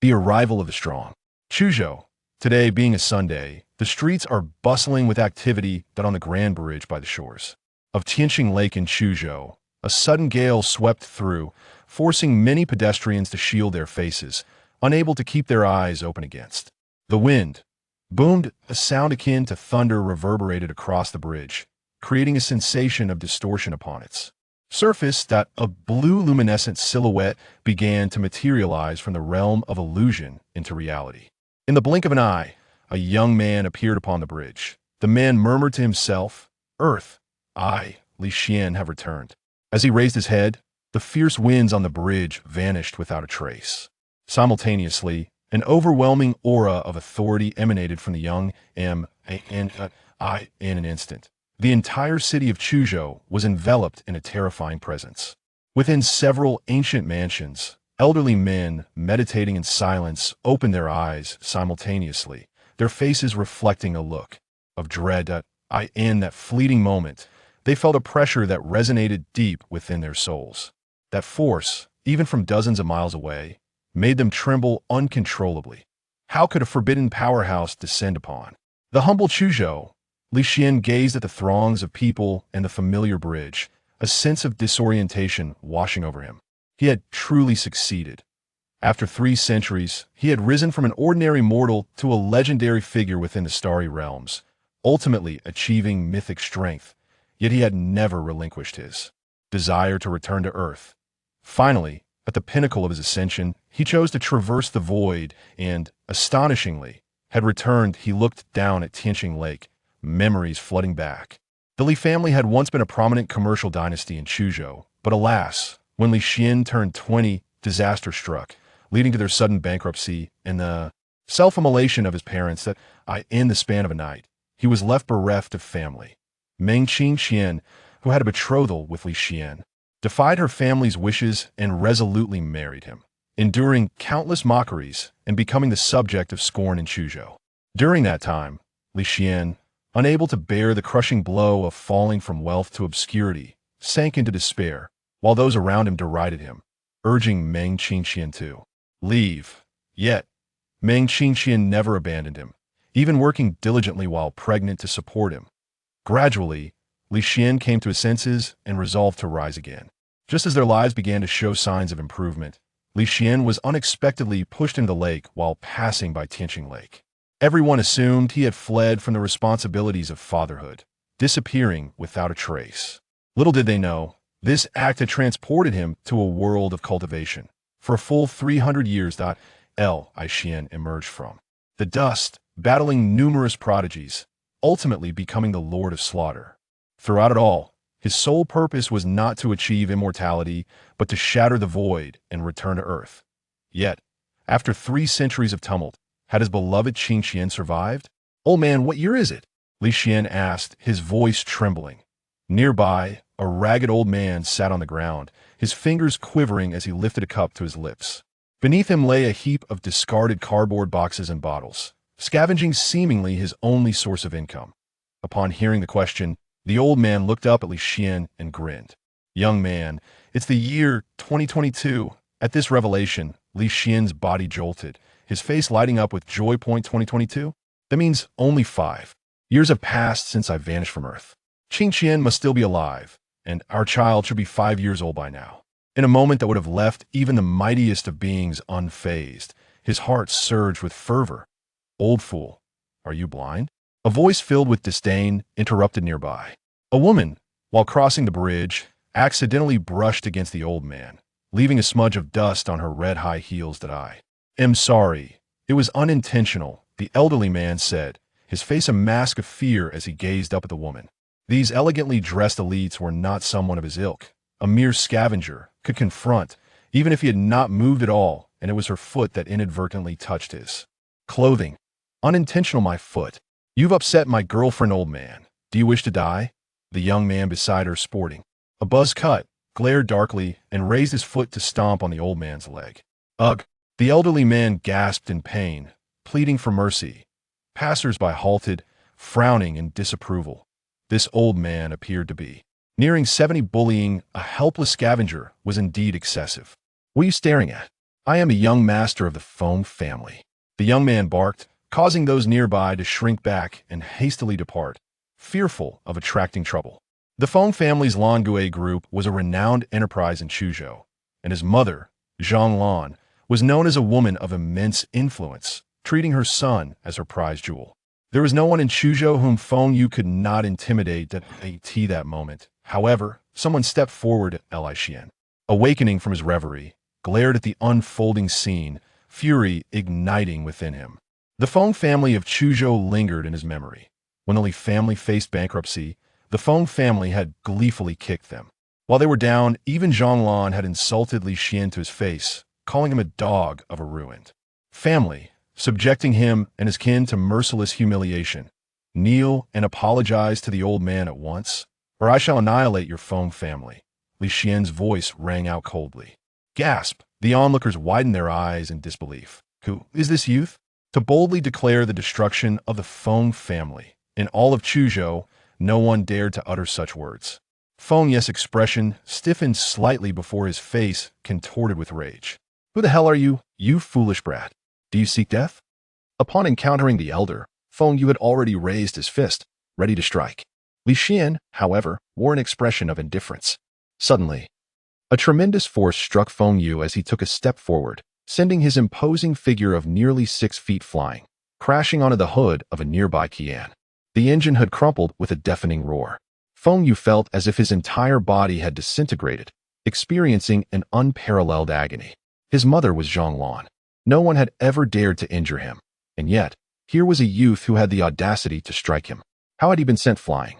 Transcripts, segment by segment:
The arrival of the strong. Chuzhou. Today being a Sunday, the streets are bustling with activity that on the Grand Bridge by the shores of Tianqing Lake in Chuzhou. A sudden gale swept through, forcing many pedestrians to shield their faces, unable to keep their eyes open against. The wind boomed, a sound akin to thunder reverberated across the bridge, creating a sensation of distortion upon its surface. That a blue luminescent silhouette began to materialize from the realm of illusion into reality. In the blink of an eye, a young man appeared upon the bridge. The man murmured to himself, "Earth, I, Li Xian, have returned." As he raised his head, the fierce winds on the bridge vanished without a trace. Simultaneously, an overwhelming aura of authority emanated from the young in an instant. The entire city of Chuzhou was enveloped in a terrifying presence. Within several ancient mansions, elderly men, meditating in silence, opened their eyes simultaneously, their faces reflecting a look of dread. In that fleeting moment, they felt a pressure that resonated deep within their souls. That force, even from dozens of miles away, made them tremble uncontrollably. How could a forbidden powerhouse descend upon the humble Chuzhou? Li Xian gazed at the throngs of people and the familiar bridge, a sense of disorientation washing over him. He had truly succeeded. After 3 centuries, he had risen from an ordinary mortal to a legendary figure within the starry realms, ultimately achieving mythic strength, yet he had never relinquished his desire to return to Earth. Finally, at the pinnacle of his ascension, he chose to traverse the void and, astonishingly, had returned. He looked down at Tianqing Lake, memories flooding back. The Li family had once been a prominent commercial dynasty in Chuzhou, but alas, when Li Xian turned 20, disaster struck, leading to their sudden bankruptcy and the self-immolation of his parents. In the span of a night, he was left bereft of family. Meng Qingxian, who had a betrothal with Li Xian, defied her family's wishes and resolutely married him, enduring countless mockeries and becoming the subject of scorn in Chuzhou. During that time, Li Xian, unable to bear the crushing blow of falling from wealth to obscurity, sank into despair, while those around him derided him, urging Meng Qingxian to leave. Yet, Meng Qingxian never abandoned him, even working diligently while pregnant to support him. Gradually, Li Xian came to his senses and resolved to rise again. Just as their lives began to show signs of improvement, Li Xian was unexpectedly pushed into the lake while passing by Tianqing Lake. Everyone assumed he had fled from the responsibilities of fatherhood, disappearing without a trace. Little did they know, this act had transported him to a world of cultivation. For a full 300 years, Li Xian emerged from the dust, battling numerous prodigies, ultimately becoming the Lord of Slaughter. Throughout it all, his sole purpose was not to achieve immortality, but to shatter the void and return to Earth. Yet, after 3 centuries of tumult, had his beloved Qingxian survived? "Old man, what year is it?" Li Xian asked, his voice trembling. Nearby, a ragged old man sat on the ground, his fingers quivering as he lifted a cup to his lips. Beneath him lay a heap of discarded cardboard boxes and bottles, scavenging seemingly his only source of income. Upon hearing the question, the old man looked up at Li Xian and grinned. "Young man, it's the year 2022. At this revelation, Li Xian's body jolted, his face lighting up with joy. 2022? That means only 5 years have passed since I vanished from Earth. Qingxian must still be alive, and our child should be 5 years old by now." In a moment that would have left even the mightiest of beings unfazed, his heart surged with fervor. "Old fool, are you blind?" A voice filled with disdain interrupted nearby. A woman, while crossing the bridge, accidentally brushed against the old man, leaving a smudge of dust on her red high heels. "I am sorry. It was unintentional," the elderly man said, his face a mask of fear as he gazed up at the woman. These elegantly dressed elites were not someone of his ilk. A mere scavenger could confront, even if he had not moved at all, and it was her foot that inadvertently touched his clothing. "Unintentional, my foot. You've upset my girlfriend, old man. Do you wish to die?" The young man beside her, sporting a buzz cut, glared darkly and raised his foot to stomp on the old man's leg. "Ugh!" The elderly man gasped in pain, pleading for mercy. Passers-by halted, frowning in disapproval. This old man appeared to be nearing 70. Bullying a helpless scavenger was indeed excessive. "What are you staring at?" I am a young master of the Feng family. The young man barked, causing those nearby to shrink back and hastily depart, fearful of attracting trouble. The Feng family's Langui group was a renowned enterprise in Chuzhou, and his mother, Jiangnan, was known as a woman of immense influence, treating her son as her prize jewel. There was no one in Chuzhou whom Feng Yu could not intimidate at that moment. However, someone stepped forward at Li Xian. Awakening from his reverie, glared at the unfolding scene, fury igniting within him. The Feng family of Chuzhou lingered in his memory. When the Li family faced bankruptcy, the Feng family had gleefully kicked them. While they were down, even Zhonglan had insulted Li Xian to his face, calling him a dog of a ruined family, subjecting him and his kin to merciless humiliation. Kneel and apologize to the old man at once, or I shall annihilate your Feng family. Li Xian's voice rang out coldly. Gasp! The onlookers widened their eyes in disbelief. Who is this youth? To boldly declare the destruction of the Feng family. In all of Chuzhou, no one dared to utter such words. Feng Ye's expression stiffened slightly before his face contorted with rage. Who the hell are you, you foolish brat? Do you seek death? Upon encountering the elder, Feng Yu had already raised his fist, ready to strike. Li Xian, however, wore an expression of indifference. Suddenly, a tremendous force struck Feng Yu as he took a step forward, sending his imposing figure of nearly 6 feet flying, crashing onto the hood of a nearby Qian. The engine had crumpled with a deafening roar. Feng Yu felt as if his entire body had disintegrated, experiencing an unparalleled agony. His mother was Zhonglan. No one had ever dared to injure him, and yet, here was a youth who had the audacity to strike him. How had he been sent flying?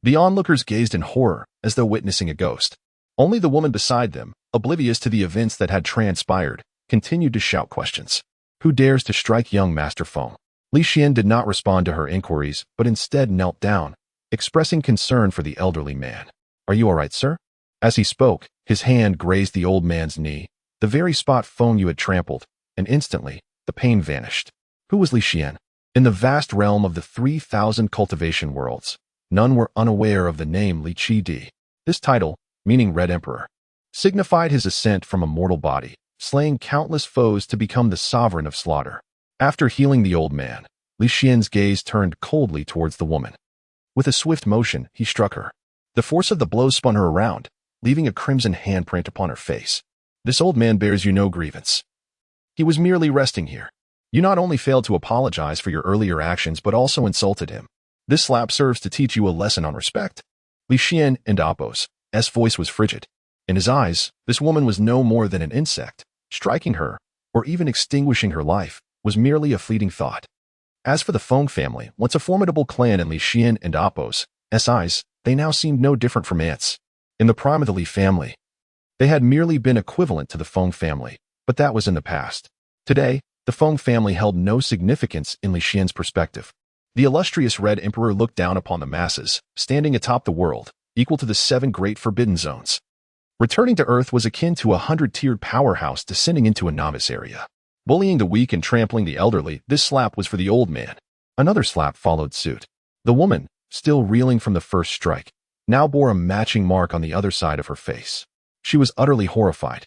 The onlookers gazed in horror, as though witnessing a ghost. Only the woman beside them, oblivious to the events that had transpired, continued to shout questions. Who dares to strike young Master Feng? Li Xian did not respond to her inquiries, but instead knelt down, expressing concern for the elderly man. Are you all right, sir? As he spoke, his hand grazed the old man's knee, the very spot Feng Yu had trampled, and instantly, the pain vanished. Who was Li Xian? In the vast realm of the 3,000 cultivation worlds, none were unaware of the name Li Qi Di. This title, meaning Red Emperor, signified his ascent from a mortal body, slaying countless foes to become the sovereign of slaughter. After healing the old man, Li Xian's gaze turned coldly towards the woman. With a swift motion, he struck her. The force of the blow spun her around, leaving a crimson handprint upon her face. This old man bears you no grievance. He was merely resting here. You not only failed to apologize for your earlier actions, but also insulted him. This slap serves to teach you a lesson on respect. Li Xian and Appo's voice was frigid. In his eyes, this woman was no more than an insect. Striking her, or even extinguishing her life, was merely a fleeting thought. As for the Feng family, once a formidable clan in Li Xian and Appo's eyes, they now seemed no different from ants. In the prime of the Li family, they had merely been equivalent to the Feng family, but that was in the past. Today, the Feng family held no significance in Li Xian's perspective. The illustrious Red Emperor looked down upon the masses, standing atop the world, equal to the 7 great forbidden zones. Returning to Earth was akin to a 100-tiered powerhouse descending into a novice area. Bullying the weak and trampling the elderly, this slap was for the old man. Another slap followed suit. The woman, still reeling from the first strike, now bore a matching mark on the other side of her face. She was utterly horrified,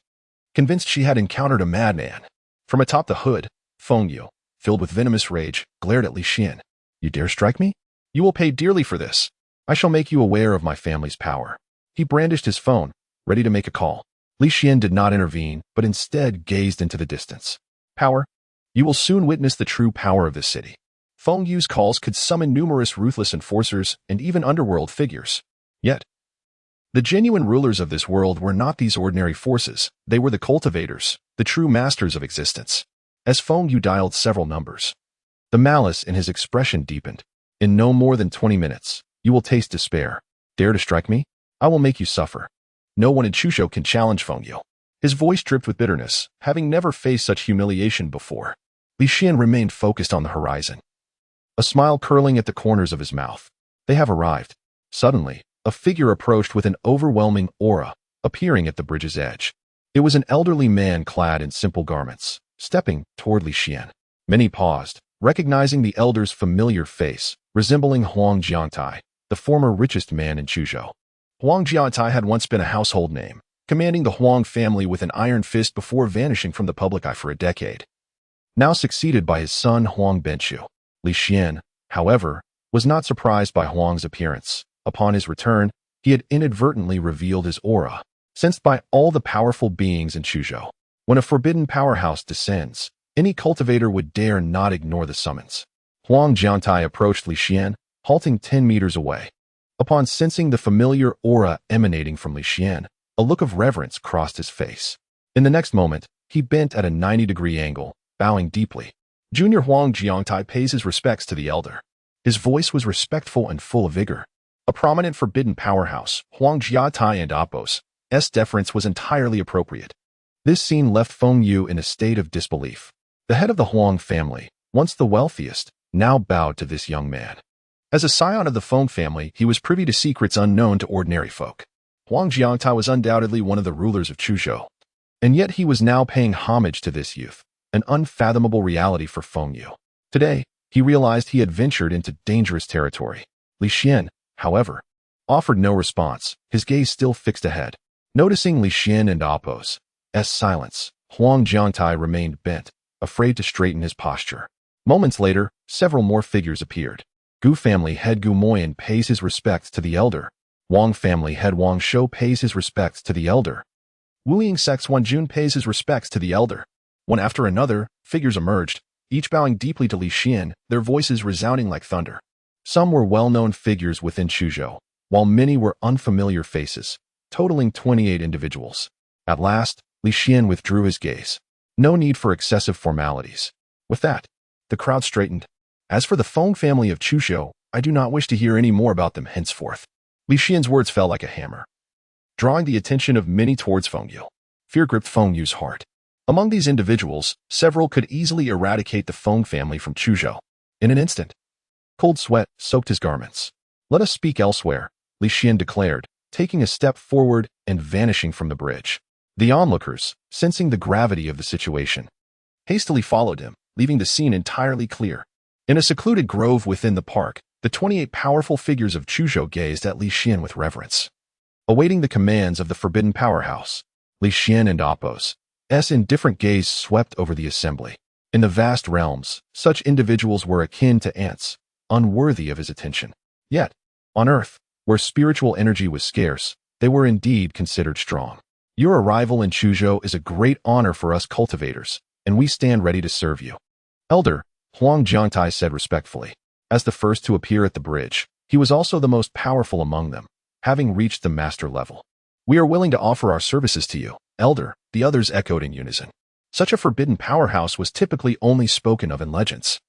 convinced she had encountered a madman. From atop the hood, Feng Yu, filled with venomous rage, glared at Li Xian. You dare strike me? You will pay dearly for this. I shall make you aware of my family's power. He brandished his phone, ready to make a call. Li Xian did not intervene, but instead gazed into the distance. Power? You will soon witness the true power of this city. Feng Yu's calls could summon numerous ruthless enforcers and even underworld figures. Yet, the genuine rulers of this world were not these ordinary forces. They were the cultivators, the true masters of existence. As Feng Yu dialed several numbers, the malice in his expression deepened. In no more than 20 minutes, you will taste despair. Dare to strike me? I will make you suffer. No one in Chuzhou can challenge Feng Yu. His voice dripped with bitterness, having never faced such humiliation before. Li Xian remained focused on the horizon, a smile curling at the corners of his mouth. They have arrived. Suddenly, a figure approached with an overwhelming aura, appearing at the bridge's edge. It was an elderly man clad in simple garments, stepping toward Li Xian. Many paused, recognizing the elder's familiar face, resembling Huang Jiangtai, the former richest man in Chuzhou. Huang Jiangtai had once been a household name, commanding the Huang family with an iron fist before vanishing from the public eye for a decade. Now succeeded by his son Huang Benshu. Li Xian, however, was not surprised by Huang's appearance. Upon his return, he had inadvertently revealed his aura, sensed by all the powerful beings in Chuzhou. When a forbidden powerhouse descends, any cultivator would dare not ignore the summons. Huang Jiantai approached Li Xian, halting 10 meters away. Upon sensing the familiar aura emanating from Li Xian, a look of reverence crossed his face. In the next moment, he bent at a 90-degree angle, bowing deeply. Junior Huang Jiangtai pays his respects to the elder. His voice was respectful and full of vigor. A prominent forbidden powerhouse, Huang Jiatai and Apos, deference was entirely appropriate. This scene left Feng Yu in a state of disbelief. The head of the Huang family, once the wealthiest, now bowed to this young man. As a scion of the Feng family, he was privy to secrets unknown to ordinary folk. Huang Jiangtai was undoubtedly one of the rulers of Chuzhou, and yet he was now paying homage to this youth, an unfathomable reality for Feng Yu. Today, he realized he had ventured into dangerous territory. Li Xian, however, offered no response, his gaze still fixed ahead. Noticing Li Xian and Apos' silence, Huang Jiangtai remained bent, afraid to straighten his posture. Moments later, several more figures appeared. Gu family head Gu Moyan pays his respects to the elder. Wang family head Wang Shou pays his respects to the elder. Wuying sect's Wan Jun pays his respects to the elder. One after another, figures emerged, each bowing deeply to Li Xian, their voices resounding like thunder. Some were well-known figures within Chuzhou, while many were unfamiliar faces, totaling 28 individuals. At last, Li Xian withdrew his gaze. No need for excessive formalities. With that, the crowd straightened. As for the Feng family of Chuzhou, I do not wish to hear any more about them henceforth. Li Xian's words fell like a hammer, drawing the attention of many towards Feng Yu. Fear gripped Feng Yu's heart. Among these individuals, several could easily eradicate the Feng family from Chuzhou. In an instant, cold sweat soaked his garments. Let us speak elsewhere, Li Xian declared, taking a step forward and vanishing from the bridge. The onlookers, sensing the gravity of the situation, hastily followed him, leaving the scene entirely clear. In a secluded grove within the park, the 28 powerful figures of Chuzhou gazed at Li Xian with reverence. Awaiting the commands of the forbidden powerhouse, Li Xian and Apos' indifferent gaze swept over the assembly. In the vast realms, such individuals were akin to ants, unworthy of his attention. Yet, on Earth, where spiritual energy was scarce, they were indeed considered strong. Your arrival in Chuzhou is a great honor for us cultivators, and we stand ready to serve you. Elder, Huang Jiangtai said respectfully. As the first to appear at the bridge, he was also the most powerful among them, having reached the master level. We are willing to offer our services to you, Elder, the others echoed in unison. Such a forbidden powerhouse was typically only spoken of in legends.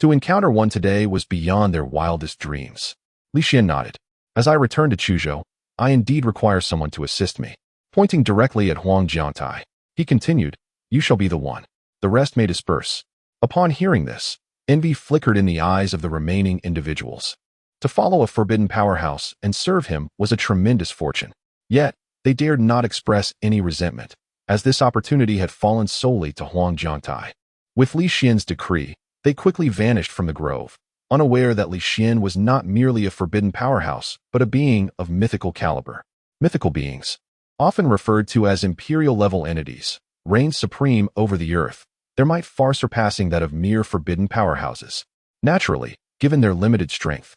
To encounter one today was beyond their wildest dreams. Li Xian nodded. As I return to Chuzhou, I indeed require someone to assist me. Pointing directly at Huang Jiangtai, he continued, you shall be the one. The rest may disperse. Upon hearing this, envy flickered in the eyes of the remaining individuals. To follow a forbidden powerhouse and serve him was a tremendous fortune. Yet, they dared not express any resentment, as this opportunity had fallen solely to Huang Jiangtai. With Li Xian's decree, they quickly vanished from the grove, unaware that Li Xian was not merely a forbidden powerhouse, but a being of mythical caliber. Mythical beings, often referred to as imperial-level entities, reigned supreme over the earth, their might far surpassing that of mere forbidden powerhouses. Naturally, given their limited strength,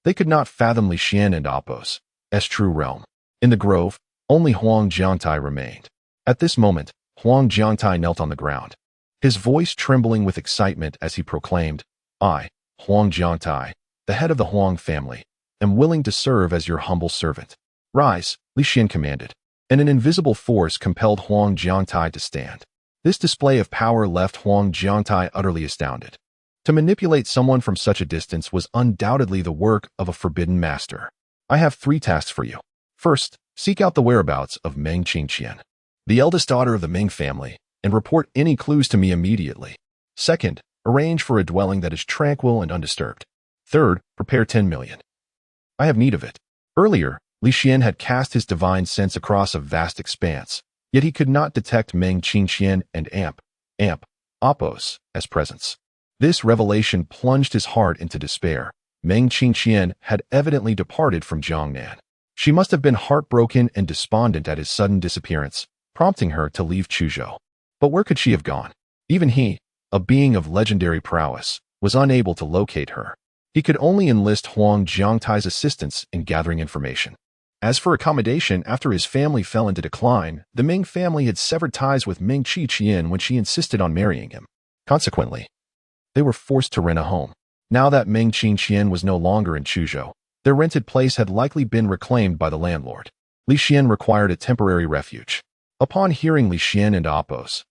they could not fathom Li Xian and Apos' true realm. In the grove, only Huang Jiangtai remained. At this moment, Huang Jiangtai knelt on the ground, his voice trembling with excitement as he proclaimed, I, Huang Jiangtai, the head of the Huang family, am willing to serve as your humble servant. Rise, Li Xian commanded, and an invisible force compelled Huang Jiangtai to stand. This display of power left Huang Jiangtai utterly astounded. To manipulate someone from such a distance was undoubtedly the work of a forbidden master. I have 3 tasks for you. First, seek out the whereabouts of Meng Qingqian, the eldest daughter of the Meng family, and report any clues to me immediately. Second, arrange for a dwelling that is tranquil and undisturbed. Third, prepare 10 million. I have need of it. Earlier, Li Xian had cast his divine sense across a vast expanse, yet he could not detect Meng Qingqian and Apos' presence. This revelation plunged his heart into despair. Meng Qingqian had evidently departed from Jiangnan. She must have been heartbroken and despondent at his sudden disappearance, prompting her to leave Chuzhou. But where could she have gone? Even he, a being of legendary prowess, was unable to locate her. He could only enlist Huang Jiangtai's assistance in gathering information. As for accommodation, after his family fell into decline, the Ming family had severed ties with Ming Qiqian when she insisted on marrying him. Consequently, they were forced to rent a home. Now that Ming Qiqian was no longer in Chuzhou, their rented place had likely been reclaimed by the landlord. Li Xian required a temporary refuge. Upon hearing Li Xian and Appo's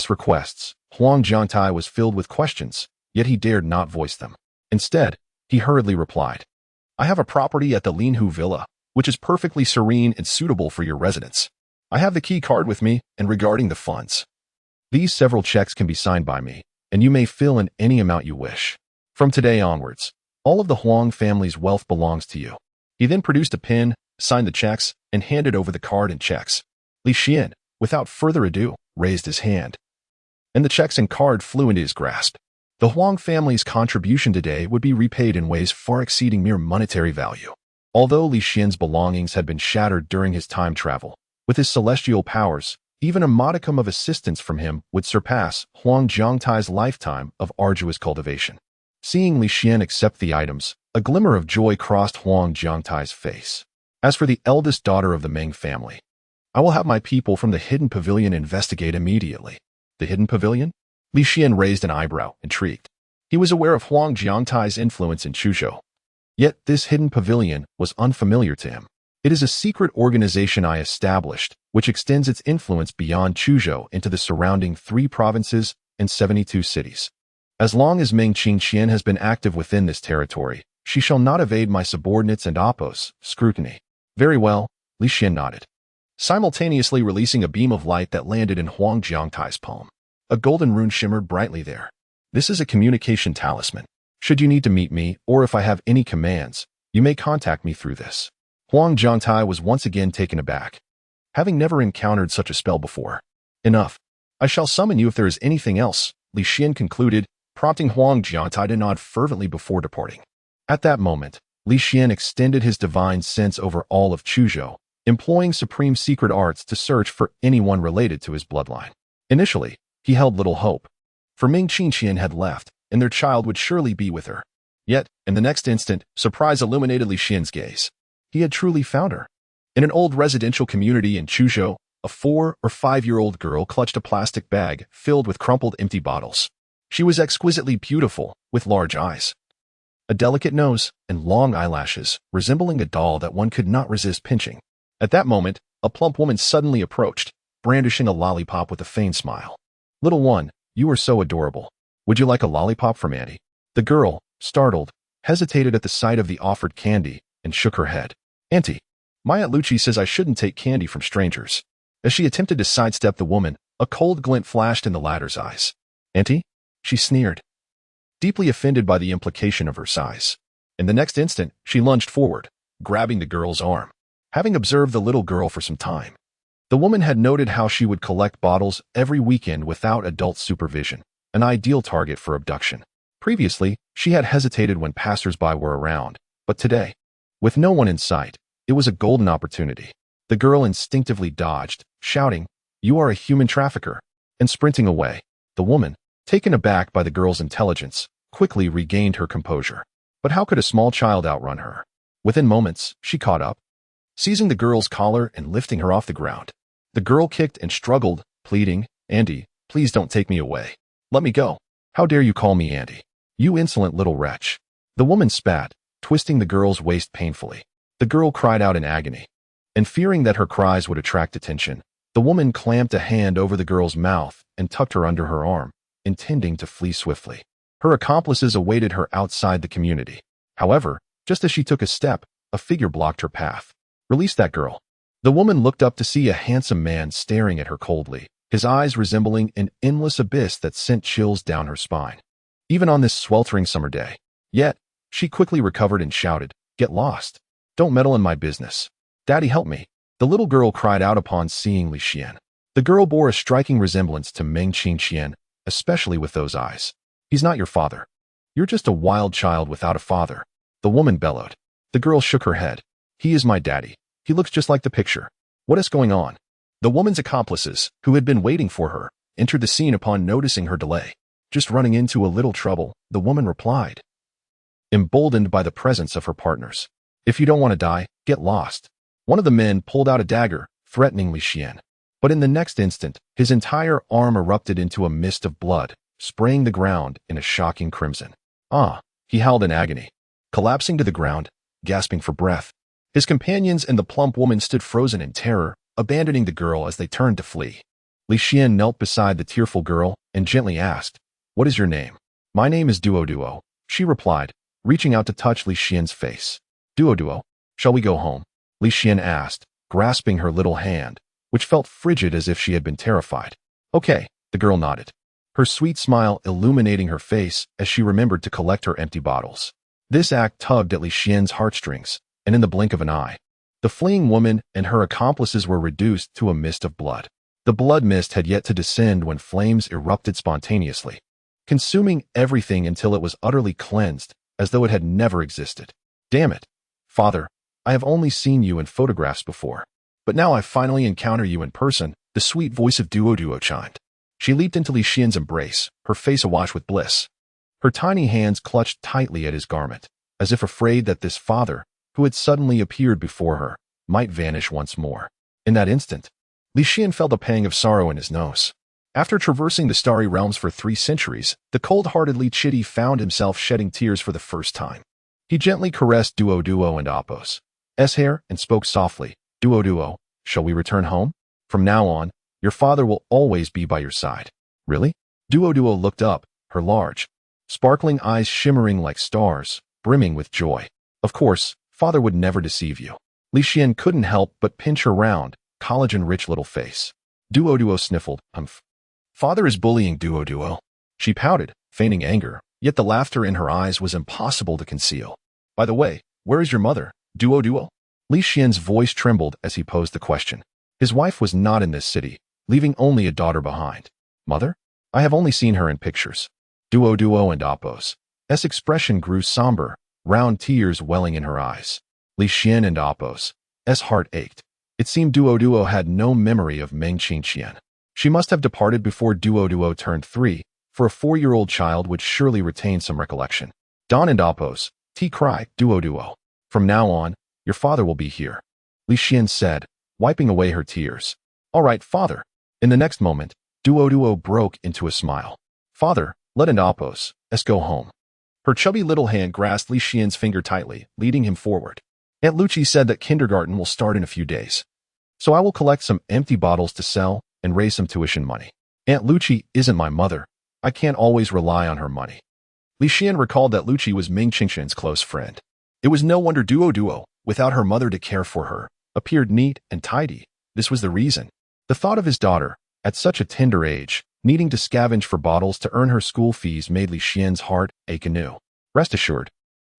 requests, Huang Jiangtai was filled with questions, yet he dared not voice them. Instead, he hurriedly replied, "I have a property at the Linhu Villa, which is perfectly serene and suitable for your residence. I have the key card with me, and regarding the funds, these several checks can be signed by me, and you may fill in any amount you wish. From today onwards, all of the Huang family's wealth belongs to you." He then produced a pen, signed the checks, and handed over the card and checks. Li Xian, without further ado, raised his hand, and the checks and card flew into his grasp. The Huang family's contribution today would be repaid in ways far exceeding mere monetary value. Although Li Xian's belongings had been shattered during his time travel, with his celestial powers, even a modicum of assistance from him would surpass Huang Jiangtai's lifetime of arduous cultivation. Seeing Li Xian accept the items, a glimmer of joy crossed Huang Jiangtai's face. As for the eldest daughter of the Ming family, I will have my people from the hidden pavilion investigate immediately. The hidden pavilion? Li Xian raised an eyebrow, intrigued. He was aware of Huang Jiangtai's influence in Chuzhou. Yet this hidden pavilion was unfamiliar to him. It is a secret organization I established, which extends its influence beyond Chuzhou into the surrounding 3 provinces and 72 cities. As long as Ming Qiqian has been active within this territory, she shall not evade my subordinates and Appo's scrutiny. Very well, Li Xian nodded, simultaneously releasing a beam of light that landed in Huang Jiangtai's palm. A golden rune shimmered brightly there. This is a communication talisman. Should you need to meet me, or if I have any commands, you may contact me through this. Huang Jiangtai was once again taken aback, having never encountered such a spell before. Enough. I shall summon you if there is anything else, Li Xian concluded, prompting Huang Jiangtai to nod fervently before departing. At that moment, Li Xian extended his divine sense over all of Chuzhou, employing supreme secret arts to search for anyone related to his bloodline. Initially, he held little hope, for Ming Qiqian had left, and their child would surely be with her. Yet, in the next instant, surprise illuminated Li Xian's gaze. He had truly found her. In an old residential community in Chuzhou, a 4- or 5-year-old girl clutched a plastic bag filled with crumpled empty bottles. She was exquisitely beautiful, with large eyes, a delicate nose, and long eyelashes, resembling a doll that one could not resist pinching. At that moment, a plump woman suddenly approached, brandishing a lollipop with a feigned smile. "Little one, you are so adorable. Would you like a lollipop from Auntie?" The girl, startled, hesitated at the sight of the offered candy and shook her head. "Auntie, my Aunt Lucci says I shouldn't take candy from strangers." As she attempted to sidestep the woman, a cold glint flashed in the latter's eyes. "Auntie?" she sneered, deeply offended by the implication of her size. In the next instant, she lunged forward, grabbing the girl's arm. Having observed the little girl for some time, the woman had noted how she would collect bottles every weekend without adult supervision, an ideal target for abduction. Previously, she had hesitated when passers-by were around, but today, with no one in sight, it was a golden opportunity. The girl instinctively dodged, shouting, "You are a human trafficker," and sprinting away. The woman, taken aback by the girl's intelligence, quickly regained her composure. But how could a small child outrun her? Within moments, she caught up, seizing the girl's collar and lifting her off the ground. The girl kicked and struggled, pleading, "Auntie, please don't take me away. Let me go. How dare you call me Auntie? You insolent little wretch." The woman spat, twisting the girl's waist painfully. The girl cried out in agony, and fearing that her cries would attract attention, the woman clamped a hand over the girl's mouth and tucked her under her arm, intending to flee swiftly. Her accomplices awaited her outside the community. However, just as she took a step, a figure blocked her path. "Release that girl." The woman looked up to see a handsome man staring at her coldly, his eyes resembling an endless abyss that sent chills down her spine, even on this sweltering summer day. Yet, she quickly recovered and shouted, "Get lost. Don't meddle in my business. Daddy, help me." The little girl cried out upon seeing Li Xian. The girl bore a striking resemblance to Ming Qiqian, especially with those eyes. "He's not your father. You're just a wild child without a father," the woman bellowed. The girl shook her head. "He is my daddy. He looks just like the picture. What is going on? The woman's accomplices, who had been waiting for her, entered the scene upon noticing her delay. Just running into a little trouble, the woman replied, emboldened by the presence of her partners. If you don't want to die, get lost. One of the men pulled out a dagger, threatening Li Xian. But in the next instant, his entire arm erupted into a mist of blood, spraying the ground in a shocking crimson. Ah, he howled in agony, collapsing to the ground, gasping for breath. His companions and the plump woman stood frozen in terror, abandoning the girl as they turned to flee. Li Xian knelt beside the tearful girl and gently asked, "What is your name?" "My name is Duo," she replied, reaching out to touch Li Xian's face. Duo, shall we go home?" Li Xian asked, grasping her little hand, which felt frigid as if she had been terrified. "Okay," the girl nodded, her sweet smile illuminating her face as she remembered to collect her empty bottles. This act tugged at Li Xian's heartstrings, and in the blink of an eye, the fleeing woman and her accomplices were reduced to a mist of blood. The blood mist had yet to descend when flames erupted spontaneously, consuming everything until it was utterly cleansed, as though it had never existed. "Damn it, Father, I have only seen you in photographs before, but now I finally encounter you in person," the sweet voice of Duo chimed. She leaped into Li Xian's embrace, her face awash with bliss. Her tiny hands clutched tightly at his garment, as if afraid that this father, who had suddenly appeared before her, might vanish once more. In that instant, Li Xian felt a pang of sorrow in his nose. After traversing the starry realms for 3 centuries, the cold-hearted Li Chidi found himself shedding tears for the first time. He gently caressed Duo and Appo's hair and spoke softly, "Duo, shall we return home? From now on, your father will always be by your side." "Really?" Duo looked up, her large, sparkling eyes shimmering like stars, brimming with joy. "Of course, father would never deceive you." Li Xian couldn't help but pinch her round, collagen-rich little face. Duo sniffled, "Father is bullying Duo." She pouted, feigning anger, yet the laughter in her eyes was impossible to conceal. "By the way, where is your mother, Duo?" Li Xian's voice trembled as he posed the question. His wife was not in this city, leaving only a daughter behind. "Mother? I have only seen her in pictures." Duo and Appo's expression grew somber, round tears welling in her eyes. Li Xian and Appo's heart ached. It seemed Duo had no memory of Meng Qingqian. She must have departed before Duo turned 3, for a 4-year-old child would surely retain some recollection. "Don and Appo's," cried Duo. "From now on, your father will be here," Li Xian said, wiping away her tears. "All right, father." In the next moment, Duo broke into a smile. "Father, let and Appo's go home." Her chubby little hand grasped Li Xian's finger tightly, leading him forward. "Aunt Luchi said that kindergarten will start in a few days, so I will collect some empty bottles to sell and raise some tuition money. Aunt Luchi isn't my mother. I can't always rely on her money." Li Xian recalled that Luchi was Meng Qingqian's close friend. It was no wonder Duo, without her mother to care for her, appeared neat and tidy. This was the reason. The thought of his daughter, at such a tender age, needing to scavenge for bottles to earn her school fees made Li Xian's heart ache anew. "Rest assured,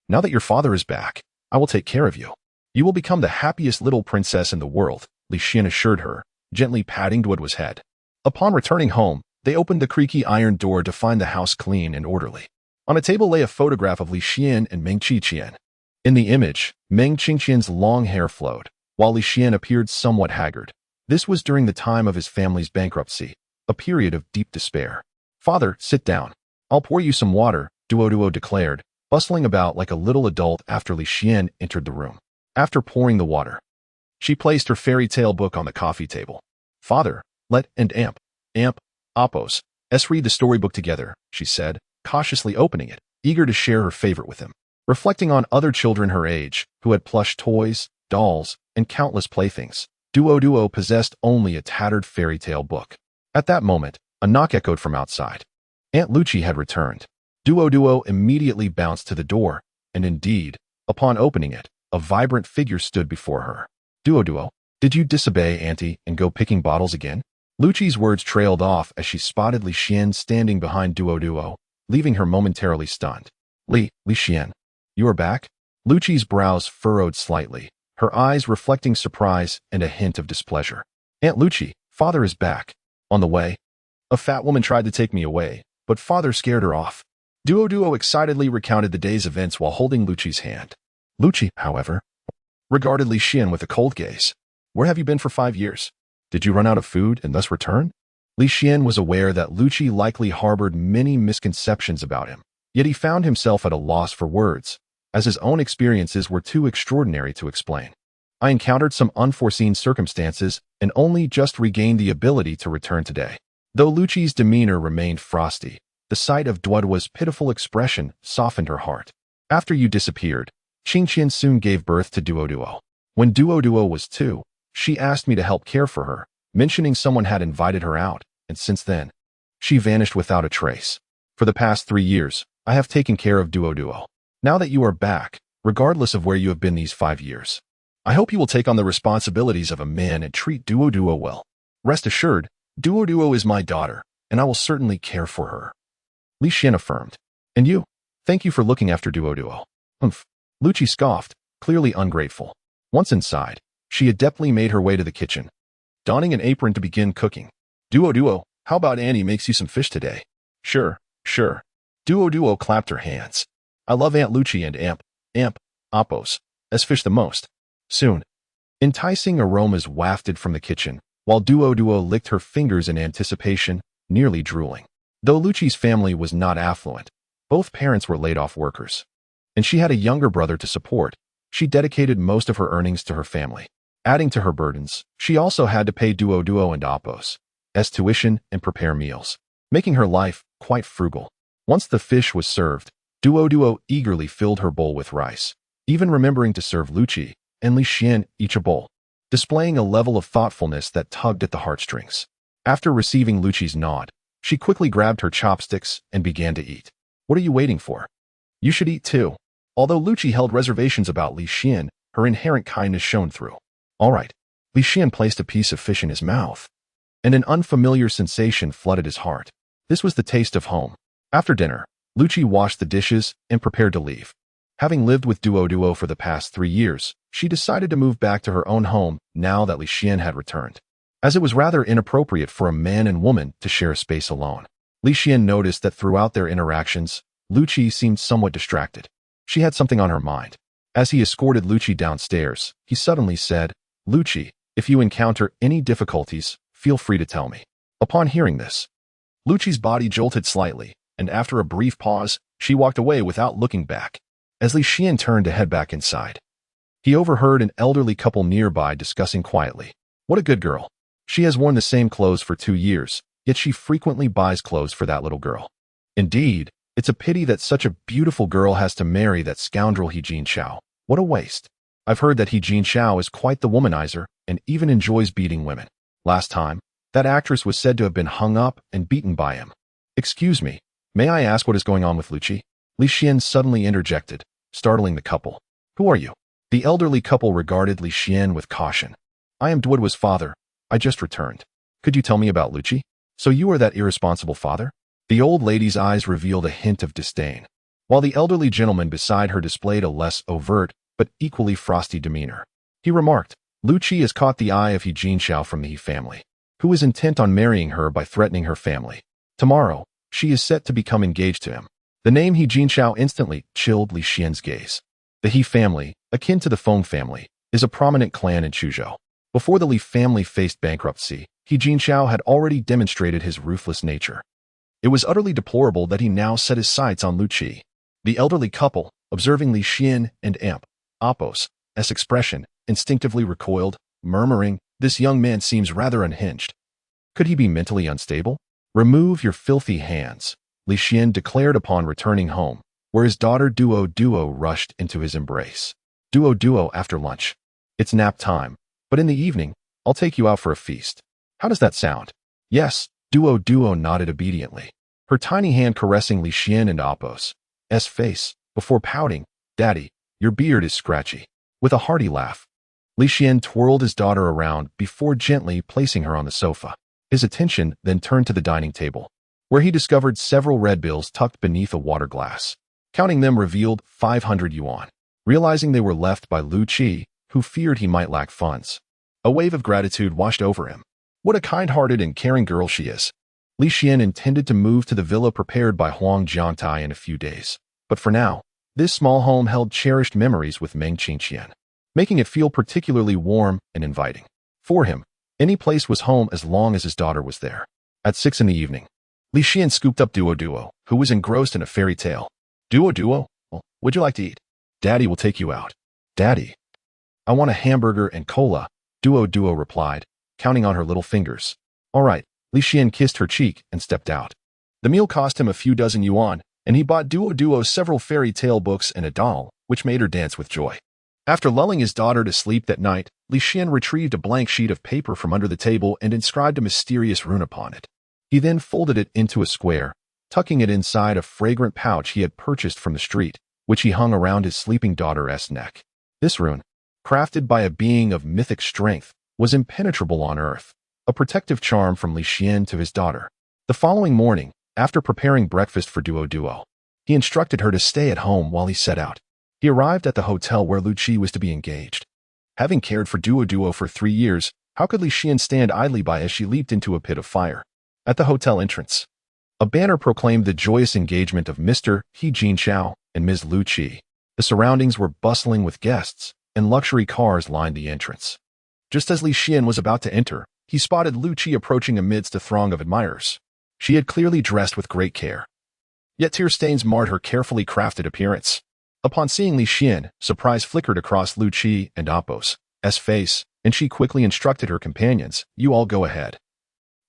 now that your father is back, I will take care of you. You will become the happiest little princess in the world," Li Xian assured her, gently patting Duo's head. Upon returning home, they opened the creaky iron door to find the house clean and orderly. On a table lay a photograph of Li Xian and Meng Qingqian. In the image, Meng Qingqian's long hair flowed, while Li Xian appeared somewhat haggard. This was during the time of his family's bankruptcy, a period of deep despair. "Father, sit down. I'll pour you some water," Duo declared, bustling about like a little adult after Li Xian entered the room. After pouring the water, she placed her fairy tale book on the coffee table. "Father, let and Appo's read the storybook together," she said, cautiously opening it, eager to share her favorite with him. Reflecting on other children her age, who had plush toys, dolls, and countless playthings, Duo possessed only a tattered fairy tale book. At that moment, a knock echoed from outside. Aunt Luchi had returned. Duo immediately bounced to the door, and indeed, upon opening it, a vibrant figure stood before her. "Duo, did you disobey Auntie and go picking bottles again?" Luchi's words trailed off as she spotted Li Xian standing behind Duo, leaving her momentarily stunned. Li Xian, you are back?" Luchi's brows furrowed slightly, her eyes reflecting surprise and a hint of displeasure. "Aunt Luchi, father is back. On the way. A fat woman tried to take me away, but father scared her off." Duo excitedly recounted the day's events while holding Luchi's hand. Luchi, however, regarded Li Xian with a cold gaze. Where have you been for 5 years? Did you run out of food and thus return? Li Xian was aware that Lucci likely harbored many misconceptions about him, yet he found himself at a loss for words, as his own experiences were too extraordinary to explain. I encountered some unforeseen circumstances and only just regained the ability to return today. Though Lucci's demeanor remained frosty, the sight of Duoduo's pitiful expression softened her heart. After you disappeared, Qingqian soon gave birth to Duoduo. When Duoduo was 2, she asked me to help care for her, mentioning someone had invited her out, and since then, she vanished without a trace. For the past 3 years, I have taken care of Duoduo. Now that you are back, regardless of where you have been these 5 years, I hope you will take on the responsibilities of a man and treat Duoduo well. Rest assured, Duoduo is my daughter, and I will certainly care for her. Li Xian affirmed. And you? Thank you for looking after Duoduo. Humph. Lucci scoffed, clearly ungrateful. Once inside, she adeptly made her way to the kitchen, donning an apron to begin cooking. Duoduo, how about Annie makes you some fish today? Sure. Duoduo clapped her hands. I love Aunt Lucci and Appos, as fish the most. Soon, enticing aromas wafted from the kitchen, while Duoduo licked her fingers in anticipation, nearly drooling. Though Lucci's family was not affluent, both parents were laid-off workers, and she had a younger brother to support. She dedicated most of her earnings to her family. Adding to her burdens, she also had to pay Duoduo and Appos as tuition and prepare meals, making her life quite frugal. Once the fish was served, Duoduo eagerly filled her bowl with rice, even remembering to serve Lucci and Li Xian each a bowl, displaying a level of thoughtfulness that tugged at the heartstrings. After receiving Lucci's nod, she quickly grabbed her chopsticks and began to eat. What are you waiting for? You should eat too. Although Lucci held reservations about Li Xian, her inherent kindness shone through. All right. Li Xian placed a piece of fish in his mouth, and an unfamiliar sensation flooded his heart. This was the taste of home. After dinner, Lucci washed the dishes and prepared to leave. Having lived with Duoduo for the past 3 years, she decided to move back to her own home now that Li Xian had returned, as it was rather inappropriate for a man and woman to share a space alone. Li Xian noticed that throughout their interactions, Lucci seemed somewhat distracted. She had something on her mind. As he escorted Lucci downstairs, he suddenly said, Lucci, if you encounter any difficulties, feel free to tell me. Upon hearing this, Lucci's body jolted slightly, and after a brief pause, she walked away without looking back. As Li Xian turned to head back inside, he overheard an elderly couple nearby discussing quietly. What a good girl. She has worn the same clothes for 2 years, yet she frequently buys clothes for that little girl. Indeed, it's a pity that such a beautiful girl has to marry that scoundrel He Jinxiao. What a waste. I've heard that He Jinxiao is quite the womanizer and even enjoys beating women. Last time, that actress was said to have been hung up and beaten by him. Excuse me, may I ask what is going on with Lucci? Li Xian suddenly interjected, startling the couple. Who are you? The elderly couple regarded Li Xian with caution. I am Duoduo's father. I just returned. Could you tell me about Lucci? So you are that irresponsible father? The old lady's eyes revealed a hint of disdain, while the elderly gentleman beside her displayed a less overt but equally frosty demeanor. He remarked, Lucci has caught the eye of He Jinxiao from the He family, who is intent on marrying her by threatening her family. Tomorrow, she is set to become engaged to him. The name He Jinxiao instantly chilled Li Xian's gaze. The He family, akin to the Feng family, is a prominent clan in Chuzhou. Before the Li family faced bankruptcy, He Jinxiao had already demonstrated his ruthless nature. It was utterly deplorable that he now set his sights on Lucci. The elderly couple, observing Li Xian and Appos' expression, instinctively recoiled, murmuring, this young man seems rather unhinged. Could he be mentally unstable? Remove your filthy hands, Li Xian declared upon returning home, where his daughter Duoduo rushed into his embrace. Duoduo after lunch. It's nap time, but in the evening, I'll take you out for a feast. How does that sound? Yes, Duoduo nodded obediently, her tiny hand caressing Li Xian and Appos' face, before pouting, Daddy, your beard is scratchy. With a hearty laugh, Li Xian twirled his daughter around before gently placing her on the sofa. His attention then turned to the dining table, where he discovered several red bills tucked beneath a water glass. Counting them revealed 500 yuan. Realizing they were left by Lucci, who feared he might lack funds, a wave of gratitude washed over him. What a kind-hearted and caring girl she is. Li Xian intended to move to the villa prepared by Huang Jiangtai in a few days. But for now, this small home held cherished memories with Meng Qingqian. making it feel particularly warm and inviting. For him, any place was home as long as his daughter was there. At 6 in the evening, Li Xian scooped up Duo, who was engrossed in a fairy tale. Duo, would you like to eat? Daddy will take you out. Daddy, I want a hamburger and cola, Duo replied, counting on her little fingers. All right, Li Xian kissed her cheek and stepped out. The meal cost him a few dozen yuan, and he bought Duo several fairy tale books and a doll, which made her dance with joy. After lulling his daughter to sleep that night, Li Xian retrieved a blank sheet of paper from under the table and inscribed a mysterious rune upon it. He then folded it into a square, tucking it inside a fragrant pouch he had purchased from the street, which he hung around his sleeping daughter's neck. This rune, crafted by a being of mythic strength, was impenetrable on earth, a protective charm from Li Xian to his daughter. The following morning, after preparing breakfast for Duo, he instructed her to stay at home while he set out. He arrived at the hotel where Lu Qi was to be engaged. Having cared for Duo for 3 years, how could Li Xian stand idly by as she leaped into a pit of fire? At the hotel entrance, a banner proclaimed the joyous engagement of Mr. He Jinchao and Ms. Lu Qi. The surroundings were bustling with guests, and luxury cars lined the entrance. Just as Li Xian was about to enter, he spotted Lu Qi approaching amidst a throng of admirers. She had clearly dressed with great care, yet tear stains marred her carefully crafted appearance. Upon seeing Li Xian, surprise flickered across Lu Qi and Appo's face, and she quickly instructed her companions, "You all go ahead.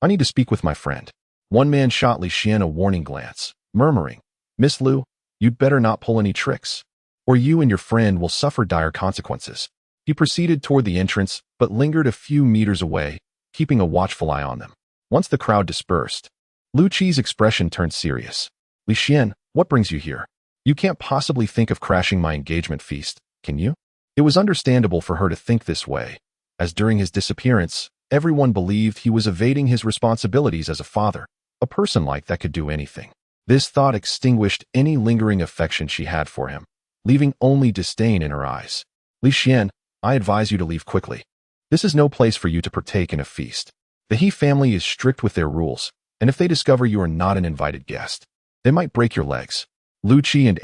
I need to speak with my friend." One man shot Li Xian a warning glance, murmuring, "Miss Lu, you'd better not pull any tricks, or you and your friend will suffer dire consequences." He proceeded toward the entrance, but lingered a few meters away, keeping a watchful eye on them. Once the crowd dispersed, Lu Qi's expression turned serious. "Li Xian, what brings you here? You can't possibly think of crashing my engagement feast, can you?" It was understandable for her to think this way, as during his disappearance, everyone believed he was evading his responsibilities as a father. A person like that could do anything. This thought extinguished any lingering affection she had for him, leaving only disdain in her eyes. "Li Xian, I advise you to leave quickly. This is no place for you to partake in a feast. The He family is strict with their rules, and if they discover you are not an invited guest, they might break your legs." Lu Qi and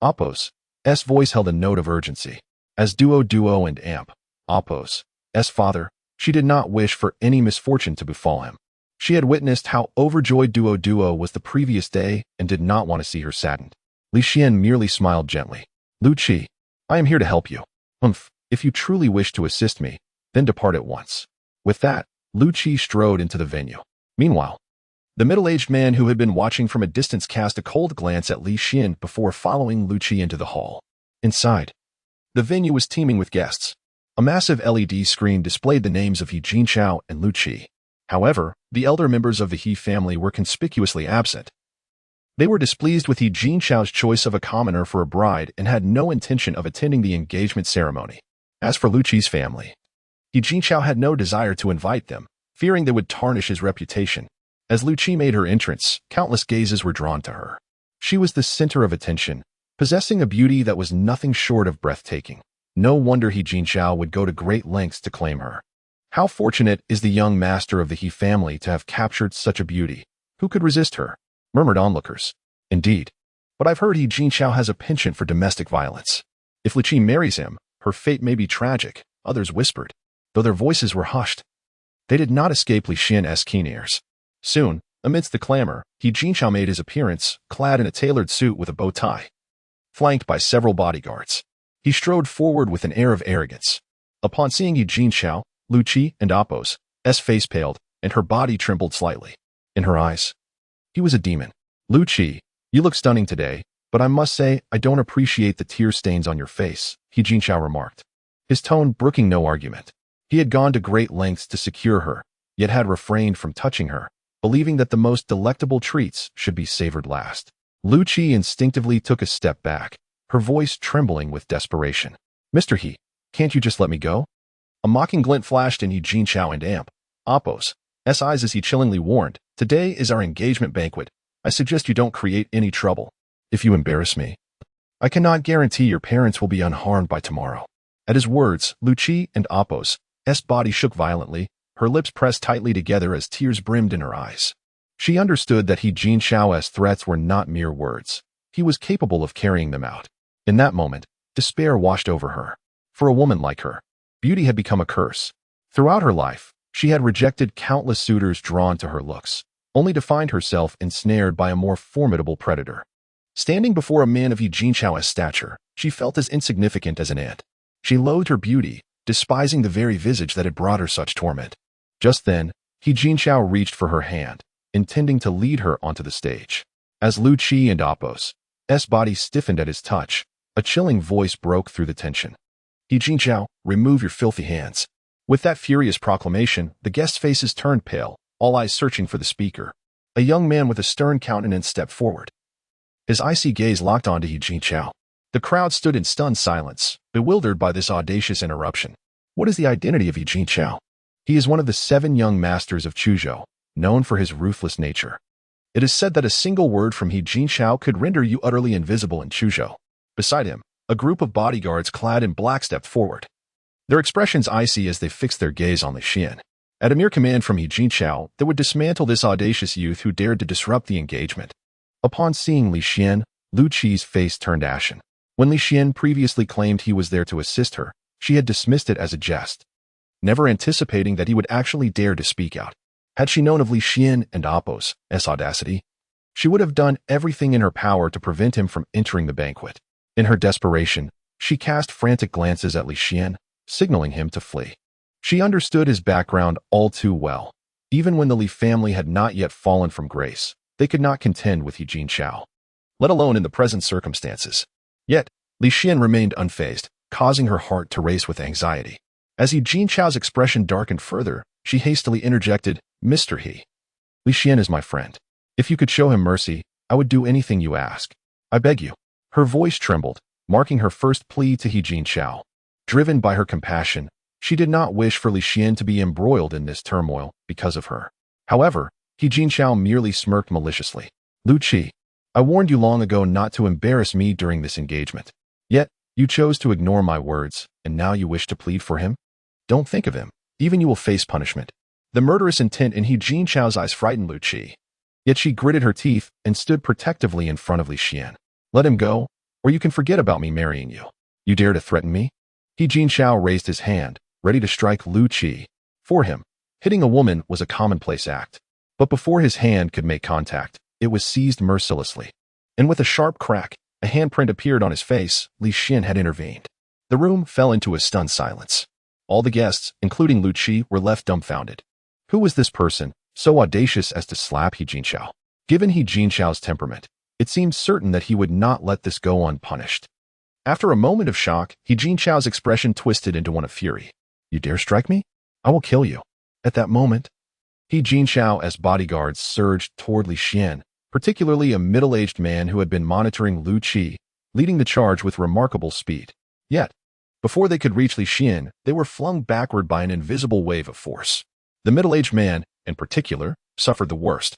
Appo's voice held a note of urgency. As Duo and Appo's father, she did not wish for any misfortune to befall him. She had witnessed how overjoyed Duo was the previous day and did not want to see her saddened. Li Xian merely smiled gently. "Lu Qi, I am here to help you. If you truly wish to assist me, then depart at once." With that, Lu Qi strode into the venue. Meanwhile, the middle-aged man who had been watching from a distance cast a cold glance at Li Xian before following Lu Qi into the hall. Inside, the venue was teeming with guests. A massive LED screen displayed the names of He Jinchao and Lu Qi. However, the elder members of the He family were conspicuously absent. They were displeased with He Jinchao's choice of a commoner for a bride and had no intention of attending the engagement ceremony. As for Lu Qi's family, He Jinchao had no desire to invite them, fearing they would tarnish his reputation. As Lu Qi made her entrance, countless gazes were drawn to her. She was the center of attention, possessing a beauty that was nothing short of breathtaking. No wonder He Jinchao would go to great lengths to claim her. How fortunate is the young master of the He family to have captured such a beauty. Who could resist her? Murmured onlookers. Indeed. But I've heard He Jinchao has a penchant for domestic violence. If Lu Qi marries him, her fate may be tragic, others whispered, though their voices were hushed. They did not escape Li Xian's keen ears. Soon, amidst the clamor, He Jinchao made his appearance, clad in a tailored suit with a bow tie. Flanked by several bodyguards, he strode forward with an air of arrogance. Upon seeing He Jinchao, Lu Qi and Appo's face paled, and her body trembled slightly. In her eyes, he was a demon. "Lu Qi, you look stunning today, but I must say I don't appreciate the tear stains on your face," He Jinchao remarked, his tone brooking no argument. He had gone to great lengths to secure her, yet had refrained from touching her, believing that the most delectable treats should be savored last. Lu Qi instinctively took a step back, her voice trembling with desperation. "Mr. He, can't you just let me go?" A mocking glint flashed in He Jinchao and Appo's eyes as he chillingly warned, "Today is our engagement banquet. I suggest you don't create any trouble. If you embarrass me, I cannot guarantee your parents will be unharmed by tomorrow." At his words, Lu Qi and Appo's body shook violently, her lips pressed tightly together as tears brimmed in her eyes. She understood that He Jinchao's threats were not mere words. He was capable of carrying them out. In that moment, despair washed over her. For a woman like her, beauty had become a curse. Throughout her life, she had rejected countless suitors drawn to her looks, only to find herself ensnared by a more formidable predator. Standing before a man of He Jinchao's stature, she felt as insignificant as an ant. She loathed her beauty, despising the very visage that had brought her such torment. Just then, He Jinchao reached for her hand, intending to lead her onto the stage. As Lu Qi and Apos' body stiffened at his touch, a chilling voice broke through the tension. He Jinchao, remove your filthy hands. With that furious proclamation, the guests' faces turned pale, all eyes searching for the speaker. A young man with a stern countenance stepped forward. His icy gaze locked onto He Jinchao. The crowd stood in stunned silence, bewildered by this audacious interruption. What is the identity of He Jinchao? He is one of the 7 young masters of Chuzhou, known for his ruthless nature. It is said that a single word from He Jinchao could render you utterly invisible in Chuzhou. Beside him, a group of bodyguards clad in black stepped forward, their expressions icy as they fixed their gaze on Li Xian. At a mere command from He Jinchao, they would dismantle this audacious youth who dared to disrupt the engagement. Upon seeing Li Xian, Lu Qi's face turned ashen. When Li Xian previously claimed he was there to assist her, she had dismissed it as a jest, never anticipating that he would actually dare to speak out. Had she known of Li Xian and Apos' audacity, she would have done everything in her power to prevent him from entering the banquet. In her desperation, she cast frantic glances at Li Xian, signaling him to flee. She understood his background all too well. Even when the Li family had not yet fallen from grace, they could not contend with He Jinchao, let alone in the present circumstances. Yet, Li Xian remained unfazed, causing her heart to race with anxiety. As He Jinchao's expression darkened further, she hastily interjected, Mr. He. Li Xian is my friend. If you could show him mercy, I would do anything you ask. I beg you. Her voice trembled, marking her first plea to He Jinchao. Driven by her compassion, she did not wish for Li Xian to be embroiled in this turmoil because of her. However, He Jinchao merely smirked maliciously. Lu Qi, I warned you long ago not to embarrass me during this engagement. Yet, you chose to ignore my words, and now you wish to plead for him? Don't think of him. Even you will face punishment. The murderous intent in He Jinchao's eyes frightened Lu Qi. Yet she gritted her teeth and stood protectively in front of Li Xian. Let him go, or you can forget about me marrying you. You dare to threaten me? He Jinchao raised his hand, ready to strike Lu Qi. For him, hitting a woman was a commonplace act. But before his hand could make contact, it was seized mercilessly. And with a sharp crack, a handprint appeared on his face. Li Xian had intervened. The room fell into a stunned silence. All the guests, including Lu Qi, were left dumbfounded. Who was this person, so audacious as to slap He Jinchao? Given He Jinchao's temperament, it seemed certain that he would not let this go unpunished. After a moment of shock, He Jinchao's expression twisted into one of fury. You dare strike me? I will kill you. At that moment, He Jinchao's bodyguards surged toward Li Xian, particularly a middle-aged man who had been monitoring Lu Qi, leading the charge with remarkable speed. Yet, before they could reach Li Xian, they were flung backward by an invisible wave of force. The middle-aged man, in particular, suffered the worst.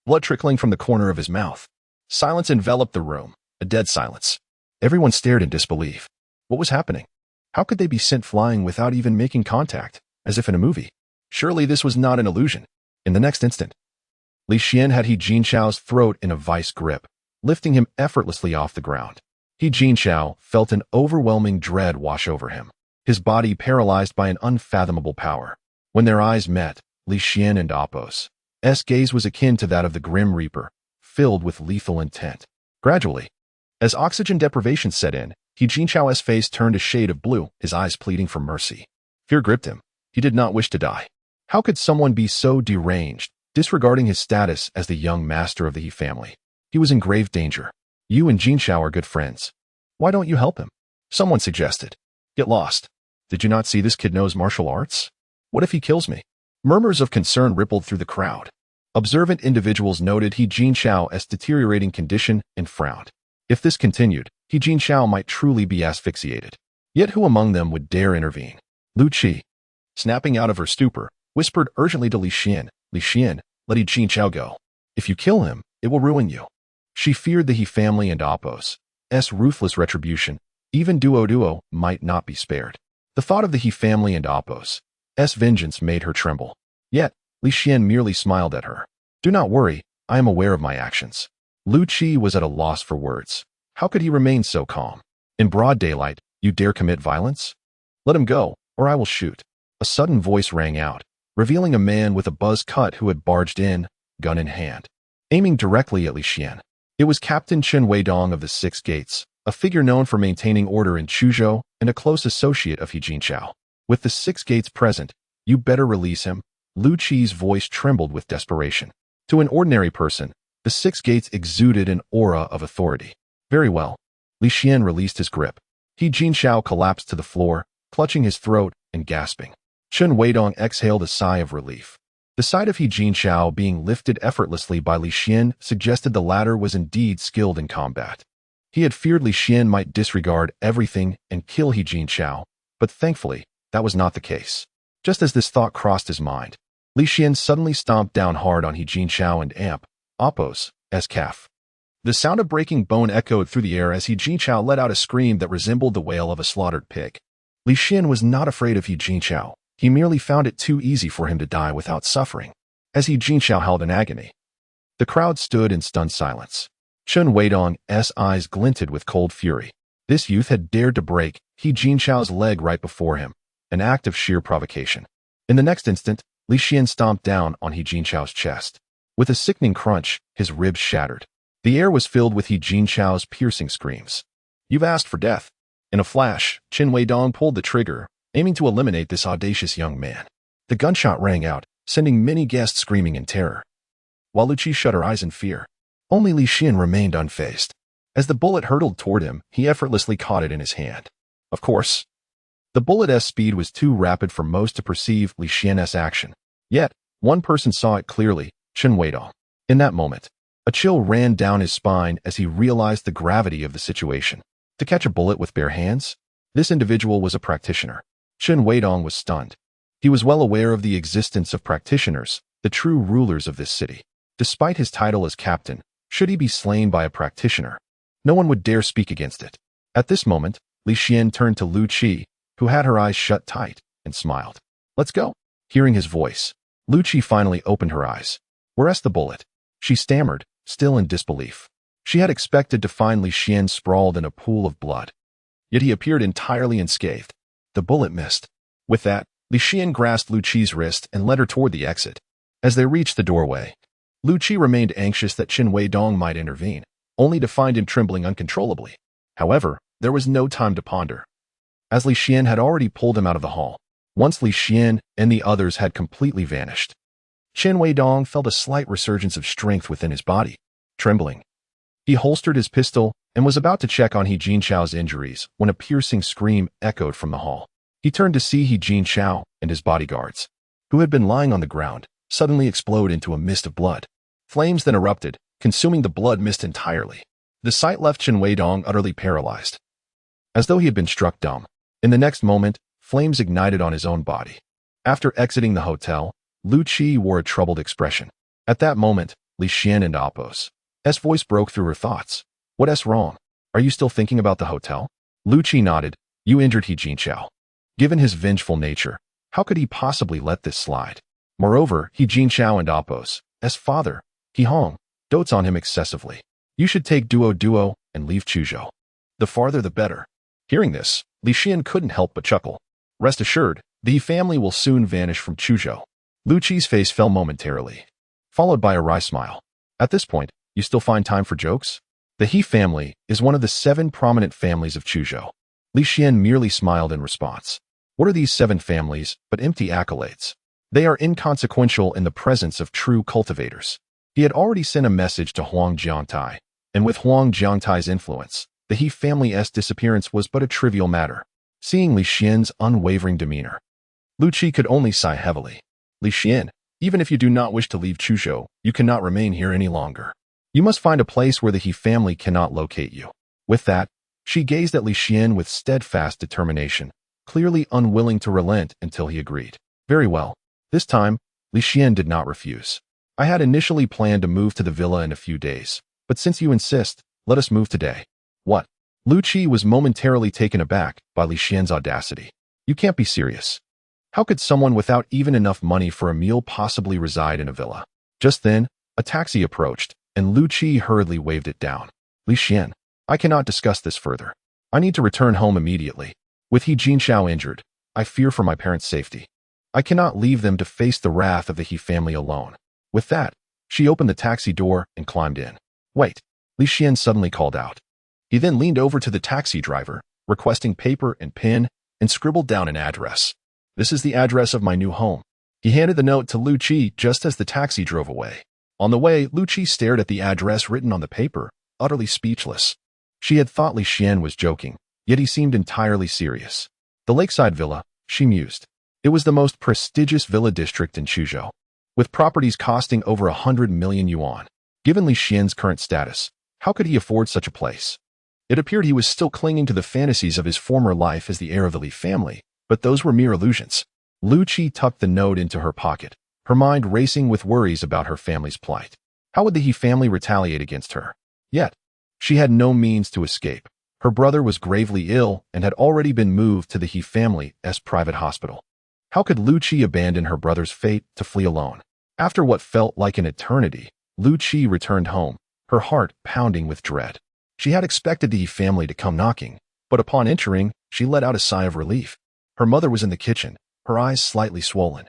Blood trickling from the corner of his mouth. Silence enveloped the room, a dead silence. Everyone stared in disbelief. What was happening? How could they be sent flying without even making contact, as if in a movie? Surely this was not an illusion. In the next instant, Li Xian had He Jinchao's throat in a vice grip, lifting him effortlessly off the ground. He Jinchao felt an overwhelming dread wash over him, his body paralyzed by an unfathomable power. When their eyes met, Li Xian and Apos' gaze was akin to that of the Grim Reaper, filled with lethal intent. Gradually, as oxygen deprivation set in, He Jinchao's face turned a shade of blue, his eyes pleading for mercy. Fear gripped him. He did not wish to die. How could someone be so deranged, disregarding his status as the young master of the He family? He was in grave danger. You and Jinchao are good friends. Why don't you help him? Someone suggested. Get lost. Did you not see this kid knows martial arts? What if he kills me? Murmurs of concern rippled through the crowd. Observant individuals noted He Jinchao's deteriorating condition and frowned. If this continued, He Jinchao might truly be asphyxiated. Yet who among them would dare intervene? Lu Qi, snapping out of her stupor, whispered urgently to Li Xian, Li Xian, let He Jinchao go. If you kill him, it will ruin you. She feared the He family and Apos' ruthless retribution. Even Duo might not be spared. The thought of the He family and Apos' vengeance made her tremble. Yet, Li Xian merely smiled at her. Do not worry, I am aware of my actions. Lu Qi was at a loss for words. How could he remain so calm? In broad daylight, You dare commit violence? Let him go, or I will shoot. A sudden voice rang out, revealing a man with a buzz cut who had barged in, gun in hand, aiming directly at Li Xian. It was Captain Chen Weidong of the Six Gates, a figure known for maintaining order in Chuzhou and a close associate of He Jinchao. With the Six Gates present, you better release him. Lu Qi's voice trembled with desperation. To an ordinary person, the Six Gates exuded an aura of authority. Very well. Li Xian released his grip. He Jinchao collapsed to the floor, clutching his throat and gasping. Chen Weidong exhaled a sigh of relief. The sight of He Jinchao being lifted effortlessly by Li Xian suggested the latter was indeed skilled in combat. He had feared Li Xian might disregard everything and kill He Jinchao, but thankfully, that was not the case. Just as this thought crossed his mind, Li Xian suddenly stomped down hard on He Jinchao and Amp, Oppos, as calf. The sound of breaking bone echoed through the air as He Jinchao let out a scream that resembled the wail of a slaughtered pig. Li Xian was not afraid of He Jinchao. He merely found it too easy for him to die without suffering, as He Jinchao held in agony. The crowd stood in stunned silence. Chen Weidong's eyes glinted with cold fury. This youth had dared to break He Jinchao's leg right before him, an act of sheer provocation. In the next instant, Li Xian stomped down on He Jinchao's chest. With a sickening crunch, his ribs shattered. The air was filled with He Jinchao's piercing screams. You've asked for death. In a flash, Chen Weidong pulled the trigger, aiming to eliminate this audacious young man. The gunshot rang out, sending many guests screaming in terror. While Lu Qi shut her eyes in fear, only Li Xian remained unfazed. As the bullet hurtled toward him, he effortlessly caught it in his hand. Of course, the bullet's speed was too rapid for most to perceive Li Xian's action. Yet, one person saw it clearly, Chen Weidong. In that moment, a chill ran down his spine as he realized the gravity of the situation. To catch a bullet with bare hands? This individual was a practitioner. Chen Weidong was stunned. He was well aware of the existence of practitioners, the true rulers of this city. Despite his title as captain, should he be slain by a practitioner, no one would dare speak against it. At this moment, Li Xian turned to Lu Qi, who had her eyes shut tight, and smiled. Let's go. Hearing his voice, Lu Qi finally opened her eyes. Where's the bullet? She stammered, still in disbelief. She had expected to find Li Xian sprawled in a pool of blood. Yet he appeared entirely unscathed. The bullet missed. With that, Li Xian grasped Lu Qi's wrist and led her toward the exit. As they reached the doorway, Lu Qi remained anxious that Chen Weidong might intervene, only to find him trembling uncontrollably. However, there was no time to ponder, as Li Xian had already pulled him out of the hall. Once Li Xian and the others had completely vanished, Chen Weidong felt a slight resurgence of strength within his body. Trembling, he holstered his pistol and was about to check on He Jinchao's injuries when a piercing scream echoed from the hall. He turned to see He Jinchao and his bodyguards, who had been lying on the ground, suddenly explode into a mist of blood. Flames then erupted, consuming the blood mist entirely. The sight left Chen Weidong utterly paralyzed, as though he had been struck dumb. In the next moment, flames ignited on his own body. After exiting the hotel, Lu Qi wore a troubled expression. At that moment, Li Xian and Oppos' voice broke through her thoughts. What's wrong? Are you still thinking about the hotel? Lu Qi nodded. You injured He Jinchao. Given his vengeful nature, how could he possibly let this slide? Moreover, He Jinchao and Oppos' father, He Hong, dotes on him excessively. You should take duo and leave Chuzhou. The farther the better. Hearing this, Li Xian couldn't help but chuckle. Rest assured, the He family will soon vanish from Chuzhou. Lu Qi's face fell momentarily, followed by a wry smile. At this point, you still find time for jokes? The He family is one of the 7 prominent families of Chuzhou. Li Xian merely smiled in response. What are these 7 families but empty accolades? They are inconsequential in the presence of true cultivators. He had already sent a message to Huang Jiangtai, and with Huang Jiangtai's influence, the He family's disappearance was but a trivial matter. Seeing Li Xian's unwavering demeanor, Lu Qi could only sigh heavily. Li Xian, even if you do not wish to leave Chuzhou, you cannot remain here any longer. You must find a place where the He family cannot locate you. With that, she gazed at Li Xian with steadfast determination, clearly unwilling to relent until he agreed. Very well. This time, Li Xian did not refuse. I had initially planned to move to the villa in a few days, but since you insist, let us move today. What? Lu Qi was momentarily taken aback by Li Xian's audacity. You can't be serious. How could someone without even enough money for a meal possibly reside in a villa? Just then, a taxi approached, and Lu Qi hurriedly waved it down. Li Xian, I cannot discuss this further. I need to return home immediately. With He Jinxiao injured, I fear for my parents' safety. I cannot leave them to face the wrath of the He family alone. With that, she opened the taxi door and climbed in. Wait, Li Xian suddenly called out. He then leaned over to the taxi driver, requesting paper and pen, and scribbled down an address. This is the address of my new home. He handed the note to Lu Qi just as the taxi drove away. On the way, Lu Qi stared at the address written on the paper, utterly speechless. She had thought Li Xian was joking, yet he seemed entirely serious. The lakeside villa, she mused. It was the most prestigious villa district in Chuzhou, with properties costing over 100 million yuan. Given Li Xian's current status, how could he afford such a place? It appeared he was still clinging to the fantasies of his former life as the heir of the Li family, but those were mere illusions. Lu Qi tucked the note into her pocket, her mind racing with worries about her family's plight. How would the He family retaliate against her? Yet, she had no means to escape. Her brother was gravely ill and had already been moved to the He family's private hospital. How could Lu Qi abandon her brother's fate to flee alone? After what felt like an eternity, Lu Qi returned home, her heart pounding with dread. She had expected the He family to come knocking, but upon entering, she let out a sigh of relief. Her mother was in the kitchen, her eyes slightly swollen,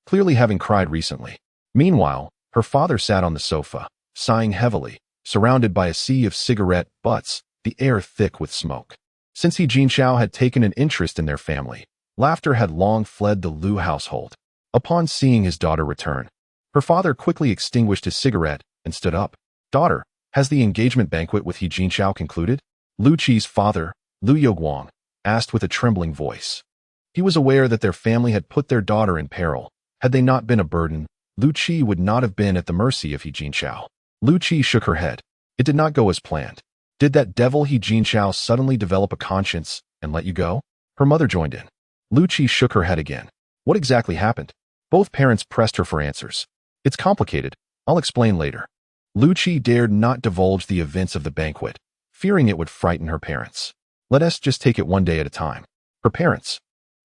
clearly having cried recently. Meanwhile, her father sat on the sofa, sighing heavily, surrounded by a sea of cigarette butts, the air thick with smoke. Since He Jinxiao had taken an interest in their family, laughter had long fled the Lu household. Upon seeing his daughter return, her father quickly extinguished his cigarette and stood up. Daughter, has the engagement banquet with He Jinxiao concluded? Lu Qi's father, Lu Youguang, asked with a trembling voice. He was aware that their family had put their daughter in peril. Had they not been a burden, Lu Qi would not have been at the mercy of He Jinxiao. Lu Qi shook her head. It did not go as planned. Did that devil He Jinxiao suddenly develop a conscience and let you go? Her mother joined in. Lu Qi shook her head again. What exactly happened? Both parents pressed her for answers. It's complicated. I'll explain later. Lu Qi dared not divulge the events of the banquet, fearing it would frighten her parents. Let us just take it one day at a time. Her parents,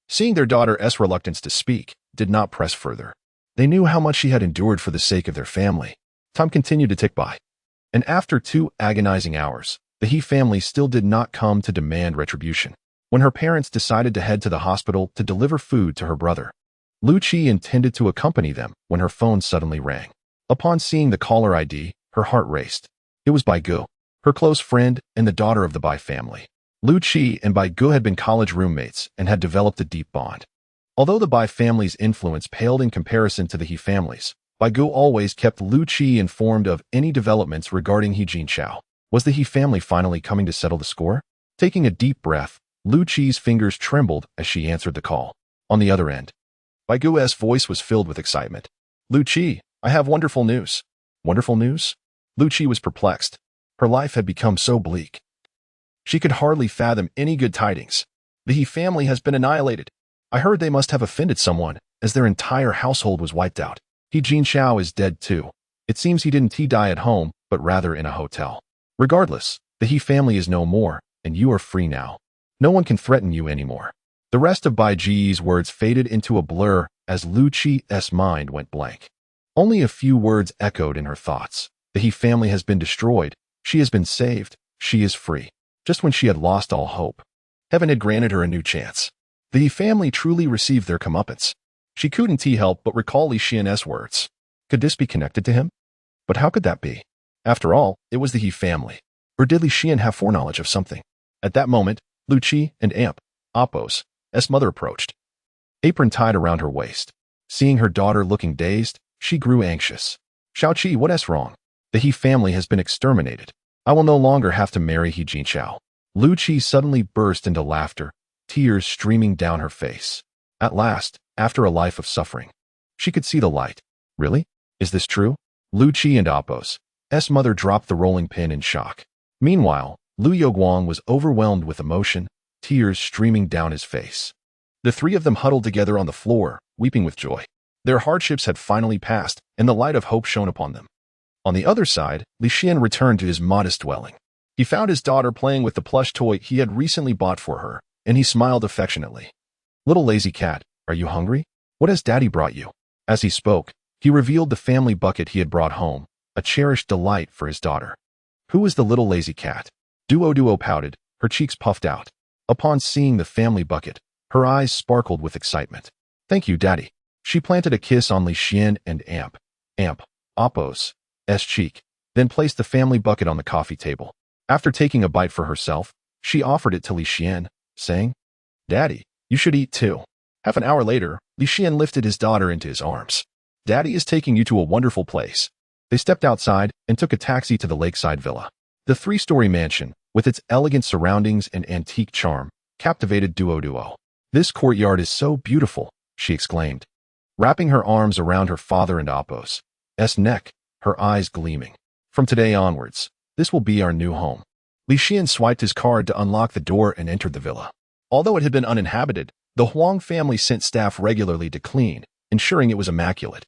seeing their daughter's reluctance to speak, did not press further. They knew how much she had endured for the sake of their family. Time continued to tick by. And after 2 agonizing hours, the He family still did not come to demand retribution. When her parents decided to head to the hospital to deliver food to her brother, Lu Qi intended to accompany them when her phone suddenly rang. Upon seeing the caller ID, her heart raced. It was Bai Gu, her close friend and the daughter of the Bai family. Lu Qi and Bai Gu had been college roommates and had developed a deep bond. Although the Bai family's influence paled in comparison to the He family's, Bai Gu always kept Lu Qi informed of any developments regarding He Jinxiao. Was the He family finally coming to settle the score? Taking a deep breath, Lu Qi's fingers trembled as she answered the call. On the other end, Bai Gu's voice was filled with excitement. Lu Qi, I have wonderful news. Wonderful news? Lu Qi was perplexed. Her life had become so bleak. She could hardly fathom any good tidings. The He family has been annihilated. I heard they must have offended someone, as their entire household was wiped out. He Jinxiao is dead too. It seems he didn't die at home, but rather in a hotel. Regardless, the He family is no more, and you are free now. No one can threaten you anymore. The rest of Bai Ji's words faded into a blur as Lu Qi's mind went blank. Only a few words echoed in her thoughts. The He family has been destroyed. She has been saved. She is free. Just when she had lost all hope, heaven had granted her a new chance. The He family truly received their comeuppance. She couldn't help but recall Li Xian's words. Could this be connected to him? But how could that be? After all, it was the He family. Or did Li Xian have foreknowledge of something? At that moment, Lu Qi and Appo's mother approached, apron tied around her waist. Seeing her daughter looking dazed, she grew anxious. Xiaoqi, what's wrong? The He family has been exterminated. I will no longer have to marry He Jinxiao. Lu Qi suddenly burst into laughter, tears streaming down her face. At last, after a life of suffering, she could see the light. Really? Is this true? Lu Qi and Appo's mother dropped the rolling pin in shock. Meanwhile, Lu Youguang was overwhelmed with emotion, tears streaming down his face. The 3 of them huddled together on the floor, weeping with joy. Their hardships had finally passed, and the light of hope shone upon them. On the other side, Li Xian returned to his modest dwelling. He found his daughter playing with the plush toy he had recently bought for her, and he smiled affectionately. Little lazy cat, are you hungry? What has Daddy brought you? As he spoke, he revealed the family bucket he had brought home, a cherished delight for his daughter. Who is the little lazy cat? Duo pouted, her cheeks puffed out. Upon seeing the family bucket, her eyes sparkled with excitement. "Thank you, Daddy." She planted a kiss on Li Xian and Appo's cheek, then placed the family bucket on the coffee table. After taking a bite for herself, she offered it to Li Xian, saying, "Daddy, you should eat too." Half an hour later, Li Xian lifted his daughter into his arms. "Daddy is taking you to a wonderful place." They stepped outside and took a taxi to the lakeside villa. The three-story mansion, with its elegant surroundings and antique charm, captivated Duo. "This courtyard is so beautiful," she exclaimed, wrapping her arms around her father and Appo's neck, her eyes gleaming. "From today onwards, this will be our new home." Li Xian swiped his card to unlock the door and entered the villa. Although it had been uninhabited, the Huang family sent staff regularly to clean, ensuring it was immaculate.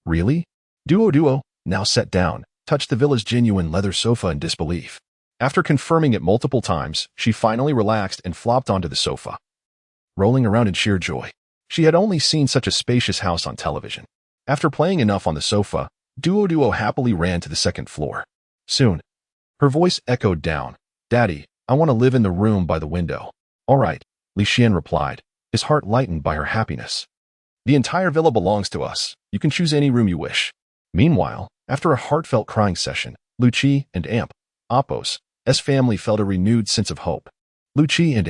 "Really?" Duo, now set down, touched the villa's genuine leather sofa in disbelief. After confirming it multiple times, she finally relaxed and flopped onto the sofa, rolling around in sheer joy. She had only seen such a spacious house on television. After playing enough on the sofa, Duo happily ran to the second floor. Soon, her voice echoed down, "Daddy, I want to live in the room by the window." "All right," Li Xian replied, his heart lightened by her happiness. "The entire villa belongs to us. You can choose any room you wish." Meanwhile, after a heartfelt crying session, Lucci and Appo's family felt a renewed sense of hope. Lucci and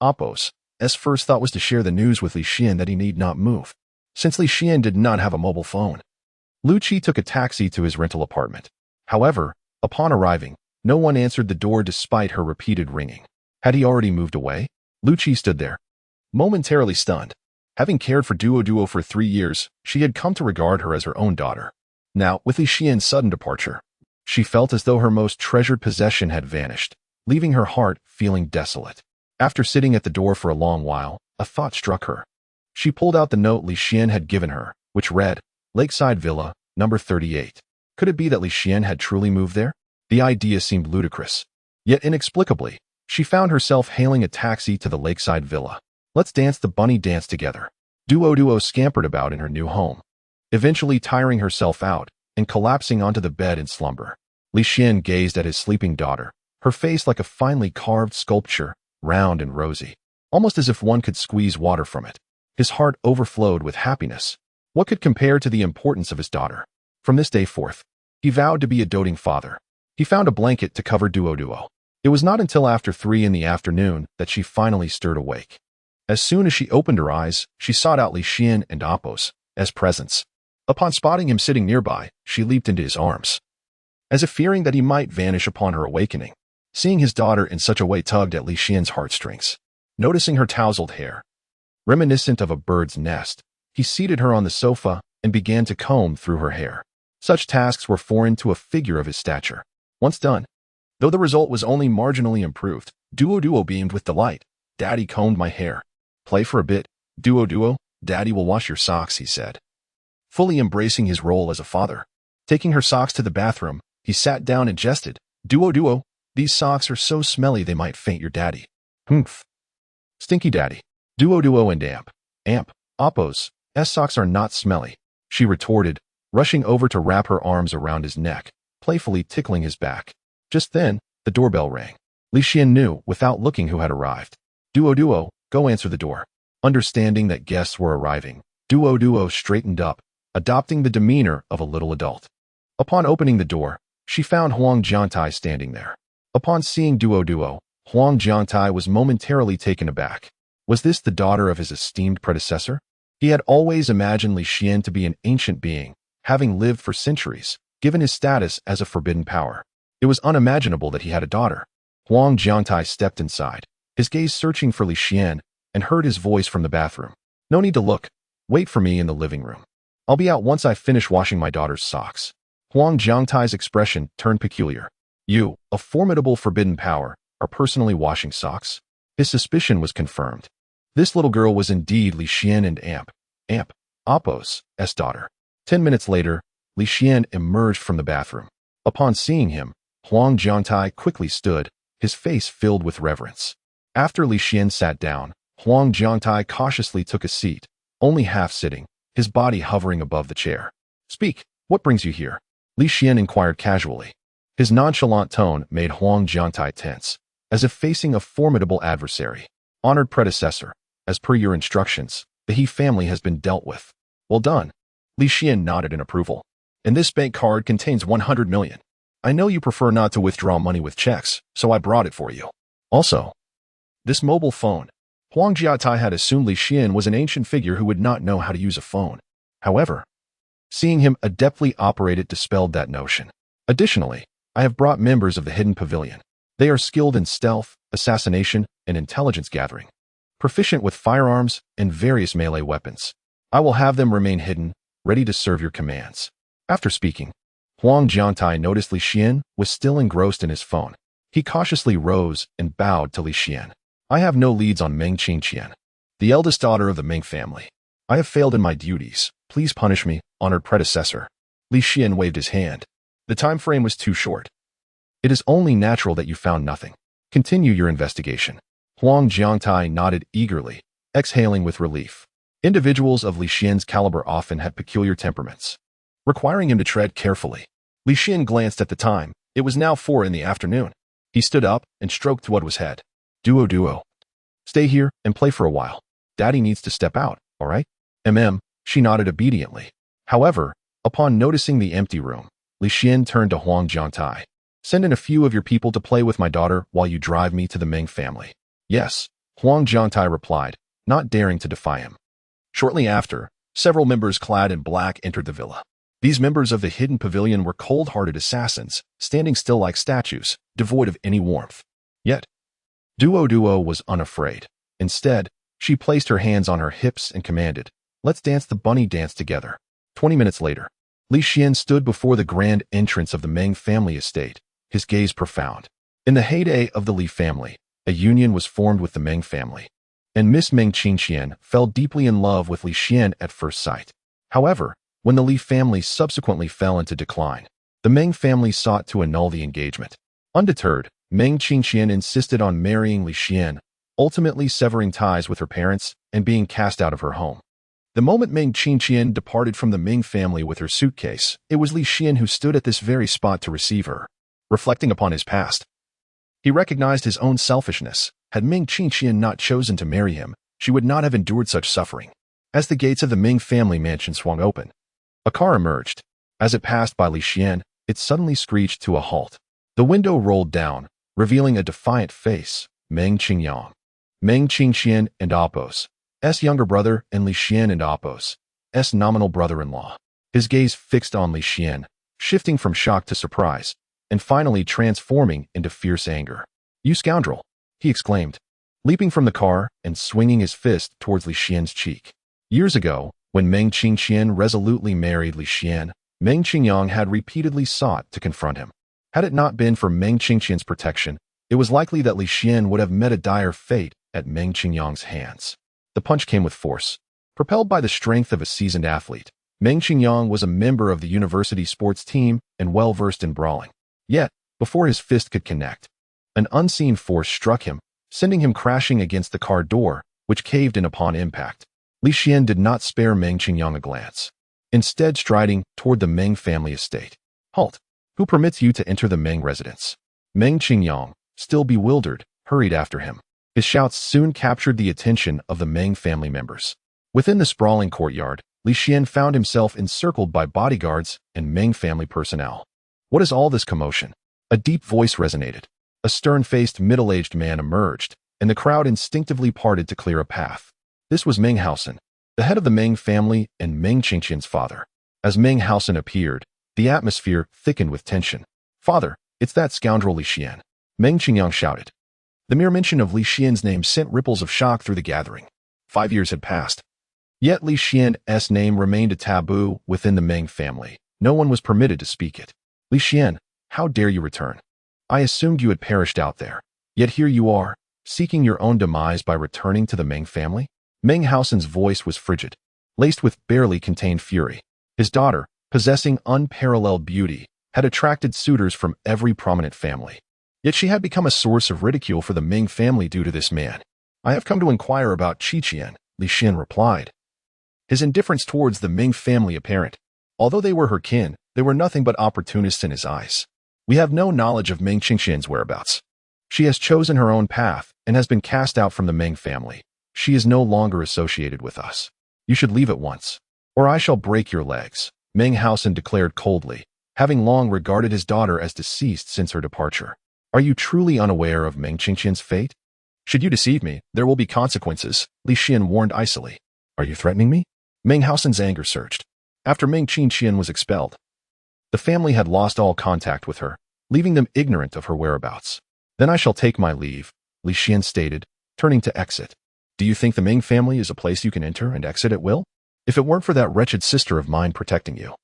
Appo's first thought was to share the news with Li Xian that he need not move, since Li Xian did not have a mobile phone. Lucci took a taxi to his rental apartment. However, upon arriving, no one answered the door despite her repeated ringing. Had he already moved away? Lucci stood there, momentarily stunned. Having cared for Duo for 3 years, she had come to regard her as her own daughter. Now, with Li Xian's sudden departure, she felt as though her most treasured possession had vanished, leaving her heart feeling desolate. After sitting at the door for a long while, a thought struck her. She pulled out the note Li Xian had given her, which read, "Lakeside Villa, number 38. Could it be that Li Xian had truly moved there? The idea seemed ludicrous. Yet inexplicably, she found herself hailing a taxi to the Lakeside Villa. "Let's dance the bunny dance together." Duo scampered about in her new home, eventually tiring herself out and collapsing onto the bed in slumber. Li Xian gazed at his sleeping daughter, her face like a finely carved sculpture, round and rosy, almost as if one could squeeze water from it. His heart overflowed with happiness. What could compare to the importance of his daughter? From this day forth, he vowed to be a doting father. He found a blanket to cover Duo. It was not until after 3 in the afternoon that she finally stirred awake. As soon as she opened her eyes, she sought out Li Xian and Appo's presence. Upon spotting him sitting nearby, she leaped into his arms, as if fearing that he might vanish upon her awakening. Seeing his daughter in such a way tugged at Li Xian's heartstrings. Noticing her tousled hair, reminiscent of a bird's nest, he seated her on the sofa and began to comb through her hair. Such tasks were foreign to a figure of his stature. Once done, though the result was only marginally improved, Duo beamed with delight. "Daddy combed my hair. Play for a bit, Duo. Daddy will wash your socks," he said, fully embracing his role as a father. Taking her socks to the bathroom, he sat down and jested, "Duo, these socks are so smelly they might faint your daddy." "Humph. Stinky daddy." Duo and Appo's socks are not smelly," she retorted, rushing over to wrap her arms around his neck, playfully tickling his back. Just then, the doorbell rang. Li Xian knew, without looking, who had arrived. Duo, go answer the door." Understanding that guests were arriving, Duo straightened up, adopting the demeanor of a little adult. Upon opening the door, she found Huang Jiangtai standing there. Upon seeing Duo, Huang Jiangtai was momentarily taken aback. Was this the daughter of his esteemed predecessor? He had always imagined Li Xian to be an ancient being, having lived for centuries, given his status as a forbidden power. It was unimaginable that he had a daughter. Huang Jiangtai stepped inside, his gaze searching for Li Xian, and heard his voice from the bathroom. "No need to look. Wait for me in the living room. I'll be out once I finish washing my daughter's socks." Huang Jiangtai's expression turned peculiar. "You, a formidable forbidden power, are personally washing socks?" His suspicion was confirmed. This little girl was indeed Li Xian and Appo's daughter. 10 minutes later, Li Xian emerged from the bathroom. Upon seeing him, Huang Jiangtai quickly stood, his face filled with reverence. After Li Xian sat down, Huang Jiangtai cautiously took a seat, only half sitting, his body hovering above the chair. "Speak, what brings you here?" Li Xian inquired casually. His nonchalant tone made Huang Jiangtai tense. as if facing a formidable adversary. Honored predecessor, as per your instructions, the He family has been dealt with. Well done. Li Xian nodded in approval. And this bank card contains 100 million. I know you prefer not to withdraw money with checks, so I brought it for you. Also, this mobile phone. Huang Jiatai had assumed Li Xian was an ancient figure who would not know how to use a phone. However, seeing him adeptly operate it dispelled that notion. Additionally, I have brought members of the Hidden Pavilion. They are skilled in stealth, assassination, and intelligence gathering, proficient with firearms and various melee weapons. I will have them remain hidden, ready to serve your commands. After speaking, Huang Jiatai noticed Li Xian was still engrossed in his phone. He cautiously rose and bowed to Li Xian. I have no leads on Meng Qingqian, the eldest daughter of the Meng family. I have failed in my duties. Please punish me, honored predecessor. Li Xian waved his hand. The time frame was too short. It is only natural that you found nothing. Continue your investigation. Huang Jiatai nodded eagerly, exhaling with relief. Individuals of Li Xian's caliber often had peculiar temperaments, requiring him to tread carefully. Li Xian glanced at the time. It was now 4 in the afternoon. He stood up and stroked Tuodwa's head. Duo. Stay here and play for a while. Daddy needs to step out, all right? She nodded obediently. However, upon noticing the empty room, Li Xian turned to Huang Jiatai. Send in a few of your people to play with my daughter while you drive me to the Meng family. Yes, Huang Jiatai replied, not daring to defy him. Shortly after, several members clad in black entered the villa. These members of the Hidden Pavilion were cold-hearted assassins, standing still like statues, devoid of any warmth. Yet, Duo was unafraid. Instead, she placed her hands on her hips and commanded, let's dance the bunny dance together. 20 minutes later, Li Xian stood before the grand entrance of the Meng family estate, his gaze profound. In the heyday of the Li family, a union was formed with the Meng family, and Miss Meng Qingqian fell deeply in love with Li Xian at first sight. However, when the Li family subsequently fell into decline, the Meng family sought to annul the engagement. Undeterred, Meng Qingqian insisted on marrying Li Xian, ultimately severing ties with her parents and being cast out of her home. The moment Meng Qingqian departed from the Ming family with her suitcase, it was Li Xian who stood at this very spot to receive her. Reflecting upon his past, he recognized his own selfishness. Had Meng Qingqian not chosen to marry him, she would not have endured such suffering. As the gates of the Ming family mansion swung open, a car emerged. As it passed by Li Xian, it suddenly screeched to a halt. The window rolled down, revealing a defiant face, Meng Qingyang. Meng Qingqian and Apos, S younger brother, and Li Xian and Apos, S nominal brother-in-law. His gaze fixed on Li Xian, shifting from shock to surprise, and finally transforming into fierce anger. You scoundrel! He exclaimed, leaping from the car and swinging his fist towards Li Xian's cheek. Years ago, when Meng Qingqian resolutely married Li Xian, Meng Qingyang had repeatedly sought to confront him. Had it not been for Meng Qingqian's protection, it was likely that Li Xian would have met a dire fate at Meng Qingyang's hands. The punch came with force. Propelled by the strength of a seasoned athlete, Meng Qingyang was a member of the university sports team and well-versed in brawling. Yet, before his fist could connect, an unseen force struck him, sending him crashing against the car door, which caved in upon impact. Li Xian did not spare Meng Qingyang a glance, instead striding toward the Meng family estate. Halt! Who permits you to enter the Meng residence? Meng Qingyang, still bewildered, hurried after him. His shouts soon captured the attention of the Meng family members. Within the sprawling courtyard, Li Xian found himself encircled by bodyguards and Meng family personnel. What is all this commotion? A deep voice resonated. A stern-faced middle-aged man emerged, and the crowd instinctively parted to clear a path. This was Meng Haosen, the head of the Meng family and Meng Qingqian's father. As Meng Haosen appeared, the atmosphere thickened with tension. Father, it's that scoundrel Li Xian, Meng Qingyang shouted. The mere mention of Li Xian's name sent ripples of shock through the gathering. 5 years had passed. Yet Li Xian's name remained a taboo within the Meng family. No one was permitted to speak it. Li Xian, how dare you return? I assumed you had perished out there. Yet here you are, seeking your own demise by returning to the Meng family? Meng Haosen's voice was frigid, laced with barely contained fury. His daughter, possessing unparalleled beauty, had attracted suitors from every prominent family. Yet she had become a source of ridicule for the Ming family due to this man. I have come to inquire about Qiqian, Li Xian replied, his indifference towards the Ming family apparent. Although they were her kin, they were nothing but opportunists in his eyes. We have no knowledge of Meng Qingqian's whereabouts. She has chosen her own path and has been cast out from the Meng family. She is no longer associated with us. You should leave at once, or I shall break your legs, Meng Haosen declared coldly, having long regarded his daughter as deceased since her departure. Are you truly unaware of Meng Qingqian's fate? Should you deceive me, there will be consequences, Li Xian warned icily. Are you threatening me? Meng Haosen's anger surged. After Meng Qingqian was expelled, the family had lost all contact with her, leaving them ignorant of her whereabouts. Then I shall take my leave, Li Xian stated, turning to exit. Do you think the Ming family is a place you can enter and exit at will? If it weren't for that wretched sister of mine protecting you,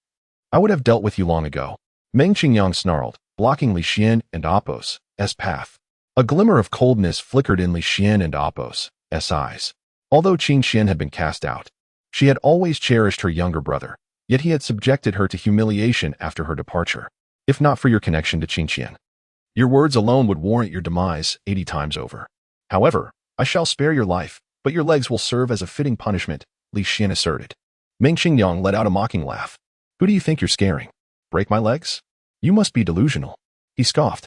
I would have dealt with you long ago. Meng Qingyang snarled, blocking Li Xian and Appo's path. A glimmer of coldness flickered in Li Xian and Appo's eyes. Although Qin Xian had been cast out, she had always cherished her younger brother, yet he had subjected her to humiliation after her departure. If not for your connection to Qin Xian, your words alone would warrant your demise 80 times over. However, I shall spare your life, but your legs will serve as a fitting punishment, Li Xian asserted. Meng Qingyang let out a mocking laugh. Who do you think you're scaring? Break my legs? You must be delusional. He scoffed,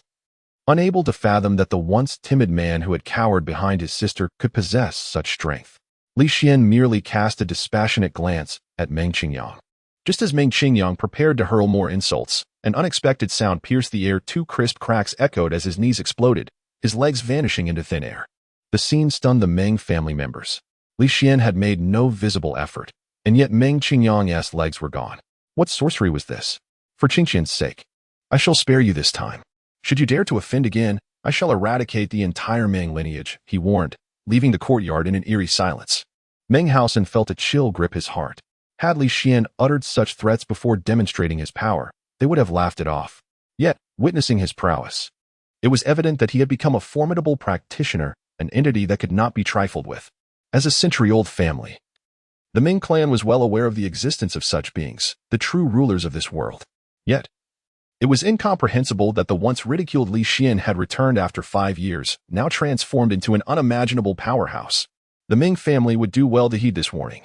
unable to fathom that the once timid man who had cowered behind his sister could possess such strength. Li Xian merely cast a dispassionate glance at Meng Qingyang. Just as Meng Qingyang prepared to hurl more insults, an unexpected sound pierced the air. 2 crisp cracks echoed as his knees exploded, his legs vanishing into thin air. The scene stunned the Meng family members. Li Xian had made no visible effort, and yet Meng Qingyang's legs were gone. What sorcery was this? For Qingqian's sake, I shall spare you this time. Should you dare to offend again, I shall eradicate the entire Meng lineage, he warned, leaving the courtyard in an eerie silence. Meng Haosen felt a chill grip his heart. Had Li Xian uttered such threats before demonstrating his power, they would have laughed it off. Yet, witnessing his prowess, it was evident that he had become a formidable practitioner, an entity that could not be trifled with. As a century-old family, the Ming clan was well aware of the existence of such beings, the true rulers of this world. Yet, it was incomprehensible that the once ridiculed Li Xian had returned after 5 years, now transformed into an unimaginable powerhouse. The Ming family would do well to heed this warning,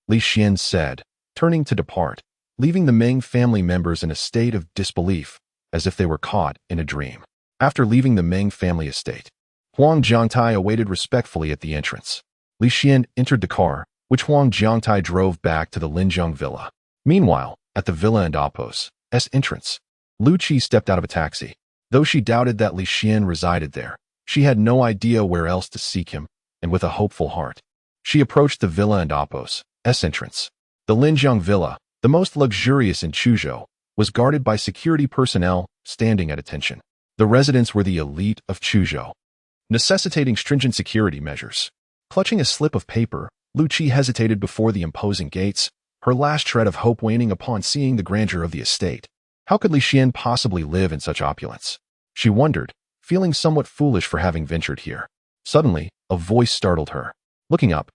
Li Xian said, turning to depart, leaving the Ming family members in a state of disbelief, as if they were caught in a dream. After leaving the Ming family estate, Huang Jiangtai awaited respectfully at the entrance. Li Xian entered the car, which Huang Jiangtai drove back to the Linzheng villa. Meanwhile, at the villa and Appo's entrance, Lu Qi stepped out of a taxi. Though she doubted that Li Xian resided there, she had no idea where else to seek him, and with a hopeful heart, she approached the villa and Appo's entrance. The Linzheng villa, the most luxurious in Chuzhou, was guarded by security personnel standing at attention. The residents were the elite of Chuzhou, necessitating stringent security measures. Clutching a slip of paper, Lu Qi hesitated before the imposing gates, her last shred of hope waning upon seeing the grandeur of the estate. How could Li Xian possibly live in such opulence? She wondered, feeling somewhat foolish for having ventured here. Suddenly, a voice startled her. Looking up,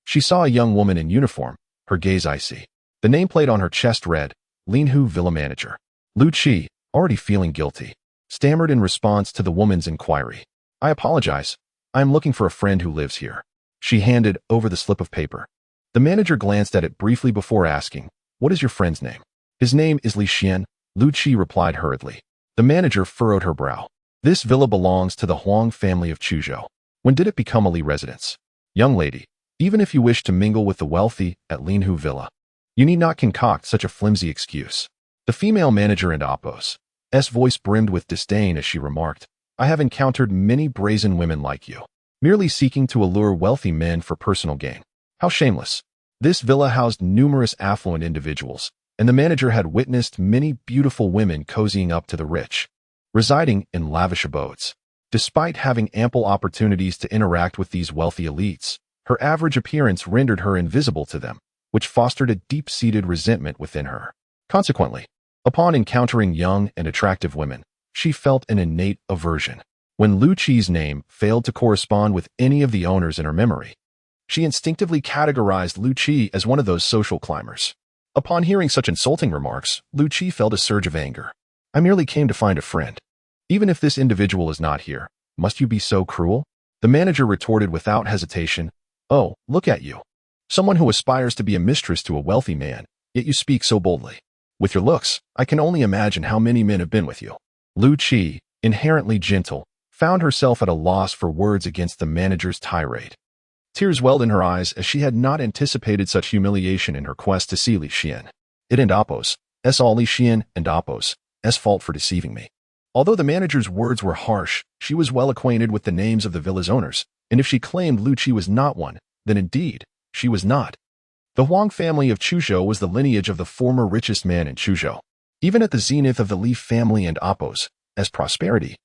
she saw a young woman in uniform, her gaze icy. The nameplate on her chest read, Linhu Villa Manager. Lu Qi, already feeling guilty, stammered in response to the woman's inquiry. I apologize. I am looking for a friend who lives here. She handed over the slip of paper. The manager glanced at it briefly before asking, What is your friend's name? His name is Li Xian, Lu Qi replied hurriedly. The manager furrowed her brow. This villa belongs to the Huang family of Chuzhou. When did it become a Li residence? Young lady, even if you wish to mingle with the wealthy at Linhu Villa, you need not concoct such a flimsy excuse. The female manager and Appo's voice brimmed with disdain as she remarked, I have encountered many brazen women like you, merely seeking to allure wealthy men for personal gain. How shameless. This villa housed numerous affluent individuals, and the manager had witnessed many beautiful women cozying up to the rich, residing in lavish abodes. Despite having ample opportunities to interact with these wealthy elites, her average appearance rendered her invisible to them, which fostered a deep-seated resentment within her. Consequently, upon encountering young and attractive women, she felt an innate aversion. When Lu Qi's name failed to correspond with any of the owners in her memory, she instinctively categorized Lu Qi as one of those social climbers. Upon hearing such insulting remarks, Lu Qi felt a surge of anger. I merely came to find a friend. Even if this individual is not here, must you be so cruel? The manager retorted without hesitation. Oh, look at you. Someone who aspires to be a mistress to a wealthy man, yet you speak so boldly. With your looks, I can only imagine how many men have been with you. Lu Qi, inherently gentle, found herself at a loss for words against the manager's tirade. Tears welled in her eyes as she had not anticipated such humiliation in her quest to see Li Xian. It and Appos, all Li Xian and Appos' fault for deceiving me. Although the manager's words were harsh, she was well acquainted with the names of the villa's owners, and if she claimed Lu Qi was not one, then indeed, she was not. The Huang family of Chuzhou was the lineage of the former richest man in Chuzhou. Even at the zenith of the Li family and Appos' prosperity,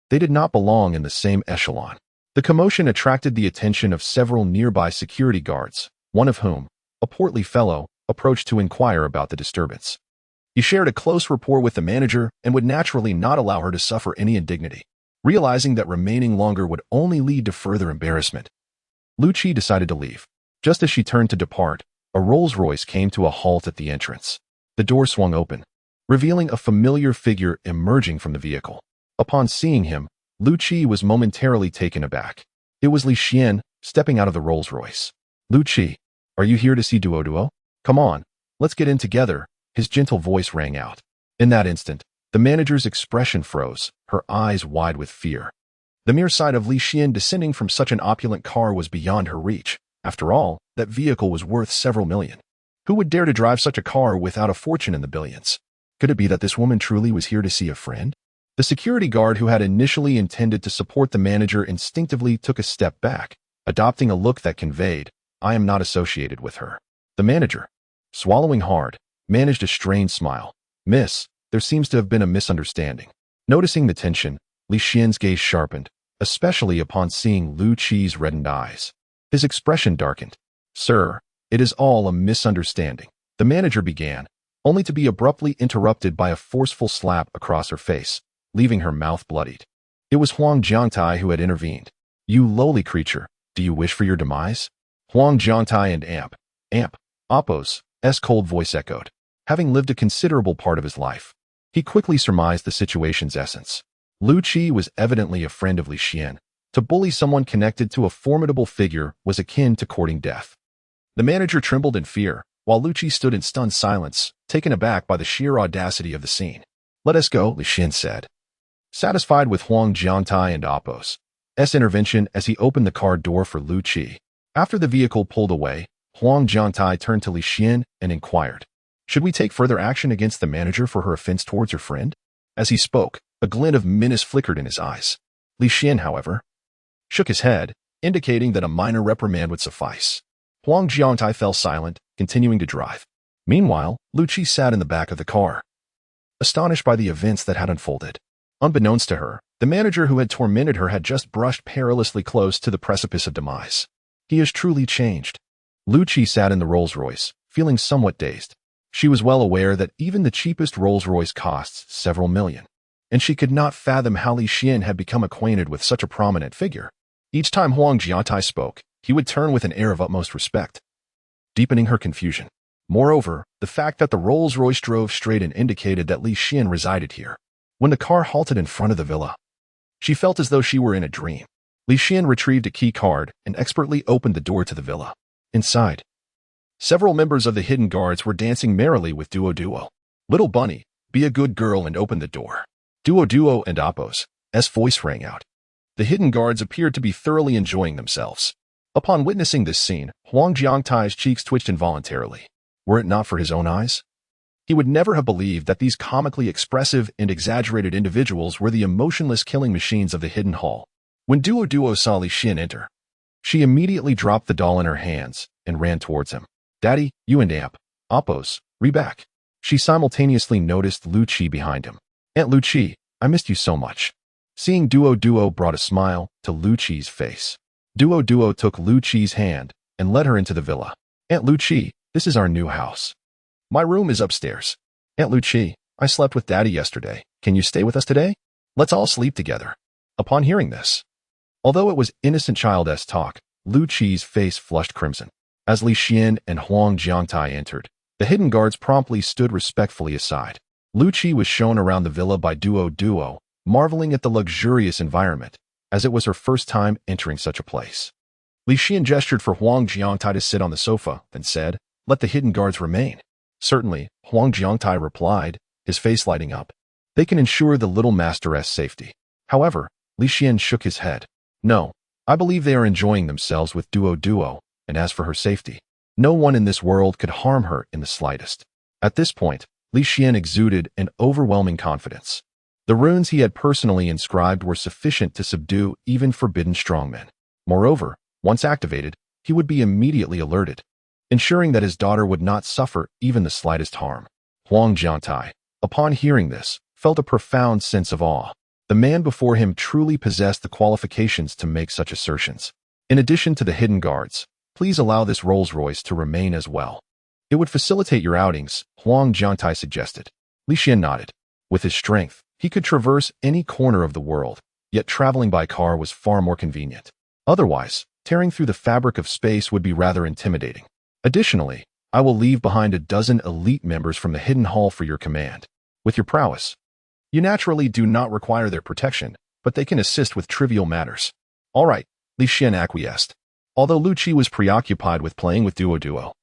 they did not belong in the same echelon. The commotion attracted the attention of several nearby security guards, one of whom, a portly fellow, approached to inquire about the disturbance. He shared a close rapport with the manager and would naturally not allow her to suffer any indignity. Realizing that remaining longer would only lead to further embarrassment, Lu Qi decided to leave. Just as she turned to depart, a Rolls-Royce came to a halt at the entrance. The door swung open, revealing a familiar figure emerging from the vehicle. Upon seeing him, Lu Qi was momentarily taken aback. It was Li Xian, stepping out of the Rolls-Royce. "Lu Qi, are you here to see Duo? Come on, let's get in together," his gentle voice rang out. In that instant, the manager's expression froze, her eyes wide with fear. The mere sight of Li Xian descending from such an opulent car was beyond her reach. After all, that vehicle was worth several million. Who would dare to drive such a car without a fortune in the billions? Could it be that this woman truly was here to see a friend? The security guard who had initially intended to support the manager instinctively took a step back, adopting a look that conveyed, "I am not associated with her." The manager, swallowing hard, managed a strained smile. "Miss, there seems to have been a misunderstanding." Noticing the tension, Li Xian's gaze sharpened, especially upon seeing Lu Qi's reddened eyes. His expression darkened. "Sir, it is all a misunderstanding," the manager began, only to be abruptly interrupted by a forceful slap across her face, leaving her mouth bloodied. It was Huang Jiangtai who had intervened. "You lowly creature, do you wish for your demise?" Huang Jiangtai and Appos' cold voice echoed. Having lived a considerable part of his life, he quickly surmised the situation's essence. Lu Qi was evidently a friend of Li Xian. To bully someone connected to a formidable figure was akin to courting death. The manager trembled in fear, while Lu Qi stood in stunned silence, taken aback by the sheer audacity of the scene. "Let us go," Li Xian said, satisfied with Huang Jiangtai and Appos' intervention as he opened the car door for Lu Qi. After the vehicle pulled away, Huang Jiangtai turned to Li Xian and inquired, "Should we take further action against the manager for her offense towards her friend?" As he spoke, a glint of menace flickered in his eyes. Li Xian, however, shook his head, indicating that a minor reprimand would suffice. Huang Jiangtai fell silent, continuing to drive. Meanwhile, Lu Qi sat in the back of the car, astonished by the events that had unfolded. Unbeknownst to her, the manager who had tormented her had just brushed perilously close to the precipice of demise. He has truly changed. Lu Qi sat in the Rolls-Royce, feeling somewhat dazed. She was well aware that even the cheapest Rolls-Royce costs several million, and she could not fathom how Li Xian had become acquainted with such a prominent figure. Each time Huang Jiangtai spoke, he would turn with an air of utmost respect, deepening her confusion. Moreover, the fact that the Rolls-Royce drove straight in indicated that Li Xian resided here. When the car halted in front of the villa, she felt as though she were in a dream. Li Xian retrieved a key card and expertly opened the door to the villa. Inside, several members of the hidden guards were dancing merrily with Duo. "Little bunny, be a good girl and open the door." Duo and Appos' voice rang out. The hidden guards appeared to be thoroughly enjoying themselves. Upon witnessing this scene, Huang Jiangtai's cheeks twitched involuntarily. Were it not for his own eyes, he would never have believed that these comically expressive and exaggerated individuals were the emotionless killing machines of the hidden hall. When Duo saw Li Xian enter, she immediately dropped the doll in her hands and ran towards him. "Daddy, you and Appos, back." She simultaneously noticed Lu Qi behind him. "Aunt Lu Qi, I missed you so much." Seeing Duo brought a smile to Lu Qi's face. Duo took Lu Qi's hand and led her into the villa. "Aunt Lu Qi, this is our new house. My room is upstairs." "Aunt Lu Qi, I slept with Daddy yesterday. Can you stay with us today? Let's all sleep together." Upon hearing this, although it was innocent child-esque talk, Lu Qi's face flushed crimson. As Li Xian and Huang Jiangtai entered, the hidden guards promptly stood respectfully aside. Lu Qi was shown around the villa by Duo, marveling at the luxurious environment, as it was her first time entering such a place. Li Xian gestured for Huang Jiangtai to sit on the sofa, then said, "Let the hidden guards remain." "Certainly," Huang Jiangtai replied, his face lighting up. "They can ensure the little masteress' safety." However, Li Xian shook his head. No, I believe they are enjoying themselves with Duo, and as for her safety, no one in this world could harm her in the slightest. At this point, Li Xian exuded an overwhelming confidence. The runes he had personally inscribed were sufficient to subdue even forbidden strongmen. Moreover, once activated, he would be immediately alerted, ensuring that his daughter would not suffer even the slightest harm. Huang Jiantai, upon hearing this, felt a profound sense of awe. The man before him truly possessed the qualifications to make such assertions. In addition to the hidden guards, please allow this Rolls-Royce to remain as well. It would facilitate your outings, Huang Jiantai suggested. Li Xian nodded. With his strength, he could traverse any corner of the world, yet traveling by car was far more convenient. Otherwise, tearing through the fabric of space would be rather intimidating. Additionally, I will leave behind a dozen elite members from the hidden hall for your command. With your prowess, you naturally do not require their protection, but they can assist with trivial matters. All right, Li Xian acquiesced. Although Lu Qi was preoccupied with playing with Duo,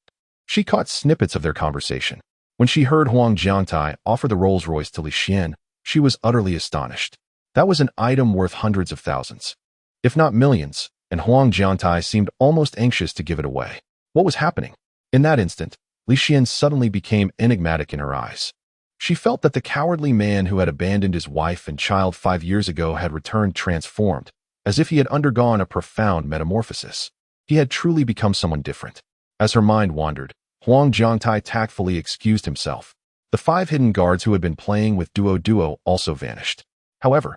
she caught snippets of their conversation. When she heard Huang Jiantai offer the Rolls-Royce to Li Xian, she was utterly astonished. That was an item worth hundreds of thousands, if not millions, and Huang Jiantai seemed almost anxious to give it away. What was happening? In that instant, Li Xian suddenly became enigmatic in her eyes. She felt that the cowardly man who had abandoned his wife and child 5 years ago had returned transformed, as if he had undergone a profound metamorphosis. He had truly become someone different. As her mind wandered, Huang Jiantai tactfully excused himself. The 5 hidden guards who had been playing with Duo also vanished. However,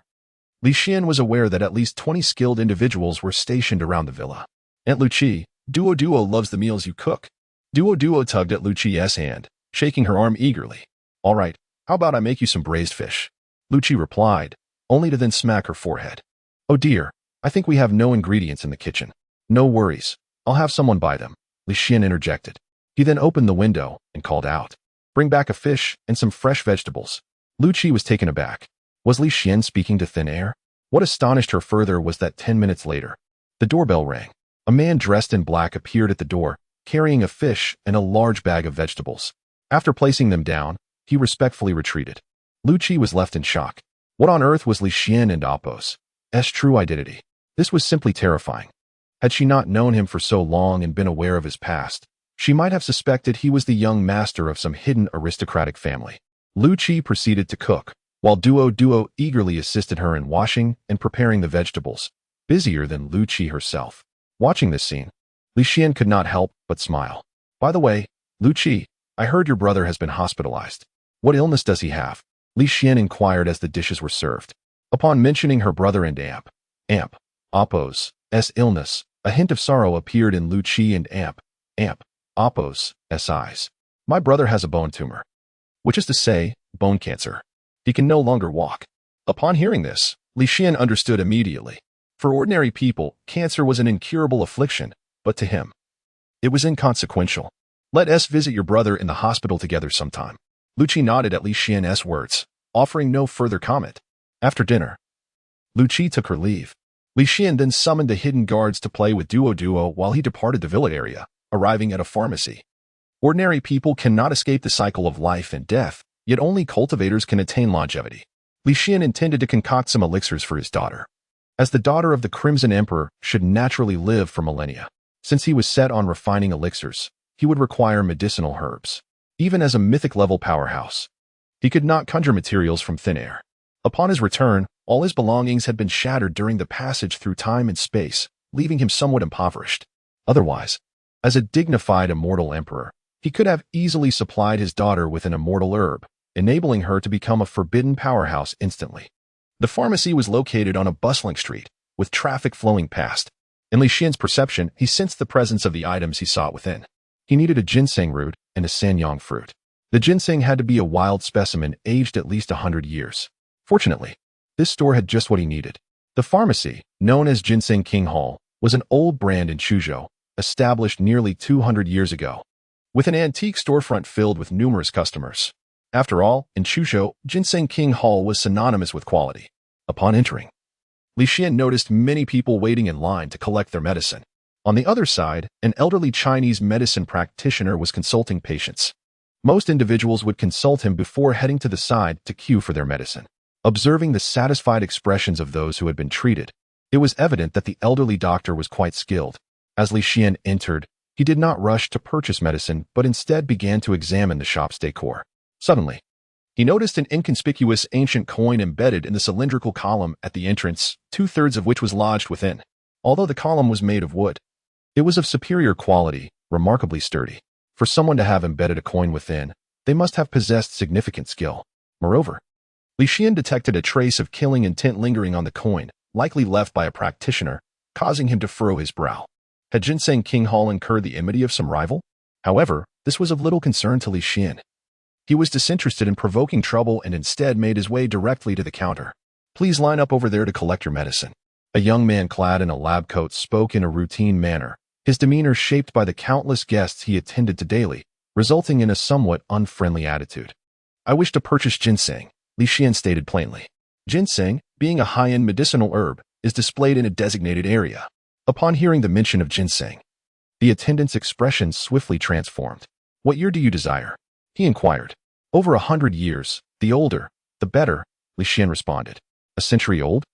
Li Xian was aware that at least 20 skilled individuals were stationed around the villa. Aunt Lu Qi, Duo loves the meals you cook. Duo tugged at Lu Qi's hand, shaking her arm eagerly. All right, how about I make you some braised fish? Lu Qi replied, only to then smack her forehead. Oh dear, I think we have no ingredients in the kitchen. No worries, I'll have someone buy them, Li Xian interjected. He then opened the window and called out, bring back a fish and some fresh vegetables. Lu Qi was taken aback. Was Li Xian speaking to thin air? What astonished her further was that 10 minutes later, the doorbell rang. A man dressed in black appeared at the door, carrying a fish and a large bag of vegetables. After placing them down, he respectfully retreated. Lu Qi was left in shock. What on earth was Li Xian and Appo's true identity? This was simply terrifying. Had she not known him for so long and been aware of his past, she might have suspected he was the young master of some hidden aristocratic family. Lu Qi proceeded to cook, while Duo eagerly assisted her in washing and preparing the vegetables, busier than Lu Qi herself. Watching this scene, Li Xian could not help but smile. By the way, Lu Qi, I heard your brother has been hospitalized. What illness does he have? Li Xian inquired as the dishes were served. Upon mentioning her brother and Appo's illness, a hint of sorrow appeared in Lu Qi and Appo's eyes. My brother has a bone tumor, which is to say, bone cancer. He can no longer walk. Upon hearing this, Li Xian understood immediately. For ordinary people, cancer was an incurable affliction, but to him, it was inconsequential. Let us visit your brother in the hospital together sometime. Lu Qi nodded at Li Xian's words, offering no further comment. After dinner, Lu Qi took her leave. Li Xian then summoned the hidden guards to play with Duo while he departed the villa area, arriving at a pharmacy. Ordinary people cannot escape the cycle of life and death, yet only cultivators can attain longevity. Li Xian intended to concoct some elixirs for his daughter, as the daughter of the Crimson Emperor should naturally live for millennia. Since he was set on refining elixirs, he would require medicinal herbs. Even as a mythic-level powerhouse, he could not conjure materials from thin air. Upon his return, all his belongings had been shattered during the passage through time and space, leaving him somewhat impoverished. Otherwise, as a dignified immortal emperor, he could have easily supplied his daughter with an immortal herb, enabling her to become a forbidden powerhouse instantly. The pharmacy was located on a bustling street, with traffic flowing past. In Li Xian's perception, he sensed the presence of the items he sought within. He needed a ginseng root and a sanyang fruit. The ginseng had to be a wild specimen aged at least 100 years. Fortunately, this store had just what he needed. The pharmacy, known as Ginseng King Hall, was an old brand in Chuzhou, established nearly 200 years ago, with an antique storefront filled with numerous customers. After all, in Chuzhou, Ginseng King Hall was synonymous with quality. Upon entering, Li Xian noticed many people waiting in line to collect their medicine. On the other side, an elderly Chinese medicine practitioner was consulting patients. Most individuals would consult him before heading to the side to queue for their medicine. Observing the satisfied expressions of those who had been treated, it was evident that the elderly doctor was quite skilled. As Li Xian entered, he did not rush to purchase medicine, but instead began to examine the shop's decor. Suddenly, he noticed an inconspicuous ancient coin embedded in the cylindrical column at the entrance, 2/3 of which was lodged within. Although the column was made of wood, it was of superior quality, remarkably sturdy. For someone to have embedded a coin within, they must have possessed significant skill. Moreover, Li Xian detected a trace of killing intent lingering on the coin, likely left by a practitioner, causing him to furrow his brow. Had Ginseng King Hall incurred the enmity of some rival? However, this was of little concern to Li Xian. He was disinterested in provoking trouble and instead made his way directly to the counter. "Please line up over there to collect your medicine." A young man clad in a lab coat spoke in a routine manner, his demeanor shaped by the countless guests he attended to daily, resulting in a somewhat unfriendly attitude. "I wish to purchase ginseng," Li Xian stated plainly. Ginseng, being a high-end medicinal herb, is displayed in a designated area. Upon hearing the mention of ginseng, the attendant's expression swiftly transformed. "What year do you desire?" he inquired. "Over 100 years. The older, the better," Li Xian responded. "A century old?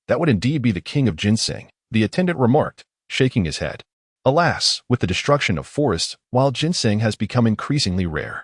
That would indeed be the king of ginseng," the attendant remarked, shaking his head. "Alas, with the destruction of forests, wild ginseng has become increasingly rare,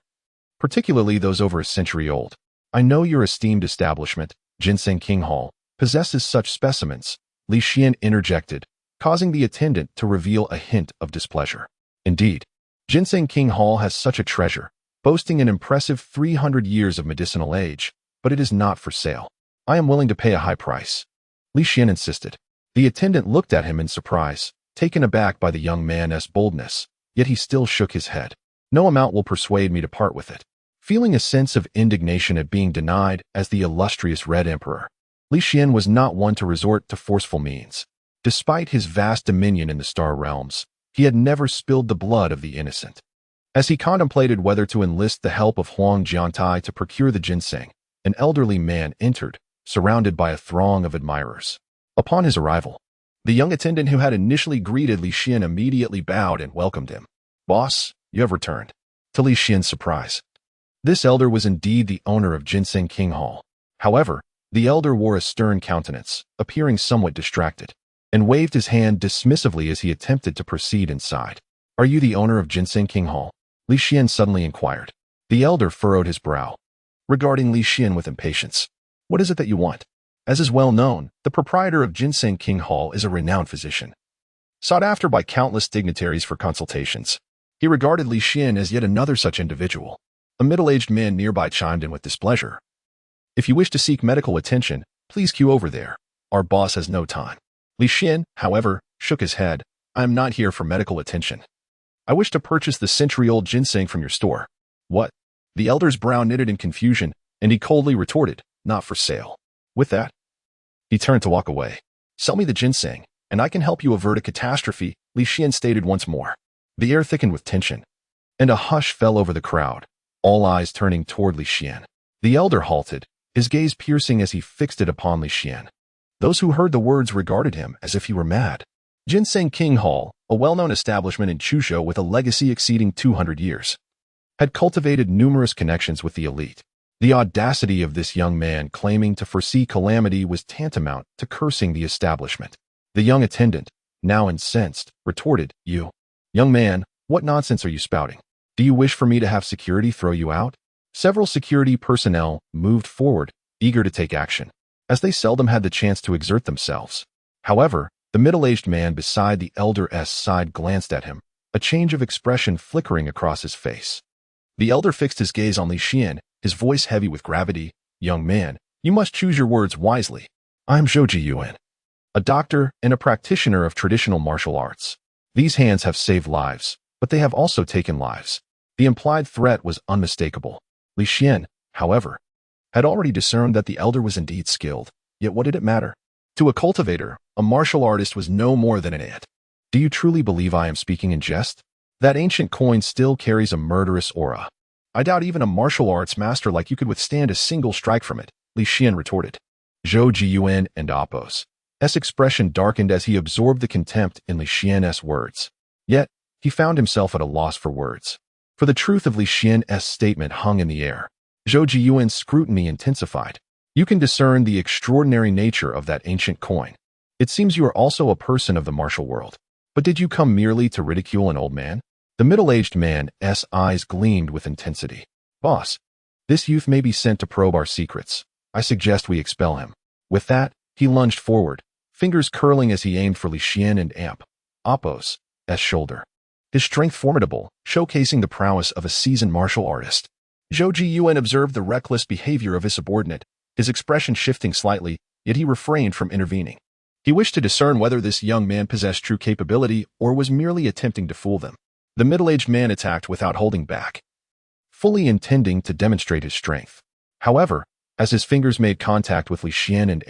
particularly those over a century old. I know your esteemed establishment, Ginseng King Hall, possesses such specimens," Li Xian interjected, causing the attendant to reveal a hint of displeasure. "Indeed, Ginseng King Hall has such a treasure, boasting an impressive 300 years of medicinal age, but it is not for sale. I am willing to pay a high price," Li Xian insisted. The attendant looked at him in surprise, taken aback by the young man's boldness, yet he still shook his head. "No amount will persuade me to part with it." Feeling a sense of indignation at being denied as the illustrious Red Emperor, Li Xian was not one to resort to forceful means. Despite his vast dominion in the Star Realms, he had never spilled the blood of the innocent. As he contemplated whether to enlist the help of Huang Jiantai to procure the ginseng, an elderly man entered, surrounded by a throng of admirers. Upon his arrival, the young attendant who had initially greeted Li Xian immediately bowed and welcomed him. "Boss, you have returned." To Li Xian's surprise, this elder was indeed the owner of Ginseng King Hall. However, the elder wore a stern countenance, appearing somewhat distracted, and waved his hand dismissively as he attempted to proceed inside. "Are you the owner of Ginseng King Hall?" Li Xian suddenly inquired. The elder furrowed his brow, regarding Li Xian with impatience. "What is it that you want?" As is well known, the proprietor of Ginseng King Hall is a renowned physician, sought after by countless dignitaries for consultations. He regarded Li Xian as yet another such individual. A middle-aged man nearby chimed in with displeasure. "If you wish to seek medical attention, please queue over there. Our boss has no time." Li Xian, however, shook his head. "I am not here for medical attention. I wish to purchase the century-old ginseng from your store." "What?" The elder's brow knitted in confusion, and he coldly retorted, "Not for sale." With that, he turned to walk away. "Sell me the ginseng, and I can help you avert a catastrophe," Li Xian stated once more. The air thickened with tension, and a hush fell over the crowd, all eyes turning toward Li Xian. The elder halted, his gaze piercing as he fixed it upon Li Xian. Those who heard the words regarded him as if he were mad. Ginseng King Hall, a well-known establishment in Chuzhou with a legacy exceeding 200 years, had cultivated numerous connections with the elite. The audacity of this young man claiming to foresee calamity was tantamount to cursing the establishment. The young attendant, now incensed, retorted, "You, young man, what nonsense are you spouting? Do you wish for me to have security throw you out?" Several security personnel moved forward, eager to take action, as they seldom had the chance to exert themselves. However, the middle-aged man beside the elder's side glanced at him, a change of expression flickering across his face. The elder fixed his gaze on Li Xian, his voice heavy with gravity. "Young man, you must choose your words wisely. I am Zhou Yuan, a doctor and a practitioner of traditional martial arts. These hands have saved lives, but they have also taken lives." The implied threat was unmistakable. Li Xian, however, had already discerned that the elder was indeed skilled, yet what did it matter? To a cultivator, a martial artist was no more than an ant. "Do you truly believe I am speaking in jest? That ancient coin still carries a murderous aura. I doubt even a martial arts master like you could withstand a single strike from it," Li Xian retorted. Zhou Yuan and Apos' expression darkened as he absorbed the contempt in Li Xian's words. Yet, he found himself at a loss for words. For the truth of Li Xian's statement hung in the air. Zhou Yuan's scrutiny intensified. You can discern the extraordinary nature of that ancient coin. It seems you are also a person of the martial world. But did you come merely to ridicule an old man? The middle-aged man's eyes gleamed with intensity. Boss, this youth may be sent to probe our secrets. I suggest we expel him. With that, he lunged forward, fingers curling as he aimed for Li Xian and Appo's shoulder. His strength formidable, showcasing the prowess of a seasoned martial artist. Zhou Jiyuan observed the reckless behavior of his subordinate, his expression shifting slightly, yet he refrained from intervening. He wished to discern whether this young man possessed true capability or was merely attempting to fool them. The middle-aged man attacked without holding back, fully intending to demonstrate his strength. However, as his fingers made contact with Li Xian and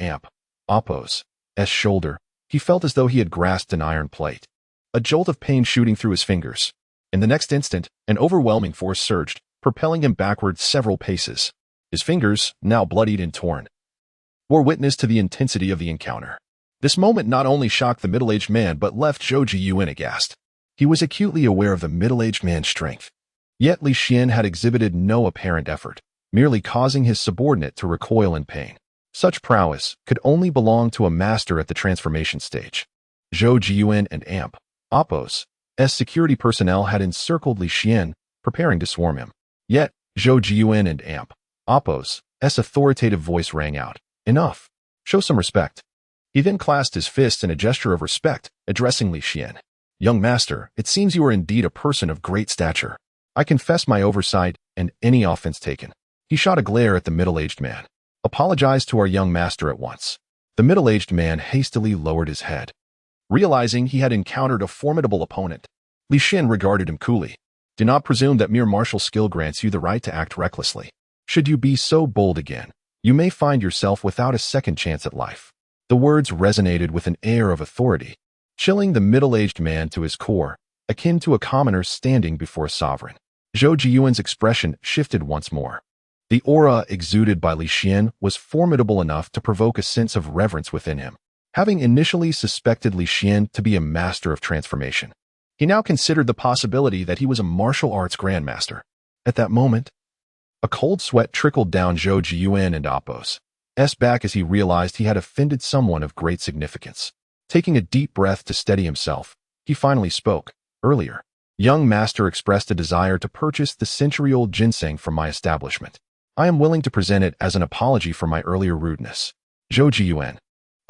Appo's shoulder, he felt as though he had grasped an iron plate. A jolt of pain shooting through his fingers. In the next instant, an overwhelming force surged, propelling him backward several paces. His fingers, now bloodied and torn, bore witness to the intensity of the encounter. This moment not only shocked the middle-aged man but left Zhou Jiyuan aghast. He was acutely aware of the middle-aged man's strength. Yet Li Xian had exhibited no apparent effort, merely causing his subordinate to recoil in pain. Such prowess could only belong to a master at the transformation stage. Zhou Jiyuan and Appo's security personnel had encircled Li Xian, preparing to swarm him. Yet, Zhou Jiyuan and Appo's authoritative voice rang out. Enough. Show some respect. He then clasped his fists in a gesture of respect, addressing Li Xian. Young master, it seems you are indeed a person of great stature. I confess my oversight and any offense taken. He shot a glare at the middle-aged man. Apologize to our young master at once. The middle-aged man hastily lowered his head. Realizing he had encountered a formidable opponent, Li Xian regarded him coolly. Do not presume that mere martial skill grants you the right to act recklessly. Should you be so bold again, you may find yourself without a second chance at life. The words resonated with an air of authority, chilling the middle-aged man to his core, akin to a commoner standing before a sovereign. Zhou Jiyuan's expression shifted once more. The aura exuded by Li Xian was formidable enough to provoke a sense of reverence within him. Having initially suspected Li Xian to be a master of transformation, he now considered the possibility that he was a martial arts grandmaster. At that moment, a cold sweat trickled down Zhou Jiyuan and Appo's back as he realized he had offended someone of great significance. Taking a deep breath to steady himself, he finally spoke. Earlier, young master expressed a desire to purchase the century-old ginseng from my establishment. I am willing to present it as an apology for my earlier rudeness. Zhou Jiyuan,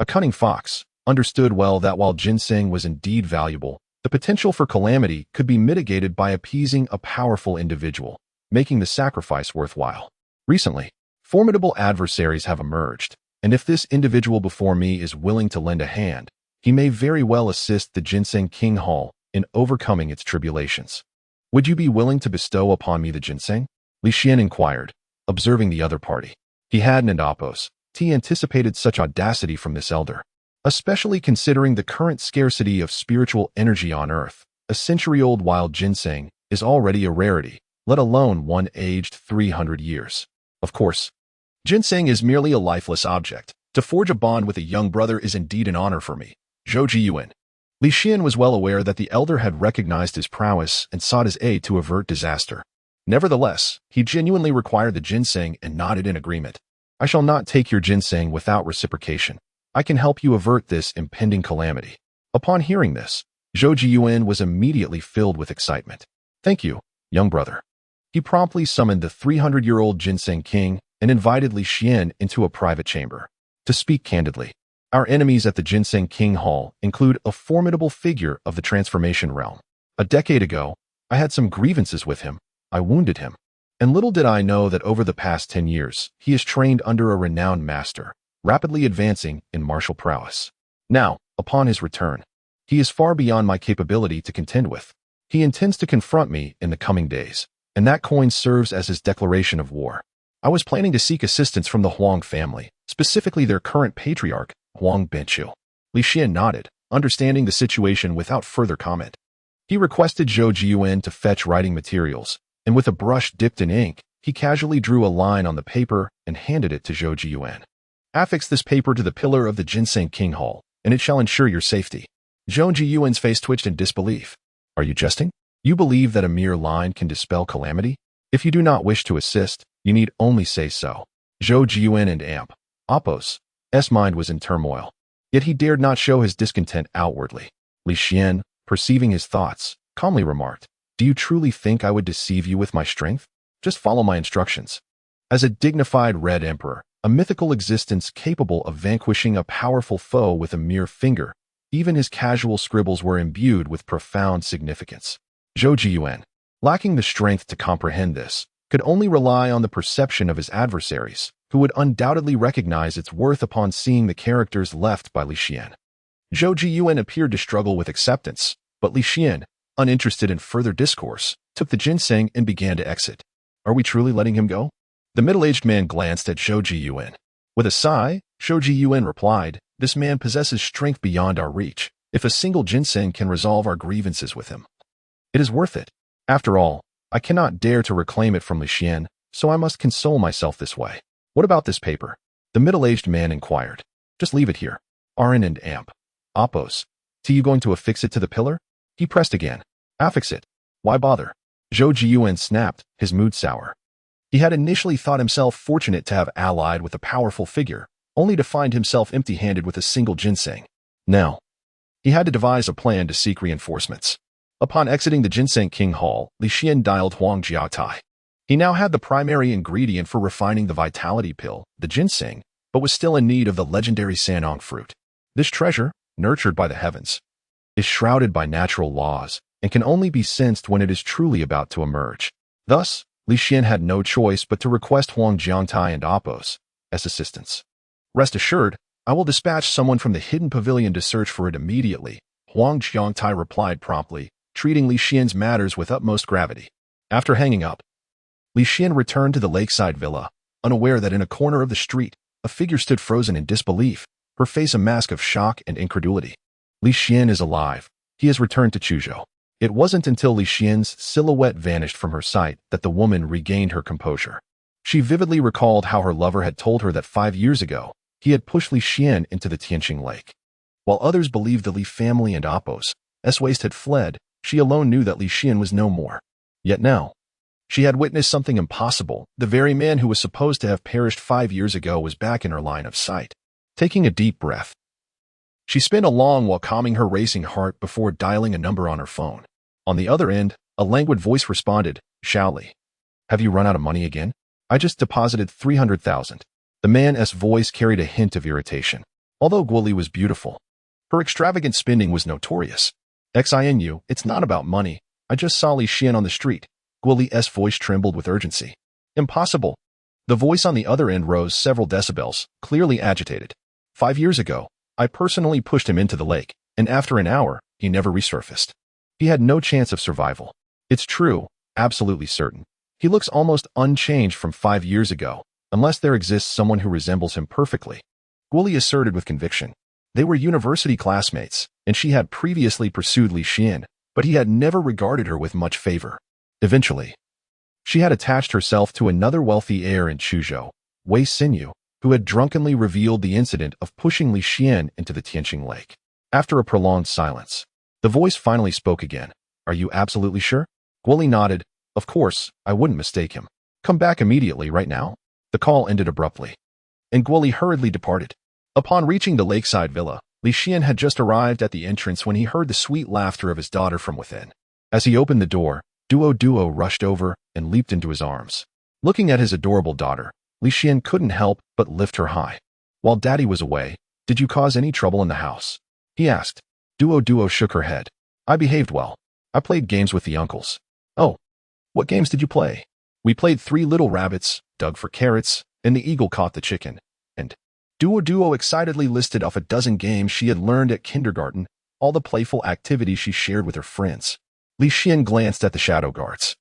a cunning fox, understood well that while ginseng was indeed valuable, the potential for calamity could be mitigated by appeasing a powerful individual, making the sacrifice worthwhile. Recently, formidable adversaries have emerged, and if this individual before me is willing to lend a hand, he may very well assist the Ginseng King Hall in overcoming its tribulations. Would you be willing to bestow upon me the ginseng? Li Xian inquired, observing the other party. He hadn't anticipated such audacity from this elder, especially considering the current scarcity of spiritual energy on Earth. A century-old wild ginseng is already a rarity, let alone one aged 300 years. Of course, ginseng is merely a lifeless object. To forge a bond with a young brother is indeed an honor for me. Zhou Jiyuan. Li Xian was well aware that the elder had recognized his prowess and sought his aid to avert disaster. Nevertheless, he genuinely required the ginseng and nodded in agreement. I shall not take your ginseng without reciprocation. I can help you avert this impending calamity. Upon hearing this, Zhou Jiyuan was immediately filled with excitement. Thank you, young brother. He promptly summoned the 300-year-old ginseng king and invited Li Xian into a private chamber. To speak candidly, our enemies at the Ginseng King Hall include a formidable figure of the transformation realm. A decade ago, I had some grievances with him. I wounded him. And little did I know that over the past 10 years, he is trained under a renowned master, rapidly advancing in martial prowess. Now, upon his return, he is far beyond my capability to contend with. He intends to confront me in the coming days, and that coin serves as his declaration of war. I was planning to seek assistance from the Huang family, specifically their current patriarch, Huang Benqiu. Li Xian nodded, understanding the situation without further comment. He requested Zhou Jiyuan to fetch writing materials, and with a brush dipped in ink, he casually drew a line on the paper and handed it to Zhou Jiyuan. Affix this paper to the pillar of the Ginseng King Hall, and it shall ensure your safety. Zhou Jiyuan's face twitched in disbelief. Are you jesting? You believe that a mere line can dispel calamity? If you do not wish to assist, you need only say so. Zhou Jiyuan and Apos' mind was in turmoil. Yet he dared not show his discontent outwardly. Li Xian, perceiving his thoughts, calmly remarked, "Do you truly think I would deceive you with my strength? Just follow my instructions." As a dignified Red Emperor, a mythical existence capable of vanquishing a powerful foe with a mere finger, even his casual scribbles were imbued with profound significance. Zhou Jiyuan, lacking the strength to comprehend this, could only rely on the perception of his adversaries, who would undoubtedly recognize its worth upon seeing the characters left by Li Xian. Zhou Jiyuan appeared to struggle with acceptance, but Li Xian, uninterested in further discourse, took the ginseng and began to exit. "Are we truly letting him go?" The middle-aged man glanced at Zhou Jiyuan. With a sigh, Zhou Jiyuan replied, "This man possesses strength beyond our reach. If a single ginseng can resolve our grievances with him, it is worth it. After all, I cannot dare to reclaim it from Li Xian, so I must console myself this way." "What about this paper?" the middle-aged man inquired. "Just leave it here. Rn and Amp. Apos. You going to affix it to the pillar?" He pressed again. "Affix it? Why bother?" Zhou Jiyuan snapped, his mood sour. He had initially thought himself fortunate to have allied with a powerful figure, only to find himself empty-handed with a single ginseng. Now, he had to devise a plan to seek reinforcements. Upon exiting the Ginseng King Hall, Li Xian dialed Huang Jiaotai. He now had the primary ingredient for refining the vitality pill, the ginseng, but was still in need of the legendary Sanong fruit. This treasure, nurtured by the heavens, is shrouded by natural laws and can only be sensed when it is truly about to emerge. Thus, Li Xian had no choice but to request Huang Jiaotai and Apos as assistants. "Rest assured, I will dispatch someone from the hidden pavilion to search for it immediately," Huang Jiaotai replied promptly, treating Li Xian's matters with utmost gravity. After hanging up, Li Xian returned to the lakeside villa, unaware that in a corner of the street, a figure stood frozen in disbelief, her face a mask of shock and incredulity. Li Xian is alive. He has returned to Chuzhou. It wasn't until Li Xian's silhouette vanished from her sight that the woman regained her composure. She vividly recalled how her lover had told her that 5 years ago, he had pushed Li Xian into the Tianqing Lake. While others believed the Li family and Apos' waste had fled, she alone knew that Li Xian was no more. Yet now, she had witnessed something impossible. The very man who was supposed to have perished 5 years ago was back in her line of sight. Taking a deep breath, she spent a long while calming her racing heart before dialing a number on her phone. On the other end, a languid voice responded, "Shaoli, have you run out of money again? I just deposited 300,000. The man's voice carried a hint of irritation. Although Guoli was beautiful, her extravagant spending was notorious. "Xinu, it's not about money. I just saw Li Xian on the street." Guoli's voice trembled with urgency. "Impossible." The voice on the other end rose several decibels, clearly agitated. 5 years ago, I personally pushed him into the lake, and after an hour, he never resurfaced. He had no chance of survival. It's true, absolutely certain. He looks almost unchanged from 5 years ago, unless there exists someone who resembles him perfectly. Guoli asserted with conviction. They were university classmates, and she had previously pursued Li Xian, but he had never regarded her with much favor. Eventually, she had attached herself to another wealthy heir in Chuzhou, Wei Xinyu, who had drunkenly revealed the incident of pushing Li Xian into the Tianqing Lake. After a prolonged silence, the voice finally spoke again. "Are you absolutely sure?" Guoli nodded. "Of course, I wouldn't mistake him. Come back immediately right now." The call ended abruptly, and Guoli hurriedly departed. Upon reaching the lakeside villa, Li Xian had just arrived at the entrance when he heard the sweet laughter of his daughter from within. As he opened the door, Duo rushed over and leaped into his arms. Looking at his adorable daughter, Li Xian couldn't help but lift her high. "While Daddy was away, did you cause any trouble in the house?" he asked. Duo shook her head. "I behaved well. I played games with the uncles." "Oh, what games did you play?" "We played 3 little rabbits, dug for carrots, and the eagle caught the chicken." And Duo excitedly listed off a dozen games she had learned at kindergarten, all the playful activities she shared with her friends. Li Xian glanced at the shadow guards,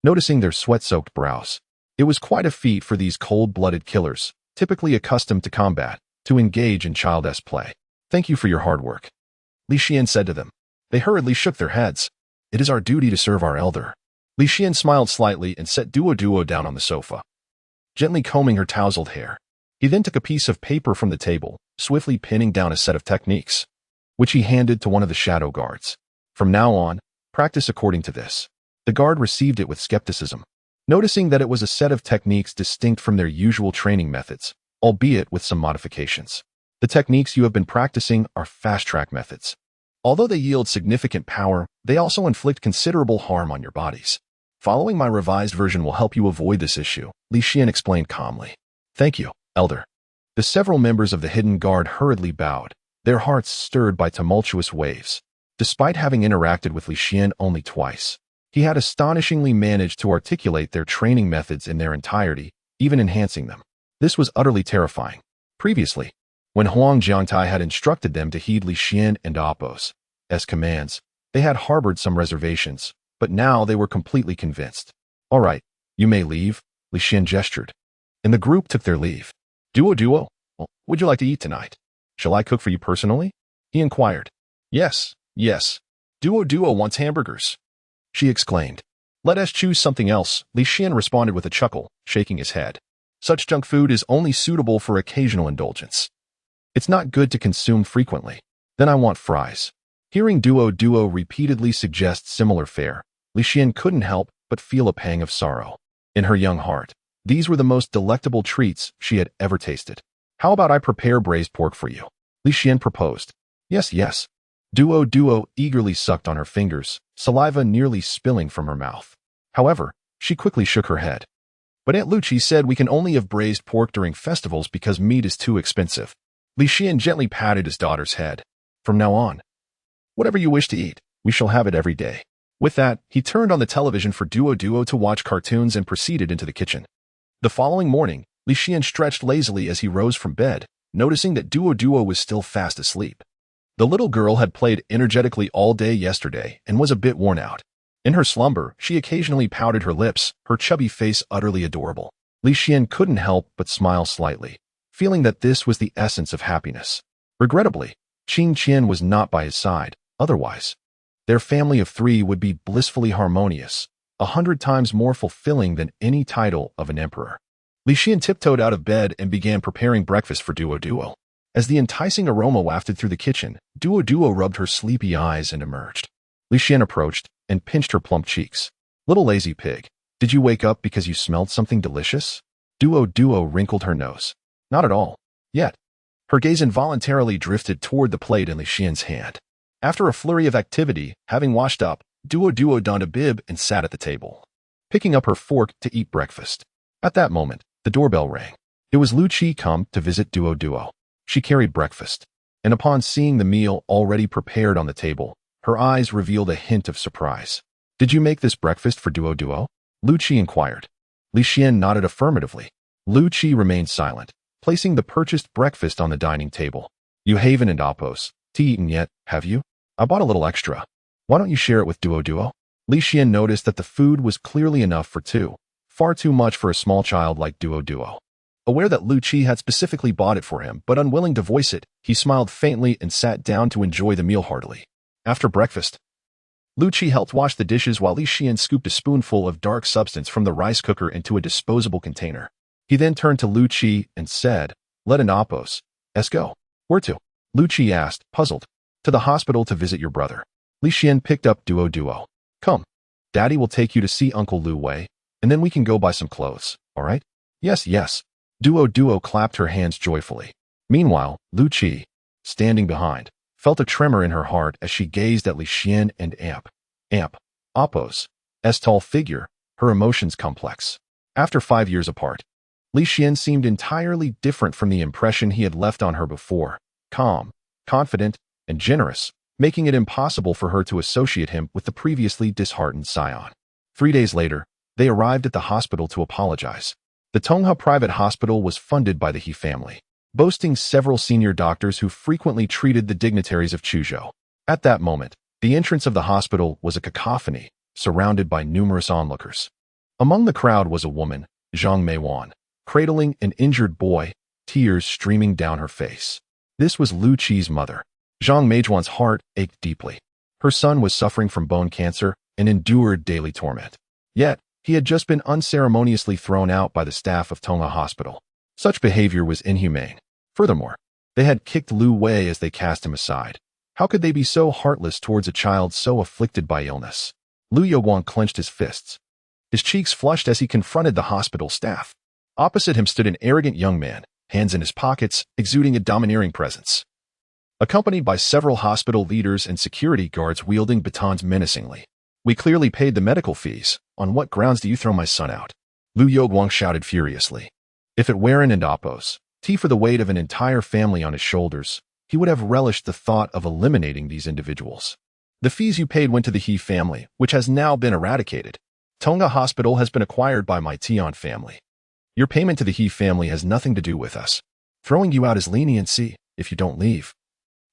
noticing their sweat-soaked brows. It was quite a feat for these cold-blooded killers, typically accustomed to combat, to engage in childish play. "Thank you for your hard work," Li Xian said to them. They hurriedly shook their heads. "It is our duty to serve our elder." Li Xian smiled slightly and set Duo down on the sofa, gently combing her tousled hair. He then took a piece of paper from the table, swiftly pinning down a set of techniques, which he handed to one of the shadow guards. "From now on, practice according to this." The guard received it with skepticism. Noticing that it was a set of techniques distinct from their usual training methods, albeit with some modifications. The techniques you have been practicing are fast-track methods. Although they yield significant power, they also inflict considerable harm on your bodies. Following my revised version will help you avoid this issue, Li Xian explained calmly. Thank you, Elder. The several members of the hidden guard hurriedly bowed, their hearts stirred by tumultuous waves. Despite having interacted with Li Xian only twice, he had astonishingly managed to articulate their training methods in their entirety, even enhancing them. This was utterly terrifying. Previously, when Huang Jiangtai had instructed them to heed Li Xian and Apos' commands, they had harbored some reservations, but now they were completely convinced. All right, you may leave, Li Xian gestured. And the group took their leave. Duo, would you like to eat tonight? Shall I cook for you personally? He inquired. Yes. Duo wants hamburgers, she exclaimed. Let us choose something else, Li Xian responded with a chuckle, shaking his head. Such junk food is only suitable for occasional indulgence. It's not good to consume frequently. Then I want fries. Hearing Duo repeatedly suggest similar fare, Li Xian couldn't help but feel a pang of sorrow. In her young heart, these were the most delectable treats she had ever tasted. How about I prepare braised pork for you? Li Xian proposed. Yes. Duo eagerly sucked on her fingers, saliva nearly spilling from her mouth. However, she quickly shook her head. But Aunt Lucci said we can only have braised pork during festivals because meat is too expensive. Li Xian gently patted his daughter's head. From now on, whatever you wish to eat, we shall have it every day. With that, he turned on the television for Duo to watch cartoons and proceeded into the kitchen. The following morning, Li Xian stretched lazily as he rose from bed, noticing that Duo was still fast asleep. The little girl had played energetically all day yesterday and was a bit worn out. In her slumber, she occasionally pouted her lips, her chubby face utterly adorable. Li Xian couldn't help but smile slightly, feeling that this was the essence of happiness. Regrettably, Qing Qian was not by his side, otherwise, their family of 3 would be blissfully harmonious, 100 times more fulfilling than any title of an emperor. Li Xian tiptoed out of bed and began preparing breakfast for Duo. As the enticing aroma wafted through the kitchen, Duo rubbed her sleepy eyes and emerged. Li Xian approached and pinched her plump cheeks. Little lazy pig, did you wake up because you smelled something delicious? Duo wrinkled her nose. Not at all. Yet. Her gaze involuntarily drifted toward the plate in Li Xian's hand. After a flurry of activity, having washed up, Duo donned a bib and sat at the table, picking up her fork to eat breakfast. At that moment, the doorbell rang. It was Lu Qi come to visit Duo. She carried breakfast, and upon seeing the meal already prepared on the table, her eyes revealed a hint of surprise. Did you make this breakfast for Duo? Lu Qi inquired. Li Xian nodded affirmatively. Lu Qi remained silent, placing the purchased breakfast on the dining table. You haven't Apos tea eaten yet, have you? I bought a little extra. Why don't you share it with Duo? Li Xian noticed that the food was clearly enough for 2, far too much for a small child like Duo. Aware that Lu Qi had specifically bought it for him, but unwilling to voice it, he smiled faintly and sat down to enjoy the meal heartily. After breakfast, Lu Qi helped wash the dishes while Li Xian scooped a spoonful of dark substance from the rice cooker into a disposable container. He then turned to Lu Qi and said, Let an Apos go. Where to? Lu Qi asked, puzzled. To the hospital to visit your brother. Li Xian picked up Duo. Come. Daddy will take you to see Uncle Lu Wei, and then we can go buy some clothes, all right? Yes. Duo clapped her hands joyfully. Meanwhile, Lu Qi, standing behind, felt a tremor in her heart as she gazed at Li Xian and Apos' tall figure, her emotions complex. After 5 years apart, Li Xian seemed entirely different from the impression he had left on her before, calm, confident, and generous, making it impossible for her to associate him with the previously disheartened scion. 3 days later, they arrived at the hospital to apologize. The Tongha private hospital was funded by the He family, boasting several senior doctors who frequently treated the dignitaries of Chuzhou. At that moment, the entrance of the hospital was a cacophony, surrounded by numerous onlookers. Among the crowd was a woman, Zhang Meiwan, cradling an injured boy, tears streaming down her face. This was Lu Qi's mother. Zhang Meijuan's heart ached deeply. Her son was suffering from bone cancer and endured daily torment. Yet, he had just been unceremoniously thrown out by the staff of Tongha Hospital. Such behavior was inhumane. Furthermore, they had kicked Lu Wei as they cast him aside. How could they be so heartless towards a child so afflicted by illness? Lu Youguang clenched his fists. His cheeks flushed as he confronted the hospital staff. Opposite him stood an arrogant young man, hands in his pockets, exuding a domineering presence. Accompanied by several hospital leaders and security guards wielding batons menacingly. "We clearly paid the medical fees. On what grounds do you throw my son out?" Lu Yoguang shouted furiously. If it weren't and Oppos, for the weight of an entire family on his shoulders, he would have relished the thought of eliminating these individuals. "The fees you paid went to the He family, which has now been eradicated. Tonga Hospital has been acquired by my Tian family. Your payment to the He family has nothing to do with us. Throwing you out is leniency if you don't leave.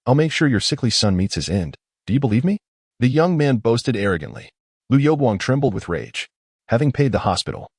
I'll make sure your sickly son meets his end. Do you believe me?" The young man boasted arrogantly. Lu Yoguang trembled with rage. Having paid the hospital,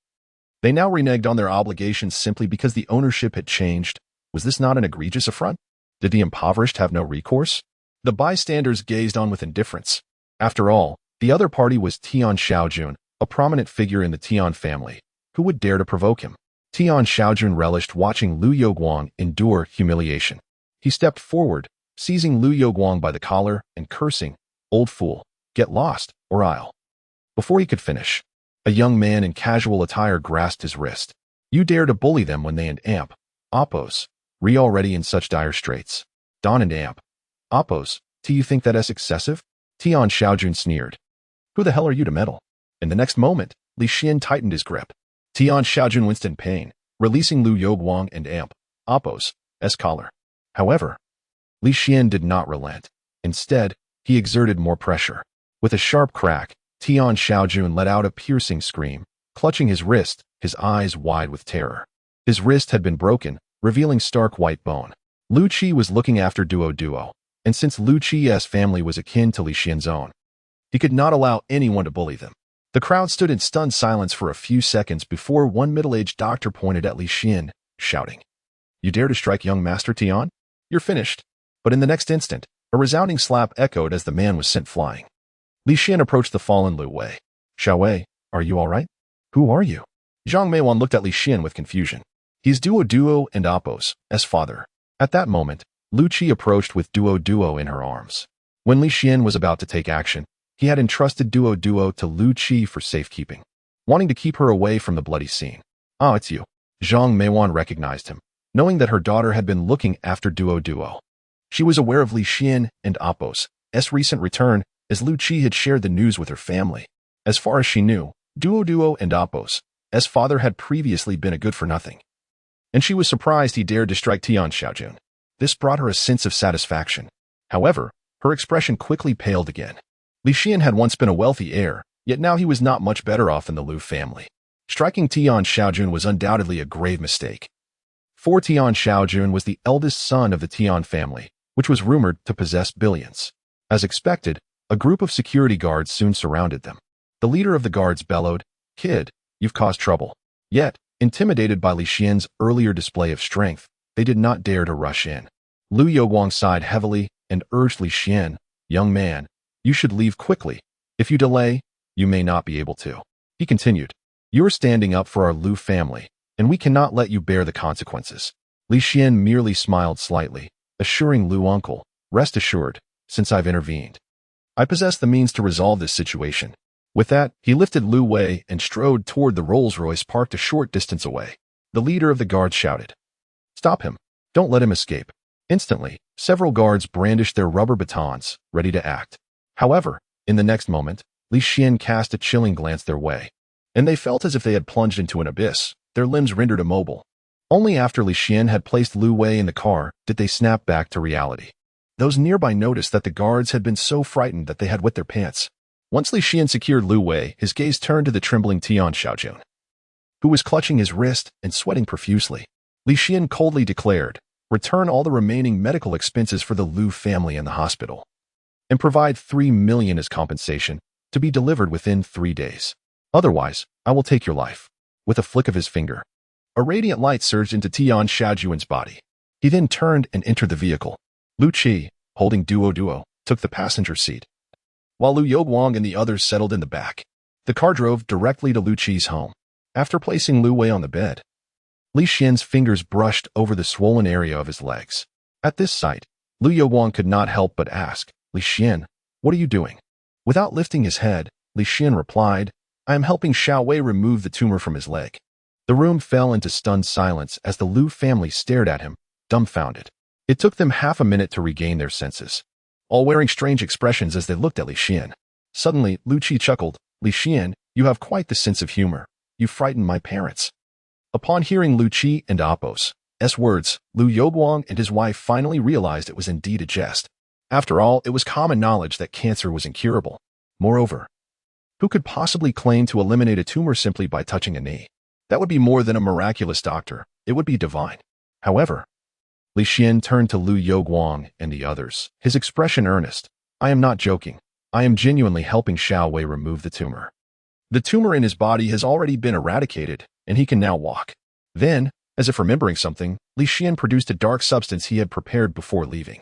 they now reneged on their obligations simply because the ownership had changed. Was this not an egregious affront? Did the impoverished have no recourse? The bystanders gazed on with indifference. After all, the other party was Tian Xiaojun, a prominent figure in the Tian family. Who would dare to provoke him? Tian Xiaojun relished watching Lu Yoguang endure humiliation. He stepped forward, seizing Lu Yoguang by the collar and cursing, "Old fool, get lost, or I'll..." Before he could finish, a young man in casual attire grasped his wrist. "You dare to bully them when they and Amp, Oppos, Re already in such dire straits. Don and Amp, Oppos, do you think that is excessive?" Tian Xiaojun sneered. "Who the hell are you to meddle?" In the next moment, Li Xian tightened his grip. Tian Xiaojun winced in pain, releasing Lu Yoguang and Amp, Oppos, collar. However, Li Xian did not relent. Instead, he exerted more pressure. With a sharp crack, Tian Xiaojun let out a piercing scream, clutching his wrist, his eyes wide with terror. His wrist had been broken, revealing stark white bone. Lu Qi was looking after Duo, and since Lu Qi's family was akin to Li Xian's own, he could not allow anyone to bully them. The crowd stood in stunned silence for a few seconds before one middle-aged doctor pointed at Li Xian, shouting, "You dare to strike young Master Tian? You're finished." But in the next instant, a resounding slap echoed as the man was sent flying. Li Xian approached the fallen Lu Wei. "Xiao Wei, are you all right?" "Who are you?" Zhang Meiwan looked at Li Xian with confusion. "He's Duo and Oppos, father." At that moment, Lu Qi approached with Duo in her arms. When Li Xian was about to take action, he had entrusted Duo to Lu Qi for safekeeping, wanting to keep her away from the bloody scene. "Ah, it's you." Zhang Meiwan recognized him, knowing that her daughter had been looking after Duo. She was aware of Li Xian and Oppos' recent return, as Lu Qi had shared the news with her family. As far as she knew, Duo and Oppos' father had previously been a good-for-nothing, and she was surprised he dared to strike Tian Xiaojun. This brought her a sense of satisfaction. However, her expression quickly paled again. Li Xian had once been a wealthy heir, yet now he was not much better off than the Lu family. Striking Tian Xiaojun was undoubtedly a grave mistake. For Tian Xiaojun was the eldest son of the Tian family, which was rumored to possess billions. As expected, a group of security guards soon surrounded them. The leader of the guards bellowed, "Kid, you've caused trouble." Yet, intimidated by Li Xian's earlier display of strength, they did not dare to rush in. Lu Yoguang sighed heavily and urged Li Xian, "Young man, you should leave quickly. If you delay, you may not be able to." He continued, "You are standing up for our Lu family, and we cannot let you bear the consequences." Li Xian merely smiled slightly, assuring Lu uncle, "Rest assured, since I've intervened, I possess the means to resolve this situation." With that, he lifted Lu Wei and strode toward the Rolls-Royce parked a short distance away. The leader of the guards shouted, "Stop him! Don't let him escape." Instantly, several guards brandished their rubber batons, ready to act. However, in the next moment, Li Xian cast a chilling glance their way, and they felt as if they had plunged into an abyss, their limbs rendered immobile. Only after Li Xian had placed Lu Wei in the car did they snap back to reality. Those nearby noticed that the guards had been so frightened that they had wet their pants. Once Li Xian secured Lu Wei, his gaze turned to the trembling Tian Xiaojun, who was clutching his wrist and sweating profusely. Li Xian coldly declared, "Return all the remaining medical expenses for the Lu family and the hospital, and provide 3 million as compensation, to be delivered within 3 days. Otherwise, I will take your life." With a flick of his finger, a radiant light surged into Tian Xiaojun's body. He then turned and entered the vehicle. Lu Qi, holding Duo, took the passenger seat, while Lu Yoguang and the others settled in the back. The car drove directly to Lu Qi's home. After placing Lu Wei on the bed, Li Xian's fingers brushed over the swollen area of his legs. At this sight, Lu Yoguang could not help but ask, "Li Xian, what are you doing?" Without lifting his head, Li Xian replied, "I am helping Xiao Wei remove the tumor from his leg." The room fell into stunned silence as the Liu family stared at him, dumbfounded. It took them half a minute to regain their senses, all wearing strange expressions as they looked at Li Xian. Suddenly, Lu Qi chuckled. Li Xian, you have quite the sense of humor. You frightened my parents. Upon hearing Lu Qi and Apos' words, Lu Youguang and his wife finally realized it was indeed a jest. After all, it was common knowledge that cancer was incurable. Moreover, who could possibly claim to eliminate a tumor simply by touching a knee? That would be more than a miraculous doctor. It would be divine. However, Li Xian turned to Lu Youguang and the others, his expression earnest. I am not joking. I am genuinely helping Xiao Wei remove the tumor. The tumor in his body has already been eradicated, and he can now walk. Then, as if remembering something, Li Xian produced a dark substance he had prepared before leaving.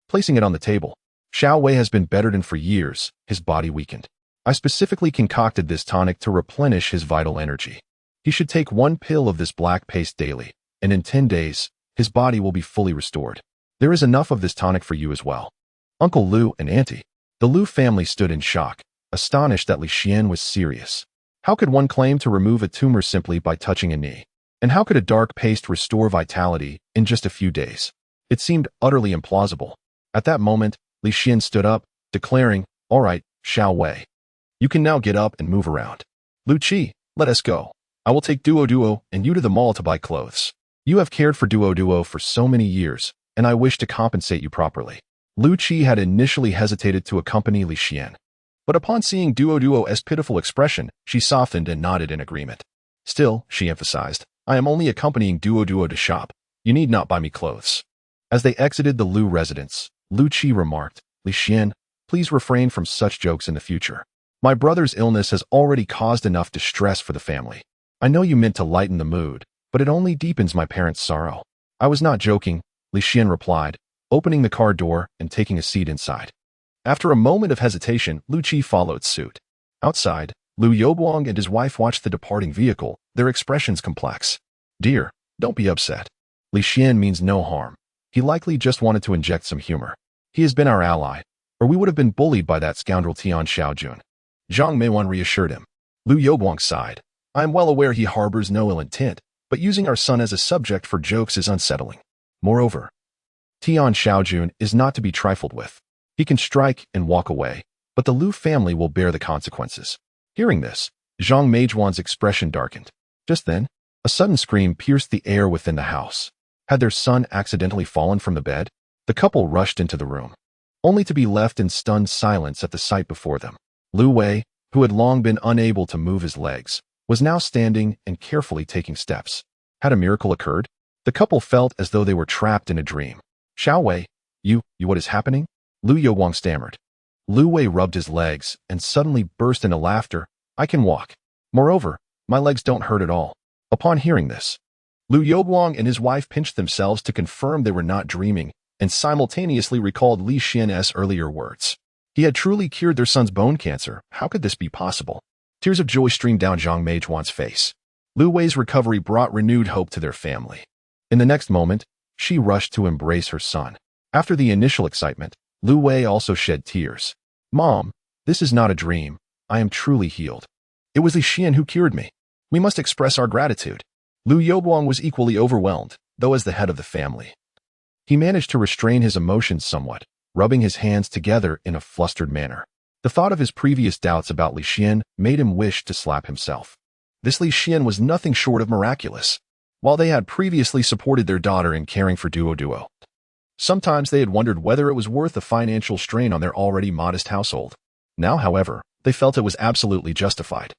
Placing it on the table, Xiao Wei has been bedridden for years, his body weakened. I specifically concocted this tonic to replenish his vital energy. He should take 1 pill of this black paste daily, and in 10 days, his body will be fully restored. There is enough of this tonic for you as well. Uncle Lu and Auntie. The Lu family stood in shock, astonished that Li Xian was serious. How could one claim to remove a tumor simply by touching a knee? And how could a dark paste restore vitality in just a few days? It seemed utterly implausible. At that moment, Li Xian stood up, declaring, All right, Xiao Wei. You can now get up and move around. Lu Qi, let us go. I will take Duo and you to the mall to buy clothes. You have cared for Duo for so many years, and I wish to compensate you properly. Lu Qi had initially hesitated to accompany Li Xian, but upon seeing Duo's pitiful expression, she softened and nodded in agreement. Still, she emphasized, I am only accompanying Duo to shop. You need not buy me clothes. As they exited the Lu residence, Lu Qi remarked, Li Xian, please refrain from such jokes in the future. My brother's illness has already caused enough distress for the family. I know you meant to lighten the mood, but it only deepens my parents' sorrow. I was not joking, Li Xian replied, opening the car door and taking a seat inside. After a moment of hesitation, Lu Qi followed suit. Outside, Lu Youguang and his wife watched the departing vehicle, their expressions complex. Dear, don't be upset. Li Xian means no harm. He likely just wanted to inject some humor. He has been our ally, or we would have been bullied by that scoundrel Tian Xiaojun. Zhang Meiwan reassured him. Lu Youguang sighed. I am well aware he harbors no ill intent, but using our son as a subject for jokes is unsettling. Moreover, Tian Xiaojun is not to be trifled with. He can strike and walk away, but the Lu family will bear the consequences. Hearing this, Zhang Meijuan's expression darkened. Just then, a sudden scream pierced the air within the house. Had their son accidentally fallen from the bed? The couple rushed into the room, only to be left in stunned silence at the sight before them. Lu Wei, who had long been unable to move his legs, was now standing and carefully taking steps. Had a miracle occurred? The couple felt as though they were trapped in a dream. Xiao Wei, you what is happening? Lu Youguang stammered. Lu Wei rubbed his legs and suddenly burst into laughter. I can walk. Moreover, my legs don't hurt at all. Upon hearing this, Lu Youguang and his wife pinched themselves to confirm they were not dreaming and simultaneously recalled Li Xian's earlier words. He had truly cured their son's bone cancer. How could this be possible? Tears of joy streamed down Zhang Meijuan's face. Lu Wei's recovery brought renewed hope to their family. In the next moment, she rushed to embrace her son. After the initial excitement, Lu Wei also shed tears. Mom, this is not a dream. I am truly healed. It was Li Xian who cured me. We must express our gratitude. Lu Youguang was equally overwhelmed, though as the head of the family. He managed to restrain his emotions somewhat, rubbing his hands together in a flustered manner. The thought of his previous doubts about Li Xian made him wish to slap himself. This Li Xian was nothing short of miraculous. While they had previously supported their daughter in caring for Duo, sometimes they had wondered whether it was worth the financial strain on their already modest household. Now, however, they felt it was absolutely justified.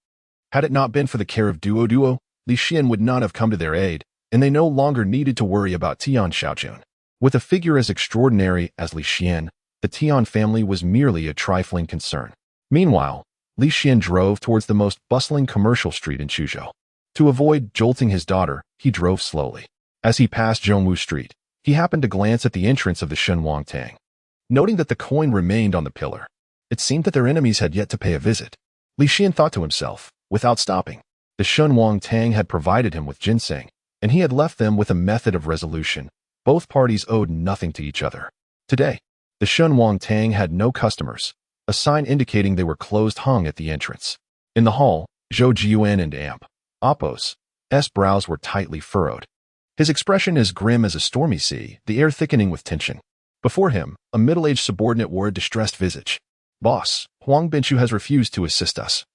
Had it not been for the care of Duo, Li Xian would not have come to their aid, and they no longer needed to worry about Tian Xiaojun. With a figure as extraordinary as Li Xian, the Tian family was merely a trifling concern. Meanwhile, Li Xian drove towards the most bustling commercial street in Chuzhou. To avoid jolting his daughter, he drove slowly. As he passed Zhongwu Street, he happened to glance at the entrance of the Shenwang Tang. Noting that the coin remained on the pillar, it seemed that their enemies had yet to pay a visit. Li Xian thought to himself, without stopping. The Shenwang Tang had provided him with ginseng, and he had left them with a method of resolution. Both parties owed nothing to each other. Today, the Shenwang Tang had no customers, a sign indicating they were closed hung at the entrance. In the hall, Zhou Jiuan and Apos' Hu's brows were tightly furrowed. His expression as grim as a stormy sea, the air thickening with tension. Before him, a middle-aged subordinate wore a distressed visage. "Boss, Huang Binchu has refused to assist us,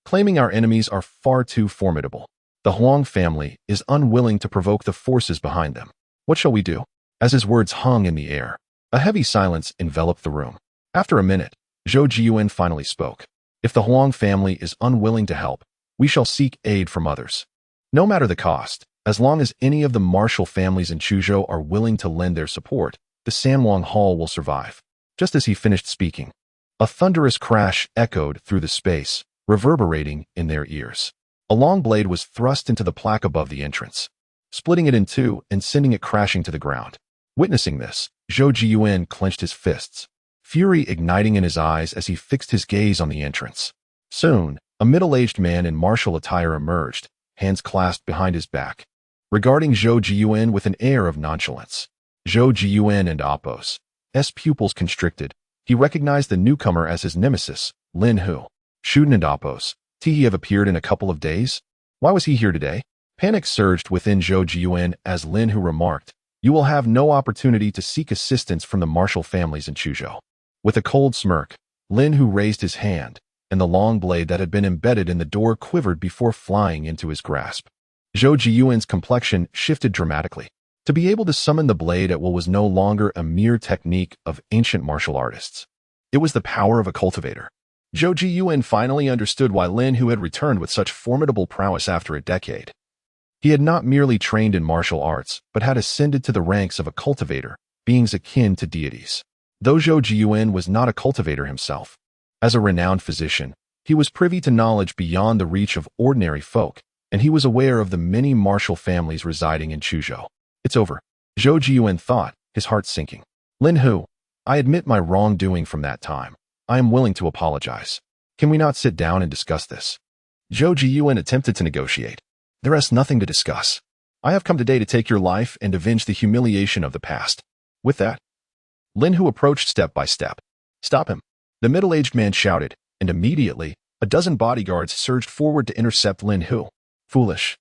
claiming our enemies are far too formidable. The Huang family is unwilling to provoke the forces behind them. What shall we do?" As his words hung in the air, a heavy silence enveloped the room. After a minute, Zhou Jiyuan finally spoke. "If the Huang family is unwilling to help, we shall seek aid from others. No matter the cost, as long as any of the martial families in Chuzhou are willing to lend their support, the Sanwang Hall will survive." Just as he finished speaking, a thunderous crash echoed through the space, reverberating in their ears. A long blade was thrust into the plaque above the entrance, splitting it in two and sending it crashing to the ground. Witnessing this, Zhou Jiyuan clenched his fists, fury igniting in his eyes as he fixed his gaze on the entrance. Soon, a middle-aged man in martial attire emerged, hands clasped behind his back, regarding Zhou Jiyuan with an air of nonchalance. Zhou Jiyuan and Apos' pupils constricted. He recognized the newcomer as his nemesis, Lin Hu. Shuden and Apos' have appeared in a couple of days? Why was he here today? Panic surged within Zhou Jiyuan as Lin Hu remarked, "You will have no opportunity to seek assistance from the martial families in Chuzhou." With a cold smirk, Lin Hu raised his hand, and the long blade that had been embedded in the door quivered before flying into his grasp. Zhou Jiyuan's complexion shifted dramatically. To be able to summon the blade at will was no longer a mere technique of ancient martial artists. It was the power of a cultivator. Zhou Jiyuan finally understood why Lin Hu had returned with such formidable prowess after a decade. He had not merely trained in martial arts, but had ascended to the ranks of a cultivator, beings akin to deities. Though Zhou Jiyuan was not a cultivator himself, as a renowned physician, he was privy to knowledge beyond the reach of ordinary folk, and he was aware of the many martial families residing in Chuzhou. "It's over," Zhou Jiyuan thought, his heart sinking. "Lin Hu, I admit my wrongdoing from that time. I am willing to apologize. Can we not sit down and discuss this?" Zhou Jiyuan attempted to negotiate. "There is nothing to discuss. I have come today to take your life and avenge the humiliation of the past." With that, Lin Hu approached step by step. "Stop him!" The middle-aged man shouted, and immediately, a dozen bodyguards surged forward to intercept Lin Hu. "Foolish."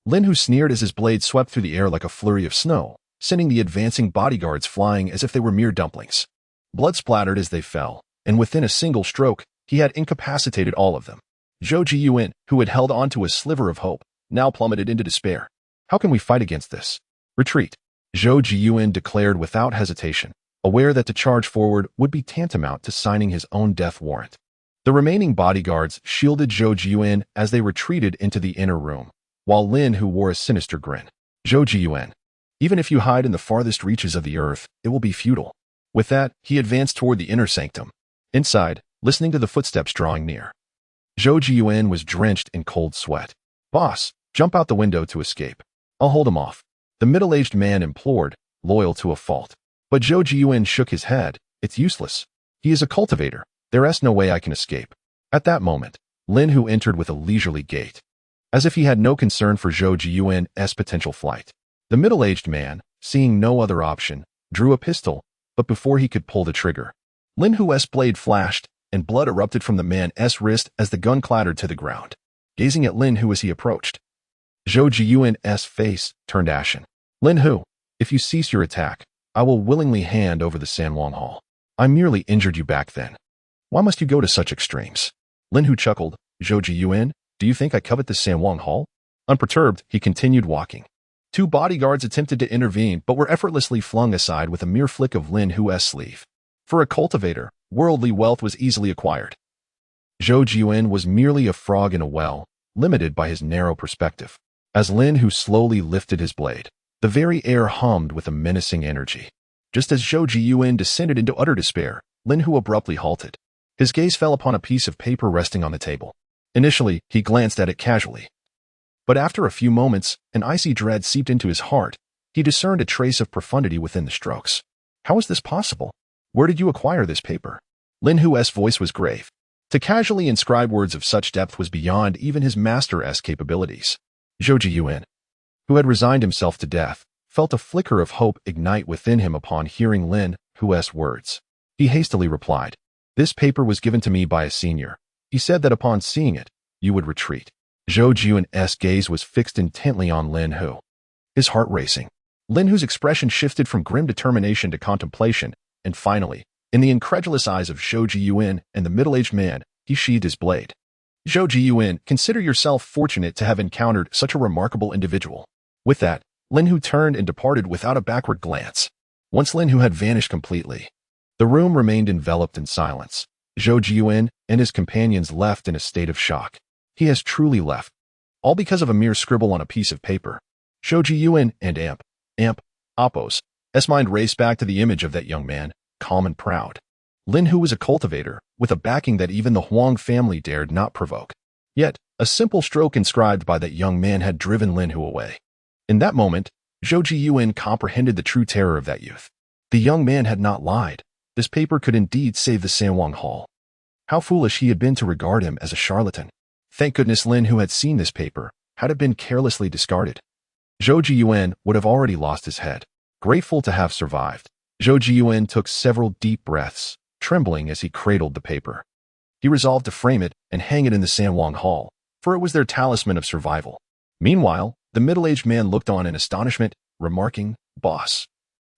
Lin Hu sneered as his blade swept through the air like a flurry of snow, sending the advancing bodyguards flying as if they were mere dumplings. Blood splattered as they fell, and within a single stroke, he had incapacitated all of them. Zhou Jiyuan, who had held onto a sliver of hope, now plummeted into despair. "How can we fight against this?" "Retreat," Zhou Jiyuan declared without hesitation, aware that to charge forward would be tantamount to signing his own death warrant. The remaining bodyguards shielded Zhou Jiyuan as they retreated into the inner room, while Lin Hu wore a sinister grin. "Zhou Jiyuan, even if you hide in the farthest reaches of the earth, it will be futile." With that, he advanced toward the inner sanctum. Inside, listening to the footsteps drawing near, Zhou Jiyuan was drenched in cold sweat. "Boss, jump out the window to escape. I'll hold him off," the middle-aged man implored, loyal to a fault. But Zhou Jiyuan shook his head. "It's useless. He is a cultivator. There is no way I can escape." At that moment, Lin Hu entered with a leisurely gait, as if he had no concern for Zhou Jiyuan's potential flight. The middle-aged man, seeing no other option, drew a pistol, but before he could pull the trigger, Lin Hu's blade flashed, and blood erupted from the man's wrist as the gun clattered to the ground. Gazing at Lin Hu as he approached, Zhou Jiyuan's face turned ashen. "Lin Hu, if you cease your attack, I will willingly hand over the Sanwang Hall. I merely injured you back then. Why must you go to such extremes?" Lin Hu chuckled. "Zhou Jiyuan, do you think I covet the Sanwang Hall?" Unperturbed, he continued walking. Two bodyguards attempted to intervene but were effortlessly flung aside with a mere flick of Lin Hu's sleeve. For a cultivator, worldly wealth was easily acquired. Zhou Jiyuan was merely a frog in a well, limited by his narrow perspective. As Lin Hu slowly lifted his blade, the very air hummed with a menacing energy. Just as Zhou Jiyuan descended into utter despair, Lin Hu abruptly halted. His gaze fell upon a piece of paper resting on the table. Initially, he glanced at it casually. But after a few moments, an icy dread seeped into his heart. He discerned a trace of profundity within the strokes. "How is this possible? Where did you acquire this paper?" Lin Hu's voice was grave. To casually inscribe words of such depth was beyond even his master's capabilities. Zhou Jiyuan, who had resigned himself to death, felt a flicker of hope ignite within him upon hearing Lin Hu's words. He hastily replied, "This paper was given to me by a senior. He said that upon seeing it, you would retreat." Zhou Jiuan's gaze was fixed intently on Lin Hu, his heart racing. Lin Hu's expression shifted from grim determination to contemplation, and finally, in the incredulous eyes of Zhou Jiyuan and the middle-aged man, he sheathed his blade. Zhou Jiyuan, consider yourself fortunate to have encountered such a remarkable individual. With that, Lin Hu turned and departed without a backward glance. Once Lin Hu had vanished completely, the room remained enveloped in silence. Zhou Jiyuan and his companions left in a state of shock. He has truly left, all because of a mere scribble on a piece of paper. Zhou Jiyuan and Appo's mind raced back to the image of that young man, calm and proud. Lin Hu was a cultivator, with a backing that even the Huang family dared not provoke. Yet, a simple stroke inscribed by that young man had driven Lin Hu away. In that moment, Zhou Jiyuan comprehended the true terror of that youth. The young man had not lied. This paper could indeed save the Sanwang Hall. How foolish he had been to regard him as a charlatan. Thank goodness Lin Hu had seen this paper. Had it been carelessly discarded, Zhou Jiyuan would have already lost his head. Grateful to have survived, Zhou Jiyuan took several deep breaths, trembling as he cradled the paper. He resolved to frame it and hang it in the Sanwang Hall, for it was their talisman of survival. Meanwhile, the middle-aged man looked on in astonishment, remarking, "Boss,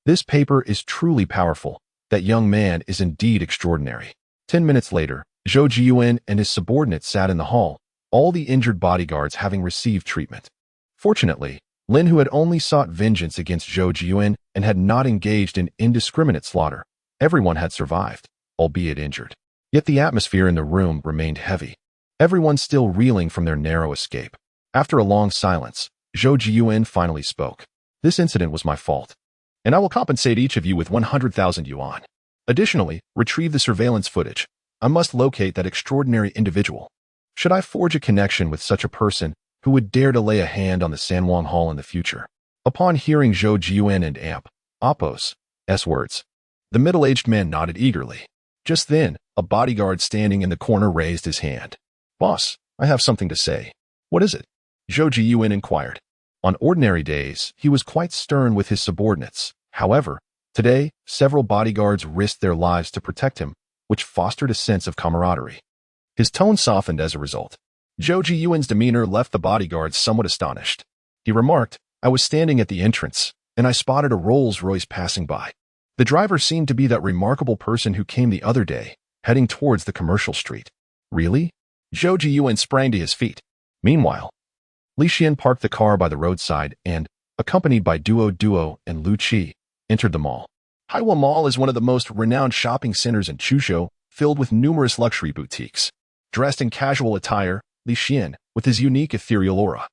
this paper is truly powerful. That young man is indeed extraordinary." 10 minutes later, Zhou Jiyuan and his subordinates sat in the hall, all the injured bodyguards having received treatment. Fortunately, Lin Hu had only sought vengeance against Zhou Jiyuan and had not engaged in indiscriminate slaughter. Everyone had survived, albeit injured. Yet the atmosphere in the room remained heavy. Everyone still reeling from their narrow escape. After a long silence, Zhou Jiyuan finally spoke. "This incident was my fault, and I will compensate each of you with 100,000 yuan. Additionally, retrieve the surveillance footage. I must locate that extraordinary individual. Should I forge a connection with such a person who would dare to lay a hand on the Sanwang Hall in the future?" Upon hearing Zhou Jiyuan and Appo's words, the middle-aged man nodded eagerly. Just then, a bodyguard standing in the corner raised his hand. "Boss, I have something to say." "What is it?" Zhou Jiyuan inquired. On ordinary days, he was quite stern with his subordinates. However, today, several bodyguards risked their lives to protect him, which fostered a sense of camaraderie. His tone softened as a result. Zhou Jiyuan's demeanor left the bodyguards somewhat astonished. He remarked, "I was standing at the entrance, and I spotted a Rolls-Royce passing by. The driver seemed to be that remarkable person who came the other day, heading towards the commercial street." "Really?" Zhou Jiyuan sprang to his feet. Meanwhile, Li Xian parked the car by the roadside and, accompanied by Duo and Lu Qi, entered the mall. Haiwa Mall is one of the most renowned shopping centers in Chuzhou, filled with numerous luxury boutiques. Dressed in casual attire, Li Xian, with his unique ethereal aura,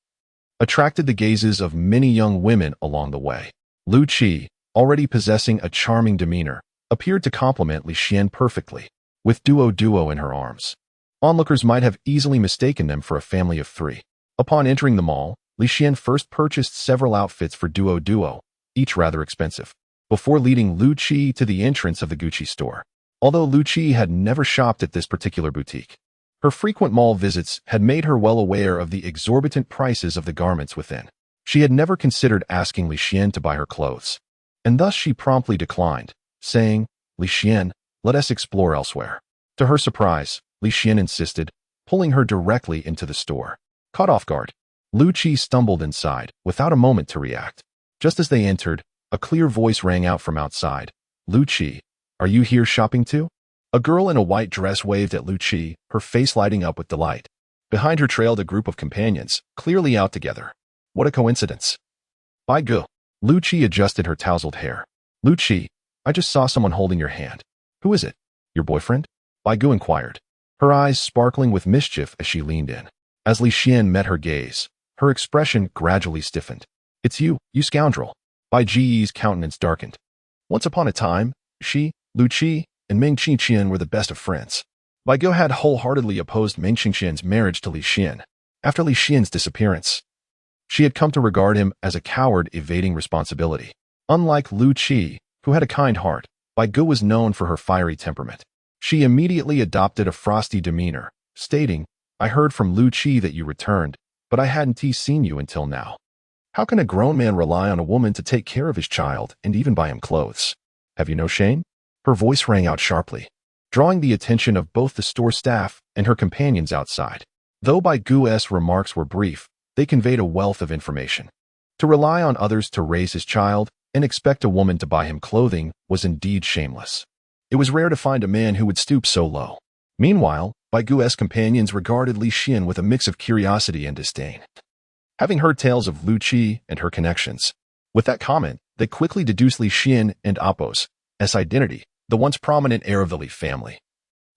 attracted the gazes of many young women along the way. Lu Qi, already possessing a charming demeanor, appeared to complement Li Xian perfectly, with Duo in her arms. Onlookers might have easily mistaken them for a family of three. Upon entering the mall, Li Xian first purchased several outfits for Duo, each rather expensive, before leading Lu Qi to the entrance of the Gucci store. Although Lu Qi had never shopped at this particular boutique, her frequent mall visits had made her well aware of the exorbitant prices of the garments within. She had never considered asking Li Xian to buy her clothes, and thus she promptly declined, saying, "Li Xian, let us explore elsewhere." To her surprise, Li Xian insisted, pulling her directly into the store. Caught off guard, Lu Qi stumbled inside, without a moment to react. Just as they entered, a clear voice rang out from outside. "Lu Qi, are you here shopping too?" A girl in a white dress waved at Lu Qi, her face lighting up with delight. Behind her trailed a group of companions, clearly out together. What a coincidence. By Gu. Lu Qi adjusted her tousled hair. "Lu Qi, I just saw someone holding your hand. Who is it? Your boyfriend?" Bai Gu inquired, her eyes sparkling with mischief as she leaned in. As Li Xian met her gaze, her expression gradually stiffened. "It's you scoundrel." Bai Ji's countenance darkened. Once upon a time, she, Lu Qi, and Meng Qingqian were the best of friends. Bai Gu had wholeheartedly opposed Meng Qingqian's marriage to Li Xian. After Li Xian's disappearance, she had come to regard him as a coward evading responsibility. Unlike Lu Qi, who had a kind heart, Bai Gu was known for her fiery temperament. She immediately adopted a frosty demeanor, stating, "I heard from Lu Qi that you returned, but I hadn't seen you until now. How can a grown man rely on a woman to take care of his child and even buy him clothes? Have you no shame?" Her voice rang out sharply, drawing the attention of both the store staff and her companions outside. Though Bai Gu's remarks were brief, they conveyed a wealth of information. To rely on others to raise his child and expect a woman to buy him clothing was indeed shameless. It was rare to find a man who would stoop so low. Meanwhile, Bai Gu's companions regarded Li Xian with a mix of curiosity and disdain. Having heard tales of Lu Qi and her connections, with that comment, they quickly deduced Li Xian and Apos' identity, the once prominent heir of the Li family,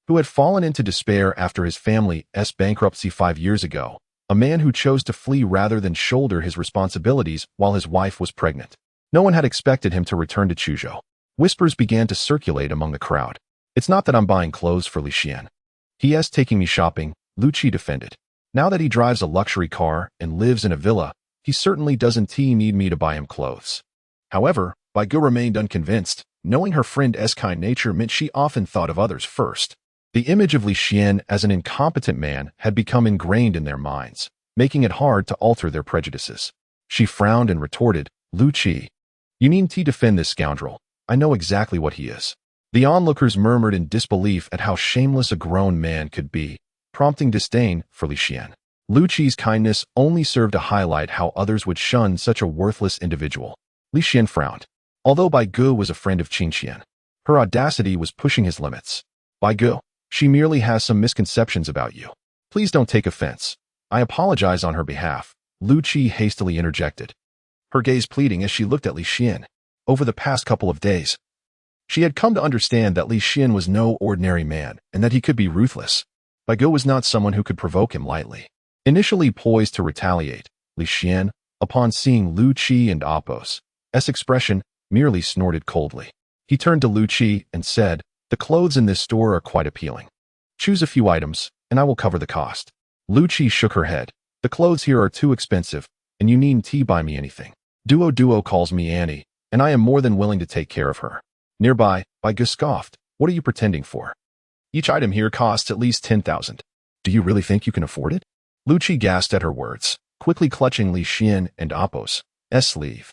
who had fallen into despair after his family's bankruptcy 5 years ago, a man who chose to flee rather than shoulder his responsibilities while his wife was pregnant. No one had expected him to return to Chuzhou. Whispers began to circulate among the crowd. It's not that I'm buying clothes for Li Xian. He is taking me shopping, Lu Qi defended. Now that he drives a luxury car and lives in a villa, he certainly doesn't need me to buy him clothes. However, Bai Gu remained unconvinced. Knowing her friend's kind nature meant she often thought of others first. The image of Li Xian as an incompetent man had become ingrained in their minds, making it hard to alter their prejudices. She frowned and retorted, Lu Qi, you needn't defend this scoundrel. I know exactly what he is. The onlookers murmured in disbelief at how shameless a grown man could be, prompting disdain for Li Xian. Lu Qi's kindness only served to highlight how others would shun such a worthless individual. Li Xian frowned. Although Bai Gu was a friend of Qin Xian, her audacity was pushing his limits. Bai Gu, she merely has some misconceptions about you. Please don't take offense. I apologize on her behalf, Lu Qi hastily interjected, her gaze pleading as she looked at Li Xian. Over the past couple of days, she had come to understand that Li Xian was no ordinary man and that he could be ruthless. Bai Gu was not someone who could provoke him lightly. Initially poised to retaliate, Li Xian, upon seeing Lu Qi and Apos' expression, merely snorted coldly. He turned to Lu Qi and said, the clothes in this store are quite appealing. Choose a few items, and I will cover the cost. Lu Qi shook her head. The clothes here are too expensive, and you needn't buy me anything. Duo calls me Annie, and I am more than willing to take care of her. Nearby, Bai Gu scoffed. What are you pretending for? Each item here costs at least 10,000. Do you really think you can afford it? Lu Qi gasped at her words, quickly clutching Li Xian and Apos' sleeve.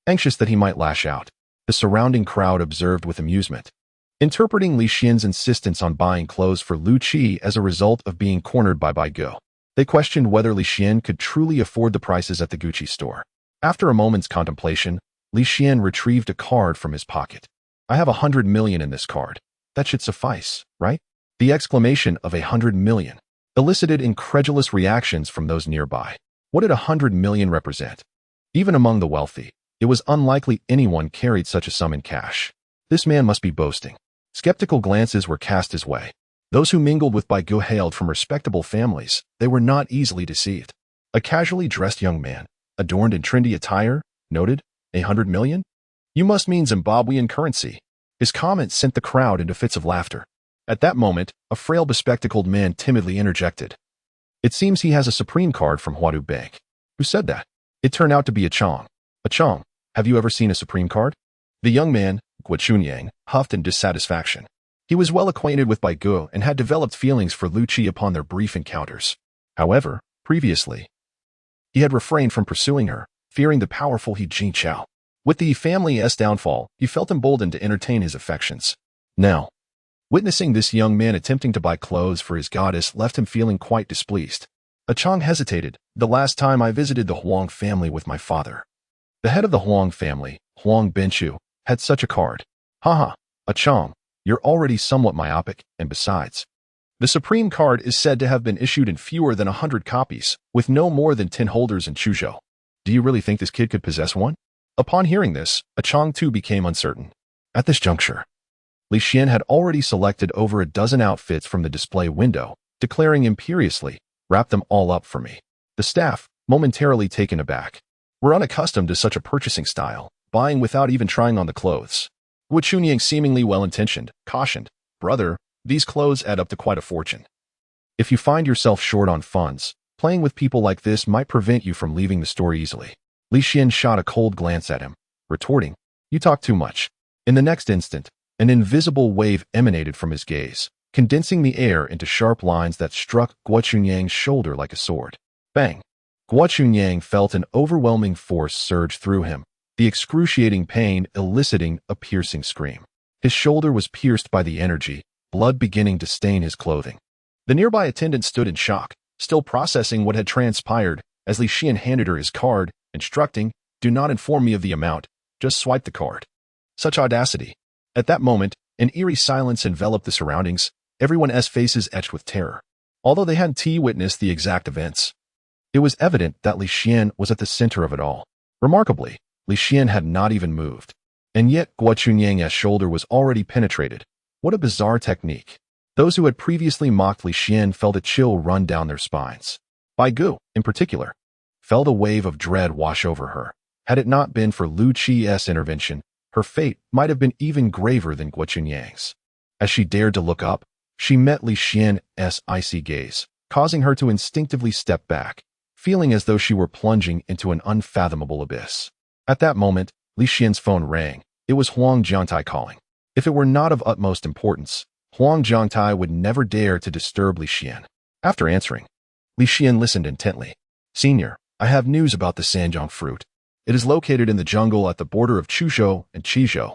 Anxious that he might lash out, the surrounding crowd observed with amusement. Interpreting Li Xian's insistence on buying clothes for Lu Qi as a result of being cornered by Bai Gu, they questioned whether Li Xian could truly afford the prices at the Gucci store. After a moment's contemplation, Li Xian retrieved a card from his pocket. I have 100 million in this card. That should suffice, right? The exclamation of 100 million elicited incredulous reactions from those nearby. What did 100 million represent? Even among the wealthy, it was unlikely anyone carried such a sum in cash. This man must be boasting. Skeptical glances were cast his way. Those who mingled with Bai Gu hailed from respectable families. They were not easily deceived. A casually dressed young man, adorned in trendy attire, noted, 100 million? You must mean Zimbabwean currency. His comment sent the crowd into fits of laughter. At that moment, a frail bespectacled man timidly interjected. It seems he has a Supreme card from Huadu Bank. Who said that? It turned out to be a Chong. A Chong, have you ever seen a Supreme card? The young man, Xuan, huffed in dissatisfaction. He was well acquainted with Bai Gu and had developed feelings for Lu Qi upon their brief encounters. However, previously, he had refrained from pursuing her, fearing the powerful He Jingqiao. With the family's downfall, he felt emboldened to entertain his affections. Now, witnessing this young man attempting to buy clothes for his goddess left him feeling quite displeased. A Chong hesitated. The last time I visited the Huang family with my father. The head of the Huang family, Huang Benchu, had such a card. Haha, a Chong, you're already somewhat myopic, and besides, the Supreme card is said to have been issued in fewer than 100 copies, with no more than 10 holders in Chuzhou. Do you really think this kid could possess one? Upon hearing this, a Chong too became uncertain. At this juncture, Li Xian had already selected over a dozen outfits from the display window, declaring imperiously, wrap them all up for me. The staff, momentarily taken aback, were unaccustomed to such a purchasing style, buying without even trying on the clothes. Wu Chunying, seemingly well-intentioned, cautioned, brother, these clothes add up to quite a fortune. If you find yourself short on funds, playing with people like this might prevent you from leaving the store easily. Li Xian shot a cold glance at him, retorting, you talk too much. In the next instant, an invisible wave emanated from his gaze, condensing the air into sharp lines that struck Guo Chunyang's shoulder like a sword. Bang! Guo Chunyang felt an overwhelming force surge through him, the excruciating pain eliciting a piercing scream. His shoulder was pierced by the energy, blood beginning to stain his clothing. The nearby attendant stood in shock, still processing what had transpired as Li Xian handed her his card, instructing, "Do not inform me of the amount, just swipe the card." Such audacity. At that moment, an eerie silence enveloped the surroundings, everyone's faces etched with terror. Although they hadn't witnessed the exact events, it was evident that Li Xian was at the center of it all. Remarkably, Li Xian had not even moved. And yet Guo Chunyang's shoulder was already penetrated. What a bizarre technique. Those who had previously mocked Li Xian felt a chill run down their spines. Bai Gu, in particular, felt a wave of dread wash over her. Had it not been for Lu Qi's intervention, her fate might have been even graver than Guo Chunyang's. As she dared to look up, she met Li Xian's icy gaze, causing her to instinctively step back, feeling as though she were plunging into an unfathomable abyss. At that moment, Li Xian's phone rang. It was Huang Jiangtai calling. If it were not of utmost importance, Huang Jiangtai would never dare to disturb Li Xian. After answering, Li Xian listened intently. "Senior, I have news about the Sanjiang fruit. It is located in the jungle at the border of Chuzhou and Chizhou.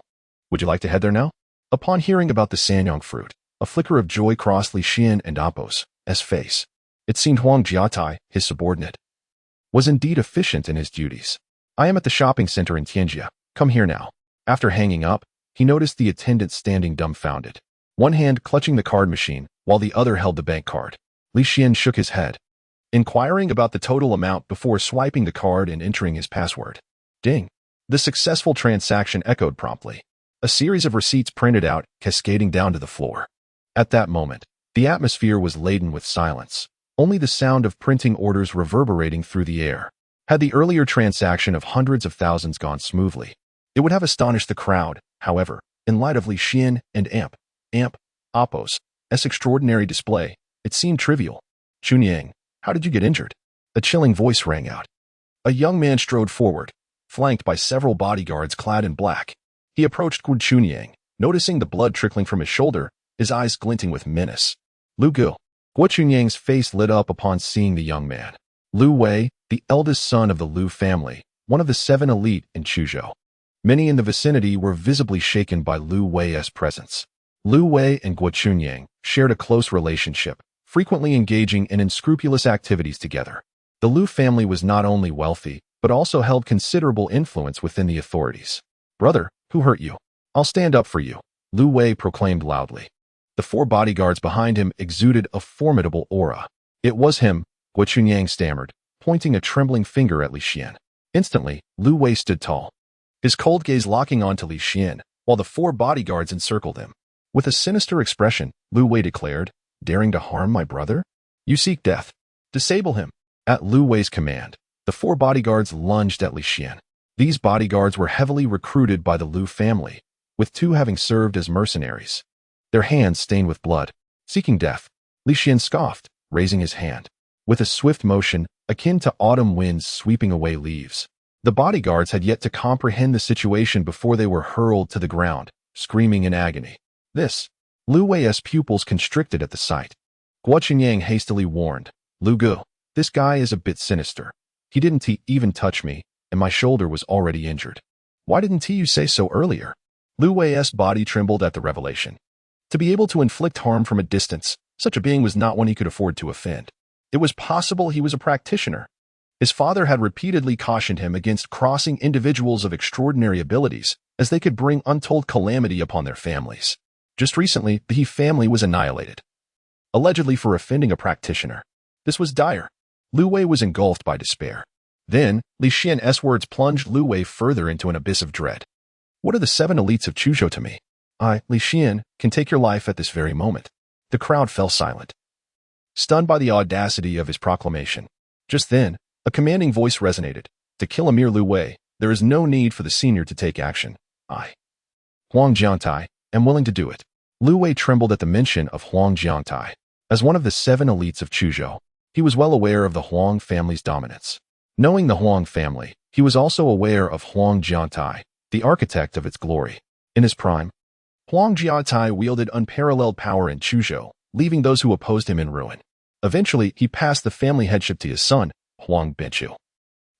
Would you like to head there now?" Upon hearing about the Sanjiang fruit, a flicker of joy crossed Li Xian and Appo's face. It seemed Huang Jiangtai, his subordinate, was indeed efficient in his duties. "I am at the shopping center in Tianjia. Come here now." After hanging up, he noticed the attendant standing dumbfounded, one hand clutching the card machine while the other held the bank card. Li Xian shook his head, inquiring about the total amount before swiping the card and entering his password. Ding! The successful transaction echoed promptly. A series of receipts printed out, cascading down to the floor. At that moment, the atmosphere was laden with silence, only the sound of printing orders reverberating through the air. Had the earlier transaction of hundreds of thousands gone smoothly, it would have astonished the crowd. However, in light of Li Xian and Appo's extraordinary display, it seemed trivial. "Chunyang, how did you get injured?" A chilling voice rang out. A young man strode forward, flanked by several bodyguards clad in black. He approached Guo Chunyang, noticing the blood trickling from his shoulder, his eyes glinting with menace. "Lu Gu." Guo Chunyang's face lit up upon seeing the young man. Lu Wei, the eldest son of the Lu family, one of the 7 elite in Chuzhou. Many in the vicinity were visibly shaken by Lu Wei's presence. Lu Wei and Guo Chunyang shared a close relationship, frequently engaging in unscrupulous activities together. The Lu family was not only wealthy, but also held considerable influence within the authorities. "Brother, who hurt you? I'll stand up for you," Lu Wei proclaimed loudly. The 4 bodyguards behind him exuded a formidable aura. "It was him," Guo Chunyang stammered, pointing a trembling finger at Li Xian. Instantly, Lu Wei stood tall, his cold gaze locking onto Li Xian, while the 4 bodyguards encircled him. With a sinister expression, Lu Wei declared, "Daring to harm my brother? You seek death. Disable him." At Lu Wei's command, the 4 bodyguards lunged at Li Xian. These bodyguards were heavily recruited by the Lu family, with 2 having served as mercenaries. Their hands stained with blood, seeking death. Li Xian scoffed, raising his hand. With a swift motion, akin to autumn winds sweeping away leaves, the bodyguards had yet to comprehend the situation before they were hurled to the ground, screaming in agony. "This." Lu Wei's pupils constricted at the sight. Guo Chunyang hastily warned, "Lu Gu, this guy is a bit sinister. He didn't even touch me, and my shoulder was already injured. Why didn't you say so earlier?" Lu Wei's body trembled at the revelation. To be able to inflict harm from a distance, such a being was not one he could afford to offend. It was possible he was a practitioner. His father had repeatedly cautioned him against crossing individuals of extraordinary abilities, as they could bring untold calamity upon their families. Just recently, the He family was annihilated, allegedly for offending a practitioner. This was dire. Lu Wei was engulfed by despair. Then, Li Xian's words plunged Lu Wei further into an abyss of dread. "What are the 7 elites of Chuzhou to me? I, Li Xian, can take your life at this very moment." The crowd fell silent, stunned by the audacity of his proclamation. Just then, a commanding voice resonated. "To kill a mere Lu Wei, there is no need for the senior to take action. I, Huang Jiangtai, am willing to do it." Lu Wei trembled at the mention of Huang Jiangtai. As one of the 7 elites of Chuzhou, he was well aware of the Huang family's dominance. Knowing the Huang family, he was also aware of Huang Jiangtai, the architect of its glory. In his prime, Huang Jiangtai wielded unparalleled power in Chuzhou, leaving those who opposed him in ruin. Eventually, he passed the family headship to his son, Huang Benchu,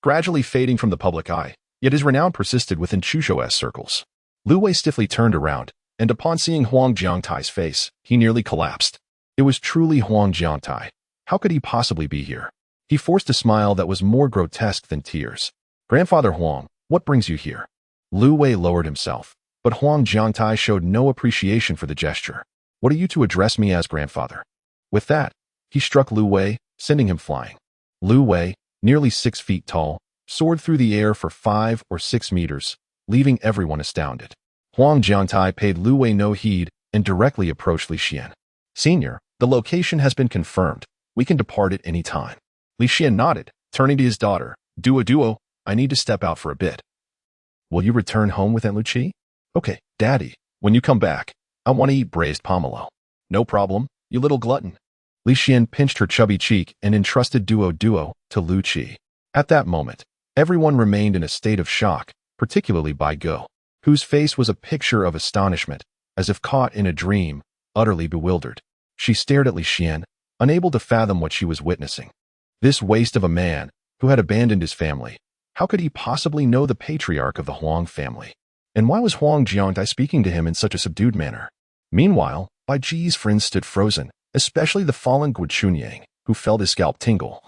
gradually fading from the public eye, yet his renown persisted within Chuzhou's circles. Lu Wei stiffly turned around, and upon seeing Huang Jiangtai's face, he nearly collapsed. It was truly Huang Jiangtai. How could he possibly be here? He forced a smile that was more grotesque than tears. Grandfather Huang, what brings you here? Lu Wei lowered himself, but Huang Jiangtai showed no appreciation for the gesture. What are you to address me as grandfather? With that, he struck Lu Wei, sending him flying. Lu Wei, nearly 6 feet tall, soared through the air for 5 or 6 meters, leaving everyone astounded. Huang Jiangtai paid Lu Wei no heed and directly approached Li Xian. Senior, the location has been confirmed. We can depart at any time. Li Xian nodded, turning to his daughter. Duo, I need to step out for a bit. Will you return home with Aunt Luchi? Okay, Daddy, when you come back, I want to eat braised pomelo. No problem, you little glutton. Li Xian pinched her chubby cheek and entrusted Duo to Lu Qi. At that moment, everyone remained in a state of shock, particularly Bai Go, whose face was a picture of astonishment, as if caught in a dream, utterly bewildered. She stared at Li Xian, unable to fathom what she was witnessing. This waste of a man, who had abandoned his family. How could he possibly know the patriarch of the Huang family? And why was Huang Jiangtai speaking to him in such a subdued manner? Meanwhile, Bai Ji's friends stood frozen, especially the fallen Gu Chunyang, who felt his scalp tingle,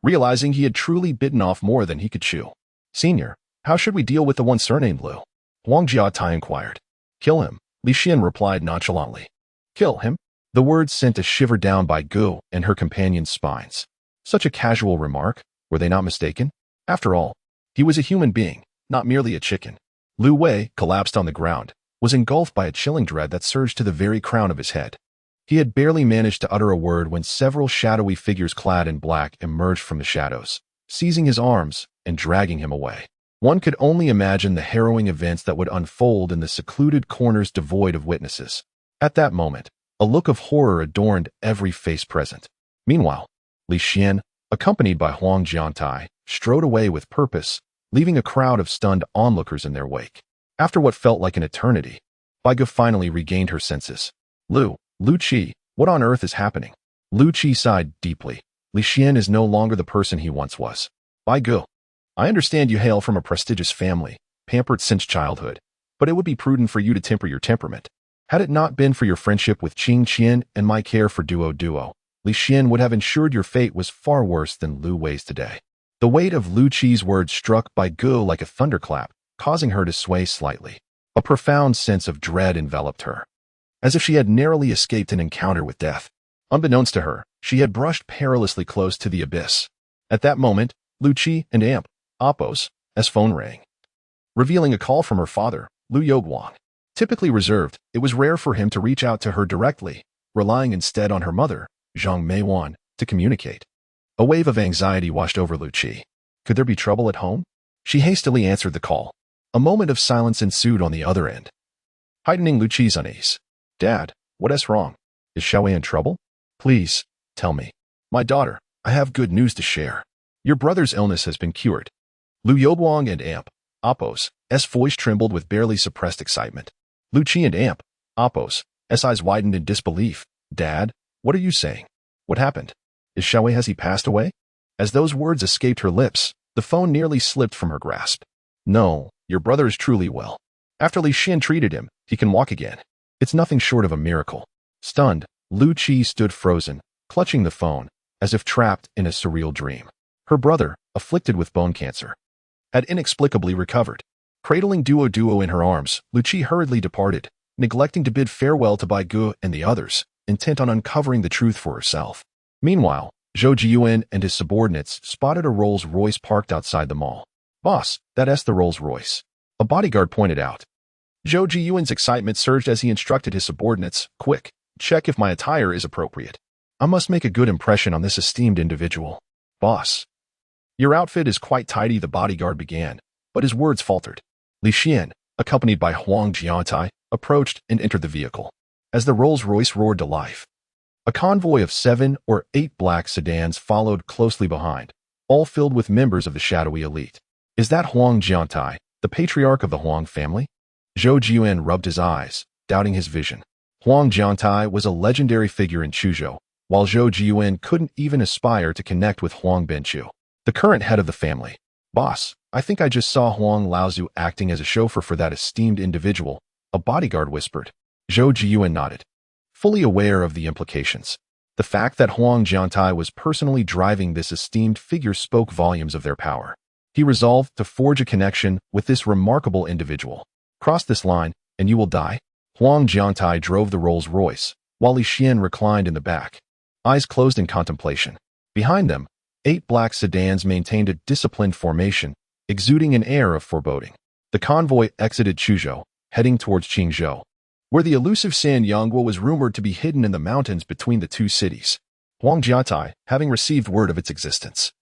realizing he had truly bitten off more than he could chew. Senior, how should we deal with the one surnamed Lu? Huang Jiatai inquired. Kill him, Li Xian replied nonchalantly. Kill him? The words sent a shiver down Bai Gu and her companion's spines. Such a casual remark, were they not mistaken? After all, he was a human being, not merely a chicken. Lu Wei, collapsed on the ground, was engulfed by a chilling dread that surged to the very crown of his head. He had barely managed to utter a word when several shadowy figures clad in black emerged from the shadows, seizing his arms and dragging him away. One could only imagine the harrowing events that would unfold in the secluded corners devoid of witnesses. At that moment, a look of horror adorned every face present. Meanwhile, Li Xian, accompanied by Huang Jiangtai, strode away with purpose, leaving a crowd of stunned onlookers in their wake. After what felt like an eternity, Bai Ge finally regained her senses. Lu Qi, what on earth is happening? Lu Qi sighed deeply. Li Xian is no longer the person he once was. Bai Ge, I understand you hail from a prestigious family, pampered since childhood, but it would be prudent for you to temper your temperament. Had it not been for your friendship with Qing Qian and my care for Duo, Li Xian would have ensured your fate was far worse than Lu Wei's today. The weight of Lu Qi's words struck Bai Ge like a thunderclap, causing her to sway slightly. A profound sense of dread enveloped her, as if she had narrowly escaped an encounter with death. Unbeknownst to her, she had brushed perilously close to the abyss. At that moment, Lu Qi and Appo's phone rang, revealing a call from her father, Lu Yoguang. Typically reserved, it was rare for him to reach out to her directly, relying instead on her mother, Zhang Meiwan, to communicate. A wave of anxiety washed over Lu Qi. Could there be trouble at home? She hastily answered the call. A moment of silence ensued on the other end, heightening Lu Qi's unease. Dad, what is wrong? Is Xiaowei in trouble? Please, tell me. My daughter, I have good news to share. Your brother's illness has been cured. Lu Yoguang and Appo's voice trembled with barely suppressed excitement. Lu Qi and Appo's eyes widened in disbelief. Dad, what are you saying? What happened? Is Xiaowei, has he passed away? As those words escaped her lips, the phone nearly slipped from her grasp. No, your brother is truly well. After Li Xian treated him, he can walk again. It's nothing short of a miracle. Stunned, Lu Qi stood frozen, clutching the phone, as if trapped in a surreal dream. Her brother, afflicted with bone cancer, had inexplicably recovered. Cradling Duo in her arms, Lu Qi hurriedly departed, neglecting to bid farewell to Bai Ge and the others, intent on uncovering the truth for herself. Meanwhile, Zhou Jiyuan and his subordinates spotted a Rolls-Royce parked outside the mall. Boss, that's the Rolls-Royce, a bodyguard pointed out. Zhou Jiyuan's excitement surged as he instructed his subordinates, quick, check if my attire is appropriate. I must make a good impression on this esteemed individual. Boss, your outfit is quite tidy, the bodyguard began, but his words faltered. Li Xian, accompanied by Huang Jiangtai, approached and entered the vehicle. As the Rolls-Royce roared to life, a convoy of 7 or 8 black sedans followed closely behind, all filled with members of the shadowy elite. Is that Huang Jiangtai, the patriarch of the Huang family? Zhou Jiyuan rubbed his eyes, doubting his vision. Huang Jiangtai was a legendary figure in Chuzhou, while Zhou Jiyuan couldn't even aspire to connect with Huang Benchu, the current head of the family. Boss, I think I just saw Huang Laozu acting as a chauffeur for that esteemed individual, a bodyguard whispered. Zhou Jiyuan nodded, fully aware of the implications. The fact that Huang Jiantai was personally driving this esteemed figure spoke volumes of their power. He resolved to forge a connection with this remarkable individual. Cross this line, and you will die. Huang Jiantai drove the Rolls-Royce, while Li Xian reclined in the back, eyes closed in contemplation. Behind them, 8 black sedans maintained a disciplined formation, exuding an air of foreboding. The convoy exited Chuzhou, heading towards Qingzhou, where the elusive San Yonghua was rumored to be hidden in the mountains between the two cities. Huang Jiatai, having received word of its existence,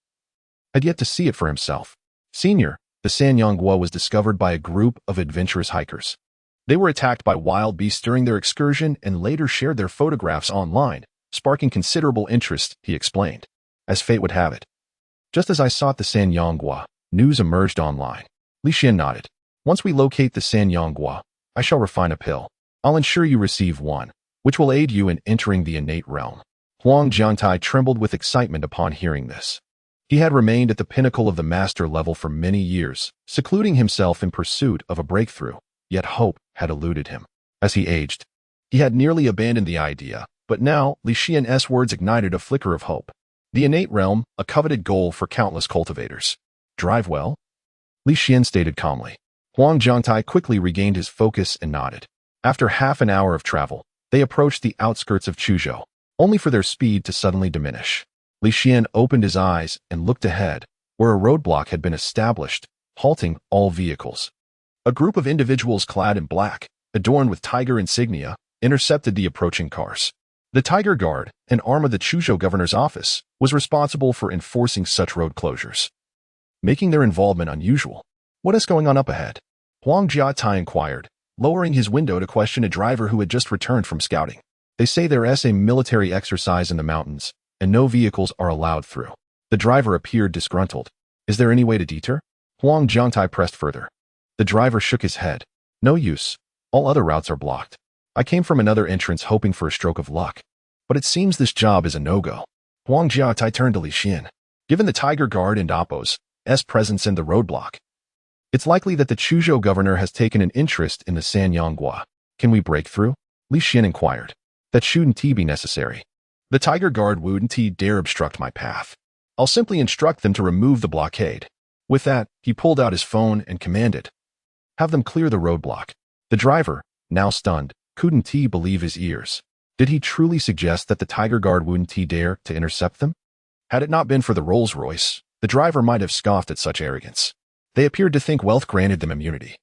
had yet to see it for himself. Senior, the San Yonghua was discovered by a group of adventurous hikers. They were attacked by wild beasts during their excursion and later shared their photographs online, sparking considerable interest, he explained. As fate would have it, just as I sought the San Yonghua, news emerged online. Li Xian nodded. Once we locate the San Yonghua, I shall refine a pill. I'll ensure you receive one, which will aid you in entering the innate realm. Huang Jiantai trembled with excitement upon hearing this. He had remained at the pinnacle of the master level for many years, secluding himself in pursuit of a breakthrough, yet hope had eluded him. As he aged, he had nearly abandoned the idea, but now Li Xian's words ignited a flicker of hope. The innate realm, a coveted goal for countless cultivators. Drive well? Li Xian stated calmly. Huang Jiantai quickly regained his focus and nodded. After half an hour of travel, they approached the outskirts of Chuzhou, only for their speed to suddenly diminish. Li Xian opened his eyes and looked ahead, where a roadblock had been established, halting all vehicles. A group of individuals clad in black, adorned with tiger insignia, intercepted the approaching cars. The Tiger Guard, an arm of the Chuzhou governor's office, was responsible for enforcing such road closures, making their involvement unusual. What is going on up ahead? Huang Jiatai inquired, lowering his window to question a driver who had just returned from scouting. They say there is a military exercise in the mountains, and no vehicles are allowed through. The driver appeared disgruntled. Is there any way to deter? Huang Jiantai pressed further. The driver shook his head. No use. All other routes are blocked. I came from another entrance hoping for a stroke of luck, but it seems this job is a no-go. Huang Jiatai turned to Li Xian. Given the Tiger Guard and Appo's presence in the roadblock, it's likely that the Chuzhou governor has taken an interest in the San Yonghua. Can we break through? Li Xian inquired. That shouldn't be necessary. The Tiger Guard wouldn't dare obstruct my path. I'll simply instruct them to remove the blockade. With that, he pulled out his phone and commanded, have them clear the roadblock. The driver, now stunned, couldn't believe his ears. Did he truly suggest that the Tiger Guard wouldn't dare to intercept them? Had it not been for the Rolls-Royce, the driver might have scoffed at such arrogance. They appeared to think wealth granted them immunity.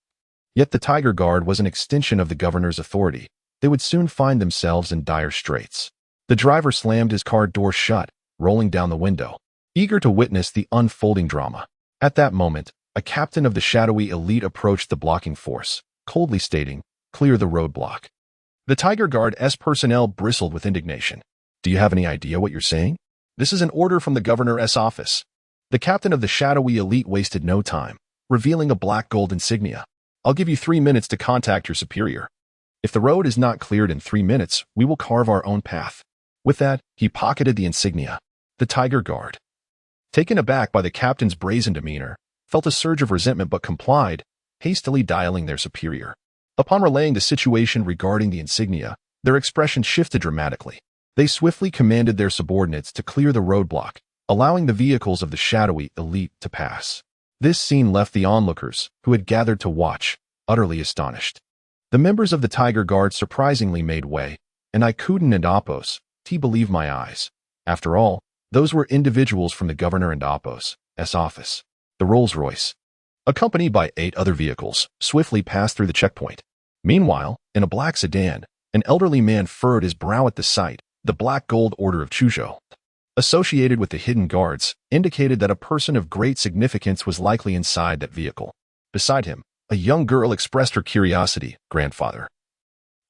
Yet the Tiger Guard was an extension of the governor's authority. They would soon find themselves in dire straits. The driver slammed his car door shut, rolling down the window, eager to witness the unfolding drama. At that moment, a captain of the shadowy elite approached the blocking force, coldly stating, clear the roadblock. The Tiger Guard's personnel bristled with indignation. Do you have any idea what you're saying? This is an order from the governor's office. The captain of the shadowy elite wasted no time, revealing a black gold insignia. I'll give you 3 minutes to contact your superior. If the road is not cleared in 3 minutes, we will carve our own path. With that, he pocketed the insignia. The Tiger Guard, taken aback by the captain's brazen demeanor, felt a surge of resentment but complied, hastily dialing their superior. Upon relaying the situation regarding the insignia, their expression shifted dramatically. They swiftly commanded their subordinates to clear the roadblock, allowing the vehicles of the shadowy elite to pass. This scene left the onlookers, who had gathered to watch, utterly astonished. The members of the Tiger Guard surprisingly made way, and I couldn't believe my eyes. After all, those were individuals from the governor and Appo's office. The Rolls-Royce, accompanied by 8 other vehicles, swiftly passed through the checkpoint. Meanwhile, in a black sedan, an elderly man furrowed his brow at the sight. The Black Gold Order of Chuzhou, associated with the hidden guards, indicated that a person of great significance was likely inside that vehicle. Beside him, a young girl expressed her curiosity. Grandfather,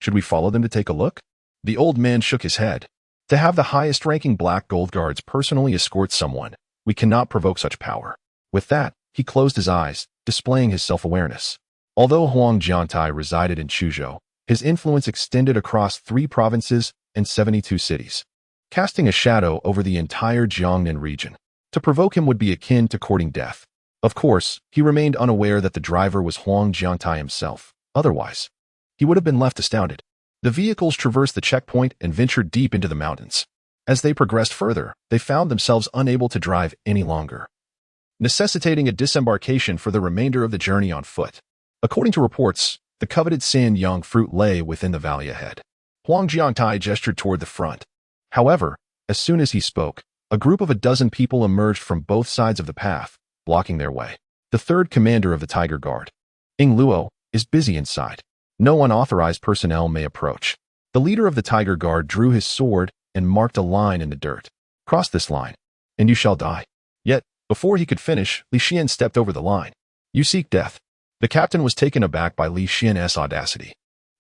should we follow them to take a look? The old man shook his head. To have the highest-ranking Black Gold Guards personally escort someone, we cannot provoke such power. With that, he closed his eyes, displaying his self-awareness. Although Huang Jiantai resided in Chuzhou, his influence extended across 3 provinces and 72 cities, casting a shadow over the entire Jiangnan region. To provoke him would be akin to courting death. Of course, he remained unaware that the driver was Huang Jiantai himself. Otherwise, he would have been left astounded. The vehicles traversed the checkpoint and ventured deep into the mountains. As they progressed further, they found themselves unable to drive any longer, necessitating a disembarkation for the remainder of the journey on foot. According to reports, the coveted Sanyang fruit lay within the valley ahead. Huang Jiangtai gestured toward the front. However, as soon as he spoke, a group of a dozen people emerged from both sides of the path, blocking their way. The third commander of the Tiger Guard, Ing Luo, is busy inside. No unauthorized personnel may approach. The leader of the Tiger Guard drew his sword and marked a line in the dirt. Cross this line, and you shall die. Yet, before he could finish, Li Xian stepped over the line. You seek death. The captain was taken aback by Li Xian's audacity.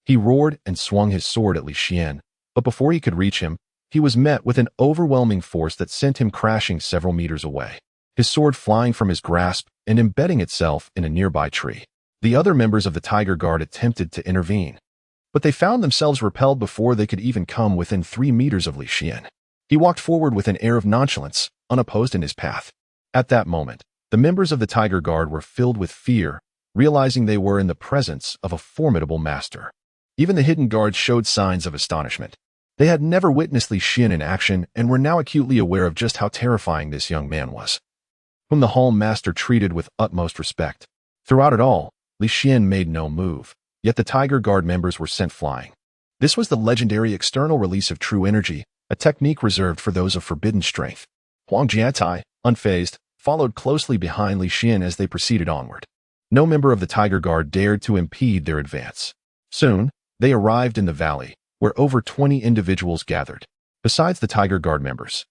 He roared and swung his sword at Li Xian, but before he could reach him, he was met with an overwhelming force that sent him crashing several meters away, his sword flying from his grasp and embedding itself in a nearby tree. The other members of the Tiger Guard attempted to intervene, but they found themselves repelled before they could even come within 3 meters of Li Xian. He walked forward with an air of nonchalance, unopposed in his path. At that moment, the members of the Tiger Guard were filled with fear, realizing they were in the presence of a formidable master. Even the hidden guards showed signs of astonishment. They had never witnessed Li Xian in action and were now acutely aware of just how terrifying this young man was, whom the Hall Master treated with utmost respect. Throughout it all, Li Xian made no move, yet the Tiger Guard members were sent flying. This was the legendary external release of true energy, a technique reserved for those of forbidden strength. Huang Jiatai, unfazed, followed closely behind Li Xian as they proceeded onward. No member of the Tiger Guard dared to impede their advance. Soon, they arrived in the valley, where over 20 individuals gathered. Besides the Tiger Guard members,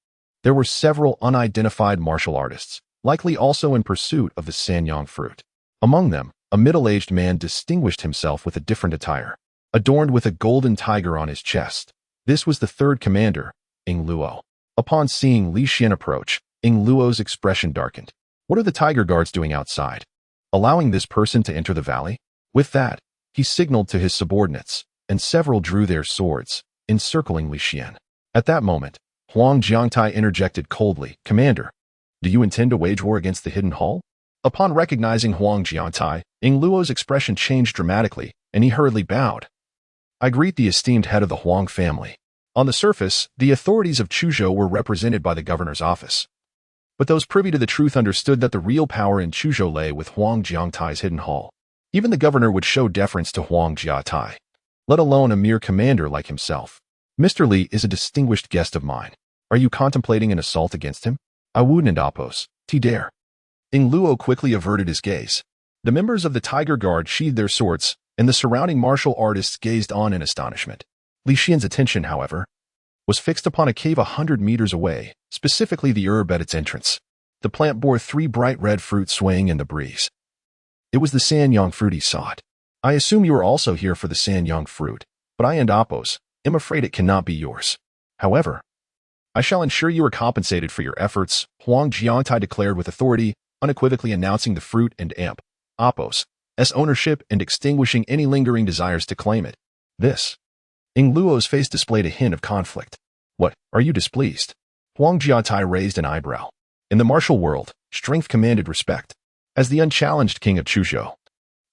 there were several unidentified martial artists, likely also in pursuit of the Sanyang fruit. Among them, a middle-aged man distinguished himself with a different attire, adorned with a golden tiger on his chest. This was the third commander, Ing Luo. Upon seeing Li Xian approach, Ing Luo's expression darkened. What are the Tiger Guards doing outside? Allowing this person to enter the valley? With that, he signaled to his subordinates, and several drew their swords, encircling Li Xian. At that moment, Huang Jiangtai interjected coldly, Commander, do you intend to wage war against the Hidden Hall? Upon recognizing Huang Jiangtai, Ing Luo's expression changed dramatically, and he hurriedly bowed. I greet the esteemed head of the Huang family. On the surface, the authorities of Chuzhou were represented by the governor's office. But those privy to the truth understood that the real power in Chuzhou lay with Huang Jiangtai's hidden hall. Even the governor would show deference to Huang Jiangtai, let alone a mere commander like himself. Mr. Li is a distinguished guest of mine. Are you contemplating an assault against him? I wouldn't oppose. T dare. Ing Luo quickly averted his gaze. The members of the Tiger Guard sheathed their swords, and the surrounding martial artists gazed on in astonishment. Li Xian's attention, however, was fixed upon a cave 100 meters away, specifically the herb at its entrance. The plant bore 3 bright red fruit swaying in the breeze. It was the Sanyang fruit he sought. I assume you are also here for the Sanyang fruit, but I and Oppos am afraid it cannot be yours. However, I shall ensure you are compensated for your efforts, Huang Jiangtai declared with authority, unequivocally announcing the fruit and Oppos' ownership and extinguishing any lingering desires to claim it. This. Ing Luo's face displayed a hint of conflict. What, are you displeased? Huang Jiangtai raised an eyebrow. In the martial world, strength commanded respect. As the unchallenged king of Chuzhou,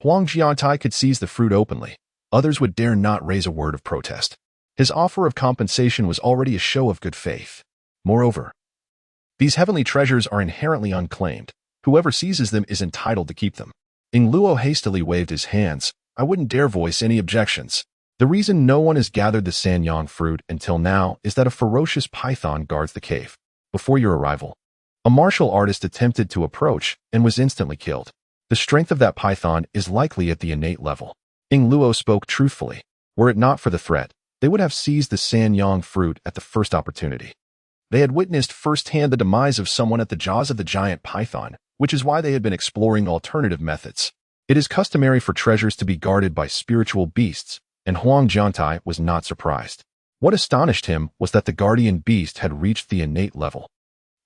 Huang Jiangtai could seize the fruit openly. Others would dare not raise a word of protest. His offer of compensation was already a show of good faith. Moreover, these heavenly treasures are inherently unclaimed. Whoever seizes them is entitled to keep them. Ing Luo hastily waved his hands. I wouldn't dare voice any objections. The reason no one has gathered the Sanyang fruit until now is that a ferocious python guards the cave. Before your arrival, a martial artist attempted to approach and was instantly killed. The strength of that python is likely at the innate level. Ing Luo spoke truthfully. Were it not for the threat, they would have seized the Sanyang fruit at the first opportunity. They had witnessed firsthand the demise of someone at the jaws of the giant python, which is why they had been exploring alternative methods. It is customary for treasures to be guarded by spiritual beasts, and Huang Jiangtai was not surprised. What astonished him was that the guardian beast had reached the innate level.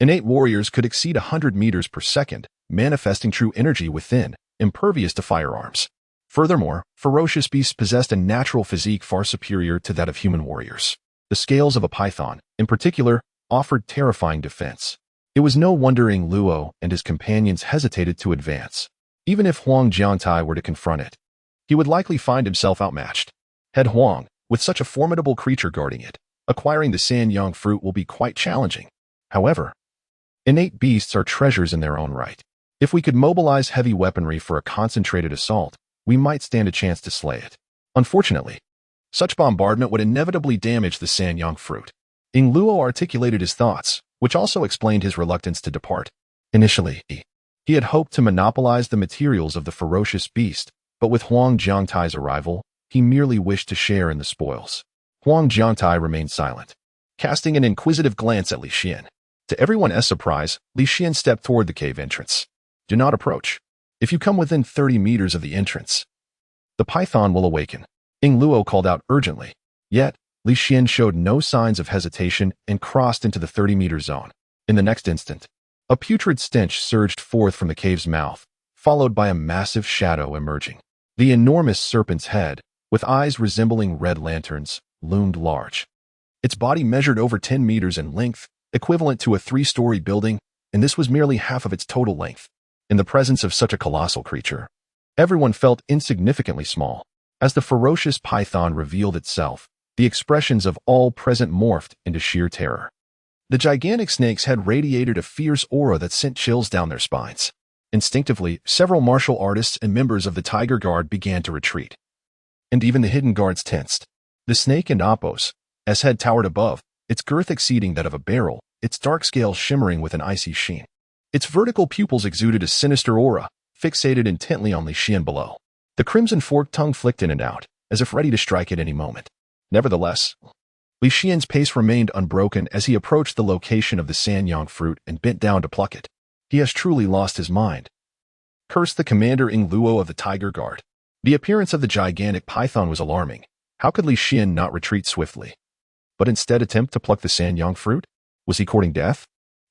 Innate warriors could exceed 100 meters per second, manifesting true energy within, impervious to firearms. Furthermore, ferocious beasts possessed a natural physique far superior to that of human warriors. The scales of a python, in particular, offered terrifying defense. It was no wonder Ing Luo and his companions hesitated to advance. Even if Huang Jiangtai were to confront it, he would likely find himself outmatched. Head Huang, with such a formidable creature guarding it, acquiring the Sanyang fruit will be quite challenging. However, innate beasts are treasures in their own right. If we could mobilize heavy weaponry for a concentrated assault, we might stand a chance to slay it. Unfortunately, such bombardment would inevitably damage the Sanyang fruit. Ying Luo articulated his thoughts, which also explained his reluctance to depart. Initially, he had hoped to monopolize the materials of the ferocious beast, but with Huang Jiangtai's arrival, he merely wished to share in the spoils. Huang Jiangtai remained silent, casting an inquisitive glance at Li Xian. To everyone's surprise, Li Xian stepped toward the cave entrance. Do not approach. If you come within 30 meters of the entrance, the python will awaken. Ying Luo called out urgently. Yet, Li Xian showed no signs of hesitation and crossed into the 30-meter zone. In the next instant, a putrid stench surged forth from the cave's mouth, followed by a massive shadow emerging. The enormous serpent's head, with eyes resembling red lanterns, loomed large. Its body measured over 10 meters in length, equivalent to a 3-story building, and this was merely half of its total length. In the presence of such a colossal creature, everyone felt insignificantly small. As the ferocious python revealed itself, the expressions of all present morphed into sheer terror. The gigantic snake's head radiated a fierce aura that sent chills down their spines. Instinctively, several martial artists and members of the Tiger Guard began to retreat. And even the hidden guards tensed. The snake and Appos, as head towered above, its girth exceeding that of a barrel, its dark scales shimmering with an icy sheen. Its vertical pupils exuded a sinister aura, fixated intently on Li Xian below. The crimson forked tongue flicked in and out, as if ready to strike at any moment. Nevertheless, Li Xian's pace remained unbroken as he approached the location of the Sanyang fruit and bent down to pluck it. He has truly lost his mind, cursed the commander Ying Luo of the Tiger Guard. The appearance of the gigantic python was alarming. How could Li Xian not retreat swiftly, but instead attempt to pluck the Sanyang fruit? Was he courting death?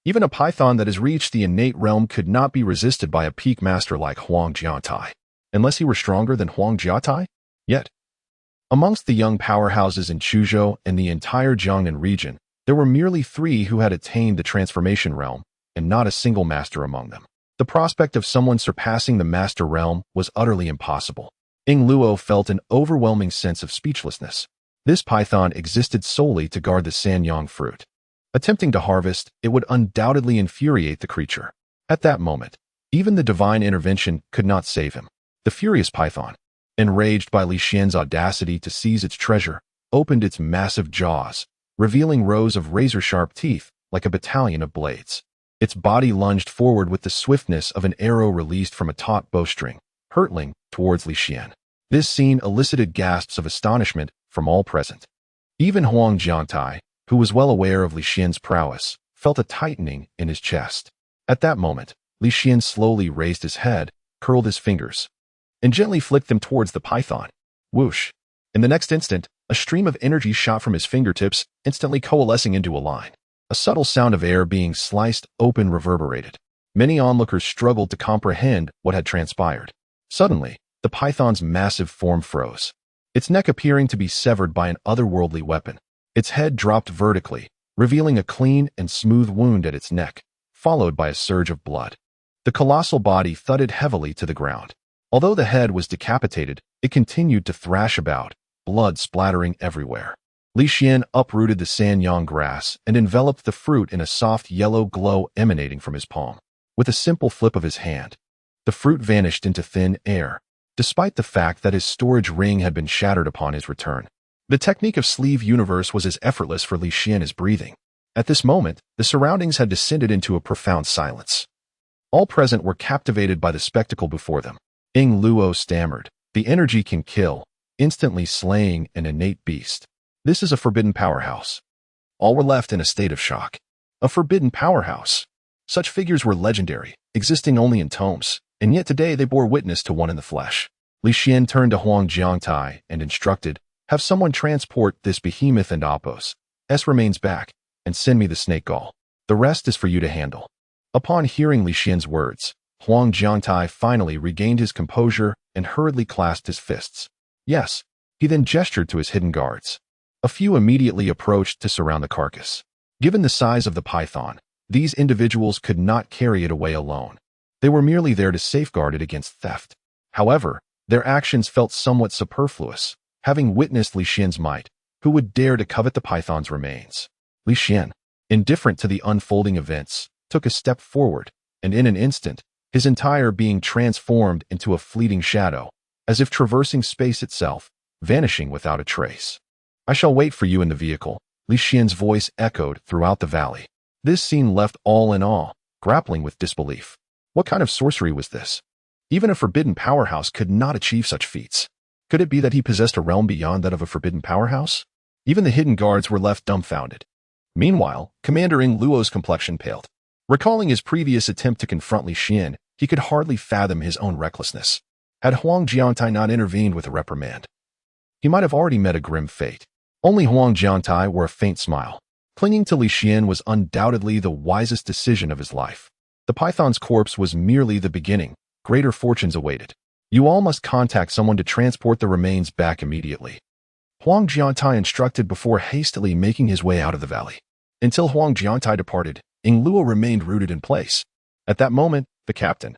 Even a python that has reached the innate realm could not be resisted by a peak master like Huang Jiangtai, unless he were stronger than Huang Jiangtai. Yet, amongst the young powerhouses in Chuzhou and the entire Jiangnan region, there were merely 3 who had attained the transformation realm, and not a single master among them. The prospect of someone surpassing the master realm was utterly impossible. Ying Luo felt an overwhelming sense of speechlessness. This python existed solely to guard the Sanyang fruit. Attempting to harvest, it would undoubtedly infuriate the creature. At that moment, even the divine intervention could not save him. The furious python, enraged by Li Xian's audacity to seize its treasure, opened its massive jaws, revealing rows of razor-sharp teeth like a battalion of blades. Its body lunged forward with the swiftness of an arrow released from a taut bowstring, hurtling towards Li Xian. This scene elicited gasps of astonishment from all present. Even Huang Jiangtai, who was well aware of Li Xian's prowess, felt a tightening in his chest. At that moment, Li Xian slowly raised his head, curled his fingers, and gently flicked them towards the python. Whoosh! In the next instant, a stream of energy shot from his fingertips, instantly coalescing into a line. A subtle sound of air being sliced open reverberated. Many onlookers struggled to comprehend what had transpired. Suddenly, the python's massive form froze, its neck appearing to be severed by an otherworldly weapon. Its head dropped vertically, revealing a clean and smooth wound at its neck, followed by a surge of blood. The colossal body thudded heavily to the ground. Although the head was decapitated, it continued to thrash about, blood splattering everywhere. Li Xian uprooted the Sanyang grass and enveloped the fruit in a soft yellow glow emanating from his palm. With a simple flip of his hand, the fruit vanished into thin air, despite the fact that his storage ring had been shattered upon his return. The technique of sleeve universe was as effortless for Li Xian as breathing. At this moment, the surroundings had descended into a profound silence. All present were captivated by the spectacle before them. Ying Luo stammered, "The energy can kill, instantly slaying an innate beast. This is a forbidden powerhouse." All were left in a state of shock. A forbidden powerhouse. Such figures were legendary, existing only in tomes, and yet today they bore witness to one in the flesh. Li Xian turned to Huang Jiangtai and instructed, "Have someone transport this behemoth and Appos. Remains back, and send me the snake gall. The rest is for you to handle." Upon hearing Li Xian's words, Huang Jiangtai finally regained his composure and hurriedly clasped his fists. "Yes." He then gestured to his hidden guards. A few immediately approached to surround the carcass. Given the size of the python, these individuals could not carry it away alone. They were merely there to safeguard it against theft. However, their actions felt somewhat superfluous. Having witnessed Li Xian's might, Who would dare to covet the python's remains? Li Xian, indifferent to the unfolding events, took a step forward, and in an instant, his entire being transformed into a fleeting shadow, as if traversing space itself, vanishing without a trace. I shall wait for you in the vehicle, Li Xian's voice echoed throughout the valley. This scene left all in awe, grappling with disbelief. What kind of sorcery was this? Even a forbidden powerhouse could not achieve such feats. Could it be that he possessed a realm beyond that of a forbidden powerhouse? Even the hidden guards were left dumbfounded. Meanwhile, Commander Ing Luo's complexion paled. Recalling his previous attempt to confront Li Xian, he could hardly fathom his own recklessness. Had Huang Jiantai not intervened with a reprimand, he might have already met a grim fate. Only Huang Jiantai wore a faint smile. Clinging to Li Xian was undoubtedly the wisest decision of his life. The python's corpse was merely the beginning. Greater fortunes awaited. You all must contact someone to transport the remains back immediately, Huang Jiantai instructed before hastily making his way out of the valley. Until Huang Jiantai departed, Ing Luo remained rooted in place. At that moment, the captain,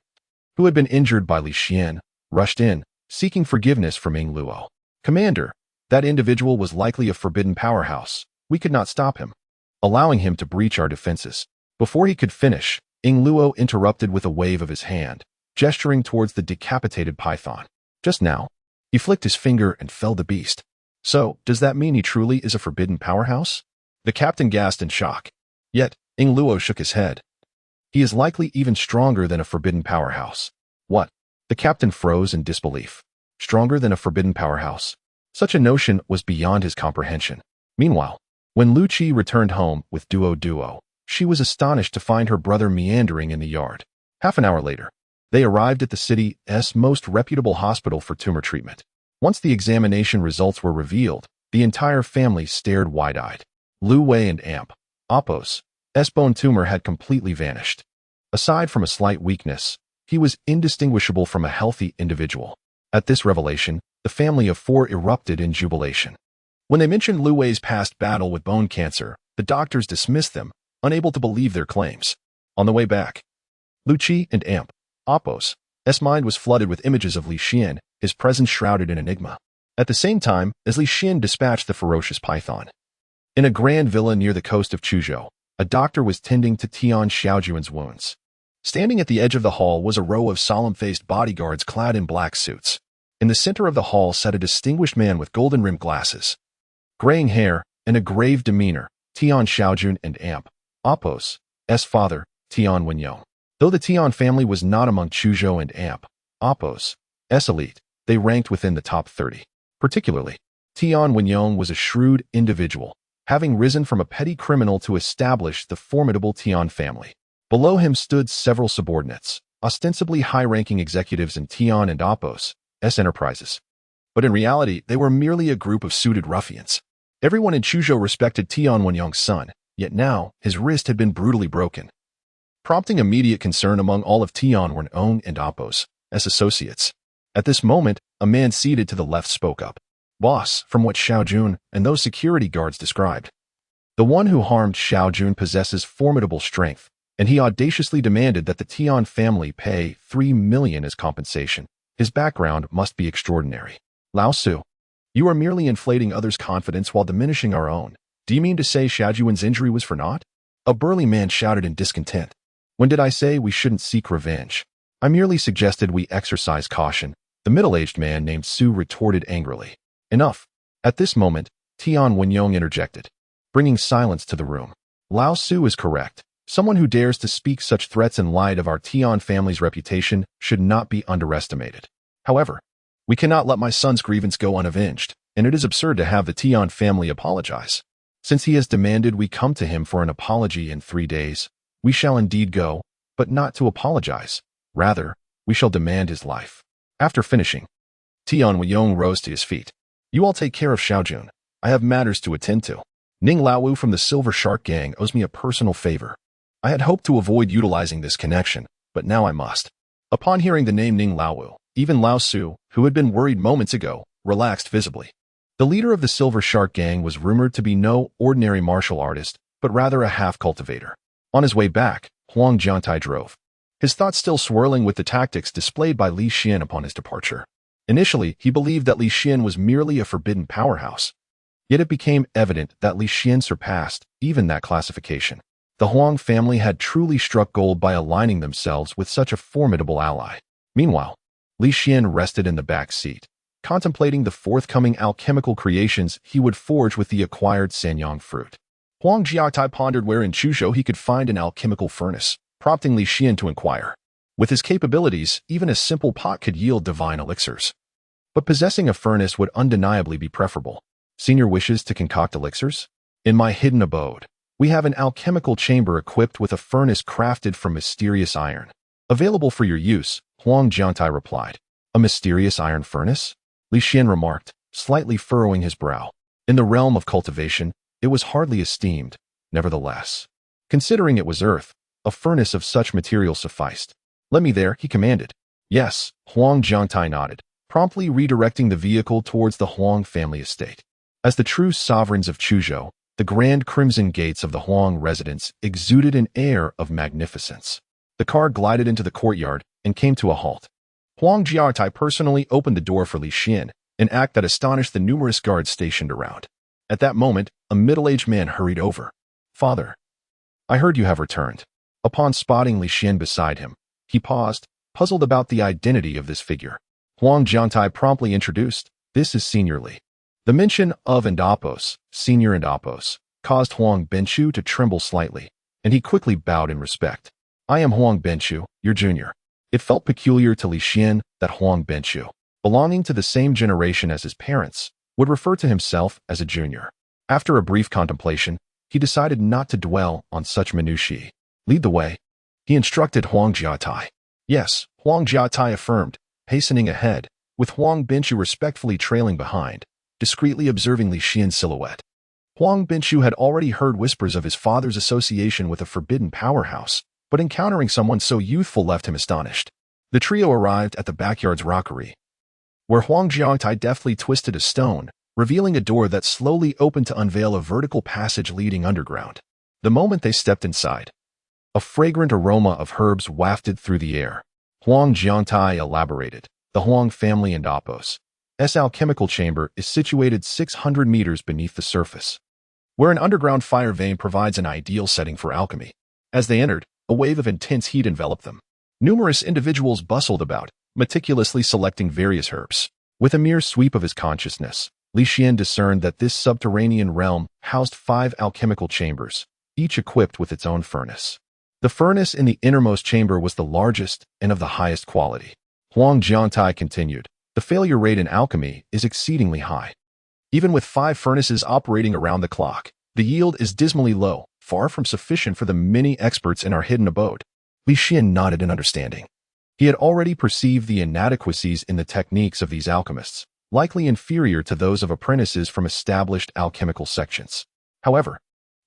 who had been injured by Li Xian, rushed in, seeking forgiveness from Ing Luo. Commander, that individual was likely a forbidden powerhouse. We could not stop him, allowing him to breach our defenses. Before he could finish, Ing Luo interrupted with a wave of his hand, gesturing towards the decapitated python. Just now, he flicked his finger and felled the beast. So, does that mean he truly is a forbidden powerhouse? The captain gasped in shock. Yet, Ing Luo shook his head. He is likely even stronger than a forbidden powerhouse. What? The captain froze in disbelief. Stronger than a forbidden powerhouse? Such a notion was beyond his comprehension. Meanwhile, when Lu Qi returned home with Duo, she was astonished to find her brother meandering in the yard. Half an hour later, they arrived at the city's most reputable hospital for tumor treatment. Once the examination results were revealed, the entire family stared wide-eyed. Lu Wei and Amp, Appo's bone tumor had completely vanished. Aside from a slight weakness, he was indistinguishable from a healthy individual. At this revelation, the family of four erupted in jubilation. When they mentioned Lu Wei's past battle with bone cancer, the doctors dismissed them, unable to believe their claims. On the way back, Lu Qi and Amp, Appo's mind was flooded with images of Li Xian, his presence shrouded in enigma. At the same time as Li Xian dispatched the ferocious python. In a grand villa near the coast of Chuzhou, a doctor was tending to Tian Xiaojuan's wounds. Standing at the edge of the hall was a row of solemn-faced bodyguards clad in black suits. In the center of the hall sat a distinguished man with golden-rimmed glasses, graying hair, and a grave demeanor, Tian Xiaojun and Amp, Appo's father, Tian Wenyong. Though the Tian family was not among Chuzhou and Amp, Appo's elite, they ranked within the top 30. Particularly, Tian Wenyong was a shrewd individual, having risen from a petty criminal to establish the formidable Tian family. Below him stood several subordinates, ostensibly high-ranking executives in Tian and Appo's enterprises. But in reality, they were merely a group of suited ruffians. Everyone in Chuzhou respected Tian Wenyong's son, yet now his wrist had been brutally broken, prompting immediate concern among all of Tian Wenyong and Appo's associates. At this moment, a man seated to the left spoke up. Boss, from what Xiaojun and those security guards described, the one who harmed Xiaojun possesses formidable strength, and he audaciously demanded that the Tian family pay 3 million as compensation. His background must be extraordinary. Lao Su, you are merely inflating others' confidence while diminishing our own. Do you mean to say Xiaojuan's injury was for naught? A burly man shouted in discontent. When did I say we shouldn't seek revenge? I merely suggested we exercise caution, the middle-aged man named Su retorted angrily. Enough. At this moment, Tian Wenyong interjected, bringing silence to the room. Lao Su is correct. Someone who dares to speak such threats in light of our Tian family's reputation should not be underestimated. However, we cannot let my son's grievance go unavenged, and it is absurd to have the Tian family apologize. Since he has demanded we come to him for an apology in 3 days, we shall indeed go, but not to apologize. Rather, we shall demand his life. After finishing, Tian Wenyong rose to his feet. You all take care of Xiaojun. I have matters to attend to. Ning Laowu from the Silver Shark Gang owes me a personal favor. I had hoped to avoid utilizing this connection, but now I must. Upon hearing the name Ning Laowu, even Lao Su, who had been worried moments ago, relaxed visibly. The leader of the Silver Shark Gang was rumored to be no ordinary martial artist, but rather a half-cultivator. On his way back, Huang Jiantai drove, his thoughts still swirling with the tactics displayed by Li Xian upon his departure. Initially, he believed that Li Xian was merely a forbidden powerhouse. Yet it became evident that Li Xian surpassed even that classification. The Huang family had truly struck gold by aligning themselves with such a formidable ally. Meanwhile, Li Xian rested in the back seat, contemplating the forthcoming alchemical creations he would forge with the acquired Sanyang fruit. Huang Jiatai pondered where in Chuzhou he could find an alchemical furnace, prompting Li Xian to inquire. With his capabilities, even a simple pot could yield divine elixirs. But possessing a furnace would undeniably be preferable. Senior wishes to concoct elixirs? In my hidden abode, we have an alchemical chamber equipped with a furnace crafted from mysterious iron. Available for your use, Huang Jiantai replied. A mysterious iron furnace? Li Xian remarked, slightly furrowing his brow. In the realm of cultivation, it was hardly esteemed. Nevertheless, considering it was earth, a furnace of such material sufficed. Let me there, he commanded. Yes, Huang Jiantai nodded, promptly redirecting the vehicle towards the Huang family estate. As the true sovereigns of Chuzhou, the grand crimson gates of the Huang residence exuded an air of magnificence. The car glided into the courtyard and came to a halt. Huang Jiatai personally opened the door for Li Xian, an act that astonished the numerous guards stationed around. At that moment, a middle-aged man hurried over. Father, I heard you have returned. Upon spotting Li Xian beside him, he paused, puzzled about the identity of this figure. Huang Jiantai promptly introduced, this is Senior Li. The mention of Endapos, Senior Endapos, caused Huang Benchu to tremble slightly, and he quickly bowed in respect. I am Huang Benchu, your junior. It felt peculiar to Li Xian that Huang Benchu, belonging to the same generation as his parents, would refer to himself as a junior. After a brief contemplation, he decided not to dwell on such minutiae. Lead the way, he instructed Huang Jiatai. Yes, Huang Jiatai affirmed, hastening ahead, with Huang Benchu respectfully trailing behind, discreetly observing Li Xian's silhouette. Huang Benchu had already heard whispers of his father's association with a forbidden powerhouse, but encountering someone so youthful left him astonished. The trio arrived at the backyard's rockery, where Huang Jiatai deftly twisted a stone, revealing a door that slowly opened to unveil a vertical passage leading underground. The moment they stepped inside, a fragrant aroma of herbs wafted through the air. Huang Jiatai elaborated. The Huang family and Apos S alchemical chamber is situated 600 meters beneath the surface, where an underground fire vein provides an ideal setting for alchemy. As they entered, a wave of intense heat enveloped them. Numerous individuals bustled about, meticulously selecting various herbs. With a mere sweep of his consciousness, Li Xian discerned that this subterranean realm housed 5 alchemical chambers, each equipped with its own furnace. The furnace in the innermost chamber was the largest and of the highest quality. Huang Jiantai continued, the failure rate in alchemy is exceedingly high. Even with 5 furnaces operating around the clock, the yield is dismally low, far from sufficient for the many experts in our hidden abode. Li Xian nodded in understanding. He had already perceived the inadequacies in the techniques of these alchemists, likely inferior to those of apprentices from established alchemical sections. However,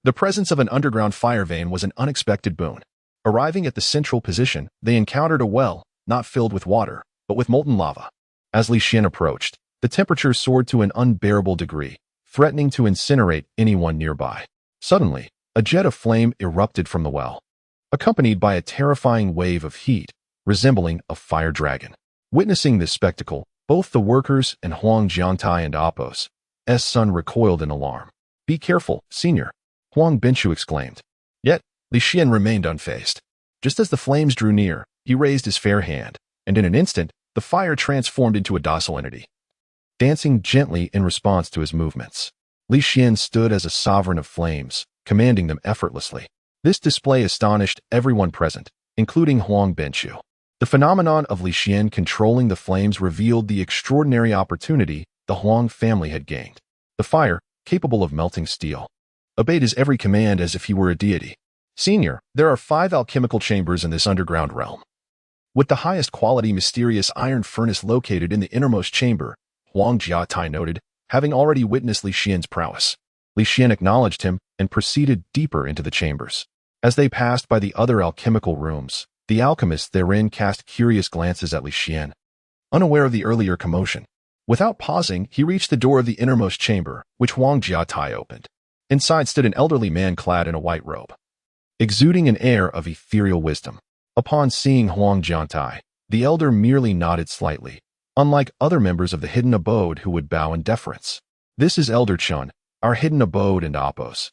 the presence of an underground fire vein was an unexpected boon. Arriving at the central position, they encountered a well, not filled with water, but with molten lava. As Li Xian approached, the temperature soared to an unbearable degree, threatening to incinerate anyone nearby. Suddenly, a jet of flame erupted from the well, accompanied by a terrifying wave of heat, resembling a fire dragon. Witnessing this spectacle, both the workers and Huang Jiantai and Apos S' son recoiled in alarm. Be careful, senior, Huang Benchu exclaimed. Yet, Li Xian remained unfazed. Just as the flames drew near, he raised his fair hand, and in an instant, the fire transformed into a docile entity, dancing gently in response to his movements. Li Xian stood as a sovereign of flames, commanding them effortlessly. This display astonished everyone present, including Huang Benchu. The phenomenon of Li Xian controlling the flames revealed the extraordinary opportunity the Huang family had gained. The fire, capable of melting steel, obeyed his every command as if he were a deity. Senior, there are 5 alchemical chambers in this underground realm, with the highest quality mysterious iron furnace located in the innermost chamber, Huang Jiatai noted, having already witnessed Li Xian's prowess. Li Xian acknowledged him and proceeded deeper into the chambers. As they passed by the other alchemical rooms, the alchemists therein cast curious glances at Li Xian, unaware of the earlier commotion. Without pausing, he reached the door of the innermost chamber, which Huang Jiatai opened. Inside stood an elderly man clad in a white robe, exuding an air of ethereal wisdom. Upon seeing Huang Jiatai, the elder merely nodded slightly, unlike other members of the hidden abode who would bow in deference. This is Elder Chun, our hidden abode and Apo's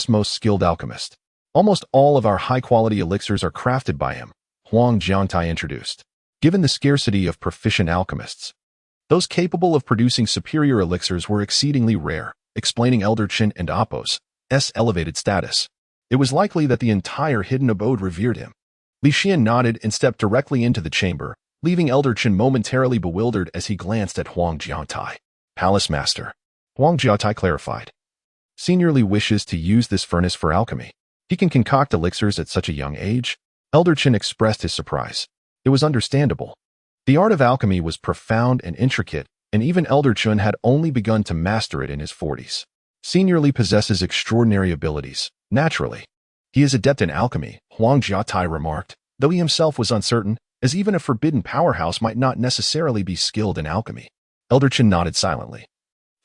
most skilled alchemist. Almost all of our high-quality elixirs are crafted by him, Huang Jiangtai introduced. Given the scarcity of proficient alchemists, those capable of producing superior elixirs were exceedingly rare, explaining Elder Qin and Apo's elevated status. It was likely that the entire hidden abode revered him. Li Xian nodded and stepped directly into the chamber, leaving Elder Qin momentarily bewildered as he glanced at Huang Jiangtai. Palace Master. Huang Jiangtai clarified. Senior Li wishes to use this furnace for alchemy. He can concoct elixirs at such a young age? Elder Qin expressed his surprise. It was understandable. The art of alchemy was profound and intricate, and even Elder Qin had only begun to master it in his 40s. Senior Li possesses extraordinary abilities, naturally. He is adept in alchemy, Huang Jiangtai remarked, though he himself was uncertain, as even a forbidden powerhouse might not necessarily be skilled in alchemy. Elder Qin nodded silently.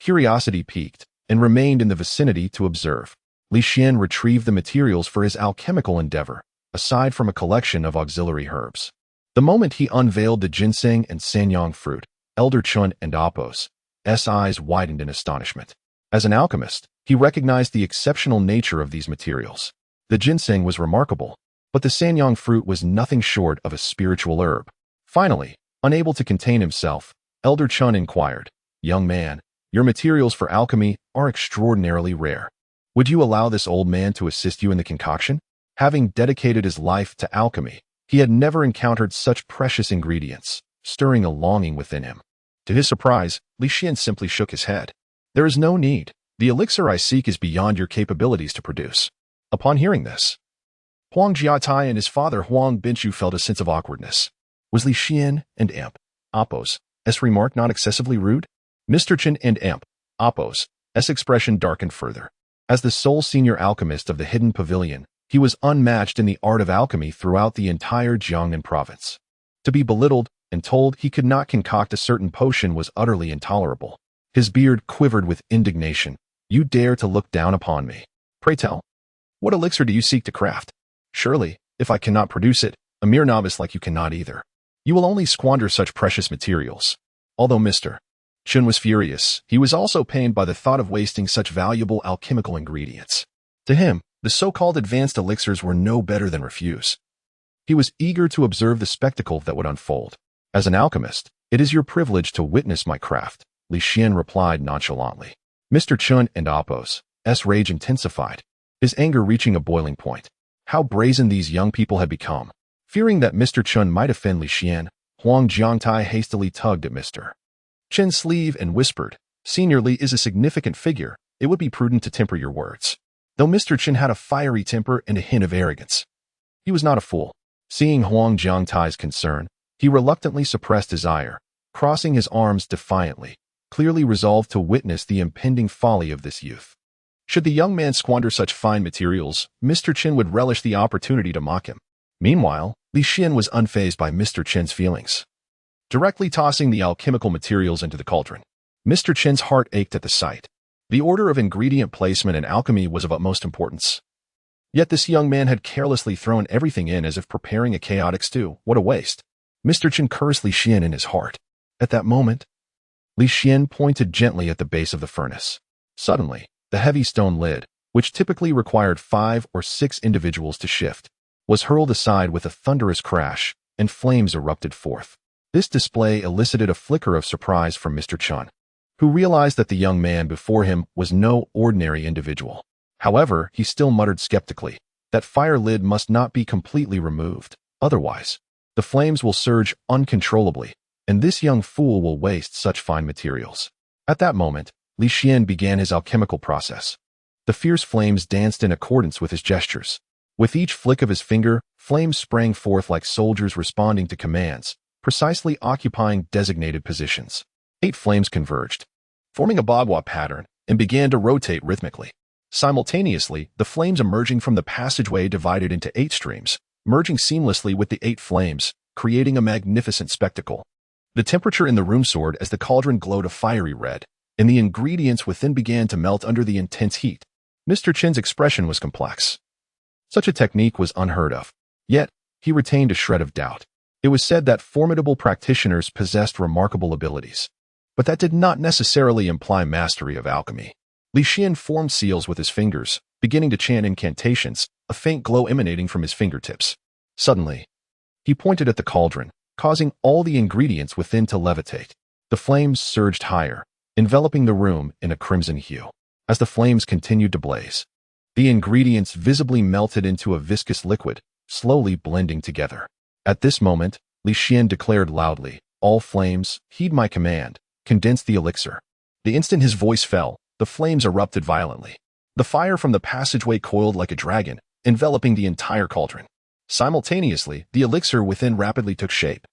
Curiosity piqued, and remained in the vicinity to observe. Li Xian retrieved the materials for his alchemical endeavor, aside from a collection of auxiliary herbs. The moment he unveiled the ginseng and sanyang fruit, Elder Qin and Apo's eyes widened in astonishment. As an alchemist, he recognized the exceptional nature of these materials. The ginseng was remarkable, but the sanyang fruit was nothing short of a spiritual herb. Finally, unable to contain himself, Elder Qin inquired, "Young man, your materials for alchemy are extraordinarily rare. Would you allow this old man to assist you in the concoction?" Having dedicated his life to alchemy, he had never encountered such precious ingredients, stirring a longing within him. To his surprise, Li Xian simply shook his head. "There is no need. The elixir I seek is beyond your capabilities to produce." Upon hearing this, Huang Jiangtai and his father Huang Binshu felt a sense of awkwardness. Was Li Xian and Imp Apo's remark not excessively rude? Mr. Qin and Imp Apo's expression darkened further. As the sole senior alchemist of the hidden pavilion, he was unmatched in the art of alchemy throughout the entire Jiangnan province. To be belittled and told he could not concoct a certain potion was utterly intolerable. His beard quivered with indignation. "You dare to look down upon me? Pray tell, what elixir do you seek to craft? Surely, if I cannot produce it, a mere novice like you cannot either. You will only squander such precious materials." Although Mr. Qin was furious, he was also pained by the thought of wasting such valuable alchemical ingredients. To him, the so-called advanced elixirs were no better than refuse. He was eager to observe the spectacle that would unfold. "As an alchemist, it is your privilege to witness my craft," Li Xian replied nonchalantly. Mr. Qin and Apo's rage intensified, his anger reaching a boiling point. How brazen these young people had become. Fearing that Mr. Qin might offend Li Xian, Huang Jiangtai hastily tugged at Mr. Qin's sleeve and whispered, "Senior Li is a significant figure. It would be prudent to temper your words." Though Mr. Qin had a fiery temper and a hint of arrogance, he was not a fool. Seeing Huang Jiangtai's concern, he reluctantly suppressed his ire, crossing his arms defiantly, clearly resolved to witness the impending folly of this youth. Should the young man squander such fine materials, Mr. Qin would relish the opportunity to mock him. Meanwhile, Li Xian was unfazed by Mr. Qin's feelings. Directly tossing the alchemical materials into the cauldron, Mr. Qin's heart ached at the sight. The order of ingredient placement in alchemy was of utmost importance. Yet this young man had carelessly thrown everything in as if preparing a chaotic stew. What a waste. Mr. Qin cursed Li Xian in his heart. At that moment, Li Xian pointed gently at the base of the furnace. Suddenly, the heavy stone lid, which typically required 5 or 6 individuals to shift, was hurled aside with a thunderous crash, and flames erupted forth. This display elicited a flicker of surprise from Mr. Qin, who realized that the young man before him was no ordinary individual. However, he still muttered skeptically, "That fire lid must not be completely removed, otherwise, the flames will surge uncontrollably, and this young fool will waste such fine materials." At that moment, Li Xian began his alchemical process. The fierce flames danced in accordance with his gestures. With each flick of his finger, flames sprang forth like soldiers responding to commands, precisely occupying designated positions. 8 flames converged, forming a bagua pattern, and began to rotate rhythmically. Simultaneously, the flames emerging from the passageway divided into 8 streams, merging seamlessly with the 8 flames, creating a magnificent spectacle. The temperature in the room soared as the cauldron glowed a fiery red, and the ingredients within began to melt under the intense heat. Mr. Qin's expression was complex. Such a technique was unheard of. Yet, he retained a shred of doubt. It was said that formidable practitioners possessed remarkable abilities, but that did not necessarily imply mastery of alchemy. Li Xian formed seals with his fingers, beginning to chant incantations, a faint glow emanating from his fingertips. Suddenly, he pointed at the cauldron, causing all the ingredients within to levitate. The flames surged higher, enveloping the room in a crimson hue. As the flames continued to blaze, the ingredients visibly melted into a viscous liquid, slowly blending together. At this moment, Li Xian declared loudly, "All flames, heed my command, condense the elixir." The instant his voice fell, the flames erupted violently. The fire from the passageway coiled like a dragon, enveloping the entire cauldron. Simultaneously, the elixir within rapidly took shape.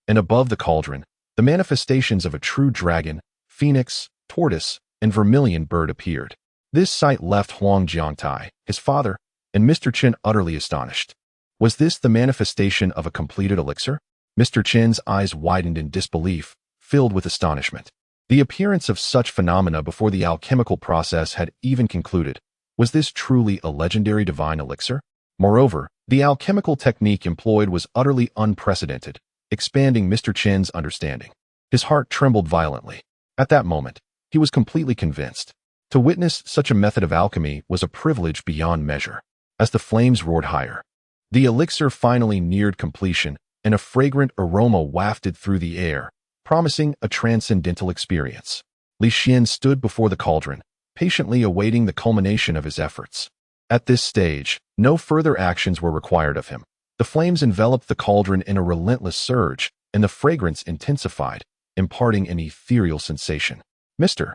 And above the cauldron, the manifestations of a true dragon, phoenix, tortoise, and vermilion bird appeared. This sight left Huang Jiangtai, his father, and Mr. Qin utterly astonished. Was this the manifestation of a completed elixir? Mr. Qin's eyes widened in disbelief, filled with astonishment. The appearance of such phenomena before the alchemical process had even concluded. Was this truly a legendary divine elixir? Moreover, the alchemical technique employed was utterly unprecedented, expanding Mr. Qin's understanding. His heart trembled violently. At that moment, he was completely convinced. To witness such a method of alchemy was a privilege beyond measure. As the flames roared higher, the elixir finally neared completion, and a fragrant aroma wafted through the air, promising a transcendental experience. Li Xian stood before the cauldron, patiently awaiting the culmination of his efforts. At this stage, no further actions were required of him. The flames enveloped the cauldron in a relentless surge, and the fragrance intensified, imparting an ethereal sensation. Mr.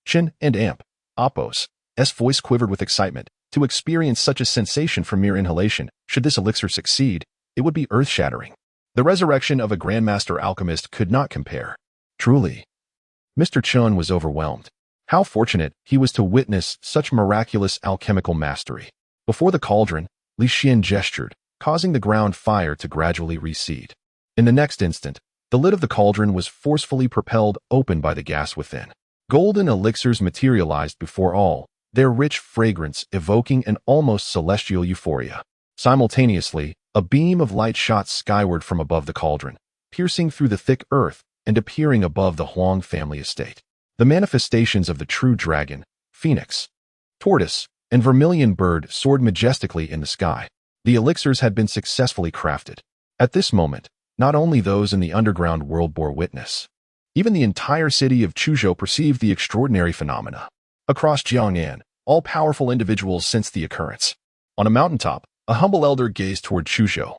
Qin and Amp, Appo's voice quivered with excitement. To experience such a sensation from mere inhalation, should this elixir succeed, it would be earth-shattering. The resurrection of a grandmaster alchemist could not compare. Truly, Mr. Xuan was overwhelmed. How fortunate he was to witness such miraculous alchemical mastery. Before the cauldron, Li Xian gestured, causing the ground fire to gradually recede. In the next instant, the lid of the cauldron was forcefully propelled open by the gas within. Golden elixirs materialized before all, their rich fragrance evoking an almost celestial euphoria. Simultaneously, a beam of light shot skyward from above the cauldron, piercing through the thick earth and appearing above the Huang family estate. The manifestations of the true dragon, phoenix, tortoise, and vermilion bird soared majestically in the sky. The elixirs had been successfully crafted. At this moment, not only those in the underground world bore witness. Even the entire city of Chuzhou perceived the extraordinary phenomena. Across Jiangnan, all powerful individuals sensed the occurrence. On a mountaintop, a humble elder gazed toward Chuzhou,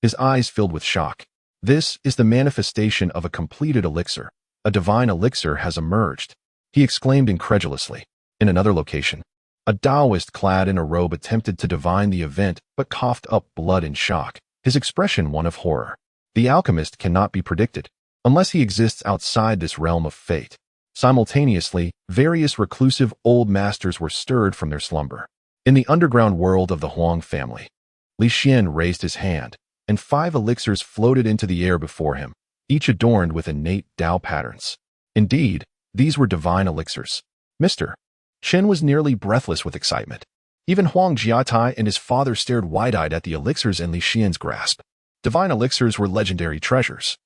his eyes filled with shock. This is the manifestation of a completed elixir. A divine elixir has emerged, he exclaimed incredulously. In another location, a Taoist clad in a robe attempted to divine the event but coughed up blood in shock, his expression one of horror. The alchemist cannot be predicted, unless he exists outside this realm of fate. Simultaneously, various reclusive old masters were stirred from their slumber. In the underground world of the Huang family, Li Xian raised his hand, and 5 elixirs floated into the air before him, each adorned with innate Tao patterns. Indeed, these were divine elixirs. Mr. Qin was nearly breathless with excitement. Even Huang Jiatai and his father stared wide-eyed at the elixirs in Li Xian's grasp. Divine elixirs were legendary treasures.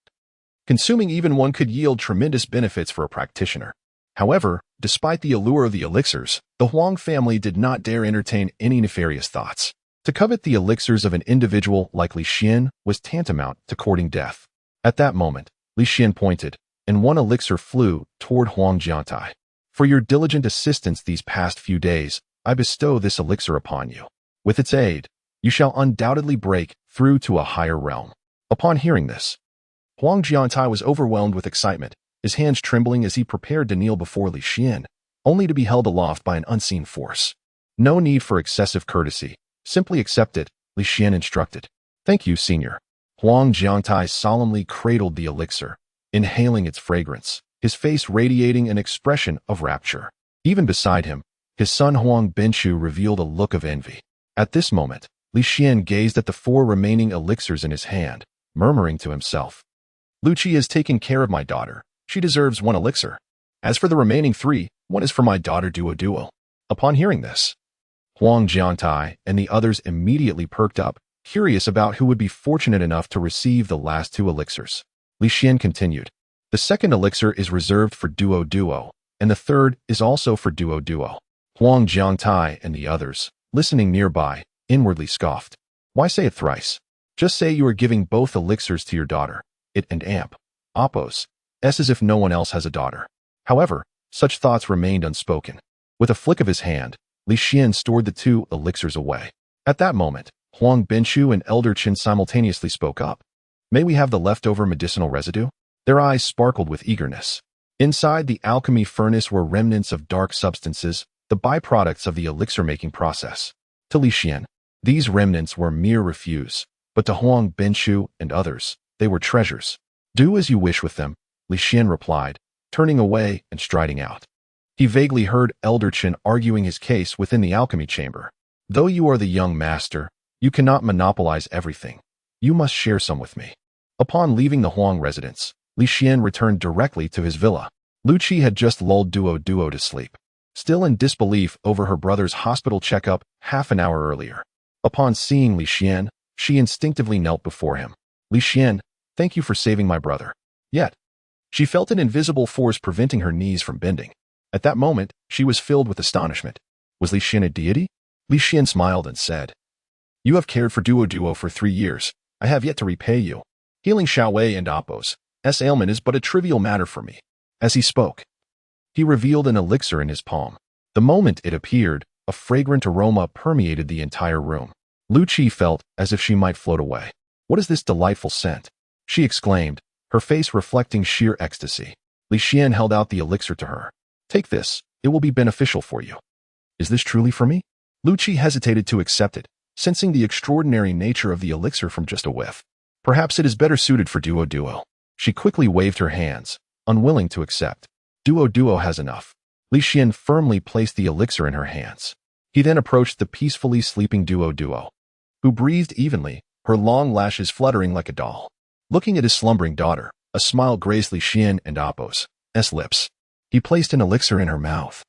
Consuming even one could yield tremendous benefits for a practitioner. However, despite the allure of the elixirs, the Huang family did not dare entertain any nefarious thoughts. To covet the elixirs of an individual like Li Xian was tantamount to courting death. At that moment, Li Xian pointed, and one elixir flew toward Huang Jiatai. For your diligent assistance these past few days, I bestow this elixir upon you. With its aid, you shall undoubtedly break through to a higher realm. Upon hearing this, Huang Jiatai was overwhelmed with excitement, his hands trembling as he prepared to kneel before Li Xian, only to be held aloft by an unseen force. No need for excessive courtesy. Simply accept it, Li Xian instructed. Thank you, senior. Huang Jiatai solemnly cradled the elixir, inhaling its fragrance, his face radiating an expression of rapture. Even beside him, his son Huang Benshu revealed a look of envy. At this moment, Li Xian gazed at the 4 remaining elixirs in his hand, murmuring to himself, Luchi has taken care of my daughter. She deserves 1 elixir. As for the remaining 3, one is for my daughter Duo. Upon hearing this, Huang Jiatai and the others immediately perked up, curious about who would be fortunate enough to receive the last 2 elixirs. Li Xian continued, the second elixir is reserved for Duo, and the third is also for Duo. Huang Jiangtai and the others, listening nearby, inwardly scoffed. Why say it thrice? Just say you are giving both elixirs to your daughter, it and Amp. Oppos. As if no one else has a daughter. However, such thoughts remained unspoken. With a flick of his hand, Li Xian stored the 2 elixirs away. At that moment, Huang Binshu and Elder Qin simultaneously spoke up. May we have the leftover medicinal residue? Their eyes sparkled with eagerness. Inside the alchemy furnace were remnants of dark substances, the byproducts of the elixir-making process. To Li Xian, these remnants were mere refuse, but to Huang Binshu and others, they were treasures. Do as you wish with them, Li Xian replied, turning away and striding out. He vaguely heard Elder Qin arguing his case within the alchemy chamber. Though you are the young master, you cannot monopolize everything. You must share some with me. Upon leaving the Huang residence, Li Xian returned directly to his villa. Lu Qi had just lulled Duo to sleep, still in disbelief over her brother's hospital checkup half an hour earlier. Upon seeing Li Xian, she instinctively knelt before him. Li Xian, thank you for saving my brother. Yet, she felt an invisible force preventing her knees from bending. At that moment, she was filled with astonishment. Was Li Xian a deity? Li Xian smiled and said, You have cared for Duo for 3 years. I have yet to repay you. Healing Xiaowei and Appo's ailment is but a trivial matter for me. As he spoke, he revealed an elixir in his palm. The moment it appeared, a fragrant aroma permeated the entire room. Lu Qi felt as if she might float away. What is this delightful scent? She exclaimed, her face reflecting sheer ecstasy. Li Xian held out the elixir to her. Take this, it will be beneficial for you. Is this truly for me? Lu Qi hesitated to accept it, sensing the extraordinary nature of the elixir from just a whiff. Perhaps it is better suited for Duo. She quickly waved her hands, unwilling to accept. Duo has enough. Li Xian firmly placed the elixir in her hands. He then approached the peacefully sleeping Duo, who breathed evenly, her long lashes fluttering like a doll. Looking at his slumbering daughter, a smile graced Li Xian and Appo's lips. He placed an elixir in her mouth,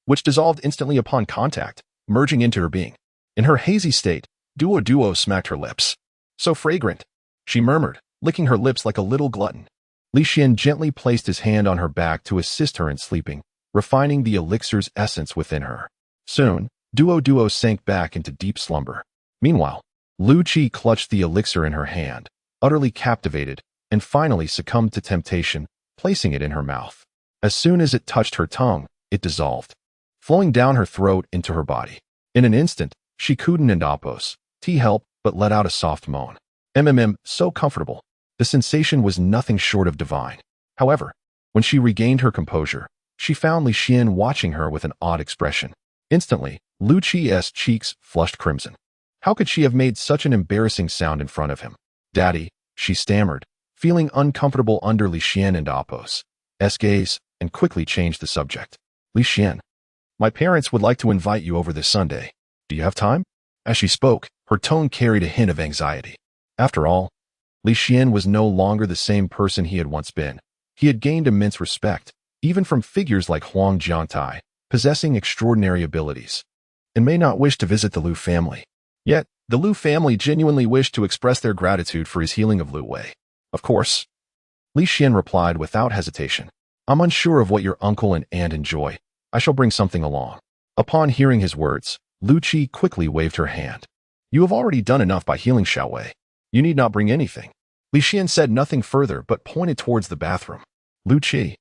which dissolved instantly upon contact, merging into her being. In her hazy state, Duo smacked her lips. So fragrant, she murmured, licking her lips like a little glutton. Li Xian gently placed his hand on her back to assist her in sleeping, refining the elixir's essence within her. Soon, Duo sank back into deep slumber. Meanwhile, Lu Qi clutched the elixir in her hand, utterly captivated, and finally succumbed to temptation, placing it in her mouth. As soon as it touched her tongue, it dissolved, flowing down her throat into her body. In an instant, she couldn't and Appo's helped but let out a soft moan. So comfortable. The sensation was nothing short of divine. However, when she regained her composure, she found Li Xian watching her with an odd expression. Instantly, Lu Qi's cheeks flushed crimson. How could she have made such an embarrassing sound in front of him? Daddy, she stammered, feeling uncomfortable under Li Xian and Appo's gaze, and quickly changed the subject. Li Xian, my parents would like to invite you over this Sunday. Do you have time? As she spoke, her tone carried a hint of anxiety. After all, Li Xian was no longer the same person he had once been. He had gained immense respect, even from figures like Huang Jiangtai, possessing extraordinary abilities, and may not wish to visit the Lu family. Yet, the Lu family genuinely wished to express their gratitude for his healing of Lu Wei. Of course, Li Xian replied without hesitation. I'm unsure of what your uncle and aunt enjoy. I shall bring something along. Upon hearing his words, Lu Qi quickly waved her hand. You have already done enough by healing Xiaowei. You need not bring anything. Li Xian said nothing further but pointed towards the bathroom. Lu Qi,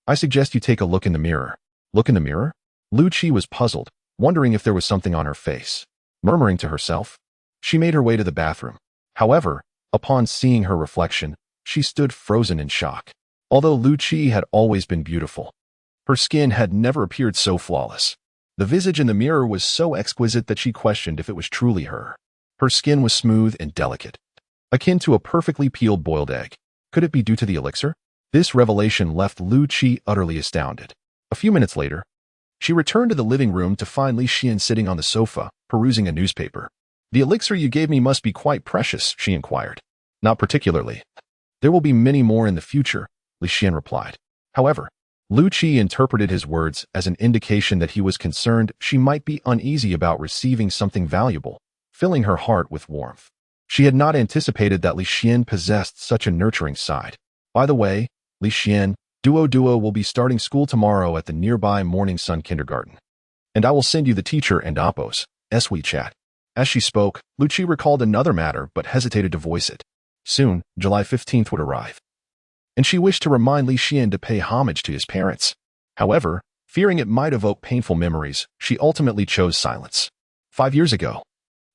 I suggest you take a look in the mirror. Look in the mirror? Lu Qi was puzzled, wondering if there was something on her face. Murmuring to herself, she made her way to the bathroom. However, upon seeing her reflection, she stood frozen in shock. Although Lu Qi had always been beautiful, her skin had never appeared so flawless. The visage in the mirror was so exquisite that she questioned if it was truly her. Her skin was smooth and delicate, akin to a perfectly peeled boiled egg. Could it be due to the elixir? This revelation left Lu Qi utterly astounded. A few minutes later, she returned to the living room to find Li Xian sitting on the sofa, perusing a newspaper. The elixir you gave me must be quite precious, she inquired. Not particularly. There will be many more in the future, Li Xian replied. However, Lu Qi interpreted his words as an indication that he was concerned she might be uneasy about receiving something valuable, filling her heart with warmth. She had not anticipated that Li Xian possessed such a nurturing side. By the way, Li Xian, Duo will be starting school tomorrow at the nearby Morning Sun Kindergarten. And I will send you the teacher and Appo's WeChat. As she spoke, Lucci recalled another matter but hesitated to voice it. Soon, July 15th would arrive, and she wished to remind Li Xian to pay homage to his parents. However, fearing it might evoke painful memories, she ultimately chose silence. 5 years ago,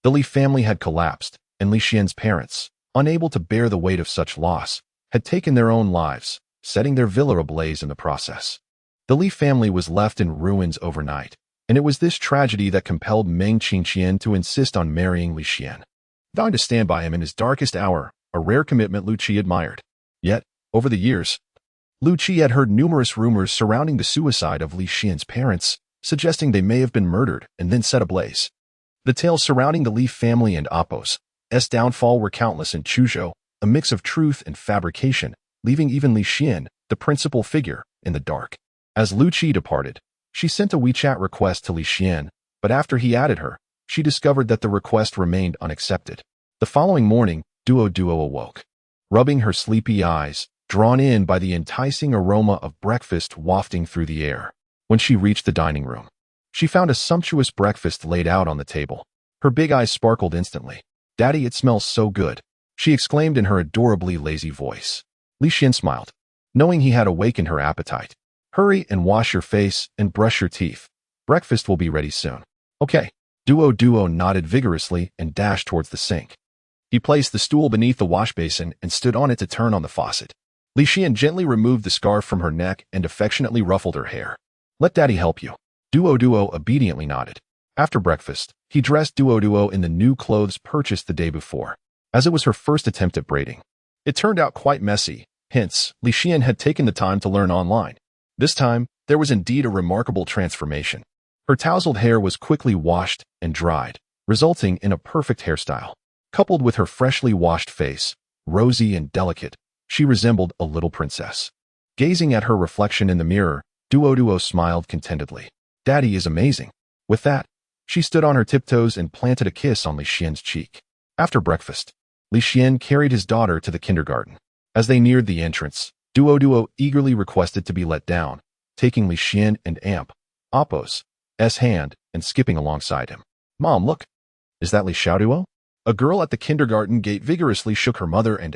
the Li family had collapsed, and Li Xian's parents, unable to bear the weight of such loss, had taken their own lives, setting their villa ablaze in the process. The Li family was left in ruins overnight, and it was this tragedy that compelled Meng Qingqian to insist on marrying Li Xian, vowing to stand by him in his darkest hour, a rare commitment Lucci admired. Yet, over the years, Lucci had heard numerous rumors surrounding the suicide of Li Xian's parents, suggesting they may have been murdered and then set ablaze. The tales surrounding the Li family and Appo's downfall were countless in Chuzhou, a mix of truth and fabrication, leaving even Li Xian, the principal figure, in the dark. As Lucci departed, she sent a WeChat request to Li Xian, but after he added her, she discovered that the request remained unaccepted. The following morning, Duo awoke, rubbing her sleepy eyes, drawn in by the enticing aroma of breakfast wafting through the air. When she reached the dining room, she found a sumptuous breakfast laid out on the table. Her big eyes sparkled instantly. "Daddy, it smells so good," she exclaimed in her adorably lazy voice. Li Xian smiled, knowing he had awakened her appetite. "Hurry and wash your face and brush your teeth. Breakfast will be ready soon." "Okay." Duo nodded vigorously and dashed towards the sink. He placed the stool beneath the wash basin and stood on it to turn on the faucet. Li Xian gently removed the scarf from her neck and affectionately ruffled her hair. "Let Daddy help you." Duo obediently nodded. After breakfast, he dressed Duo in the new clothes purchased the day before, as it was her first attempt at braiding. It turned out quite messy, hence, Li Xian had taken the time to learn online. This time, there was indeed a remarkable transformation. Her tousled hair was quickly washed and dried, resulting in a perfect hairstyle. Coupled with her freshly washed face, rosy and delicate, she resembled a little princess. Gazing at her reflection in the mirror, Duo smiled contentedly. "Daddy is amazing." With that, she stood on her tiptoes and planted a kiss on Li Xian's cheek. After breakfast, Li Xian carried his daughter to the kindergarten. As they neared the entrance, Duo eagerly requested to be let down, taking Li Xian and Appo's hand and skipping alongside him. "Mom, look. Is that Li Xiaoduo?" A girl at the kindergarten gate vigorously shook her mother and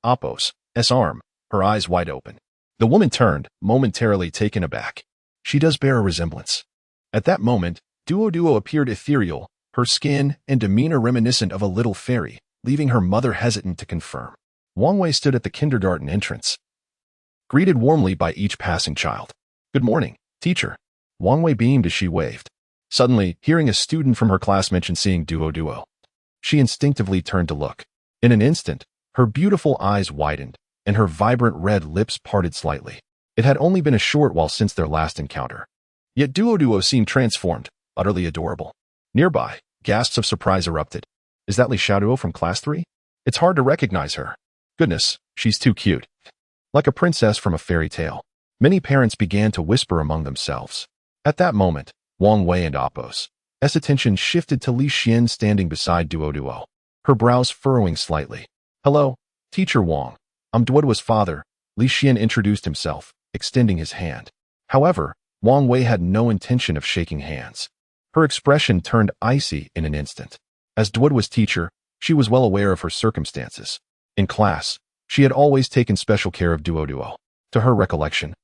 Appo's arm, her eyes wide open. The woman turned, momentarily taken aback. "She does bear a resemblance." At that moment, Duo appeared ethereal, her skin and demeanor reminiscent of a little fairy, leaving her mother hesitant to confirm. Wang Wei stood at the kindergarten entrance, greeted warmly by each passing child. "Good morning, teacher." Wang Wei beamed as she waved. Suddenly, hearing a student from her class mention seeing Duo, she instinctively turned to look. In an instant, her beautiful eyes widened, and her vibrant red lips parted slightly. It had only been a short while since their last encounter. Yet Duo seemed transformed, utterly adorable. Nearby, gasps of surprise erupted. "Is that Li Xiaoduo from class 3? It's hard to recognize her. Goodness, she's too cute. Like a princess from a fairy tale." Many parents began to whisper among themselves. At that moment, Wang Wei and Appo's attention shifted to Li Xian standing beside Duo, her brows furrowing slightly. "Hello, Teacher Wang. I'm Duo's father," Li Xian introduced himself, extending his hand. However, Wang Wei had no intention of shaking hands. Her expression turned icy in an instant. As Duo's teacher, she was well aware of her circumstances. In class, she had always taken special care of Duo. To her recollection,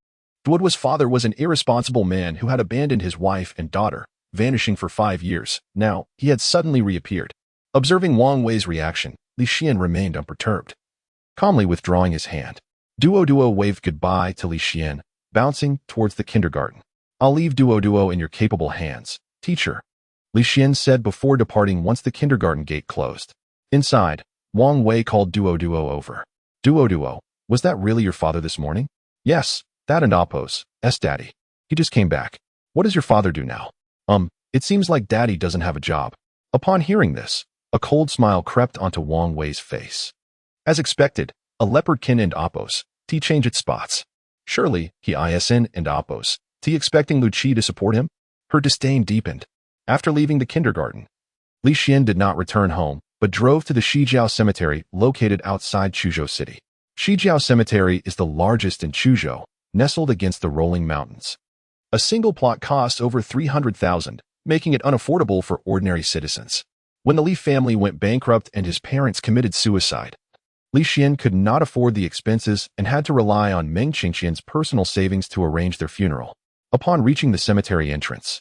Duo's father was an irresponsible man who had abandoned his wife and daughter, vanishing for 5 years. Now, he had suddenly reappeared. Observing Wang Wei's reaction, Li Xian remained unperturbed, calmly withdrawing his hand. Duo waved goodbye to Li Xian, bouncing towards the kindergarten. "I'll leave Duo in your capable hands, teacher," Li Xian said before departing once the kindergarten gate closed. Inside, Wang Wei called Duo over. "Duo, was that really your father this morning?" "Yes, that and Appo's daddy. He just came back." "What does your father do now?" It seems like Daddy doesn't have a job." Upon hearing this, a cold smile crept onto Wang Wei's face. As expected, a leopardkin and Appo's changed its spots. Surely, he and Appo's expecting Lucci to support him? Her disdain deepened. After leaving the kindergarten, Li Xian did not return home, but drove to the Shijiao Cemetery located outside Chuzhou City. Shijiao Cemetery is the largest in Chuzhou, nestled against the rolling mountains. A single plot costs over 300,000, making it unaffordable for ordinary citizens. When the Li family went bankrupt and his parents committed suicide, Li Xian could not afford the expenses and had to rely on Meng Qingxian's personal savings to arrange their funeral. Upon reaching the cemetery entrance,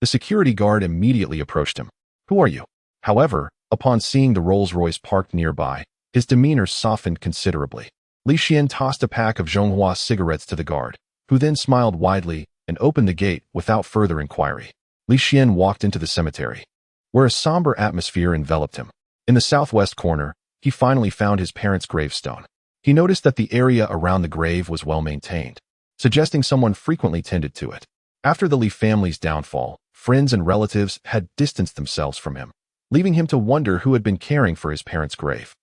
the security guard immediately approached him. "Who are you?" However, upon seeing the Rolls-Royce parked nearby, his demeanor softened considerably. Li Xian tossed a pack of Zhonghua cigarettes to the guard, who then smiled widely and opened the gate without further inquiry. Li Xian walked into the cemetery, where a somber atmosphere enveloped him. In the southwest corner, he finally found his parents' gravestone. He noticed that the area around the grave was well maintained, suggesting someone frequently tended to it. After the Li family's downfall, friends and relatives had distanced themselves from him, leaving him to wonder who had been caring for his parents' grave.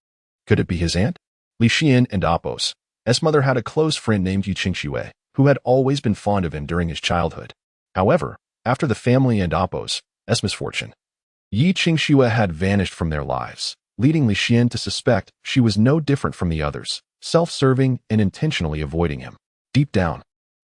Could it be his aunt? Li Xian and Apos, S mother, had a close friend named Yu Qingxue, who had always been fond of him during his childhood. However, after the family and Apos, S misfortune, Yi Qingxue had vanished from their lives, leading Li Xian to suspect she was no different from the others, self-serving and intentionally avoiding him. Deep down,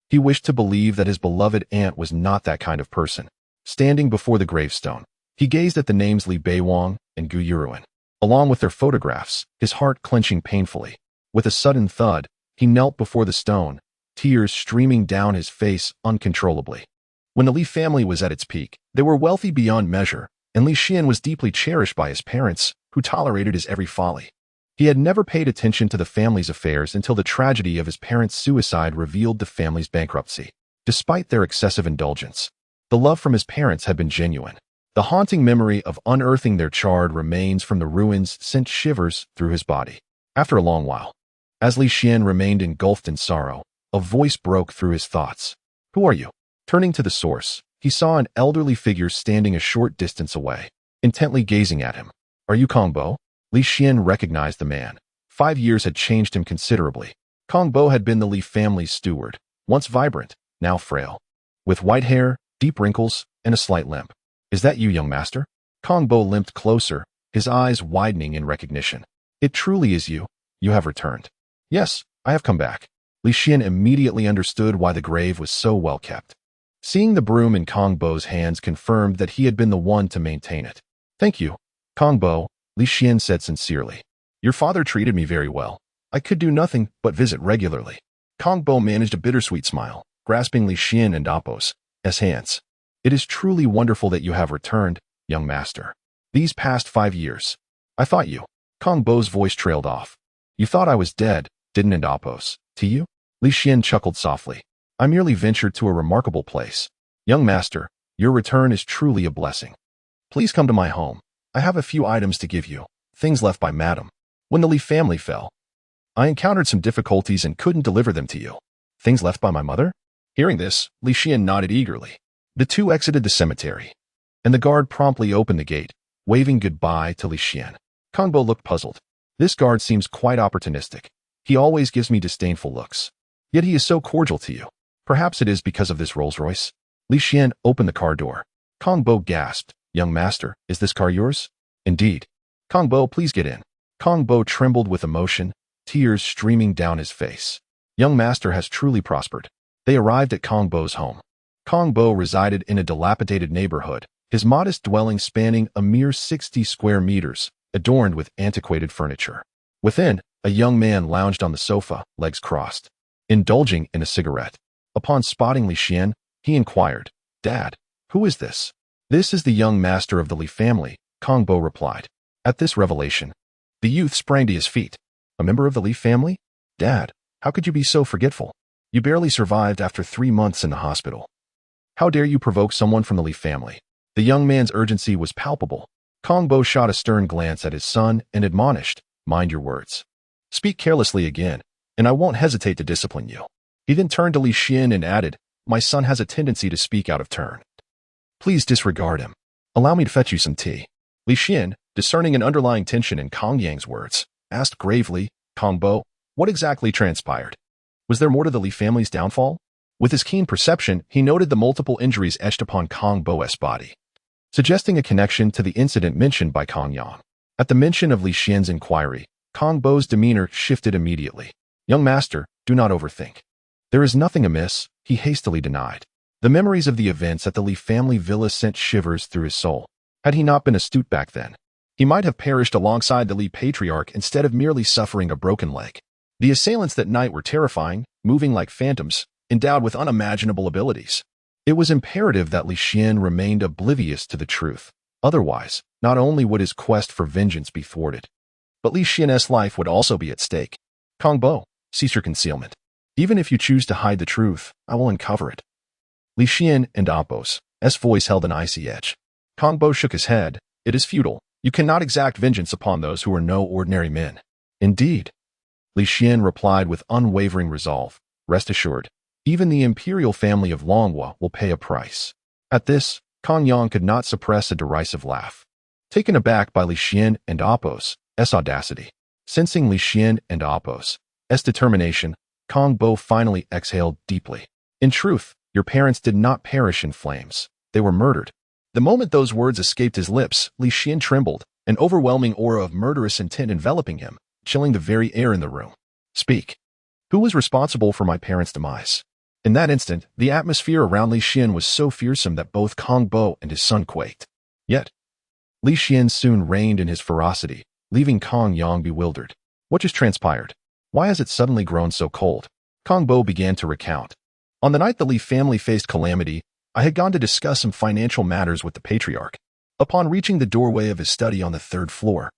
he wished to believe that his beloved aunt was not that kind of person. Standing before the gravestone, he gazed at the names Li Beiwang and Gu Yuruan, along with their photographs, his heart clenching painfully. With a sudden thud, he knelt before the stone, tears streaming down his face uncontrollably. When the Li family was at its peak, they were wealthy beyond measure, and Li Xian was deeply cherished by his parents, who tolerated his every folly. He had never paid attention to the family's affairs until the tragedy of his parents' suicide revealed the family's bankruptcy. Despite their excessive indulgence, the love from his parents had been genuine. The haunting memory of unearthing their charred remains from the ruins sent shivers through his body. After a long while, as Li Xian remained engulfed in sorrow, a voice broke through his thoughts. "Who are you?" Turning to the source, he saw an elderly figure standing a short distance away, intently gazing at him. "Are you Kong Bo?" Li Xian recognized the man. 5 years had changed him considerably. Kong Bo had been the Li family's steward, once vibrant, now frail, with white hair, deep wrinkles, and a slight limp. "Is that you, young master?" Kong Bo limped closer, his eyes widening in recognition. "It truly is you. You have returned." "Yes, I have come back." Li Xian immediately understood why the grave was so well kept. Seeing the broom in Kong Bo's hands confirmed that he had been the one to maintain it. "Thank you, Kong Bo," Li Xian said sincerely. "Your father treated me very well. I could do nothing but visit regularly." Kong Bo managed a bittersweet smile, grasping Li Xian and Apos' hands. "It is truly wonderful that you have returned, young master. These past 5 years, I thought you..." Kong Bo's voice trailed off. "You thought I was dead, didn't it, Apos? To you?" Li Xian chuckled softly. "I merely ventured to a remarkable place. Young master, your return is truly a blessing. Please come to my home. I have a few items to give you, things left by Madam. When the Li family fell, I encountered some difficulties and couldn't deliver them to you." "Things left by my mother?" Hearing this, Li Xian nodded eagerly. The two exited the cemetery, and the guard promptly opened the gate, waving goodbye to Li Xian. Kong Bo looked puzzled. "This guard seems quite opportunistic. He always gives me disdainful looks. Yet he is so cordial to you. Perhaps it is because of this Rolls-Royce." Li Xian opened the car door. Kong Bo gasped. "Young master, is this car yours?" "Indeed." "Kong Bo, please get in." Kong Bo trembled with emotion, tears streaming down his face. Young master has truly prospered. They arrived at Kong Bo's home. Kong Bo resided in a dilapidated neighborhood, his modest dwelling spanning a mere 60 square meters, adorned with antiquated furniture. Within, a young man lounged on the sofa, legs crossed, indulging in a cigarette. Upon spotting Li Xian, he inquired, "Dad, who is this?" "This is the young master of the Li family," Kong Bo replied. At this revelation, the youth sprang to his feet. "A member of the Li family? Dad, how could you be so forgetful? You barely survived after 3 months in the hospital. How dare you provoke someone from the Li family?" The young man's urgency was palpable. Kong Bo shot a stern glance at his son and admonished, "Mind your words. Speak carelessly again, and I won't hesitate to discipline you." He then turned to Li Xian and added, "My son has a tendency to speak out of turn. Please disregard him. Allow me to fetch you some tea." Li Xian, discerning an underlying tension in Kong Yang's words, asked gravely, "Kong Bo, what exactly transpired? Was there more to the Li family's downfall?" With his keen perception, he noted the multiple injuries etched upon Kong Bo's body, suggesting a connection to the incident mentioned by Kong Yang. At the mention of Li Xian's inquiry, Kong Bo's demeanor shifted immediately. "Young master, do not overthink. There is nothing amiss, he hastily denied. The memories of the events at the Li family villa sent shivers through his soul. Had he not been astute back then, he might have perished alongside the Li patriarch instead of merely suffering a broken leg. The assailants that night were terrifying, moving like phantoms, endowed with unimaginable abilities. It was imperative that Li Xian remained oblivious to the truth. Otherwise, not only would his quest for vengeance be thwarted, but Li Xian's life would also be at stake. Kong Bo, cease your concealment. Even if you choose to hide the truth, I will uncover it. Li Xian and Appo's voice held an icy edge. Kong Bo shook his head. It is futile. You cannot exact vengeance upon those who are no ordinary men. Indeed. Li Xian replied with unwavering resolve. Rest assured, even the imperial family of Longhua will pay a price. At this, Kong Yang could not suppress a derisive laugh. Taken aback by Li Xian and Appo's audacity, sensing Li Xian and Appo's determination, Kong Bo finally exhaled deeply. In truth, your parents did not perish in flames. They were murdered. The moment those words escaped his lips, Li Xian trembled, an overwhelming aura of murderous intent enveloping him, chilling the very air in the room. Speak. Who was responsible for my parents' demise? In that instant, the atmosphere around Li Xian was so fearsome that both Kong Bo and his son quaked. Yet, Li Xian soon reigned in his ferocity, leaving Kong Yang bewildered. What just transpired? Why has it suddenly grown so cold? Kong Bo began to recount. On the night the Li family faced calamity, I had gone to discuss some financial matters with the patriarch. Upon reaching the doorway of his study on the 3rd floor,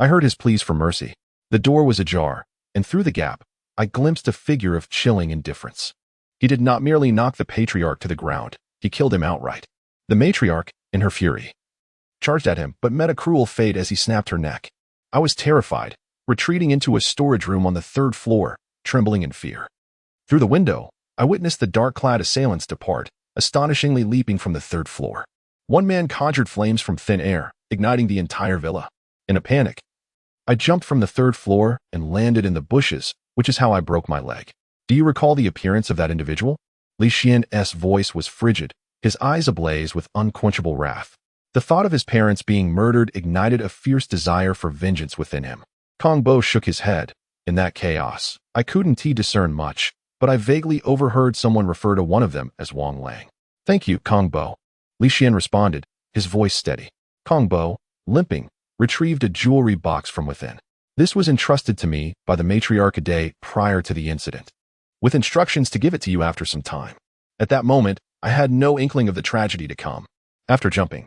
I heard his pleas for mercy. The door was ajar, and through the gap, I glimpsed a figure of chilling indifference. He did not merely knock the patriarch to the ground, he killed him outright. The matriarch, in her fury, charged at him but met a cruel fate as he snapped her neck. I was terrified, retreating into a storage room on the 3rd floor, trembling in fear. Through the window, I witnessed the dark-clad assailants depart, astonishingly leaping from the 3rd floor. One man conjured flames from thin air, igniting the entire villa. In a panic, I jumped from the 3rd floor and landed in the bushes, which is how I broke my leg. Do you recall the appearance of that individual? Li Xian's voice was frigid, his eyes ablaze with unquenchable wrath. The thought of his parents being murdered ignited a fierce desire for vengeance within him. Kong Bo shook his head. In that chaos, I couldn't discern much, but I vaguely overheard someone refer to one of them as Wang Lang. Thank you, Kong Bo. Li Xian responded, his voice steady. Kong Bo, limping, retrieved a jewelry box from within. This was entrusted to me by the matriarch a day prior to the incident, with instructions to give it to you after some time. At that moment, I had no inkling of the tragedy to come. After jumping,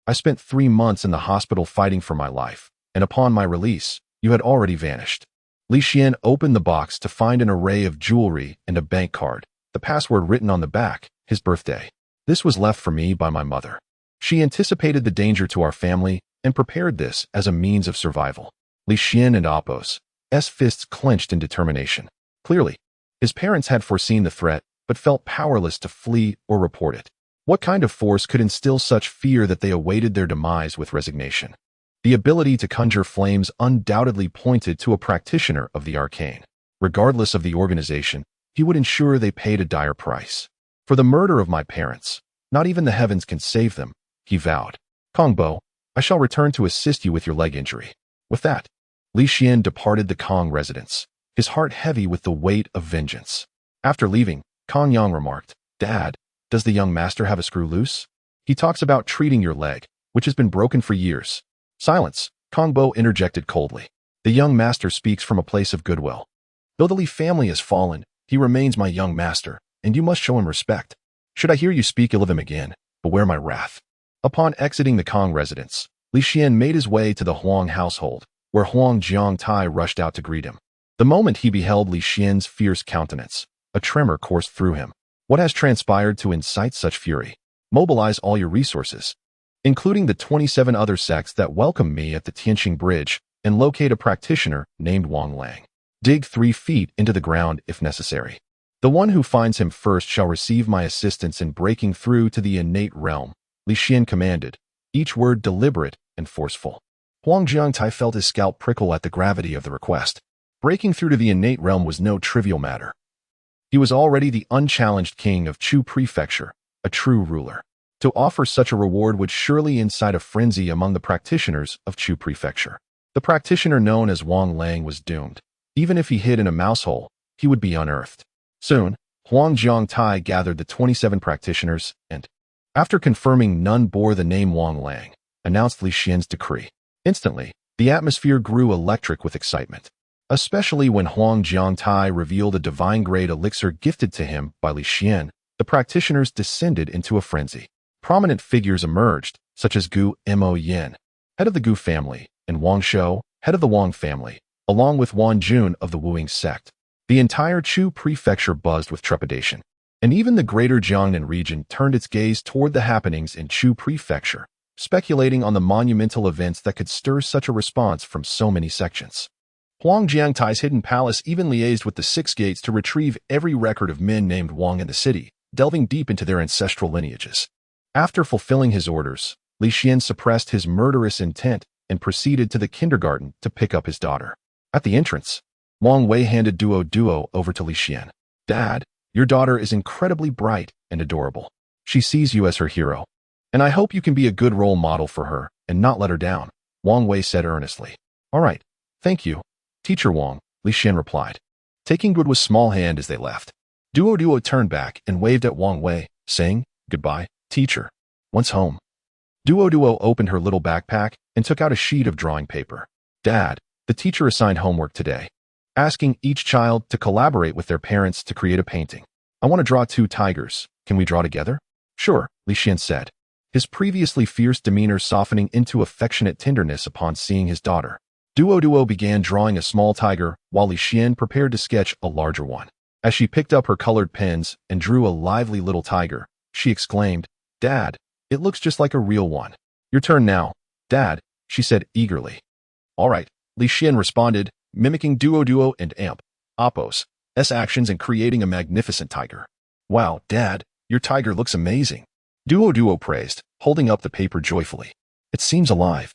I spent 3 months in the hospital fighting for my life, and upon my release, you had already vanished. Li Xian opened the box to find an array of jewelry and a bank card, the password written on the back, his birthday. This was left for me by my mother. She anticipated the danger to our family and prepared this as a means of survival. Li Xian and Appo's fists clenched in determination. Clearly, his parents had foreseen the threat, but felt powerless to flee or report it. What kind of force could instill such fear that they awaited their demise with resignation? The ability to conjure flames undoubtedly pointed to a practitioner of the arcane. Regardless of the organization, he would ensure they paid a dire price. For the murder of my parents, not even the heavens can save them, he vowed. Kong Bo, I shall return to assist you with your leg injury. With that, Li Xian departed the Kong residence, his heart heavy with the weight of vengeance. After leaving, Kong Yang remarked, Dad, does the young master have a screw loose? He talks about treating your leg, which has been broken for years. Silence, Kong Bo interjected coldly. The young master speaks from a place of goodwill. Though the Li family has fallen, he remains my young master, and you must show him respect. Should I hear you speak ill of him again, beware my wrath. Upon exiting the Kong residence, Li Xian made his way to the Huang household, where Huang Jiangtai rushed out to greet him. The moment he beheld Li Xian's fierce countenance, a tremor coursed through him. What has transpired to incite such fury? Mobilize all your resources, including the 27 other sects that welcome me at the Tianqing Bridge, and locate a practitioner named Wang Lang. Dig 3 feet into the ground if necessary. The one who finds him first shall receive my assistance in breaking through to the innate realm, Li Xian commanded, each word deliberate and forceful. Huang Jiangtai felt his scalp prickle at the gravity of the request. Breaking through to the innate realm was no trivial matter. He was already the unchallenged king of Chu Prefecture, a true ruler. To offer such a reward would surely incite a frenzy among the practitioners of Chu Prefecture. The practitioner known as Wang Lang was doomed. Even if he hid in a mousehole, he would be unearthed. Soon, Huang Jiangtai gathered the 27 practitioners and, after confirming none bore the name Wang Lang, announced Li Xian's decree. Instantly, the atmosphere grew electric with excitement, especially when Huang Jiangtai revealed a divine-grade elixir gifted to him by Li Xian. The practitioners descended into a frenzy. Prominent figures emerged, such as Gu Mo Yin, head of the Gu family, and Wang Shou, head of the Wang family, along with Wan Jun of the Wuing sect. The entire Chu prefecture buzzed with trepidation, and even the greater Jiangnan region turned its gaze toward the happenings in Chu prefecture, speculating on the monumental events that could stir such a response from so many sections. Huang Jiangtai's hidden palace even liaised with the Six Gates to retrieve every record of men named Wang in the city, delving deep into their ancestral lineages. After fulfilling his orders, Li Xian suppressed his murderous intent and proceeded to the kindergarten to pick up his daughter. At the entrance, Wang Wei handed Duo over to Li Xian. "Dad, your daughter is incredibly bright and adorable. She sees you as her hero, and I hope you can be a good role model for her and not let her down," Wang Wei said earnestly. "All right, thank you, Teacher Wang," Li Xian replied, taking Duo's small hand as they left. Duo turned back and waved at Wang Wei, saying, "Goodbye, teacher. Once home." Duo opened her little backpack and took out a sheet of drawing paper. "Dad, the teacher assigned homework today, asking each child to collaborate with their parents to create a painting. I want to draw 2 tigers. Can we draw together?" "Sure," Li Xian said, his previously fierce demeanor softening into affectionate tenderness upon seeing his daughter. Duo began drawing a small tiger while Li Xian prepared to sketch a larger one. As she picked up her colored pens and drew a lively little tiger, she exclaimed, "Dad, it looks just like a real one." "Your turn now, Dad," she said eagerly. "All right," Li Xian responded, mimicking Duo and Oppo's actions and creating a magnificent tiger. "Wow, Dad, your tiger looks amazing," Duo praised, holding up the paper joyfully. "It seems alive.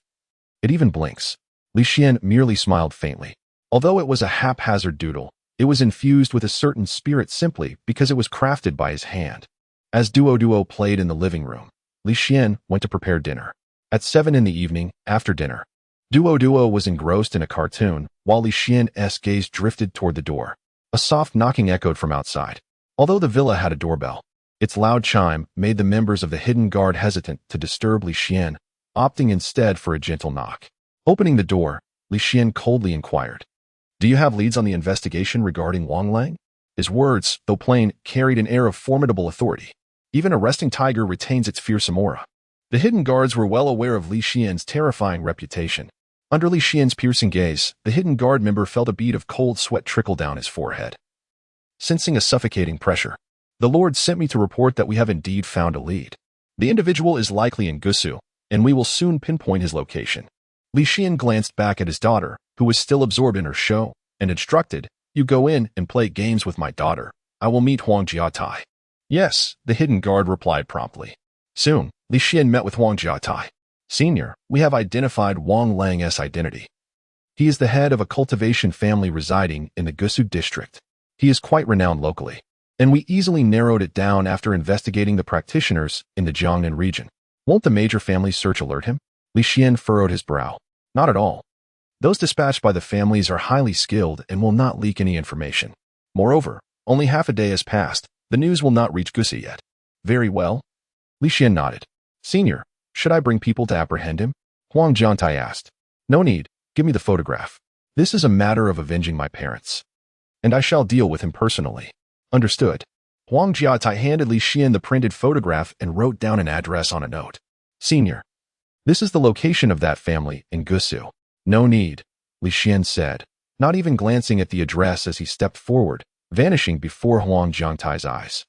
It even blinks." Li Xian merely smiled faintly. Although it was a haphazard doodle, it was infused with a certain spirit simply because it was crafted by his hand. As Duo played in the living room, Li Xian went to prepare dinner. At 7 in the evening, after dinner, Duo was engrossed in a cartoon, while Li Xian's gaze drifted toward the door. A soft knocking echoed from outside. Although the villa had a doorbell, its loud chime made the members of the hidden guard hesitant to disturb Li Xian, opting instead for a gentle knock. Opening the door, Li Xian coldly inquired, "Do you have leads on the investigation regarding Wang Lang?" His words, though plain, carried an air of formidable authority. Even a resting tiger retains its fearsome aura. The hidden guards were well aware of Li Xian's terrifying reputation. Under Li Xian's piercing gaze, the hidden guard member felt a bead of cold sweat trickle down his forehead. Sensing a suffocating pressure, "The Lord sent me to report that we have indeed found a lead. The individual is likely in Gusu, and we will soon pinpoint his location." Li Xian glanced back at his daughter, who was still absorbed in her show, and instructed, "You go in and play games with my daughter. I will meet Huang Jiatai." "Yes," the hidden guard replied promptly. Soon, Li Xian met with Huang Jiatai. "Senior, we have identified Wang Lang's identity. He is the head of a cultivation family residing in the Gusu district. He is quite renowned locally, and we easily narrowed it down after investigating the practitioners in the Jiangnan region. Won't the major family search alert him?" Li Xian furrowed his brow. "Not at all. Those dispatched by the families are highly skilled and will not leak any information. Moreover, only half a day has passed. The news will not reach Gusi yet." "Very well." Li Xian nodded. "Senior, should I bring people to apprehend him?" Huang Jiantai asked. "No need. Give me the photograph. This is a matter of avenging my parents, and I shall deal with him personally." "Understood." Huang Jiatai handed Li Xian the printed photograph and wrote down an address on a note. "Senior, this is the location of that family in Gusu." "No need," Li Xian said, not even glancing at the address as he stepped forward, vanishing before Huang Jiangtai's eyes.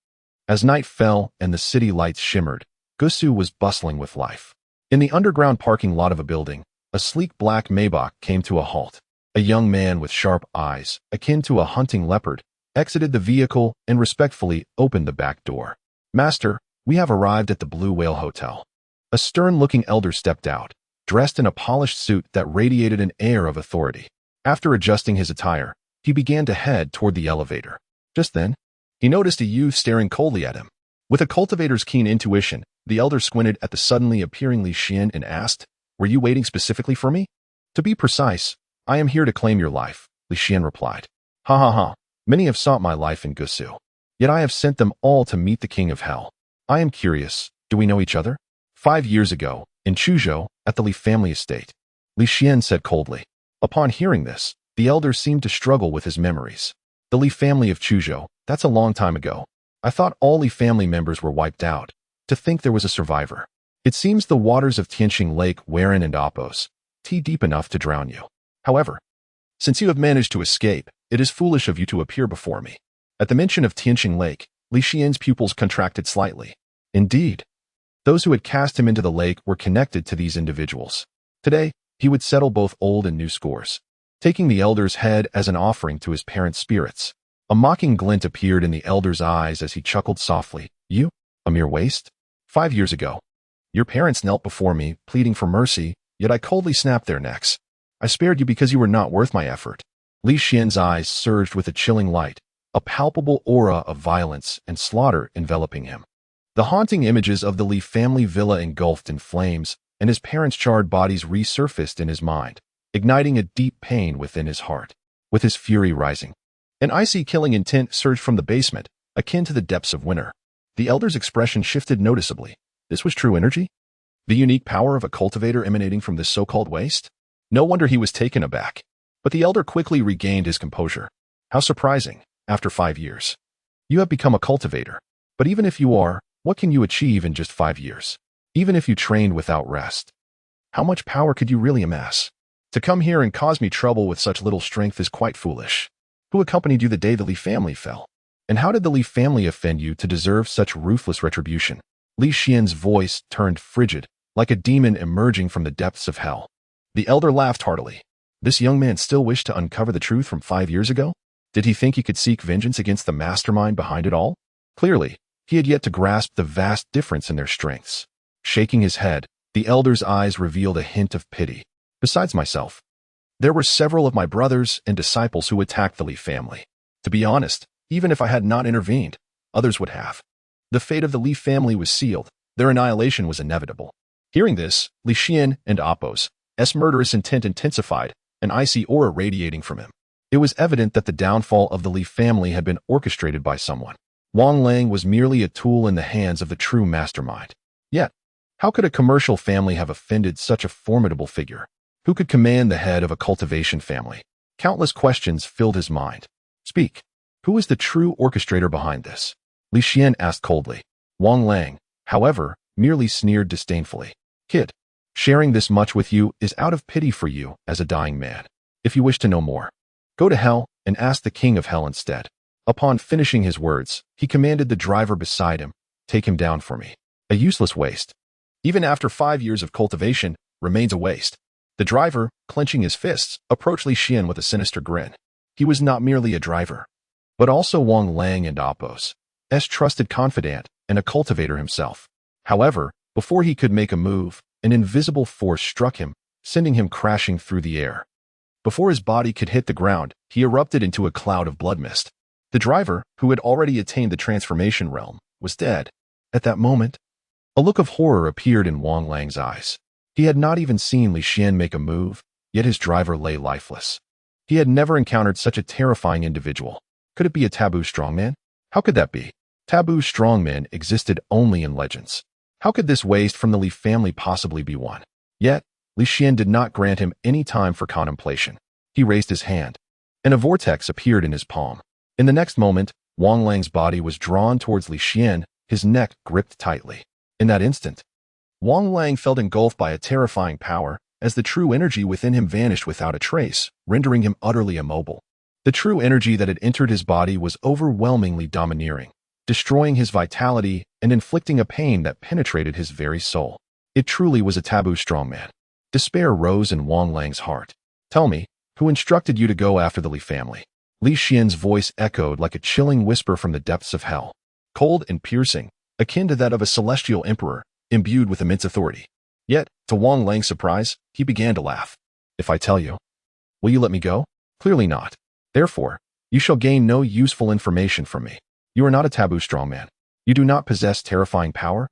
As night fell and the city lights shimmered, Gusu was bustling with life. In the underground parking lot of a building, a sleek black Maybach came to a halt. A young man with sharp eyes, akin to a hunting leopard, exited the vehicle and respectfully opened the back door. "Master, we have arrived at the Blue Whale Hotel." A stern-looking elder stepped out, dressed in a polished suit that radiated an air of authority. After adjusting his attire, he began to head toward the elevator. Just then, he noticed a youth staring coldly at him. With a cultivator's keen intuition, the elder squinted at the suddenly appearing Li Xian and asked, "Were you waiting specifically for me?" "To be precise, I am here to claim your life," Li Xian replied. "Ha ha ha, many have sought my life in Gusu. Yet I have sent them all to meet the King of Hell. I am curious, do we know each other? 5 years ago, in Chuzhou, at the Li family estate. Li Xian said coldly. Upon hearing this, the elder seemed to struggle with his memories. The Li family of Chuzhou, that's a long time ago. I thought all Li family members were wiped out. To think there was a survivor. It seems the waters of Tianqing Lake, Xuan and Appos, deep enough to drown you. However, since you have managed to escape, it is foolish of you to appear before me. At the mention of Tianqing Lake, Li Xian's pupils contracted slightly. Indeed, those who had cast him into the lake were connected to these individuals. Today, he would settle both old and new scores, taking the elder's head as an offering to his parents' spirits. A mocking glint appeared in the elder's eyes as he chuckled softly. You? A mere waste? 5 years ago. Your parents knelt before me, pleading for mercy, yet I coldly snapped their necks. I spared you because you were not worth my effort. Li Xian's eyes surged with a chilling light, a palpable aura of violence and slaughter enveloping him. The haunting images of the Li family villa engulfed in flames, and his parents' charred bodies resurfaced in his mind, igniting a deep pain within his heart. With his fury rising, an icy killing intent surged from the basement, akin to the depths of winter. The elder's expression shifted noticeably. This was true energy? The unique power of a cultivator emanating from this so-called waste? No wonder he was taken aback. But the elder quickly regained his composure. How surprising, after 5 years. You have become a cultivator. But even if you are, what can you achieve in just 5 years? Even if you trained without rest. How much power could you really amass? To come here and cause me trouble with such little strength is quite foolish. Who accompanied you the day the Li family fell? And how did the Li family offend you to deserve such ruthless retribution? Li Xian's voice turned frigid, like a demon emerging from the depths of hell. The elder laughed heartily. This young man still wished to uncover the truth from 5 years ago? Did he think he could seek vengeance against the mastermind behind it all? Clearly, he had yet to grasp the vast difference in their strengths. Shaking his head, the elder's eyes revealed a hint of pity. Besides myself, there were several of my brothers and disciples who attacked the Li family. To be honest, even if I had not intervened, others would have. The fate of the Li family was sealed. Their annihilation was inevitable. Hearing this, Li Xian and Appos' murderous intent intensified, an icy aura radiating from him. It was evident that the downfall of the Li family had been orchestrated by someone. Wang Lang was merely a tool in the hands of the true mastermind. Yet, how could a commercial family have offended such a formidable figure? Who could command the head of a cultivation family? Countless questions filled his mind. Speak. Who is the true orchestrator behind this? Li Xian asked coldly. Wang Lang, however, merely sneered disdainfully. Kid, sharing this much with you is out of pity for you as a dying man. If you wish to know more, go to hell and ask the King of Hell instead. Upon finishing his words, he commanded the driver beside him, take him down for me. A useless waste. Even after 5 years of cultivation, remains a waste. The driver, clenching his fists, approached Li Xian with a sinister grin. He was not merely a driver, but also Wang Lang and Appos' trusted confidant and a cultivator himself. However, before he could make a move, an invisible force struck him, sending him crashing through the air. Before his body could hit the ground, he erupted into a cloud of blood mist. The driver, who had already attained the transformation realm, was dead. At that moment, a look of horror appeared in Wang Lang's eyes. He had not even seen Li Xian make a move, yet his driver lay lifeless. He had never encountered such a terrifying individual. Could it be a taboo strongman? How could that be? Taboo strongmen existed only in legends. How could this waste from the Li family possibly be one? Yet, Li Xian did not grant him any time for contemplation. He raised his hand, and a vortex appeared in his palm. In the next moment, Wang Lang's body was drawn towards Li Xian, his neck gripped tightly. In that instant, Wang Lang felt engulfed by a terrifying power as the true energy within him vanished without a trace, rendering him utterly immobile. The true energy that had entered his body was overwhelmingly domineering, destroying his vitality and inflicting a pain that penetrated his very soul. It truly was a taboo strongman. Despair rose in Wang Lang's heart. Tell me, who instructed you to go after the Li family? Li Xian's voice echoed like a chilling whisper from the depths of hell, cold and piercing, akin to that of a celestial emperor, imbued with immense authority. Yet, to Wang Lang's surprise, he began to laugh. If I tell you, will you let me go? Clearly not. Therefore, you shall gain no useful information from me. You are not a taboo strongman. You do not possess terrifying power.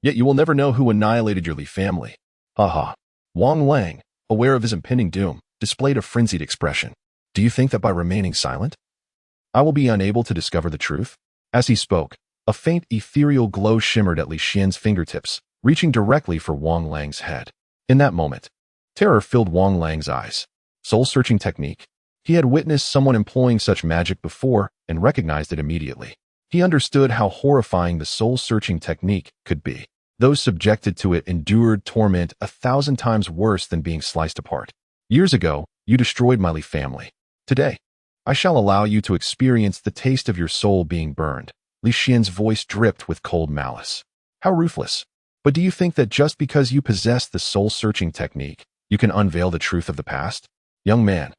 Yet you will never know who annihilated your Li family. Ha. Wang Lang, aware of his impending doom, displayed a frenzied expression. Do you think that by remaining silent, I will be unable to discover the truth? As he spoke, a faint ethereal glow shimmered at Li Xian's fingertips, reaching directly for Wang Lang's head. In that moment, terror filled Wang Lang's eyes. Soul-searching technique. He had witnessed someone employing such magic before and recognized it immediately. He understood how horrifying the soul-searching technique could be. Those subjected to it endured torment 1,000 times worse than being sliced apart. Years ago, you destroyed my Li family. Today, I shall allow you to experience the taste of your soul being burned. Li Xian's voice dripped with cold malice. How ruthless. But do you think that just because you possess the soul-searching technique, you can unveil the truth of the past? Young man,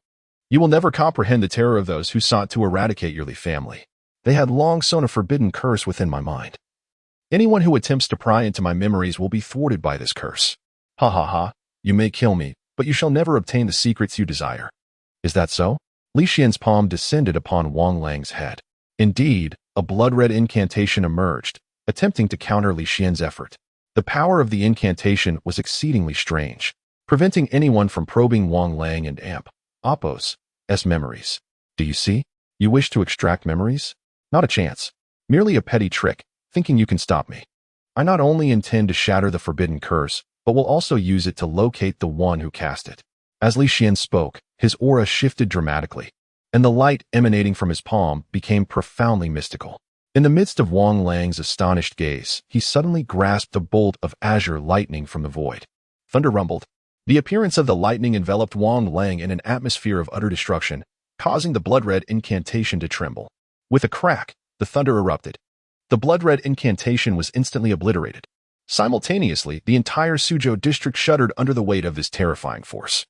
you will never comprehend the terror of those who sought to eradicate your Li family. They had long sown a forbidden curse within my mind. Anyone who attempts to pry into my memories will be thwarted by this curse. Ha ha ha, you may kill me, but you shall never obtain the secrets you desire. Is that so? Li Xian's palm descended upon Wang Lang's head. Indeed, a blood-red incantation emerged, attempting to counter Li Xian's effort. The power of the incantation was exceedingly strange, preventing anyone from probing Wang Lang and Appo's memories. Do you see? You wish to extract memories? Not a chance. Merely a petty trick, thinking you can stop me. I not only intend to shatter the forbidden curse, but will also use it to locate the one who cast it. As Li Xian spoke, his aura shifted dramatically, and the light emanating from his palm became profoundly mystical. In the midst of Wang Lang's astonished gaze, he suddenly grasped a bolt of azure lightning from the void. Thunder rumbled. The appearance of the lightning enveloped Wang Lang in an atmosphere of utter destruction, causing the blood-red incantation to tremble. With a crack, the thunder erupted. The blood-red incantation was instantly obliterated. Simultaneously, the entire Xuzhou district shuddered under the weight of this terrifying force.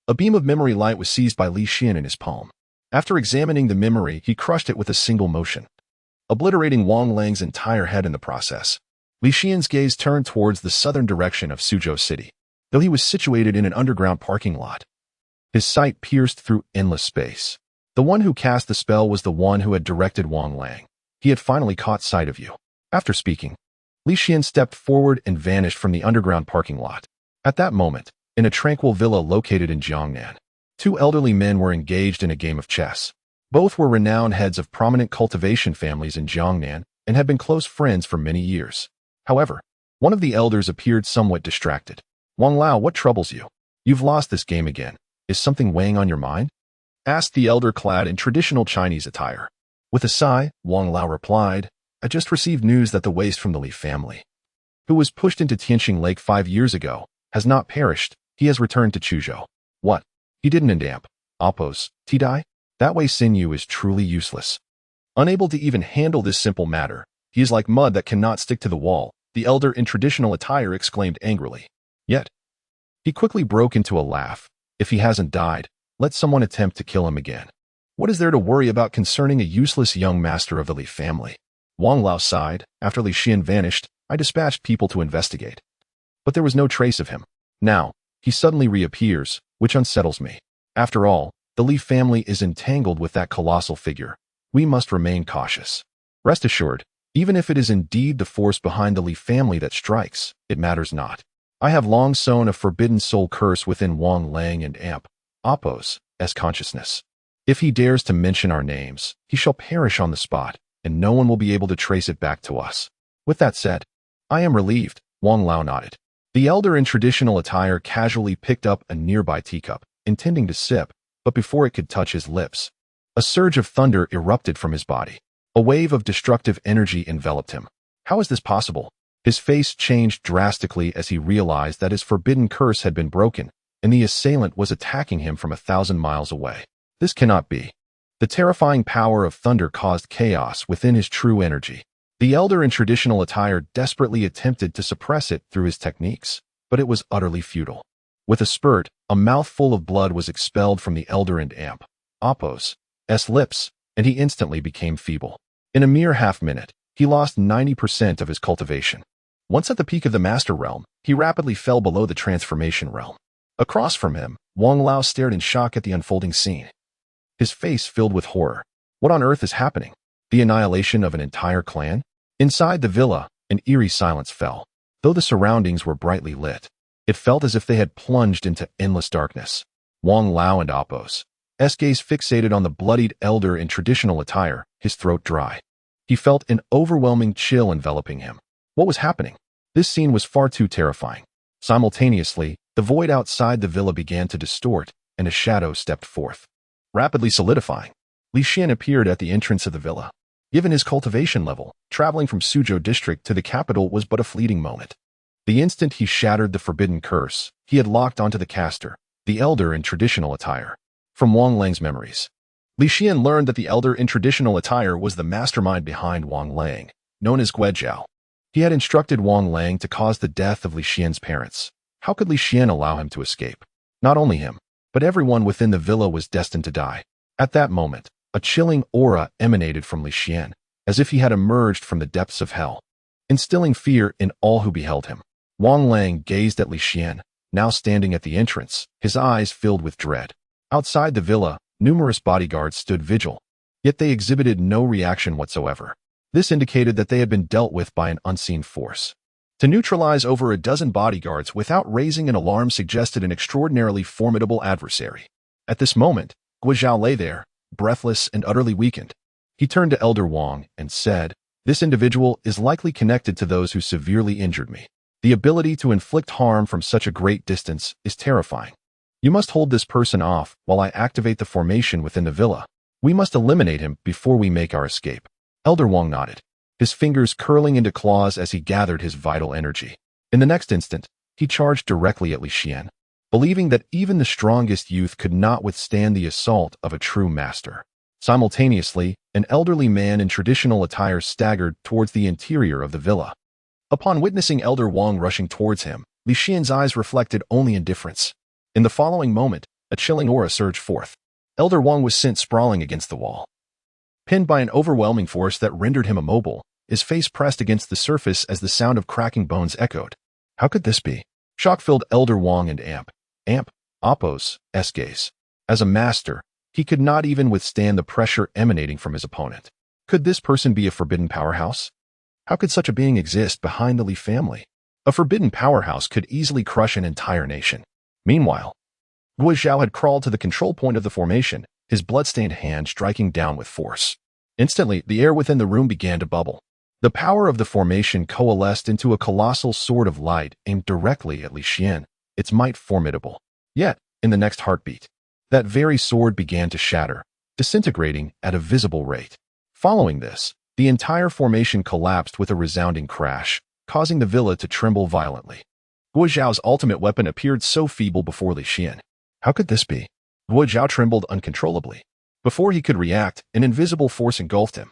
A beam of memory light was seized by Li Xian in his palm. After examining the memory, he crushed it with a single motion, obliterating Wang Lang's entire head in the process. Li Xian's gaze turned towards the southern direction of Chuzhou City. Though he was situated in an underground parking lot, his sight pierced through endless space. The one who cast the spell was the one who had directed Wang Lang. He had finally caught sight of you. After speaking, Li Xian stepped forward and vanished from the underground parking lot. At that moment, in a tranquil villa located in Jiangnan, two elderly men were engaged in a game of chess. Both were renowned heads of prominent cultivation families in Jiangnan and had been close friends for many years. However, one of the elders appeared somewhat distracted. Wang Lao, what troubles you? You've lost this game again. Is something weighing on your mind? Asked the elder clad in traditional Chinese attire. With a sigh, Wang Lao replied, I just received news that the waste from the Li family, who was pushed into Tianqing Lake 5 years ago, has not perished. He has returned to Chuzhou. What? He didn't in Appo's die? That Wei Xinyu is truly useless. Unable to even handle this simple matter, he is like mud that cannot stick to the wall, the elder in traditional attire exclaimed angrily. Yet, he quickly broke into a laugh. If he hasn't died, let someone attempt to kill him again. What is there to worry about concerning a useless young master of the Li family? Wang Lao sighed. After Li Xian vanished, I dispatched people to investigate. But there was no trace of him. Now, he suddenly reappears, which unsettles me. After all, the Li family is entangled with that colossal figure. We must remain cautious. Rest assured, even if it is indeed the force behind the Li family that strikes, it matters not. I have long sown a forbidden soul curse within Wang Lang and Appo's consciousness. If he dares to mention our names, he shall perish on the spot, and no one will be able to trace it back to us. With that said, I am relieved, Wang Lao nodded. The elder in traditional attire casually picked up a nearby teacup, intending to sip, but before it could touch his lips, a surge of thunder erupted from his body. A wave of destructive energy enveloped him. How is this possible? His face changed drastically as he realized that his forbidden curse had been broken, and the assailant was attacking him from 1,000 miles away. This cannot be. The terrifying power of thunder caused chaos within his true energy. The elder in traditional attire desperately attempted to suppress it through his techniques, but it was utterly futile. With a spurt, a mouthful of blood was expelled from the elder and Appo's lips, and he instantly became feeble. In a mere half-minute, he lost 90% of his cultivation. Once at the peak of the Master Realm, he rapidly fell below the Transformation Realm. Across from him, Wang Lao stared in shock at the unfolding scene, his face filled with horror. What on earth is happening? The annihilation of an entire clan? Inside the villa, an eerie silence fell. Though the surroundings were brightly lit, it felt as if they had plunged into endless darkness. Wang Lao and Appo's gaze fixated on the bloodied elder in traditional attire, his throat dry. He felt an overwhelming chill enveloping him. What was happening? This scene was far too terrifying. Simultaneously, the void outside the villa began to distort, and a shadow stepped forth. Rapidly solidifying, Li Xian appeared at the entrance of the villa. Given his cultivation level, traveling from Suzhou district to the capital was but a fleeting moment. The instant he shattered the forbidden curse, he had locked onto the caster, the elder in traditional attire. From Wang Lang's memories, Li Xian learned that the elder in traditional attire was the mastermind behind Wang Lang, known as Guozhao. He had instructed Wang Lang to cause the death of Li Xian's parents. How could Li Xian allow him to escape? Not only him, but everyone within the villa was destined to die. At that moment, a chilling aura emanated from Li Xian, as if he had emerged from the depths of hell, instilling fear in all who beheld him. Wang Lang gazed at Li Xian, now standing at the entrance, his eyes filled with dread. Outside the villa, numerous bodyguards stood vigil, yet they exhibited no reaction whatsoever. This indicated that they had been dealt with by an unseen force. To neutralize over a dozen bodyguards without raising an alarm suggested an extraordinarily formidable adversary. At this moment, Guozhao lay there, breathless and utterly weakened. He turned to Elder Wang and said, "This individual is likely connected to those who severely injured me. The ability to inflict harm from such a great distance is terrifying. You must hold this person off while I activate the formation within the villa. We must eliminate him before we make our escape." Elder Wang nodded, his fingers curling into claws as he gathered his vital energy. In the next instant, he charged directly at Li Xian, believing that even the strongest youth could not withstand the assault of a true master. Simultaneously, an elderly man in traditional attire staggered towards the interior of the villa. Upon witnessing Elder Wang rushing towards him, Li Xian's eyes reflected only indifference. In the following moment, a chilling aura surged forth. Elder Wang was sent sprawling against the wall. Pinned by an overwhelming force that rendered him immobile, his face pressed against the surface as the sound of cracking bones echoed. How could this be? Shock filled Elder Wang and Appo's gaze. As a master, he could not even withstand the pressure emanating from his opponent. Could this person be a forbidden powerhouse? How could such a being exist behind the Li family? A forbidden powerhouse could easily crush an entire nation. Meanwhile, Guozhao had crawled to the control point of the formation, his blood-stained hand striking down with force. Instantly, the air within the room began to bubble. The power of the formation coalesced into a colossal sword of light aimed directly at Li Xian, its might formidable. Yet, in the next heartbeat, that very sword began to shatter, disintegrating at a visible rate. Following this, the entire formation collapsed with a resounding crash, causing the villa to tremble violently. Guozhao's ultimate weapon appeared so feeble before Li Xian. How could this be? Guozhao trembled uncontrollably. Before he could react, an invisible force engulfed him,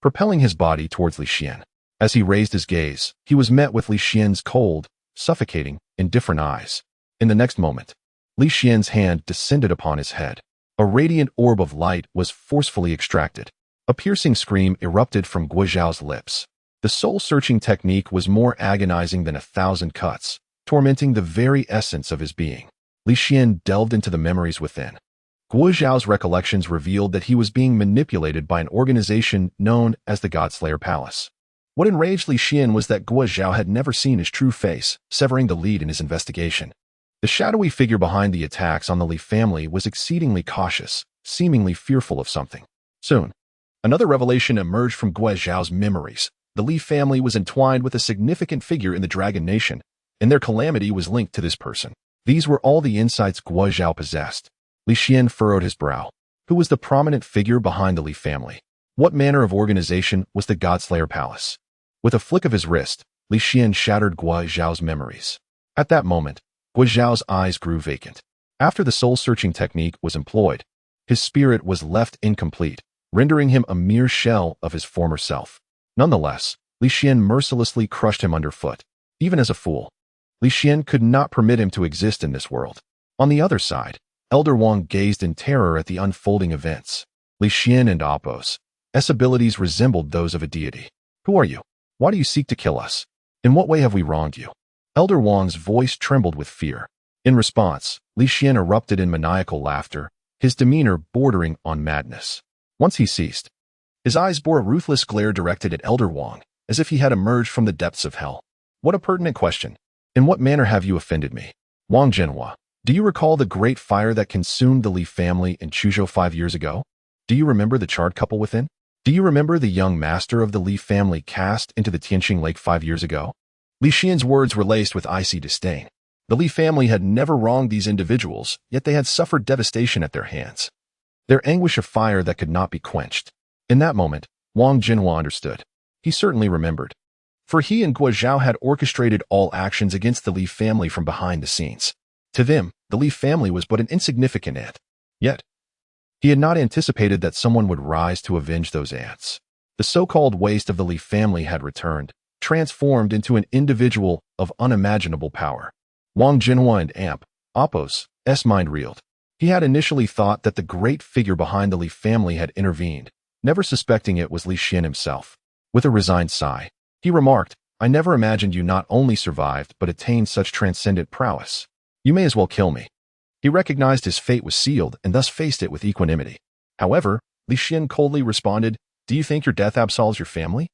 propelling his body towards Li Xian. As he raised his gaze, he was met with Li Xian's cold, suffocating, indifferent eyes. In the next moment, Li Xian's hand descended upon his head. A radiant orb of light was forcefully extracted. A piercing scream erupted from Guozhao's lips. The soul-searching technique was more agonizing than 1,000 cuts, tormenting the very essence of his being. Li Xian delved into the memories within. Guozhao's recollections revealed that he was being manipulated by an organization known as the Godslayer Palace. What enraged Li Xian was that Guozhao had never seen his true face, severing the lead in his investigation. The shadowy figure behind the attacks on the Li family was exceedingly cautious, seemingly fearful of something. Soon, another revelation emerged from Guozhao's memories. The Li family was entwined with a significant figure in the Dragon Nation, and their calamity was linked to this person. These were all the insights Guozhao possessed. Li Xian furrowed his brow. Who was the prominent figure behind the Li family? What manner of organization was the Godslayer Palace? With a flick of his wrist, Li Xian shattered Guozhao's memories. At that moment, Guozhao's eyes grew vacant. After the soul-searching technique was employed, his spirit was left incomplete, rendering him a mere shell of his former self. Nonetheless, Li Xian mercilessly crushed him underfoot. Even as a fool, Li Xian could not permit him to exist in this world. On the other side, Elder Wang gazed in terror at the unfolding events. Li Xian and Appo's abilities resembled those of a deity. Who are you? Why do you seek to kill us? In what way have we wronged you? Elder Wang's voice trembled with fear. In response, Li Xian erupted in maniacal laughter, his demeanor bordering on madness. Once he ceased, his eyes bore a ruthless glare directed at Elder Wang, as if he had emerged from the depths of hell. What a pertinent question. In what manner have you offended me? Wang Zhenhua, do you recall the great fire that consumed the Li family in Chuzhou 5 years ago? Do you remember the charred couple within? Do you remember the young master of the Li family cast into the Tianqing Lake 5 years ago? Li Xian's words were laced with icy disdain. The Li family had never wronged these individuals, yet they had suffered devastation at their hands. Their anguish of fire that could not be quenched. In that moment, Wang Jinhua understood. He certainly remembered. For he and Guo Zhao had orchestrated all actions against the Li family from behind the scenes. To them, the Li family was but an insignificant ant. Yet, he had not anticipated that someone would rise to avenge those ants. The so-called waste of the Li family had returned, transformed into an individual of unimaginable power. Wang Jinhua and Appo's mind reeled. He had initially thought that the great figure behind the Li family had intervened, never suspecting it was Li Xian himself. With a resigned sigh, he remarked, "I never imagined you not only survived but attained such transcendent prowess. You may as well kill me." He recognized his fate was sealed and thus faced it with equanimity. However, Li Xian coldly responded, "Do you think your death absolves your family?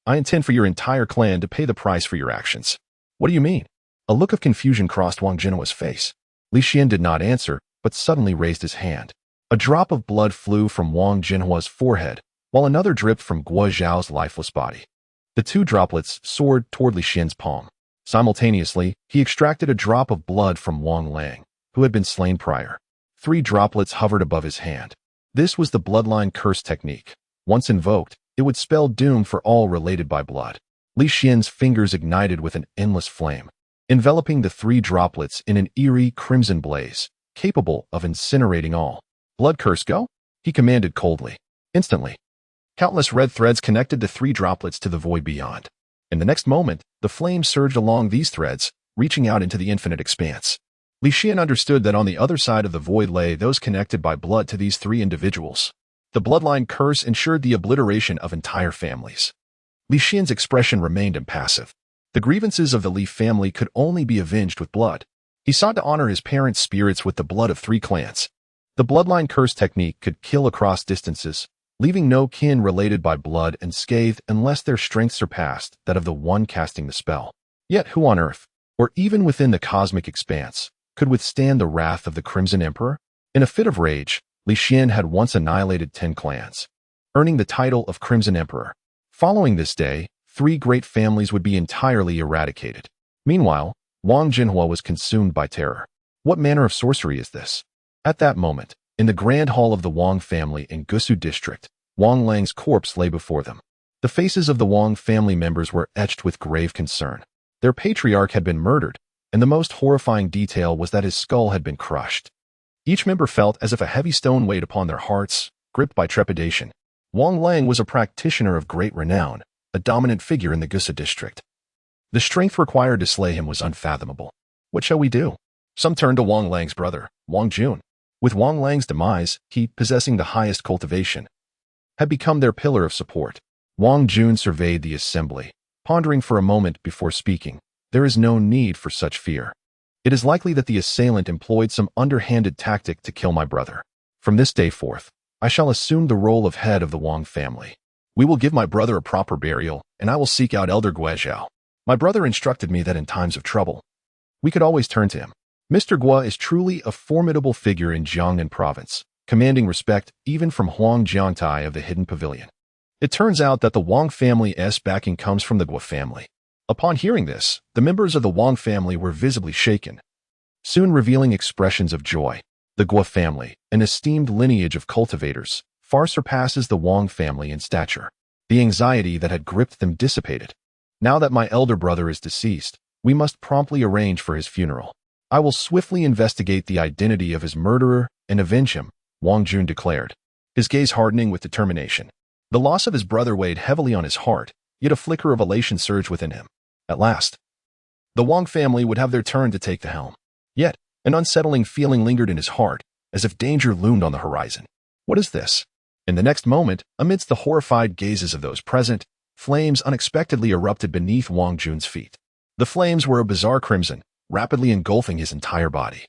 I intend for your entire clan to pay the price for your actions." "What do you mean?" A look of confusion crossed Wang Jinhua's face. Li Xian did not answer, but suddenly raised his hand. A drop of blood flew from Wang Jinhua's forehead, while another dripped from Guo Zhao's lifeless body. The two droplets soared toward Li Xian's palm. Simultaneously, he extracted a drop of blood from Wang Lang, who had been slain prior. 3 droplets hovered above his hand. This was the bloodline curse technique. Once invoked, it would spell doom for all related by blood. Li Xian's fingers ignited with an endless flame, enveloping the 3 droplets in an eerie crimson blaze, capable of incinerating all. "Blood curse, go!" he commanded coldly. Instantly, countless red threads connected the 3 droplets to the void beyond. In the next moment, the flame surged along these threads, reaching out into the infinite expanse. Li Xian understood that on the other side of the void lay those connected by blood to these 3 individuals. The bloodline curse ensured the obliteration of entire families. Li Xian's expression remained impassive. The grievances of the Li family could only be avenged with blood. He sought to honor his parents' spirits with the blood of 3 clans. The bloodline curse technique could kill across distances, leaving no kin related by blood unscathed unless their strength surpassed that of the one casting the spell. Yet who on earth, or even within the cosmic expanse, could withstand the wrath of the Crimson Emperor? In a fit of rage, Li Xian had once annihilated 10 clans, earning the title of Crimson Emperor. Following this day, 3 great families would be entirely eradicated. Meanwhile, Wang Jinhua was consumed by terror. What manner of sorcery is this? At that moment, in the grand hall of the Wang family in Gusu district, Wang Lang's corpse lay before them. The faces of the Wang family members were etched with grave concern. Their patriarch had been murdered, and the most horrifying detail was that his skull had been crushed. Each member felt as if a heavy stone weighed upon their hearts, gripped by trepidation. Wang Lang was a practitioner of great renown, a dominant figure in the Gusu district. The strength required to slay him was unfathomable. What shall we do? Some turned to Wang Lang's brother, Wang Jun. With Wang Lang's demise, he, possessing the highest cultivation, had become their pillar of support. Wang Jun surveyed the assembly, pondering for a moment before speaking. There is no need for such fear. It is likely that the assailant employed some underhanded tactic to kill my brother. From this day forth, I shall assume the role of head of the Wang family. We will give my brother a proper burial, and I will seek out Elder Guo Zhao. My brother instructed me that in times of trouble, we could always turn to him. Mr. Guo is truly a formidable figure in Jiangnan province, commanding respect even from Huang Jiangtai of the Hidden Pavilion. It turns out that the Wang family's backing comes from the Guo family. Upon hearing this, the members of the Wang family were visibly shaken, soon revealing expressions of joy. The Guo family, an esteemed lineage of cultivators, far surpasses the Wang family in stature. The anxiety that had gripped them dissipated. Now that my elder brother is deceased, we must promptly arrange for his funeral. I will swiftly investigate the identity of his murderer and avenge him, Wang Jun declared, his gaze hardening with determination. The loss of his brother weighed heavily on his heart, yet a flicker of elation surged within him. At last, the Wang family would have their turn to take the helm. Yet, an unsettling feeling lingered in his heart, as if danger loomed on the horizon. What is this? In the next moment, amidst the horrified gazes of those present, flames unexpectedly erupted beneath Wang Jun's feet. The flames were a bizarre crimson, rapidly engulfing his entire body,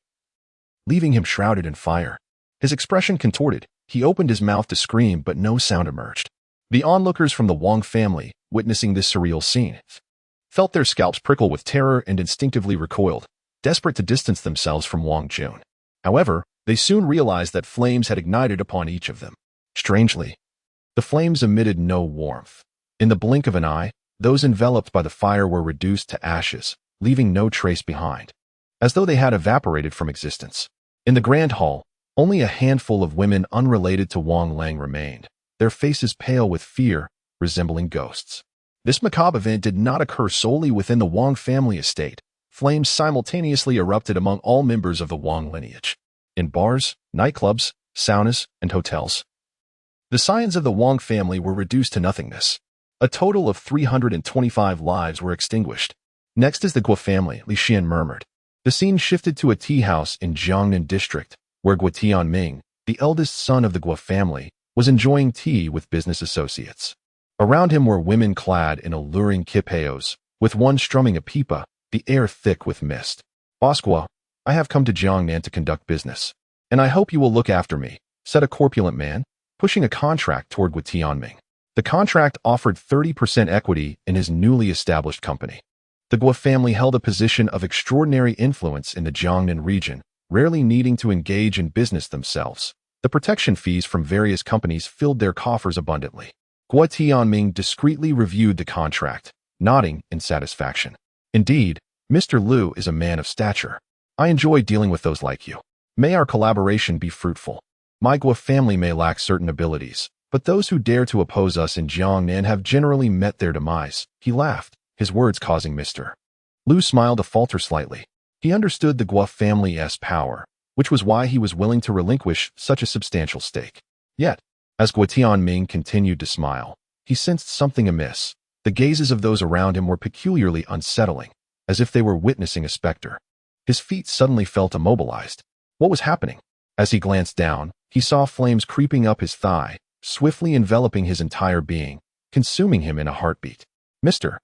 leaving him shrouded in fire. His expression contorted. He opened his mouth to scream, but no sound emerged. The onlookers from the Wang family, witnessing this surreal scene, felt their scalps prickle with terror and instinctively recoiled, desperate to distance themselves from Wang Jun. However, they soon realized that flames had ignited upon each of them. Strangely, The flames emitted no warmth. In the blink of an eye, those enveloped by the fire were reduced to ashes, leaving no trace behind, as though they had evaporated from existence. In the grand hall, only a handful of women unrelated to Wang Lang remained, their faces pale with fear, resembling ghosts. This macabre event did not occur solely within the Wang family estate. Flames simultaneously erupted among all members of the Wang lineage. In bars, nightclubs, saunas, and hotels, the scions of the Wang family were reduced to nothingness. A total of 325 lives were extinguished. Next is the Guo family, Li Xian murmured. The scene shifted to a tea house in Jiangnan district, where Guo Tianming, the eldest son of the Guo family, was enjoying tea with business associates. Around him were women clad in alluring kipeos, with one strumming a pipa, the air thick with mist. "Boss Guo, I have come to Jiangnan to conduct business, and I hope you will look after me," said a corpulent man, pushing a contract toward Guo Tianming. The contract offered 30% equity in his newly established company. The Guo family held a position of extraordinary influence in the Jiangnan region, rarely needing to engage in business themselves. The protection fees from various companies filled their coffers abundantly. Guo Tianming discreetly reviewed the contract, nodding in satisfaction. "Indeed, Mr. Liu is a man of stature. I enjoy dealing with those like you. May our collaboration be fruitful. My Guo family may lack certain abilities, but those who dare to oppose us in Jiangnan have generally met their demise." He laughed, his words causing Mr. Liu smiled to falter slightly. He understood the Guo family's power, which was why he was willing to relinquish such a substantial stake. Yet, as Guo Tianming continued to smile, he sensed something amiss. The gazes of those around him were peculiarly unsettling, as if they were witnessing a specter. His feet suddenly felt immobilized. What was happening? As he glanced down, he saw flames creeping up his thigh, swiftly enveloping his entire being, consuming him in a heartbeat. Mr.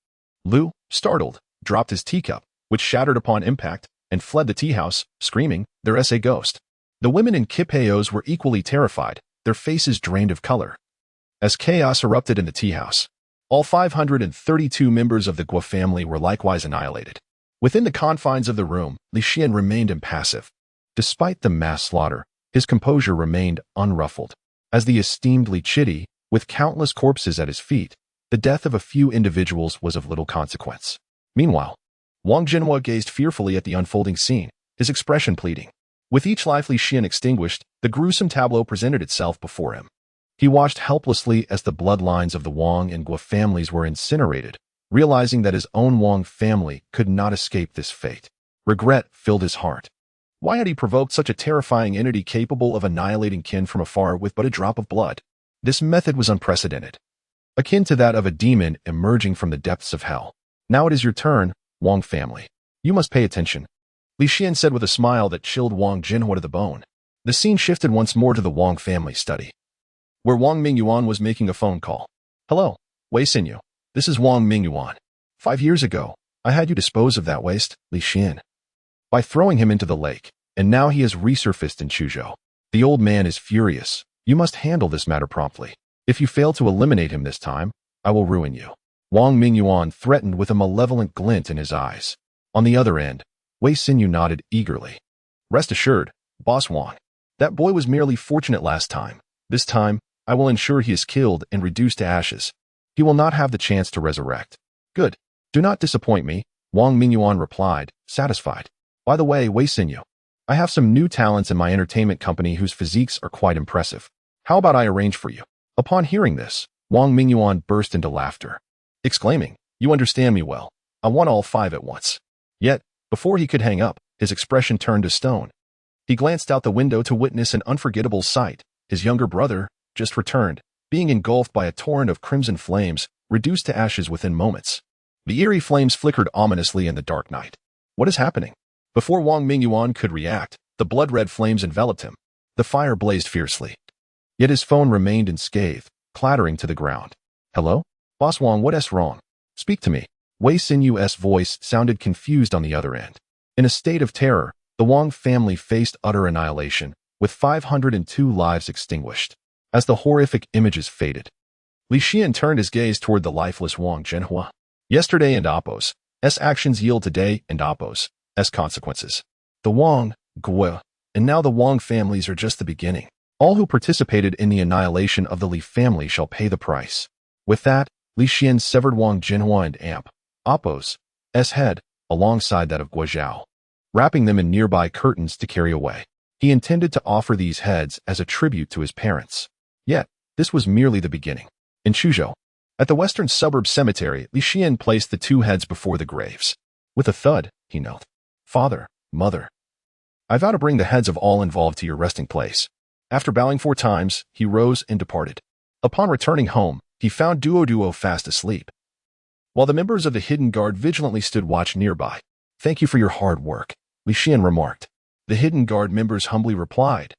Liu, startled, dropped his teacup, which shattered upon impact, and fled the tea house, screaming, "There's a ghost." The women in kipeos were equally terrified, their faces drained of color. As chaos erupted in the tea house, all 532 members of the Guo family were likewise annihilated. Within the confines of the room, Li Xian remained impassive. Despite the mass slaughter, his composure remained unruffled. As the esteemed Li Chidi, with countless corpses at his feet, the death of a few individuals was of little consequence. Meanwhile, Wang Jinhua gazed fearfully at the unfolding scene, his expression pleading. With each life Li Xian extinguished, the gruesome tableau presented itself before him. He watched helplessly as the bloodlines of the Wang and Guo families were incinerated, realizing that his own Wang family could not escape this fate. Regret filled his heart. Why had he provoked such a terrifying entity capable of annihilating kin from afar with but a drop of blood? This method was unprecedented, akin to that of a demon emerging from the depths of hell. "Now it is your turn, Wang family. You must pay attention," Li Xian said with a smile that chilled Wang Jinhua to the bone. The scene shifted once more to the Wang family study, where Wang Mingyuan was making a phone call. "Hello, Wei Xinyu. This is Wang Mingyuan. 5 years ago, I had you dispose of that waste, Li Xian, by throwing him into the lake, and now he has resurfaced in Chuzhou. The old man is furious. You must handle this matter promptly. If you fail to eliminate him this time, I will ruin you." Wang Mingyuan threatened with a malevolent glint in his eyes. On the other end, Wei Xinyu nodded eagerly. "Rest assured, Boss Wang. That boy was merely fortunate last time. This time, I will ensure he is killed and reduced to ashes. He will not have the chance to resurrect." "Good. Do not disappoint me," Wang Mingyuan replied, satisfied. "By the way, Wei Xinyu, I have some new talents in my entertainment company whose physiques are quite impressive. How about I arrange for you?" Upon hearing this, Wang Mingyuan burst into laughter, exclaiming, "You understand me well. I want all 5 at once." Yet, before he could hang up, his expression turned to stone. He glanced out the window to witness an unforgettable sight. His younger brother, just returned, being engulfed by a torrent of crimson flames, reduced to ashes within moments. The eerie flames flickered ominously in the dark night. What is happening? Before Wang Mingyuan could react, the blood-red flames enveloped him. The fire blazed fiercely. Yet his phone remained unscathed, clattering to the ground. "Hello? Boss Wang, what's wrong? Speak to me." Wei Xinyu's voice sounded confused on the other end. In a state of terror, the Wang family faced utter annihilation, with 502 lives extinguished. As the horrific images faded, Li Xian turned his gaze toward the lifeless Wang Jinhua. Yesterday and Appo's actions yield today and Appo's consequences. The Wang, Guo, and now the Wang families are just the beginning. All who participated in the annihilation of the Li family shall pay the price. With that, Li Xian severed Wang Jinhua and Amp, Appo's head, alongside that of Guozhao, wrapping them in nearby curtains to carry away. He intended to offer these heads as a tribute to his parents. Yet, this was merely the beginning. In Chuzhou, at the western suburb cemetery, Li Xian placed the two heads before the graves. With a thud, he knelt. Father, mother, I vow to bring the heads of all involved to your resting place. After bowing 4 times, he rose and departed. Upon returning home, he found Duo fast asleep, while the members of the hidden guard vigilantly stood watch nearby. Thank you for your hard work, Li Xian remarked. The hidden guard members humbly replied,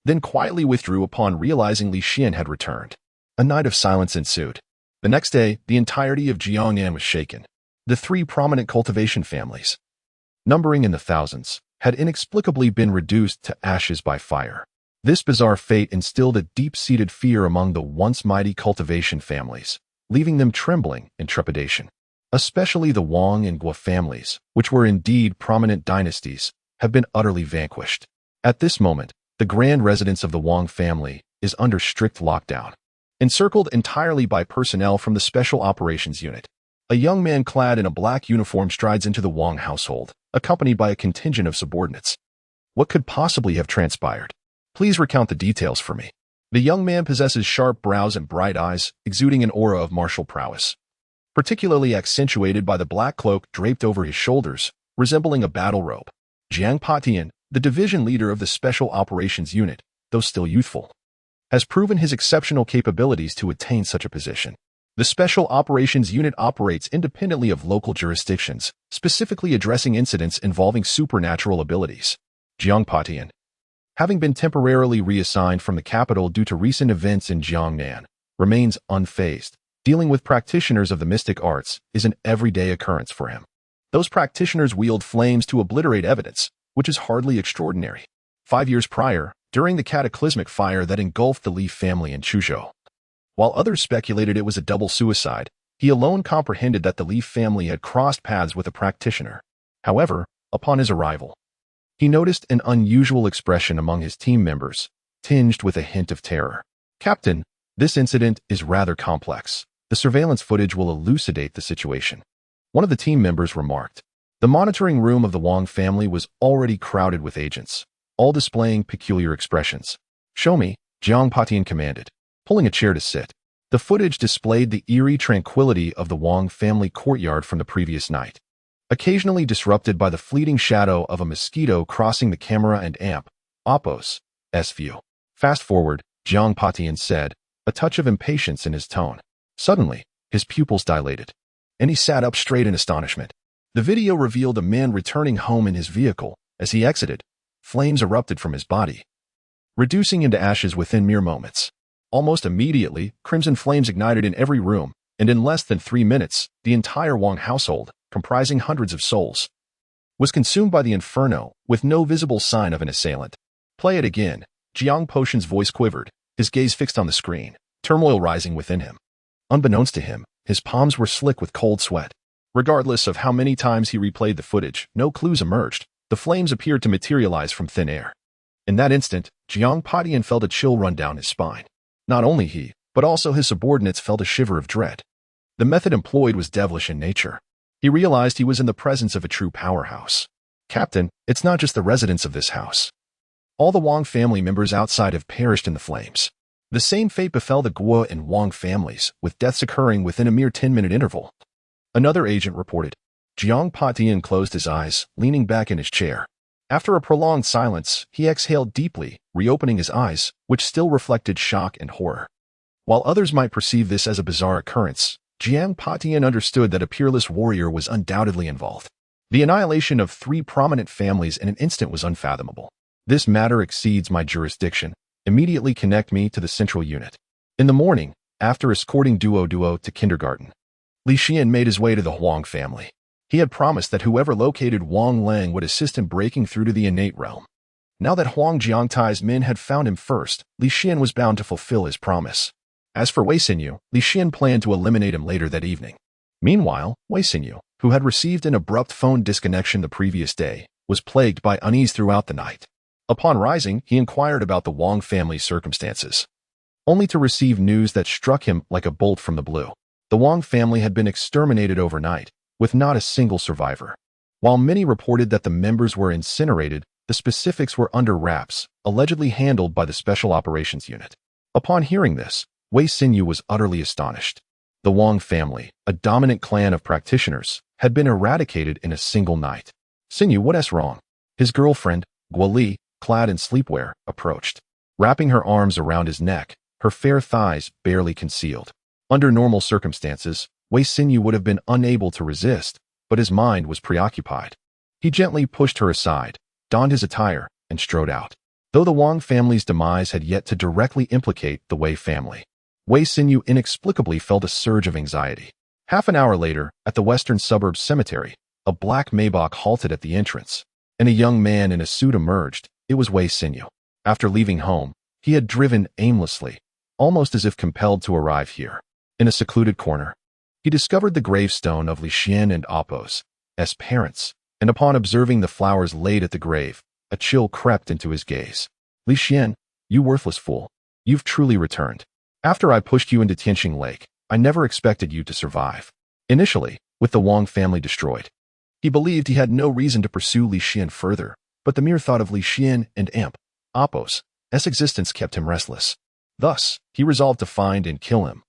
then quietly withdrew upon realizing Li Xian had returned. A night of silence ensued. The next day, the entirety of Jiangnan was shaken. The 3 prominent cultivation families, numbering in the thousands, had inexplicably been reduced to ashes by fire. This bizarre fate instilled a deep-seated fear among the once mighty cultivation families, leaving them trembling in trepidation. Especially the Wang and Guo families, which were indeed prominent dynasties, have been utterly vanquished. At this moment, the grand residence of the Wang family is under strict lockdown. Encircled entirely by personnel from the Special Operations Unit, a young man clad in a black uniform strides into the Wang household, accompanied by a contingent of subordinates. What could possibly have transpired? Please recount the details for me. The young man possesses sharp brows and bright eyes, exuding an aura of martial prowess, particularly accentuated by the black cloak draped over his shoulders, resembling a battle robe. Jiang Patian, the division leader of the Special Operations Unit, though still youthful, has proven his exceptional capabilities to attain such a position. The Special Operations Unit operates independently of local jurisdictions, specifically addressing incidents involving supernatural abilities. Jiang Patian, having been temporarily reassigned from the capital due to recent events in Jiangnan, remains unfazed. Dealing with practitioners of the mystic arts is an everyday occurrence for him. Those practitioners wield flames to obliterate evidence, which is hardly extraordinary. 5 years prior, during the cataclysmic fire that engulfed the Li family in Chuzhou, while others speculated it was a double suicide, he alone comprehended that the Li family had crossed paths with a practitioner. However, upon his arrival, he noticed an unusual expression among his team members, tinged with a hint of terror. Captain, this incident is rather complex. The surveillance footage will elucidate the situation, one of the team members remarked. The monitoring room of the Wang family was already crowded with agents, all displaying peculiar expressions. Show me, Jiang Patian commanded, pulling a chair to sit. The footage displayed the eerie tranquility of the Wang family courtyard from the previous night, occasionally disrupted by the fleeting shadow of a mosquito crossing the camera and Amp, Appo's view. Fast forward, Jiang Patian said, a touch of impatience in his tone. Suddenly, his pupils dilated, and he sat up straight in astonishment. The video revealed a man returning home in his vehicle. As he exited, flames erupted from his body, reducing into ashes within mere moments. Almost immediately, crimson flames ignited in every room, and in less than 3 minutes, the entire Wang household, comprising hundreds of souls, was consumed by the inferno, with no visible sign of an assailant. Play it again. Jiang Potion's voice quivered, his gaze fixed on the screen, turmoil rising within him. Unbeknownst to him, his palms were slick with cold sweat. Regardless of how many times he replayed the footage, no clues emerged. The flames appeared to materialize from thin air. In that instant, Jiang Patian felt a chill run down his spine. Not only he, but also his subordinates felt a shiver of dread. The method employed was devilish in nature. He realized he was in the presence of a true powerhouse. Captain, it's not just the residents of this house. All the Wang family members outside have perished in the flames. The same fate befell the Guo and Wang families, with deaths occurring within a mere 10-minute interval. Another agent reported. Jiang Patian closed his eyes, leaning back in his chair. After a prolonged silence, he exhaled deeply, reopening his eyes, which still reflected shock and horror. While others might perceive this as a bizarre occurrence, Jiang Patian understood that a peerless warrior was undoubtedly involved. The annihilation of 3 prominent families in an instant was unfathomable. This matter exceeds my jurisdiction. Immediately connect me to the central unit. In the morning, after escorting Duo to kindergarten, Li Xian made his way to the Huang family. He had promised that whoever located Wang Lang would assist in breaking through to the innate realm. Now that Huang Jiangtai's men had found him first, Li Xian was bound to fulfill his promise. As for Wei Xinyu, Li Xian planned to eliminate him later that evening. Meanwhile, Wei Xinyu, who had received an abrupt phone disconnection the previous day, was plagued by unease throughout the night. Upon rising, he inquired about the Wang family's circumstances, only to receive news that struck him like a bolt from the blue. The Wang family had been exterminated overnight, with not a single survivor. While many reported that the members were incinerated, the specifics were under wraps, allegedly handled by the Special Operations Unit. Upon hearing this, Wei Xinyu was utterly astonished. The Wang family, a dominant clan of practitioners, had been eradicated in a single night. Xinyu, what's wrong? His girlfriend, Guoli, clad in sleepwear, approached, wrapping her arms around his neck, her fair thighs barely concealed. Under normal circumstances, Wei Xinyu would have been unable to resist, but his mind was preoccupied. He gently pushed her aside, donned his attire, and strode out. Though the Wang family's demise had yet to directly implicate the Wei family, Wei Xinyu inexplicably felt a surge of anxiety. Half an hour later, at the western suburbs cemetery, a black Maybach halted at the entrance, and a young man in a suit emerged. It was Wei Xinyu. After leaving home, he had driven aimlessly, almost as if compelled to arrive here. In a secluded corner, he discovered the gravestone of Li Xian and Apos, as parents, and upon observing the flowers laid at the grave, a chill crept into his gaze. Li Xian, you worthless fool, you've truly returned. After I pushed you into Tianqing Lake, I never expected you to survive. Initially, with the Wang family destroyed, he believed he had no reason to pursue Li Xian further, but the mere thought of Li Xian and Apos' existence kept him restless. Thus, he resolved to find and kill him,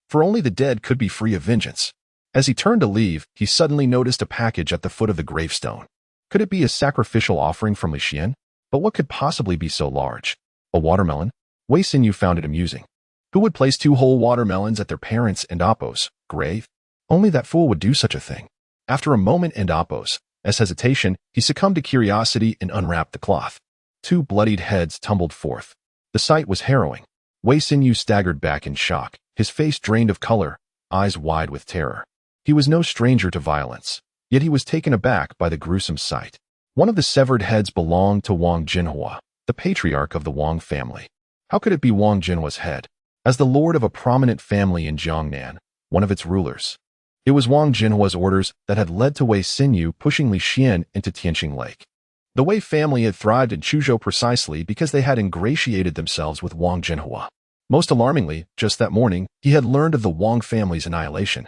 for only the dead could be free of vengeance. As he turned to leave, he suddenly noticed a package at the foot of the gravestone. Could it be a sacrificial offering from Li Xian? But what could possibly be so large? A watermelon? Wei Xinyu found it amusing. Who would place 2 whole watermelons at their parents' and Apos' grave? Only that fool would do such a thing. After a moment and Apos' hesitation, he succumbed to curiosity and unwrapped the cloth. 2 bloodied heads tumbled forth. The sight was harrowing. Wei Xinyu staggered back in shock, his face drained of color, eyes wide with terror. He was no stranger to violence, yet he was taken aback by the gruesome sight. One of the severed heads belonged to Wang Jinhua, the patriarch of the Wang family. How could it be Wang Jinhua's head? As the lord of a prominent family in Jiangnan, one of its rulers, it was Wang Jinhua's orders that had led to Wei Xinyu pushing Li Xian into Tianqing Lake. The Wei family had thrived in Chuzhou precisely because they had ingratiated themselves with Wang Jinhua. Most alarmingly, just that morning, he had learned of the Wang family's annihilation.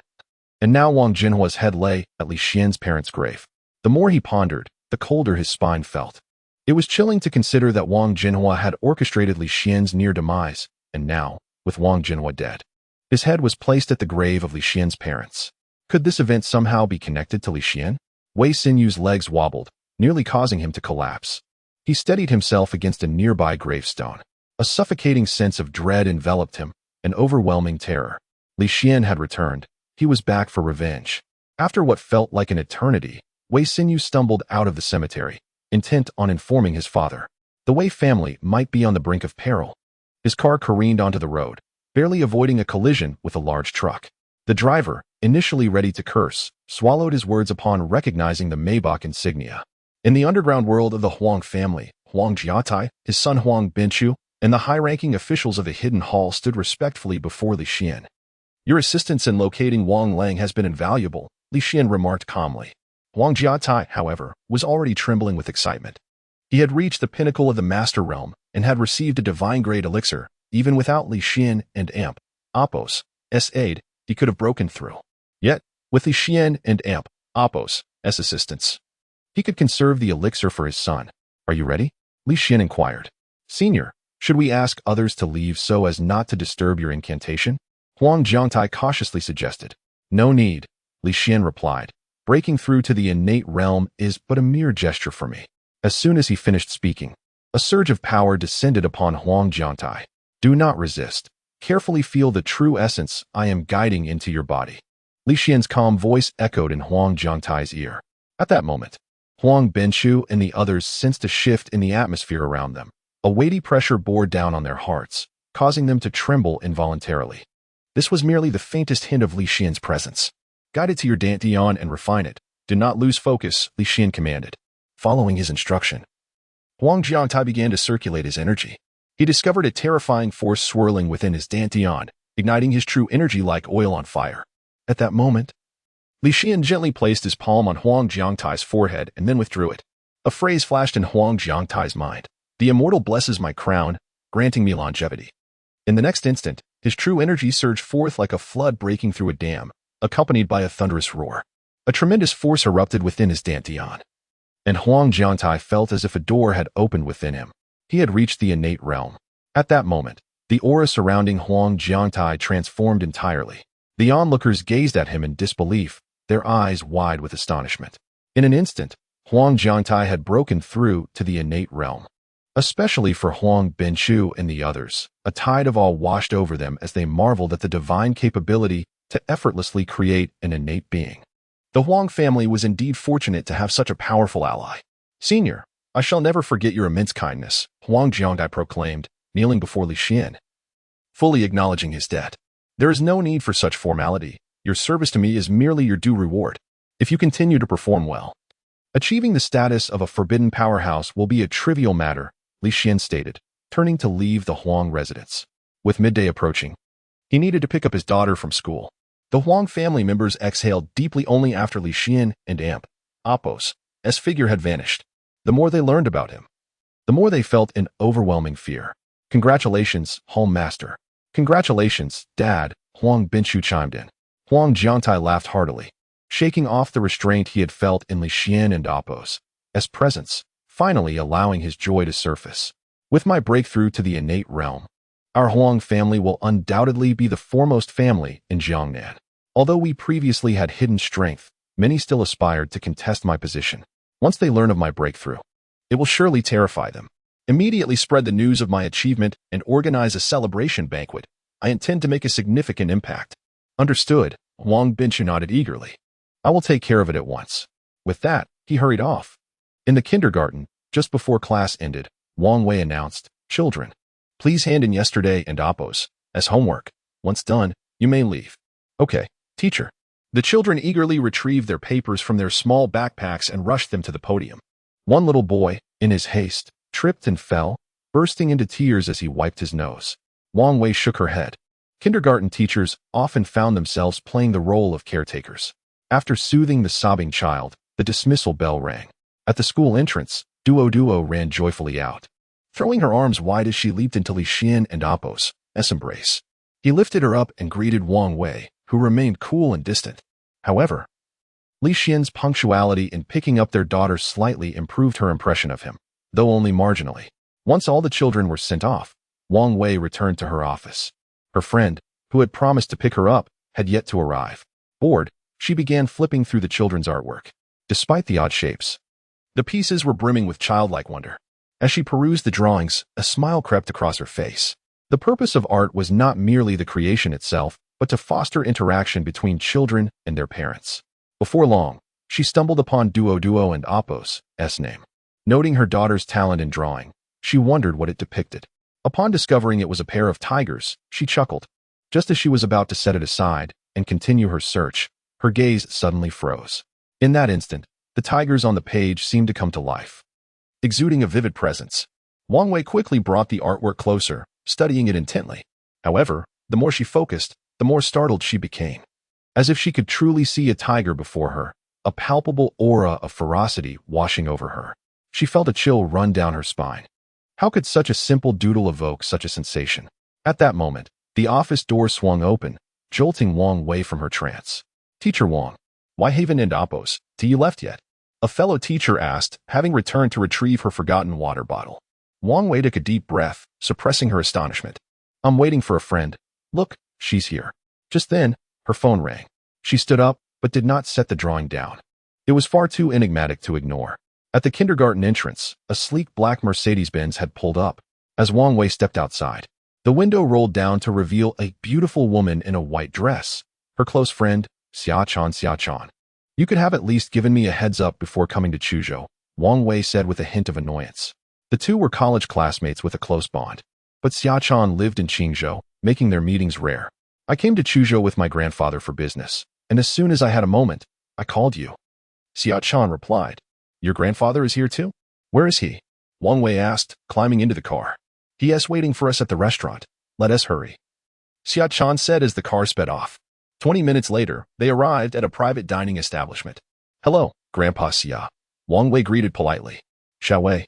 And now Wang Jinhua's head lay at Li Xian's parents' grave. The more he pondered, the colder his spine felt. It was chilling to consider that Wang Jinhua had orchestrated Li Xian's near demise, and now, with Wang Jinhua dead, his head was placed at the grave of Li Xian's parents. Could this event somehow be connected to Li Xian? Wei Xinyu's legs wobbled, nearly causing him to collapse. He steadied himself against a nearby gravestone. A suffocating sense of dread enveloped him, an overwhelming terror. Li Xian had returned. He was back for revenge. After what felt like an eternity, Wei Xinyu stumbled out of the cemetery, intent on informing his father. The Wei family might be on the brink of peril. His car careened onto the road, barely avoiding a collision with a large truck. The driver, initially ready to curse, swallowed his words upon recognizing the Maybach insignia. In the underground world of the Huang family, Huang Jiatai, his son Huang Binchu, and the high-ranking officials of the hidden hall stood respectfully before Li Xian. Your assistance in locating Wang Lang has been invaluable, Li Xian remarked calmly. Huang Jiatai, however, was already trembling with excitement. He had reached the pinnacle of the Master Realm and had received a divine-grade elixir. Even without Li Xian and Apos' aid, he could have broken through. Yet, with Li Xian and Apos' assistance, he could conserve the elixir for his son. Are you ready? Li Xian inquired. Senior, should we ask others to leave so as not to disturb your incantation? Huang Jiangtai cautiously suggested. No need, Li Xian replied. Breaking through to the innate realm is but a mere gesture for me. As soon as he finished speaking, a surge of power descended upon Huang Jiangtai. Do not resist. Carefully feel the true essence I am guiding into your body. Li Xian's calm voice echoed in Huang Jiangtai's ear. At that moment, Huang Binchu and the others sensed a shift in the atmosphere around them. A weighty pressure bore down on their hearts, causing them to tremble involuntarily. This was merely the faintest hint of Li Xian's presence. Guide it to your dantian and refine it. Do not lose focus, Li Xian commanded. Following his instruction, Huang Jiangtai began to circulate his energy. He discovered a terrifying force swirling within his dantian, igniting his true energy like oil on fire. At that moment, Li Xian gently placed his palm on Huang Jiangtai's forehead and then withdrew it. A phrase flashed in Huang Jiangtai's mind. The immortal blesses my crown, granting me longevity. In the next instant, his true energy surged forth like a flood breaking through a dam, accompanied by a thunderous roar. A tremendous force erupted within his dantian, and Huang Jiangtai felt as if a door had opened within him. He had reached the innate realm. At that moment, the aura surrounding Huang Jiangtai transformed entirely. The onlookers gazed at him in disbelief, their eyes wide with astonishment. In an instant, Huang Jiangtai had broken through to the innate realm. Especially for Huang Binchu and the others, a tide of awe washed over them as they marveled at the divine capability to effortlessly create an innate being. The Huang family was indeed fortunate to have such a powerful ally. Senior, I shall never forget your immense kindness, Huang Jiangtai proclaimed, kneeling before Li Xian, fully acknowledging his debt. There is no need for such formality. Your service to me is merely your due reward. If you continue to perform well, achieving the status of a forbidden powerhouse will be a trivial matter, Li Xian stated, turning to leave the Huang residence. With midday approaching, he needed to pick up his daughter from school. The Huang family members exhaled deeply only after Li Xian and Apos' figure had vanished. The more they learned about him, the more they felt an overwhelming fear. Congratulations, home master. Congratulations, Dad, Huang Binchu chimed in. Huang Jiangtai laughed heartily, shaking off the restraint he had felt in Li Xian and Apos' presence, finally allowing his joy to surface. With my breakthrough to the innate realm, our Huang family will undoubtedly be the foremost family in Jiangnan. Although we previously had hidden strength, many still aspired to contest my position. Once they learn of my breakthrough, it will surely terrify them. Immediately spread the news of my achievement and organize a celebration banquet. I intend to make a significant impact. Understood, Huang Binchu nodded eagerly. I will take care of it at once. With that, he hurried off. In the kindergarten, just before class ended, Wang Wei announced, "Children, please hand in yesterday and Apos' homework. Once done, you may leave." "Okay, teacher." The children eagerly retrieved their papers from their small backpacks and rushed them to the podium. One little boy, in his haste, tripped and fell, bursting into tears as he wiped his nose. Wang Wei shook her head. Kindergarten teachers often found themselves playing the role of caretakers. After soothing the sobbing child, the dismissal bell rang. At the school entrance, Duo ran joyfully out, throwing her arms wide as she leaped into Li Xian and Apos' embrace. He lifted her up and greeted Wang Wei, who remained cool and distant. However, Li Xian's punctuality in picking up their daughter slightly improved her impression of him, though only marginally. Once all the children were sent off, Wang Wei returned to her office. Her friend, who had promised to pick her up, had yet to arrive. Bored, she began flipping through the children's artwork. Despite the odd shapes, the pieces were brimming with childlike wonder. As she perused the drawings, a smile crept across her face. The purpose of art was not merely the creation itself, but to foster interaction between children and their parents. Before long, she stumbled upon Duo and Apos' name. Noting her daughter's talent in drawing, she wondered what it depicted. Upon discovering it was a pair of tigers, she chuckled. Just as she was about to set it aside and continue her search, her gaze suddenly froze. In that instant, the tigers on the page seemed to come to life, exuding a vivid presence. Wang Wei quickly brought the artwork closer, studying it intently. However, the more she focused, the more startled she became. As if she could truly see a tiger before her, a palpable aura of ferocity washing over her. She felt a chill run down her spine. How could such a simple doodle evoke such a sensation? At that moment, the office door swung open, jolting Wang Wei from her trance. "Teacher Wang, why haven't Apos' you left yet?" a fellow teacher asked, having returned to retrieve her forgotten water bottle. Wang Wei took a deep breath, suppressing her astonishment. "I'm waiting for a friend. Look, she's here." Just then, her phone rang. She stood up, but did not set the drawing down. It was far too enigmatic to ignore. At the kindergarten entrance, a sleek black Mercedes-Benz had pulled up. As Wang Wei stepped outside, the window rolled down to reveal a beautiful woman in a white dress, her close friend, Xiachan. "You could have at least given me a heads up before coming to Chuzhou," Wang Wei said with a hint of annoyance. The two were college classmates with a close bond, but Xiachan lived in Qingzhou, making their meetings rare. "I came to Chuzhou with my grandfather for business, and as soon as I had a moment, I called you," Xiachan replied. "Your grandfather is here too? Where is he?" Wang Wei asked, climbing into the car. "He is waiting for us at the restaurant. Let us hurry," Xiachan said as the car sped off. 20 minutes later, they arrived at a private dining establishment. "Hello, Grandpa Xia," Wang Wei greeted politely. "Shall we?"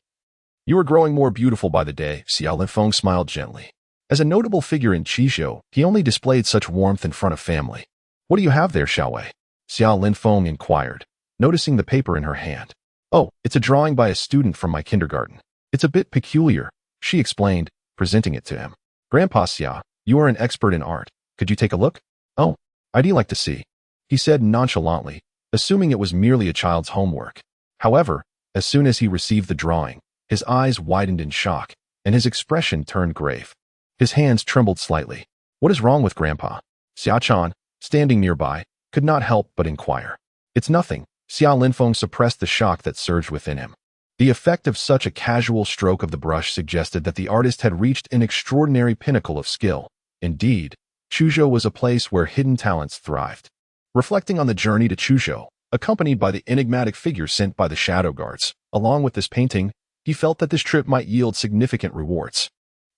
You are growing more beautiful by the day, Xiao Linfeng smiled gently. As a notable figure in Chuzhou, he only displayed such warmth in front of family. What do you have there, Xiaowei? Xiao Linfeng inquired, noticing the paper in her hand. Oh, it's a drawing by a student from my kindergarten. It's a bit peculiar, she explained, presenting it to him. Grandpa Xia, you are an expert in art. Could you take a look? Oh, I'd like to see, he said nonchalantly, assuming it was merely a child's homework. However, as soon as he received the drawing, his eyes widened in shock, and his expression turned grave. His hands trembled slightly. What is wrong with Grandpa? Xia Chan, standing nearby, could not help but inquire. It's nothing. Xiao Linfeng suppressed the shock that surged within him. The effect of such a casual stroke of the brush suggested that the artist had reached an extraordinary pinnacle of skill. Indeed, Chuzhou was a place where hidden talents thrived. Reflecting on the journey to Chuzhou, accompanied by the enigmatic figure sent by the shadow guards, along with this painting, he felt that this trip might yield significant rewards.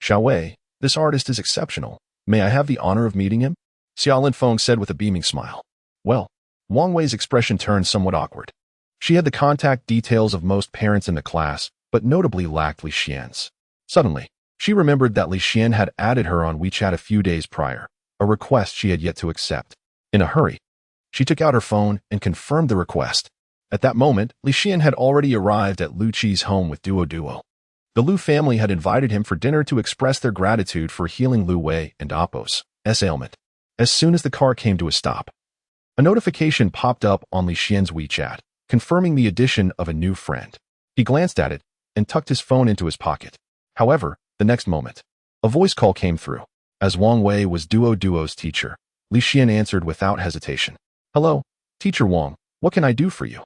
Xiaowei, this artist is exceptional. May I have the honor of meeting him? Xiao Linfeng said with a beaming smile. Well, Wang Wei's expression turned somewhat awkward. She had the contact details of most parents in the class, but notably lacked Li Xian's. Suddenly, she remembered that Li Xian had added her on WeChat a few days prior, a request she had yet to accept. In a hurry, she took out her phone and confirmed the request. At that moment, Li Xian had already arrived at Lu Qi's home with Duo. The Lu family had invited him for dinner to express their gratitude for healing Lu Wei and Appo's ailment. As soon as the car came to a stop, a notification popped up on Li Xian's WeChat, confirming the addition of a new friend. He glanced at it and tucked his phone into his pocket. However, the next moment, a voice call came through. As Wang Wei was Duo's teacher, Li Xian answered without hesitation. Hello, Teacher Wang, what can I do for you?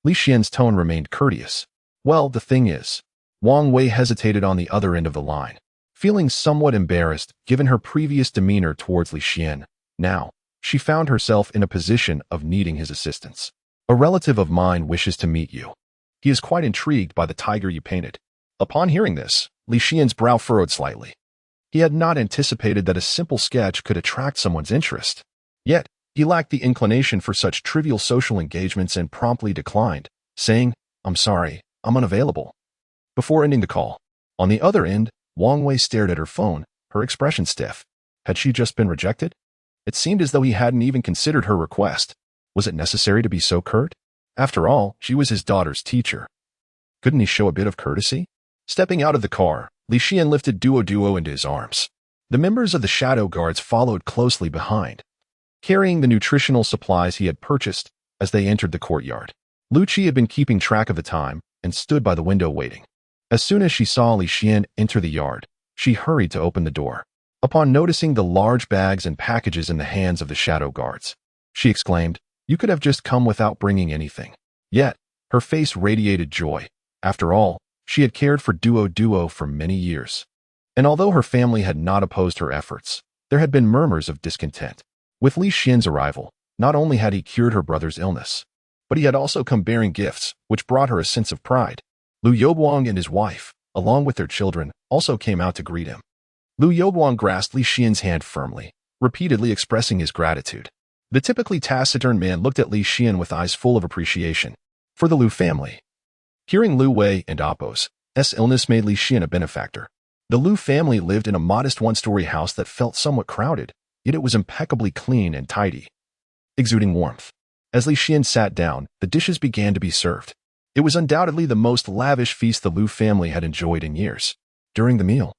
Li Xian's tone remained courteous. Well, the thing is, Wang Wei hesitated on the other end of the line, feeling somewhat embarrassed given her previous demeanor towards Li Xian. Now, she found herself in a position of needing his assistance. A relative of mine wishes to meet you. He is quite intrigued by the tiger you painted. Upon hearing this, Li Xian's brow furrowed slightly. He had not anticipated that a simple sketch could attract someone's interest. Yet, he lacked the inclination for such trivial social engagements and promptly declined, saying, I'm sorry, I'm unavailable. Before ending the call, on the other end, Wang Wei stared at her phone, her expression stiff. Had she just been rejected? It seemed as though he hadn't even considered her request. Was it necessary to be so curt? After all, she was his daughter's teacher. Couldn't he show a bit of courtesy? Stepping out of the car, Li Xian lifted Duo into his arms. The members of the shadow guards followed closely behind, carrying the nutritional supplies he had purchased as they entered the courtyard. Lu Qi had been keeping track of the time and stood by the window waiting. As soon as she saw Li Xian enter the yard, she hurried to open the door. Upon noticing the large bags and packages in the hands of the shadow guards, she exclaimed, You could have just come without bringing anything. Yet, her face radiated joy. After all, she had cared for Duo for many years. And although her family had not opposed her efforts, there had been murmurs of discontent. With Li Xian's arrival, not only had he cured her brother's illness, but he had also come bearing gifts, which brought her a sense of pride. Lu Youbuang and his wife, along with their children, also came out to greet him. Lu Youbuang grasped Li Xian's hand firmly, repeatedly expressing his gratitude. The typically taciturn man looked at Li Xian with eyes full of appreciation. For the Lu family, curing Lu Wei and Appo's illness made Li Xian a benefactor. The Lu family lived in a modest one-story house that felt somewhat crowded, yet it was impeccably clean and tidy, exuding warmth. As Li Xian sat down, the dishes began to be served. It was undoubtedly the most lavish feast the Lu family had enjoyed in years. During the meal,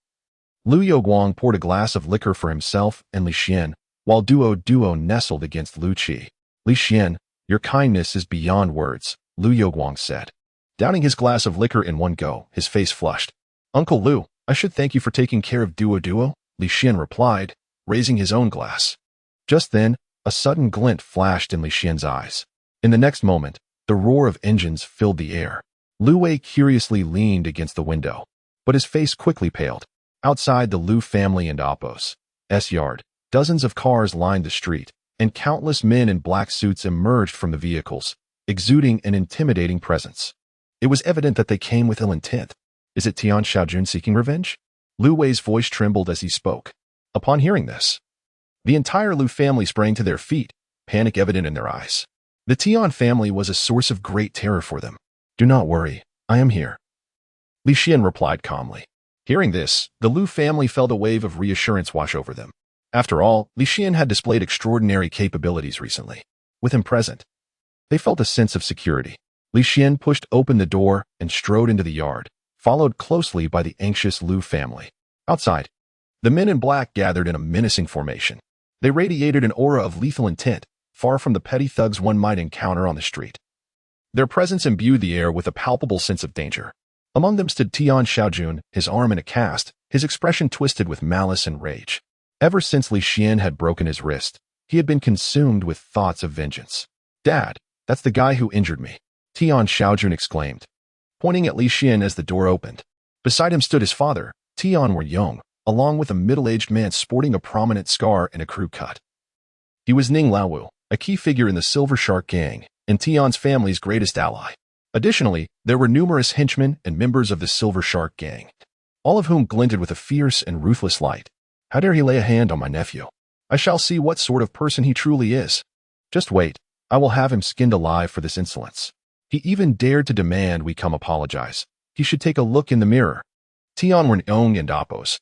Lu Youguang poured a glass of liquor for himself and Li Xian, while Duo nestled against Lu Qi. Li Xian, your kindness is beyond words, Lu Youguang said. Downing his glass of liquor in one go, his face flushed. Uncle Lu, I should thank you for taking care of Duo, Li Xian replied, raising his own glass. Just then, a sudden glint flashed in Li Xian's eyes. In the next moment, the roar of engines filled the air. Lu Wei curiously leaned against the window, but his face quickly paled. Outside the Lu family and Appo's yard, dozens of cars lined the street, and countless men in black suits emerged from the vehicles, exuding an intimidating presence. It was evident that they came with ill intent. Is it Tian Xiaojun seeking revenge? Lu Wei's voice trembled as he spoke. Upon hearing this, the entire Lu family sprang to their feet, panic evident in their eyes. The Tian family was a source of great terror for them. Do not worry, I am here. Li Xian replied calmly. Hearing this, the Lu family felt a wave of reassurance wash over them. After all, Li Xian had displayed extraordinary capabilities recently. With him present, they felt a sense of security. Li Xian pushed open the door and strode into the yard, followed closely by the anxious Lu family. Outside, the men in black gathered in a menacing formation. They radiated an aura of lethal intent, far from the petty thugs one might encounter on the street. Their presence imbued the air with a palpable sense of danger. Among them stood Tian Xiaojun, his arm in a cast, his expression twisted with malice and rage. Ever since Li Xian had broken his wrist, he had been consumed with thoughts of vengeance. Dad, that's the guy who injured me, Tian Xiaojun exclaimed, pointing at Li Xian as the door opened. Beside him stood his father, Tian Weryong, along with a middle-aged man sporting a prominent scar and a crew cut. He was Ning Laowu, a key figure in the Silver Shark Gang, and Tian's family's greatest ally. Additionally, there were numerous henchmen and members of the Silver Shark Gang, all of whom glinted with a fierce and ruthless light. How dare he lay a hand on my nephew? I shall see what sort of person he truly is. Just wait, I will have him skinned alive for this insolence. He even dared to demand we come apologize. He should take a look in the mirror. Tian Weryong and Apos,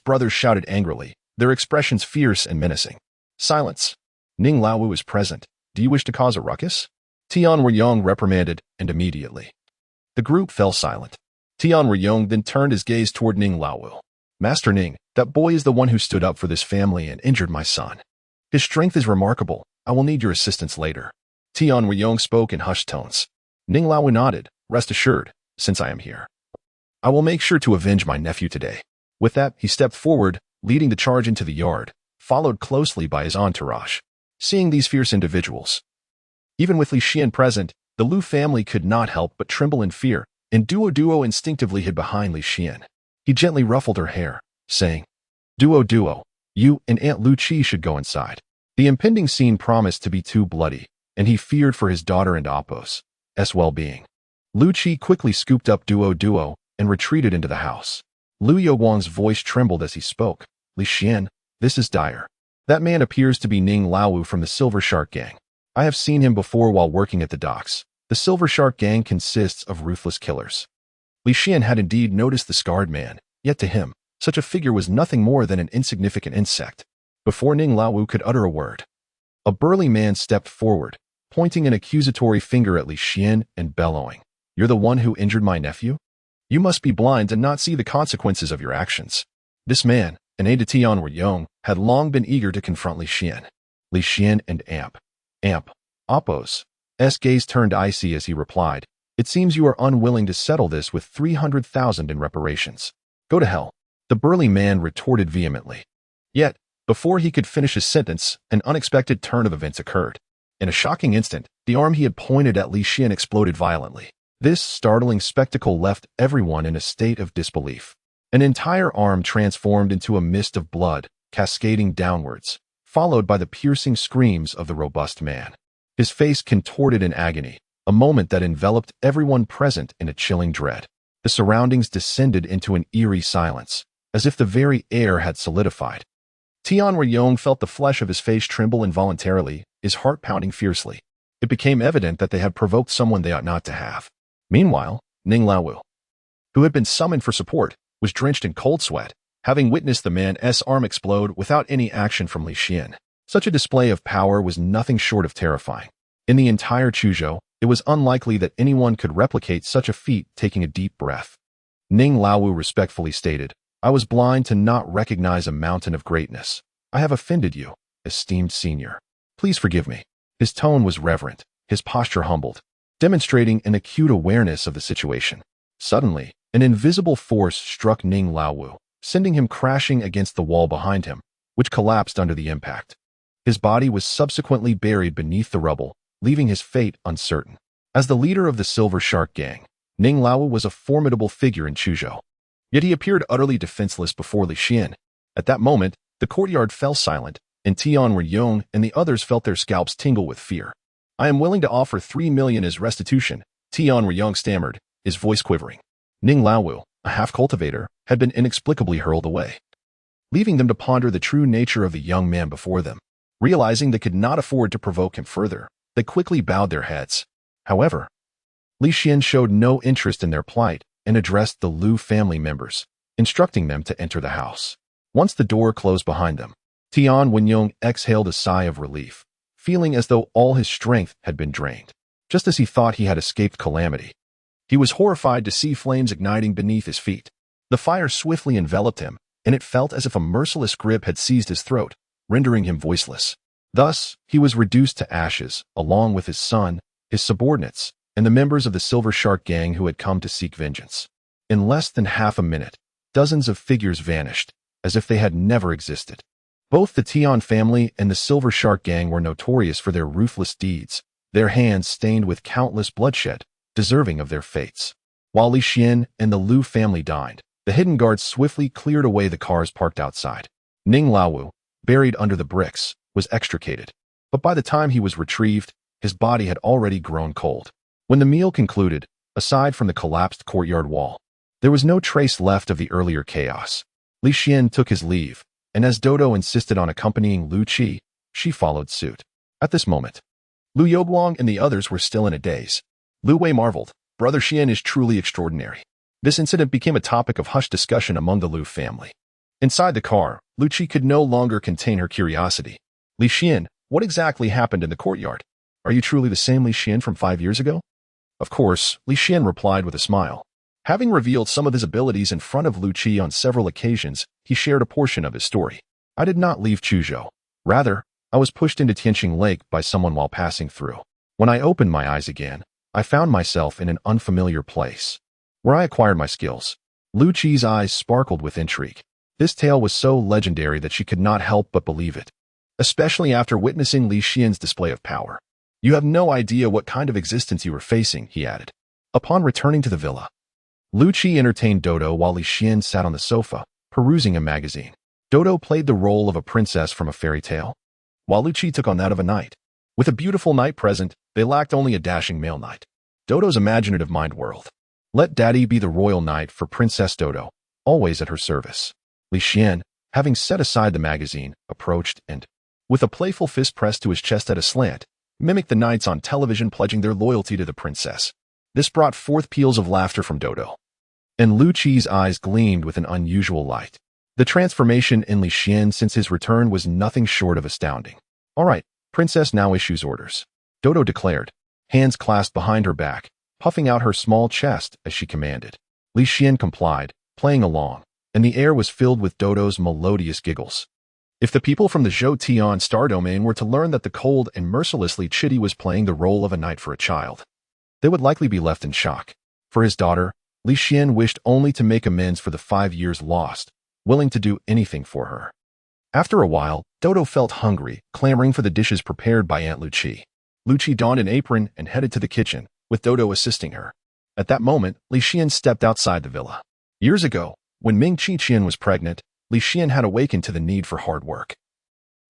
brothers shouted angrily, their expressions fierce and menacing. Silence. Ning Laowu is present. Do you wish to cause a ruckus? Tian Weryong reprimanded, and immediately the group fell silent. Tian Weryong then turned his gaze toward Ning Laowu. Master Ning, that boy is the one who stood up for this family and injured my son. His strength is remarkable. I will need your assistance later. Tian Weryong spoke in hushed tones. Ning Laowu nodded. Rest assured, since I am here, I will make sure to avenge my nephew today. With that, he stepped forward, leading the charge into the yard, followed closely by his entourage. Seeing these fierce individuals, even with Li Xian present, the Lu family could not help but tremble in fear, and Duo instinctively hid behind Li Xian. He gently ruffled her hair, saying, Duo, you and Aunt Lu Qi should go inside. The impending scene promised to be too bloody, and he feared for his daughter and Apos' well-being. Lu Qi quickly scooped up Duo and retreated into the house. Lu Youguang's voice trembled as he spoke. Li Xian, this is dire. That man appears to be Ning Laowu from the Silver Shark Gang. I have seen him before while working at the docks. The Silver Shark Gang consists of ruthless killers. Li Xian had indeed noticed the scarred man, yet to him, such a figure was nothing more than an insignificant insect. Before Ning Laowu could utter a word, a burly man stepped forward, pointing an accusatory finger at Li Xian and bellowing, You're the one who injured my nephew? You must be blind and not see the consequences of your actions. This man, an aide to Tian Weryong, had long been eager to confront Li Xian. Li Xian and Apos' gaze turned icy as he replied, It seems you are unwilling to settle this with 300,000 in reparations. Go to hell, the burly man retorted vehemently. Yet, before he could finish his sentence, an unexpected turn of events occurred. In a shocking instant, the arm he had pointed at Li Xian exploded violently. This startling spectacle left everyone in a state of disbelief. An entire arm transformed into a mist of blood, cascading downwards, followed by the piercing screams of the robust man. His face contorted in agony, a moment that enveloped everyone present in a chilling dread. The surroundings descended into an eerie silence, as if the very air had solidified. Tian Weryong felt the flesh of his face tremble involuntarily, his heart pounding fiercely. It became evident that they had provoked someone they ought not to have. Meanwhile, Ning Laowu, who had been summoned for support, was drenched in cold sweat, having witnessed the man's arm explode without any action from Li Xian. Such a display of power was nothing short of terrifying. In the entire Chuzhou, it was unlikely that anyone could replicate such a feat. Taking a deep breath, Ning Laowu respectfully stated, I was blind to not recognize a mountain of greatness. I have offended you, esteemed senior. Please forgive me. His tone was reverent, his posture humbled, demonstrating an acute awareness of the situation. Suddenly, an invisible force struck Ning Laowu, sending him crashing against the wall behind him, which collapsed under the impact. His body was subsequently buried beneath the rubble, leaving his fate uncertain. As the leader of the Silver Shark Gang, Ning Laowu was a formidable figure in Chuzhou. Yet he appeared utterly defenseless before Li Xian. At that moment, the courtyard fell silent, and Tian Weryong and the others felt their scalps tingle with fear. I am willing to offer 3 million as restitution, Tian Weryong stammered, his voice quivering. Ning Laowu, a half-cultivator, had been inexplicably hurled away, leaving them to ponder the true nature of the young man before them. Realizing they could not afford to provoke him further, they quickly bowed their heads. However, Li Xian showed no interest in their plight and addressed the Lu family members, instructing them to enter the house. Once the door closed behind them, Tian Wenyong exhaled a sigh of relief, feeling as though all his strength had been drained. Just as he thought he had escaped calamity, he was horrified to see flames igniting beneath his feet. The fire swiftly enveloped him, and it felt as if a merciless grip had seized his throat, rendering him voiceless. Thus, he was reduced to ashes, along with his son, his subordinates, and the members of the Silver Shark gang who had come to seek vengeance. In less than half a minute, dozens of figures vanished, as if they had never existed. Both the Tian family and the Silver Shark gang were notorious for their ruthless deeds, their hands stained with countless bloodshed, deserving of their fates. While Li Xian and the Lu family dined, the hidden guards swiftly cleared away the cars parked outside. Ning Laowu, buried under the bricks, was extricated, but by the time he was retrieved, his body had already grown cold. When the meal concluded, aside from the collapsed courtyard wall, there was no trace left of the earlier chaos. Li Xian took his leave, and as Dodo insisted on accompanying Lu Qi, she followed suit. At this moment, Lu Youguang and the others were still in a daze. Lu Wei marveled, "Brother Xian is truly extraordinary." This incident became a topic of hushed discussion among the Lu family. Inside the car, Lu Qi could no longer contain her curiosity. "Li Xian, what exactly happened in the courtyard? Are you truly the same Li Xian from 5 years ago?" Of course, Li Xian replied with a smile. Having revealed some of his abilities in front of Lu Qi on several occasions, he shared a portion of his story. "I did not leave Chuzhou. Rather, I was pushed into Tianqing Lake by someone while passing through. When I opened my eyes again, I found myself in an unfamiliar place, where I acquired my skills." Lu Qi's eyes sparkled with intrigue. This tale was so legendary that she could not help but believe it, especially after witnessing Li Xian's display of power. "You have no idea what kind of existence you were facing," he added. Upon returning to the villa, Lu Qi entertained Dodo while Li Xian sat on the sofa, perusing a magazine. Dodo played the role of a princess from a fairy tale, while Lu Qi took on that of a knight. With a beautiful knight present, they lacked only a dashing male knight. Dodo's imaginative mind whirled. Let Daddy be the royal knight for Princess Dodo, always at her service. Li Xian, having set aside the magazine, approached and, with a playful fist pressed to his chest at a slant, mimicked the knights on television pledging their loyalty to the princess. This brought forth peals of laughter from Dodo, and Lu Qi's eyes gleamed with an unusual light. The transformation in Li Xian since his return was nothing short of astounding. "All right, Princess now issues orders," Dodo declared, hands clasped behind her back, puffing out her small chest as she commanded. Li Xian complied, playing along, and the air was filled with Dodo's melodious giggles. If the people from the Zhou Tian star domain were to learn that the cold and mercilessly Chitty was playing the role of a knight for a child, they would likely be left in shock. For his daughter, Li Xian wished only to make amends for the 5 years lost, willing to do anything for her. After a while, Dodo felt hungry, clamoring for the dishes prepared by Aunt Lu Qi. Lu Qi donned an apron and headed to the kitchen, with Dodo assisting her. At that moment, Li Xian stepped outside the villa. Years ago, when Ming Qiqian was pregnant, Li Xian had awakened to the need for hard work,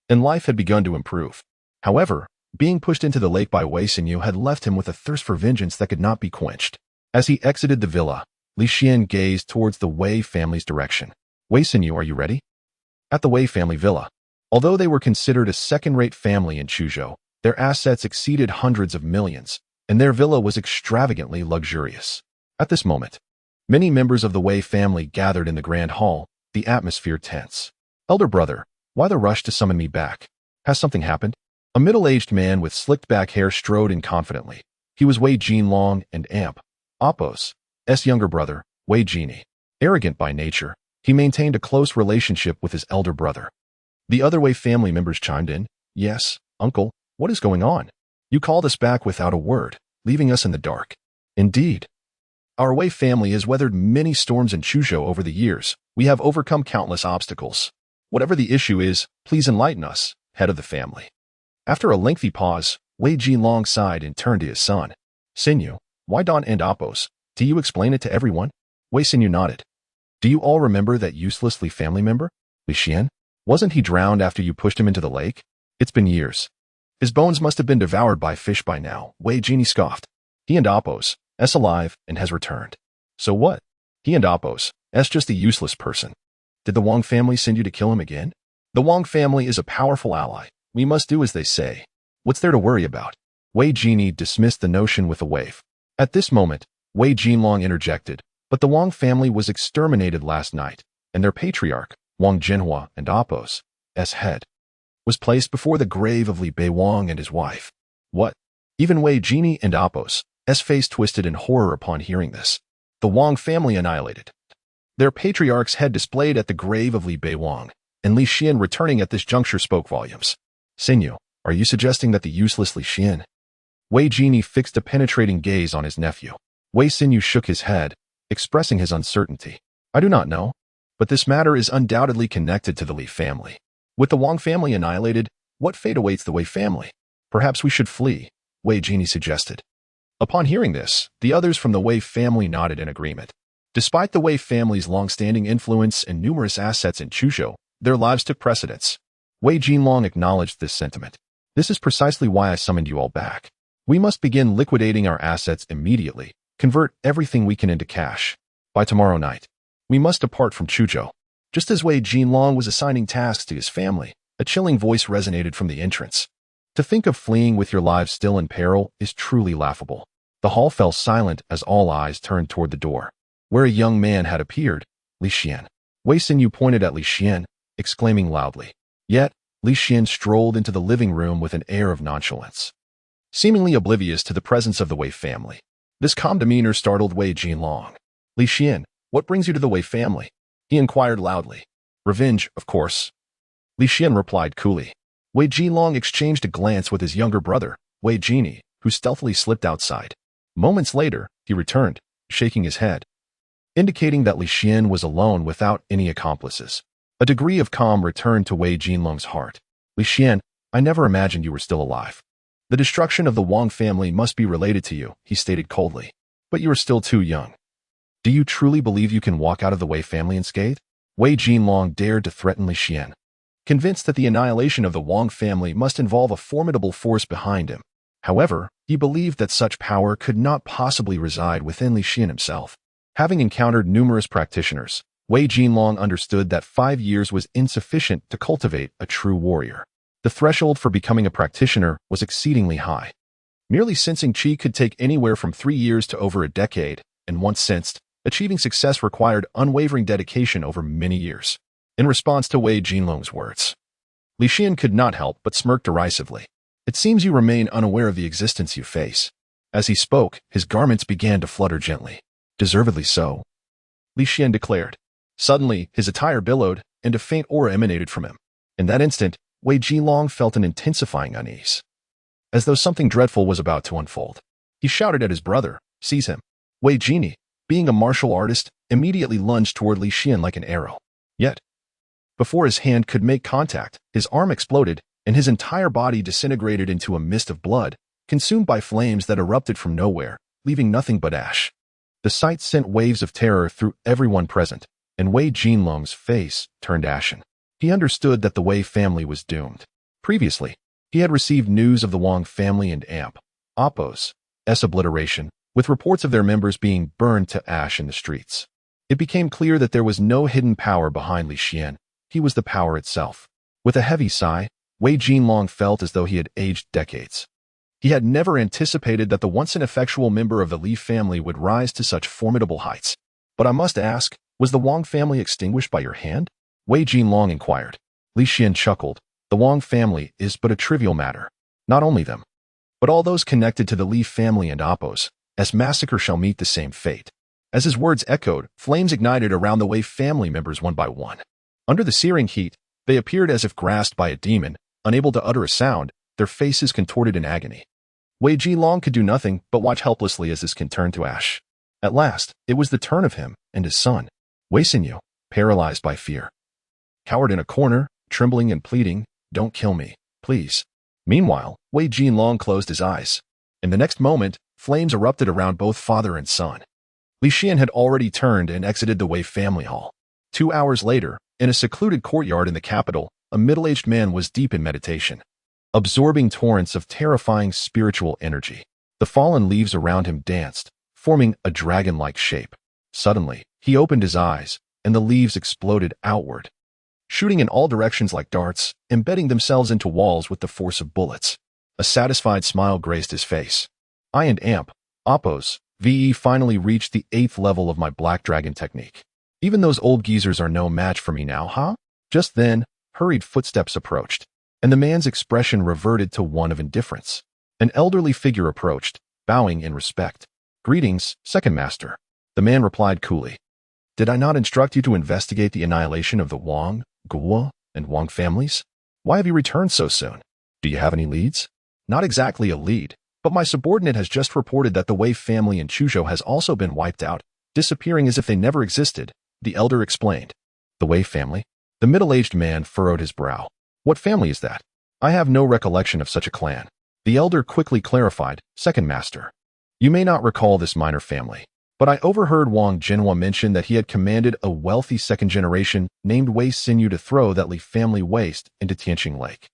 and life had begun to improve. However, being pushed into the lake by Wei Xinyu had left him with a thirst for vengeance that could not be quenched. As he exited the villa, Li Xian gazed towards the Wei family's direction. "Wei Xinyu, are you ready?" At the Wei family villa, although they were considered a second-rate family in Chuzhou, their assets exceeded hundreds of millions, and their villa was extravagantly luxurious. At this moment, many members of the Wei family gathered in the grand hall, the atmosphere tense. "Elder brother, why the rush to summon me back? Has something happened?" A middle-aged man with slicked-back hair strode in confidently. He was Wei Jinlong and Appo's younger brother, Wei Jini. Arrogant by nature, he maintained a close relationship with his elder brother. The other Wei family members chimed in. "Yes, uncle, what is going on? You called us back without a word, leaving us in the dark." "Indeed. Our Wei family has weathered many storms in Chuzhou over the years. We have overcome countless obstacles. Whatever the issue is, please enlighten us, head of the family." After a lengthy pause, Wei Jinlong sighed and turned to his son. "Xinyu, why Don and Appos? Do you explain it to everyone?" Wei Xinyu nodded. "Do you all remember that useless Li family member, Li Xian? Wasn't he drowned after you pushed him into the lake? It's been years. His bones must have been devoured by fish by now," Wei Jini scoffed. "He and Appos is alive and has returned." "So what? He and Appos is just a useless person. Did the Wang family send you to kill him again?" "The Wang family is a powerful ally. We must do as they say. What's there to worry about?" Wei Jini dismissed the notion with a wave. At this moment, Wei Jinlong interjected. But the Wang family was exterminated last night, and their patriarch, Wang Jinhua and Appo's head, was placed before the grave of Li Beiwang and his wife. What? Even Wei Jini and Appo's face twisted in horror upon hearing this. The Wang family annihilated. Their patriarch's head displayed at the grave of Li Beiwang, and Li Xian returning at this juncture spoke volumes. Xinyu, are you suggesting that the useless Li Xian? Wei Jini fixed a penetrating gaze on his nephew. Wei Xinyu shook his head, expressing his uncertainty. I do not know, but this matter is undoubtedly connected to the Li family. With the Wang family annihilated, what fate awaits the Wei family? Perhaps we should flee, Wei Jini suggested. Upon hearing this, the others from the Wei family nodded in agreement. Despite the Wei family's long-standing influence and numerous assets in Chuzhou, their lives took precedence. Wei Jinlong acknowledged this sentiment. This is precisely why I summoned you all back. We must begin liquidating our assets immediately, convert everything we can into cash. By tomorrow night, we must depart from Chuzhou. Just as Wei Jinlong was assigning tasks to his family, a chilling voice resonated from the entrance. To think of fleeing with your lives still in peril is truly laughable. The hall fell silent as all eyes turned toward the door, where a young man had appeared, Li Xian. Wei Xinyu pointed at Li Xian, exclaiming loudly. Yet, Li Xian strolled into the living room with an air of nonchalance, seemingly oblivious to the presence of the Wei family. This calm demeanor startled Wei Jinlong. Li Xian, what brings you to the Wei family? He inquired loudly. Revenge, of course. Li Xian replied coolly. Wei Jinlong exchanged a glance with his younger brother, Wei Jini, who stealthily slipped outside. Moments later, he returned, shaking his head, indicating that Li Xian was alone without any accomplices. A degree of calm returned to Wei Jinlong's heart. Li Xian, I never imagined you were still alive. The destruction of the Wang family must be related to you, he stated coldly. But you are still too young. Do you truly believe you can walk out of the Wei family unscathed? Wei Jinlong dared to threaten Li Xian, convinced that the annihilation of the Wang family must involve a formidable force behind him. However, he believed that such power could not possibly reside within Li Xian himself. Having encountered numerous practitioners, Wei Jinlong understood that 5 years was insufficient to cultivate a true warrior. The threshold for becoming a practitioner was exceedingly high. Merely sensing qi could take anywhere from 3 years to over a decade, and once sensed, achieving success required unwavering dedication over many years. In response to Wei Jinlong's words, Li Xian could not help but smirk derisively. It seems you remain unaware of the existence you face. As he spoke, his garments began to flutter gently. Deservedly so, Li Xian declared. Suddenly, his attire billowed, and a faint aura emanated from him. In that instant, Wei Jinlong felt an intensifying unease, as though something dreadful was about to unfold. He shouted at his brother, seize him. Wei Jini, being a martial artist, immediately lunged toward Li Xian like an arrow. Yet, before his hand could make contact, his arm exploded, and his entire body disintegrated into a mist of blood, consumed by flames that erupted from nowhere, leaving nothing but ash. The sight sent waves of terror through everyone present, and Wei Jinlong's face turned ashen. He understood that the Wei family was doomed. Previously, he had received news of the Wang family and Appo's obliteration, with reports of their members being burned to ash in the streets. It became clear that there was no hidden power behind Li Xian. He was the power itself. With a heavy sigh, Wei Jinlong felt as though he had aged decades. He had never anticipated that the once ineffectual member of the Li family would rise to such formidable heights. But I must ask, was the Wang family extinguished by your hand? Wei Jinlong inquired. Li Xian chuckled. The Wang family is but a trivial matter. Not only them, but all those connected to the Li family and Appo's massacre shall meet the same fate. As his words echoed, flames ignited around the Wei family members one by one. Under the searing heat, they appeared as if grasped by a demon, unable to utter a sound, their faces contorted in agony. Wei Jinlong could do nothing but watch helplessly as his kin turned to ash. At last, it was the turn of him and his son, Wei Xinyu, paralyzed by fear, cowered in a corner, trembling and pleading, "Don't kill me, please." Meanwhile, Wei Jinlong closed his eyes. In the next moment, flames erupted around both father and son. Li Xian had already turned and exited the Wei family hall. 2 hours later, in a secluded courtyard in the capital, a middle-aged man was deep in meditation, absorbing torrents of terrifying spiritual energy. The fallen leaves around him danced, forming a dragon-like shape. Suddenly, he opened his eyes, and the leaves exploded outward, shooting in all directions like darts, embedding themselves into walls with the force of bullets. A satisfied smile graced his face. I and Appo's VE finally reached the 8th level of my Black Dragon technique. Even those old geezers are no match for me now, huh? Just then, hurried footsteps approached, and the man's expression reverted to one of indifference. An elderly figure approached, bowing in respect. "Greetings, Second Master." The man replied coolly. "Did I not instruct you to investigate the annihilation of the Wang, Guo, and Wang families? Why have you returned so soon? Do you have any leads?" "Not exactly a lead, but my subordinate has just reported that the Wei family in Chuzhou has also been wiped out, disappearing as if they never existed," the elder explained. "The Wei family?" The middle-aged man furrowed his brow. "What family is that? I have no recollection of such a clan." The elder quickly clarified, "Second Master, you may not recall this minor family, but I overheard Wang Jinhua mention that he had commanded a wealthy second generation named Wei Xinyu to throw that Li family waste into Tianqing Lake.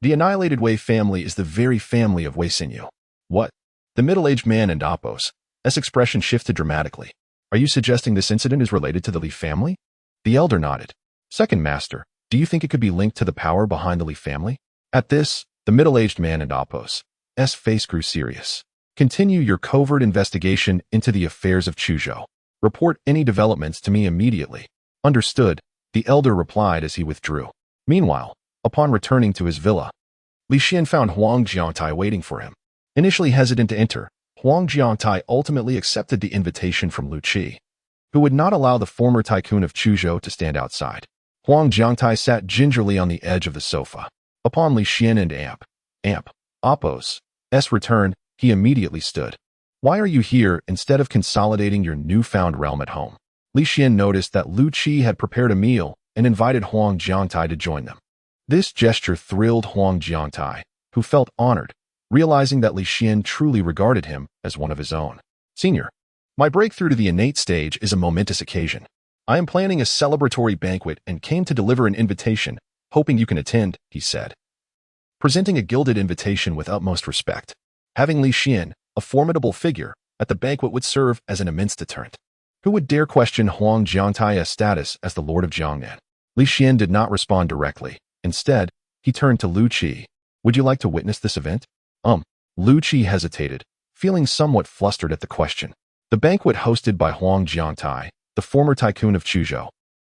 The annihilated Wei family is the very family of Wei Xinyu." "What?" The middle-aged man and Apos' expression shifted dramatically. "Are you suggesting this incident is related to the Li family?" The elder nodded. "Second Master, do you think it could be linked to the power behind the Li family?" At this, the middle-aged man and Apos' face grew serious. "Continue your covert investigation into the affairs of Chuzhou. Report any developments to me immediately." "Understood," the elder replied as he withdrew. Meanwhile, upon returning to his villa, Li Xian found Huang Jiangtai waiting for him. Initially hesitant to enter, Huang Jiangtai ultimately accepted the invitation from Lu Qi, who would not allow the former tycoon of Chuzhou to stand outside. Huang Jiangtai sat gingerly on the edge of the sofa. Upon Li Xian and Apos' return, he immediately stood. "Why are you here instead of consolidating your newfound realm at home?" Li Xian noticed that Lu Qi had prepared a meal and invited Huang Jiangtai to join them. This gesture thrilled Huang Jiangtai, who felt honored, realizing that Li Xian truly regarded him as one of his own. "Senior, my breakthrough to the innate stage is a momentous occasion. I am planning a celebratory banquet and came to deliver an invitation, hoping you can attend," he said, presenting a gilded invitation with utmost respect. Having Li Xian, a formidable figure, at the banquet would serve as an immense deterrent. Who would dare question Huang Jiangtai's status as the Lord of Jiangnan? Li Xian did not respond directly. Instead, he turned to Lu Qi. "Would you like to witness this event?" Lu Qi hesitated, feeling somewhat flustered at the question. The banquet hosted by Huang Jiangtai, the former tycoon of Chuzhou,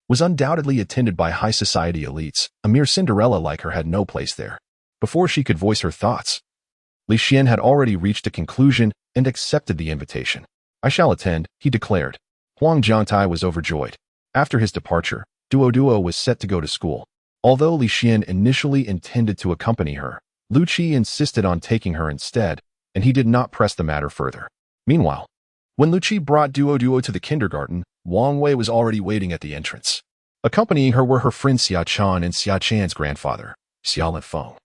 was undoubtedly attended by high society elites. A mere Cinderella like her had no place there. Before she could voice her thoughts, Li Xian had already reached a conclusion and accepted the invitation. "I shall attend," he declared. Huang Jiangtai was overjoyed. After his departure, Duo was set to go to school. Although Li Xian initially intended to accompany her, Lu Qi insisted on taking her instead, and he did not press the matter further. Meanwhile, when Lu Qi brought Duo to the kindergarten, Wang Wei was already waiting at the entrance. Accompanying her were her friend Xia Chan and Xia Chan's grandfather, Xia Linfeng.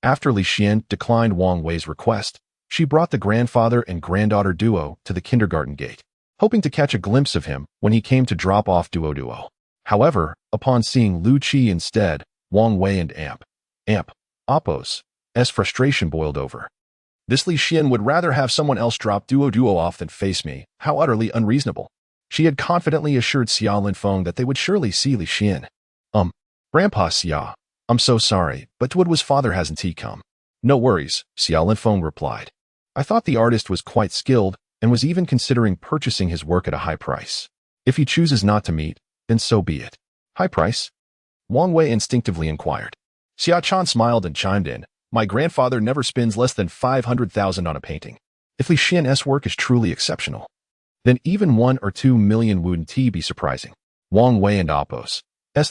After Li Xian declined Wang Wei's request, she brought the grandfather and granddaughter Duo to the kindergarten gate, hoping to catch a glimpse of him when he came to drop off Duo. However, upon seeing Lu Qi instead, Wang Wei and Apos' frustration boiled over. "This Li Xian would rather have someone else drop Duo off than face me. How utterly unreasonable." She had confidently assured Xia Linfeng that they would surely see Li Xian. Grandpa Xia, I'm so sorry, but Duo's father hasn't he come?" "No worries," Xia Linfeng replied. "I thought the artist was quite skilled and was even considering purchasing his work at a high price. If he chooses not to meet, then so be it." "High price?" Wang Wei instinctively inquired. Xia Chan smiled and chimed in, "My grandfather never spends less than 500,000 on a painting. If Li Xian's work is truly exceptional, then even 1 or 2 million wouldn't be surprising." Wang Wei and Apos'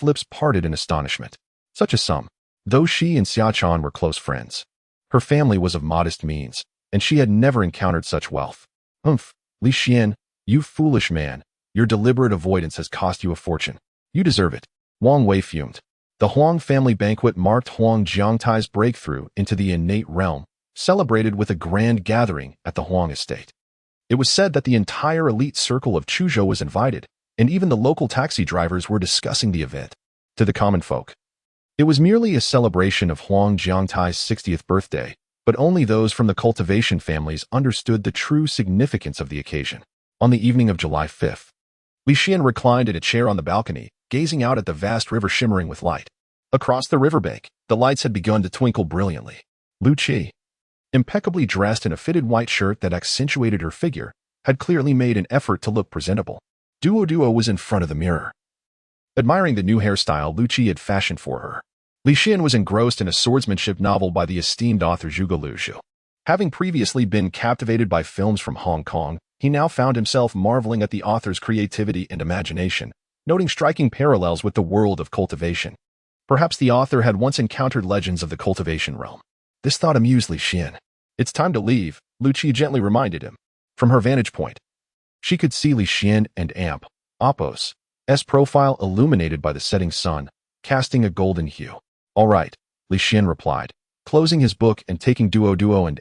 lips parted in astonishment. Such a sum, though she and Xia Chan were close friends. Her family was of modest means, and she had never encountered such wealth. Li Xian, you foolish man, your deliberate avoidance has cost you a fortune. You deserve it." Wang Wei fumed. The Huang family banquet marked Huang Jiangtai's breakthrough into the innate realm, celebrated with a grand gathering at the Huang estate. It was said that the entire elite circle of Chuzhou was invited, and even the local taxi drivers were discussing the event. To the common folk, it was merely a celebration of Huang Jiangtai's 60th birthday, but only those from the Cultivation families understood the true significance of the occasion. On the evening of July 5th, Li Xian reclined in a chair on the balcony, gazing out at the vast river shimmering with light. Across the riverbank, the lights had begun to twinkle brilliantly. Lu Qi, impeccably dressed in a fitted white shirt that accentuated her figure, had clearly made an effort to look presentable. Duo was in front of the mirror, admiring the new hairstyle Lu Qi had fashioned for her. Li Xian was engrossed in a swordsmanship novel by the esteemed author Zhuge Liu. Having previously been captivated by films from Hong Kong, he now found himself marveling at the author's creativity and imagination, noting striking parallels with the world of cultivation. Perhaps the author had once encountered legends of the cultivation realm. This thought amused Li Xian. "It's time to leave," Lu Qi gently reminded him. From her vantage point, she could see Li Xian and Apos' profile illuminated by the setting sun, casting a golden hue. "All right," Li Xian replied, closing his book and taking Duo and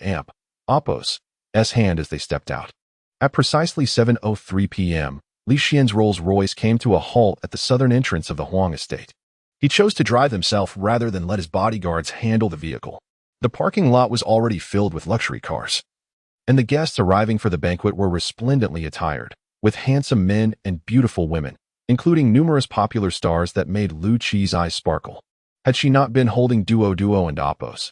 Apos' hand as they stepped out. At precisely 7:03 p.m., Li Xian's Rolls-Royce came to a halt at the southern entrance of the Huang estate. He chose to drive himself rather than let his bodyguards handle the vehicle. The parking lot was already filled with luxury cars, and the guests arriving for the banquet were resplendently attired, with handsome men and beautiful women, including numerous popular stars that made Lu Qi's eyes sparkle. Had she not been holding Duo and Apos'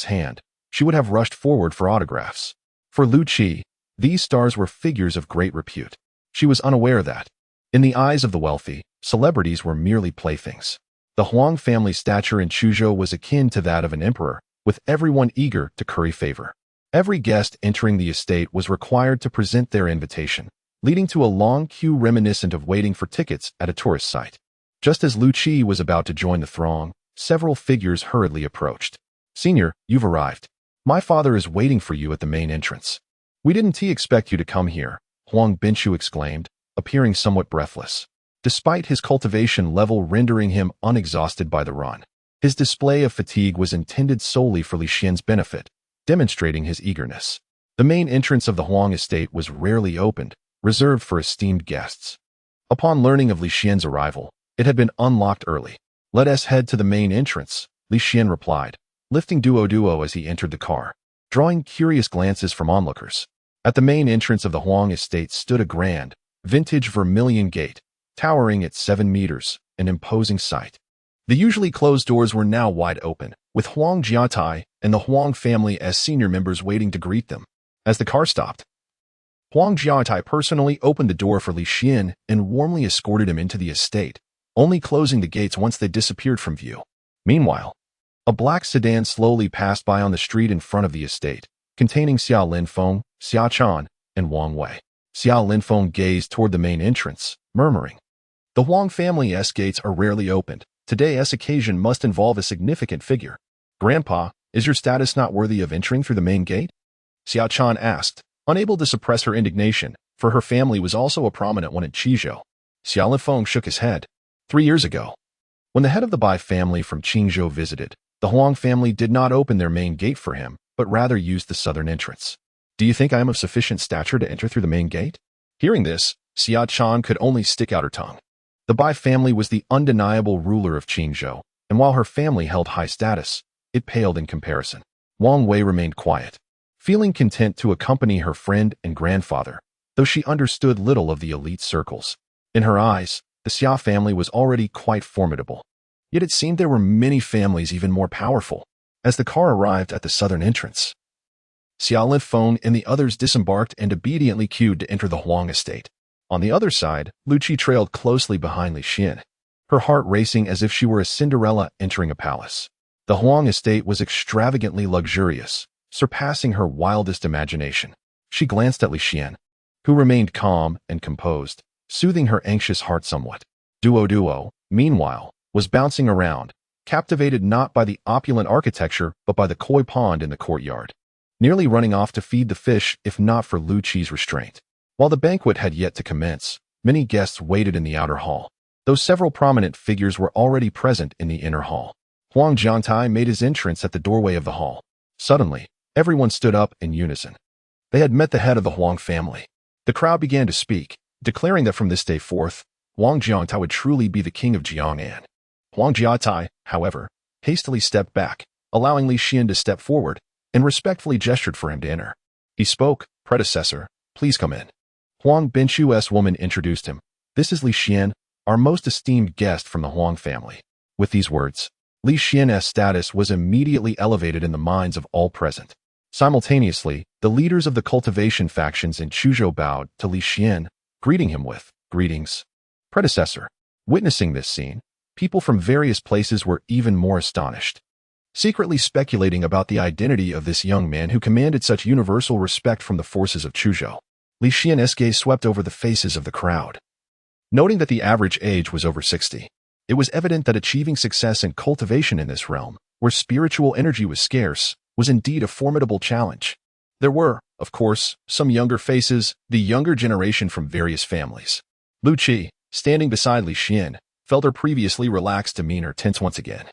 hand, she would have rushed forward for autographs. For Lu Qi, these stars were figures of great repute. She was unaware that, in the eyes of the wealthy, celebrities were merely playthings. The Huang family's stature in Chuzhou was akin to that of an emperor, with everyone eager to curry favor. Every guest entering the estate was required to present their invitation, leading to a long queue reminiscent of waiting for tickets at a tourist site. Just as Lu Qi was about to join the throng, several figures hurriedly approached. "Senior, you've arrived. My father is waiting for you at the main entrance." "We didn't expect you to come here," Huang Binshu exclaimed, appearing somewhat breathless. Despite his cultivation level rendering him unexhausted by the run, his display of fatigue was intended solely for Li Xian's benefit, demonstrating his eagerness. The main entrance of the Huang estate was rarely opened, reserved for esteemed guests. Upon learning of Li Xian's arrival, it had been unlocked early. "Let us head to the main entrance," Li Xian replied, lifting Duo as he entered the car, drawing curious glances from onlookers. At the main entrance of the Huang estate stood a grand, vintage vermilion gate, towering at 7 meters, an imposing sight. The usually closed doors were now wide open, with Huang Jiatai and the Huang family as senior members waiting to greet them. As the car stopped, Huang Jiatai personally opened the door for Li Xian and warmly escorted him into the estate, only closing the gates once they disappeared from view. Meanwhile, a black sedan slowly passed by on the street in front of the estate, containing Xia Linfeng, Xia Chan, and Wang Wei. Xia Linfeng gazed toward the main entrance, murmuring, "The Huang family's gates are rarely opened. Today's occasion must involve a significant figure. Grandpa, is your status not worthy of entering through the main gate?" Xia Chan asked, unable to suppress her indignation, for her family was also a prominent one in Chizhou. Xia Linfeng shook his head. 3 years ago, when the head of the Bai family from Qingzhou visited, the Huang family did not open their main gate for him, but rather used the southern entrance. "Do you think I am of sufficient stature to enter through the main gate?" Hearing this, Xia Chan could only stick out her tongue. The Bai family was the undeniable ruler of Qingzhou, and while her family held high status, it paled in comparison. Wang Wei remained quiet, feeling content to accompany her friend and grandfather, though she understood little of the elite circles. In her eyes, the Xia family was already quite formidable. Yet it seemed there were many families even more powerful. As the car arrived at the southern entrance, Xia Linfeng and the others disembarked and obediently queued to enter the Huang estate. On the other side, Lu Qi trailed closely behind Li Xian, her heart racing as if she were a Cinderella entering a palace. The Huang estate was extravagantly luxurious, surpassing her wildest imagination. She glanced at Li Xian, who remained calm and composed, soothing her anxious heart somewhat. Duo, meanwhile, was bouncing around, captivated not by the opulent architecture but by the koi pond in the courtyard, nearly running off to feed the fish if not for Lu Qi's restraint. While the banquet had yet to commence, many guests waited in the outer hall, though several prominent figures were already present in the inner hall. Huang Jiantai made his entrance at the doorway of the hall. Suddenly, everyone stood up in unison. They had met the head of the Huang family. The crowd began to speak, declaring that from this day forth, Huang Jiantai would truly be the king of Jiangnan. Huang Jiatai, however, hastily stepped back, allowing Li Xian to step forward, and respectfully gestured for him to enter. He spoke, "Predecessor, please come in." Huang Binshu's woman introduced him. "This is Li Xian, our most esteemed guest from the Huang family." With these words, Li Xian's status was immediately elevated in the minds of all present. Simultaneously, the leaders of the Cultivation factions in Chuzhou bowed to Li Xian, greeting him with, "Greetings, predecessor." Witnessing this scene, people from various places were even more astonished, secretly speculating about the identity of this young man who commanded such universal respect from the forces of Chuzhou. Li Xian's gaze swept over the faces of the crowd. Noting that the average age was over 60, it was evident that achieving success in cultivation in this realm, where spiritual energy was scarce, was indeed a formidable challenge. There were, of course, some younger faces, the younger generation from various families. Lu Qi, standing beside Li Xian, felt her previously relaxed demeanor tense once again.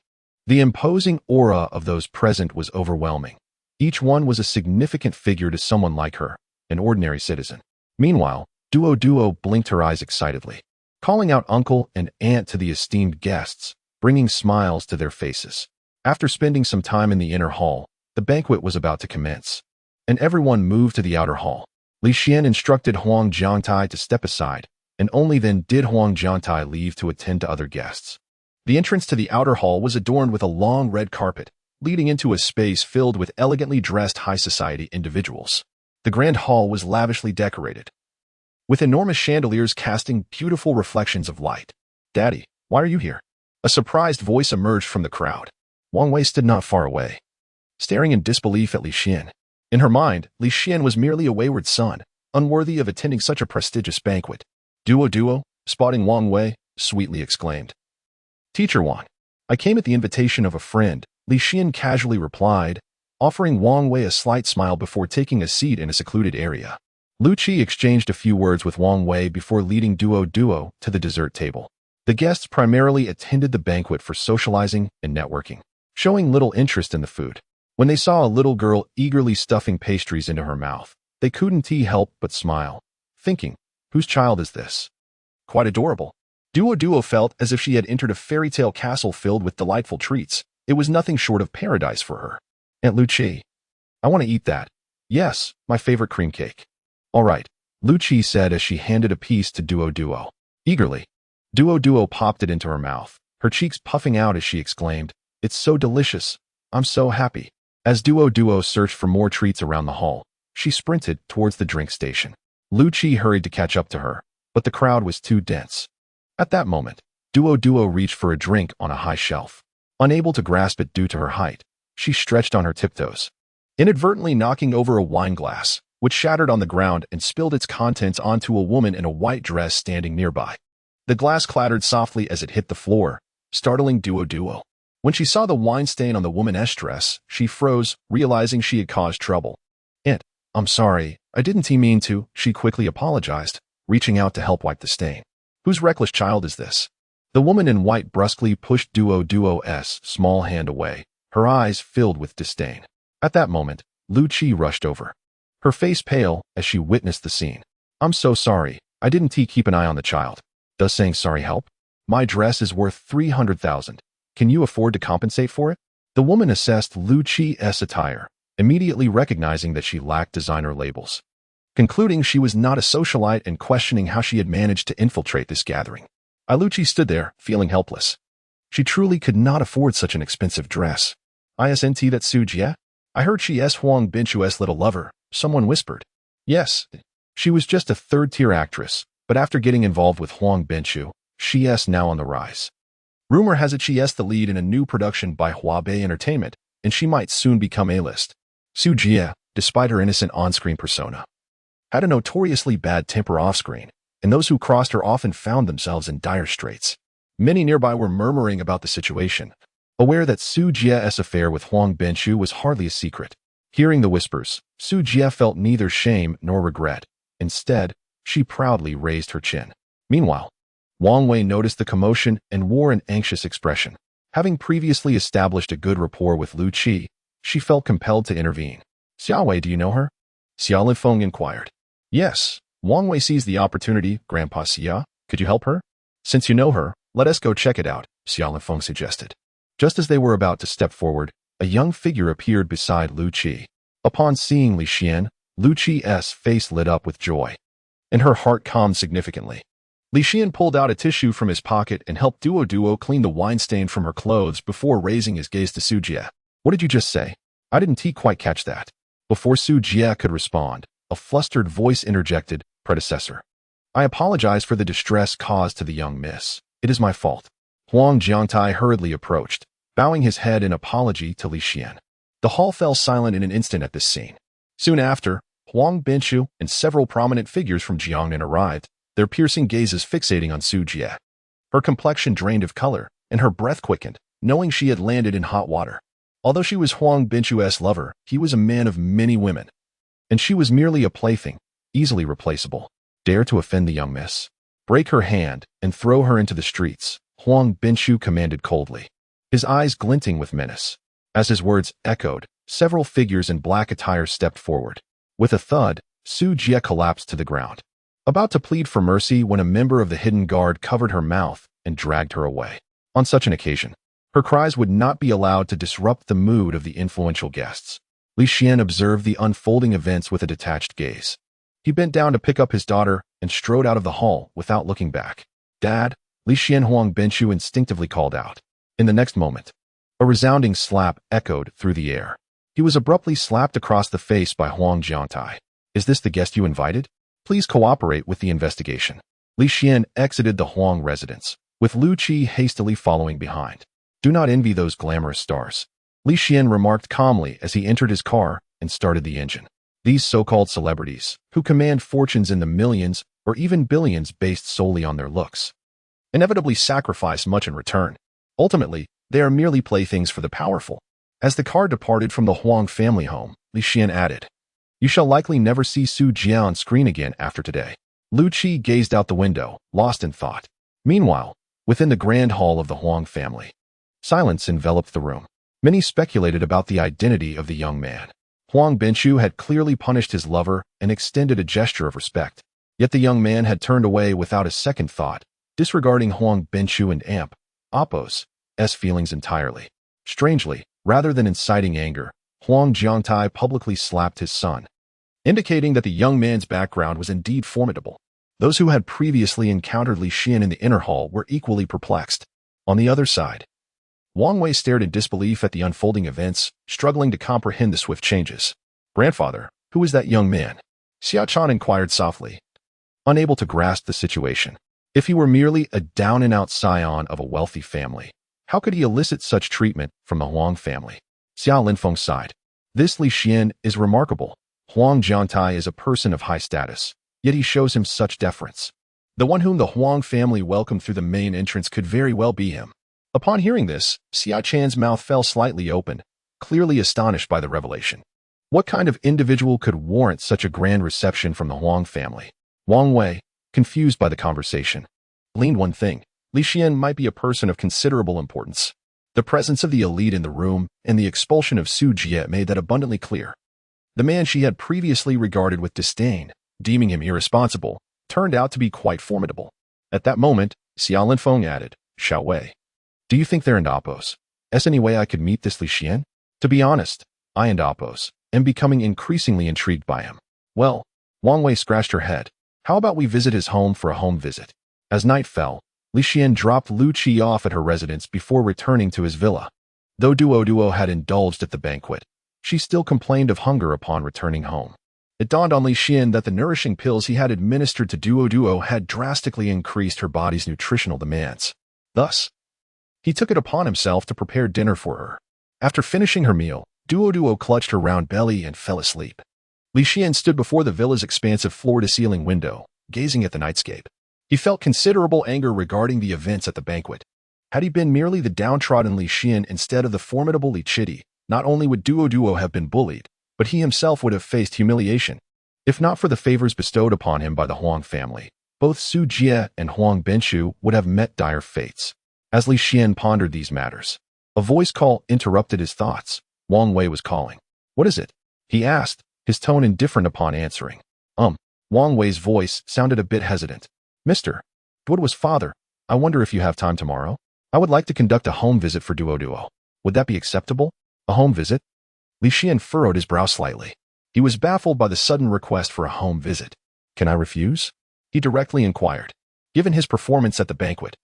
The imposing aura of those present was overwhelming. Each one was a significant figure to someone like her, an ordinary citizen. Meanwhile, Duo blinked her eyes excitedly, calling out uncle and aunt to the esteemed guests, bringing smiles to their faces. After spending some time in the inner hall, the banquet was about to commence, and everyone moved to the outer hall. Li Xian instructed Huang Jiangtai to step aside, and only then did Huang Jiangtai leave to attend to other guests. The entrance to the outer hall was adorned with a long red carpet, leading into a space filled with elegantly dressed high society individuals. The grand hall was lavishly decorated, with enormous chandeliers casting beautiful reflections of light. "Daddy, why are you here?" A surprised voice emerged from the crowd. Wang Wei stood not far away, staring in disbelief at Li Xian. In her mind, Li Xian was merely a wayward son, unworthy of attending such a prestigious banquet. Duo, spotting Wang Wei, sweetly exclaimed, "Teacher Wan, I came at the invitation of a friend," Li Xian casually replied, offering Wang Wei a slight smile before taking a seat in a secluded area. Lu Qi exchanged a few words with Wang Wei before leading Duo to the dessert table. The guests primarily attended the banquet for socializing and networking, showing little interest in the food. When they saw a little girl eagerly stuffing pastries into her mouth, they couldn't help but smile, thinking, "Whose child is this? Quite adorable." Duo felt as if she had entered a fairy tale castle filled with delightful treats. It was nothing short of paradise for her. "Aunt Lu Qi, I want to eat that." "Yes, my favorite cream cake." "All right," Lu Qi said as she handed a piece to Duo. Eagerly, Duo popped it into her mouth, her cheeks puffing out as she exclaimed, "It's so delicious. I'm so happy." As Duo searched for more treats around the hall, she sprinted towards the drink station. Lu Qi hurried to catch up to her, but the crowd was too dense. At that moment, Duo reached for a drink on a high shelf. Unable to grasp it due to her height, she stretched on her tiptoes, inadvertently knocking over a wine glass, which shattered on the ground and spilled its contents onto a woman in a white dress standing nearby. The glass clattered softly as it hit the floor, startling Duo. When she saw the wine stain on the woman's dress, she froze, realizing she had caused trouble. "Aunt, I'm sorry, I didn't mean to," she quickly apologized, reaching out to help wipe the stain. "Whose reckless child is this?" The woman in white brusquely pushed Duo's small hand away, her eyes filled with disdain. At that moment, Lu Qi rushed over, her face pale as she witnessed the scene. "I'm so sorry, I didn't keep an eye on the child. Does saying sorry help? My dress is worth 300,000. Can you afford to compensate for it?" The woman assessed Lu Qi's attire, immediately recognizing that she lacked designer labels. Concluding she was not a socialite and questioning how she had managed to infiltrate this gathering, Lu Qi stood there, feeling helpless. She truly could not afford such an expensive dress. "Isn't that Su Jie? I heard she's Huang Binchu's little lover," someone whispered. "Yes, she was just a third-tier actress, but after getting involved with Huang Binchu, she's now on the rise. Rumor has it she's the lead in a new production by Huabei Entertainment, and she might soon become A-list." Su Jie, despite her innocent on-screen persona, had a notoriously bad temper off-screen, and those who crossed her often found themselves in dire straits. Many nearby were murmuring about the situation, aware that Su Jie's affair with Huang Binchu was hardly a secret. Hearing the whispers, Su Jie felt neither shame nor regret. Instead, she proudly raised her chin. Meanwhile, Wang Wei noticed the commotion and wore an anxious expression. Having previously established a good rapport with Lu Qi, she felt compelled to intervene. "Xia Wei, do you know her?" Xia Lifeng inquired. "Yes." Wang Wei seized the opportunity. "Grandpa Xia, could you help her?" "Since you know her, let us go check it out," Xia Lifeng suggested. Just as they were about to step forward, a young figure appeared beside Lu Qi. Upon seeing Li Xian, Lu Qi's face lit up with joy, and her heart calmed significantly. Li Xian pulled out a tissue from his pocket and helped Duo clean the wine stain from her clothes before raising his gaze to Su Jie. "What did you just say? I didn't quite catch that." Before Su Jie could respond, a flustered voice interjected, "Predecessor. I apologize for the distress caused to the young miss. It is my fault." Huang Jiangtai hurriedly approached, bowing his head in apology to Li Xian. The hall fell silent in an instant at this scene. Soon after, Huang Binshu and several prominent figures from Jiangnan arrived, their piercing gazes fixating on Su Jie. Her complexion drained of color, and her breath quickened, knowing she had landed in hot water. Although she was Huang Binshu's lover, he was a man of many women. And she was merely a plaything, easily replaceable. Dare to offend the young miss? Break her hand and throw her into the streets, Huang Binshu commanded coldly, his eyes glinting with menace. As his words echoed, several figures in black attire stepped forward. With a thud, Su Jie collapsed to the ground, about to plead for mercy when a member of the hidden guard covered her mouth and dragged her away. On such an occasion, her cries would not be allowed to disrupt the mood of the influential guests. Li Xian observed the unfolding events with a detached gaze. He bent down to pick up his daughter and strode out of the hall without looking back. "Dad," Li Xian Huang Binshu instinctively called out. In the next moment, a resounding slap echoed through the air. He was abruptly slapped across the face by Huang Jiangtai. "Is this the guest you invited? Please cooperate with the investigation." Li Xian exited the Huang residence, with Lu Qi hastily following behind. "Do not envy those glamorous stars," Li Xian remarked calmly as he entered his car and started the engine. These so-called celebrities, who command fortunes in the millions or even billions based solely on their looks, inevitably sacrifice much in return. Ultimately, they are merely playthings for the powerful. As the car departed from the Huang family home, Li Xian added, "You shall likely never see Su Jie on screen again after today." Lu Qi gazed out the window, lost in thought. Meanwhile, within the grand hall of the Huang family, silence enveloped the room. Many speculated about the identity of the young man. Huang Binshu had clearly punished his lover and extended a gesture of respect. Yet the young man had turned away without a second thought, disregarding Huang Binshu and Appo's feelings entirely. Strangely, rather than inciting anger, Huang Jiangtai publicly slapped his son, indicating that the young man's background was indeed formidable. Those who had previously encountered Li Xian in the inner hall were equally perplexed. On the other side, Wang Wei stared in disbelief at the unfolding events, struggling to comprehend the swift changes. "Grandfather, who is that young man?" Xia Chan inquired softly, unable to grasp the situation. If he were merely a down-and-out scion of a wealthy family, how could he elicit such treatment from the Huang family? Xia Linfeng sighed. "This Li Xian is remarkable. Huang Jiangtai is a person of high status, yet he shows him such deference. The one whom the Huang family welcomed through the main entrance could very well be him." Upon hearing this, Xia Chan's mouth fell slightly open, clearly astonished by the revelation. What kind of individual could warrant such a grand reception from the Huang family? Wang Wei, confused by the conversation, gleaned one thing: Li Xian might be a person of considerable importance. The presence of the elite in the room and the expulsion of Su Jie made that abundantly clear. The man she had previously regarded with disdain, deeming him irresponsible, turned out to be quite formidable. At that moment, Xia Linfeng added, "Xiao Wei, do you think they're in Appo's? Is any way I could meet this Li Xian? To be honest, I and Appo's am becoming increasingly intrigued by him." "Well," Wang Wei scratched her head, "how about we visit his home for a home visit?" As night fell, Li Xian dropped Lu Qi off at her residence before returning to his villa. Though Duo had indulged at the banquet, she still complained of hunger upon returning home. It dawned on Li Xian that the nourishing pills he had administered to Duo had drastically increased her body's nutritional demands. Thus, he took it upon himself to prepare dinner for her. After finishing her meal, Duo clutched her round belly and fell asleep. Li Xian stood before the villa's expansive floor-to-ceiling window, gazing at the nightscape. He felt considerable anger regarding the events at the banquet. Had he been merely the downtrodden Li Xian instead of the formidable Li Chidi, not only would Duo have been bullied, but he himself would have faced humiliation. If not for the favors bestowed upon him by the Huang family, both Su Jie and Huang Binshu would have met dire fates. As Li Xian pondered these matters, a voice call interrupted his thoughts. Wang Wei was calling. "What is it?" he asked, his tone indifferent upon answering. Wang Wei's voice sounded a bit hesitant. "Mr. Duo's father, I wonder if you have time tomorrow? I would like to conduct a home visit for Duo. Would that be acceptable?" "A home visit?" Li Xian furrowed his brow slightly. He was baffled by the sudden request for a home visit. "Can I refuse?" he directly inquired. Given his performance at the banquet,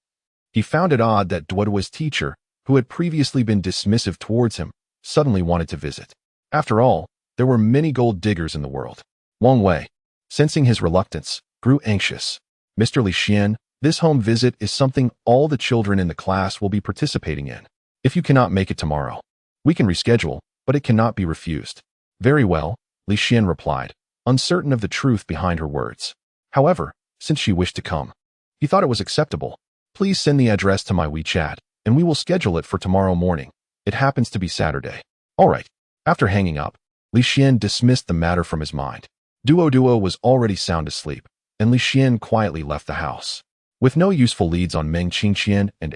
he found it odd that Duo's teacher, who had previously been dismissive towards him, suddenly wanted to visit. After all, There were many gold diggers in the world. Wang Wei, sensing his reluctance, grew anxious. Mr. Li Xian, this home visit is something all the children in the class will be participating in. If you cannot make it tomorrow, we can reschedule, but it cannot be refused. Very well, Li Xian replied, uncertain of the truth behind her words. However, since she wished to come, he thought it was acceptable. Please send the address to my WeChat, and we will schedule it for tomorrow morning. It happens to be Saturday. All right. After hanging up, Li Xian dismissed the matter from his mind. Duo was already sound asleep, and Li Xian quietly left the house. With no useful leads on Meng Qingqian and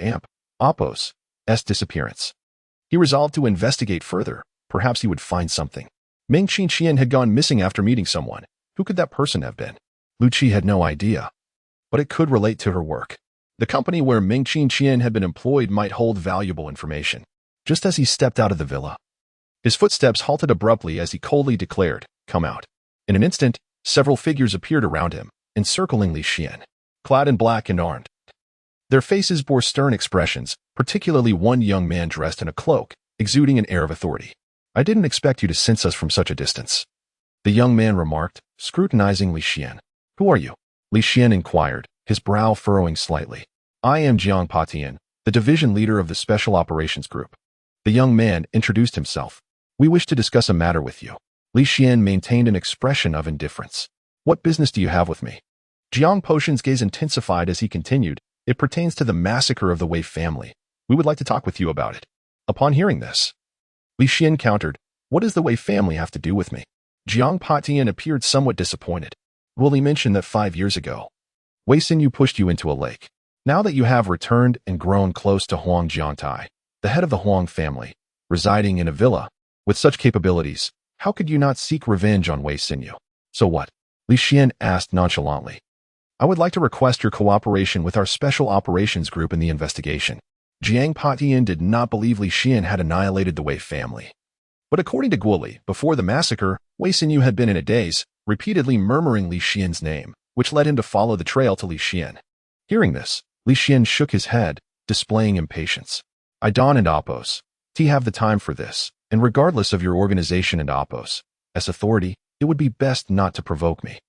Oppo's disappearance, he resolved to investigate further. Perhaps he would find something. Meng Qingqian had gone missing after meeting someone. Who could that person have been? Lu Qi had no idea, but it could relate to her work. The company where Meng Qingqian had been employed might hold valuable information. Just as he stepped out of the villa, his footsteps halted abruptly as he coldly declared, "Come out." In an instant, several figures appeared around him, encircling Li Xian, clad in black and armed. Their faces bore stern expressions, particularly one young man dressed in a cloak, exuding an air of authority. "I didn't expect you to sense us from such a distance," the young man remarked, scrutinizing Li Xian. "Who are you?" Li Xian inquired, his brow furrowing slightly. "I am Jiang Patian, the division leader of the Special Operations Group." The young man introduced himself. "We wish to discuss a matter with you." Li Xian maintained an expression of indifference. "What business do you have with me?" Jiang Potion's gaze intensified as he continued, "It pertains to the massacre of the Wei family. We would like to talk with you about it." Upon hearing this, Li Xian countered, "What does the Wei family have to do with me?" Jiang Patian appeared somewhat disappointed. "Will he mention that 5 years ago, Wei Xinyu pushed you into a lake? Now that you have returned and grown close to Huang Jiangtai, the head of the Huang family, residing in a villa with such capabilities, how could you not seek revenge on Wei Xinyu?" "So what?" Li Xian asked nonchalantly. "I would like to request your cooperation with our Special Operations Group in the investigation." Jiang Patian did not believe Li Xian had annihilated the Wei family. But according to Guoli, before the massacre, Wei Xinyu had been in a daze, repeatedly murmuring Li Xian's name, which led him to follow the trail to Li Xian. Hearing this, Li Xian shook his head, displaying impatience. "I Don and Oppos. Have the time for this, and regardless of your organization and Oppos, as authority, it would be best not to provoke me."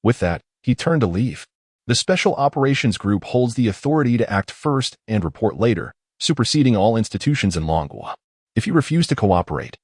With that, he turned to leave. The Special Operations Group holds the authority to act first and report later, superseding all institutions in Longhua. If you refuse to cooperate,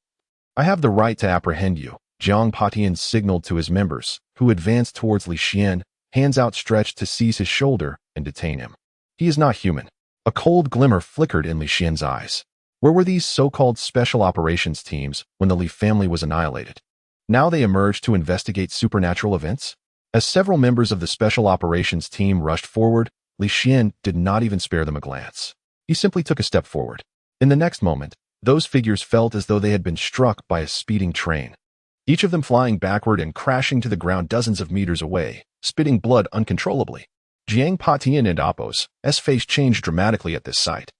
I have the right to apprehend you. Jiang Patian signaled to his members, who advanced towards Li Xian, hands outstretched to seize his shoulder and detain him. He is not human. A cold glimmer flickered in Li Xian's eyes. Where were these so-called special operations teams when the Li family was annihilated? Now they emerged to investigate supernatural events? As several members of the special operations team rushed forward, Li Xian did not even spare them a glance. He simply took a step forward. In the next moment, those figures felt as though they had been struck by a speeding train, each of them flying backward and crashing to the ground dozens of meters away, spitting blood uncontrollably. Jiang Patian and Oppos' face changed dramatically at this sight.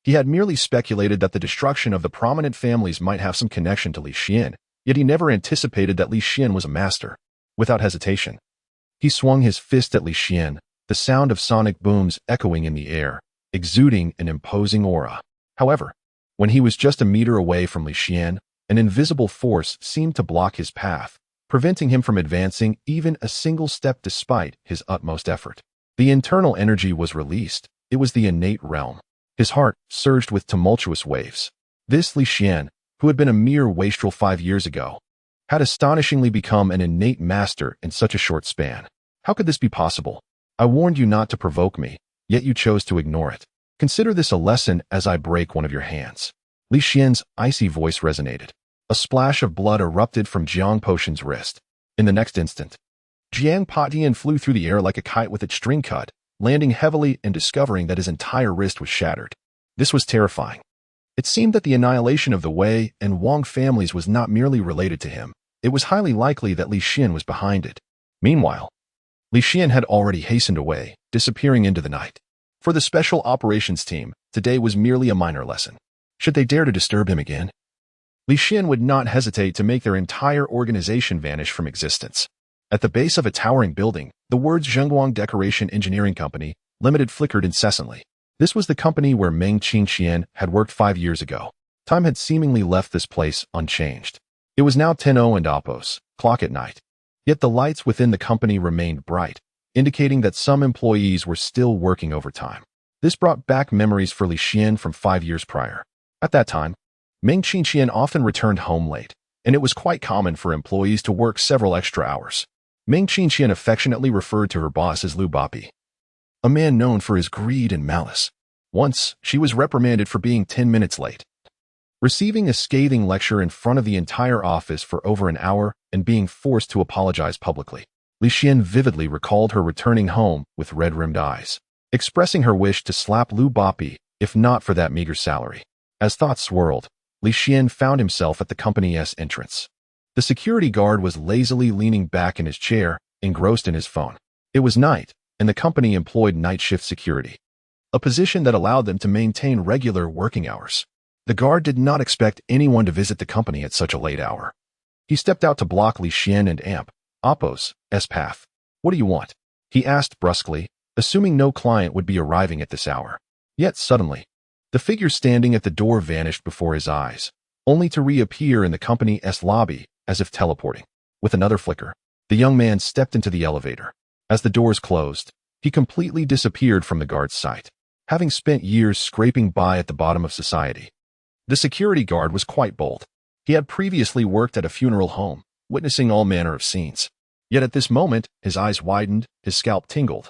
He had merely speculated that the destruction of the prominent families might have some connection to Li Xian, yet he never anticipated that Li Xian was a master. Without hesitation, he swung his fist at Li Xian, the sound of sonic booms echoing in the air, exuding an imposing aura. However, when he was just a meter away from Li Xian, an invisible force seemed to block his path, preventing him from advancing even a single step despite his utmost effort. The internal energy was released. It was the innate realm. His heart surged with tumultuous waves. This Li Xian, who had been a mere wastrel 5 years ago, had astonishingly become an innate master in such a short span. How could this be possible? I warned you not to provoke me, yet you chose to ignore it. Consider this a lesson as I break one of your hands. Li Xian's icy voice resonated. A splash of blood erupted from Jiang Potion's wrist. In the next instant, Jiang Patian flew through the air like a kite with its string cut, landing heavily and discovering that his entire wrist was shattered. This was terrifying. It seemed that the annihilation of the Wei and Wang families was not merely related to him. It was highly likely that Li Xian was behind it. Meanwhile, Li Xian had already hastened away, disappearing into the night. For the special operations team, today was merely a minor lesson. Should they dare to disturb him again, Li Xian would not hesitate to make their entire organization vanish from existence. At the base of a towering building, the words Zhengguang Decoration Engineering Company Limited flickered incessantly. This was the company where Meng Qingqian had worked 5 years ago. Time had seemingly left this place unchanged. It was now 10:00 and Oppos, clock at night. Yet the lights within the company remained bright, indicating that some employees were still working overtime. This brought back memories for Li Xian from 5 years prior. At that time, Meng Qingqian often returned home late, and it was quite common for employees to work several extra hours. Meng Qingqian affectionately referred to her boss as Lu Bapi, a man known for his greed and malice. Once, she was reprimanded for being 10 minutes late, receiving a scathing lecture in front of the entire office for over an hour and being forced to apologize publicly. Li Xian vividly recalled her returning home with red-rimmed eyes, expressing her wish to slap Lu Bapi if not for that meager salary. As thoughts swirled, Li Xian found himself at the company's entrance. The security guard was lazily leaning back in his chair, engrossed in his phone. It was night, and the company employed night shift security, a position that allowed them to maintain regular working hours. The guard did not expect anyone to visit the company at such a late hour. He stepped out to block Li Xian and Oppos' path. "What do you want?" he asked brusquely, assuming no client would be arriving at this hour. Yet suddenly, the figure standing at the door vanished before his eyes, only to reappear in the company's lobby as if teleporting. With another flicker, the young man stepped into the elevator. As the doors closed, he completely disappeared from the guard's sight. Having spent years scraping by at the bottom of society, the security guard was quite bold. He had previously worked at a funeral home, witnessing all manner of scenes. Yet at this moment, his eyes widened, his scalp tingled,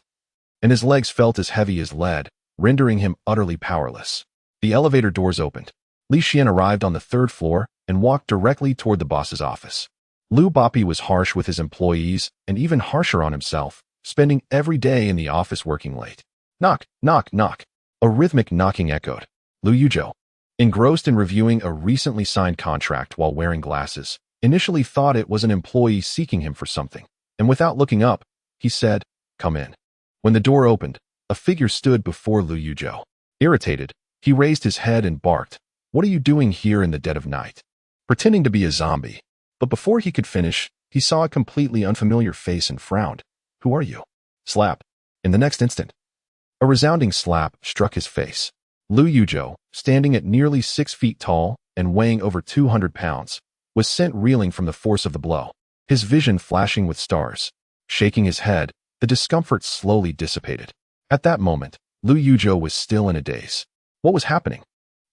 and his legs felt as heavy as lead, rendering him utterly powerless. The elevator doors opened. Li Xian arrived on the 3rd floor and walked directly toward the boss's office. Lu Bapi was harsh with his employees and even harsher on himself, spending every day in the office working late. Knock, knock, knock. A rhythmic knocking echoed. Lu Yuzhou, engrossed in reviewing a recently signed contract while wearing glasses, initially thought it was an employee seeking him for something, and without looking up, he said, "Come in." When the door opened, a figure stood before Lu Yuzhou. Irritated, he raised his head and barked, "What are you doing here in the dead of night?" Pretending to be a zombie. But before he could finish, he saw a completely unfamiliar face and frowned. "Who are you?" Slap. In the next instant, a resounding slap struck his face. Lu Yuzhou, standing at nearly 6 feet tall and weighing over 200 pounds, was sent reeling from the force of the blow, his vision flashing with stars. Shaking his head, the discomfort slowly dissipated. At that moment, Lu Yuzhou was still in a daze. What was happening?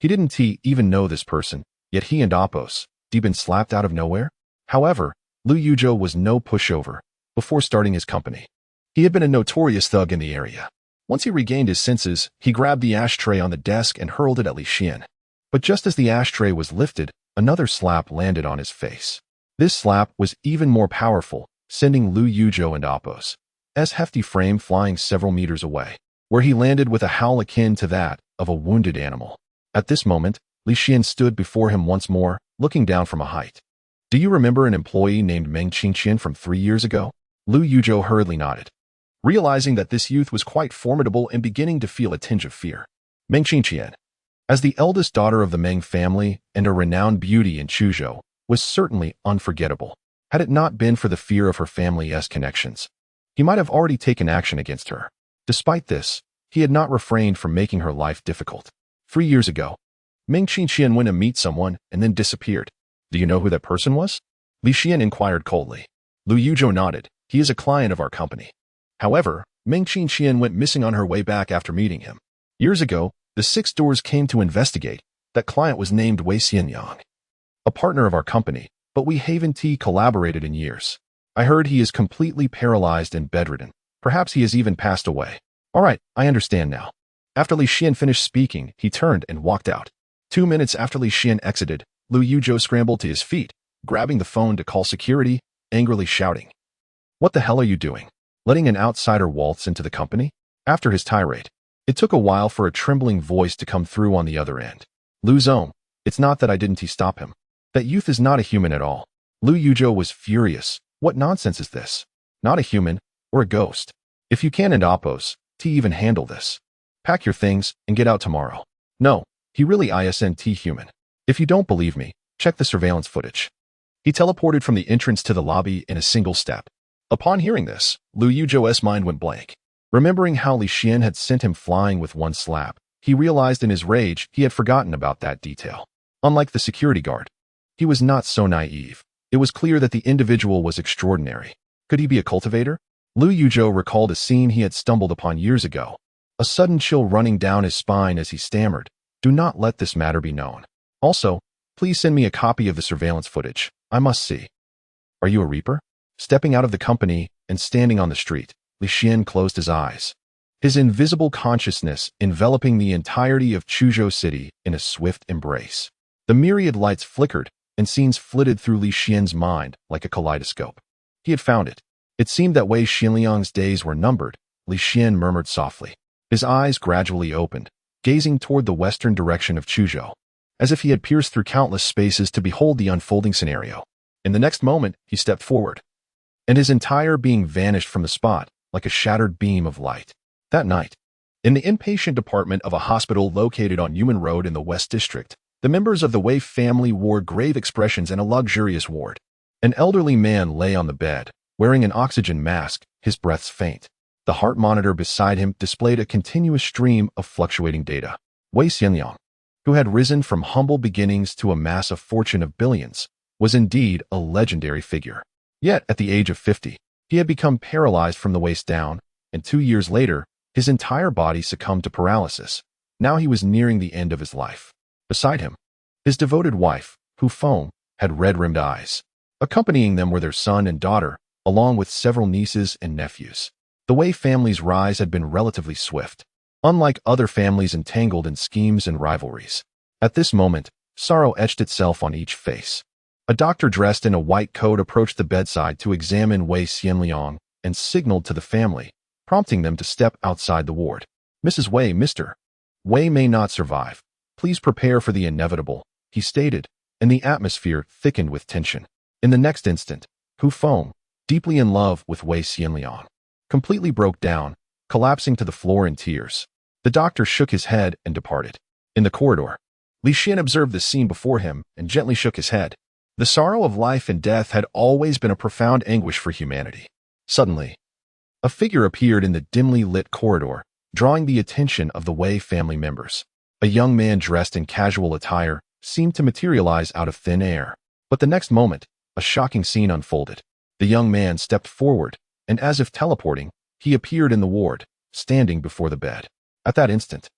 He didn't even know this person, yet he and Oppos had been slapped out of nowhere. However, Lu Yuzhou was no pushover. Before starting his company, he had been a notorious thug in the area. Once he regained his senses, he grabbed the ashtray on the desk and hurled it at Li Xian. But just as the ashtray was lifted, another slap landed on his face. This slap was even more powerful, sending Lu Yuzhou and Oppos' hefty frame flying several meters away, where he landed with a howl akin to that of a wounded animal. At this moment, Li Xian stood before him once more, looking down from a height. "Do you remember an employee named Meng Qingqian from 3 years ago?" Lu Yuzhou hurriedly nodded, realizing that this youth was quite formidable and beginning to feel a tinge of fear. Meng Qingqian, as the eldest daughter of the Meng family and a renowned beauty in Chuzhou, was certainly unforgettable. Had it not been for the fear of her family's connections, he might have already taken action against her. Despite this, he had not refrained from making her life difficult. 3 years ago, Meng Qingqian went to meet someone and then disappeared. "Do you know who that person was?" Li Xian inquired coldly. Lu Yuzhou nodded. "He is a client of our company." However, Meng Qingqian went missing on her way back after meeting him. Years ago, the 6 doors came to investigate. That client was named Wei Xianyang, a partner of our company, but we haven't collaborated in years. I heard he is completely paralyzed and bedridden. Perhaps he has even passed away. All right, I understand now. After Li Xian finished speaking, he turned and walked out. 2 minutes after Li Xian exited, Lu Yuzhou scrambled to his feet, grabbing the phone to call security, angrily shouting, "What the hell are you doing? Letting an outsider waltz into the company?" After his tirade, it took a while for a trembling voice to come through on the other end. "Lu Zong, it's not that I didn't stop him. That youth is not a human at all." Lu Yuzhou was furious. What nonsense is this? Not a human, or a ghost. If you can and Oppos to even handle this, pack your things and get out tomorrow. No, he really isn't human. If you don't believe me, check the surveillance footage. He teleported from the entrance to the lobby in a single step. Upon hearing this, Lu Yuzhou's mind went blank. Remembering how Li Xian had sent him flying with one slap, he realized in his rage he had forgotten about that detail. Unlike the security guard, he was not so naive. It was clear that the individual was extraordinary. Could he be a cultivator? Lu Yuzhou recalled a scene he had stumbled upon years ago, a sudden chill running down his spine as he stammered, "Do not let this matter be known. Also, please send me a copy of the surveillance footage. I must see." "Are you a reaper?" Stepping out of the company and standing on the street, Li Xian closed his eyes, his invisible consciousness enveloping the entirety of Chuzhou City in a swift embrace. The myriad lights flickered, and scenes flitted through Li Xian's mind like a kaleidoscope. He had found it. It seemed that Wei Xianliang's days were numbered, Li Xian murmured softly. His eyes gradually opened, gazing toward the western direction of Chuzhou, as if he had pierced through countless spaces to behold the unfolding scenario. In the next moment, he stepped forward, and his entire being vanished from the spot like a shattered beam of light. That night, in the inpatient department of a hospital located on Yumen Road in the West District, the members of the Wei family wore grave expressions in a luxurious ward. An elderly man lay on the bed, wearing an oxygen mask, his breaths faint. The heart monitor beside him displayed a continuous stream of fluctuating data. Wei Xianliang, who had risen from humble beginnings to amass a fortune of billions, was indeed a legendary figure. Yet, at the age of 50, he had become paralyzed from the waist down, and 2 years later, his entire body succumbed to paralysis. Now he was nearing the end of his life. Beside him, his devoted wife, Hu Feng, had red-rimmed eyes. Accompanying them were their son and daughter, along with several nieces and nephews. The Wei family's rise had been relatively swift, unlike other families entangled in schemes and rivalries. At this moment, sorrow etched itself on each face. A doctor dressed in a white coat approached the bedside to examine Wei Xianliang and signaled to the family, prompting them to step outside the ward. "Mrs. Wei, Mr. Wei may not survive. Please prepare for the inevitable," he stated, and the atmosphere thickened with tension. In the next instant, Hu Feng, deeply in love with Wei Xianliang, completely broke down, collapsing to the floor in tears. The doctor shook his head and departed. In the corridor, Li Xian observed the scene before him and gently shook his head. The sorrow of life and death had always been a profound anguish for humanity. Suddenly, a figure appeared in the dimly lit corridor, drawing the attention of the Wei family members. A young man dressed in casual attire seemed to materialize out of thin air. But the next moment, a shocking scene unfolded. The young man stepped forward, and as if teleporting, he appeared in the ward, standing before the bed. At that instant,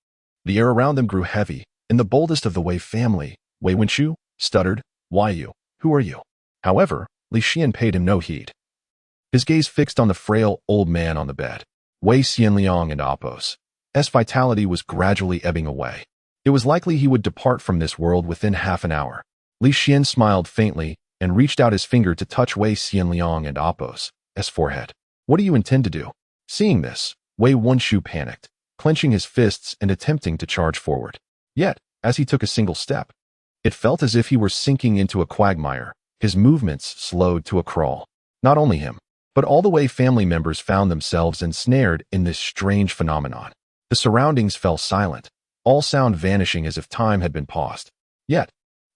the air around them grew heavy, and the boldest of the Wei family, Wei Wenchu, stuttered, "Why you? Who are you?" However, Li Xian paid him no heed. His gaze fixed on the frail old man on the bed. Wei Xianliang and Apos' vitality was gradually ebbing away. It was likely he would depart from this world within half an hour. Li Xian smiled faintly and reached out his finger to touch Wei Xianliang and Apos' forehead. "What do you intend to do?" Seeing this, Wei Wenchu panicked, clenching his fists and attempting to charge forward. Yet, as he took a single step, it felt as if he were sinking into a quagmire. His movements slowed to a crawl. Not only him, but all the Wei family members found themselves ensnared in this strange phenomenon. The surroundings fell silent, all sound vanishing as if time had been paused. Yet,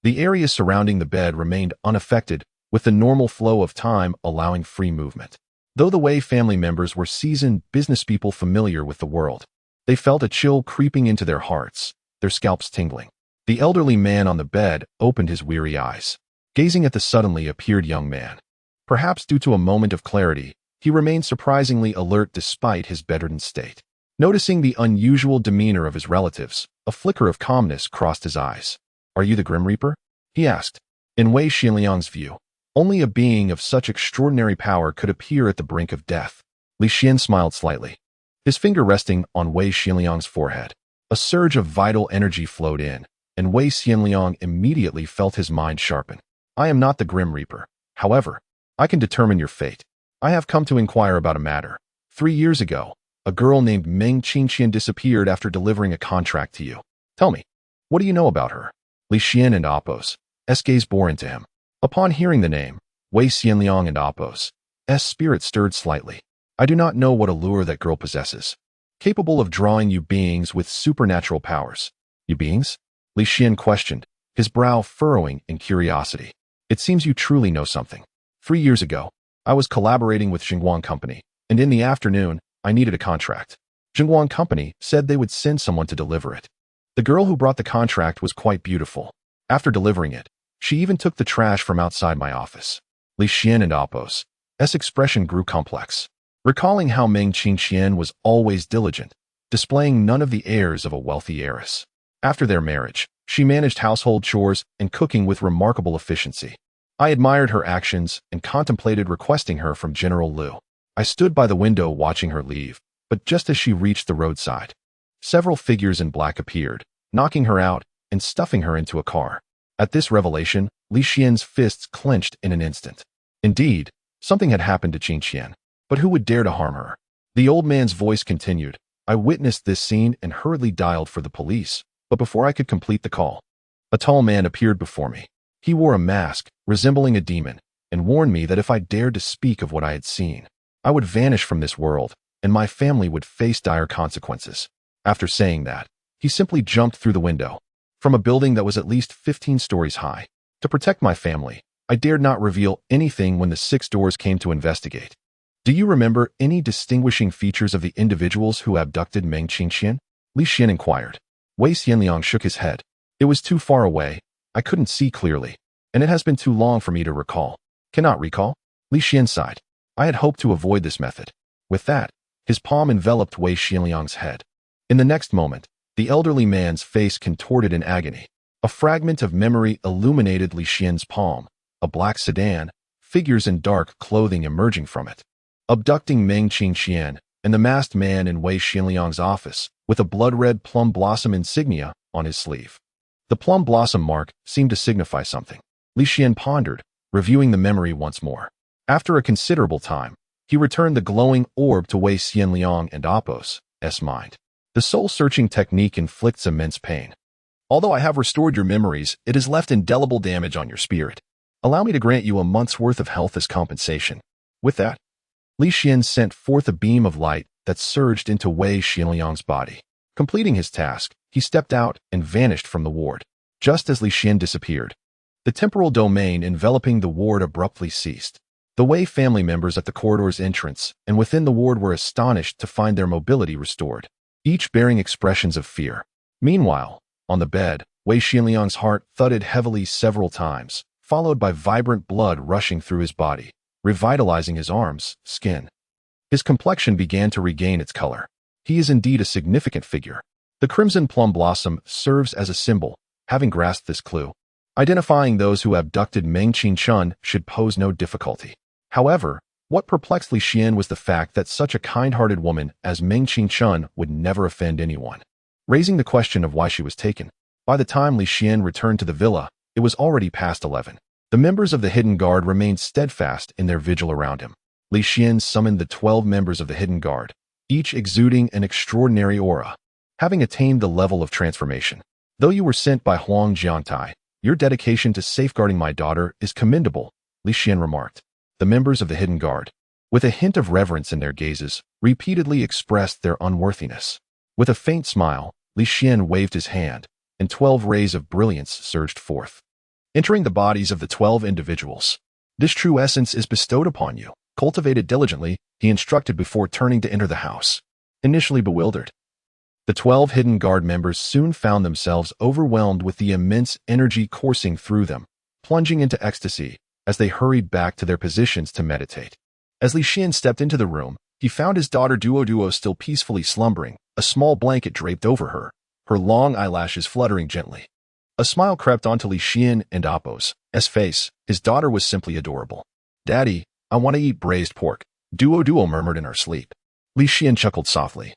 the area surrounding the bed remained unaffected, with the normal flow of time allowing free movement. Though the Wei family members were seasoned businesspeople familiar with the world, they felt a chill creeping into their hearts, their scalps tingling. The elderly man on the bed opened his weary eyes, gazing at the suddenly appeared young man. Perhaps due to a moment of clarity, he remained surprisingly alert despite his bedridden state. Noticing the unusual demeanor of his relatives, a flicker of calmness crossed his eyes. "Are you the Grim Reaper?" he asked. In Wei Xianliang's view, only a being of such extraordinary power could appear at the brink of death. Li Xian smiled slightly, his finger resting on Wei Xianliang's forehead. A surge of vital energy flowed in, and Wei Xianliang immediately felt his mind sharpen. "I am not the Grim Reaper. However, I can determine your fate. I have come to inquire about a matter. 3 years ago, a girl named Meng Qingqian disappeared after delivering a contract to you. Tell me, what do you know about her?" Li Xian and Apos' gaze bore into him. Upon hearing the name, Wei Xianliang and Apos' spirit stirred slightly. "I do not know what allure that girl possesses, capable of drawing you beings with supernatural powers." "You beings?" Li Xian questioned, his brow furrowing in curiosity. "It seems you truly know something. 3 years ago, I was collaborating with Jiangnan Company, and in the afternoon, I needed a contract. Jiangnan Company said they would send someone to deliver it. The girl who brought the contract was quite beautiful. After delivering it, She even took the trash from outside my office. Li Xian and Apos' expression grew complex, recalling how Meng Qingqian was always diligent, displaying none of the airs of a wealthy heiress. After their marriage, she managed household chores and cooking with remarkable efficiency. I admired her actions and contemplated requesting her from General Liu. I stood by the window watching her leave, but just as she reached the roadside, several figures in black appeared, knocking her out and stuffing her into a car. At this revelation, Li Xian's fists clenched in an instant. Indeed, something had happened to Qingqian, but who would dare to harm her? The old man's voice continued. I witnessed this scene and hurriedly dialed for the police, but before I could complete the call, a tall man appeared before me. He wore a mask, resembling a demon, and warned me that if I dared to speak of what I had seen, I would vanish from this world, and my family would face dire consequences. After saying that, he simply jumped through the window, from a building that was at least 15 stories high. To protect my family, I dared not reveal anything when the 6 doors came to investigate. Do you remember any distinguishing features of the individuals who abducted Meng Qingqian? Li Xian inquired. Wei Xianliang shook his head. It was too far away. I couldn't see clearly, and it has been too long for me to recall. Cannot recall? Li Xian sighed. I had hoped to avoid this method. With that, his palm enveloped Wei Xianliang's head. In the next moment, the elderly man's face contorted in agony. A fragment of memory illuminated Li Xian's palm, a black sedan, figures in dark clothing emerging from it. Abducting Meng Qingqian, and the masked man in Wei Xianliang's office, with a blood-red plum blossom insignia on his sleeve. The plum blossom mark seemed to signify something. Li Xian pondered, reviewing the memory once more. After a considerable time, he returned the glowing orb to Wei Xianliang and Apos' mind. The soul-searching technique inflicts immense pain. Although I have restored your memories, it has left indelible damage on your spirit. Allow me to grant you a month's worth of health as compensation. With that, Li Xian sent forth a beam of light that surged into Wei Xianliang's body. Completing his task, he stepped out and vanished from the ward. Just as Li Xian disappeared, the temporal domain enveloping the ward abruptly ceased. The Wei family members at the corridor's entrance and within the ward were astonished to find their mobility restored, each bearing expressions of fear. Meanwhile, on the bed, Wei Xianliang's heart thudded heavily several times, followed by vibrant blood rushing through his body, revitalizing his arms, skin. His complexion began to regain its color. He is indeed a significant figure. The crimson plum blossom serves as a symbol. Having grasped this clue, identifying those who abducted Meng Qingqian should pose no difficulty. However, what perplexed Li Xian was the fact that such a kind-hearted woman as Meng Qingqian would never offend anyone, raising the question of why she was taken. By the time Li Xian returned to the villa, it was already past 11. The members of the Hidden Guard remained steadfast in their vigil around him. Li Xian summoned the 12 members of the Hidden Guard, each exuding an extraordinary aura, having attained the level of transformation. Though you were sent by Huang Jiangtai, your dedication to safeguarding my daughter is commendable, Li Xian remarked. The members of the Hidden Guard, with a hint of reverence in their gazes, repeatedly expressed their unworthiness. With a faint smile, Li Xian waved his hand, and 12 rays of brilliance surged forth, entering the bodies of the 12 individuals. This true essence is bestowed upon you. Cultivate it diligently, he instructed before turning to enter the house. Initially bewildered, the 12 Hidden Guard members soon found themselves overwhelmed with the immense energy coursing through them, plunging into ecstasy as they hurried back to their positions to meditate. As Li Xian stepped into the room, he found his daughter Duo still peacefully slumbering, a small blanket draped over her, her long eyelashes fluttering gently. A smile crept onto Li Xian and Apos' face. His daughter was simply adorable. Daddy, I want to eat braised pork, Duo murmured in her sleep. Li Xian chuckled softly,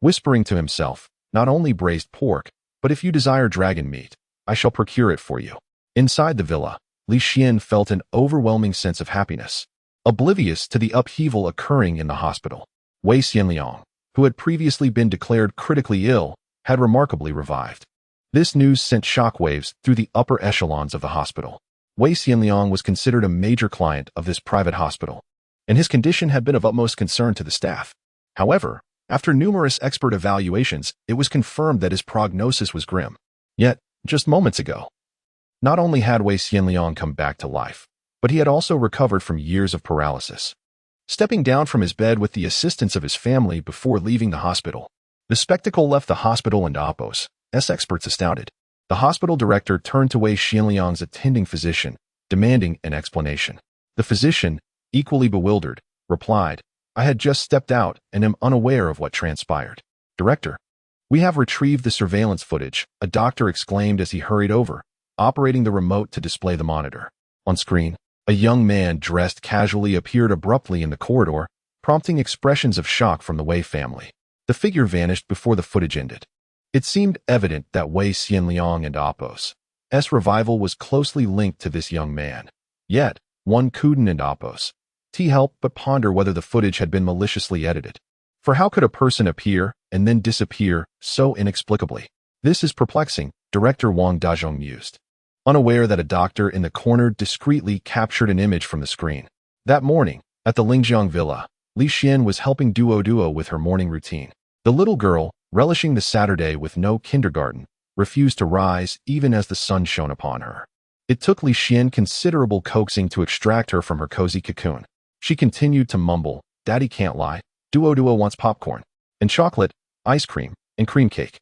whispering to himself, not only braised pork, but if you desire dragon meat, I shall procure it for you. Inside the villa, Li Xian felt an overwhelming sense of happiness, oblivious to the upheaval occurring in the hospital. Wei Xianliang, who had previously been declared critically ill, had remarkably revived. This news sent shockwaves through the upper echelons of the hospital. Wei Xianliang was considered a major client of this private hospital, and his condition had been of utmost concern to the staff. However, after numerous expert evaluations, it was confirmed that his prognosis was grim. Yet, just moments ago, not only had Wei Xianliang come back to life, but he had also recovered from years of paralysis. Stepping down from his bed with the assistance of his family before leaving the hospital, the spectacle left the hospital and Apos' experts astounded. The hospital director turned to Wei Xianliang's attending physician, demanding an explanation. The physician, equally bewildered, replied, "I had just stepped out and am unaware of what transpired." "Director, we have retrieved the surveillance footage," a doctor exclaimed as he hurried over, operating the remote to display the monitor. On screen, a young man dressed casually appeared abruptly in the corridor, prompting expressions of shock from the Wei family. The figure vanished before the footage ended. It seemed evident that Wei Xianliang and Apos' revival was closely linked to this young man. Yet, one couldn't and Apos' help but ponder whether the footage had been maliciously edited. For how could a person appear and then disappear so inexplicably? "This is perplexing," Director Wang Dazhong mused, unaware that a doctor in the corner discreetly captured an image from the screen. That morning, at the Lingjiang villa, Li Xian was helping Duo with her morning routine. The little girl, relishing the Saturday with no kindergarten, refused to rise even as the sun shone upon her. It took Li Xian considerable coaxing to extract her from her cozy cocoon. She continued to mumble, "Daddy can't lie. Duo wants popcorn, and chocolate, ice cream, and cream cake."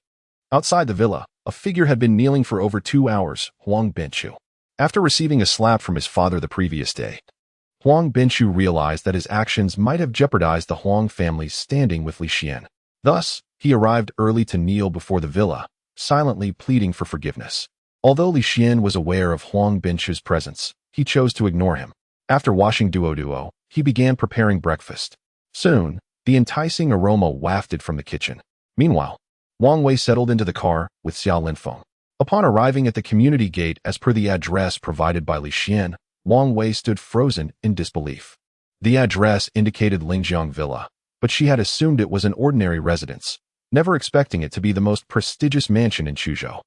Outside the villa, a figure had been kneeling for over 2 hours, Huang Binchu. After receiving a slap from his father the previous day, Huang Binchu realized that his actions might have jeopardized the Huang family's standing with Li Xian. Thus, he arrived early to kneel before the villa, silently pleading for forgiveness. Although Li Xian was aware of Huang Binchu's presence, he chose to ignore him. After washing Duo, he began preparing breakfast. Soon, the enticing aroma wafted from the kitchen. Meanwhile, Wang Wei settled into the car with Xiao Linfeng. Upon arriving at the community gate as per the address provided by Li Xian, Wang Wei stood frozen in disbelief. The address indicated Lingjiang Villa, but she had assumed it was an ordinary residence, never expecting it to be the most prestigious mansion in Chuzhou.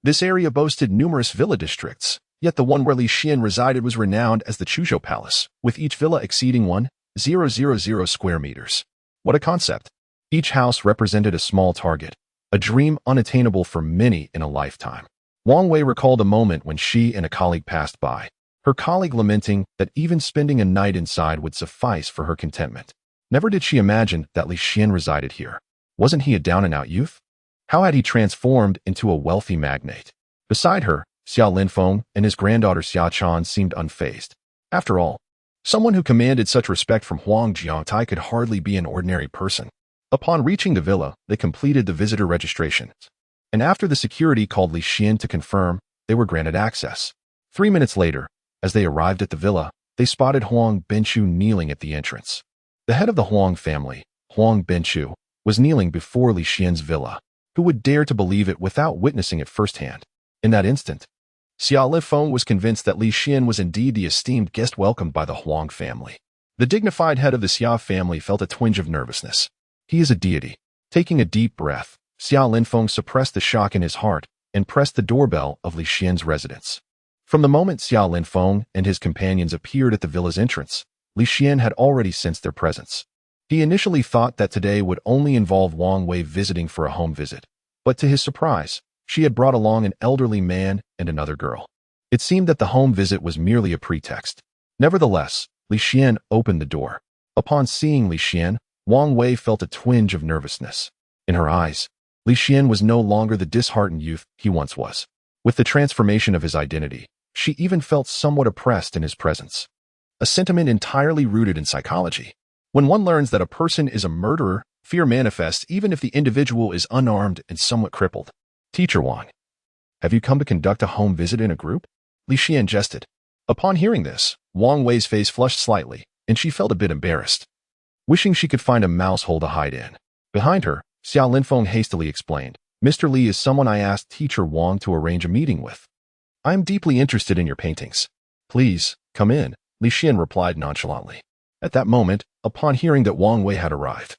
This area boasted numerous villa districts, yet the one where Li Xian resided was renowned as the Chuzhou Palace, with each villa exceeding 1,000 square meters. What a concept! Each house represented a small target, a dream unattainable for many in a lifetime. Wang Wei recalled a moment when she and a colleague passed by, her colleague lamenting that even spending a night inside would suffice for her contentment. Never did she imagine that Li Xian resided here. Wasn't he a down-and-out youth? How had he transformed into a wealthy magnate? Beside her, Xiao Linfeng and his granddaughter Xiachan seemed unfazed. After all, someone who commanded such respect from Huang Jiangtai could hardly be an ordinary person. Upon reaching the villa, they completed the visitor registration, and after the security called Li Xian to confirm, they were granted access. 3 minutes later, as they arrived at the villa, they spotted Huang Binchu kneeling at the entrance. The head of the Huang family, Huang Binchu, was kneeling before Li Xian's villa. Who would dare to believe it without witnessing it firsthand? In that instant, Xiao Lifeng was convinced that Li Xian was indeed the esteemed guest welcomed by the Huang family. The dignified head of the Xia family felt a twinge of nervousness. He is a deity. Taking a deep breath, Xiao Linfeng suppressed the shock in his heart and pressed the doorbell of Li Xian's residence. From the moment Xiao Linfeng and his companions appeared at the villa's entrance, Li Xian had already sensed their presence. He initially thought that today would only involve Wang Wei visiting for a home visit, but to his surprise, she had brought along an elderly man and another girl. It seemed that the home visit was merely a pretext. Nevertheless, Li Xian opened the door. Upon seeing Li Xian, Wang Wei felt a twinge of nervousness. In her eyes, Li Xian was no longer the disheartened youth he once was. With the transformation of his identity, she even felt somewhat oppressed in his presence. A sentiment entirely rooted in psychology. When one learns that a person is a murderer, fear manifests even if the individual is unarmed and somewhat crippled. "Teacher Wang, have you come to conduct a home visit in a group?" Li Xian jested. Upon hearing this, Wang Wei's face flushed slightly, and she felt a bit embarrassed, wishing she could find a mouse hole to hide in. Behind her, Xiao Linfeng hastily explained, "Mr. Li is someone I asked Teacher Wang to arrange a meeting with. I am deeply interested in your paintings. Please, come in," Li Xian replied nonchalantly. At that moment, upon hearing that Wang Wei had arrived,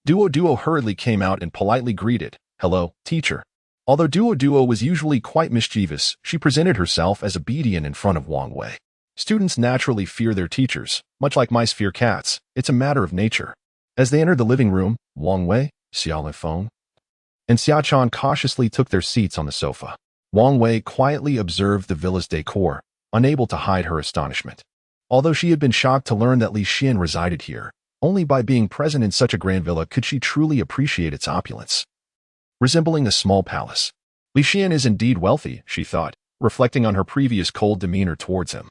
Duo hurriedly came out and politely greeted, "Hello, teacher." Although Duo was usually quite mischievous, she presented herself as obedient in front of Wang Wei. Students naturally fear their teachers, much like mice fear cats. It's a matter of nature. As they entered the living room, Wang Wei, Xiao Linfeng, and Xiachan cautiously took their seats on the sofa. Wang Wei quietly observed the villa's decor, unable to hide her astonishment. Although she had been shocked to learn that Li Xian resided here, only by being present in such a grand villa could she truly appreciate its opulence. Resembling a small palace, Li Xian is indeed wealthy, she thought, reflecting on her previous cold demeanor towards him.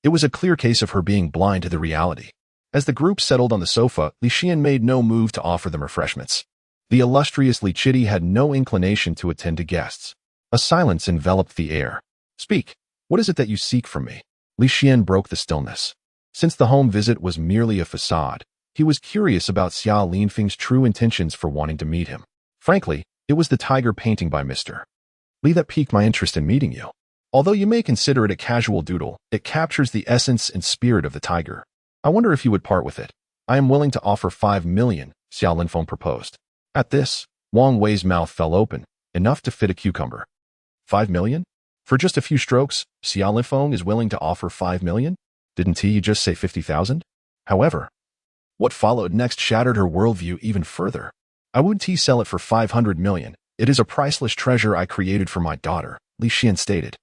It was a clear case of her being blind to the reality. As the group settled on the sofa, Li Xian made no move to offer them refreshments. The illustrious Li Chidi had no inclination to attend to guests. A silence enveloped the air. Speak. What is it that you seek from me? Li Xian broke the stillness. Since the home visit was merely a facade, he was curious about Xia Linfeng's true intentions for wanting to meet him. Frankly, it was the tiger painting by Mr. Li that piqued my interest in meeting you. Although you may consider it a casual doodle, it captures the essence and spirit of the tiger. I wonder if you would part with it. I am willing to offer 5 million, Xia Linfeng proposed. At this, Wang Wei's mouth fell open, enough to fit a cucumber. 5 million? For just a few strokes, Xia Linfeng is willing to offer 5 million? Didn't he just say 50,000? However, what followed next shattered her worldview even further. I wouldn't sell it for 500 million. It is a priceless treasure I created for my daughter, Li Xian stated.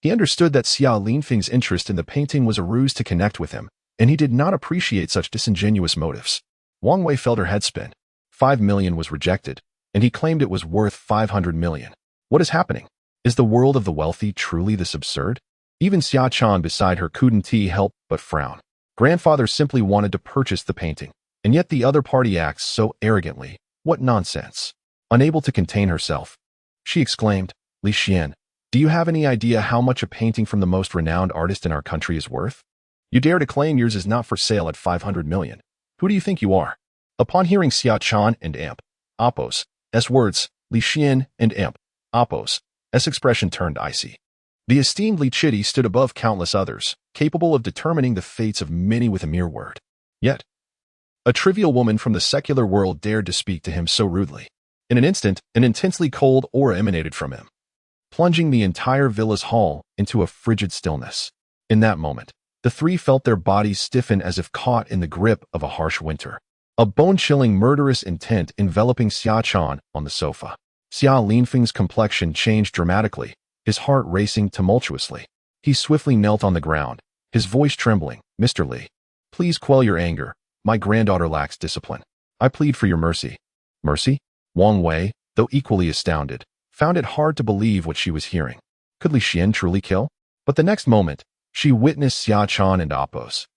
He understood that Xia Linfeng's interest in the painting was a ruse to connect with him, and he did not appreciate such disingenuous motives. Wang Wei felt her head spin. 5 million was rejected, and he claimed it was worth 500 million. What is happening? Is the world of the wealthy truly this absurd? Even Xia Chan beside her couldn't help but frown. Grandfather simply wanted to purchase the painting, and yet the other party acts so arrogantly. What nonsense. Unable to contain herself, she exclaimed, Li Xian, do you have any idea how much a painting from the most renowned artist in our country is worth? You dare to claim yours is not for sale at 500 million. Who do you think you are? Upon hearing Xia Chan and Amp, Appo's words, Li Xian and Amp, Appo's expression turned icy. The esteemed Li Chidi stood above countless others, capable of determining the fates of many with a mere word. Yet, a trivial woman from the secular world dared to speak to him so rudely. In an instant, an intensely cold aura emanated from him, plunging the entire villa's hall into a frigid stillness. In that moment, the three felt their bodies stiffen as if caught in the grip of a harsh winter. A bone-chilling murderous intent enveloping Xia Chan on the sofa. Xia Linfeng's complexion changed dramatically, his heart racing tumultuously. He swiftly knelt on the ground, his voice trembling. Mr. Li, please quell your anger. My granddaughter lacks discipline. I plead for your mercy. Mercy? Wang Wei, though equally astounded, found it hard to believe what she was hearing. Could Li Xian truly kill? But the next moment, she witnessed Xia Chan and Appo's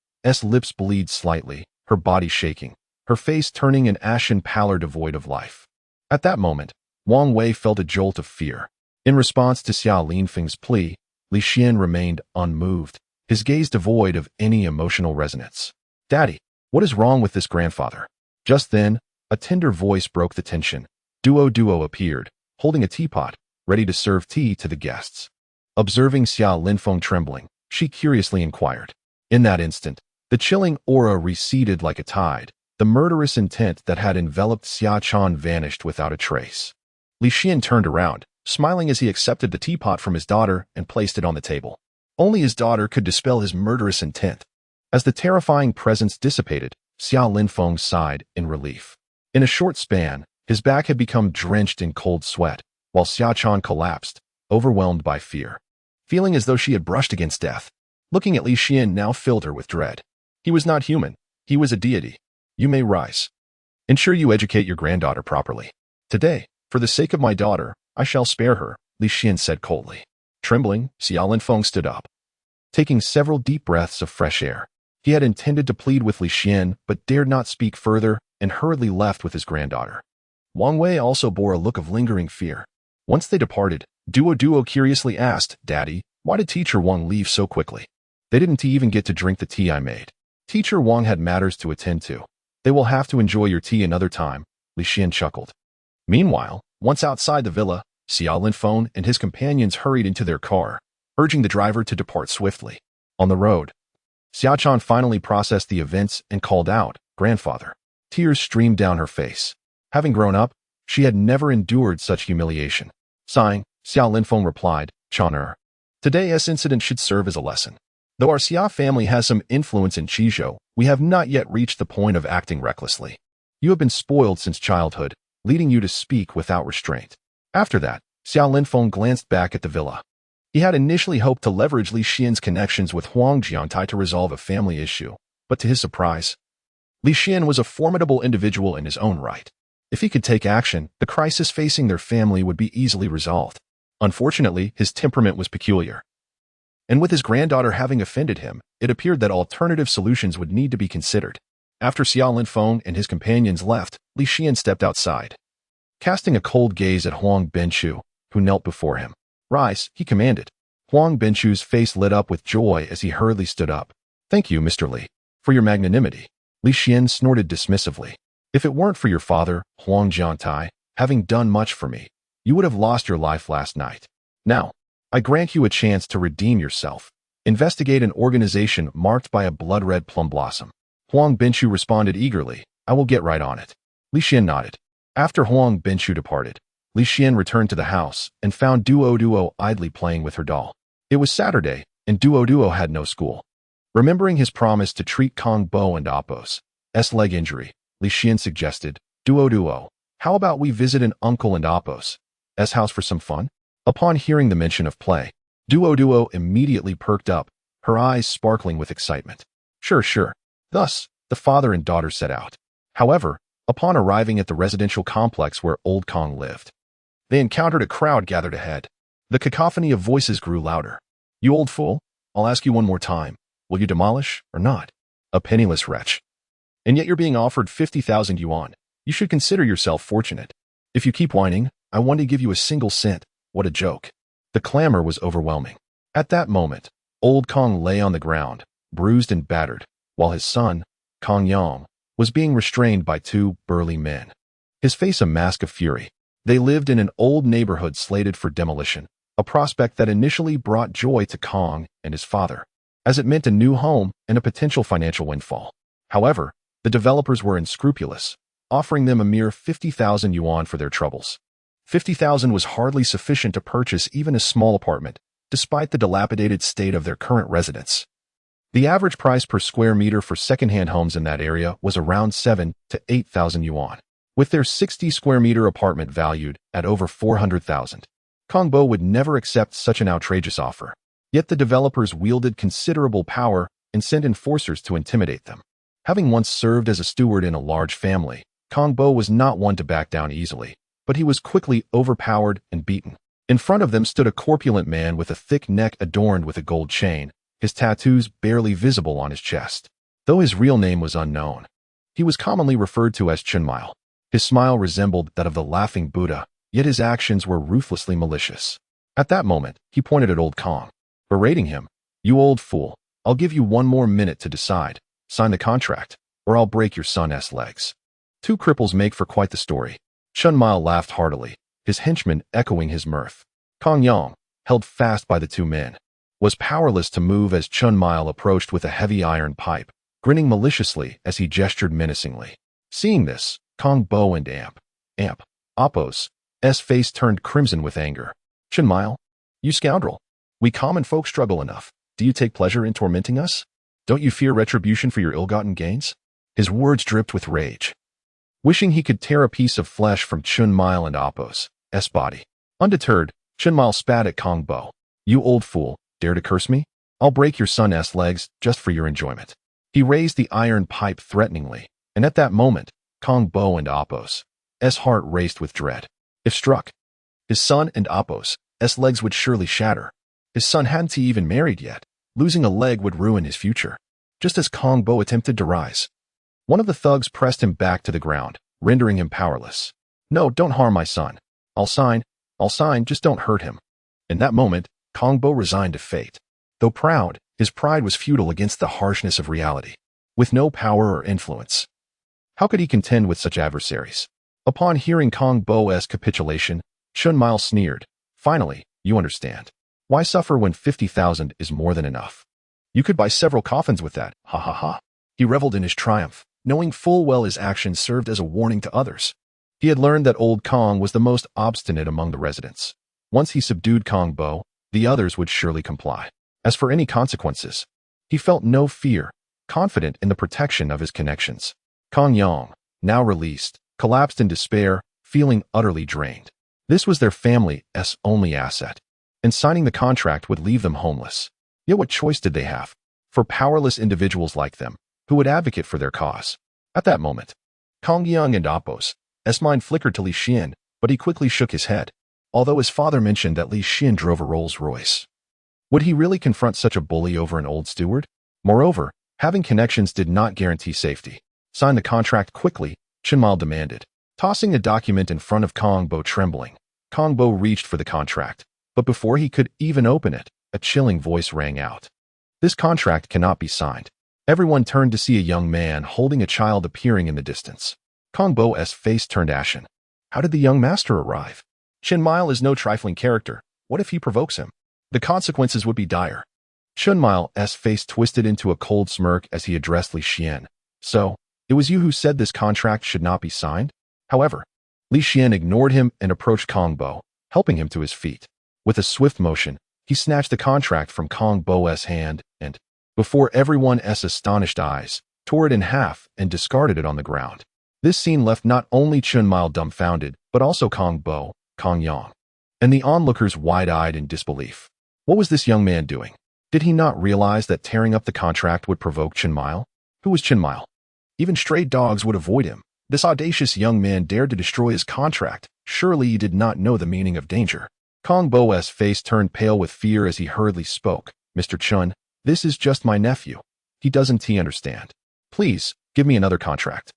lips bleed slightly, her body shaking, her face turning an ashen pallor devoid of life. At that moment, Wang Wei felt a jolt of fear. In response to Xia Linfeng's plea, Li Xian remained unmoved, his gaze devoid of any emotional resonance. Daddy, what is wrong with this grandfather? Just then, a tender voice broke the tension. Duo appeared, holding a teapot, ready to serve tea to the guests. Observing Xia Linfeng trembling, she curiously inquired. In that instant, the chilling aura receded like a tide. The murderous intent that had enveloped Xia Chan vanished without a trace. Li Xian turned around, smiling as he accepted the teapot from his daughter and placed it on the table. Only his daughter could dispel his murderous intent. As the terrifying presence dissipated, Xia Linfeng sighed in relief. In a short span, his back had become drenched in cold sweat, while Xia Chan collapsed, overwhelmed by fear, feeling as though she had brushed against death. Looking at Li Xian now filled her with dread. He was not human. He was a deity. You may rise. Ensure you educate your granddaughter properly. Today, for the sake of my daughter, I shall spare her, Li Xian said coldly. Trembling, Xia Linfeng stood up, taking several deep breaths of fresh air. He had intended to plead with Li Xian, but dared not speak further and hurriedly left with his granddaughter. Wang Wei also bore a look of lingering fear. Once they departed, Duo curiously asked, Daddy, why did Teacher Wang leave so quickly? They didn't even get to drink the tea I made. Teacher Wang had matters to attend to. They will have to enjoy your tea another time, Li Xian chuckled. Meanwhile, once outside the villa, Xia Linfeng and his companions hurried into their car, urging the driver to depart swiftly. On the road, Xia Chan finally processed the events and called out, Grandfather. Tears streamed down her face. Having grown up, she had never endured such humiliation. Sighing, Xia Linfeng replied, Chaner. Today's incident should serve as a lesson. Though our Xia family has some influence in Chuzhou, we have not yet reached the point of acting recklessly. You have been spoiled since childhood, leading you to speak without restraint. After that, Xia Linfeng glanced back at the villa. He had initially hoped to leverage Li Xian's connections with Huang Jiangtai to resolve a family issue, but to his surprise, Li Xian was a formidable individual in his own right. If he could take action, the crisis facing their family would be easily resolved. Unfortunately, his temperament was peculiar. And with his granddaughter having offended him, it appeared that alternative solutions would need to be considered. After Xiao Linfeng and his companions left, Li Xian stepped outside. Casting a cold gaze at Huang Benchu, who knelt before him. "Rise," he commanded. Huang Benchu's face lit up with joy as he hurriedly stood up. "Thank you, Mr. Li, for your magnanimity." Li Xian snorted dismissively. "If it weren't for your father, Huang Jiangtai, having done much for me, you would have lost your life last night. Now, I grant you a chance to redeem yourself. Investigate an organization marked by a blood-red plum blossom." Huang Benchu responded eagerly. "I will get right on it." Li Xian nodded. After Huang Benchu departed, Li Xian returned to the house and found Duo idly playing with her doll. It was Saturday, and Duo had no school. Remembering his promise to treat Kong Bo and Appo's leg injury, Li Xian suggested, Duo, how about we visit an uncle and Appo's house for some fun?" Upon hearing the mention of play, Duo immediately perked up, her eyes sparkling with excitement. Sure. Thus, the father and daughter set out. However, upon arriving at the residential complex where Old Kong lived, they encountered a crowd gathered ahead. The cacophony of voices grew louder. "You old fool, I'll ask you one more time. Will you demolish or not? A penniless wretch. And yet you're being offered 50,000 yuan. You should consider yourself fortunate. If you keep whining, I want to give you a single cent. What a joke." The clamor was overwhelming. At that moment, Old Kong lay on the ground, bruised and battered, while his son, Kong Yang, was being restrained by two burly men. His face a mask of fury. They lived in an old neighborhood slated for demolition, a prospect that initially brought joy to Kong and his father, as it meant a new home and a potential financial windfall. However, the developers were unscrupulous, offering them a mere 50,000 yuan for their troubles. 50,000 was hardly sufficient to purchase even a small apartment, despite the dilapidated state of their current residence. The average price per square meter for second-hand homes in that area was around 7 to 8,000 yuan, with their 60 square meter apartment valued at over 400,000. Kong Bo would never accept such an outrageous offer. Yet the developers wielded considerable power and sent enforcers to intimidate them. Having once served as a steward in a large family, Kong Bo was not one to back down easily, but he was quickly overpowered and beaten. In front of them stood a corpulent man with a thick neck adorned with a gold chain, his tattoos barely visible on his chest. Though his real name was unknown, he was commonly referred to as Chunmile. His smile resembled that of the laughing Buddha, yet his actions were ruthlessly malicious. At that moment, he pointed at Old Kong, berating him. "You old fool, I'll give you one more minute to decide. Sign the contract, or I'll break your son's legs." Two cripples make for quite the story. Chunmile laughed heartily, his henchmen echoing his mirth. Kong Yang, held fast by the two men, was powerless to move as Chunmile approached with a heavy iron pipe, grinning maliciously as he gestured menacingly. Seeing this, Kong Bo and Appo's face turned crimson with anger. "Chunmile, you scoundrel! We common folk struggle enough. Do you take pleasure in tormenting us? Don't you fear retribution for your ill-gotten gains?" His words dripped with rage. Wishing he could tear a piece of flesh from Chunmile and Appo's body. Undeterred, Chunmile spat at Kong Bo. "You old fool, dare to curse me? I'll break your son's legs just for your enjoyment." He raised the iron pipe threateningly, and at that moment, Kong Bo and Appo's heart raced with dread. If struck, his son and Appo's legs would surely shatter. His son hadn't even married yet. Losing a leg would ruin his future. Just as Kong Bo attempted to rise, one of the thugs pressed him back to the ground, rendering him powerless. "No, don't harm my son. I'll sign, just don't hurt him." In that moment, Kong Bo resigned to fate. Though proud, his pride was futile against the harshness of reality. With no power or influence, how could he contend with such adversaries? Upon hearing Kong Bo's capitulation, Chunmile sneered. "Finally, you understand. Why suffer when 50,000 is more than enough? You could buy several coffins with that, ha ha ha." He reveled in his triumph, knowing full well his actions served as a warning to others. He had learned that Old Kong was the most obstinate among the residents. Once he subdued Kong Bo, the others would surely comply. As for any consequences, he felt no fear, confident in the protection of his connections. Kong Yang, now released, collapsed in despair, feeling utterly drained. This was their family's only asset, and signing the contract would leave them homeless. Yet what choice did they have? For powerless individuals like them, who would advocate for their cause. At that moment, Kong Yang and Appo's mind flickered to Li Xian, but he quickly shook his head. although his father mentioned that Li Xian drove a Rolls-Royce. Would he really confront such a bully over an old steward? Moreover, having connections did not guarantee safety. Sign the contract quickly, Chenmile demanded. Tossing a document in front of Kong Bo trembling, Kong Bo reached for the contract, but before he could even open it, a chilling voice rang out. This contract cannot be signed. Everyone turned to see a young man holding a child appearing in the distance. Kong Bo's face turned ashen. How did the young master arrive? Chenmile is no trifling character. What if he provokes him? The consequences would be dire. Chenmile's face twisted into a cold smirk as he addressed Li Xian. So, it was you who said this contract should not be signed? However, Li Xian ignored him and approached Kong Bo, helping him to his feet. With a swift motion, he snatched the contract from Kong Bo's hand and, before everyone's astonished eyes, tore it in half and discarded it on the ground. This scene left not only Chenmile dumbfounded, but also Kong Bo, Kong Yang, and the onlookers wide-eyed in disbelief. What was this young man doing? Did he not realize that tearing up the contract would provoke Chenmile? Who was Chenmile? Even stray dogs would avoid him. This audacious young man dared to destroy his contract. Surely he did not know the meaning of danger. Kong Bo's face turned pale with fear as he hurriedly spoke. Mr. Chun, this is just my nephew. He doesn't understand. Please, give me another contract,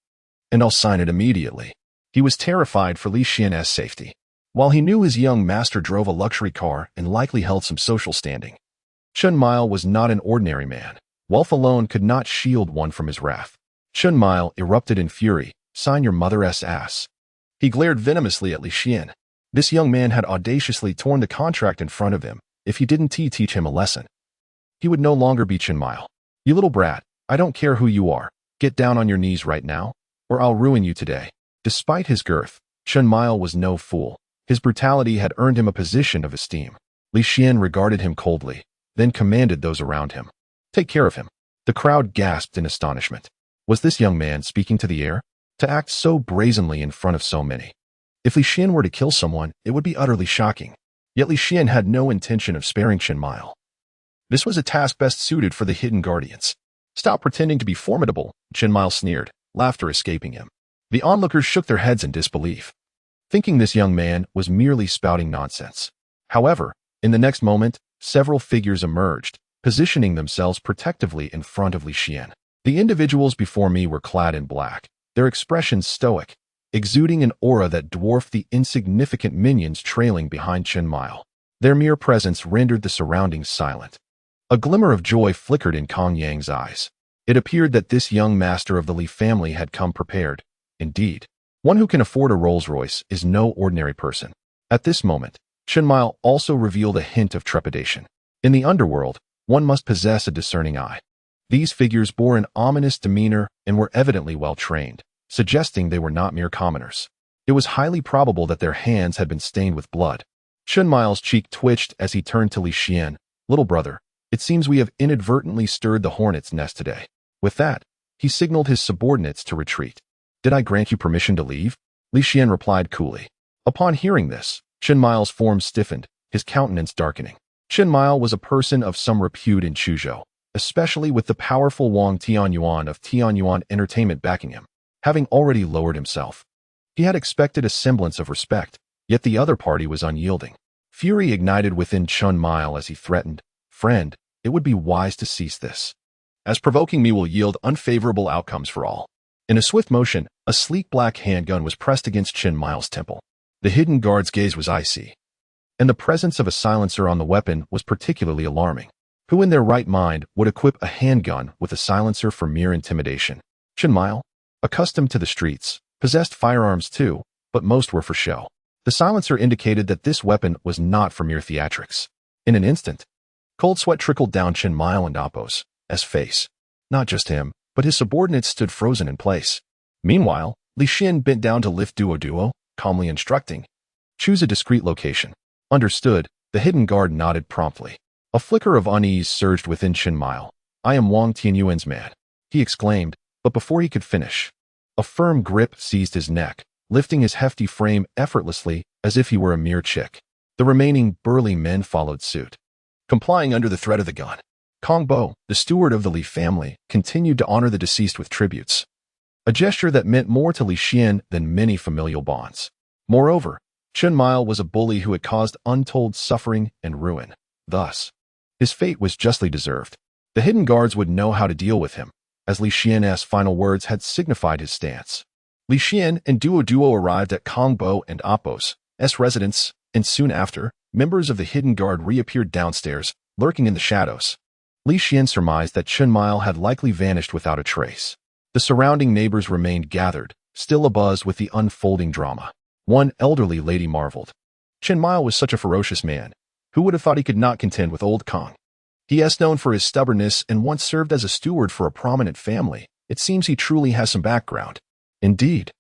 and I'll sign it immediately. He was terrified for Li Xian's safety. While he knew his young master drove a luxury car and likely held some social standing, Chenmile was not an ordinary man. Wealth alone could not shield one from his wrath. Chenmile erupted in fury. Sign your mother's ass. He glared venomously at Li Xian. This young man had audaciously torn the contract in front of him. If he didn't teach him a lesson, he would no longer be Chenmile. You little brat, I don't care who you are. Get down on your knees right now, or I'll ruin you today. Despite his girth, Chenmile was no fool. His brutality had earned him a position of esteem. Li Xian regarded him coldly, then commanded those around him. Take care of him. The crowd gasped in astonishment. Was this young man speaking to the air? To act so brazenly in front of so many. If Li Xian were to kill someone, it would be utterly shocking. Yet Li Xian had no intention of sparing Chenmile. This was a task best suited for the hidden guardians. Stop pretending to be formidable, Chenmile sneered, laughter escaping him. The onlookers shook their heads in disbelief, thinking this young man was merely spouting nonsense. However, in the next moment, several figures emerged, positioning themselves protectively in front of Li Xian. The individuals before me were clad in black, their expressions stoic, exuding an aura that dwarfed the insignificant minions trailing behind Chenmile. Their mere presence rendered the surroundings silent. A glimmer of joy flickered in Kong Yang's eyes. It appeared that this young master of the Li family had come prepared. Indeed, one who can afford a Rolls-Royce is no ordinary person. At this moment, Chenmile also revealed a hint of trepidation. In the underworld, one must possess a discerning eye. These figures bore an ominous demeanor and were evidently well-trained, suggesting they were not mere commoners. It was highly probable that their hands had been stained with blood. Chenmile's cheek twitched as he turned to Li Xian. Little brother, it seems we have inadvertently stirred the hornet's nest today. With that, he signaled his subordinates to retreat. Did I grant you permission to leave? Li Xian replied coolly. Upon hearing this, Chenmile's form stiffened, his countenance darkening. Chenmile was a person of some repute in Chuzhou, especially with the powerful Wang Tianyuan of Tianyuan Entertainment backing him. Having already lowered himself, he had expected a semblance of respect, yet the other party was unyielding. Fury ignited within Chenmile as he threatened, Friend, it would be wise to cease this, as provoking me will yield unfavorable outcomes for all. In a swift motion, a sleek black handgun was pressed against Chenmile's temple. The hidden guard's gaze was icy, and the presence of a silencer on the weapon was particularly alarming. Who in their right mind would equip a handgun with a silencer for mere intimidation? Chenmile, accustomed to the streets, possessed firearms too, but most were for show. The silencer indicated that this weapon was not for mere theatrics. In an instant, cold sweat trickled down Chenmile and Appo's face. Not just him, but his subordinates stood frozen in place. Meanwhile, Li Xian bent down to lift Duo, calmly instructing, Choose a discreet location. Understood, the hidden guard nodded promptly. A flicker of unease surged within Chenmile. I am Wang Tianyuan's man, he exclaimed, but before he could finish, a firm grip seized his neck, lifting his hefty frame effortlessly as if he were a mere chick. The remaining burly men followed suit, complying under the threat of the gun. Kong Bo, the steward of the Li family, continued to honor the deceased with tributes, a gesture that meant more to Li Xian than many familial bonds. Moreover, Chen Mile was a bully who had caused untold suffering and ruin. Thus, his fate was justly deserved. The hidden guards would know how to deal with him, as Li Xian's final words had signified his stance. Li Xian and Duo arrived at Kong Bo and Appo's residence, and soon after, members of the hidden guard reappeared downstairs, lurking in the shadows. Li Xian surmised that Chen Mile had likely vanished without a trace. The surrounding neighbors remained gathered, still abuzz with the unfolding drama. One elderly lady marveled. Chen Mile was such a ferocious man. Who would have thought he could not contend with old Kong? He is known for his stubbornness and once served as a steward for a prominent family. It seems he truly has some background. Indeed.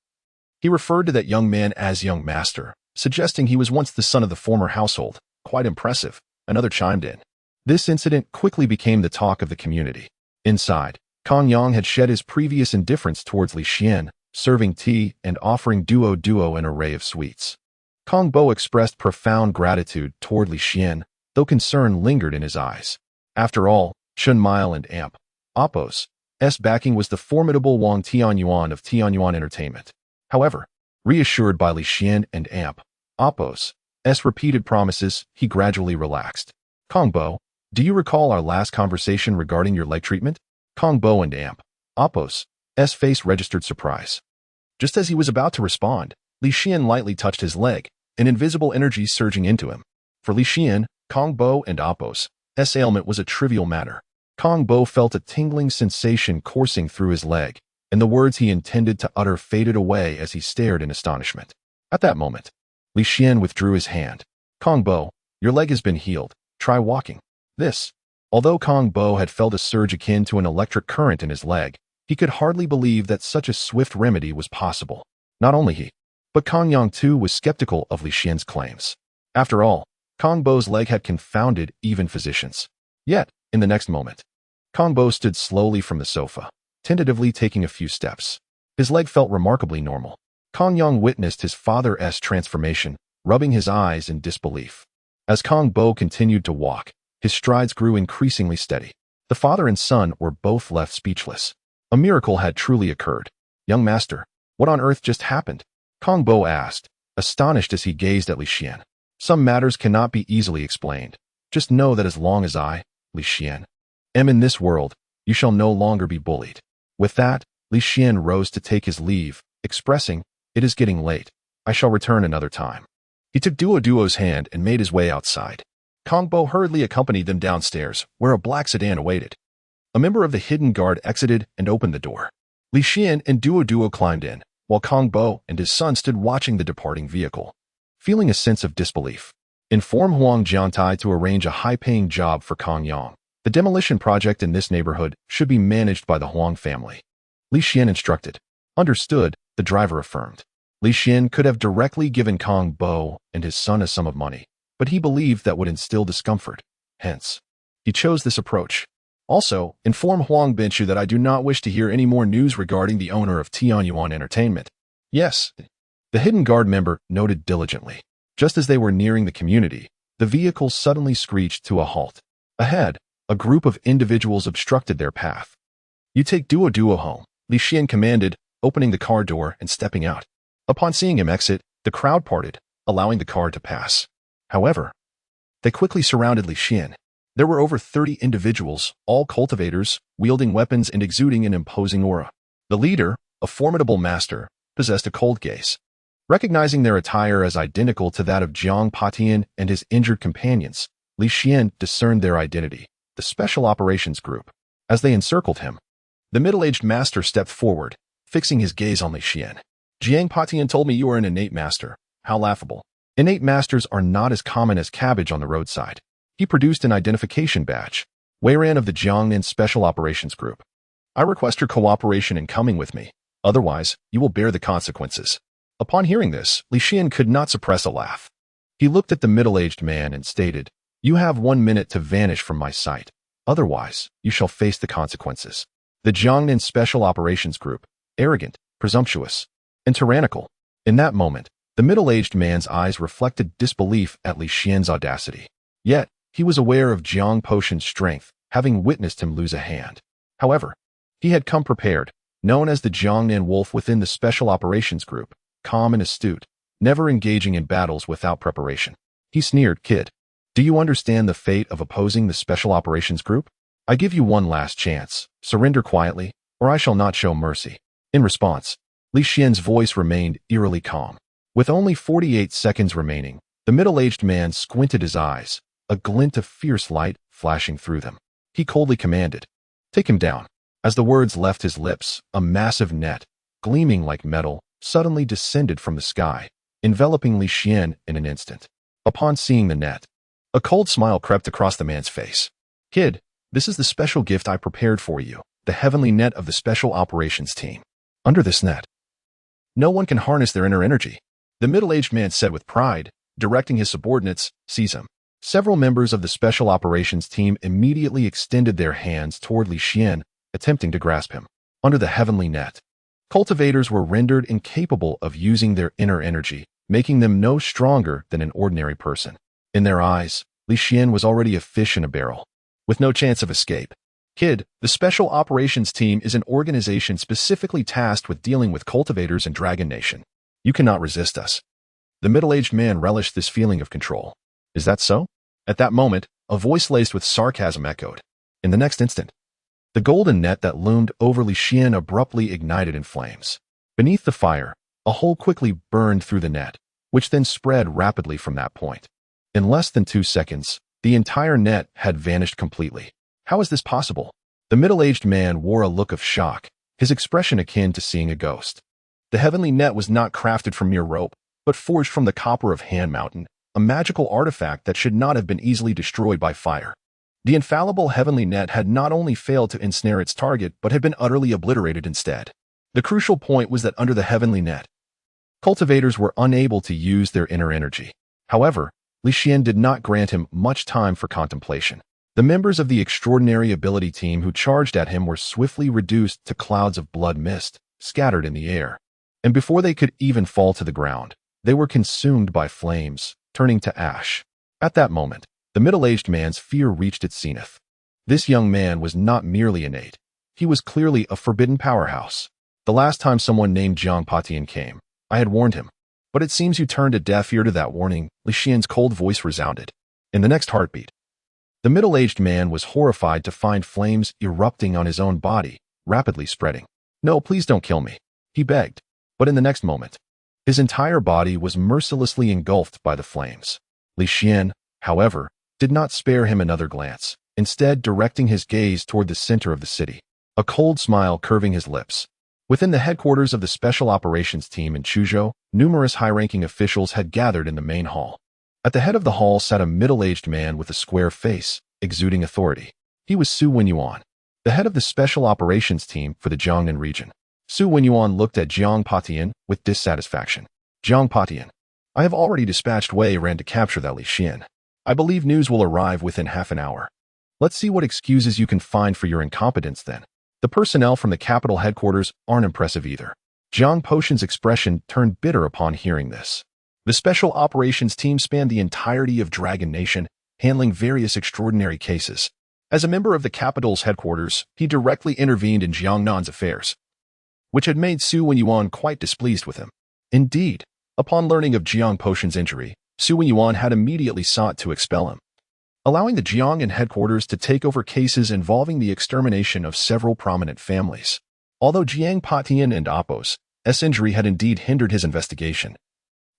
He referred to that young man as young master, suggesting he was once the son of the former household. Quite impressive. Another chimed in. This incident quickly became the talk of the community. Inside, Kong Yang had shed his previous indifference towards Li Xian, serving tea and offering Duo an array of sweets. Kong Bo expressed profound gratitude toward Li Xian, though concern lingered in his eyes. After all, Chen Mile and Appo's backing was the formidable Wang Tianyuan of Tianyuan Entertainment. However, reassured by Li Xian and Appo's repeated promises, he gradually relaxed. Kong Bo, do you recall our last conversation regarding your leg treatment? Kong Bo and Appo's face registered surprise. Just as he was about to respond, Li Xian lightly touched his leg, an invisible energy surging into him. For Li Xian, Kong Bo and Appo's ailment was a trivial matter. Kong Bo felt a tingling sensation coursing through his leg, and the words he intended to utter faded away as he stared in astonishment. At that moment, Li Xian withdrew his hand. Kong Bo, your leg has been healed. Try walking. Although Kong Bo had felt a surge akin to an electric current in his leg, he could hardly believe that such a swift remedy was possible. Not only he, but Kong Yang too was skeptical of Li Xian's claims. After all, Kong Bo's leg had confounded even physicians. Yet, in the next moment, Kong Bo stood slowly from the sofa, tentatively taking a few steps. His leg felt remarkably normal. Kong Yang witnessed his father's transformation, rubbing his eyes in disbelief. As Kong Bo continued to walk, his strides grew increasingly steady. The father and son were both left speechless. A miracle had truly occurred. Young master, what on earth just happened? Kong Bo asked, astonished as he gazed at Li Xian. Some matters cannot be easily explained. Just know that as long as I, Li Xian, am in this world, you shall no longer be bullied. With that, Li Xian rose to take his leave, expressing, it is getting late. I shall return another time. He took Duo's hand and made his way outside. Kong Bo hurriedly accompanied them downstairs, where a black sedan awaited. A member of the hidden guard exited and opened the door. Li Xian and Duo climbed in, while Kong Bo and his son stood watching the departing vehicle. Feeling a sense of disbelief, inform Huang Jiantai to arrange a high-paying job for Kong Yang. The demolition project in this neighborhood should be managed by the Huang family. Li Xian instructed. Understood, the driver affirmed. Li Xian could have directly given Kong Bo and his son a sum of money, but he believed that would instill discomfort. Hence, he chose this approach. Also, inform Huang Binshu that I do not wish to hear any more news regarding the owner of Tianyuan Entertainment. Yes, the hidden guard member noted diligently. Just as they were nearing the community, the vehicle suddenly screeched to a halt. Ahead, a group of individuals obstructed their path. You take Duo home, Li Xian commanded, opening the car door and stepping out. Upon seeing him exit, the crowd parted, allowing the car to pass. However, they quickly surrounded Li Xian. There were over 30 individuals, all cultivators, wielding weapons and exuding an imposing aura. The leader, a formidable master, possessed a cold gaze. Recognizing their attire as identical to that of Jiang Patian and his injured companions, Li Xian discerned their identity, the Special Operations Group. As they encircled him, the middle-aged master stepped forward, fixing his gaze on Li Xian. Jiang Patian told me you are an innate master. How laughable. Innate masters are not as common as cabbage on the roadside. He produced an identification badge. Weiran of the Jiangnan Special Operations Group. I request your cooperation in coming with me. Otherwise, you will bear the consequences. Upon hearing this, Li Xian could not suppress a laugh. He looked at the middle-aged man and stated, you have 1 minute to vanish from my sight. Otherwise, you shall face the consequences. The Jiangnan Special Operations Group, arrogant, presumptuous, and tyrannical. In that moment, the middle-aged man's eyes reflected disbelief at Li Xian's audacity. Yet, he was aware of Jiang Potion's strength, having witnessed him lose a hand. However, he had come prepared, known as the Jiangnan Wolf within the Special Operations Group, calm and astute, never engaging in battles without preparation. He sneered, "Kid, do you understand the fate of opposing the Special Operations Group? I give you one last chance. Surrender quietly, or I shall not show mercy." In response, Li Xian's voice remained eerily calm. With only 48 seconds remaining, the middle-aged man squinted his eyes, a glint of fierce light flashing through them. He coldly commanded, "Take him down." As the words left his lips, a massive net, gleaming like metal, suddenly descended from the sky, enveloping Li Xian in an instant. Upon seeing the net, a cold smile crept across the man's face. "Kid, this is the special gift I prepared for you, the heavenly net of the Special Operations Team. Under this net, no one can harness their inner energy," the middle-aged man said with pride, directing his subordinates, "Seize him." Several members of the Special Operations Team immediately extended their hands toward Li Xian, attempting to grasp him. Under the heavenly net, cultivators were rendered incapable of using their inner energy, making them no stronger than an ordinary person. In their eyes, Li Xian was already a fish in a barrel, with no chance of escape. "Kid, the Special Operations Team is an organization specifically tasked with dealing with cultivators in Dragon Nation. You cannot resist us." The middle-aged man relished this feeling of control. "Is that so?" At that moment, a voice laced with sarcasm echoed. In the next instant, the golden net that loomed over Li Xian abruptly ignited in flames. Beneath the fire, a hole quickly burned through the net, which then spread rapidly from that point. In less than 2 seconds, the entire net had vanished completely. How is this possible? The middle-aged man wore a look of shock, his expression akin to seeing a ghost. The heavenly net was not crafted from mere rope, but forged from the copper of Hand Mountain, a magical artifact that should not have been easily destroyed by fire. The infallible heavenly net had not only failed to ensnare its target, but had been utterly obliterated instead. The crucial point was that under the heavenly net, cultivators were unable to use their inner energy. However, Li Xian did not grant him much time for contemplation. The members of the extraordinary ability team who charged at him were swiftly reduced to clouds of blood mist, scattered in the air. And before they could even fall to the ground, they were consumed by flames, turning to ash. At that moment, the middle-aged man's fear reached its zenith. This young man was not merely innate. He was clearly a forbidden powerhouse. The last time someone named Jiang Patian came, I had warned him. But it seems you turned a deaf ear to that warning, Li Xian's cold voice resounded. In the next heartbeat, the middle-aged man was horrified to find flames erupting on his own body, rapidly spreading. "No, please don't kill me," he begged. But in the next moment, his entire body was mercilessly engulfed by the flames. Li Xian, however, did not spare him another glance, instead directing his gaze toward the center of the city, a cold smile curving his lips. Within the headquarters of the Special Operations Team in Chuzhou, numerous high-ranking officials had gathered in the main hall. At the head of the hall sat a middle-aged man with a square face, exuding authority. He was Su Wenyuan, the head of the Special Operations Team for the Jiangnan region. Su Wenyuan looked at Jiang Patian with dissatisfaction. "Jiang Patian, I have already dispatched Wei Ran to capture that Li Xian. I believe news will arrive within half an hour. Let's see what excuses you can find for your incompetence then." The personnel from the capital headquarters aren't impressive either. Jiang Potion's expression turned bitter upon hearing this. The Special Operations Team spanned the entirety of Dragon Nation, handling various extraordinary cases. As a member of the capital's headquarters, he directly intervened in Jiangnan's affairs, which had made Su Wenyuan quite displeased with him. Indeed, upon learning of Jiang Potion's injury, Su Wenyuan had immediately sought to expel him, allowing the Jiangnan headquarters to take over cases involving the extermination of several prominent families. Although Jiang Patian and Appo's injury had indeed hindered his investigation,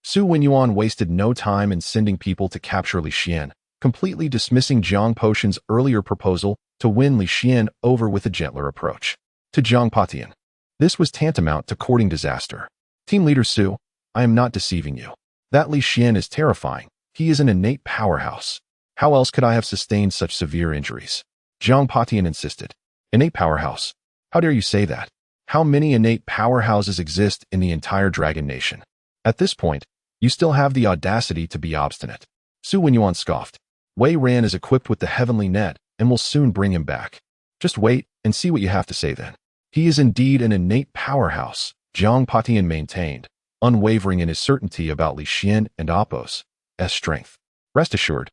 Su Wenyuan wasted no time in sending people to capture Li Xian, completely dismissing Jiang Potion's earlier proposal to win Li Xian over with a gentler approach. To Jiang Patian, this was tantamount to courting disaster. "Team leader Su, I am not deceiving you. That Li Xian is terrifying. He is an innate powerhouse. How else could I have sustained such severe injuries?" Jiang Patian insisted. "Innate powerhouse? How dare you say that? How many innate powerhouses exist in the entire Dragon Nation? At this point, you still have the audacity to be obstinate." Su Wenyuan scoffed. "Wei Ran is equipped with the heavenly net and will soon bring him back. Just wait and see what you have to say then." "He is indeed an innate powerhouse," Jiang Patian maintained, unwavering in his certainty about Li Xian and Appo's strength. "Rest assured,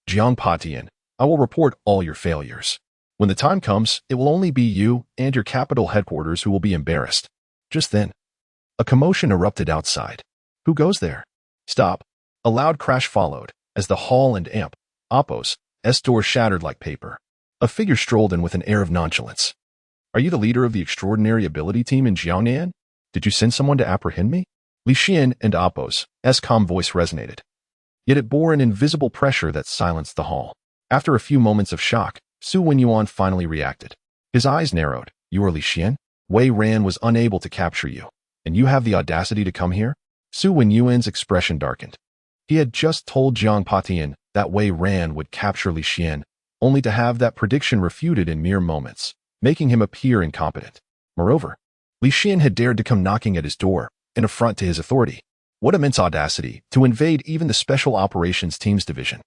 Jiang Patian, I will report all your failures. When the time comes, it will only be you and your capital headquarters who will be embarrassed." Just then, a commotion erupted outside. "Who goes there?" Stop. A loud crash followed, as the hall and amp, Oppo's, door shattered like paper. A figure strolled in with an air of nonchalance. Are you the leader of the extraordinary ability team in Jiangnan? Did you send someone to apprehend me? Li Xian and Oppo's calm voice resonated. Yet it bore an invisible pressure that silenced the hall. After a few moments of shock, Su Wenyuan finally reacted. His eyes narrowed. You are Li Xian? Wei Ran was unable to capture you, and you have the audacity to come here? Su Wenyuan's expression darkened. He had just told Jiang Patian that Wei Ran would capture Li Xian, only to have that prediction refuted in mere moments, making him appear incompetent. Moreover, Li Xian had dared to come knocking at his door, an affront to his authority. What immense audacity to invade even the Special Operations Team's division.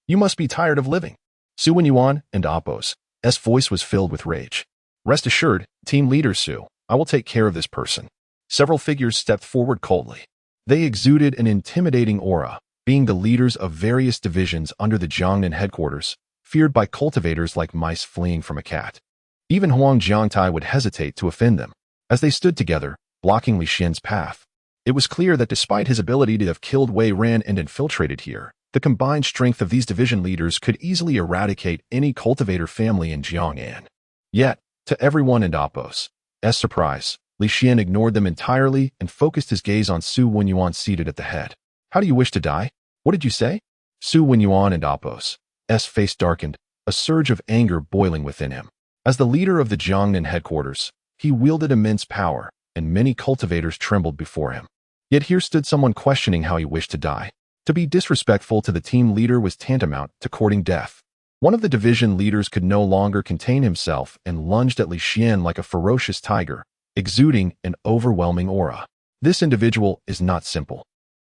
You must be tired of living. Su Wenyuan and Oppo's voice was filled with rage. Rest assured, team leader Su, I will take care of this person. Several figures stepped forward coldly. They exuded an intimidating aura, being the leaders of various divisions under the Jiangnan headquarters, feared by cultivators like mice fleeing from a cat. Even Huang Jiangtai would hesitate to offend them, as they stood together, blocking Li Xian's path. It was clear that despite his ability to have killed Wei Ran and infiltrated here, the combined strength of these division leaders could easily eradicate any cultivator family in Jiangnan. Yet, to everyone in Oppo's surprise, Li Xian ignored them entirely and focused his gaze on Su Wenyuan seated at the head. How do you wish to die? What did you say? Su Wenyuan and Oppo's face darkened, a surge of anger boiling within him. As the leader of the Jiangnan headquarters, he wielded immense power, and many cultivators trembled before him. Yet here stood someone questioning how he wished to die. To be disrespectful to the team leader was tantamount to courting death. One of the division leaders could no longer contain himself and lunged at Li Xian like a ferocious tiger, exuding an overwhelming aura. This individual is not simple.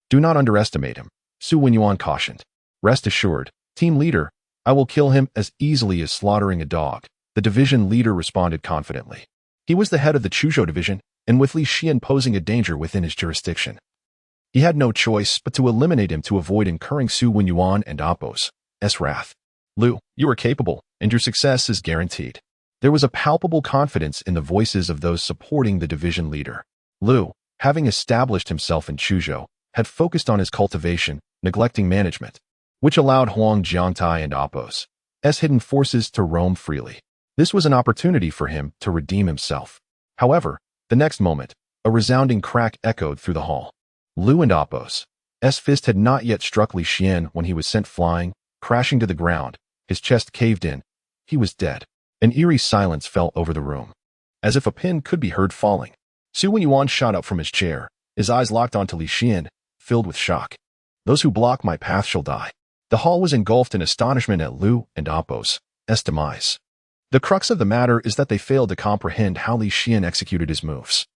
Do not underestimate him, Su Wenyuan cautioned. Rest assured, team leader, I will kill him as easily as slaughtering a dog, the division leader responded confidently. He was the head of the Chuzhou division, and with Li Xian posing a danger within his jurisdiction, he had no choice but to eliminate him to avoid incurring Su Wenyuan and Oppo's wrath. Lu, you are capable, and your success is guaranteed. There was a palpable confidence in the voices of those supporting the division leader. Lu, having established himself in Chuzhou, had focused on his cultivation, neglecting management, which allowed Huang Jiangtai and Oppo's hidden forces to roam freely. This was an opportunity for him to redeem himself. However, the next moment, a resounding crack echoed through the hall. Lu and Oppo's fist had not yet struck Li Xian when he was sent flying, crashing to the ground. His chest caved in. He was dead. An eerie silence fell over the room, as if a pin could be heard falling. Su Wenyuan shot up from his chair, his eyes locked onto Li Xian, filled with shock. Those who block my path shall die. The hall was engulfed in astonishment at Lu and Oppo's demise. The crux of the matter is that they failed to comprehend how Li Xian executed his moves.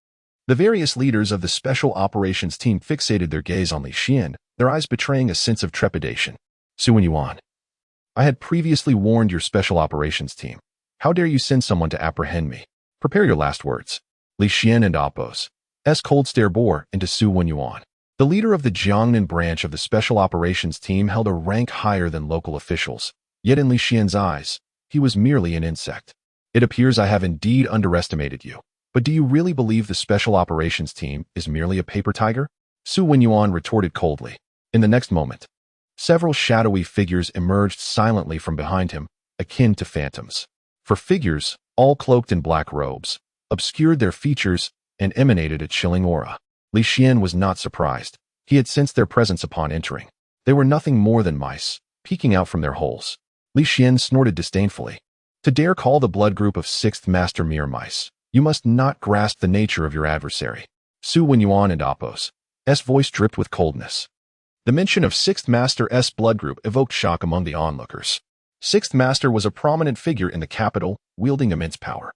The various leaders of the Special Operations Team fixated their gaze on Li Xian, their eyes betraying a sense of trepidation. Su Wenyuan, I had previously warned your Special Operations Team. How dare you send someone to apprehend me? Prepare your last words. Li Xian and Oppo's cold stare bore into Su Wenyuan. The leader of the Jiangnan branch of the Special Operations Team held a rank higher than local officials, yet in Li Xian's eyes, he was merely an insect. It appears I have indeed underestimated you. But do you really believe the Special Operations Team is merely a paper tiger? Su Wenyuan retorted coldly. In the next moment, several shadowy figures emerged silently from behind him, akin to phantoms. For figures, all cloaked in black robes, obscured their features and emanated a chilling aura. Li Xian was not surprised. He had sensed their presence upon entering. They were nothing more than mice, peeking out from their holes. Li Xian snorted disdainfully. To dare call the blood group of 6th Master mere mice, you must not grasp the nature of your adversary. Su Wenyuan and Oppo's voice dripped with coldness. The mention of 6th Master's blood group evoked shock among the onlookers. 6th Master was a prominent figure in the capital, wielding immense power.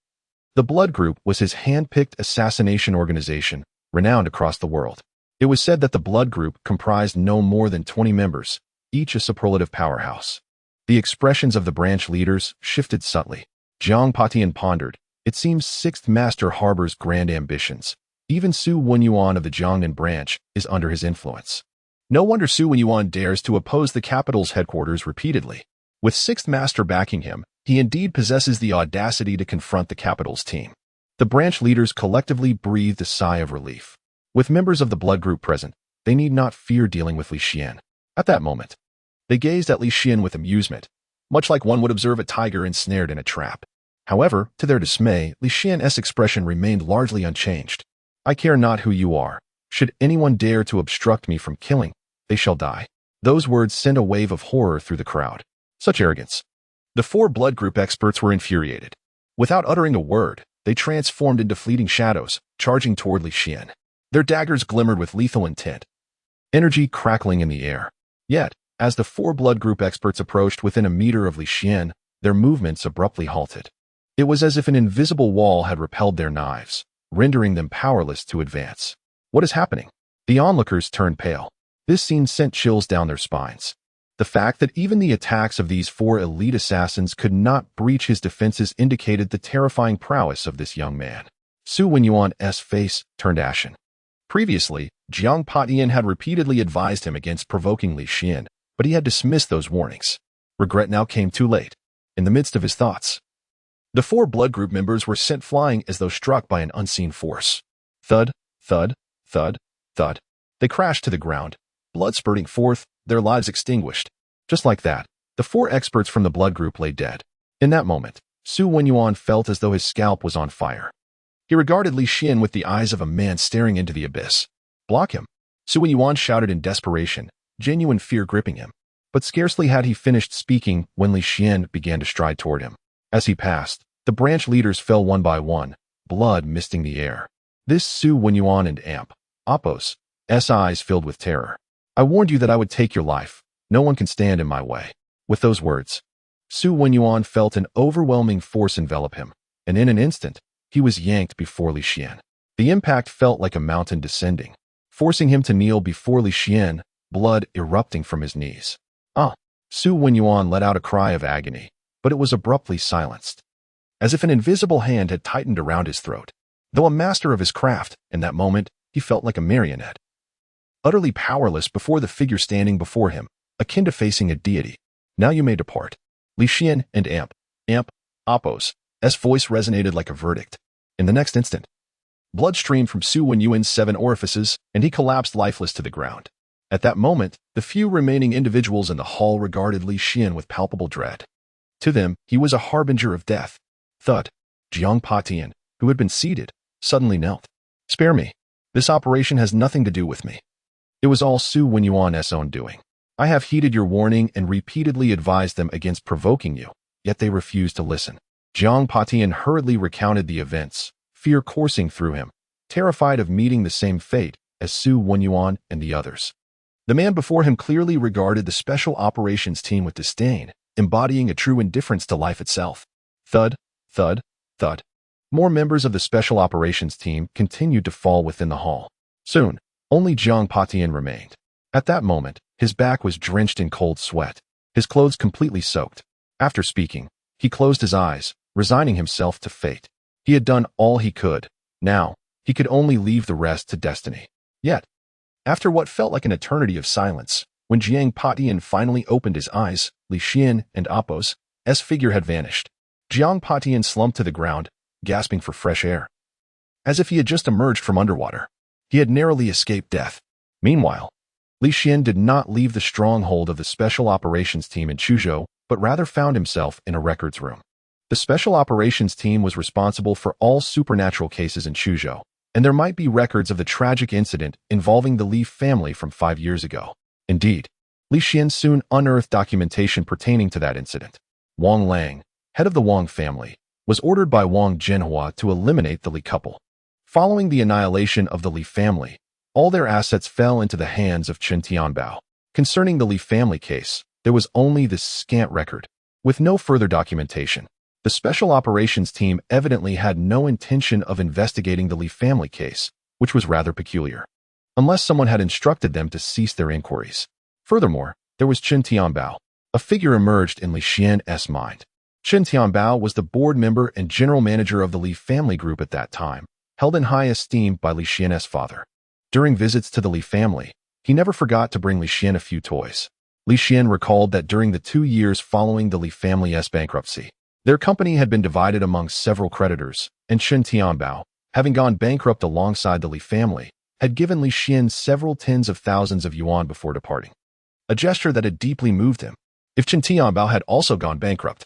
The blood group was his hand-picked assassination organization, renowned across the world. It was said that the blood group comprised no more than 20 members, each a superlative powerhouse. The expressions of the branch leaders shifted subtly. Jiang Patian pondered. It seems 6th Master harbors grand ambitions. Even Su Wenyuan of the Jiangnan branch is under his influence. No wonder Su Wenyuan dares to oppose the capital's headquarters repeatedly. With 6th Master backing him, he indeed possesses the audacity to confront the capital's team. The branch leaders collectively breathed a sigh of relief. With members of the blood group present, they need not fear dealing with Li Xian. At that moment, they gazed at Li Xian with amusement, much like one would observe a tiger ensnared in a trap. However, to their dismay, Li Xian's expression remained largely unchanged. I care not who you are. Should anyone dare to obstruct me from killing, they shall die. Those words sent a wave of horror through the crowd. Such arrogance. The 4 blood group experts were infuriated. Without uttering a word, they transformed into fleeting shadows, charging toward Li Xian. Their daggers glimmered with lethal intent, energy crackling in the air. Yet, as the 4 blood group experts approached within a meter of Li Xian, their movements abruptly halted. It was as if an invisible wall had repelled their knives, rendering them powerless to advance. What is happening? The onlookers turned pale. This scene sent chills down their spines. The fact that even the attacks of these 4 elite assassins could not breach his defenses indicated the terrifying prowess of this young man. Su Wenyuan's face turned ashen. Previously, Jiang Patian had repeatedly advised him against provoking Li Xian, but he had dismissed those warnings. Regret now came too late. In the midst of his thoughts, the 4 blood group members were sent flying as though struck by an unseen force. Thud, thud, thud, thud. They crashed to the ground, blood spurting forth, their lives extinguished. Just like that, the 4 experts from the blood group lay dead. In that moment, Su Wenyuan felt as though his scalp was on fire. He regarded Li Xian with the eyes of a man staring into the abyss. Block him. Su Wenyuan shouted in desperation, genuine fear gripping him. But scarcely had he finished speaking when Li Xian began to stride toward him. As he passed, the branch leaders fell one by one, blood misting the air. This Su Wenyuan and Amp, Apos, eyes filled with terror. I warned you that I would take your life. No one can stand in my way. With those words, Su Wenyuan felt an overwhelming force envelop him, and in an instant, he was yanked before Li Xian. The impact felt like a mountain descending, forcing him to kneel before Li Xian, blood erupting from his knees. Su Wenyuan let out a cry of agony, but it was abruptly silenced, as if an invisible hand had tightened around his throat. Though a master of his craft, in that moment, he felt like a marionette, utterly powerless before the figure standing before him, akin to facing a deity. Now you may depart. Li Xian and Amp, Apos' voice resonated like a verdict. In the next instant, blood streamed from Su Wenyuan's 7 orifices, and he collapsed lifeless to the ground. At that moment, the few remaining individuals in the hall regarded Li Xian with palpable dread. To them, he was a harbinger of death. Thud. Jiang Patian, who had been seated, suddenly knelt. Spare me. This operation has nothing to do with me. It was all Su Wenyuan's own doing. I have heeded your warning and repeatedly advised them against provoking you, yet they refused to listen. Jiang Patian hurriedly recounted the events, fear coursing through him, terrified of meeting the same fate as Su Wenyuan and the others. The man before him clearly regarded the special operations team with disdain, embodying a true indifference to life itself. Thud, thud, thud. More members of the special operations team continued to fall within the hall. Soon, only Jiang Patian remained. At that moment, his back was drenched in cold sweat, his clothes completely soaked. After speaking, he closed his eyes, resigning himself to fate. He had done all he could. Now, he could only leave the rest to destiny. Yet, after what felt like an eternity of silence, when Jiang Patian finally opened his eyes, Li Xian and Apos' figure had vanished. Jiang Patian slumped to the ground, gasping for fresh air, as if he had just emerged from underwater. He had narrowly escaped death. Meanwhile, Li Xian did not leave the stronghold of the Special Operations Team in Chuzhou, but rather found himself in a records room. The Special Operations Team was responsible for all supernatural cases in Chuzhou, and there might be records of the tragic incident involving the Li family from 5 years ago. Indeed, Li Xian soon unearthed documentation pertaining to that incident. Wang Lang, head of the Wang family, was ordered by Wang Zhenhua to eliminate the Li couple. Following the annihilation of the Li family, all their assets fell into the hands of Chen Tianbao. Concerning the Li family case, there was only this scant record, with no further documentation. The Special Operations Team evidently had no intention of investigating the Li family case, which was rather peculiar, unless someone had instructed them to cease their inquiries. Furthermore, there was Chen Tianbao. A figure emerged in Li Xian's mind. Chen Tianbao was the board member and general manager of the Li family group at that time, held in high esteem by Li Xian's father. During visits to the Li family, he never forgot to bring Li Xian a few toys. Li Xian recalled that during the 2 years following the Li family's bankruptcy, their company had been divided among several creditors, and Chen Tianbao, having gone bankrupt alongside the Li family, had given Li Xian several tens of thousands of yuan before departing, a gesture that had deeply moved him. If Chen Tianbao had also gone bankrupt,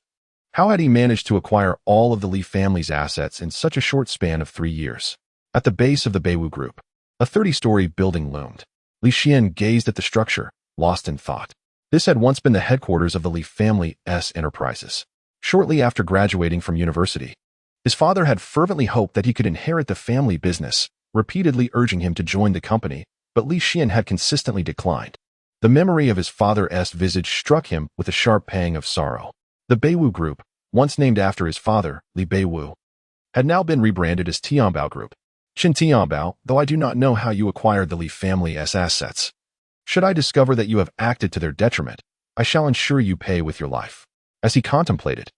how had he managed to acquire all of the Li family's assets in such a short span of 3 years? At the base of the Beiwu Group, a 30-story building loomed. Li Xian gazed at the structure, lost in thought. This had once been the headquarters of the Li family's enterprises. Shortly after graduating from university, his father had fervently hoped that he could inherit the family business, repeatedly urging him to join the company, but Li Xian had consistently declined. The memory of his father's visage struck him with a sharp pang of sorrow. The Beiwu Group, once named after his father, Li Beiwu, had now been rebranded as Tianbao Group. Chen Tianbao, though I do not know how you acquired the Li family's assets, should I discover that you have acted to their detriment, I shall ensure you pay with your life. As he contemplated,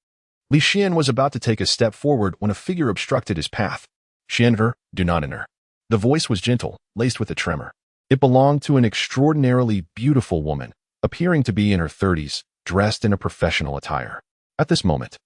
Li Xian was about to take a step forward when a figure obstructed his path. Xianver, do not enter. The voice was gentle, laced with a tremor. It belonged to an extraordinarily beautiful woman, appearing to be in her 30s, dressed in a professional attire. At this moment,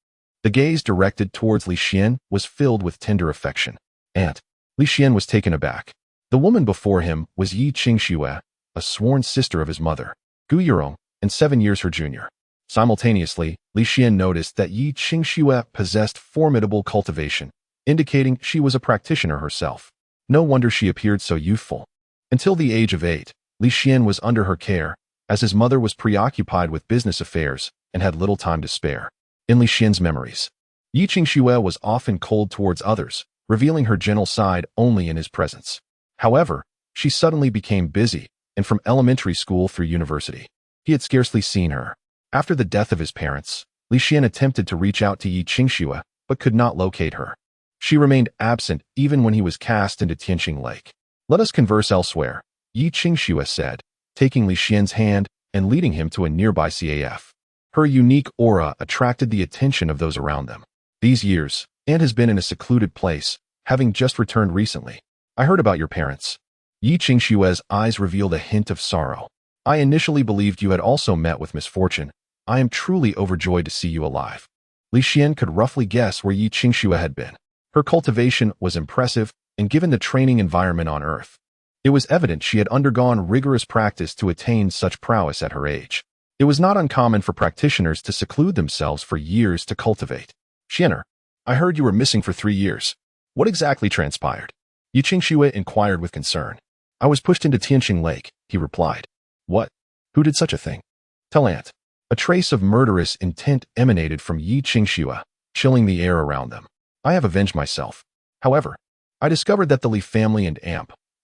the gaze directed towards Li Xian was filled with tender affection. And Li Xian was taken aback. The woman before him was Yi Qingxue, a sworn sister of his mother, Gu Yurong, and 7 years her junior. Simultaneously, Li Xian noticed that Yi Qingxue possessed formidable cultivation, indicating she was a practitioner herself. No wonder she appeared so youthful. Until the age of 8, Li Xian was under her care, as his mother was preoccupied with business affairs and had little time to spare. In Li Xian's memories, Yi Qingxue was often cold towards others, revealing her gentle side only in his presence. However, she suddenly became busy, and from elementary school through university, he had scarcely seen her. After the death of his parents, Li Xian attempted to reach out to Yi Qingxue, but could not locate her. She remained absent even when he was cast into Tianqing Lake. Let us converse elsewhere, Yi Qingxue said, taking Li Xian's hand and leading him to a nearby CAF. Her unique aura attracted the attention of those around them. These years, Aunt has been in a secluded place, having just returned recently. I heard about your parents. Yi Qingxue's eyes revealed a hint of sorrow. I initially believed you had also met with misfortune. I am truly overjoyed to see you alive. Li Xian could roughly guess where Yi Qingxue had been. Her cultivation was impressive, and given the training environment on Earth, it was evident she had undergone rigorous practice to attain such prowess at her age. It was not uncommon for practitioners to seclude themselves for years to cultivate. Xianer, I heard you were missing for 3 years. What exactly transpired? Yi Qingxue inquired with concern. I was pushed into Tianqing Lake, he replied. What? Who did such a thing? Tell Aunt. A trace of murderous intent emanated from Yi Qingxue, chilling the air around them. I have avenged myself. However, I discovered that the Li family and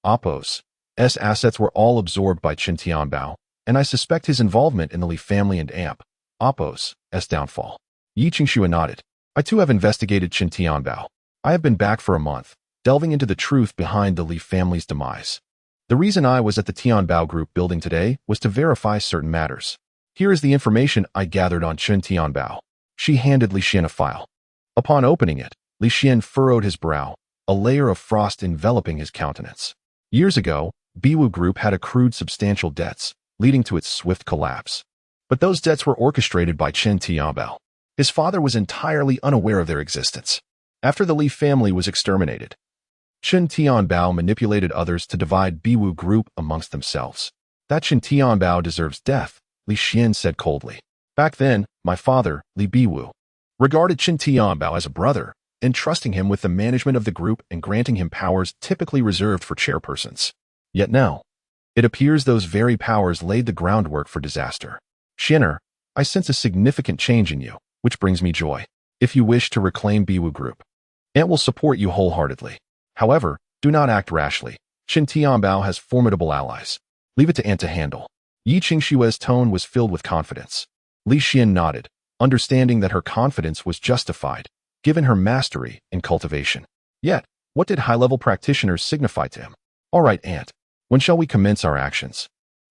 Oppo's assets were all absorbed by Chen Tianbao, and I suspect his involvement in the Li family and Oppo's downfall. Yi Qingxue nodded. I too have investigated Chen Tianbao. I have been back for a month, delving into the truth behind the Li family's demise. The reason I was at the Tianbao Group building today was to verify certain matters. Here is the information I gathered on Chen Tianbao. She handed Li Xian a file. Upon opening it, Li Xian furrowed his brow, a layer of frost enveloping his countenance. Years ago, Beiwu Group had accrued substantial debts, leading to its swift collapse. But those debts were orchestrated by Chen Tianbao. His father was entirely unaware of their existence. After the Li family was exterminated, Chen Tianbao manipulated others to divide Beiwu Group amongst themselves. That Chen Tianbao deserves death, Li Xian said coldly. Back then, my father, Li Beiwu, regarded Chen Tianbao as a brother, entrusting him with the management of the group and granting him powers typically reserved for chairpersons. Yet now, it appears those very powers laid the groundwork for disaster. Xianer, I sense a significant change in you, which brings me joy. If you wish to reclaim Beiwu Group, Aunt will support you wholeheartedly. However, do not act rashly. Chen Tianbao has formidable allies. Leave it to Aunt to handle. Yi Qingxue's tone was filled with confidence. Li Xian nodded, understanding that her confidence was justified, given her mastery in cultivation. Yet, what did high-level practitioners signify to him? All right, Aunt. When shall we commence our actions?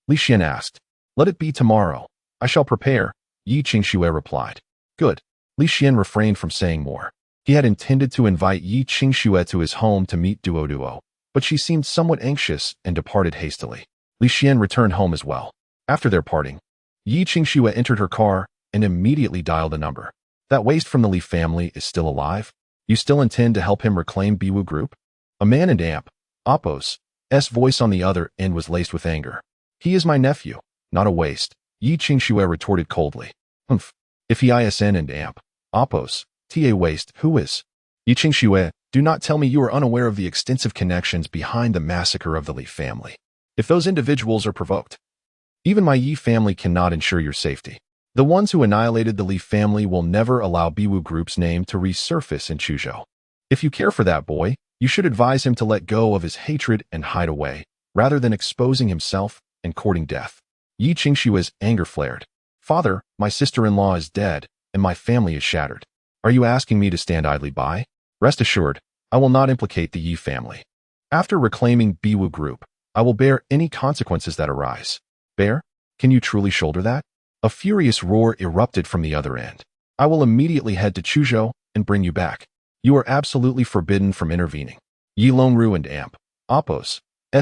Li Xian asked. Let it be tomorrow. I shall prepare, Yi Qingxue replied. Good. Li Xian refrained from saying more. He had intended to invite Yi Qingxue to his home to meet Duo, but she seemed somewhat anxious and departed hastily. Li Xian returned home as well. After their parting, Yi Qingxue entered her car and immediately dialed a number. That waste from the Li family is still alive? You still intend to help him reclaim Beiwu Group? A man in Oppo's voice on the other end was laced with anger. He is my nephew, not a waste, Yi Qingxue retorted coldly. Humph. If he isn and amp. Oppos. Ta waste, who is? Yi Qingxue, do not tell me you are unaware of the extensive connections behind the massacre of the Li family. If those individuals are provoked, even my Yi family cannot ensure your safety. The ones who annihilated the Li family will never allow Biwu Group's name to resurface in Chuzhou. If you care for that boy, you should advise him to let go of his hatred and hide away, rather than exposing himself and courting death. Yi Qingshue's anger flared. Father, my sister-in-law is dead, and my family is shattered. Are you asking me to stand idly by? Rest assured, I will not implicate the Yi family. After reclaiming Biwu Group, I will bear any consequences that arise. Bear? Can you truly shoulder that? A furious roar erupted from the other end. I will immediately head to Chuzhou and bring you back. You are absolutely forbidden from intervening. Yi Longru and Amp. Oppos.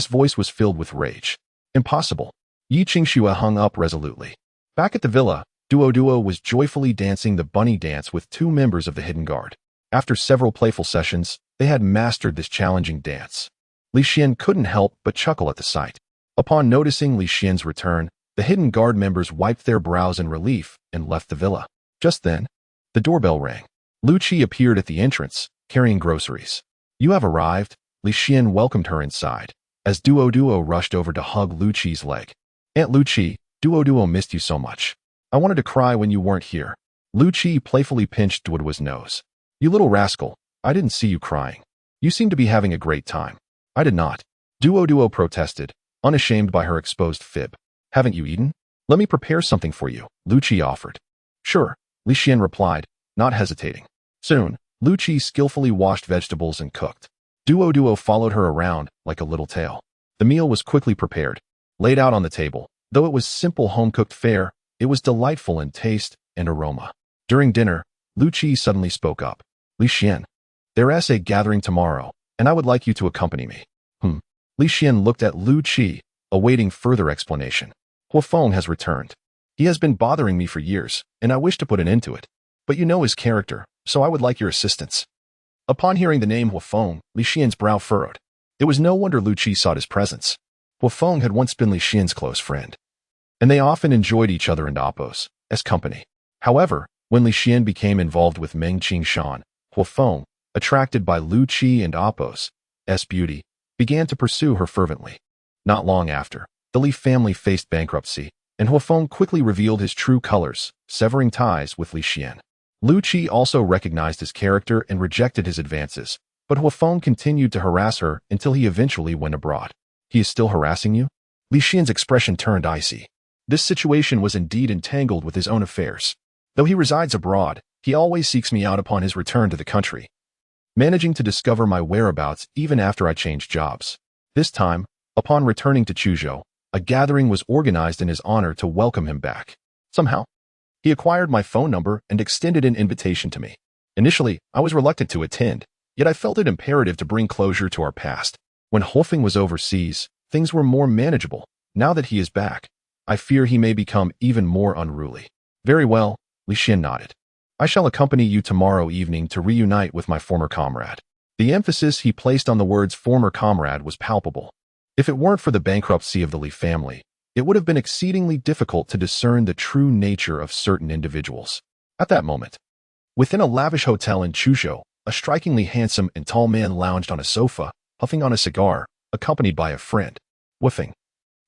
Voice was filled with rage. Impossible. Yi Qingxue hung up resolutely. Back at the villa, Duo was joyfully dancing the bunny dance with 2 members of the Hidden Guard. After several playful sessions, they had mastered this challenging dance. Li Xian couldn't help but chuckle at the sight. Upon noticing Li Xian's return, the Hidden Guard members wiped their brows in relief and left the villa. Just then, the doorbell rang. Lu Qi appeared at the entrance, carrying groceries. You have arrived, Li Xian welcomed her inside, as Duo rushed over to hug Lu Qi's leg. Aunt Lu Qi, Duo missed you so much. I wanted to cry when you weren't here. Lu Qi playfully pinched Duo's nose. You little rascal, I didn't see you crying. You seem to be having a great time. I did not. Duo protested, unashamed by her exposed fib. Haven't you eaten? Let me prepare something for you, Lu Qi offered. Sure, Li Xian replied, not hesitating. Soon, Lu Qi skillfully washed vegetables and cooked. Duo followed her around like a little tail. The meal was quickly prepared, laid out on the table. Though it was simple home-cooked fare, it was delightful in taste and aroma. During dinner, Lu Qi suddenly spoke up. Li Xian, there's a gathering tomorrow, and I would like you to accompany me. Li Xian looked at Lu Qi, awaiting further explanation. Huafeng has returned. He has been bothering me for years, and I wish to put an end to it. But you know his character, so I would like your assistance. Upon hearing the name Huafeng, Li Xian's brow furrowed. It was no wonder Lu Qi sought his presence. Huafeng had once been Li Xian's close friend, and they often enjoyed each other and Oppos as company. However, when Li Xian became involved with Meng Qingshan, Huafeng, attracted by Lu Qi and Oppos' beauty, began to pursue her fervently. Not long after, the Li family faced bankruptcy, and Huafeng quickly revealed his true colors, severing ties with Li Xian. Lu Qi also recognized his character and rejected his advances, but Huafeng continued to harass her until he eventually went abroad. He is still harassing you? Li Xian's expression turned icy. This situation was indeed entangled with his own affairs. Though he resides abroad, he always seeks me out upon his return to the country, managing to discover my whereabouts even after I changed jobs. This time, upon returning to Chuzhou, a gathering was organized in his honor to welcome him back. Somehow, he acquired my phone number and extended an invitation to me. Initially, I was reluctant to attend, yet I felt it imperative to bring closure to our past. When Huafeng was overseas, things were more manageable. Now that he is back, I fear he may become even more unruly. Very well, Li Xian nodded. I shall accompany you tomorrow evening to reunite with my former comrade. The emphasis he placed on the words former comrade was palpable. If it weren't for the bankruptcy of the Li family, it would have been exceedingly difficult to discern the true nature of certain individuals. At that moment, within a lavish hotel in Chuzhou, a strikingly handsome and tall man lounged on a sofa, puffing on a cigar, accompanied by a friend. Woofing.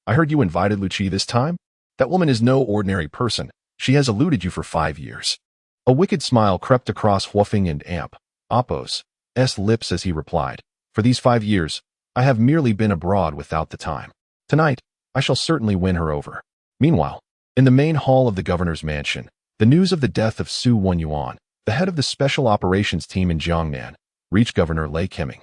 I heard you invited Lu Qi this time? That woman is no ordinary person. She has eluded you for 5 years. A wicked smile crept across Huafeng and Amp, Oppos' lips as he replied. For these 5 years, I have merely been abroad without the time. Tonight, I shall certainly win her over. Meanwhile, in the main hall of the governor's mansion, the news of the death of Su Wenyuan, the head of the special operations team in Jiangnan, reached Governor Lei Keming.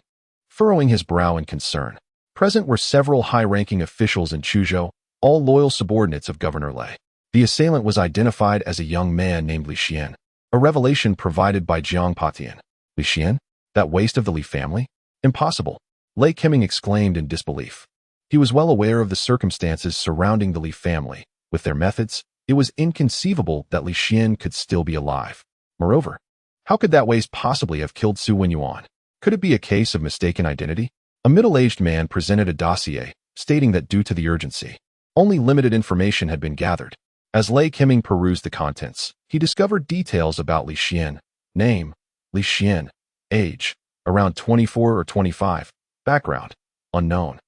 Furrowing his brow in concern, present were several high-ranking officials in Chuzhou, all loyal subordinates of Governor Lei. The assailant was identified as a young man named Li Xian, a revelation provided by Jiang Patian. Li Xian? That waste of the Li family? Impossible, Lei Keming exclaimed in disbelief. He was well aware of the circumstances surrounding the Li family. With their methods, it was inconceivable that Li Xian could still be alive. Moreover, how could that waste possibly have killed Su Wenyuan? Could it be a case of mistaken identity? A middle-aged man presented a dossier, stating that due to the urgency, only limited information had been gathered. As Lei Qiming perused the contents, he discovered details about Li Xian. Name: Li Xian. Age: around 24 or 25. Background: unknown.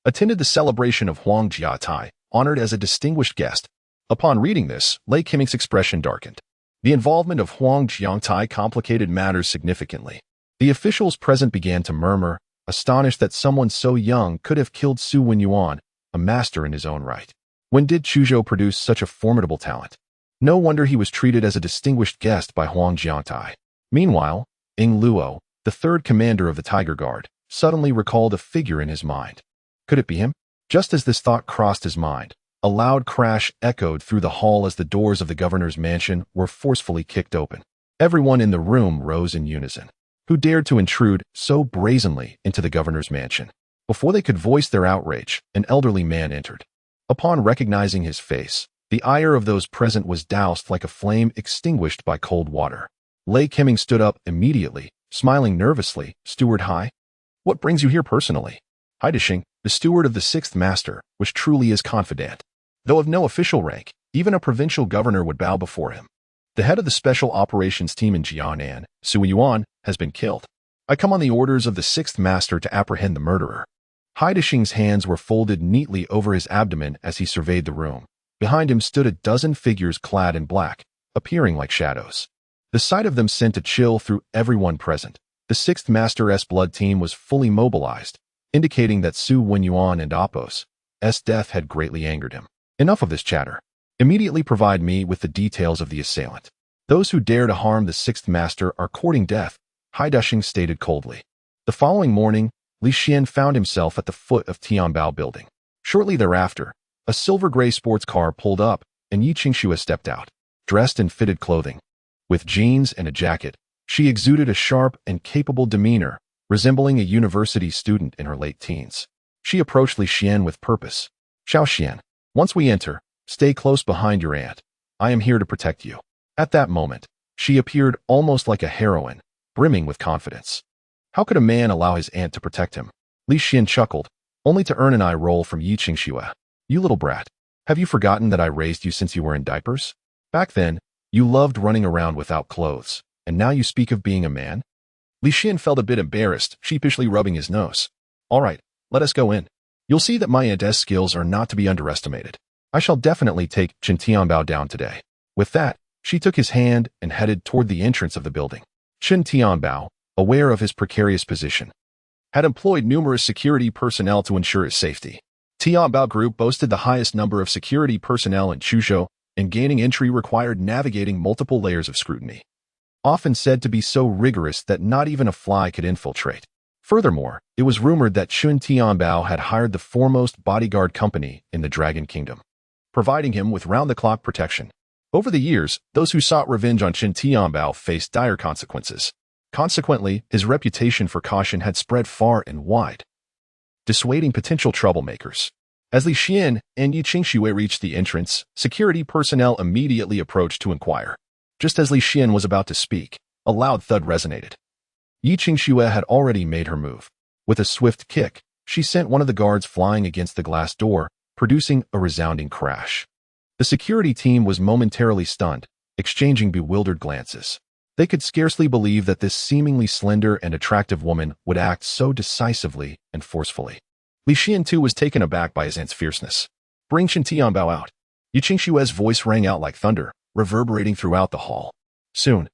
Attended the celebration of Huang Jiatai, honored as a distinguished guest. Upon reading this, Lei Qiming's expression darkened. The involvement of Huang Jiatai complicated matters significantly. The officials present began to murmur, astonished that someone so young could have killed Su Wenyuan, a master in his own right. When did Chuzhou produce such a formidable talent? No wonder he was treated as a distinguished guest by Huang Jiatai. Meanwhile, Ing Luo, the third commander of the Tiger Guard, suddenly recalled a figure in his mind. Could it be him? Just as this thought crossed his mind, a loud crash echoed through the hall as the doors of the governor's mansion were forcefully kicked open. Everyone in the room rose in unison. Who dared to intrude so brazenly into the governor's mansion? Before they could voice their outrage, an elderly man entered. Upon recognizing his face, the ire of those present was doused like a flame extinguished by cold water. Lei Qiming stood up immediately, smiling nervously. Steward Hai? What brings you here personally? Haidishing, the steward of the sixth master, was truly his confidant. Though of no official rank, even a provincial governor would bow before him. The head of the special operations team in Jiangnan, Su Yuan, has been killed. I come on the orders of the sixth master to apprehend the murderer. Haidishing's hands were folded neatly over his abdomen as he surveyed the room. Behind him stood a dozen figures clad in black, appearing like shadows. The sight of them sent a chill through everyone present. The sixth master's blood team was fully mobilized, indicating that Su Wenyuan and Appos' death had greatly angered him. Enough of this chatter. Immediately provide me with the details of the assailant. Those who dare to harm the sixth master are courting death, Haidishing stated coldly. The following morning, Li Xian found himself at the foot of Tianbao building. Shortly thereafter, a silver-gray sports car pulled up, and Yi Qingxue stepped out. Dressed in fitted clothing, with jeans and a jacket, she exuded a sharp and capable demeanor, resembling a university student in her late teens. She approached Li Xian with purpose. Xiao Xian, once we enter, stay close behind your aunt. I am here to protect you. At that moment, she appeared almost like a heroine, brimming with confidence. How could a man allow his aunt to protect him? Li Xian chuckled, only to earn an eye roll from Yi Qingxue. You little brat. Have you forgotten that I raised you since you were in diapers? Back then, you loved running around without clothes, and now you speak of being a man? Li Xian felt a bit embarrassed, sheepishly rubbing his nose. All right, let us go in. You'll see that my aunt's skills are not to be underestimated. I shall definitely take Chen Tianbao down today. With that, she took his hand and headed toward the entrance of the building. Chen Tianbao, aware of his precarious position, had employed numerous security personnel to ensure his safety. Tianbao Group boasted the highest number of security personnel in Chuzhou, and gaining entry required navigating multiple layers of scrutiny, often said to be so rigorous that not even a fly could infiltrate. Furthermore, it was rumored that Chen Tianbao had hired the foremost bodyguard company in the Dragon Kingdom, providing him with round-the-clock protection. Over the years, those who sought revenge on Chen Tianbao faced dire consequences. Consequently, his reputation for caution had spread far and wide, dissuading potential troublemakers. As Li Xian and Yi Qingxue reached the entrance, security personnel immediately approached to inquire. Just as Li Xian was about to speak, a loud thud resonated. Yi Qingxue had already made her move. With a swift kick, she sent one of the guards flying against the glass door, producing a resounding crash. The security team was momentarily stunned, exchanging bewildered glances. They could scarcely believe that this seemingly slender and attractive woman would act so decisively and forcefully. Li Xian too was taken aback by his aunt's fierceness. Bring Chen Tianbao out. Yi Qingxue's voice rang out like thunder, reverberating throughout the hall. Soon,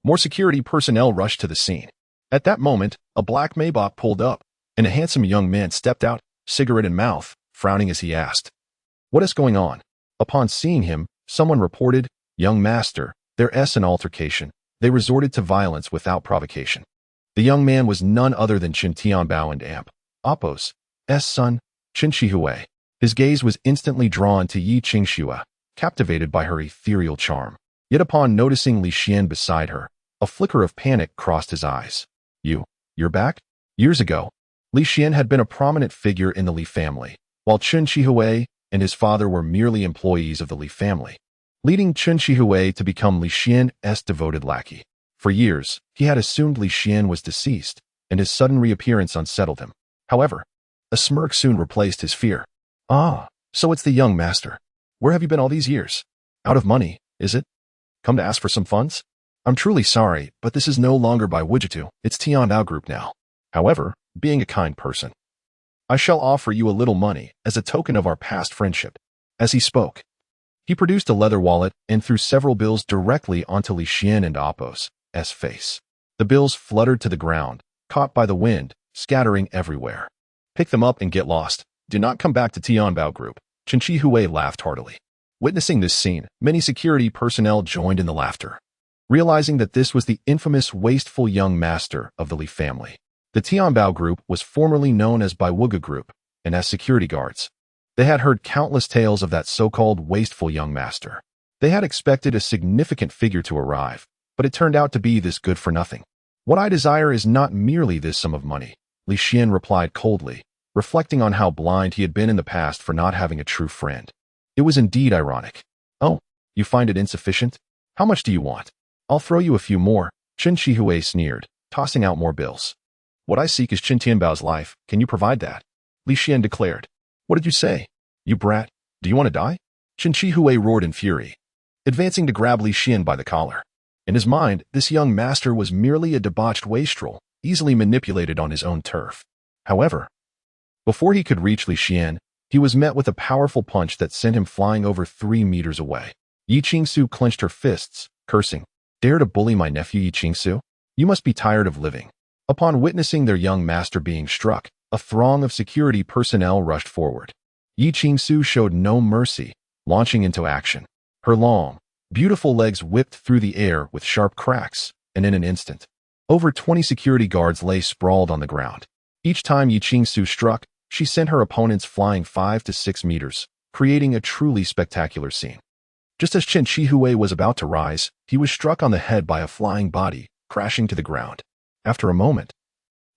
more security personnel rushed to the scene. At that moment, a black Maybach pulled up, and a handsome young man stepped out, cigarette in mouth, frowning as he asked, "What is going on?" Upon seeing him, someone reported, "Young master, there's an altercation." They resorted to violence without provocation. The young man was none other than Chen Tianbao and Appos' son, Chen Qihue. His gaze was instantly drawn to Yi Qingxue, captivated by her ethereal charm. Yet upon noticing Li Xian beside her, a flicker of panic crossed his eyes. You're back? Years ago, Li Xian had been a prominent figure in the Li family, while Chen Qihue and his father were merely employees of the Li family, leading Chen Qihue to become Li Xian's devoted lackey. For years, he had assumed Li Xian was deceased, and his sudden reappearance unsettled him. However, a smirk soon replaced his fear. Ah, so it's the young master. Where have you been all these years? Out of money, is it? Come to ask for some funds? I'm truly sorry, but this is no longer by Wujitu, it's Tianbao Group now. However, being a kind person, I shall offer you a little money as a token of our past friendship. As he spoke, he produced a leather wallet and threw several bills directly onto Li Xian and Appo's face. The bills fluttered to the ground, caught by the wind, scattering everywhere. Pick them up and get lost. Do not come back to Tianbao Group. Chen Qihui laughed heartily. Witnessing this scene, many security personnel joined in the laughter, realizing that this was the infamous wasteful young master of the Li family. The Tianbao Group was formerly known as Baiwuga Group, and as security guards, they had heard countless tales of that so-called wasteful young master. They had expected a significant figure to arrive, but it turned out to be this good-for-nothing. What I desire is not merely this sum of money, Li Xian replied coldly, reflecting on how blind he had been in the past for not having a true friend. It was indeed ironic. Oh, you find it insufficient? How much do you want? I'll throw you a few more, Chen Qihui sneered, tossing out more bills. What I seek is Qin Tianbao's life. Can you provide that? Li Xian declared. What did you say? You brat, do you want to die? Chen Qihui roared in fury, advancing to grab Li Xian by the collar. In his mind, this young master was merely a debauched wastrel, easily manipulated on his own turf. However, before he could reach Li Xian, he was met with a powerful punch that sent him flying over 3 meters away. Yi Qingsu clenched her fists, cursing, Dare to bully my nephew Yi Qingsu? You must be tired of living. Upon witnessing their young master being struck, a throng of security personnel rushed forward. Yi Qingsu showed no mercy, launching into action. Her long, beautiful legs whipped through the air with sharp cracks, and in an instant, over 20 security guards lay sprawled on the ground. Each time Yi Qingsu struck, she sent her opponents flying 5 to 6 meters, creating a truly spectacular scene. Just as Chen Qihui was about to rise, he was struck on the head by a flying body, crashing to the ground. After a moment,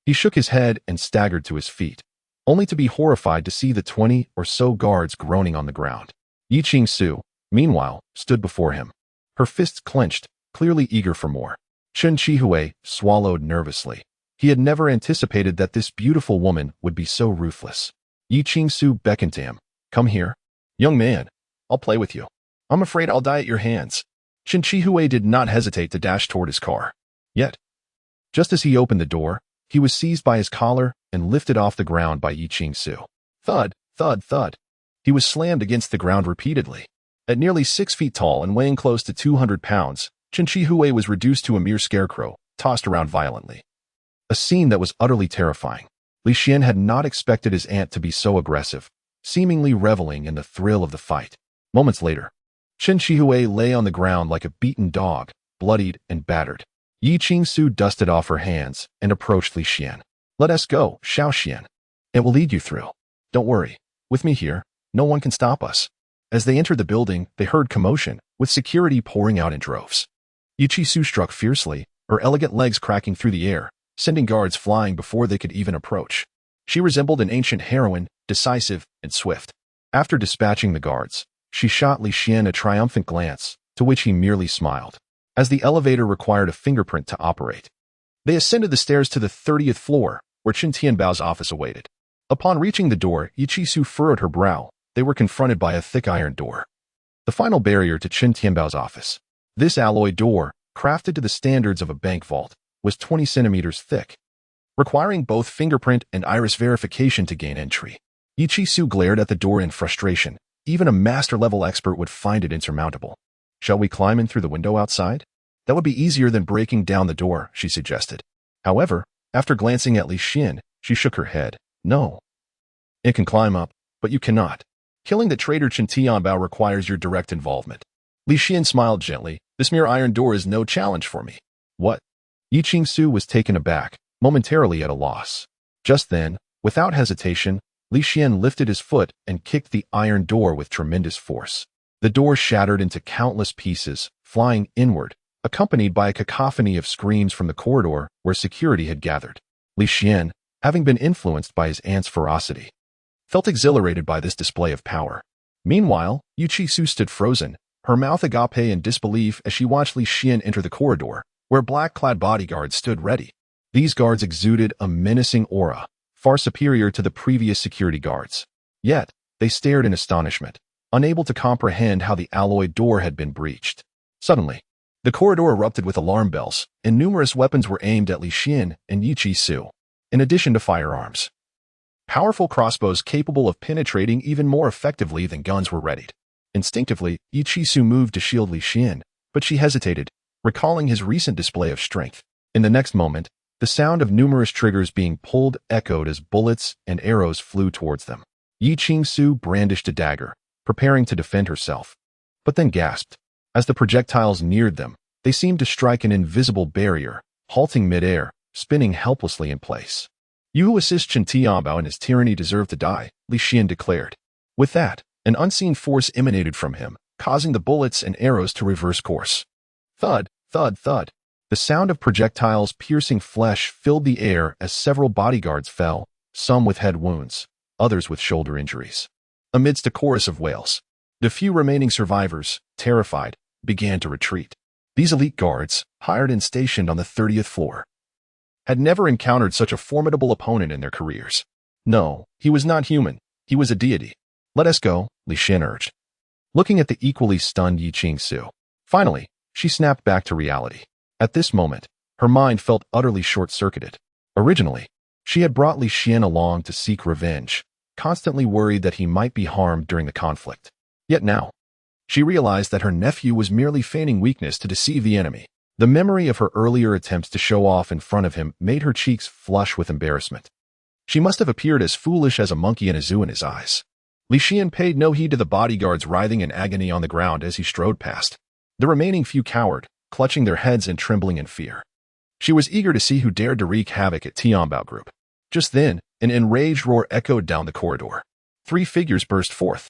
he shook his head and staggered to his feet, only to be horrified to see the 20 or so guards groaning on the ground. Yi Qingsu, meanwhile, stood before him, her fists clenched, clearly eager for more. Chen Qihui swallowed nervously. He had never anticipated that this beautiful woman would be so ruthless. Yi Qingsu beckoned to him. Come here. Young man, I'll play with you. I'm afraid I'll die at your hands. Chen Qihui did not hesitate to dash toward his car. Yet, just as he opened the door, he was seized by his collar and lifted off the ground by Yi Qingsu. Thud, thud, thud. He was slammed against the ground repeatedly. At nearly 6 feet tall and weighing close to 200 pounds, Chen Qihui was reduced to a mere scarecrow, tossed around violently. A scene that was utterly terrifying. Li Xian had not expected his aunt to be so aggressive, seemingly reveling in the thrill of the fight. Moments later, Chen Qihui lay on the ground like a beaten dog, bloodied and battered. Yi Qingsu dusted off her hands and approached Li Xian. Let us go, Xiao Xian. It will lead you through. Don't worry. With me here, no one can stop us. As they entered the building, they heard commotion, with security pouring out in droves. Yi Qingsu struck fiercely, her elegant legs cracking through the air, sending guards flying before they could even approach. She resembled an ancient heroine, decisive and swift. After dispatching the guards, she shot Li Xian a triumphant glance, to which he merely smiled. As the elevator required a fingerprint to operate, they ascended the stairs to the 30th floor, where Qin Tianbao's office awaited. Upon reaching the door, Yi Qingsu furrowed her brow. They were confronted by a thick iron door, the final barrier to Qin Tianbao's office. This alloy door, crafted to the standards of a bank vault, was 20 centimeters thick, requiring both fingerprint and iris verification to gain entry. Yi Qingsu glared at the door in frustration. Even a master-level expert would find it insurmountable. Shall we climb in through the window outside? That would be easier than breaking down the door, she suggested. However, after glancing at Li Xian, she shook her head. No. It can climb up, but you cannot. Killing the traitor Qin Tianbao requires your direct involvement. Li Xian smiled gently. This mere iron door is no challenge for me. What? Yi Qingsu was taken aback, momentarily at a loss. Just then, without hesitation, Li Xian lifted his foot and kicked the iron door with tremendous force. The door shattered into countless pieces, flying inward, accompanied by a cacophony of screams from the corridor where security had gathered. Li Xian, having been influenced by his aunt's ferocity, felt exhilarated by this display of power. Meanwhile, Yi Qingsu stood frozen, her mouth agape in disbelief as she watched Li Xian enter the corridor, where black-clad bodyguards stood ready. These guards exuded a menacing aura, far superior to the previous security guards. Yet, they stared in astonishment, unable to comprehend how the alloy door had been breached. Suddenly, the corridor erupted with alarm bells, and numerous weapons were aimed at Li Xian and Yi Chi-su, in addition to firearms. Powerful crossbows capable of penetrating even more effectively than guns were readied. Instinctively, Yi Chi-su moved to shield Li Xian, but she hesitated, recalling his recent display of strength. In the next moment, the sound of numerous triggers being pulled echoed as bullets and arrows flew towards them. Yi Chi-su brandished a dagger, preparing to defend herself, but then gasped. As the projectiles neared them, they seemed to strike an invisible barrier, halting midair, spinning helplessly in place. "You who assist Chen Tianbao and his tyranny deserve to die," Li Xian declared. With that, an unseen force emanated from him, causing the bullets and arrows to reverse course. Thud, thud, thud. The sound of projectiles piercing flesh filled the air as several bodyguards fell, some with head wounds, others with shoulder injuries. Amidst a chorus of wails, the few remaining survivors, terrified, began to retreat. These elite guards, hired and stationed on the 30th floor, had never encountered such a formidable opponent in their careers. No, he was not human. He was a deity. "Let us go," Li Xian urged, looking at the equally stunned Yi Chi-su. Finally, she snapped back to reality. At this moment, her mind felt utterly short-circuited. Originally, she had brought Li Xian along to seek revenge, constantly worried that he might be harmed during the conflict. Yet now, she realized that her nephew was merely feigning weakness to deceive the enemy. The memory of her earlier attempts to show off in front of him made her cheeks flush with embarrassment. She must have appeared as foolish as a monkey in a zoo in his eyes. Li Xian paid no heed to the bodyguards writhing in agony on the ground as he strode past. The remaining few cowered, clutching their heads and trembling in fear. She was eager to see who dared to wreak havoc at Tianbao Group. Just then, an enraged roar echoed down the corridor. 3 figures burst forth,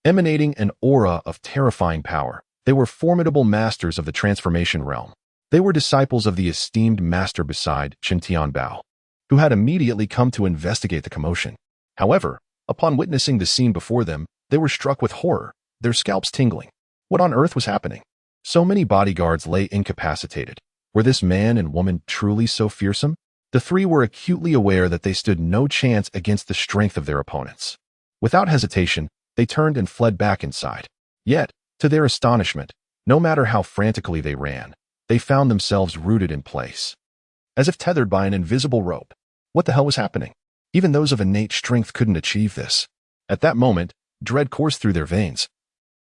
emanating an aura of terrifying power. They were formidable masters of the transformation realm. They were disciples of the esteemed master beside Chen Tianbao, who had immediately come to investigate the commotion. However, upon witnessing the scene before them, they were struck with horror, their scalps tingling. What on earth was happening? So many bodyguards lay incapacitated. Were this man and woman truly so fearsome? The 3 were acutely aware that they stood no chance against the strength of their opponents. Without hesitation, they turned and fled back inside. Yet, to their astonishment, no matter how frantically they ran, they found themselves rooted in place, as if tethered by an invisible rope. What the hell was happening? Even those of innate strength couldn't achieve this. At that moment, dread coursed through their veins,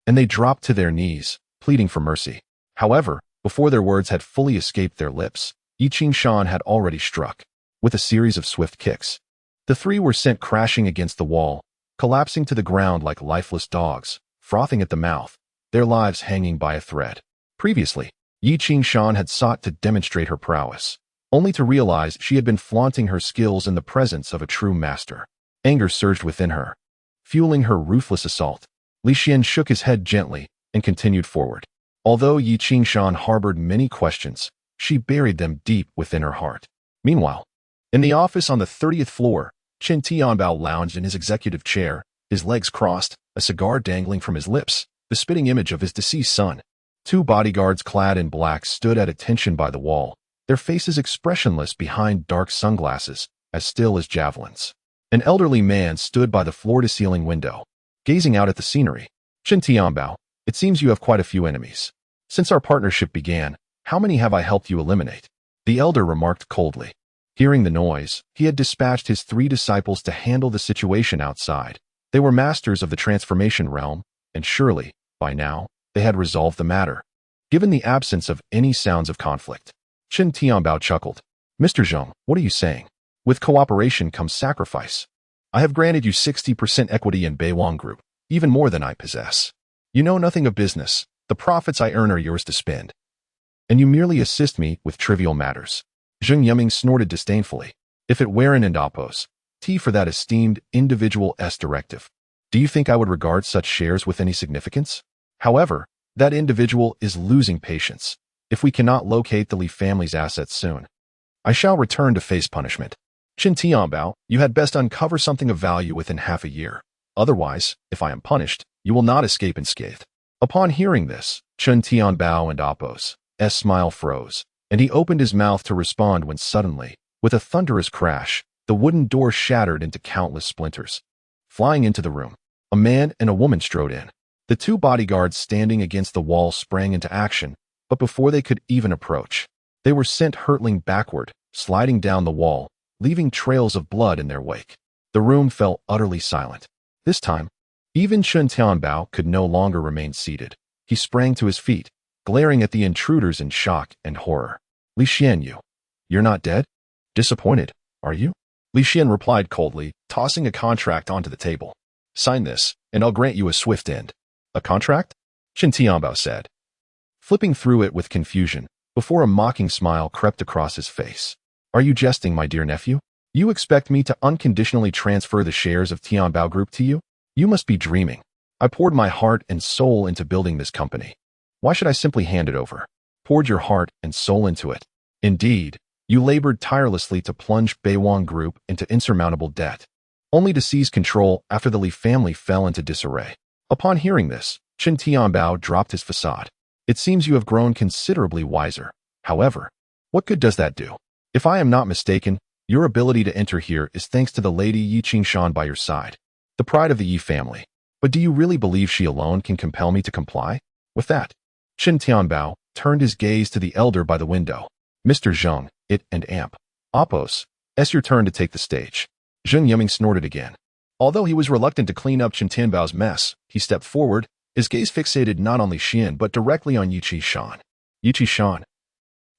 and they dropped to their knees, pleading for mercy. However, before their words had fully escaped their lips, Yi Chi-shan had already struck, with a series of swift kicks. The 3 were sent crashing against the wall, collapsing to the ground like lifeless dogs, frothing at the mouth, their lives hanging by a thread. Previously, Yi Chi-shan had sought to demonstrate her prowess, only to realize she had been flaunting her skills in the presence of a true master. Anger surged within her, fueling her ruthless assault. Li Xian shook his head gently and continued forward. Although Yi Chi-shan harbored many questions, she buried them deep within her heart. Meanwhile, in the office on the 30th floor, Chen Tianbao lounged in his executive chair, his legs crossed, a cigar dangling from his lips, the spitting image of his deceased son. 2 bodyguards clad in black stood at attention by the wall, their faces expressionless behind dark sunglasses, as still as javelins. An elderly man stood by the floor-to-ceiling window, gazing out at the scenery. "Chen Tianbao, it seems you have quite a few enemies. Since our partnership began, how many have I helped you eliminate?" The elder remarked coldly. Hearing the noise, he had dispatched his 3 disciples to handle the situation outside. They were masters of the transformation realm, and surely, by now, they had resolved the matter. Given the absence of any sounds of conflict, Chen Tianbao chuckled. "Mr. Zheng, what are you saying? With cooperation comes sacrifice. I have granted you 60% equity in Beiwang Group, even more than I possess. You know nothing of business. The profits I earn are yours to spend, and you merely assist me with trivial matters." Zheng Yiming snorted disdainfully. "If it weren't and oppose, T for that esteemed individual S directive. Do you think I would regard such shares with any significance? However, that individual is losing patience. If we cannot locate the Li family's assets soon, I shall return to face punishment. Chen Tianbao, you had best uncover something of value within half a year. Otherwise, if I am punished, you will not escape unscathed." Upon hearing this, Chen Tianbao and Appo's smile froze, and he opened his mouth to respond when suddenly, with a thunderous crash, The wooden door shattered into countless splinters. Flying into the room, a man and a woman strode in. The two bodyguards standing against the wall sprang into action, but before they could even approach, they were sent hurtling backward, sliding down the wall, leaving trails of blood in their wake. The room fell utterly silent. This time, even Chun Tianbao could no longer remain seated. He sprang to his feet, glaring at the intruders in shock and horror. Li Xian, you're not dead? Disappointed, are you? Li Xian replied coldly, tossing a contract onto the table. Sign this, and I'll grant you a swift end. A contract? Chun Tianbao said, flipping through it with confusion, before a mocking smile crept across his face. Are you jesting, my dear nephew? You expect me to unconditionally transfer the shares of Tianbao Group to you? You must be dreaming. I poured my heart and soul into building this company. Why should I simply hand it over? Poured your heart and soul into it. Indeed, you labored tirelessly to plunge Beiwang Group into insurmountable debt, only to seize control after the Li family fell into disarray. Upon hearing this, Chun Tianbao dropped his facade. It seems you have grown considerably wiser. However, what good does that do? If I am not mistaken, your ability to enter here is thanks to the lady Yi Qingshan by your side, the pride of the Yi family. But do you really believe she alone can compel me to comply? With that, Chun Tianbao turned his gaze to the elder by the window. Mr. Zheng, it and Amp. Oppos, it's your turn to take the stage. Zheng Yiming snorted again. Although he was reluctant to clean up Chun Tianbao's mess, he stepped forward, his gaze fixated not on Li Xian but directly on Yi Qingshan. Yi Qingshan,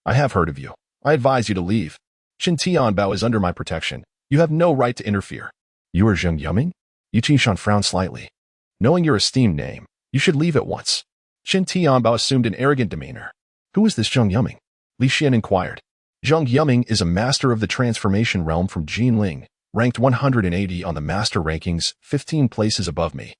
I have heard of you. I advise you to leave. Chun Tianbao is under my protection. You have no right to interfere. You are Zheng Yiming? Yi Qingshan frowned slightly. Knowing your esteemed name, you should leave at once. Chun Tianbao assumed an arrogant demeanor. Who is this Zheng Yiming? Li Xian inquired. Zheng Yiming is a master of the transformation realm from Jiangnan, ranked 180 on the master rankings, 15 places above me.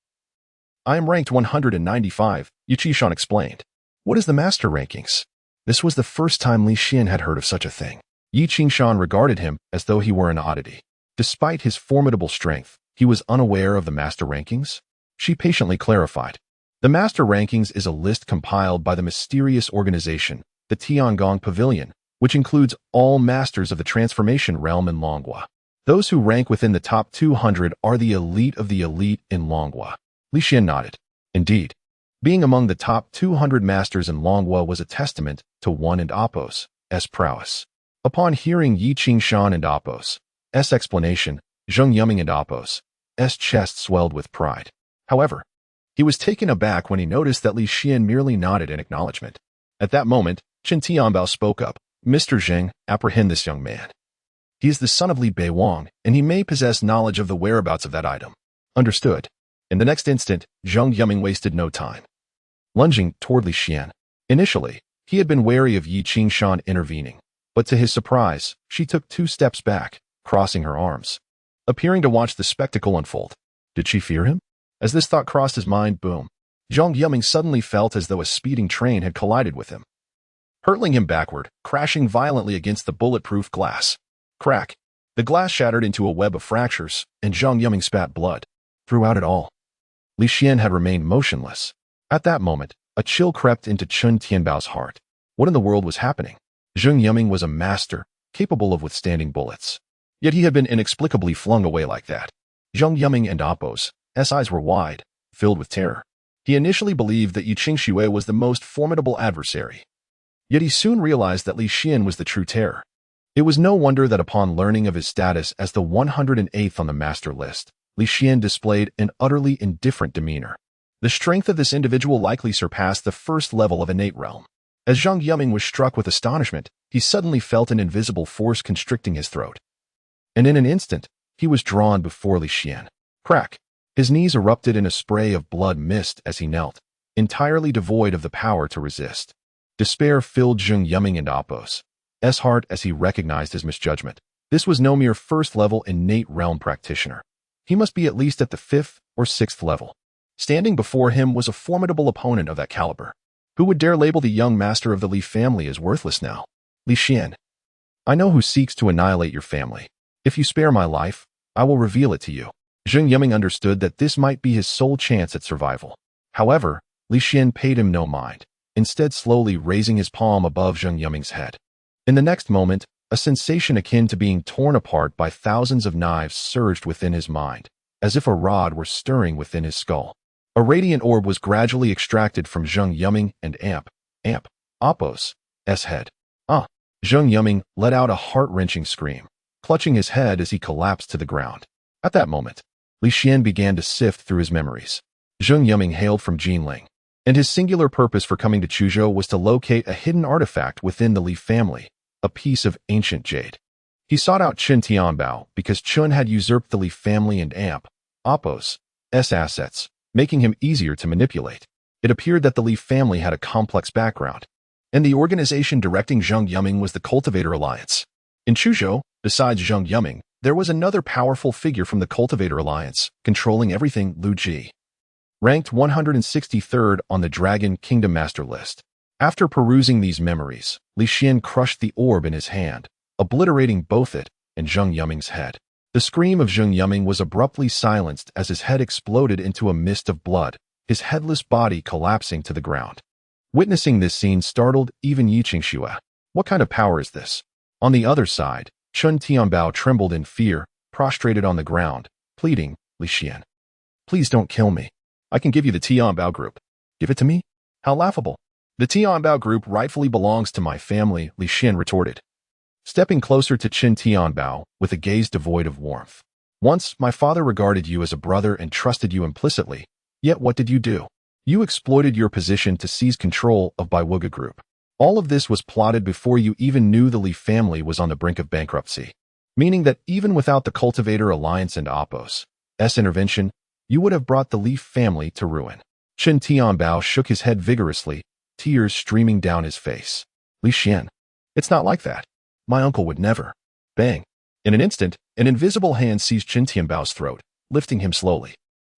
I am ranked 195, Yi Qingshan explained. What is the master rankings? This was the first time Li Xian had heard of such a thing. Yi Qingshan regarded him as though he were an oddity. Despite his formidable strength, he was unaware of the master rankings. She patiently clarified. The master rankings is a list compiled by the mysterious organization, the Tiangong Pavilion, which includes all masters of the transformation realm in Longhua. Those who rank within the top 200 are the elite of the elite in Longhua. Li Xian nodded. Indeed, being among the top 200 masters in Longhua was a testament to one and Oppos' prowess. Upon hearing Yi Qingshan and Oppos' explanation, Zheng Yiming and Oppos' chest swelled with pride. However, he was taken aback when he noticed that Li Xian merely nodded in acknowledgement. At that moment, Chun Tianbao spoke up. Mr. Zheng, apprehend this young man. He is the son of Li Beiwang, and he may possess knowledge of the whereabouts of that item. Understood. In the next instant, Zheng Yiming wasted no time. Lunging toward Li Xian. Initially, he had been wary of Yi Qingshan intervening, but to his surprise, she took 2 steps back, crossing her arms, appearing to watch the spectacle unfold. Did she fear him? As this thought crossed his mind, boom. Zheng Yiming suddenly felt as though a speeding train had collided with him, hurtling him backward, crashing violently against the bulletproof glass. Crack. The glass shattered into a web of fractures, and Zheng Yiming spat blood. Throughout it all, Li Xian had remained motionless. At that moment, a chill crept into Chun Tianbao's heart. What in the world was happening? Zheng Yiming was a master, capable of withstanding bullets. Yet he had been inexplicably flung away like that. Zheng Yiming and Oppos' eyes were wide, filled with terror. He initially believed that Yi Qingxue was the most formidable adversary. Yet he soon realized that Li Xian was the true terror. It was no wonder that upon learning of his status as the 108th on the master list, Li Xian displayed an utterly indifferent demeanor. The strength of this individual likely surpassed the first level of innate realm. As Zheng Yiming was struck with astonishment, he suddenly felt an invisible force constricting his throat. And in an instant, he was drawn before Li Xian. Crack! His knees erupted in a spray of blood mist as he knelt, entirely devoid of the power to resist. Despair filled Zheng Yiming and Oppos' heart as he recognized his misjudgment. This was no mere first-level innate realm practitioner. He must be at least at the 5th or 6th level. Standing before him was a formidable opponent of that caliber. Who would dare label the young master of the Li family as worthless now? Li Xian, I know who seeks to annihilate your family. If you spare my life, I will reveal it to you. Zheng Yiming understood that this might be his sole chance at survival. However, Li Xian paid him no mind, instead slowly raising his palm above Zheng Yiming's head. In the next moment, A sensation akin to being torn apart by thousands of knives surged within his mind, as if a rod were stirring within his skull. A radiant orb was gradually extracted from Zheng Yuming and Amp Apos' head. Zheng Yuming let out a heart-wrenching scream, clutching his head as he collapsed to the ground. At that moment, Li Xian began to sift through his memories. Zheng Yuming hailed from Jiangnan, and his singular purpose for coming to Chuzhou was to locate a hidden artifact within the Li family, a piece of ancient jade. He sought out Qin Tianbao because Chun had usurped the Li family and Apos' assets, making him easier to manipulate. It appeared that the Li family had a complex background, and the organization directing Zheng Yuming was the Cultivator Alliance. In Chuzhou, besides Zheng Yuming, there was another powerful figure from the Cultivator Alliance, controlling everything: Lu Ji. Ranked 163rd on the Dragon Kingdom Master list. After perusing these memories, Li Xian crushed the orb in his hand, obliterating both it and Zheng Yuming's head. The scream of Zheng Yuming was abruptly silenced as his head exploded into a mist of blood, his headless body collapsing to the ground. Witnessing this scene startled even Yi Qingxue. What kind of power is this? On the other side, Chun Tianbao trembled in fear, prostrated on the ground, pleading, Li Xian, please don't kill me. I can give you the Tianbao group. Give it to me? How laughable. The Tianbao group rightfully belongs to my family, Li Xian retorted, stepping closer to Qin Tianbao with a gaze devoid of warmth. Once, my father regarded you as a brother and trusted you implicitly. Yet what did you do? You exploited your position to seize control of Baiwuga Group. All of this was plotted before you even knew the Li family was on the brink of bankruptcy, meaning that even without the Cultivator Alliance and Apos' intervention, you would have brought the Li family to ruin. Qin Tianbao shook his head vigorously, tears streaming down his face. Li Xian, it's not like that. My uncle would never. Bang. In an instant, an invisible hand seized Qin Tianbao's throat, lifting him slowly.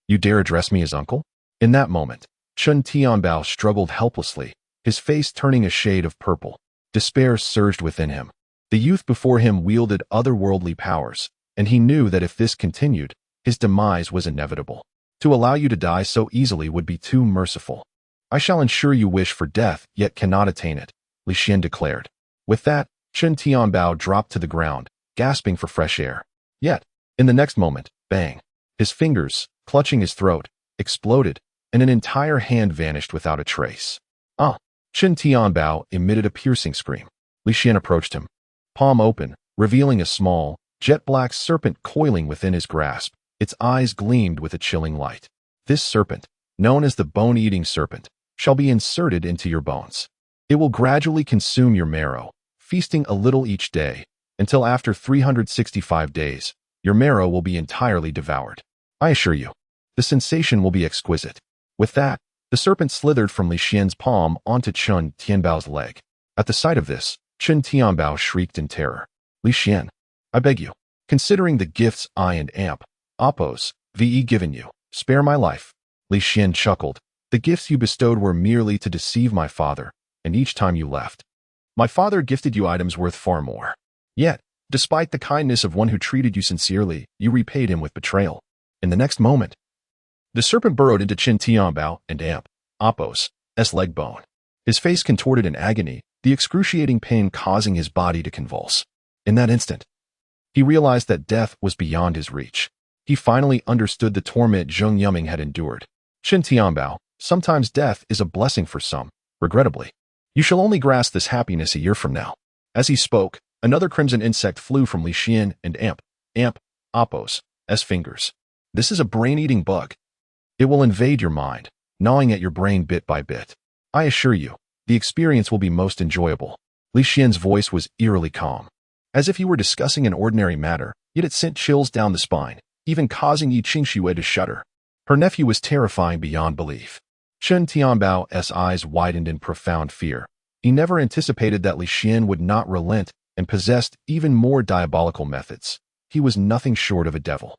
You dare address me as uncle? In that moment, Qin Tianbao struggled helplessly, his face turning a shade of purple. Despair surged within him. The youth before him wielded otherworldly powers, and he knew that if this continued, his demise was inevitable. To allow you to die so easily would be too merciful. I shall ensure you wish for death, yet cannot attain it, Li Xian declared. With that, Qin Tianbao dropped to the ground, gasping for fresh air. Yet, in the next moment, bang! His fingers, clutching his throat, exploded, and an entire hand vanished without a trace. Qin Tianbao emitted a piercing scream. Li Xian approached him, palm open, revealing a small, jet-black serpent coiling within his grasp. Its eyes gleamed with a chilling light. This serpent, known as the bone-eating serpent, shall be inserted into your bones. It will gradually consume your marrow, feasting a little each day, until after 365 days, your marrow will be entirely devoured. I assure you, the sensation will be exquisite. With that, the serpent slithered from Li Xian's palm onto Qin Tianbao's leg. At the sight of this, Qin Tianbao shrieked in terror. Li Xian, I beg you, considering the gifts I and Apos' given you, spare my life. Li Xian chuckled. The gifts you bestowed were merely to deceive my father, and each time you left, my father gifted you items worth far more. Yet, despite the kindness of one who treated you sincerely, you repaid him with betrayal. In the next moment, the serpent burrowed into Qin Tianbao and Apos' leg bone. His face contorted in agony, the excruciating pain causing his body to convulse. In that instant, he realized that death was beyond his reach. He finally understood the torment Zheng Yuming had endured. Qin Tianbao, sometimes death is a blessing for some, regrettably. You shall only grasp this happiness a year from now. As he spoke, another crimson insect flew from Li Xian and Apos' fingers. This is a brain-eating bug. It will invade your mind, gnawing at your brain bit by bit. I assure you, the experience will be most enjoyable. Li Xian's voice was eerily calm, as if he were discussing an ordinary matter, yet it sent chills down the spine, even causing Yi Qingxue to shudder. Her nephew was terrifying beyond belief. Qin Tianbao's eyes widened in profound fear. He never anticipated that Li Xian would not relent and possessed even more diabolical methods. He was nothing short of a devil.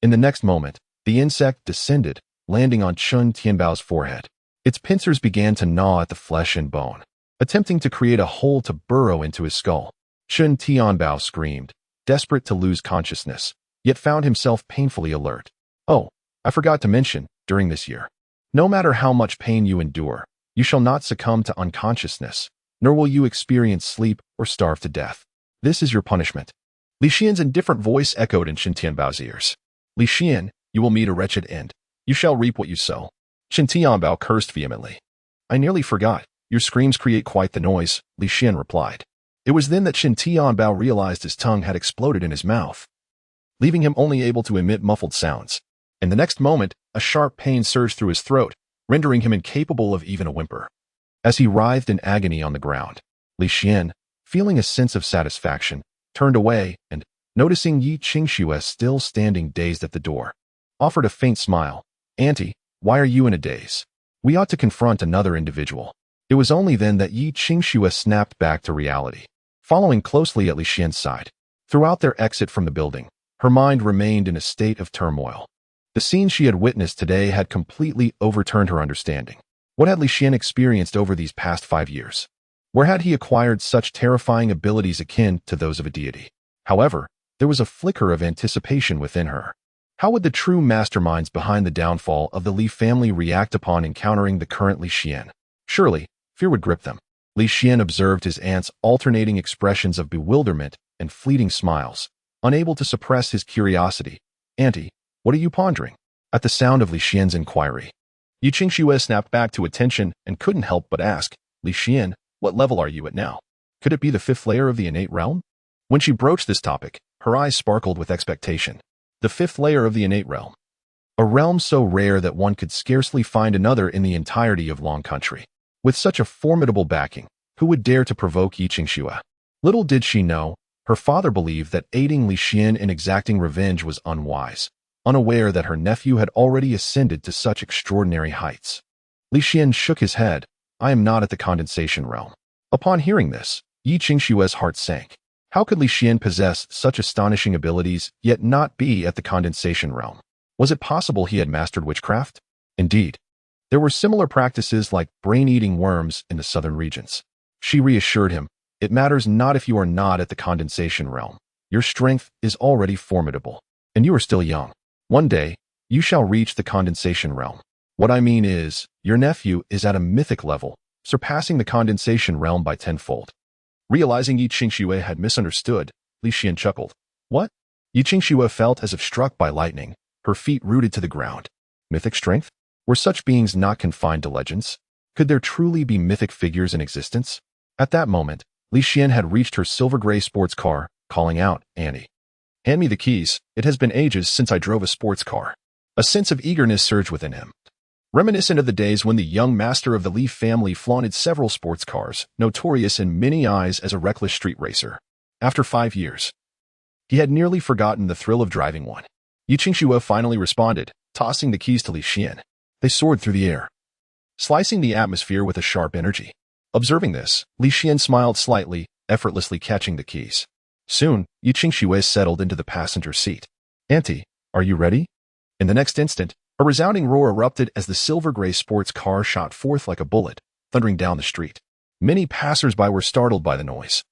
In the next moment, the insect descended, landing on Qin Tianbao's forehead. Its pincers began to gnaw at the flesh and bone, attempting to create a hole to burrow into his skull. Qin Tianbao screamed, desperate to lose consciousness, yet found himself painfully alert. Oh, I forgot to mention, during this year, no matter how much pain you endure, you shall not succumb to unconsciousness, nor will you experience sleep or starve to death. This is your punishment. Li Xian's indifferent voice echoed in Qin Tianbao's ears. Li Xian, you will meet a wretched end. You shall reap what you sow. Qin Tianbao cursed vehemently. I nearly forgot. Your screams create quite the noise, Li Xian replied. It was then that Qin Tianbao realized his tongue had exploded in his mouth, leaving him only able to emit muffled sounds. In the next moment, a sharp pain surged through his throat, rendering him incapable of even a whimper. As he writhed in agony on the ground, Li Xian, feeling a sense of satisfaction, turned away and, noticing Yi Qingxue still standing dazed at the door, offered a faint smile. Auntie, why are you in a daze? We ought to confront another individual. It was only then that Yi Qingxue snapped back to reality, following closely at Li Xian's side. Throughout their exit from the building, her mind remained in a state of turmoil. The scene she had witnessed today had completely overturned her understanding. What had Li Xian experienced over these past 5 years? Where had he acquired such terrifying abilities akin to those of a deity? However, there was a flicker of anticipation within her. How would the true masterminds behind the downfall of the Li family react upon encountering the current Li Xian? Surely, fear would grip them. Li Xian observed his aunt's alternating expressions of bewilderment and fleeting smiles, unable to suppress his curiosity. Auntie, what are you pondering? At the sound of Li Xian's inquiry, Yi Qingxue snapped back to attention and couldn't help but ask, Li Xian, what level are you at now? Could it be the 5th layer of the innate realm? When she broached this topic, her eyes sparkled with expectation. The 5th layer of the innate realm. A realm so rare that one could scarcely find another in the entirety of Long Country. With such a formidable backing, who would dare to provoke Yi Qingxue? Little did she know, her father believed that aiding Li Xian in exacting revenge was unwise, unaware that her nephew had already ascended to such extraordinary heights. Li Xian shook his head. I am not at the condensation realm. Upon hearing this, Yi Qingxue's heart sank. How could Li Xian possess such astonishing abilities, yet not be at the condensation realm? Was it possible he had mastered witchcraft? Indeed, there were similar practices like brain-eating worms in the southern regions. She reassured him, it matters not if you are not at the condensation realm. Your strength is already formidable, and you are still young. One day, you shall reach the condensation realm. What I mean is, your nephew is at a mythic level, surpassing the condensation realm by 10-fold. Realizing Yi Qingxue had misunderstood, Li Xian chuckled. What? Yi Qingxue felt as if struck by lightning, her feet rooted to the ground. Mythic strength? Were such beings not confined to legends? Could there truly be mythic figures in existence? At that moment, Li Xian had reached her silver-gray sports car, calling out, Annie. Hand me the keys, it has been ages since I drove a sports car. A sense of eagerness surged within him. Reminiscent of the days when the young master of the Li family flaunted several sports cars, notorious in many eyes as a reckless street racer. After 5 years, he had nearly forgotten the thrill of driving one. Yi Qingxue finally responded, tossing the keys to Li Xian. They soared through the air, slicing the atmosphere with a sharp energy. Observing this, Li Xian smiled slightly, effortlessly catching the keys. Soon, Yi Qingxue settled into the passenger seat. Auntie, are you ready? In the next instant, a resounding roar erupted as the silver-gray sports car shot forth like a bullet, thundering down the street. Many passers-by were startled by the noise,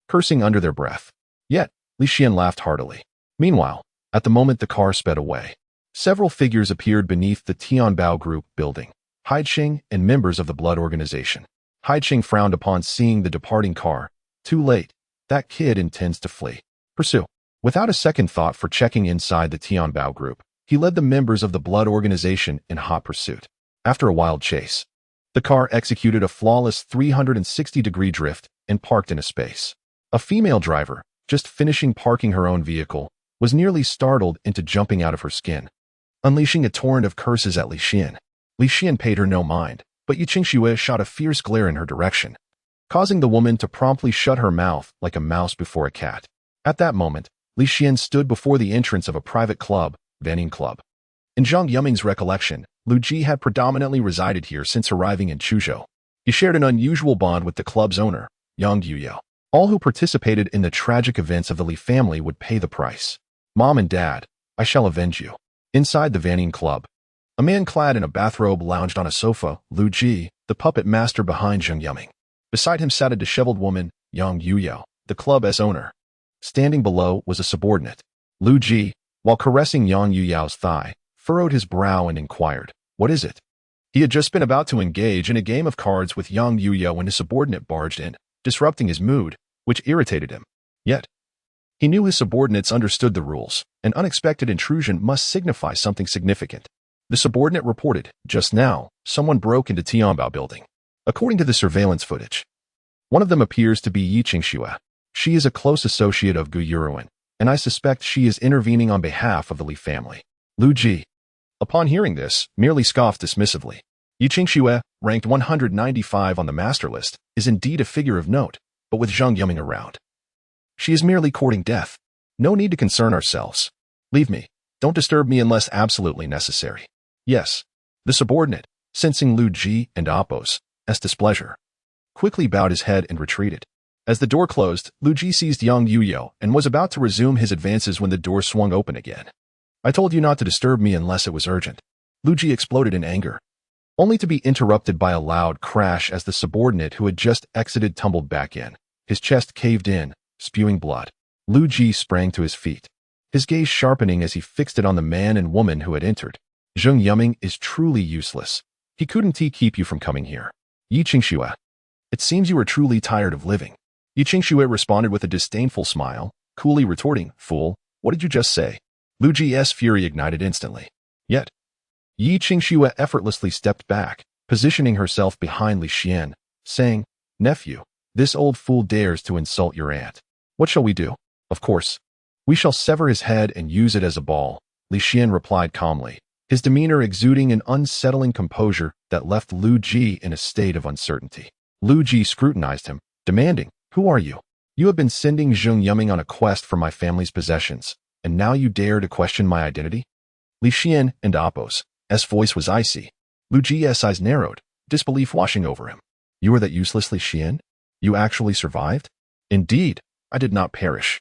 cursing under their breath. Yet, Li Xian laughed heartily. Meanwhile, at the moment the car sped away, several figures appeared beneath the Tianbao Group building, Haixing and members of the Blood Organization. Haixing frowned upon seeing the departing car. Too late. That kid intends to flee. Pursue. Without a second thought for checking inside the Tianbao Group, he led the members of the Blood Organization in hot pursuit. After a wild chase, the car executed a flawless 360-degree drift and parked in a space. A female driver, just finishing parking her own vehicle, was nearly startled into jumping out of her skin, unleashing a torrent of curses at Li Xian. Li Xian paid her no mind, but Yi Qingxue shot a fierce glare in her direction, causing the woman to promptly shut her mouth like a mouse before a cat. At that moment, Li Xian stood before the entrance of a private club, Vanning Club. In Zhang Yuming's recollection, Lu Ji had predominantly resided here since arriving in Chuzhou. He shared an unusual bond with the club's owner, Yang Yuyao. All who participated in the tragic events of the Li family would pay the price. Mom and Dad, I shall avenge you. Inside the Vanning Club, a man clad in a bathrobe lounged on a sofa, Lu Ji, the puppet master behind Zhang Yuming. Beside him sat a disheveled woman, Yang Yuyao, the club's owner. Standing below was a subordinate. Lu Ji, while caressing Yang Yuyao's thigh, furrowed his brow and inquired, what is it? He had just been about to engage in a game of cards with Yang Yuyao when his subordinate barged in, disrupting his mood, which irritated him. Yet, he knew his subordinates understood the rules. An unexpected intrusion must signify something significant. The subordinate reported, just now, someone broke into Tianbao building. According to the surveillance footage, one of them appears to be Yi Qingxue. She is a close associate of Gu Yuruan, and I suspect she is intervening on behalf of the Li family. Lu Ji, upon hearing this, merely scoffed dismissively. Yi Qingxue, ranked 195 on the master list, is indeed a figure of note, but with Zhang Yuming around, she is merely courting death. No need to concern ourselves. Leave me. Don't disturb me unless absolutely necessary. Yes. The subordinate, sensing Lu Ji and Appo's displeasure, quickly bowed his head and retreated. As the door closed, Lu Ji seized Yang Yuyo and was about to resume his advances when the door swung open again. I told you not to disturb me unless it was urgent. Lu Ji exploded in anger, only to be interrupted by a loud crash as the subordinate who had just exited tumbled back in. His chest caved in, spewing blood. Lu Ji sprang to his feet, his gaze sharpening as he fixed it on the man and woman who had entered. Zhang Yuming is truly useless. He couldn't keep you from coming here. Yi Qingxue, it seems you are truly tired of living. Yi Qingxue responded with a disdainful smile, coolly retorting, "Fool, what did you just say?" Lu Ji's fury ignited instantly. Yet, Yi Qingxue effortlessly stepped back, positioning herself behind Li Xian, saying, "Nephew, this old fool dares to insult your aunt. What shall we do?" "Of course, we shall sever his head and use it as a ball," Li Xian replied calmly, his demeanor exuding an unsettling composure that left Lu Ji in a state of uncertainty. Lu Ji scrutinized him, demanding, "Who are you? You have been sending Zhang Yuming on a quest for my family's possessions, and now you dare to question my identity?" Li Xian and Appo's voice was icy. Lu Ji's eyes narrowed, disbelief washing over him. "You are that useless Li Xian? You actually survived?" "Indeed, I did not perish."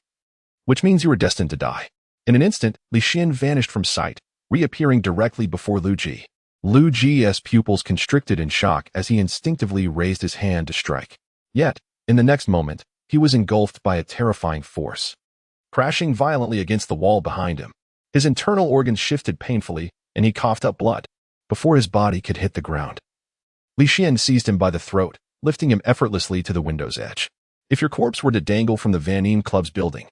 "Which means you were destined to die." In an instant, Li Xian vanished from sight, reappearing directly before Lu Ji. Lu Ji's pupils constricted in shock as he instinctively raised his hand to strike. Yet, in the next moment, he was engulfed by a terrifying force, crashing violently against the wall behind him. His internal organs shifted painfully, and he coughed up blood before his body could hit the ground. Li Xian seized him by the throat, lifting him effortlessly to the window's edge. "If your corpse were to dangle from the Van Eam Club's building,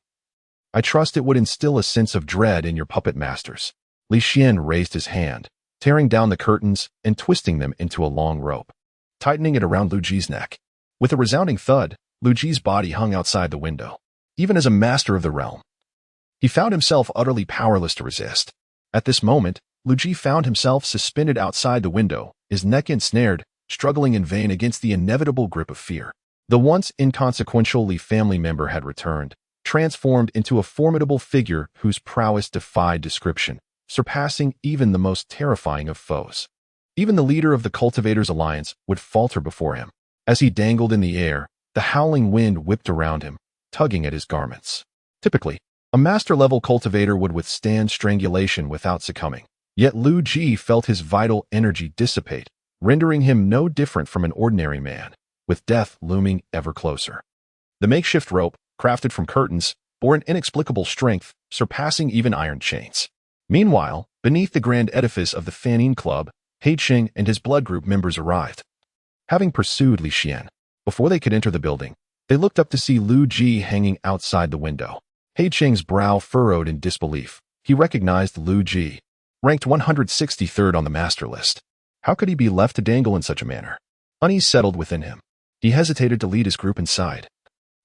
I trust it would instill a sense of dread in your puppet masters." Li Xian raised his hand, tearing down the curtains and twisting them into a long rope, tightening it around Lu Ji's neck. With a resounding thud, Lu Ji's body hung outside the window. Even as a master of the realm, he found himself utterly powerless to resist. At this moment, Lu Ji found himself suspended outside the window, his neck ensnared, struggling in vain against the inevitable grip of fear. The once inconsequential Li family member had returned, transformed into a formidable figure whose prowess defied description, surpassing even the most terrifying of foes. Even the leader of the Cultivators' Alliance would falter before him. As he dangled in the air, the howling wind whipped around him, tugging at his garments. Typically, a master-level cultivator would withstand strangulation without succumbing. Yet Lu Ji felt his vital energy dissipate, rendering him no different from an ordinary man, with death looming ever closer. The makeshift rope, crafted from curtains, bore an inexplicable strength, surpassing even iron chains. Meanwhile, beneath the grand edifice of the Fan Eam Club, Heiqing and his blood group members arrived. Having pursued Li Xian, before they could enter the building, they looked up to see Lu Ji hanging outside the window. Heiqing's brow furrowed in disbelief. He recognized Lu Ji, ranked 163rd on the master list. How could he be left to dangle in such a manner? Unease settled within him. He hesitated to lead his group inside,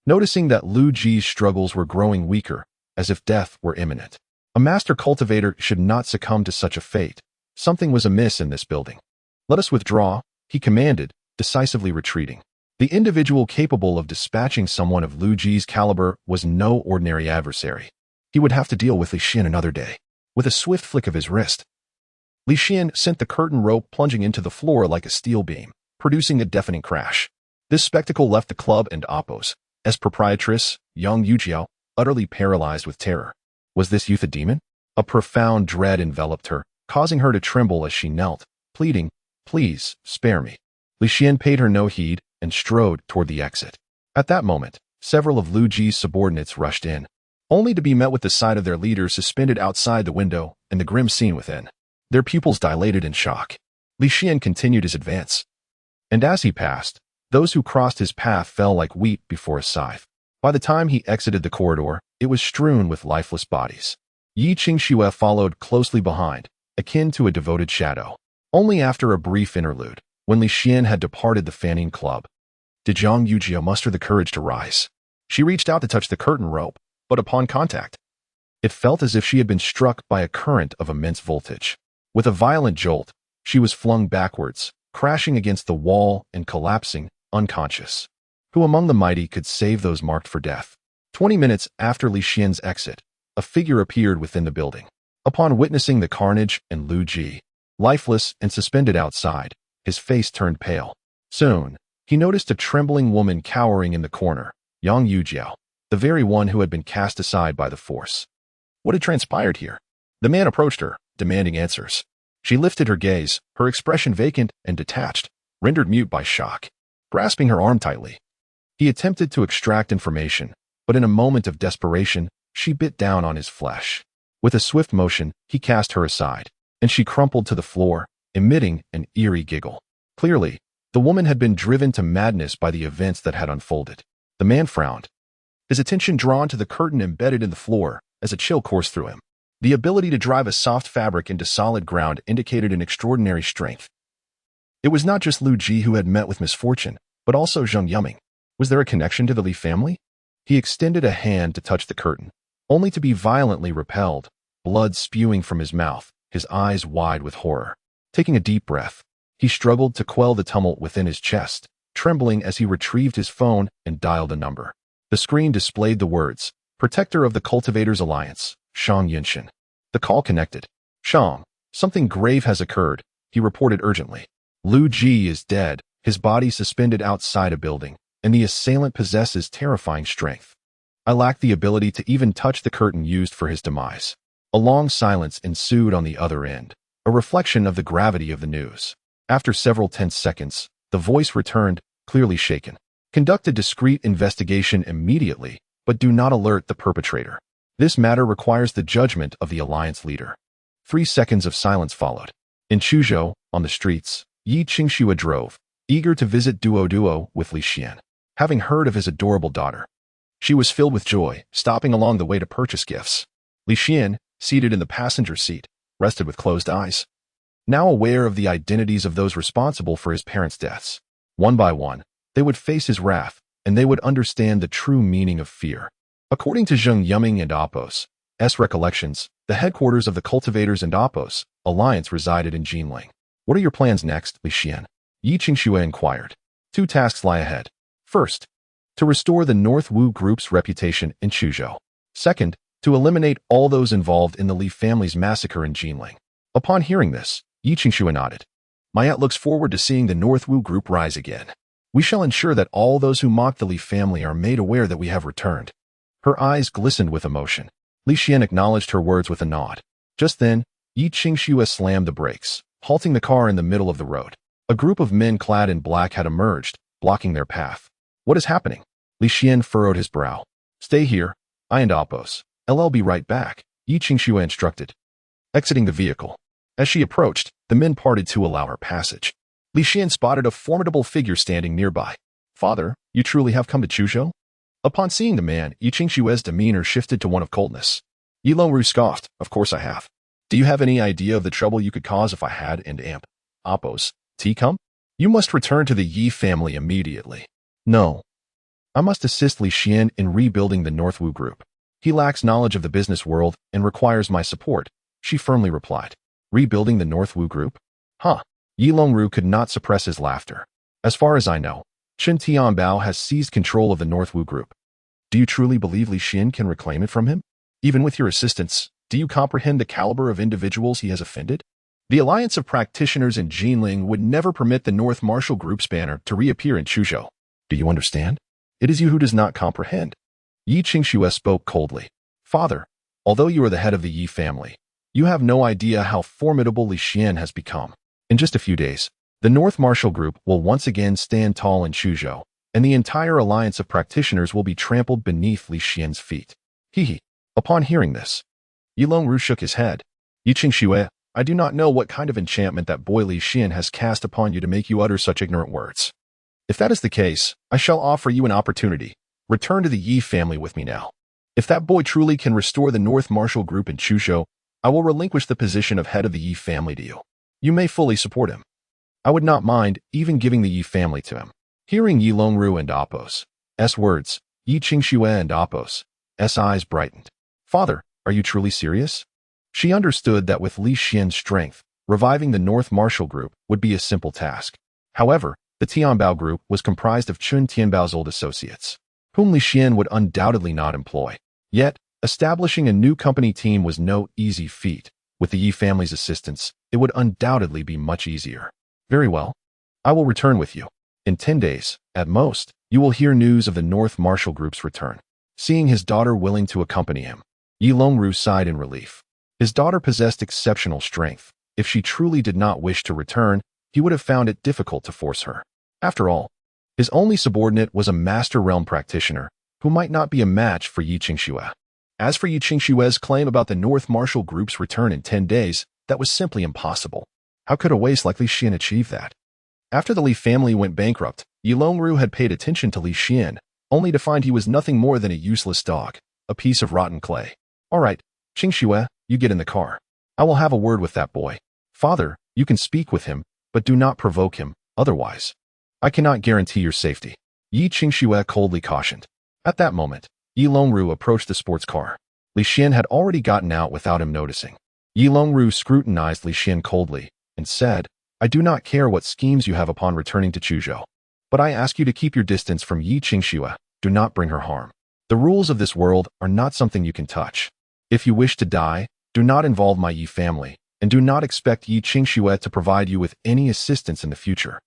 noticing that Lu Ji's struggles were growing weaker, as if death were imminent. A master cultivator should not succumb to such a fate. Something was amiss in this building. "Let us withdraw," he commanded, decisively retreating. The individual capable of dispatching someone of Lu Ji's caliber was no ordinary adversary. He would have to deal with Li Xian another day. With a swift flick of his wrist, Li Xian sent the curtain rope plunging into the floor like a steel beam, producing a deafening crash. This spectacle left the club and Appo's proprietress, Yang Yujiao, utterly paralyzed with terror. Was this youth a demon? A profound dread enveloped her, causing her to tremble as she knelt, pleading, "Please, spare me." Li Xian paid her no heed and strode toward the exit. At that moment, several of Lu Ji's subordinates rushed in, only to be met with the sight of their leader suspended outside the window and the grim scene within. Their pupils dilated in shock. Li Xian continued his advance, and as he passed, those who crossed his path fell like wheat before a scythe. By the time he exited the corridor, it was strewn with lifeless bodies. Yi Qingxue followed closely behind, akin to a devoted shadow. Only after a brief interlude, when Li Xian had departed the fanning club, did Zhang Yujie muster the courage to rise. She reached out to touch the curtain rope, but upon contact, it felt as if she had been struck by a current of immense voltage. With a violent jolt, she was flung backwards, crashing against the wall and collapsing, unconscious. Who among the mighty could save those marked for death? 20 minutes after Li Xian's exit, a figure appeared within the building. Upon witnessing the carnage and Lu Ji, lifeless and suspended outside, his face turned pale. Soon, he noticed a trembling woman cowering in the corner, Yang Yujiao, the very one who had been cast aside by the force. What had transpired here? The man approached her, demanding answers. She lifted her gaze, her expression vacant and detached, rendered mute by shock. Grasping her arm tightly, he attempted to extract information, but in a moment of desperation, she bit down on his flesh. With a swift motion, he cast her aside, and she crumpled to the floor, emitting an eerie giggle. Clearly, the woman had been driven to madness by the events that had unfolded. The man frowned, his attention drawn to the curtain embedded in the floor as a chill coursed through him. The ability to drive a soft fabric into solid ground indicated an extraordinary strength. It was not just Lu Ji who had met with misfortune, but also Zheng Yuming. Was there a connection to the Li family? He extended a hand to touch the curtain, only to be violently repelled, blood spewing from his mouth, his eyes wide with horror. Taking a deep breath, he struggled to quell the tumult within his chest, trembling as he retrieved his phone and dialed a number. The screen displayed the words, "Protector of the Cultivators Alliance, Shang Yinshin." The call connected. "Shang, something grave has occurred," he reported urgently. "Lu Ji is dead, his body suspended outside a building, and the assailant possesses terrifying strength. I lack the ability to even touch the curtain used for his demise." A long silence ensued on the other end, a reflection of the gravity of the news. After several tense seconds, the voice returned, clearly shaken. "Conduct a discreet investigation immediately, but do not alert the perpetrator. This matter requires the judgment of the alliance leader." 3 seconds of silence followed. In Chuzhou, on the streets, Yi Qingxue drove, eager to visit Duo with Li Xian. Having heard of his adorable daughter, she was filled with joy, stopping along the way to purchase gifts. Li Xian, seated in the passenger seat, rested with closed eyes, now aware of the identities of those responsible for his parents' deaths. One by one, they would face his wrath, and they would understand the true meaning of fear. According to Zheng Yuming and Appos' recollections, the headquarters of the Cultivators and Appos' alliance resided in Jiangnan. "What are your plans next, Li Xian?" Yi Qingxue inquired. 2 tasks lie ahead. First, to restore the North Wu Group's reputation in Chuzhou. Second, to eliminate all those involved in the Li family's massacre in Jiangnan. Upon hearing this, Yi Qingxue nodded. "My aunt looks forward to seeing the North Wu Group rise again. We shall ensure that all those who mocked the Li family are made aware that we have returned." Her eyes glistened with emotion. Li Xian acknowledged her words with a nod. Just then, Yi Qingxue slammed the brakes, halting the car in the middle of the road. A group of men clad in black had emerged, blocking their path. "What is happening?" Li Xian furrowed his brow. "Stay here. I and Appos. I'll be right back," Yi Qingxue instructed, exiting the vehicle. As she approached, the men parted to allow her passage. Li Xian spotted a formidable figure standing nearby. "Father, you truly have come to Chuzhou?" Upon seeing the man, Yi Qingxue's demeanor shifted to one of coldness. Yi Longru scoffed. "Of course I have. Do you have any idea of the trouble you could cause if I had and amp? Appos, come? You must return to the Yi family immediately." "No. I must assist Li Xian in rebuilding the North Wu Group. He lacks knowledge of the business world and requires my support," she firmly replied. "Rebuilding the North Wu Group? Huh." Yi Longru could not suppress his laughter. "As far as I know, Chen Tianbao has seized control of the North Wu Group. Do you truly believe Li Xian can reclaim it from him? Even with your assistance, do you comprehend the caliber of individuals he has offended? The alliance of practitioners in Jiangnan would never permit the North Martial Group's banner to reappear in Chuzhou. Do you understand? It is you who does not comprehend." Yi Qingxue spoke coldly. "Father, although you are the head of the Yi family, you have no idea how formidable Li Xian has become. In just a few days, the North Martial Group will once again stand tall in Chuzhou, and the entire alliance of practitioners will be trampled beneath Li Xian's feet." He. Upon hearing this, Yi Longru shook his head. "Yi Qingxue, I do not know what kind of enchantment that boy Li Xian has cast upon you to make you utter such ignorant words. If that is the case, I shall offer you an opportunity. Return to the Yi family with me now. If that boy truly can restore the North Martial Group in Chuzhou, I will relinquish the position of head of the Yi family to you. You may fully support him. I would not mind even giving the Yi family to him. Hearing Yi Longru and Apos' words, Yi Qingxue and Apos' eyes brightened. Father, are you truly serious? She understood that with Li Xian's strength, reviving the North Martial Group would be a simple task. However, the Tianbao Group was comprised of Chun Tianbao's old associates, whom Li Xian would undoubtedly not employ. Yet, establishing a new company team was no easy feat. With the Yi family's assistance, it would undoubtedly be much easier. Very well. I will return with you. In 10 days, at most, you will hear news of the North Martial Group's return. Seeing his daughter willing to accompany him, Yi Longru sighed in relief. His daughter possessed exceptional strength. If she truly did not wish to return, he would have found it difficult to force her. After all, his only subordinate was a master realm practitioner, who might not be a match for Yi Qingxue. As for Yi Qingxue's claim about the North Martial Group's return in 10 days, that was simply impossible. How could a waste like Li Xian achieve that? After the Li family went bankrupt, Yi Longru had paid attention to Li Xian, only to find he was nothing more than a useless dog, a piece of rotten clay. All right, Qingxue, you get in the car. I will have a word with that boy. Father, you can speak with him, but do not provoke him, otherwise I cannot guarantee your safety. Yi Qingxue coldly cautioned. At that moment, Yi Longru approached the sports car. Li Xian had already gotten out without him noticing. Yi Longru scrutinized Li Xian coldly and said, I do not care what schemes you have upon returning to Chuzhou, but I ask you to keep your distance from Yi Qingxue. Do not bring her harm. The rules of this world are not something you can touch. If you wish to die, do not involve my Yi family, and do not expect Yi Qingxue to provide you with any assistance in the future.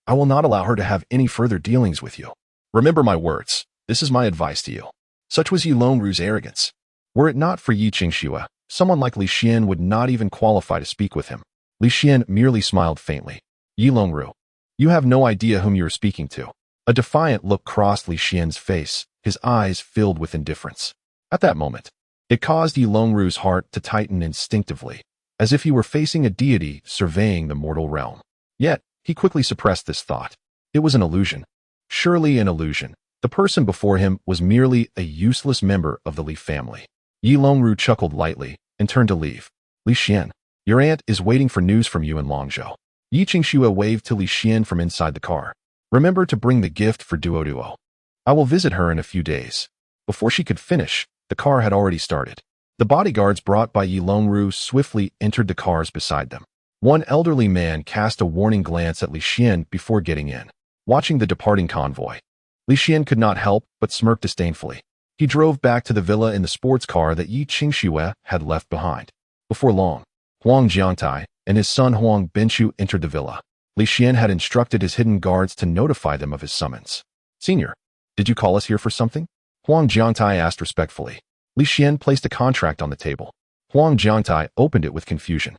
I will not allow her to have any further dealings with you. Remember my words. This is my advice to you. Such was Yi Longru's arrogance. Were it not for Yi Qingxue, someone like Li Xian would not even qualify to speak with him. Li Xian merely smiled faintly. Yi Longru, you have no idea whom you are speaking to. A defiant look crossed Li Xian's face, his eyes filled with indifference. At that moment, it caused Yi Longru's heart to tighten instinctively, as if he were facing a deity surveying the mortal realm. Yet, he quickly suppressed this thought. It was an illusion. Surely an illusion. The person before him was merely a useless member of the Li family. Yi Longru chuckled lightly and turned to leave. Li Xian, your aunt is waiting for news from you in Longzhou. Yi Qingxue waved to Li Xian from inside the car. Remember to bring the gift for Duo. I will visit her in a few days. Before she could finish, the car had already started. The bodyguards brought by Yi Longru swiftly entered the cars beside them. One elderly man cast a warning glance at Li Xian before getting in. Watching the departing convoy, Li Xian could not help but smirk disdainfully. He drove back to the villa in the sports car that Yi Qingxue had left behind. Before long, Huang Jiangtai and his son Huang Binchu entered the villa. Li Xian had instructed his hidden guards to notify them of his summons. Senior, did you call us here for something? Huang Jiangtai asked respectfully. Li Xian placed a contract on the table. Huang Jiangtai opened it with confusion.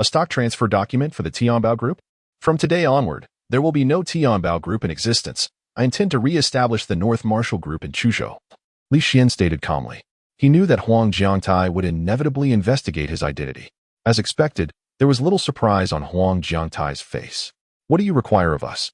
A stock transfer document for the Tianbao Group? From today onward, there will be no Tianbao Group in existence. I intend to re-establish the North Martial Group in Chuzhou. Li Xian stated calmly. He knew that Huang Jiangtai would inevitably investigate his identity. As expected, there was little surprise on Huang Jiangtai's face. What do you require of us?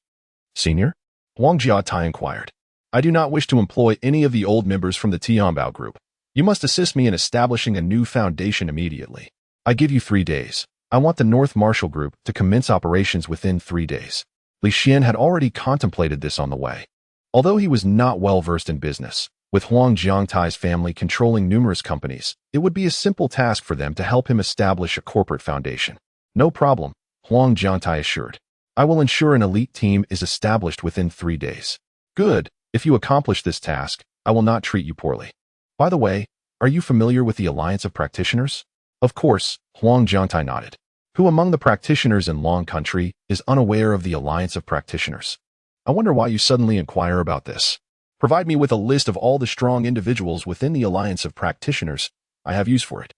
Senior? Huang Jiangtai inquired. I do not wish to employ any of the old members from the Tianbao Group. You must assist me in establishing a new foundation immediately. I give you 3 days. I want the North Martial Group to commence operations within 3 days. Li Xian had already contemplated this on the way. Although he was not well versed in business, with Huang Jiangtai's family controlling numerous companies, it would be a simple task for them to help him establish a corporate foundation. No problem, Huang Jiangtai assured. I will ensure an elite team is established within 3 days. Good, if you accomplish this task, I will not treat you poorly. By the way, are you familiar with the Alliance of Practitioners? Of course, Huang Jiangtai nodded. Who among the practitioners in Long Country is unaware of the Alliance of Practitioners? I wonder why you suddenly inquire about this. Provide me with a list of all the strong individuals within the Alliance of Practitioners. I have use for it.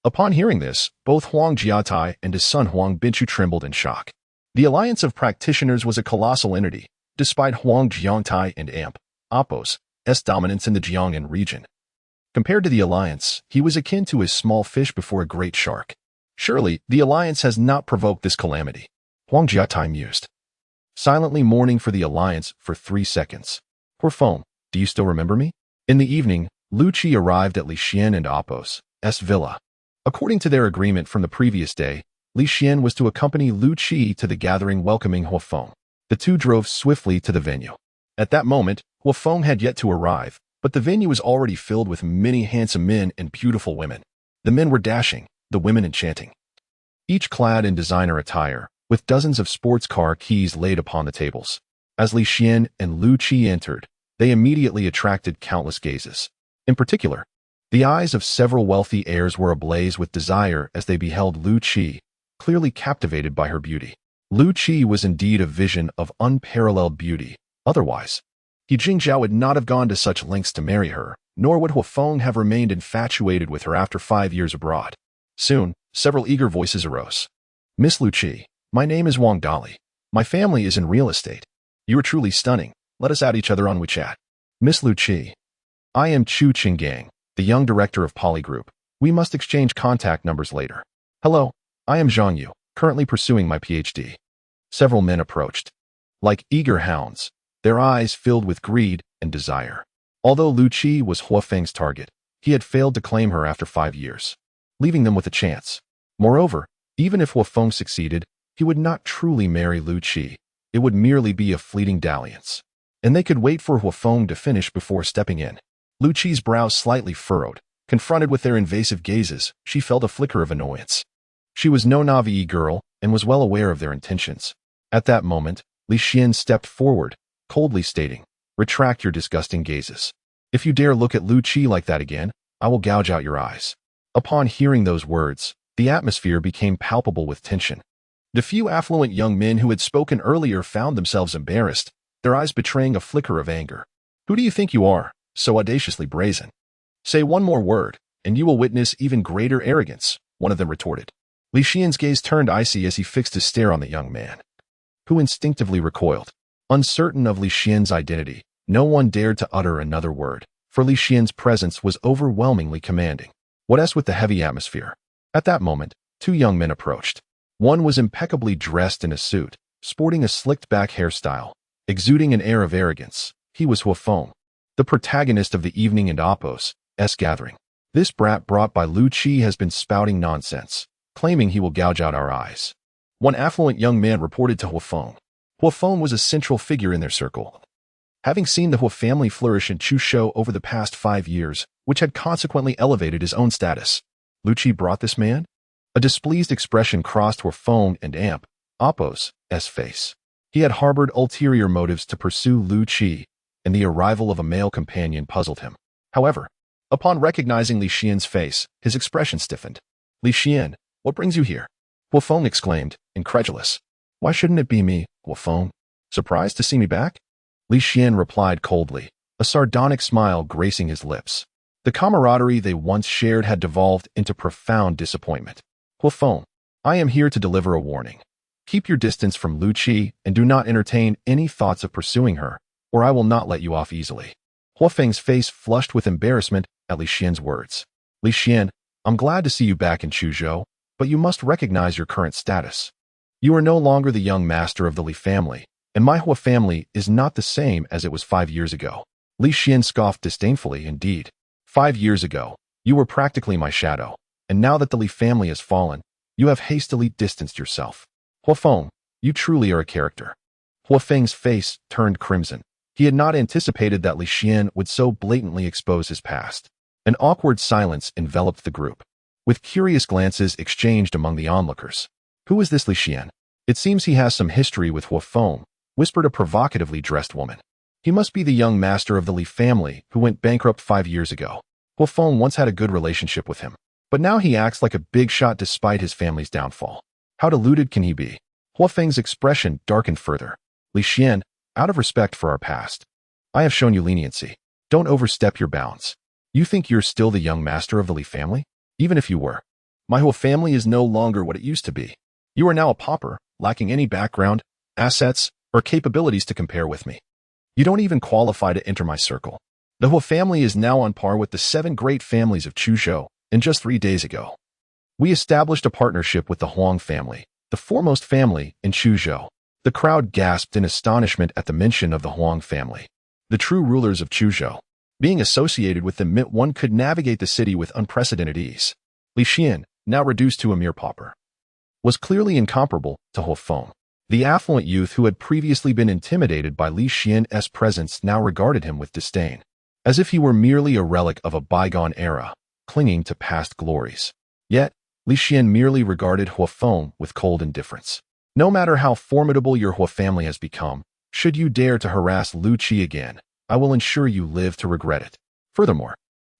Upon hearing this, both Huang Jiatai and his son Huang Binchu trembled in shock. The Alliance of Practitioners was a colossal entity, despite Huang Jiangtai and Apos' dominance in the Jiangnan region. Compared to the Alliance, he was akin to a small fish before a great shark. Surely, the Alliance has not provoked this calamity. Huang Jiatai mused. Silently mourning for the Alliance for 3 seconds. Her phone, Do you still remember me? In the evening, Lu Qi arrived at Li Xian and Apos' villa. According to their agreement from the previous day, Li Xian was to accompany Lu Qi to the gathering welcoming Huafeng. The two drove swiftly to the venue. At that moment, Huafeng had yet to arrive, but the venue was already filled with many handsome men and beautiful women. The men were dashing, the women enchanting. Each clad in designer attire, with dozens of sports car keys laid upon the tables. As Li Xian and Lu Qi entered, they immediately attracted countless gazes. In particular, the eyes of several wealthy heirs were ablaze with desire as they beheld Lu Qi, clearly captivated by her beauty. Lu Qi was indeed a vision of unparalleled beauty. Otherwise, He Jingzhao would not have gone to such lengths to marry her, nor would Huafeng have remained infatuated with her after 5 years abroad. Soon, several eager voices arose. Miss Lu Qi, my name is Wang Dali. My family is in real estate. You are truly stunning. Let us add each other on WeChat. Miss Lu Qi. I am Chu Qinggang, the young director of Poly Group. We must exchange contact numbers later. Hello, I am Zhang Yu, currently pursuing my PhD. Several men approached. Like eager hounds, their eyes filled with greed and desire. Although Lu Qi was Huafeng's target, he had failed to claim her after 5 years, leaving them with a chance. Moreover, even if Huafeng succeeded, he would not truly marry Lu Qi. It would merely be a fleeting dalliance. And they could wait for Huafeng to finish before stepping in. Lu Qi's brows slightly furrowed. Confronted with their invasive gazes, she felt a flicker of annoyance. She was no Navi girl and was well aware of their intentions. At that moment, Li Xian stepped forward, coldly stating, "Retract your disgusting gazes. If you dare look at Lu Qi like that again, I will gouge out your eyes." Upon hearing those words, the atmosphere became palpable with tension. The few affluent young men who had spoken earlier found themselves embarrassed, their eyes betraying a flicker of anger. "Who do you think you are, so audaciously brazen? Say one more word, and you will witness even greater arrogance," one of them retorted. Li Xian's gaze turned icy as he fixed his stare on the young man, who instinctively recoiled. Uncertain of Li Xian's identity, no one dared to utter another word, for Li Xian's presence was overwhelmingly commanding. What else with the heavy atmosphere? At that moment, 2 young men approached. One was impeccably dressed in a suit, sporting a slicked-back hairstyle, exuding an air of arrogance. He was Huafeng, the protagonist of the evening and Apos' gathering. This brat brought by Lu Qi has been spouting nonsense, claiming he will gouge out our eyes. One affluent young man reported to Huafeng. Huafeng was a central figure in their circle. Having seen the Hua family flourish in Chuzhou over the past 5 years, which had consequently elevated his own status. Lu Qi brought this man? A displeased expression crossed Huafeng and Apos' face. He had harbored ulterior motives to pursue Lu Qi, and the arrival of a male companion puzzled him. However, upon recognizing Li Xian's face, his expression stiffened. "Li Xian, what brings you here?" Huafeng exclaimed, incredulous. "Why shouldn't it be me, Huafeng? Surprised to see me back?" Li Xian replied coldly, a sardonic smile gracing his lips. The camaraderie they once shared had devolved into profound disappointment. "Huafeng, I am here to deliver a warning. Keep your distance from Lu Qi and do not entertain any thoughts of pursuing her, or I will not let you off easily." Huafeng's face flushed with embarrassment at Li Xian's words. "Li Xian, I'm glad to see you back in Chuzhou, but you must recognize your current status. You are no longer the young master of the Li family, and my Hua family is not the same as it was 5 years ago." Li Xian scoffed disdainfully. "Indeed, 5 years ago, you were practically my shadow, and now that the Li family has fallen, you have hastily distanced yourself. Huafeng, you truly are a character." Huafeng's face turned crimson. He had not anticipated that Li Xian would so blatantly expose his past. An awkward silence enveloped the group, with curious glances exchanged among the onlookers. "Who is this Li Xian? It seems he has some history with Huafeng," whispered a provocatively dressed woman. "He must be the young master of the Li family who went bankrupt 5 years ago. Huafeng once had a good relationship with him, but now he acts like a big shot despite his family's downfall. How deluded can he be?" Huafeng's expression darkened further. "Li Xian, out of respect for our past, I have shown you leniency. Don't overstep your bounds. You think you're still the young master of the Li family? Even if you were, my whole family is no longer what it used to be. You are now a pauper, lacking any background, assets, or capabilities to compare with me. You don't even qualify to enter my circle. The Hua family is now on par with the 7 great families of Chuzhou, and just 3 days ago, we established a partnership with the Huang family, the foremost family in Chuzhou." The crowd gasped in astonishment at the mention of the Huang family. the true rulers of Chuzhou. Being associated with them meant one could navigate the city with unprecedented ease. Li Xian, now reduced to a mere pauper, was clearly incomparable to Huofeng. The affluent youth who had previously been intimidated by Li Xian's presence now regarded him with disdain, as if he were merely a relic of a bygone era, clinging to past glories. Yet, Li Xian merely regarded Huofeng with cold indifference. No matter how formidable your Hua family has become, should you dare to harass Lu Qi again, I will ensure you live to regret it. Furthermore,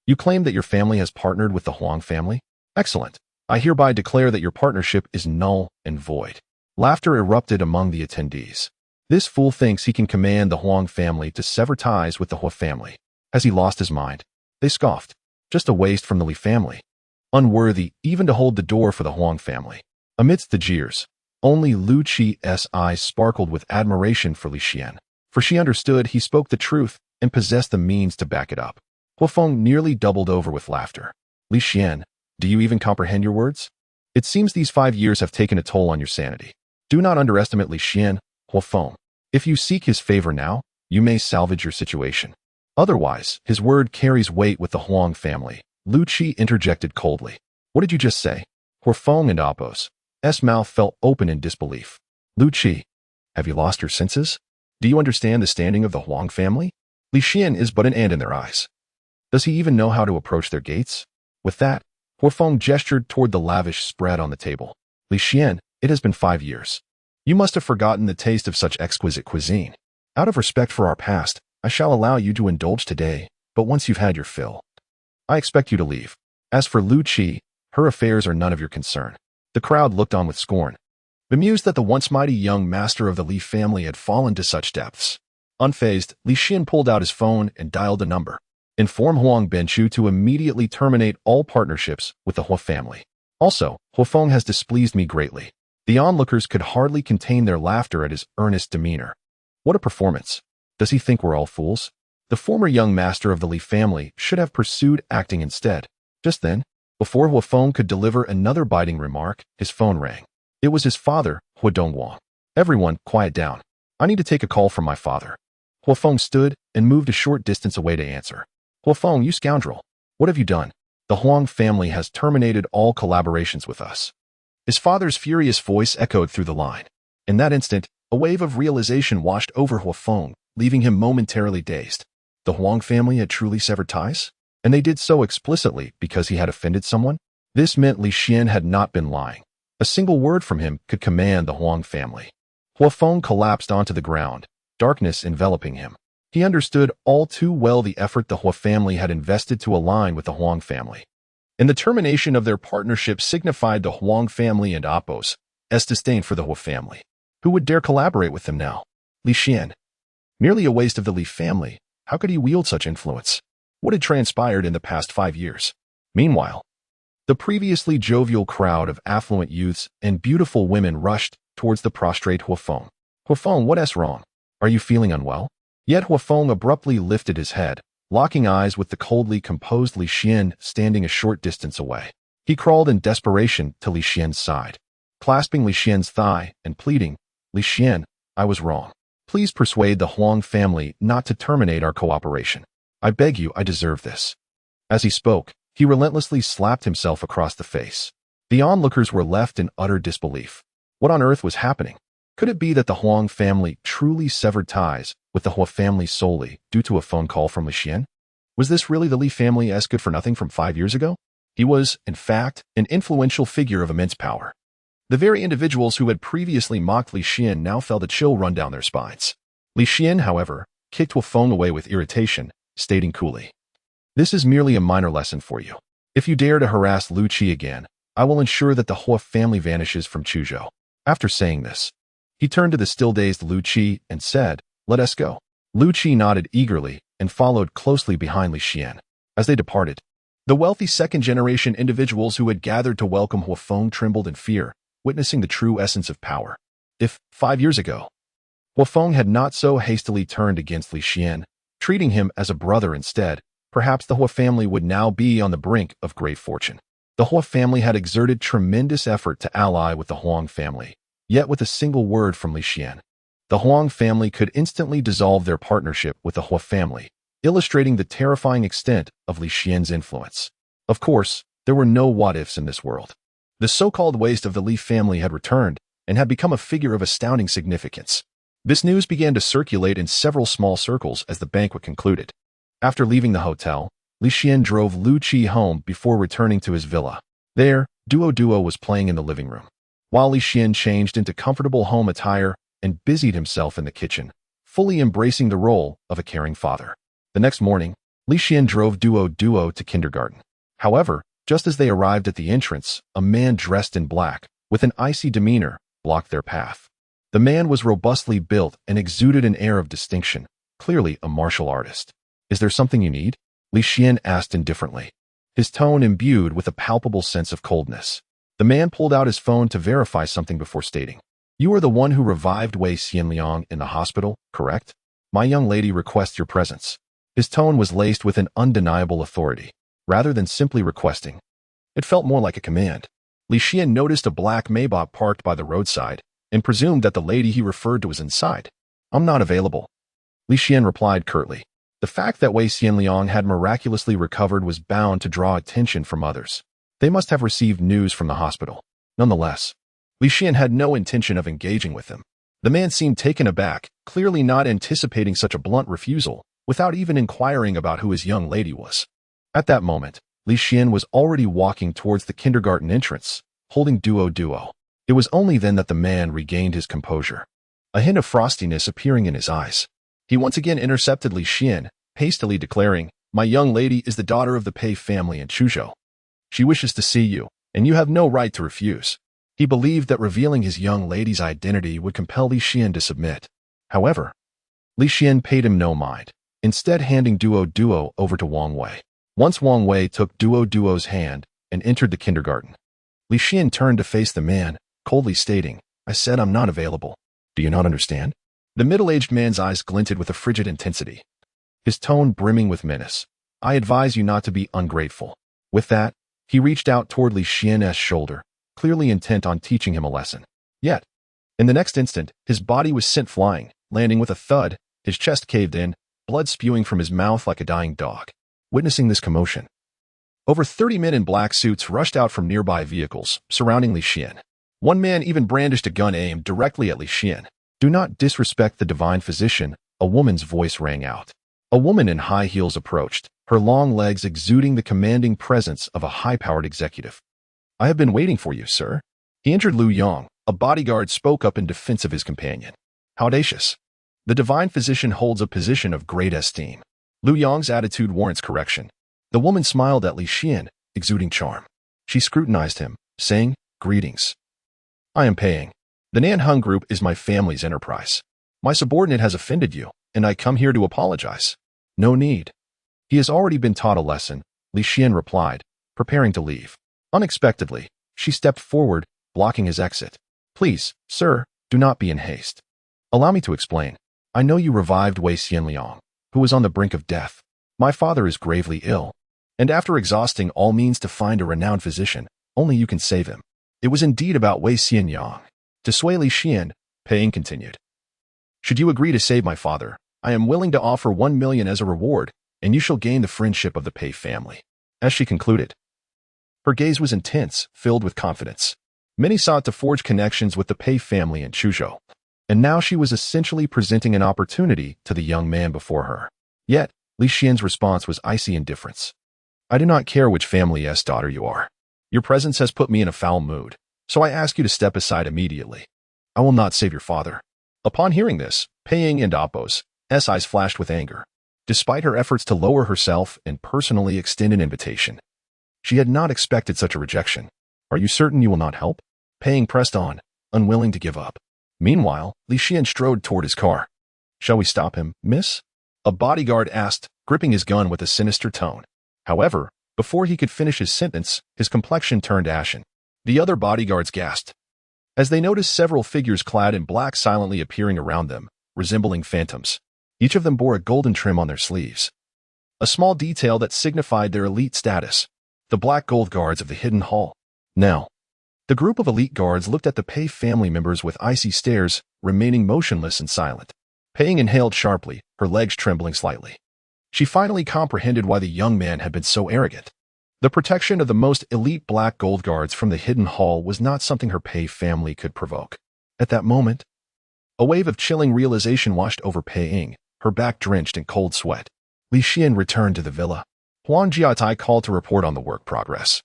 you claim that your family has partnered with the Huang family? Excellent. I hereby declare that your partnership is null and void. Laughter erupted among the attendees. This fool thinks he can command the Huang family to sever ties with the Hua family. Has he lost his mind? They scoffed. Just a waste from the Li family. Unworthy even to hold the door for the Huang family. Amidst the jeers, only Lu Qi's eyes sparkled with admiration for Li Xian, for she understood he spoke the truth and possessed the means to back it up. Huofeng nearly doubled over with laughter. Li Xian, do you even comprehend your words? It seems these 5 years have taken a toll on your sanity. Do not underestimate Li Xian, Huofeng. If you seek his favor now, you may salvage your situation. Otherwise, his word carries weight with the Huang family. Lu Qi interjected coldly. What did you just say? Huofeng and Appo's mouth fell open in disbelief. Lu Qi, have you lost your senses? Do you understand the standing of the Huang family? Li Xian is but an ant in their eyes. Does he even know how to approach their gates? With that, Huofeng gestured toward the lavish spread on the table. Li Xian, it has been 5 years. You must have forgotten the taste of such exquisite cuisine. Out of respect for our past, I shall allow you to indulge today, but once you've had your fill, I expect you to leave. As for Lu Qi, her affairs are none of your concern. The crowd looked on with scorn, bemused that the once mighty young master of the Li family had fallen to such depths. Unfazed, Li Xian pulled out his phone and dialed a number. Inform Huang Benchu to immediately terminate all partnerships with the Hua family. Also, Huofeng has displeased me greatly. The onlookers could hardly contain their laughter at his earnest demeanor. What a performance. Does he think we're all fools? The former young master of the Li family should have pursued acting instead. Just then, before Huofeng could deliver another biting remark, his phone rang. It was his father, Hua Dongguang. Everyone, quiet down. I need to take a call from my father. Huofeng stood and moved a short distance away to answer. Huofeng, you scoundrel. What have you done? The Huang family has terminated all collaborations with us. His father's furious voice echoed through the line. In that instant, a wave of realization washed over Huofeng, leaving him momentarily dazed. The Huang family had truly severed ties? And they did so explicitly because he had offended someone? This meant Li Xian had not been lying. A single word from him could command the Huang family. Huofeng collapsed onto the ground, darkness enveloping him. He understood all too well the effort the Hua family had invested to align with the Huang family. And the termination of their partnership signified the Huang family and Appo's disdain for the Hua family. Who would dare collaborate with them now? Li Xian. Merely a waste of the Li family. How could he wield such influence? What had transpired in the past 5 years? Meanwhile, the previously jovial crowd of affluent youths and beautiful women rushed towards the prostrate Huofeng. Huofeng, what's wrong? Are you feeling unwell? Yet Huofeng abruptly lifted his head, locking eyes with the coldly composed Li Xian standing a short distance away. He crawled in desperation to Li Xian's side, clasping Li Xian's thigh and pleading, Li Xian, I was wrong. Please persuade the Huang family not to terminate our cooperation. I beg you, I deserve this. As he spoke, he relentlessly slapped himself across the face. The onlookers were left in utter disbelief. What on earth was happening? Could it be that the Huang family truly severed ties with the Hua family solely due to a phone call from Li Xian? Was this really the Li family's good-for-nothing from 5 years ago? He was, in fact, an influential figure of immense power. The very individuals who had previously mocked Li Xian now felt a chill run down their spines. Li Xian, however, kicked Huofeng away with irritation, stating coolly, This is merely a minor lesson for you. If you dare to harass Lu Qi again, I will ensure that the Hua family vanishes from Chuzhou. After saying this, he turned to the still-dazed Lu Qi and said, Let us go. Lu Qi nodded eagerly and followed closely behind Li Xian. As they departed, the wealthy second-generation individuals who had gathered to welcome Huofeng trembled in fear, witnessing the true essence of power. If, 5 years ago, Huofeng had not so hastily turned against Li Xian, treating him as a brother instead, perhaps the Hua family would now be on the brink of great fortune. The Hua family had exerted tremendous effort to ally with the Huang family, yet with a single word from Li Xian, The Huang family could instantly dissolve their partnership with the Hua family, illustrating the terrifying extent of Li Xian's influence. Of course, there were no what-ifs in this world. The so-called waste of the Li family had returned and had become a figure of astounding significance. This news began to circulate in several small circles as the banquet concluded. After leaving the hotel, Li Xian drove Lu Qi home before returning to his villa. There, Duo was playing in the living room, while Li Xian changed into comfortable home attire and busied himself in the kitchen, fully embracing the role of a caring father. The next morning, Li Xian drove Duo to kindergarten. However, just as they arrived at the entrance, a man dressed in black, with an icy demeanor, blocked their path. The man was robustly built and exuded an air of distinction, clearly a martial artist. "Is there something you need?" Li Xian asked indifferently, his tone imbued with a palpable sense of coldness. The man pulled out his phone to verify something before stating, "You are the one who revived Wei Xianliang in the hospital, correct? My young lady requests your presence." His tone was laced with an undeniable authority, rather than simply requesting. It felt more like a command. Li Xian noticed a black Maybach parked by the roadside and presumed that the lady he referred to was inside. "I'm not available," Li Xian replied curtly. The fact that Wei Xianliang had miraculously recovered was bound to draw attention from others. They must have received news from the hospital. Nonetheless, Li Xian had no intention of engaging with him. The man seemed taken aback, clearly not anticipating such a blunt refusal, without even inquiring about who his young lady was. At that moment, Li Xian was already walking towards the kindergarten entrance, holding Duo. It was only then that the man regained his composure, a hint of frostiness appearing in his eyes. He once again intercepted Li Xian, hastily declaring, "My young lady is the daughter of the Pei family in Chuzhou. She wishes to see you, and you have no right to refuse." He believed that revealing his young lady's identity would compel Li Xian to submit. However, Li Xian paid him no mind, instead handing Duo over to Wang Wei. Once Wang Wei took Duo's hand and entered the kindergarten, Li Xian turned to face the man, coldly stating, "I said I'm not available. Do you not understand?" The middle-aged man's eyes glinted with a frigid intensity, his tone brimming with menace. "I advise you not to be ungrateful." With that, he reached out toward Li Xian's shoulder, clearly intent on teaching him a lesson. Yet, in the next instant, his body was sent flying, landing with a thud, his chest caved in, blood spewing from his mouth like a dying dog. Witnessing this commotion, over 30 men in black suits rushed out from nearby vehicles, surrounding Li Xian. One man even brandished a gun aimed directly at Li Xian. "Do not disrespect the divine physician," a woman's voice rang out. A woman in high heels approached, her long legs exuding the commanding presence of a high-powered executive. "I have been waiting for you, sir." He entered Lu Yang. A bodyguard spoke up in defense of his companion. "How audacious. The divine physician holds a position of great esteem." Lu Yang's attitude warrants correction. The woman smiled at Li Xian, exuding charm. She scrutinized him, saying, "Greetings. I am paying. The Nanheng Group is my family's enterprise. My subordinate has offended you, and I come here to apologize." "No need. He has already been taught a lesson," Li Xian replied, preparing to leave. Unexpectedly, she stepped forward, blocking his exit. "Please, sir, do not be in haste. Allow me to explain. I know you revived Wei Xianliang, who was on the brink of death. My father is gravely ill, and after exhausting all means to find a renowned physician, only you can save him." It was indeed about Wei Xianliang. To sway Li Xian, Paying continued, "Should you agree to save my father, I am willing to offer 1 million as a reward, and you shall gain the friendship of the Pei family." As she concluded, her gaze was intense, filled with confidence. Many sought to forge connections with the Pei family in Chuzhou, and now she was essentially presenting an opportunity to the young man before her. Yet, Li Xian's response was icy indifference. "I do not care which family's daughter you are. Your presence has put me in a foul mood, so I ask you to step aside immediately. I will not save your father." Upon hearing this, Paying and Appo's eyes flashed with anger. Despite her efforts to lower herself and personally extend an invitation, she had not expected such a rejection. "Are you certain you will not help?" Paying pressed on, unwilling to give up. Meanwhile, Li Xian strode toward his car. "Shall we stop him, miss?" a bodyguard asked, gripping his gun with a sinister tone. However, before he could finish his sentence, his complexion turned ashen. The other bodyguards gasped, as they noticed several figures clad in black silently appearing around them, resembling phantoms. Each of them bore a golden trim on their sleeves, a small detail that signified their elite status, the black gold guards of the hidden hall. "Now, The group of elite guards looked at the Pei family members with icy stares, remaining motionless and silent. Pei inhaled sharply, her legs trembling slightly. She finally comprehended why the young man had been so arrogant. The protection of the most elite black gold guards from the hidden hall was not something her Pei family could provoke. At that moment, a wave of chilling realization washed over Pei Ying, her back drenched in cold sweat. Li Xian returned to the villa. Huang Jiatai called to report on the work progress.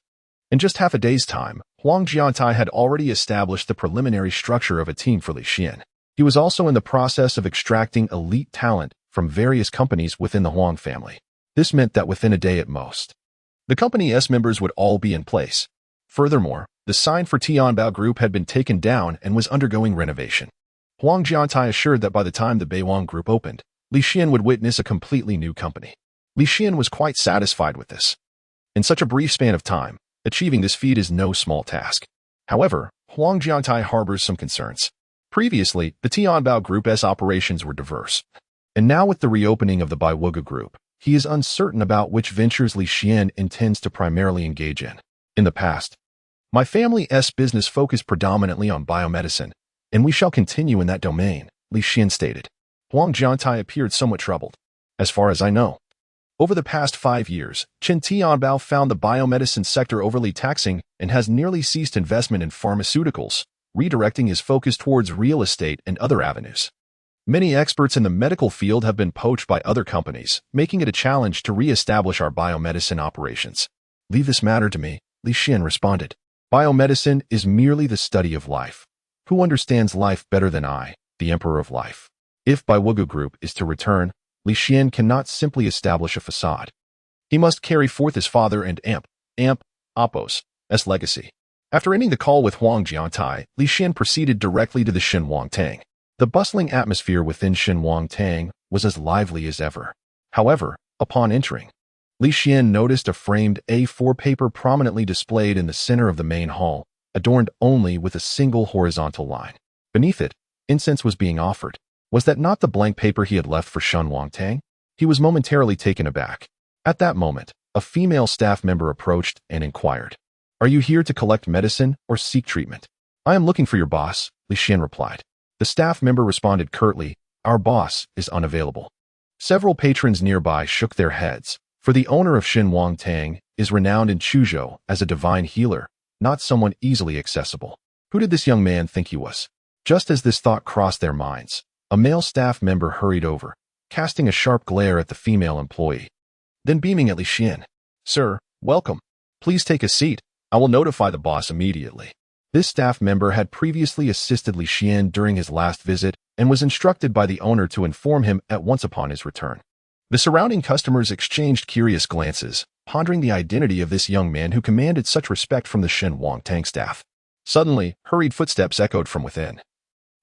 In just half a day's time, Huang Jiatai had already established the preliminary structure of a team for Li Xian. He was also in the process of extracting elite talent from various companies within the Huang family. This meant that within a day at most, the company's members would all be in place. Furthermore, the sign for Tianbao Group had been taken down and was undergoing renovation. Huang Jiatai assured that by the time the Beiwang Group opened, Li Xian would witness a completely new company. Li Xian was quite satisfied with this. In such a brief span of time, achieving this feat is no small task. However, Huang Jiatai harbors some concerns. Previously, the Tianbao Group's operations were diverse. And now with the reopening of the Baiwuge Group, he is uncertain about which ventures Li Xian intends to primarily engage in. In the past, my family's business focused predominantly on biomedicine, and we shall continue in that domain, Li Xian stated. Huang Jiatai appeared somewhat troubled. As far as I know, over the past 5 years, Qin Tianbao found the biomedicine sector overly taxing and has nearly ceased investment in pharmaceuticals, redirecting his focus towards real estate and other avenues. Many experts in the medical field have been poached by other companies, making it a challenge to re-establish our biomedicine operations. Leave this matter to me, Li Xian responded. Biomedicine is merely the study of life. Who understands life better than I, the Emperor of Life? If Baiwuge Group is to return, Li Xian cannot simply establish a facade. He must carry forth his father and Appo's legacy. After ending the call with Huang Jiatai, Li Xian proceeded directly to the Shenhuang Tang. The bustling atmosphere within Shenhuang Tang was as lively as ever. However, upon entering, Li Xian noticed a framed A4 paper prominently displayed in the center of the main hall, adorned only with a single horizontal line. Beneath it, incense was being offered. Was that not the blank paper he had left for Shenhuang Tang? He was momentarily taken aback. At that moment, a female staff member approached and inquired, "Are you here to collect medicine or seek treatment?" "I am looking for your boss," Li Xian replied. The staff member responded curtly, "Our boss is unavailable." Several patrons nearby shook their heads, for the owner of Shenhuang Tang is renowned in Chuzhou as a divine healer, not someone easily accessible. Who did this young man think he was? Just as this thought crossed their minds, a male staff member hurried over, casting a sharp glare at the female employee. Then beaming at Li Xian, "Sir, welcome. Please take a seat. I will notify the boss immediately." This staff member had previously assisted Li Xian during his last visit and was instructed by the owner to inform him at once upon his return. The surrounding customers exchanged curious glances, pondering the identity of this young man who commanded such respect from the Shenhuang Tang staff. Suddenly, hurried footsteps echoed from within.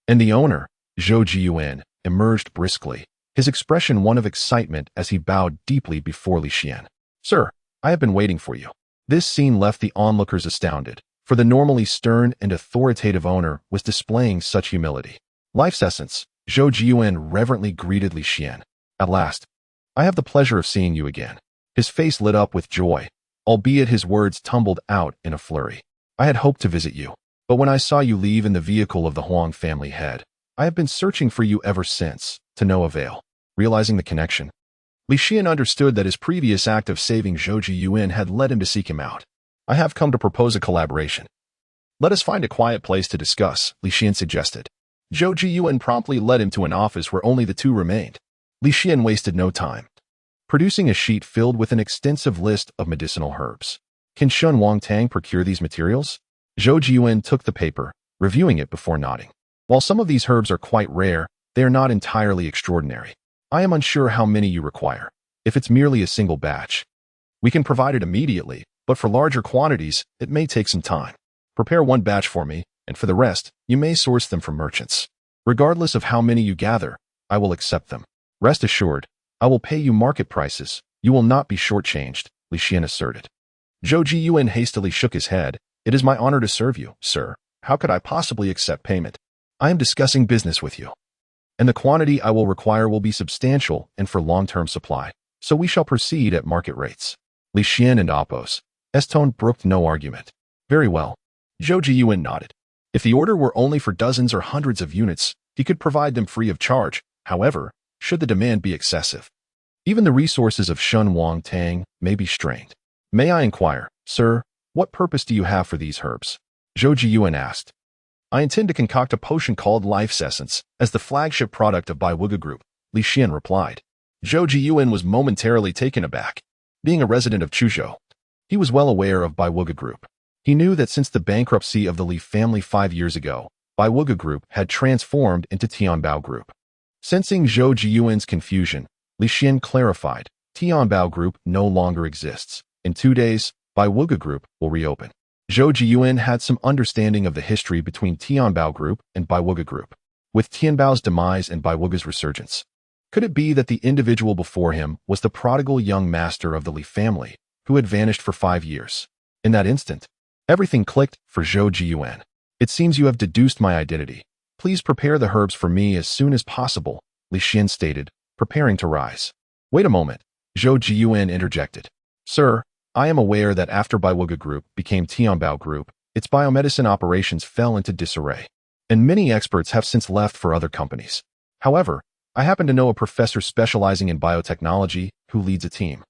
And the owner, Zhou Jiyuan, emerged briskly, his expression one of excitement as he bowed deeply before Li Xian. "Sir, I have been waiting for you." This scene left the onlookers astounded, for the normally stern and authoritative owner was displaying such humility. Life's essence, Zhou Jiyuan reverently greeted Li Xian. "At last, I have the pleasure of seeing you again." His face lit up with joy, albeit his words tumbled out in a flurry. "I had hoped to visit you, but when I saw you leave in the vehicle of the Huang family head, I have been searching for you ever since, to no avail." Realizing the connection, Li Xian understood that his previous act of saving Zhou Jiyuan had led him to seek him out. "I have come to propose a collaboration. Let us find a quiet place to discuss," Li Xian suggested. Zhou Jiyuan promptly led him to an office where only the two remained. Li Xian wasted no time, producing a sheet filled with an extensive list of medicinal herbs. "Can Shenhuang Tang procure these materials?" Zhou Jiyuan took the paper, reviewing it before nodding. "While some of these herbs are quite rare, they are not entirely extraordinary. I am unsure how many you require. If it's merely a single batch, we can provide it immediately, but for larger quantities, it may take some time. Prepare one batch for me, and for the rest, you may source them from merchants. Regardless of how many you gather, I will accept them. Rest assured, I will pay you market prices. You will not be shortchanged," Li Xian asserted. Zhou Jiyuan hastily shook his head. "It is my honor to serve you, sir. How could I possibly accept payment? I am discussing business with you, and the quantity I will require will be substantial and for long-term supply, so we shall proceed at market rates." Li Xian and Appo's tone brooked no argument. "Very well. Zhou Jiyuan nodded. If the order were only for dozens or hundreds of units, he could provide them free of charge. However, should the demand be excessive, even the resources of Shun Wang Tang may be strained. May I inquire, sir, what purpose do you have for these herbs? Zhou Jiyuan asked. I intend to concoct a potion called Life's Essence as the flagship product of Baiwuge Group, Li Xian replied. Zhou Jiyuan was momentarily taken aback. Being a resident of Chuzhou, he was well aware of Baiwuge Group. He knew that since the bankruptcy of the Li family 5 years ago, Baiwuge Group had transformed into Tianbao Group. Sensing Zhou Jiyuan's confusion, Li Xian clarified, Tianbao Group no longer exists. In 2 days, Baiwuge Group will reopen. Zhou Jiyuan had some understanding of the history between Tianbao Group and Baiwuge Group, with Tianbao's demise and Baiwuge's resurgence. Could it be that the individual before him was the prodigal young master of the Li family, who had vanished for 5 years? In that instant, everything clicked for Zhou Jiyuan. It seems you have deduced my identity. Please prepare the herbs for me as soon as possible, Li Xian stated, preparing to rise. Wait a moment, Zhou Jiyuan interjected. Sir, I am aware that after Baiwuge Group became Tianbao Group, its biomedicine operations fell into disarray, and many experts have since left for other companies. However, I happen to know a professor specializing in biotechnology who leads a team.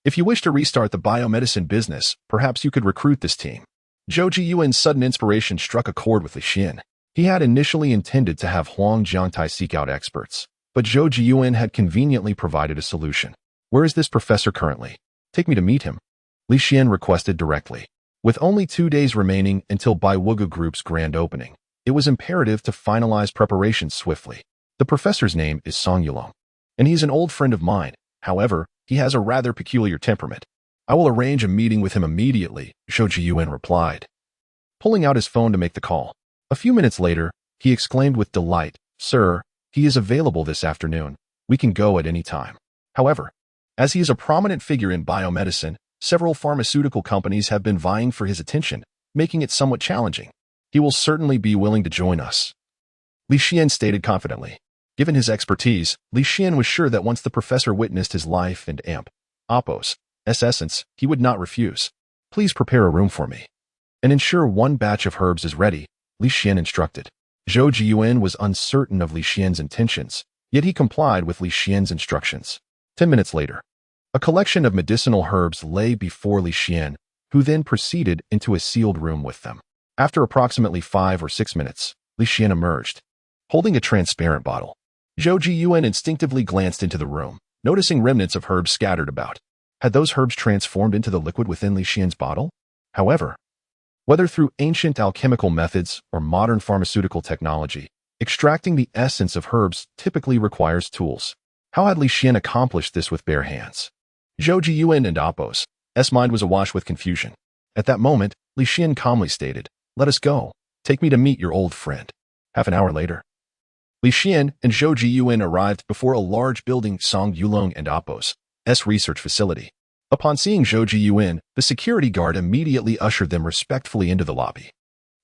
If you wish to restart the biomedicine business, perhaps you could recruit this team. Zhou Jiyuan's sudden inspiration struck a chord with Li Xian. He had initially intended to have Huang Jiangtai seek out experts, but Zhou Jiyuan had conveniently provided a solution. Where is this professor currently? Take me to meet him, Li Xian requested directly. With only 2 days remaining until Baiwuge Group's grand opening, it was imperative to finalize preparations swiftly. The professor's name is Song Yulong, and he's an old friend of mine. However, he has a rather peculiar temperament. I will arrange a meeting with him immediately, Zhou Jiyuan replied, pulling out his phone to make the call. A few minutes later, he exclaimed with delight, Sir, he is available this afternoon. We can go at any time. However, as he is a prominent figure in biomedicine, several pharmaceutical companies have been vying for his attention, making it somewhat challenging. He will certainly be willing to join us, Li Xian stated confidently. Given his expertise, Li Xian was sure that once the professor witnessed his life and Oppo's essence, he would not refuse. Please prepare a room for me and ensure 1 batch of herbs is ready, Li Xian instructed. Zhou Jiyuan was uncertain of Li Xian's intentions, yet he complied with Li Xian's instructions. 10 minutes later, a collection of medicinal herbs lay before Li Xian, who then proceeded into a sealed room with them. After approximately 5 or 6 minutes, Li Xian emerged, holding a transparent bottle. Zhou Jiyuan instinctively glanced into the room, noticing remnants of herbs scattered about. Had those herbs transformed into the liquid within Li Xian's bottle? However, whether through ancient alchemical methods or modern pharmaceutical technology, extracting the essence of herbs typically requires tools. How had Li Xian accomplished this with bare hands? Zhou Jiyuan and Oppo's mind was awash with confusion. At that moment, Li Xian calmly stated, Let us go. Take me to meet your old friend. Half an hour later, Li Xian and Zhou Jiyuan arrived before a large building Song Yulong and Oppo's research facility. Upon seeing Zhou Jiyuan, the security guard immediately ushered them respectfully into the lobby.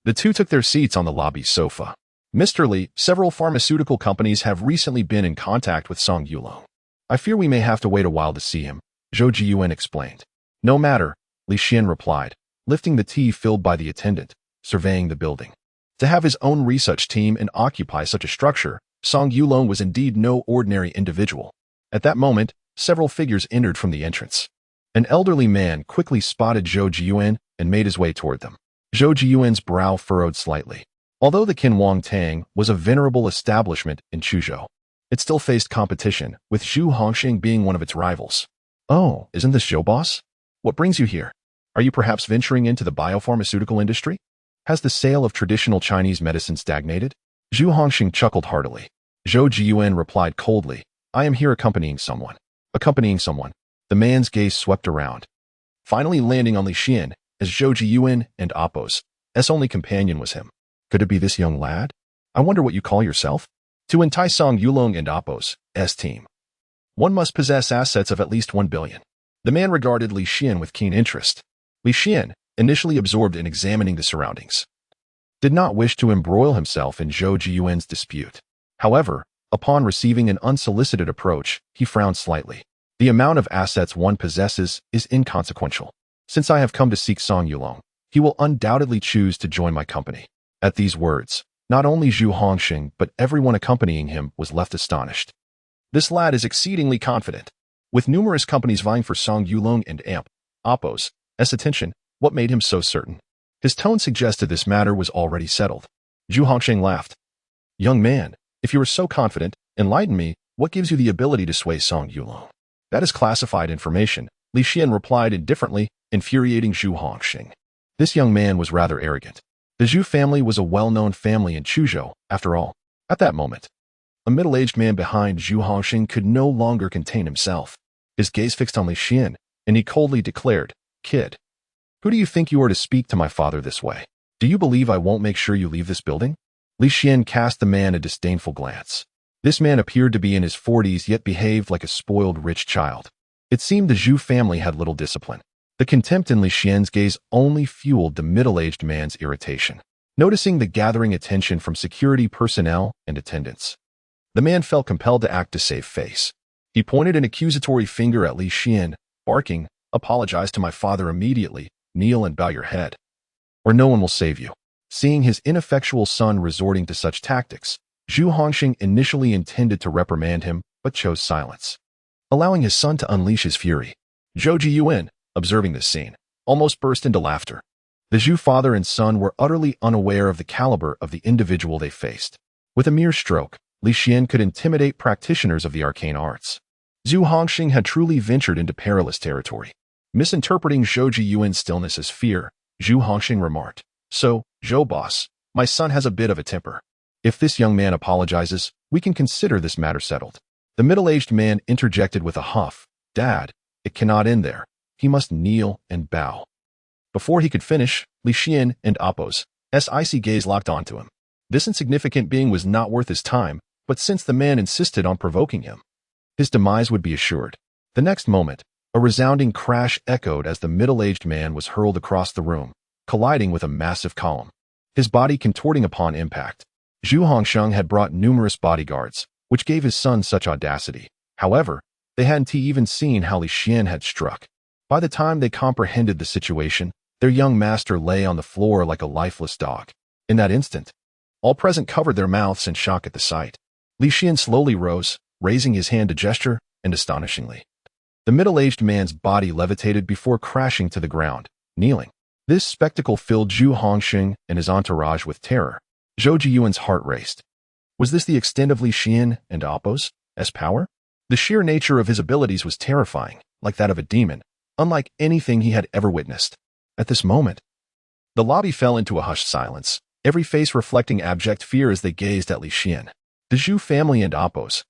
The two took their seats on the lobby's sofa. Mr. Li, several pharmaceutical companies have recently been in contact with Song Yulong. I fear we may have to wait a while to see him, Zhou Jiyuan explained. No matter, Li Xian replied, lifting the tea filled by the attendant, surveying the building. To have his own research team and occupy such a structure, Song Yulong was indeed no ordinary individual. At that moment, several figures entered from the entrance. An elderly man quickly spotted Zhou Jiyuan and made his way toward them. Zhou Jiyuan's brow furrowed slightly. Although the Qin Wang Tang was a venerable establishment in Chuzhou, it still faced competition, with Zhu Hongxing being one of its rivals. Oh, isn't this Zhou boss? What brings you here? Are you perhaps venturing into the biopharmaceutical industry? Has the sale of traditional Chinese medicine stagnated? Zhu Hongxing chuckled heartily. Zhou Jiyuan replied coldly, I am here accompanying someone. Accompanying someone. The man's gaze swept around, finally landing on Li Xian, as Zhou Jiyuan and Oppo's only companion was him. Could it be this young lad? I wonder what you call yourself? To entice Song Yulong and Oppo's team, one must possess assets of at least 1 billion. The man regarded Li Xian with keen interest. Li Xian, initially absorbed in examining the surroundings, did not wish to embroil himself in Zhou Jiyuan's dispute. However, upon receiving an unsolicited approach, he frowned slightly. The amount of assets one possesses is inconsequential. Since I have come to seek Song Yulong, he will undoubtedly choose to join my company. At these words, not only Zhu Hongxing, but everyone accompanying him was left astonished. This lad is exceedingly confident. With numerous companies vying for Song Yulong and Oppo's attention, what made him so certain? His tone suggested this matter was already settled. Zhu Hongxing laughed. Young man, if you are so confident, enlighten me, what gives you the ability to sway Song Yulong? That is classified information, Li Xian replied indifferently, infuriating Zhu Hongxing. This young man was rather arrogant. The Zhu family was a well-known family in Chuzhou, after all. At that moment, a middle-aged man behind Zhu Hongxing could no longer contain himself. His gaze fixed on Li Xian, and he coldly declared, Kid, who do you think you are to speak to my father this way? Do you believe I won't make sure you leave this building? Li Xian cast the man a disdainful glance. This man appeared to be in his 40s yet behaved like a spoiled rich child. It seemed the Zhu family had little discipline. The contempt in Li Xian's gaze only fueled the middle-aged man's irritation. Noticing the gathering attention from security personnel and attendants, the man felt compelled to act to save face. He pointed an accusatory finger at Li Xian, barking, Apologize to my father immediately, kneel and bow your head, or no one will save you. Seeing his ineffectual son resorting to such tactics, Zhu Hongxing initially intended to reprimand him, but chose silence, allowing his son to unleash his fury. Zhou Jiyuan, observing this scene, almost burst into laughter. The Zhu father and son were utterly unaware of the caliber of the individual they faced. With a mere stroke, Li Xian could intimidate practitioners of the arcane arts. Zhu Hongxing had truly ventured into perilous territory. Misinterpreting Zhou Jiyuan's stillness as fear, Zhu Hongxing remarked, So, Zhou boss, my son has a bit of a temper. If this young man apologizes, we can consider this matter settled. The middle-aged man interjected with a huff, Dad, it cannot end there. He must kneel and bow. Before he could finish, Li Xian and Oppo's icy gaze locked onto him. This insignificant being was not worth his time, but since the man insisted on provoking him, his demise would be assured. The next moment, a resounding crash echoed as the middle-aged man was hurled across the room, colliding with a massive column, his body contorting upon impact. Zhu Hongxing had brought numerous bodyguards, which gave his son such audacity. However, they hadn't even seen how Li Xian had struck. By the time they comprehended the situation, their young master lay on the floor like a lifeless dog. In that instant, all present covered their mouths in shock at the sight. Li Xian slowly rose, raising his hand to gesture, and astonishingly, the middle-aged man's body levitated before crashing to the ground, kneeling. This spectacle filled Zhu Hongxing and his entourage with terror. Zhou Jiyuan's heart raced. Was this the extent of Li Xian and Oppo's power? The sheer nature of his abilities was terrifying, like that of a demon, unlike anything he had ever witnessed. At this moment, the lobby fell into a hushed silence, every face reflecting abject fear as they gazed at Li Xian. The Zhu family and Oppo's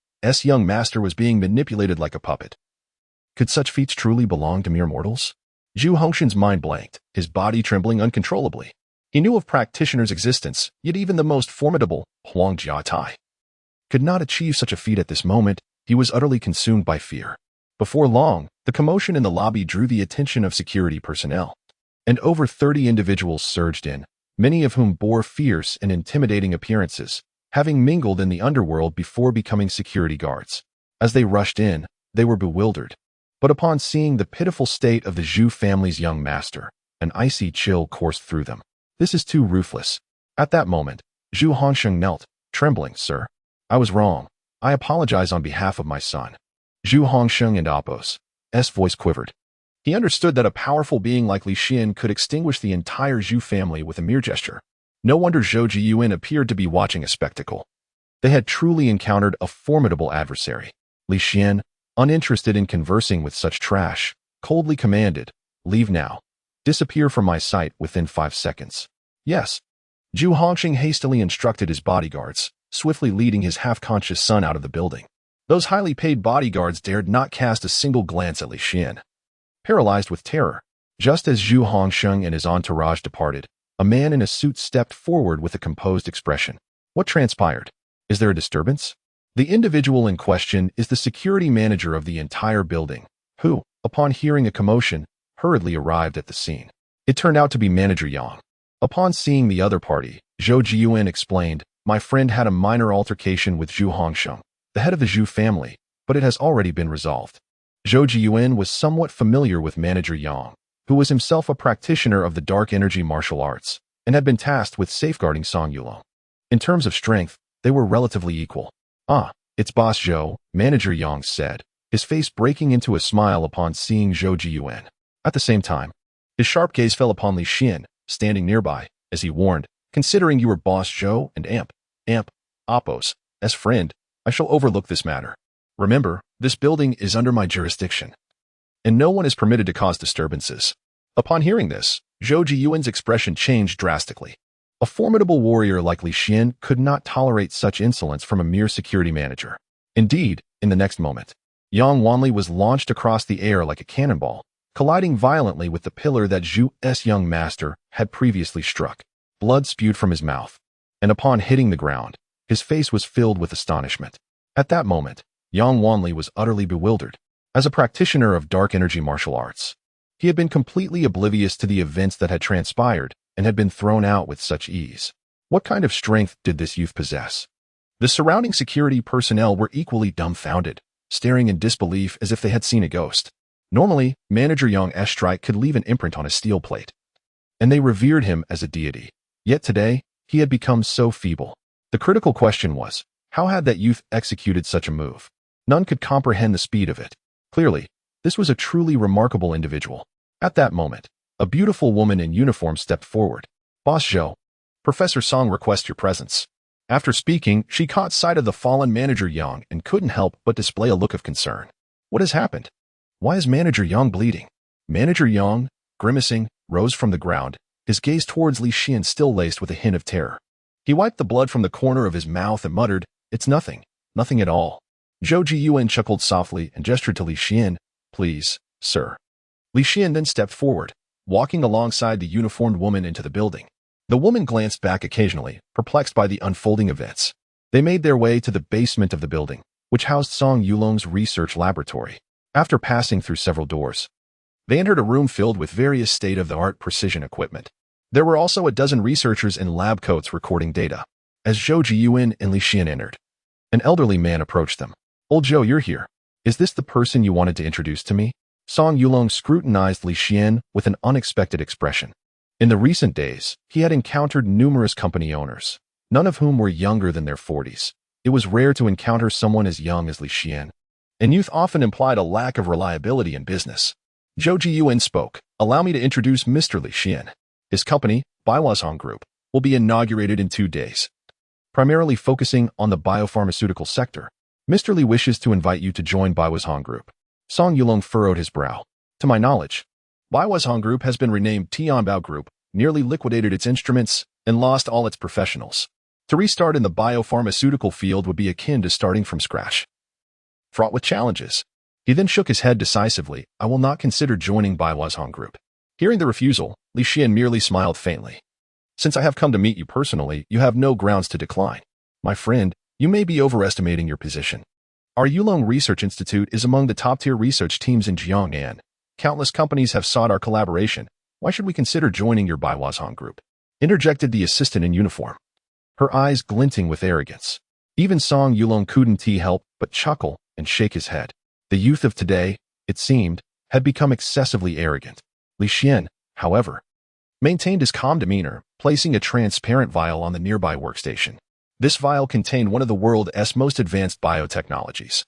young master was being manipulated like a puppet. Could such feats truly belong to mere mortals? Zhu Hongxing's mind blanked, his body trembling uncontrollably. He knew of practitioners' existence, yet even the most formidable, Huang Jiatai, could not achieve such a feat at this moment. He was utterly consumed by fear. Before long, the commotion in the lobby drew the attention of security personnel, and over 30 individuals surged in, many of whom bore fierce and intimidating appearances, having mingled in the underworld before becoming security guards. As they rushed in, they were bewildered. But upon seeing the pitiful state of the Zhu family's young master, an icy chill coursed through them. This is too ruthless. At that moment, Zhu Hongxing knelt, trembling, Sir, I was wrong. I apologize on behalf of my son. Zhu Hongxing and Oppo's voice quivered. He understood that a powerful being like Li Xian could extinguish the entire Zhu family with a mere gesture. No wonder Zhou Jiyuan appeared to be watching a spectacle. They had truly encountered a formidable adversary. Li Xian, uninterested in conversing with such trash, coldly commanded, Leave now. Disappear from my sight within 5 seconds. Yes. Zhu Hongxing hastily instructed his bodyguards, swiftly leading his half-conscious son out of the building. Those highly paid bodyguards dared not cast a single glance at Li Xian. Paralyzed with terror, just as Zhu Hongxing and his entourage departed, a man in a suit stepped forward with a composed expression. What transpired? Is there a disturbance? The individual in question is the security manager of the entire building, who, upon hearing a commotion, hurriedly arrived at the scene. It turned out to be Manager Yang. Upon seeing the other party, Zhou Jiyuan explained, My friend had a minor altercation with Zhu Hongxing, the head of the Zhu family, but it has already been resolved. Zhou Jiyuan was somewhat familiar with Manager Yang, who was himself a practitioner of the dark energy martial arts and had been tasked with safeguarding Song Yulong. In terms of strength, they were relatively equal. "Ah, it's Boss Zhou," Manager Yang said, his face breaking into a smile upon seeing Zhou Jiyuan. At the same time, his sharp gaze fell upon Li Xian, standing nearby, as he warned, "Considering you were Boss Zhou and Appo's as friend, I shall overlook this matter. Remember, this building is under my jurisdiction, and no one is permitted to cause disturbances." Upon hearing this, Zhou Jiyuan's expression changed drastically. A formidable warrior like Li Xian could not tolerate such insolence from a mere security manager. Indeed, in the next moment, Yang Wanli was launched across the air like a cannonball, colliding violently with the pillar that Zhu's young master had previously struck. Blood spewed from his mouth, and upon hitting the ground, his face was filled with astonishment. At that moment, Yang Wanli was utterly bewildered. As a practitioner of dark energy martial arts, he had been completely oblivious to the events that had transpired and had been thrown out with such ease. What kind of strength did this youth possess? The surrounding security personnel were equally dumbfounded, staring in disbelief as if they had seen a ghost. Normally, Manager Yang's strike could leave an imprint on a steel plate, and they revered him as a deity. Yet today, he had become so feeble. The critical question was, how had that youth executed such a move? None could comprehend the speed of it. Clearly, this was a truly remarkable individual. At that moment, a beautiful woman in uniform stepped forward. "Boss Zhou, Professor Song requests your presence." After speaking, she caught sight of the fallen Manager Yang and couldn't help but display a look of concern. "What has happened? Why is Manager Yang bleeding?" Manager Yang, grimacing, rose from the ground, his gaze towards Li Xian still laced with a hint of terror. He wiped the blood from the corner of his mouth and muttered, "It's nothing, nothing at all." Zhou Jiyuan chuckled softly and gestured to Li Xian, "Please, sir." Li Xian then stepped forward, walking alongside the uniformed woman into the building. The woman glanced back occasionally, perplexed by the unfolding events. They made their way to the basement of the building, which housed Song Yulong's research laboratory. After passing through several doors, they entered a room filled with various state-of-the-art precision equipment. There were also a dozen researchers in lab coats recording data. As Zhou Jiyuan and Li Xian entered, an elderly man approached them. "Old Zhou, you're here. Is this the person you wanted to introduce to me?" Song Yulong scrutinized Li Xian with an unexpected expression. In the recent days, he had encountered numerous company owners, none of whom were younger than their 40s. It was rare to encounter someone as young as Li Xian, and youth often implied a lack of reliability in business. Zhou Jiyuan spoke, "Allow me to introduce Mr. Li Xian. His company, Baiwazhong Group, will be inaugurated in 2 days, primarily focusing on the biopharmaceutical sector. Mr. Li wishes to invite you to join Baiwazhong Group." Song Yulong furrowed his brow. "To my knowledge, Baiwazhong Group has been renamed Tianbao Group, nearly liquidated its instruments, and lost all its professionals. To restart in the biopharmaceutical field would be akin to starting from scratch, fraught with challenges." He then shook his head decisively. "I will not consider joining Baiwazhong Group." Hearing the refusal, Li Xian merely smiled faintly. "Since I have come to meet you personally, you have no grounds to decline. My friend, you may be overestimating your position. Our Yulong Research Institute is among the top-tier research teams in Jiangnan. Countless companies have sought our collaboration. Why should we consider joining your Baiwazhong Group?" interjected the assistant in uniform, her eyes glinting with arrogance. Even Song Yulong couldn't help but chuckle and shake his head. The youth of today, it seemed, had become excessively arrogant. Li Xian, however, maintained his calm demeanor, placing a transparent vial on the nearby workstation. This vial contained one of the world's most advanced biotechnologies,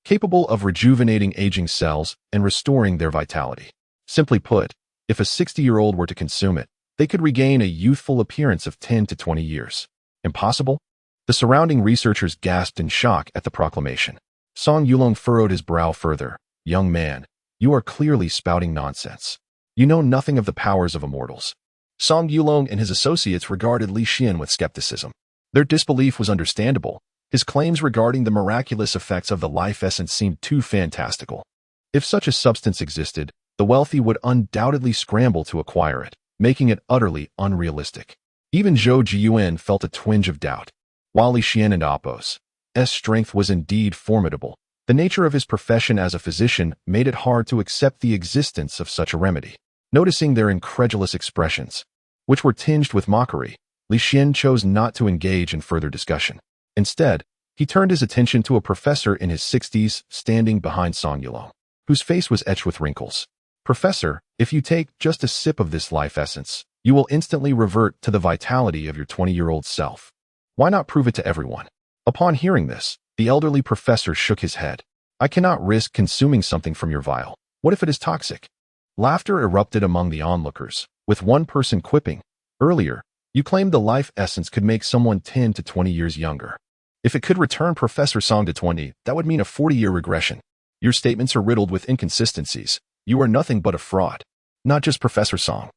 capable of rejuvenating aging cells and restoring their vitality. Simply put, if a 60-year-old were to consume it, they could regain a youthful appearance of 10 to 20 years. Impossible? The surrounding researchers gasped in shock at the proclamation. Song Yulong furrowed his brow further. "Young man, you are clearly spouting nonsense. You know nothing of the powers of immortals." Song Yulong and his associates regarded Li Xian with skepticism. Their disbelief was understandable. His claims regarding the miraculous effects of the life essence seemed too fantastical. If such a substance existed, the wealthy would undoubtedly scramble to acquire it, making it utterly unrealistic. Even Zhou Jiyuan felt a twinge of doubt. While Li Xian and Appo's strength was indeed formidable, the nature of his profession as a physician made it hard to accept the existence of such a remedy. Noticing their incredulous expressions, which were tinged with mockery, Li Xian chose not to engage in further discussion. Instead, he turned his attention to a professor in his 60s standing behind Song Yulong, whose face was etched with wrinkles. Professor, if you take just a sip of this life essence, you will instantly revert to the vitality of your 20-year-old self. Why not prove it to everyone? Upon hearing this, the elderly professor shook his head. I cannot risk consuming something from your vial. What if it is toxic? Laughter erupted among the onlookers, with one person quipping, earlier, you claimed the life essence could make someone 10 to 20 years younger. If it could return Professor Song to 20, that would mean a 40-year regression. Your statements are riddled with inconsistencies. You are nothing but a fraud. Not just Professor Song.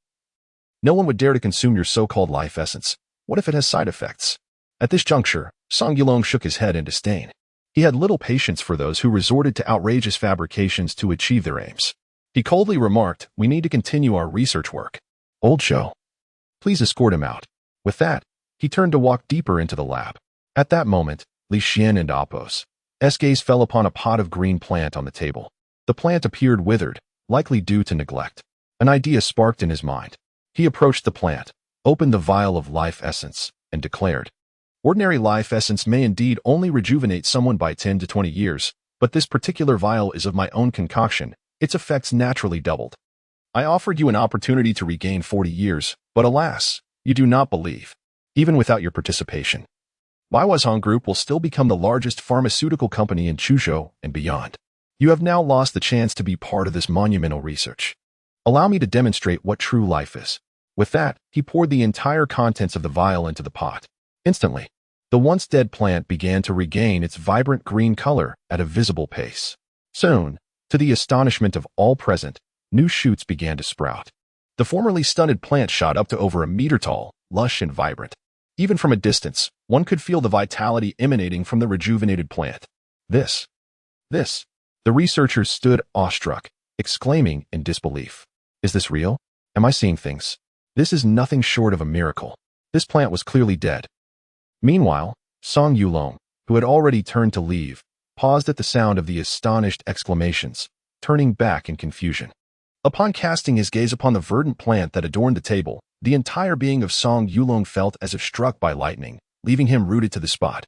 No one would dare to consume your so-called life essence. What if it has side effects? At this juncture, Song Yulong shook his head in disdain. He had little patience for those who resorted to outrageous fabrications to achieve their aims. He coldly remarked, we need to continue our research work. Old Show. Please escort him out. With that, he turned to walk deeper into the lab. At that moment, Li Xian and Apos' gaze fell upon a pot of green plant on the table. The plant appeared withered, likely due to neglect. An idea sparked in his mind. He approached the plant, opened the vial of life essence, and declared, ordinary life essence may indeed only rejuvenate someone by 10 to 20 years, but this particular vial is of my own concoction. Its effects naturally doubled. I offered you an opportunity to regain 40 years, but alas, you do not believe. Even without your participation, Baiwazhong Group will still become the largest pharmaceutical company in Chuzhou and beyond. You have now lost the chance to be part of this monumental research. Allow me to demonstrate what true life is. With that, he poured the entire contents of the vial into the pot. Instantly, the once dead plant began to regain its vibrant green color at a visible pace. Soon, to the astonishment of all present, new shoots began to sprout. The formerly stunted plant shot up to over a meter tall, lush and vibrant. Even from a distance, one could feel the vitality emanating from the rejuvenated plant. This. The researchers stood awestruck, exclaiming in disbelief. Is this real? Am I seeing things? This is nothing short of a miracle. This plant was clearly dead. Meanwhile, Song Yulong, who had already turned to leave, paused at the sound of the astonished exclamations, turning back in confusion. Upon casting his gaze upon the verdant plant that adorned the table, the entire being of Song Yulong felt as if struck by lightning, leaving him rooted to the spot.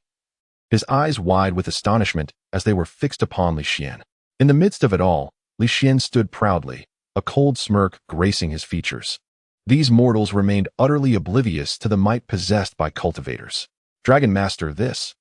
His eyes wide with astonishment as they were fixed upon Li Xian. In the midst of it all, Li Xian stood proudly, a cold smirk gracing his features. These mortals remained utterly oblivious to the might possessed by cultivators. Dragon Master, this.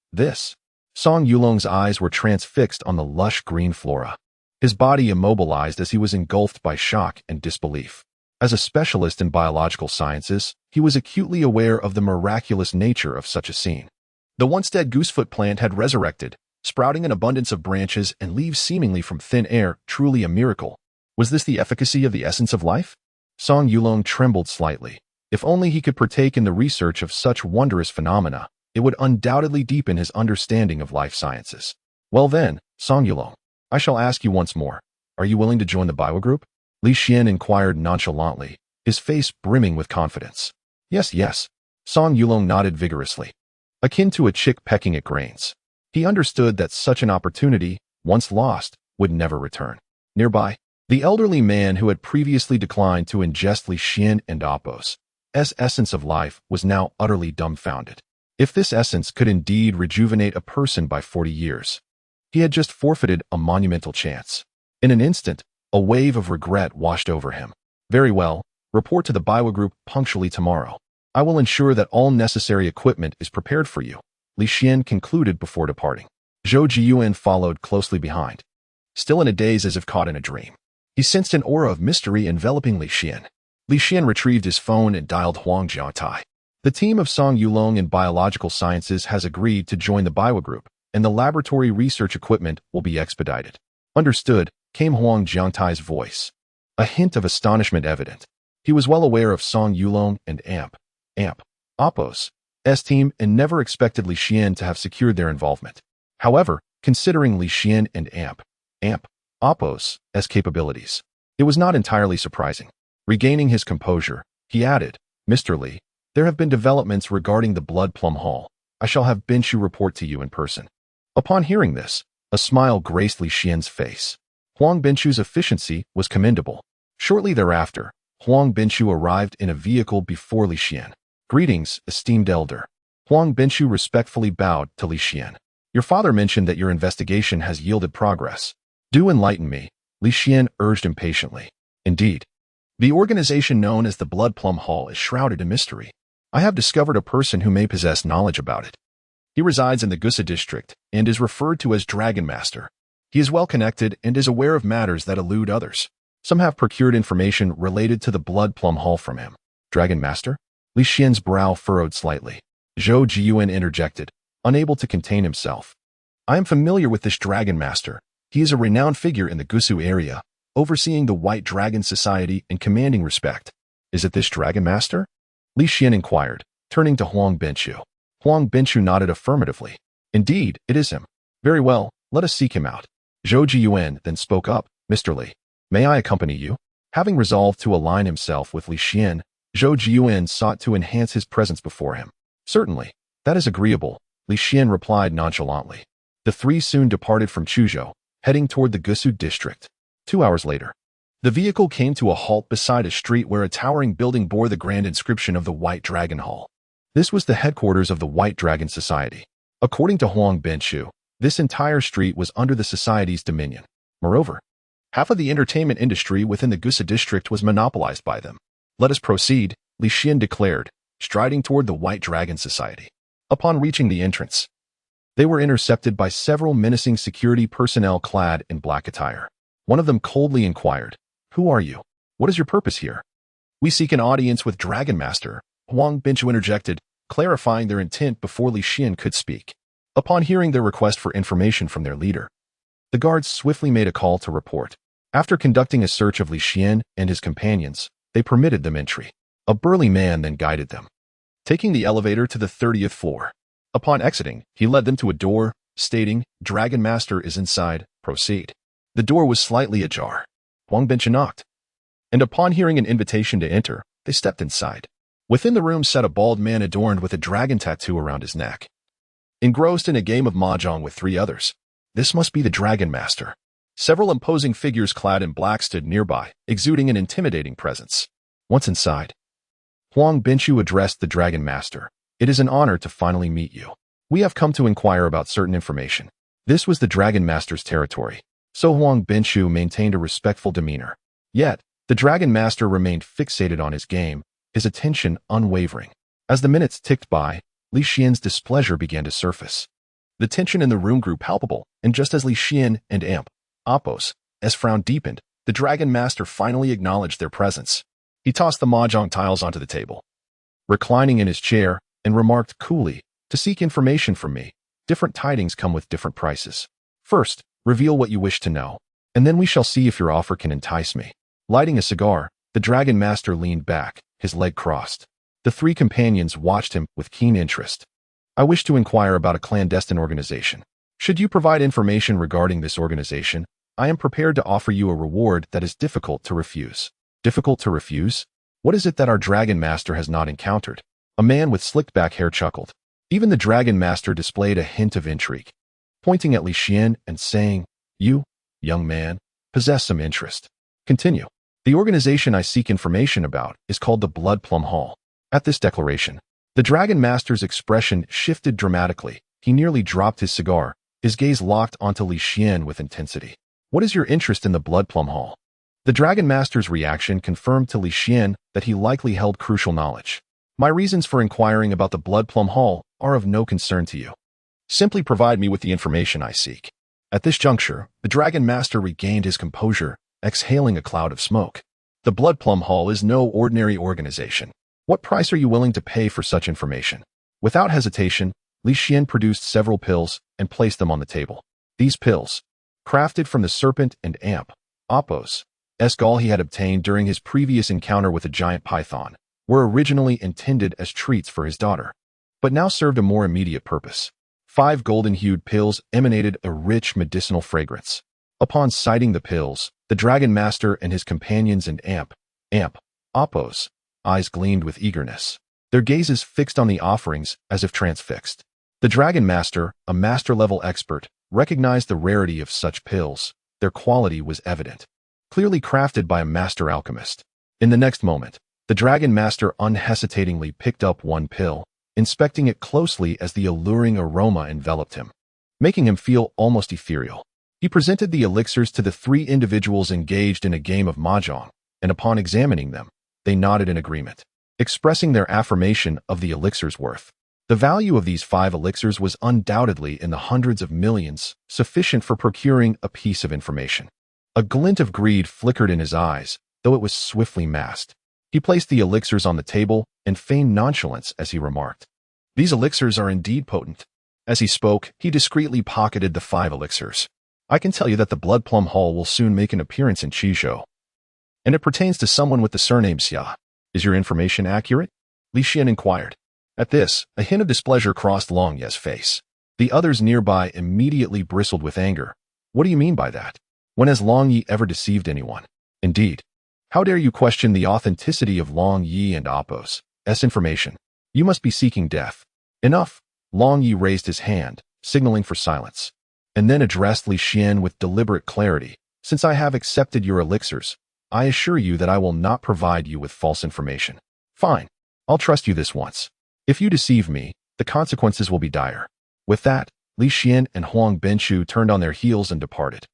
Song Yulong's eyes were transfixed on the lush green flora. His body immobilized as he was engulfed by shock and disbelief. As a specialist in biological sciences, he was acutely aware of the miraculous nature of such a scene. The once dead goosefoot plant had resurrected, sprouting an abundance of branches and leaves seemingly from thin air, truly a miracle. Was this the efficacy of the essence of life? Song Yulong trembled slightly. If only he could partake in the research of such wondrous phenomena, it would undoubtedly deepen his understanding of life sciences. Well then, Song Yulong, I shall ask you once more. Are you willing to join the Baiwa Group? Li Xian inquired nonchalantly, his face brimming with confidence. Yes. Song Yulong nodded vigorously, akin to a chick pecking at grains. He understood that such an opportunity, once lost, would never return. Nearby, the elderly man who had previously declined to ingest Li Xian and Apos' essence of life was now utterly dumbfounded. If this essence could indeed rejuvenate a person by 40 years, he had just forfeited a monumental chance. In an instant, a wave of regret washed over him. Very well, report to the Baiwa Group punctually tomorrow. I will ensure that all necessary equipment is prepared for you, Li Xian concluded before departing. Zhou Jiyuan followed closely behind, still in a daze as if caught in a dream. He sensed an aura of mystery enveloping Li Xian. Li Xian retrieved his phone and dialed Huang Jiangtai. The team of Song Yulong in biological sciences has agreed to join the Baiwa Group, and the laboratory research equipment will be expedited. Understood, came Huang Jiangtai's voice. A hint of astonishment evident. He was well aware of Song Yulong and Apos' team and never expected Li Xian to have secured their involvement. However, considering Li Xian and Apos' capabilities, it was not entirely surprising. Regaining his composure, he added, Mr. Li, there have been developments regarding the Blood Plum Hall. I shall have Binshu report to you in person. Upon hearing this, a smile graced Li Xian's face. Huang Binshu's efficiency was commendable. Shortly thereafter, Huang Binshu arrived in a vehicle before Li Xian. Greetings, esteemed elder. Huang Binshu respectfully bowed to Li Xian. Your father mentioned that your investigation has yielded progress. Do enlighten me, Li Xian urged impatiently. Indeed, the organization known as the Blood Plum Hall is shrouded in mystery. I have discovered a person who may possess knowledge about it. He resides in the Gusa district and is referred to as Dragon Master. He is well connected and is aware of matters that elude others. Some have procured information related to the Blood Plum Hall from him. Dragon Master? Li Xian's brow furrowed slightly. Zhou Jiyuan interjected, unable to contain himself. I am familiar with this Dragon Master. He is a renowned figure in the Gusu area, overseeing the White Dragon Society and commanding respect. Is it this Dragon Master? Li Xian inquired, turning to Huang Binshu. Huang Binshu nodded affirmatively. Indeed, it is him. Very well, let us seek him out. Zhou Jiyuan then spoke up. Mr. Li, may I accompany you? Having resolved to align himself with Li Xian, Zhou Jiyuan sought to enhance his presence before him. Certainly, that is agreeable, Li Xian replied nonchalantly. The three soon departed from Chuzhou, heading toward the Gusu district. 2 hours later, the vehicle came to a halt beside a street where a towering building bore the grand inscription of the White Dragon Hall. This was the headquarters of the White Dragon Society. According to Huang Binshu, this entire street was under the society's dominion. Moreover, half of the entertainment industry within the Gusa district was monopolized by them. Let us proceed, Li Xian declared, striding toward the White Dragon Society. Upon reaching the entrance, they were intercepted by several menacing security personnel clad in black attire. One of them coldly inquired, "Who are you? What is your purpose here?" "We seek an audience with Dragon Master," Huang Binshu interjected, clarifying their intent before Li Xian could speak. Upon hearing their request for information from their leader, the guards swiftly made a call to report. After conducting a search of Li Xian and his companions, they permitted them entry. A burly man then guided them, taking the elevator to the 30th floor. Upon exiting, he led them to a door, stating, "Dragon Master is inside, proceed." The door was slightly ajar. Huang Binshu knocked, and upon hearing an invitation to enter, they stepped inside. Within the room sat a bald man adorned with a dragon tattoo around his neck, engrossed in a game of mahjong with 3 others. This must be the Dragon Master. Several imposing figures clad in black stood nearby, exuding an intimidating presence. Once inside, Huang Binshu addressed the Dragon Master. "It is an honor to finally meet you. We have come to inquire about certain information." This was the Dragon Master's territory, so Huang Binshu maintained a respectful demeanor. Yet, the Dragon Master remained fixated on his game, his attention unwavering. As the minutes ticked by, Li Xian's displeasure began to surface. The tension in the room grew palpable, and just as Li Xian and Appos' frown deepened, the Dragon Master finally acknowledged their presence. He tossed the mahjong tiles onto the table, reclining in his chair, and remarked coolly, "To seek information from me, different tidings come with different prices. First, reveal what you wish to know, and then we shall see if your offer can entice me." Lighting a cigar, the Dragon Master leaned back, his leg crossed. The 3 companions watched him with keen interest. "I wish to inquire about a clandestine organization. Should you provide information regarding this organization, I am prepared to offer you a reward that is difficult to refuse." Difficult to refuse? What is it that our Dragon Master has not encountered? A man with slicked back hair chuckled. Even the Dragon Master displayed a hint of intrigue, pointing at Li Xian and saying, "You, young man, possess some interest. Continue. The organization I seek information about is called the Blood Plum Hall." At this declaration, the Dragon Master's expression shifted dramatically. He nearly dropped his cigar, his gaze locked onto Li Xian with intensity. "What is your interest in the Blood Plum Hall?" The Dragon Master's reaction confirmed to Li Xian that he likely held crucial knowledge. "My reasons for inquiring about the Blood Plum Hall are of no concern to you. Simply provide me with the information I seek." At this juncture, the Dragon Master regained his composure, exhaling a cloud of smoke. "The Blood Plum Hall is no ordinary organization. What price are you willing to pay for such information?" Without hesitation, Li Xian produced several pills and placed them on the table. These pills, crafted from the serpent and Appos' gall he had obtained during his previous encounter with a giant python, were originally intended as treats for his daughter, but now served a more immediate purpose. 5 golden-hued pills emanated a rich medicinal fragrance. Upon sighting the pills, the Dragon Master and his companions and Appos' eyes gleamed with eagerness, their gazes fixed on the offerings as if transfixed. The Dragon Master, a master-level expert, recognized the rarity of such pills. Their quality was evident, clearly crafted by a master alchemist. In the next moment, the Dragon Master unhesitatingly picked up one pill, inspecting it closely as the alluring aroma enveloped him, making him feel almost ethereal. He presented the elixirs to the 3 individuals engaged in a game of mahjong, and upon examining them, they nodded in agreement, expressing their affirmation of the elixir's worth. The value of these 5 elixirs was undoubtedly in the hundreds of millions, sufficient for procuring a piece of information. A glint of greed flickered in his eyes, though it was swiftly masked. He placed the elixirs on the table and feigned nonchalance as he remarked, "These elixirs are indeed potent." As he spoke, he discreetly pocketed the 5 elixirs. "I can tell you that the Blood Plum Hall will soon make an appearance in Chuzhou, and it pertains to someone with the surname Xia. Is your information accurate?" Li Xian inquired. At this, a hint of displeasure crossed Long Ye's face. The others nearby immediately bristled with anger. "What do you mean by that? When has Long Yi ever deceived anyone? Indeed, how dare you question the authenticity of Long Yi and Appo's information? You must be seeking death." "Enough." Long Yi raised his hand, signaling for silence, and then addressed Li Xian with deliberate clarity. "Since I have accepted your elixirs, I assure you that I will not provide you with false information." "Fine. I'll trust you this once. If you deceive me, the consequences will be dire." With that, Li Xian and Huang Benchu turned on their heels and departed.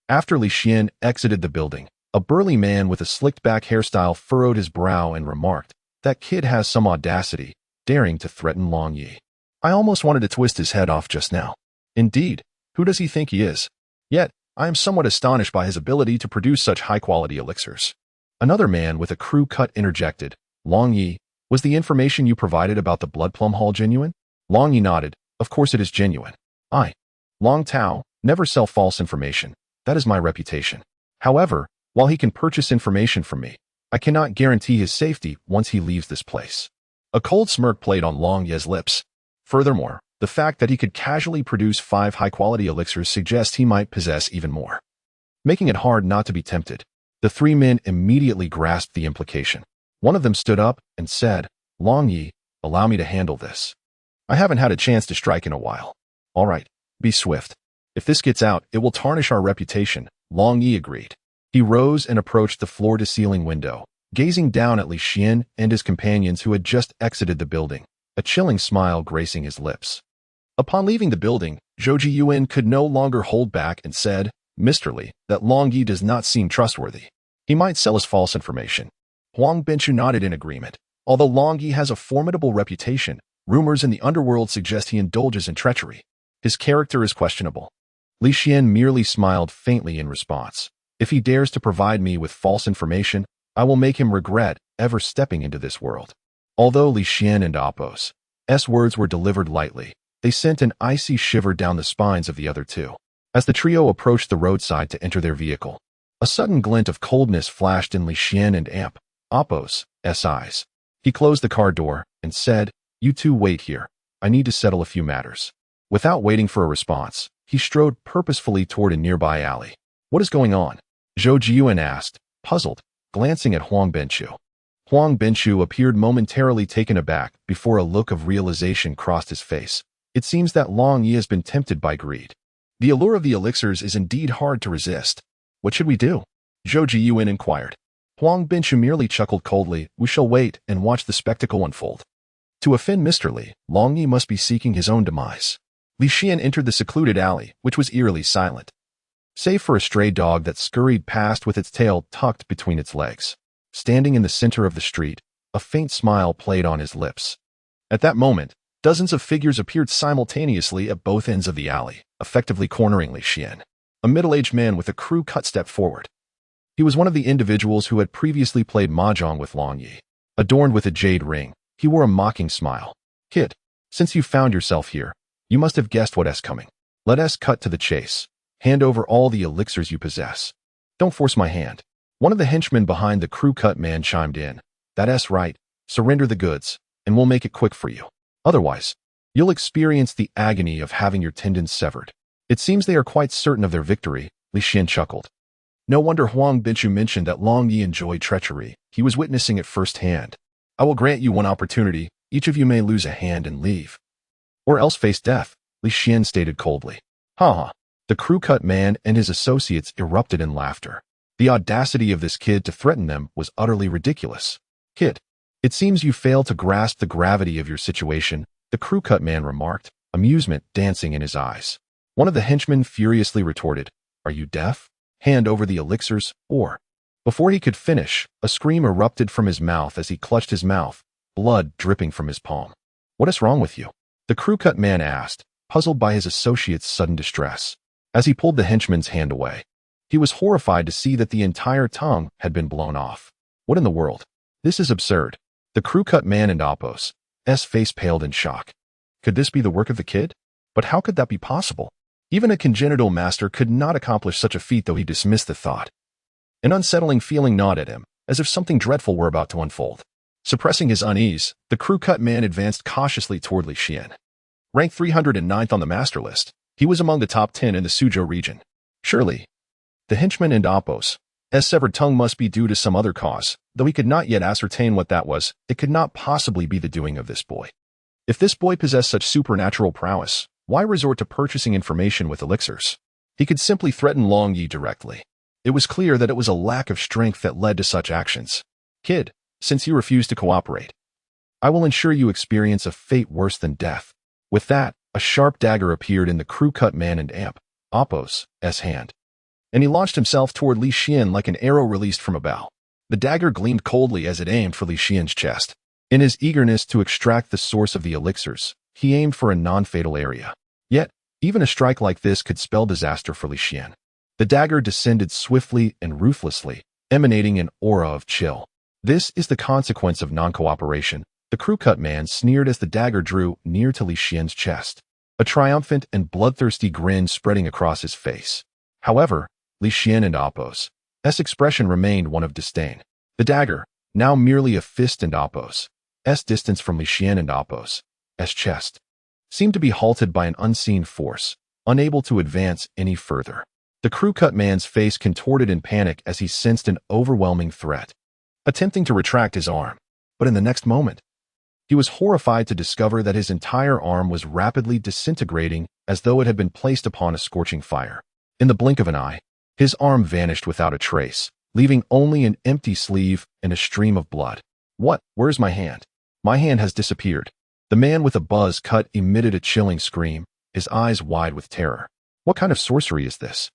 After Li Xian exited the building, a burly man with a slicked-back hairstyle furrowed his brow and remarked, "That kid has some audacity, daring to threaten Long Yi. I almost wanted to twist his head off just now. Indeed, who does he think he is? Yet, I am somewhat astonished by his ability to produce such high-quality elixirs." Another man with a crew cut interjected, "Long Yi, was the information you provided about the Blood Plum Hall genuine?" Long Yi nodded. "Of course it is genuine. I, Long Tao, never sell false information. That is my reputation. However, while he can purchase information from me, I cannot guarantee his safety once he leaves this place." A cold smirk played on Long Ye's lips. Furthermore, the fact that he could casually produce 5 high-quality elixirs suggests he might possess even more, making it hard not to be tempted. The 3 men immediately grasped the implication. One of them stood up and said, "Long Yi, allow me to handle this. I haven't had a chance to strike in a while." "All right, be swift. If this gets out, it will tarnish our reputation," Long Yi agreed. He rose and approached the floor-to-ceiling window, gazing down at Li Xian and his companions who had just exited the building, a chilling smile gracing his lips. Upon leaving the building, Zhou Jiyuan could no longer hold back and said, "Mr. Li, that Long Yi does not seem trustworthy. He might sell us false information." Huang Benchu nodded in agreement. Although Long Yi has a formidable reputation, rumors in the underworld suggest he indulges in treachery. His character is questionable. Li Xian merely smiled faintly in response. "If he dares to provide me with false information, I will make him regret ever stepping into this world." Although Li Xian and Appo's words were delivered lightly, they sent an icy shiver down the spines of the other 2. As the trio approached the roadside to enter their vehicle, a sudden glint of coldness flashed in Li Xian and Appo's eyes. He closed the car door and said, "You 2 wait here. I need to settle a few matters." Without waiting for a response, he strode purposefully toward a nearby alley. "What is going on?" Zhou Jiyuan asked, puzzled, glancing at Huang Benchu. Huang Benchu appeared momentarily taken aback before a look of realization crossed his face. It seems that Long Yi has been tempted by greed. The allure of the elixirs is indeed hard to resist. "What should we do?" Zhou Jiyuan inquired. Huang Benchu merely chuckled coldly. "We shall wait and watch the spectacle unfold. To offend Mr. Li, Long Yi must be seeking his own demise." Li Xian entered the secluded alley, which was eerily silent, save for a stray dog that scurried past with its tail tucked between its legs. Standing in the center of the street, a faint smile played on his lips. At that moment, dozens of figures appeared simultaneously at both ends of the alley, effectively cornering Li Xian. A middle-aged man with a crew cut stepped forward. He was one of the individuals who had previously played mahjong with Long Yi. Adorned with a jade ring, he wore a mocking smile. "Kid, since you found yourself here, you must have guessed what is coming. Let us cut to the chase. Hand over all the elixirs you possess. Don't force my hand." One of the henchmen behind the crew-cut man chimed in. "That's right. Surrender the goods, and we'll make it quick for you. Otherwise, you'll experience the agony of having your tendons severed." "It seems they are quite certain of their victory," Li Xian chuckled. No wonder Huang Benchu mentioned that Long Yi enjoyed treachery. He was witnessing it firsthand. "I will grant you one opportunity. Each of you may lose a hand and leave, or else face death," Li Xian stated coldly. "Ha ha." The crew-cut man and his associates erupted in laughter. The audacity of this kid to threaten them was utterly ridiculous. "Kid, it seems you fail to grasp the gravity of your situation," the crew-cut man remarked, amusement dancing in his eyes. One of the henchmen furiously retorted, "Are you deaf? Hand over the elixirs, or..." Before he could finish, a scream erupted from his mouth as he clutched his mouth, blood dripping from his palm. "What is wrong with you?" the crew-cut man asked, puzzled by his associate's sudden distress. As he pulled the henchman's hand away, he was horrified to see that the entire tongue had been blown off. "What in the world? This is absurd." The crew-cut man and Apos' face paled in shock. Could this be the work of the kid? But how could that be possible? Even a congenital master could not accomplish such a feat, though he dismissed the thought. An unsettling feeling gnawed at him, as if something dreadful were about to unfold. Suppressing his unease, the crew-cut man advanced cautiously toward Li Xian. Ranked 309th on the master list, he was among the top 10 in the Suzhou region. Surely, the henchman and Apos' severed tongue must be due to some other cause, though he could not yet ascertain what that was. It could not possibly be the doing of this boy. If this boy possessed such supernatural prowess, why resort to purchasing information with elixirs? He could simply threaten Long Yi directly. It was clear that it was a lack of strength that led to such actions. "Kid, since you refuse to cooperate, I will ensure you experience a fate worse than death." With that, a sharp dagger appeared in the crew-cut man and Apos' hand, and he launched himself toward Li Xian like an arrow released from a bow. The dagger gleamed coldly as it aimed for Li Xian's chest. In his eagerness to extract the source of the elixirs, he aimed for a non-fatal area. Yet, even a strike like this could spell disaster for Li Xian. The dagger descended swiftly and ruthlessly, emanating an aura of chill. "This is the consequence of non-cooperation," the crew-cut man sneered as the dagger drew near to Li Xian's chest, a triumphant and bloodthirsty grin spreading across his face. However, Li Xian and Apos' expression remained one of disdain. The dagger, now merely a fist and Apos' distance from Li Xian and Apos' chest, seemed to be halted by an unseen force, unable to advance any further. The crew-cut man's face contorted in panic as he sensed an overwhelming threat, attempting to retract his arm. But in the next moment, he was horrified to discover that his entire arm was rapidly disintegrating as though it had been placed upon a scorching fire. In the blink of an eye, his arm vanished without a trace, leaving only an empty sleeve and a stream of blood. "What? Where's my hand? My hand has disappeared." The man with a buzz cut emitted a chilling scream, his eyes wide with terror. What kind of sorcery is this?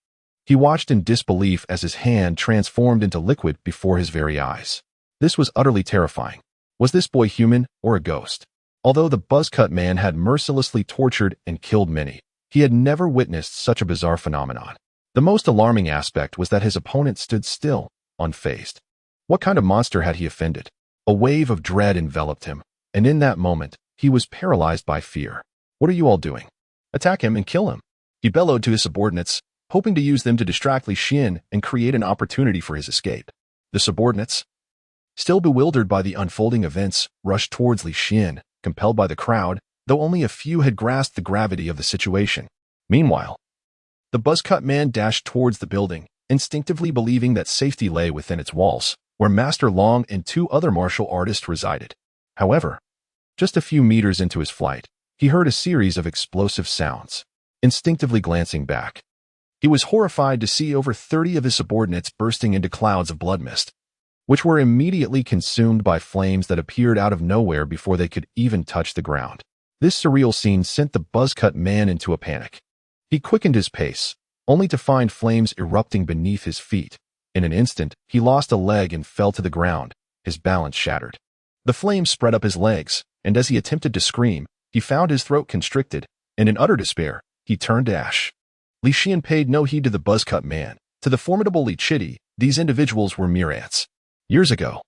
He watched in disbelief as his hand transformed into liquid before his very eyes. This was utterly terrifying. Was this boy human or a ghost? Although the buzz-cut man had mercilessly tortured and killed many, he had never witnessed such a bizarre phenomenon. The most alarming aspect was that his opponent stood still, unfazed. What kind of monster had he offended? A wave of dread enveloped him, and in that moment, he was paralyzed by fear. "What are you all doing? Attack him and kill him," he bellowed to his subordinates, hoping to use them to distract Li Xian and create an opportunity for his escape. The subordinates, still bewildered by the unfolding events, rushed towards Li Xian, compelled by the crowd, though only a few had grasped the gravity of the situation. Meanwhile, the buzz-cut man dashed towards the building, instinctively believing that safety lay within its walls, where Master Long and 2 other martial artists resided. However, just a few meters into his flight, he heard a series of explosive sounds. Instinctively glancing back, he was horrified to see over 30 of his subordinates bursting into clouds of blood mist, which were immediately consumed by flames that appeared out of nowhere before they could even touch the ground. This surreal scene sent the buzz-cut man into a panic. He quickened his pace, only to find flames erupting beneath his feet. In an instant, he lost a leg and fell to the ground, his balance shattered. The flames spread up his legs, and as he attempted to scream, he found his throat constricted, and in utter despair, he turned to ash. Li Xian paid no heed to the buzz-cut man. To the formidable Li Chidi, these individuals were mere ants. Years ago,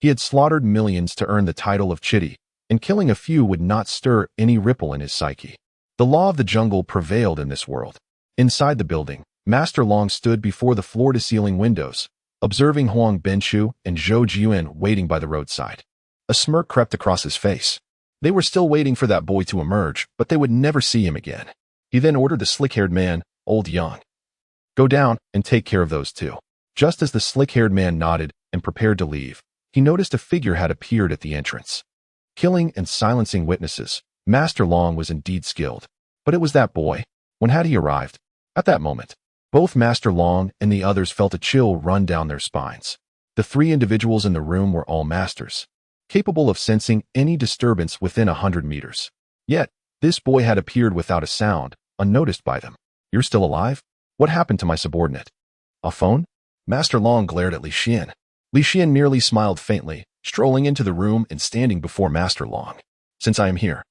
he had slaughtered millions to earn the title of Chidi, and killing a few would not stir any ripple in his psyche. The law of the jungle prevailed in this world. Inside the building, Master Long stood before the floor-to-ceiling windows, observing Huang Benchu and Zhou Jian waiting by the roadside. A smirk crept across his face. They were still waiting for that boy to emerge, but they would never see him again. He then ordered the slick-haired man, Old Yang, "Go down and take care of those 2. Just as the slick-haired man nodded and prepared to leave, he noticed a figure had appeared at the entrance. Killing and silencing witnesses, Master Long was indeed skilled. But it was that boy. When had he arrived? At that moment, both Master Long and the others felt a chill run down their spines. The 3 individuals in the room were all masters, capable of sensing any disturbance within 100 meters. Yet, this boy had appeared without a sound, unnoticed by them. "You're still alive? What happened to my subordinate? A phone?" Master Long glared at Li Xian. Li Xian merely smiled faintly, strolling into the room and standing before Master Long. Since I am here,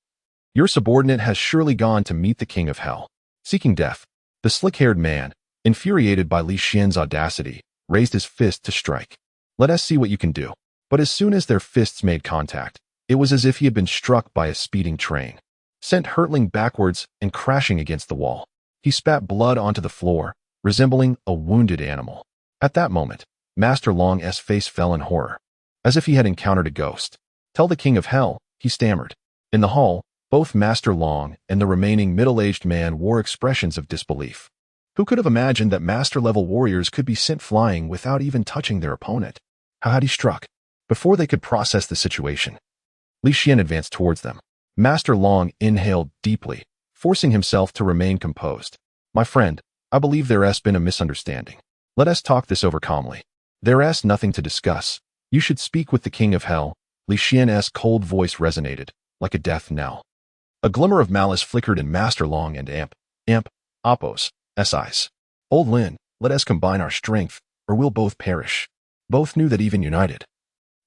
your subordinate has surely gone to meet the King of Hell, seeking death. The slick-haired man, infuriated by Li Xian's audacity, raised his fist to strike. Let us see what you can do. But as soon as their fists made contact, it was as if he had been struck by a speeding train, sent hurtling backwards and crashing against the wall. He spat blood onto the floor, resembling a wounded animal. At that moment, Master Long's face fell in horror, as if he had encountered a ghost. Tell the King of Hell, he stammered. In the hall, both Master Long and the remaining middle-aged man wore expressions of disbelief. Who could have imagined that master-level warriors could be sent flying without even touching their opponent? How had he struck? Before they could process the situation, Li Xian advanced towards them. Master Long inhaled deeply, forcing himself to remain composed. My friend, I believe there has been a misunderstanding. Let us talk this over calmly. There is nothing to discuss. You should speak with the King of Hell. Li Xian's cold voice resonated, like a death knell. A glimmer of malice flickered in Master Long and Appo's eyes. Old Lin, let us combine our strength, or we'll both perish. Both knew that even united,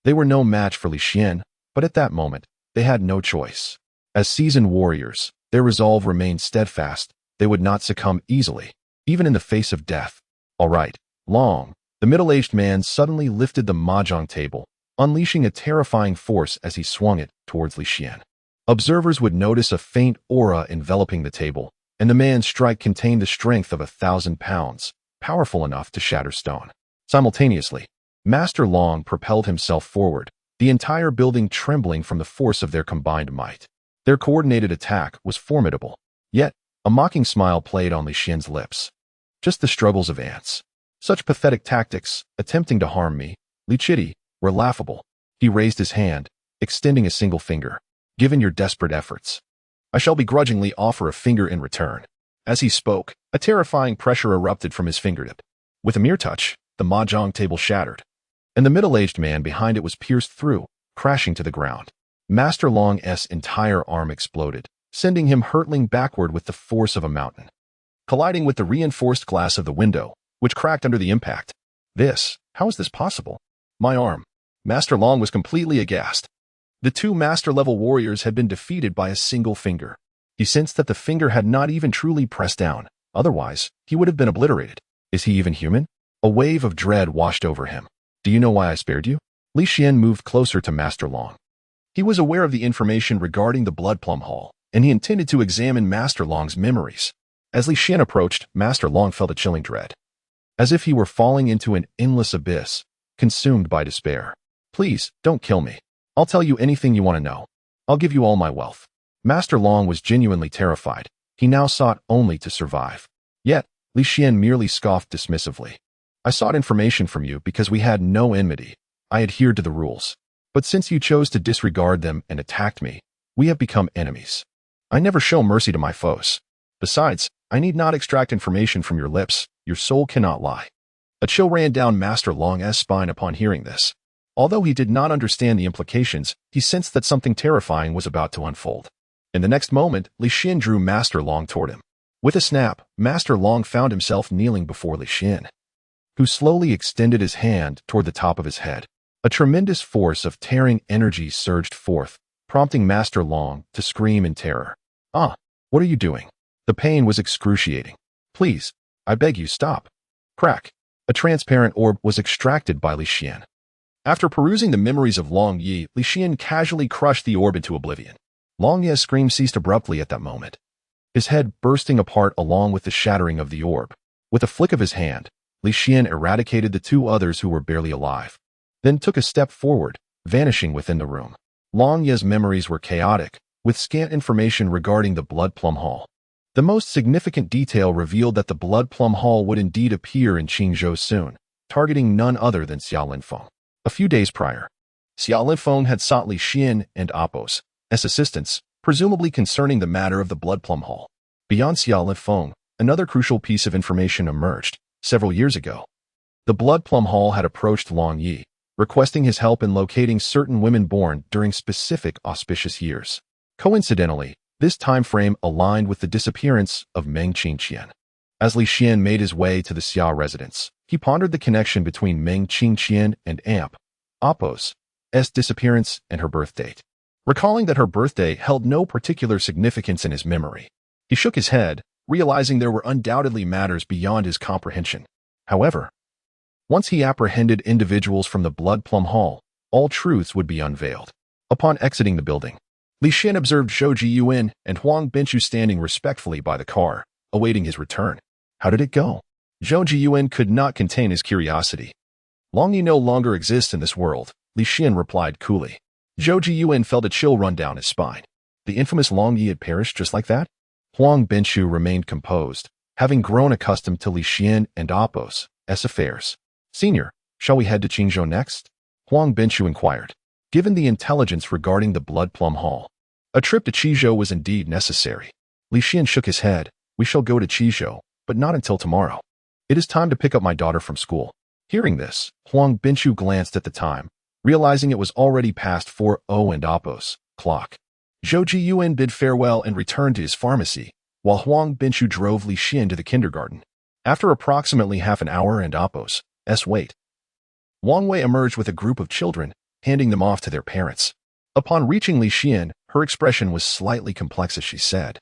they were no match for Li Xian, but at that moment, they had no choice. As seasoned warriors, their resolve remained steadfast. They would not succumb easily, even in the face of death. All right, Long. The middle-aged man suddenly lifted the mahjong table, unleashing a terrifying force as he swung it towards Li Xian. Observers would notice a faint aura enveloping the table, and the man's strike contained the strength of 1,000 pounds, powerful enough to shatter stone. Simultaneously, Master Long propelled himself forward, the entire building trembling from the force of their combined might. Their coordinated attack was formidable, yet a mocking smile played on Li Xian's lips. Just the struggles of ants. Such pathetic tactics, attempting to harm me, Li Chidi, were laughable. He raised his hand, extending a single finger. Given your desperate efforts, I shall begrudgingly offer a finger in return. As he spoke, a terrifying pressure erupted from his fingertip. With a mere touch, the mahjong table shattered, and the middle-aged man behind it was pierced through, crashing to the ground. Master Long's entire arm exploded, sending him hurtling backward with the force of a mountain, colliding with the reinforced glass of the window, which cracked under the impact. How is this possible? My arm. Master Long was completely aghast. The two master-level warriors had been defeated by a single finger. He sensed that the finger had not even truly pressed down. Otherwise, he would have been obliterated. Is he even human? A wave of dread washed over him. Do you know why I spared you? Li Xian moved closer to Master Long. He was aware of the information regarding the Blood Plum Hall, and he intended to examine Master Long's memories. As Li Xian approached, Master Long felt a chilling dread, as if he were falling into an endless abyss, consumed by despair. Please, don't kill me. I'll tell you anything you want to know. I'll give you all my wealth. Master Long was genuinely terrified. He now sought only to survive. Yet, Li Xian merely scoffed dismissively. I sought information from you because we had no enmity. I adhered to the rules. But since you chose to disregard them and attacked me, we have become enemies. I never show mercy to my foes. Besides, I need not extract information from your lips. Your soul cannot lie. A chill ran down Master Long's spine upon hearing this. Although he did not understand the implications, he sensed that something terrifying was about to unfold. In the next moment, Li Xian drew Master Long toward him. With a snap, Master Long found himself kneeling before Li Xian, who slowly extended his hand toward the top of his head. A tremendous force of tearing energy surged forth, prompting Master Long to scream in terror. Ah, what are you doing? The pain was excruciating. Please, I beg you, stop. Crack. A transparent orb was extracted by Li Xian. After perusing the memories of Long Yi, Li Xian casually crushed the orb into oblivion. Long Yi's scream ceased abruptly at that moment, his head bursting apart along with the shattering of the orb. With a flick of his hand, Li Xian eradicated the two others who were barely alive, then took a step forward, vanishing within the room. Long Yi's memories were chaotic, with scant information regarding the Blood Plum Hall. The most significant detail revealed that the Blood Plum Hall would indeed appear in Qingzhou soon, targeting none other than Xiao Linfeng. A few days prior, Xiao Linfeng had sought Li Xian and Appo's assistance, presumably concerning the matter of the Blood Plum Hall. Beyond Xiao Linfeng, another crucial piece of information emerged. Several years ago, the Blood Plum Hall had approached Long Yi, requesting his help in locating certain women born during specific auspicious years. Coincidentally, this time frame aligned with the disappearance of Meng Qingqian. As Li Xian made his way to the Xiao residence, He pondered the connection between Meng Qingqian and Apos' disappearance and her birth date. Recalling that her birthday held no particular significance in his memory, he shook his head, realizing there were undoubtedly matters beyond his comprehension. However, once he apprehended individuals from the Blood Plum Hall, all truths would be unveiled. Upon exiting the building, Li Xian observed Zhou Jiyuan and Huang Binchu standing respectfully by the car, awaiting his return. How did it go? Zhou Jiyuan could not contain his curiosity. Long Yi no longer exists in this world, Li Xian replied coolly. Zhou Jiyuan felt a chill run down his spine. The infamous Long Yi had perished just like that? Huang Binchu remained composed, having grown accustomed to Li Xian and Apos' affairs. Senior, shall we head to Qingzhou next? Huang Binchu inquired. Given the intelligence regarding the Blood Plum Hall, a trip to Qizhou was indeed necessary. Li Xian shook his head. We shall go to Qizhou, but not until tomorrow. It is time to pick up my daughter from school. Hearing this, Huang Binchu glanced at the time, realizing it was already past 4:00 and Apos' clock. Zhou Jiyuan bid farewell and returned to his pharmacy, while Huang Binchu drove Li Xian to the kindergarten. After approximately half an hour and Apos' wait, Wang Wei emerged with a group of children, handing them off to their parents. Upon reaching Li Xian, her expression was slightly complex as she said,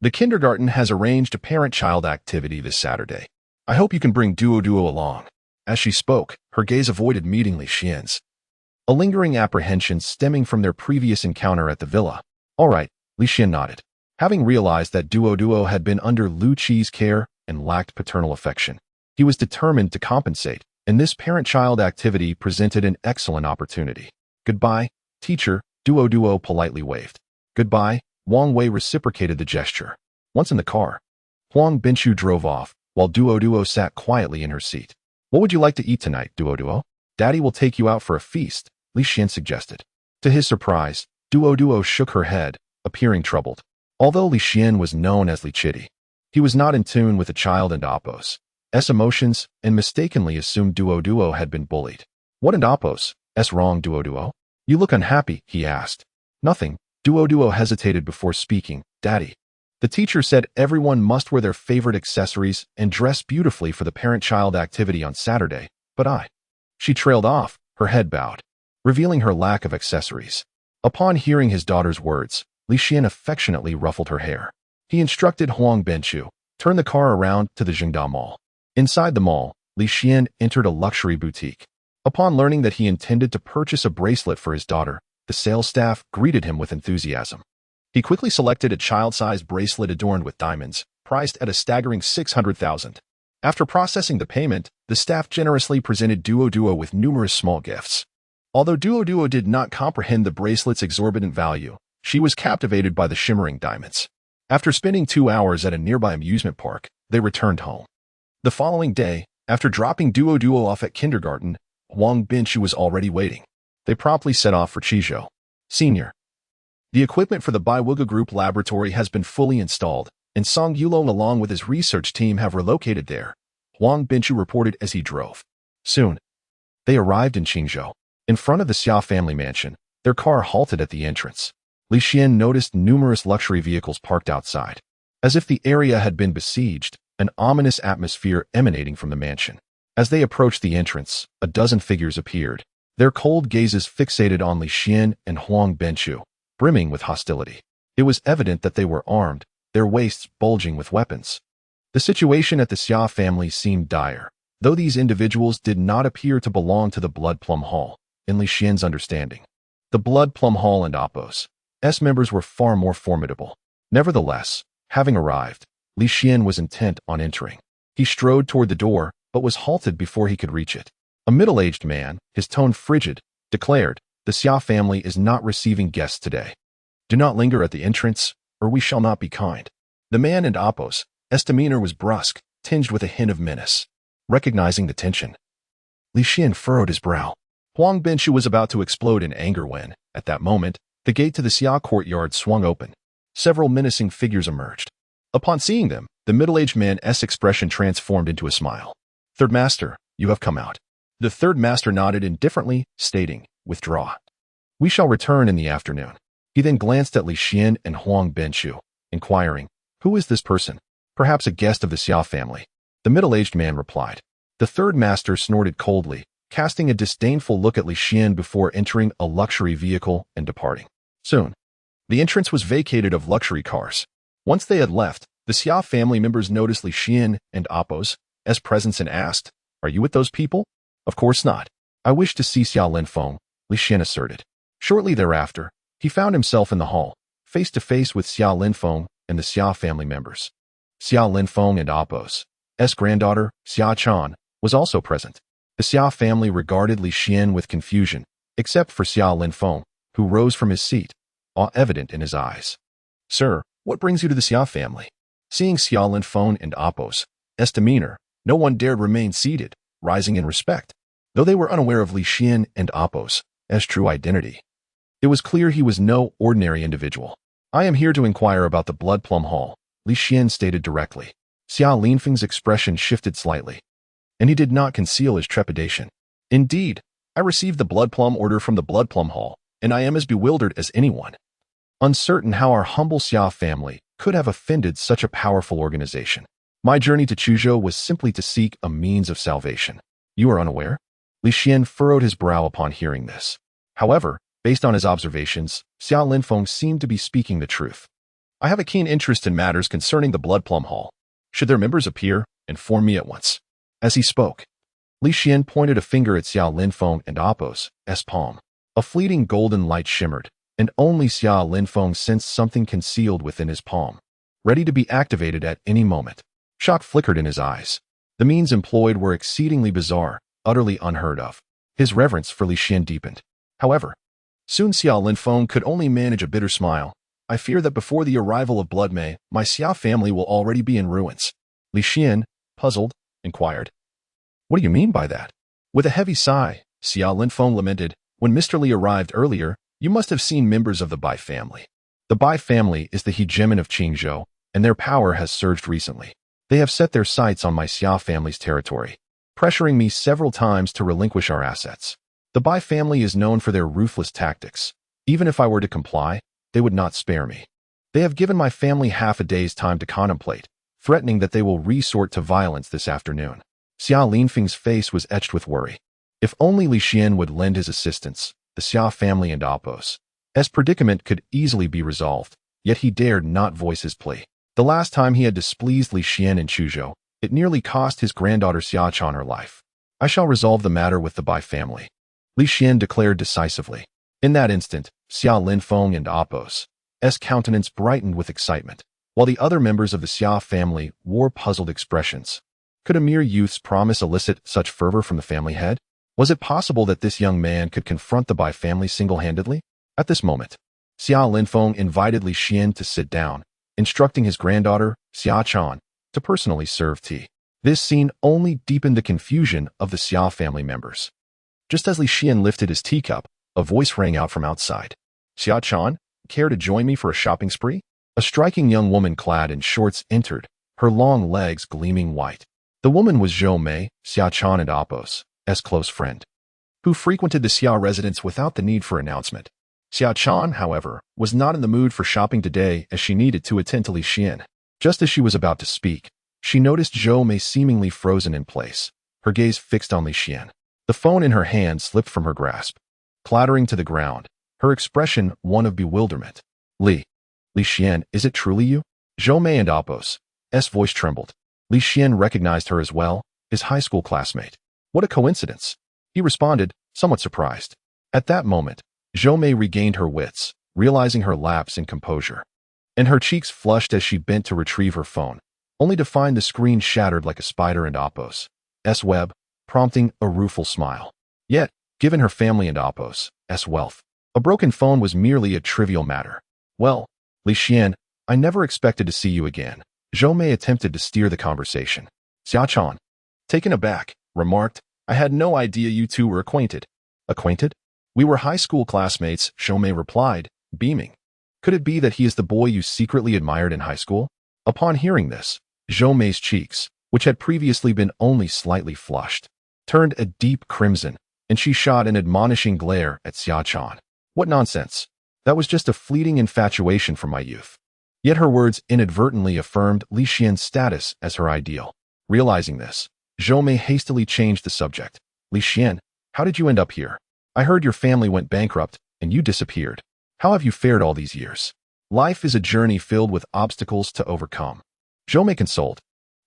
"The kindergarten has arranged a parent-child activity this Saturday. I hope you can bring Duo along." As she spoke, her gaze avoided meeting Li Xian's. A lingering apprehension stemming from their previous encounter at the villa. All right, Li Xian nodded. Having realized that Duo had been under Lu Qi's care and lacked paternal affection, he was determined to compensate, and this parent-child activity presented an excellent opportunity. Goodbye, teacher, Duo politely waved. Goodbye, Wang Wei reciprocated the gesture. Once in the car, Huang Binchu drove off, while Duo sat quietly in her seat. What would you like to eat tonight, Duo? Daddy will take you out for a feast, Li Xian suggested. To his surprise, Duo shook her head, appearing troubled. Although Li Xian was known as Li Chitty, he was not in tune with the child and Apos' emotions and mistakenly assumed Duo had been bullied. What and Apos' wrong, Duo? You look unhappy, he asked. Nothing, Duo hesitated before speaking. Daddy. The teacher said everyone must wear their favorite accessories and dress beautifully for the parent-child activity on Saturday, but I. She trailed off, her head bowed, revealing her lack of accessories. Upon hearing his daughter's words, Li Xian affectionately ruffled her hair. He instructed Huang Binchu, turn the car around to the Jiangnan Mall. Inside the mall, Li Xian entered a luxury boutique. Upon learning that he intended to purchase a bracelet for his daughter, the sales staff greeted him with enthusiasm. He quickly selected a child-sized bracelet adorned with diamonds, priced at a staggering 600,000. After processing the payment, the staff generously presented Duo with numerous small gifts. Although Duo did not comprehend the bracelet's exorbitant value, she was captivated by the shimmering diamonds. After spending 2 hours at a nearby amusement park, they returned home. The following day, after dropping Duo off at kindergarten, Huang Binchu was already waiting. They promptly set off for Qizhou. Senior. The equipment for the Baiwuga Group laboratory has been fully installed, and Song Yulong along with his research team have relocated there, Huang Binchu reported as he drove. Soon, they arrived in Qingzhou. In front of the Xia family mansion, their car halted at the entrance. Li Xian noticed numerous luxury vehicles parked outside. As if the area had been besieged, an ominous atmosphere emanating from the mansion. As they approached the entrance, a dozen figures appeared, their cold gazes fixated on Li Xian and Huang Binchu, brimming with hostility. It was evident that they were armed, their waists bulging with weapons. The situation at the Xia family seemed dire, though these individuals did not appear to belong to the Blood Plum Hall, in Li Xian's understanding. The Blood Plum Hall and Apos' members were far more formidable. Nevertheless, having arrived, Li Xian was intent on entering. He strode toward the door, but was halted before he could reach it. A middle-aged man, his tone frigid, declared, "The Xia family is not receiving guests today. Do not linger at the entrance, or we shall not be kind." The man and Apos' demeanor was brusque, tinged with a hint of menace. Recognizing the tension, Li Xian furrowed his brow. Huang Binchu was about to explode in anger when, at that moment, the gate to the Xia courtyard swung open. Several menacing figures emerged. Upon seeing them, the middle-aged man's expression transformed into a smile. "Third Master, you have come out." The third master nodded indifferently, stating, "Withdraw. We shall return in the afternoon." He then glanced at Li Xian and Huang Binchu, inquiring, "Who is this person?" "Perhaps a guest of the Xia family." The middle-aged man replied. The third master snorted coldly, casting a disdainful look at Li Xian before entering a luxury vehicle and departing. Soon, the entrance was vacated of luxury cars. Once they had left, the Xia family members noticed Li Xian and Apos as presence and asked, "Are you with those people?" "Of course not. I wish to see Xia Linfeng," Li Xian asserted. Shortly thereafter, he found himself in the hall, face to face with Xia Linfeng and the Xia family members. Xia Linfeng and Apos' granddaughter, Xia Chan, was also present. The Xia family regarded Li Xian with confusion, except for Xia Linfeng, who rose from his seat, awe evident in his eyes. "Sir, what brings you to the Xia family?" Seeing Xia Linfeng and Apos' demeanor, no one dared remain seated, rising in respect, though they were unaware of Li Xian and Apos' true identity. It was clear he was no ordinary individual. "I am here to inquire about the Blood Plum Hall," Li Xian stated directly. Xia Linfeng's expression shifted slightly, and he did not conceal his trepidation. "Indeed, I received the Blood Plum order from the Blood Plum Hall, and I am as bewildered as anyone." Uncertain how our humble Xia family could have offended such a powerful organization. "My journey to Chuzhou was simply to seek a means of salvation." "You are unaware?" Li Xian furrowed his brow upon hearing this. However, based on his observations, Xia Linfeng seemed to be speaking the truth. "I have a keen interest in matters concerning the Blood Plum Hall. Should their members appear, inform me at once." As he spoke, Li Xian pointed a finger at Xia Linfeng and Apos' palm. A fleeting golden light shimmered, and only Xia Linfeng sensed something concealed within his palm, ready to be activated at any moment. Shock flickered in his eyes. The means employed were exceedingly bizarre, utterly unheard of. His reverence for Li Xian deepened. However, soon Xia Linfeng could only manage a bitter smile. "I fear that before the arrival of Blood May, my Xia family will already be in ruins." Li Xian, puzzled, inquired, "What do you mean by that?" With a heavy sigh, Xia Linfeng lamented, "When Mr. Li arrived earlier, you must have seen members of the Bai family. The Bai family is the hegemon of Qingzhou, and their power has surged recently. They have set their sights on my Xia family's territory, pressuring me several times to relinquish our assets. The Bai family is known for their ruthless tactics. Even if I were to comply, they would not spare me. They have given my family half a day's time to contemplate, threatening that they will resort to violence this afternoon." Xia Linfeng's face was etched with worry. If only Li Xian would lend his assistance, the Xia family and Apos' predicament could easily be resolved, yet he dared not voice his plea. The last time he had displeased Li Xian in Chuzhou, it nearly cost his granddaughter Xia Chan her life. "I shall resolve the matter with the Bai family," Li Xian declared decisively. In that instant, Xia Linfeng and Apos' countenance brightened with excitement, while the other members of the Xia family wore puzzled expressions. Could a mere youth's promise elicit such fervor from the family head? Was it possible that this young man could confront the Bai family single-handedly? At this moment, Xia Linfeng invited Li Xian to sit down, instructing his granddaughter, Xia Chan, to personally serve tea. This scene only deepened the confusion of the Xia family members. Just as Li Xian lifted his teacup, a voice rang out from outside. "Xia Chan, care to join me for a shopping spree?" A striking young woman clad in shorts entered, her long legs gleaming white. The woman was Zhou Mei, Xia Chan and Apos' close friend, who frequented the Xia residence without the need for announcement. Xia Chan, however, was not in the mood for shopping today as she needed to attend to Li Xian. Just as she was about to speak, she noticed Zhou Mei seemingly frozen in place, her gaze fixed on Li Xian. The phone in her hand slipped from her grasp, clattering to the ground, her expression one of bewilderment. Li Xian, is it truly you?" Zhou Mei and Apos' voice trembled. Li Xian recognized her as well, his high school classmate. "What a coincidence," he responded, somewhat surprised. At that moment, Zhou Mei regained her wits, realizing her lapse in composure, and her cheeks flushed as she bent to retrieve her phone, only to find the screen shattered like a spider and Apos' web, prompting a rueful smile. Yet, given her family and Apos' wealth, a broken phone was merely a trivial matter. "Well, Li Xian, I never expected to see you again." Zhou Mei attempted to steer the conversation. Xia Chan, taken aback, remarked, "I had no idea you two were acquainted." "Acquainted? We were high school classmates," Zhou Mei replied, beaming. "Could it be that he is the boy you secretly admired in high school?" Upon hearing this, Zhou Mei's cheeks, which had previously been only slightly flushed, turned a deep crimson, and she shot an admonishing glare at Xia Chan. "What nonsense! That was just a fleeting infatuation from my youth." Yet her words inadvertently affirmed Li Xian's status as her ideal. Realizing this, Zhou Mei hastily changed the subject. Li Xian, how did you end up here? I heard your family went bankrupt and you disappeared. How have you fared all these years? Life is a journey filled with obstacles to overcome. Zhou Mei consoled.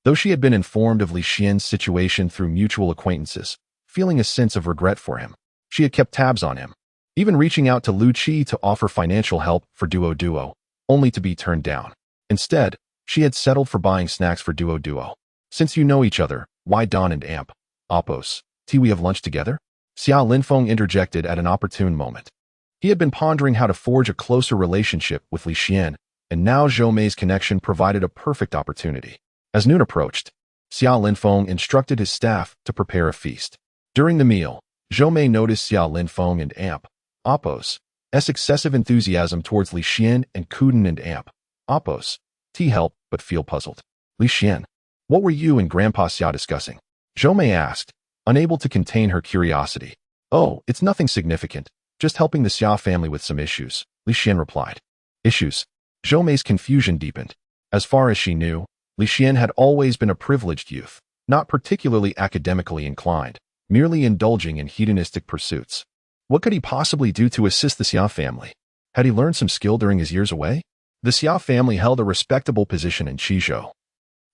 Though she had been informed of Li Xian's situation through mutual acquaintances, feeling a sense of regret for him, she had kept tabs on him, even reaching out to Lu Qi to offer financial help for Duo, only to be turned down. Instead, she had settled for buying snacks for Duo. Since you know each other, why Don and Amp? Oppos, we have lunch together? Xiao Linfeng interjected at an opportune moment. He had been pondering how to forge a closer relationship with Li Xian, and now Zhou Mei's connection provided a perfect opportunity. As noon approached, Xiao Linfeng instructed his staff to prepare a feast. During the meal, Zhou Mei noticed Xiao Linfeng and Amp, Oppos, excessive enthusiasm towards Li Xian and Kuden and Amp, Oppos, help but feel puzzled. Li Xian, what were you and Grandpa Xiao discussing? Zhou Mei asked, unable to contain her curiosity. Oh, it's nothing significant, just helping the Xiao family with some issues, Li Xian replied. Issues? Zhou Mei's confusion deepened. As far as she knew, Li Xian had always been a privileged youth, not particularly academically inclined, merely indulging in hedonistic pursuits. What could he possibly do to assist the Xiao family? Had he learned some skill during his years away? The Xiao family held a respectable position in Chuzhou.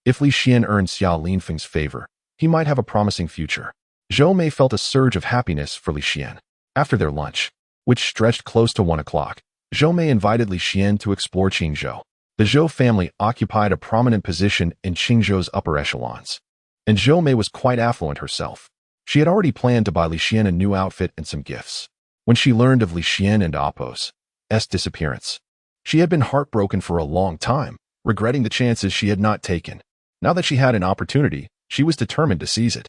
If Li Xian earned Xiao Linfeng's favor, he might have a promising future. Zhou Mei felt a surge of happiness for Li Xian. After their lunch, which stretched close to 1 o'clock, Zhou Mei invited Li Xian to explore Qingzhou. The Zhou family occupied a prominent position in Qingzhou's upper echelons, and Zhou Mei was quite affluent herself. She had already planned to buy Li Xian a new outfit and some gifts. When she learned of Li Xian and Oppos' disappearance, she had been heartbroken for a long time, regretting the chances she had not taken. Now that she had an opportunity, she was determined to seize it.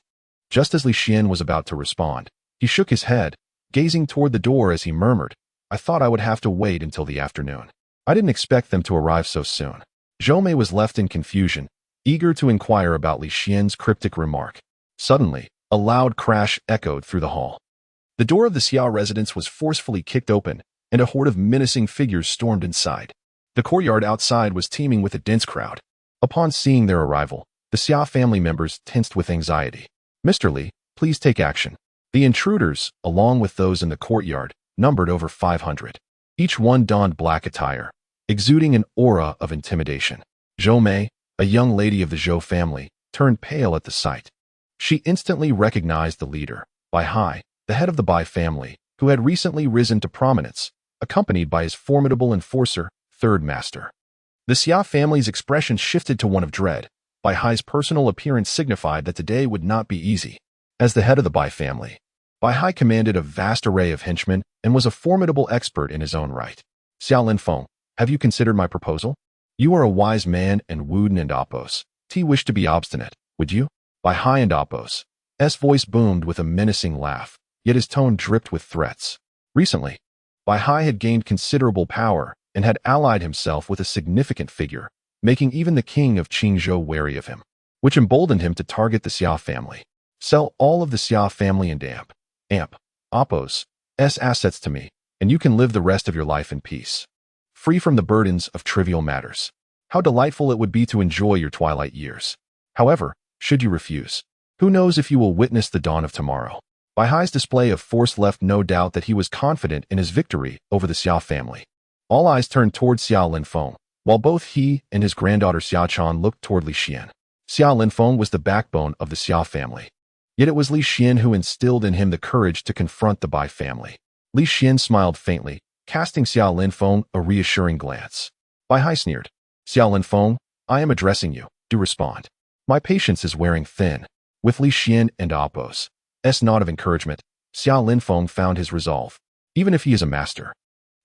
Just as Li Xian was about to respond, he shook his head, gazing toward the door as he murmured, I thought I would have to wait until the afternoon. I didn't expect them to arrive so soon. Zhou Mei was left in confusion, eager to inquire about Li Xian's cryptic remark. Suddenly, a loud crash echoed through the hall. The door of the Xiao residence was forcefully kicked open, and a horde of menacing figures stormed inside. The courtyard outside was teeming with a dense crowd. Upon seeing their arrival, the Xiao family members tensed with anxiety. Mr. Li, please take action. The intruders, along with those in the courtyard, numbered over 500. Each one donned black attire, exuding an aura of intimidation. Zhou Mei, a young lady of the Zhou family, turned pale at the sight. She instantly recognized the leader, Bai Hai, the head of the Bai family, who had recently risen to prominence, accompanied by his formidable enforcer, Third Master. The Xia family's expression shifted to one of dread. Bai Hai's personal appearance signified that today would not be easy. As the head of the Bai family, Bai Hai commanded a vast array of henchmen and was a formidable expert in his own right. Xiao Linfeng, have you considered my proposal? You are a wise man, and Wuden and Oppos' wish to be obstinate, would you? Bai Hai and Oppos' voice boomed with a menacing laugh, yet his tone dripped with threats. Recently, Bai Hai had gained considerable power and had allied himself with a significant figure, making even the king of Qingzhou wary of him, which emboldened him to target the Xia family. Sell all of the Xia family and Oppos' assets to me, and you can live the rest of your life in peace, free from the burdens of trivial matters. How delightful it would be to enjoy your twilight years. However, should you refuse, who knows if you will witness the dawn of tomorrow. Bai Hai's display of force left no doubt that he was confident in his victory over the Xia family. All eyes turned toward Xiao Linfeng, while both he and his granddaughter Xiaochan looked toward Li Xian. Xiao Linfeng was the backbone of the Xia family. Yet it was Li Xian who instilled in him the courage to confront the Bai family. Li Xian smiled faintly, casting Xiao Linfeng a reassuring glance. Bai Hai sneered. Xiao Linfeng, I am addressing you. Do respond. My patience is wearing thin. With Li Xian and Oppos' nod of encouragement, Xiao Linfeng found his resolve. Even if he is a master,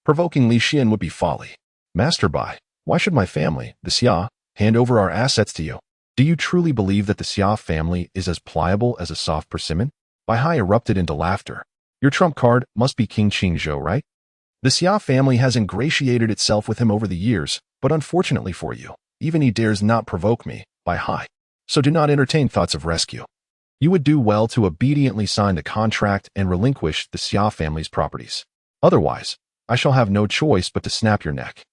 provoking Li Xian would be folly. Master Bai, why should my family, the Xia, hand over our assets to you? Do you truly believe that the Xia family is as pliable as a soft persimmon? Bai Hai erupted into laughter. Your trump card must be King Qingzhou, right? The Xia family has ingratiated itself with him over the years, but unfortunately for you, even he dares not provoke me, Bai Hai. So do not entertain thoughts of rescue. You would do well to obediently sign the contract and relinquish the Xia family's properties. Otherwise, I shall have no choice but to snap your neck.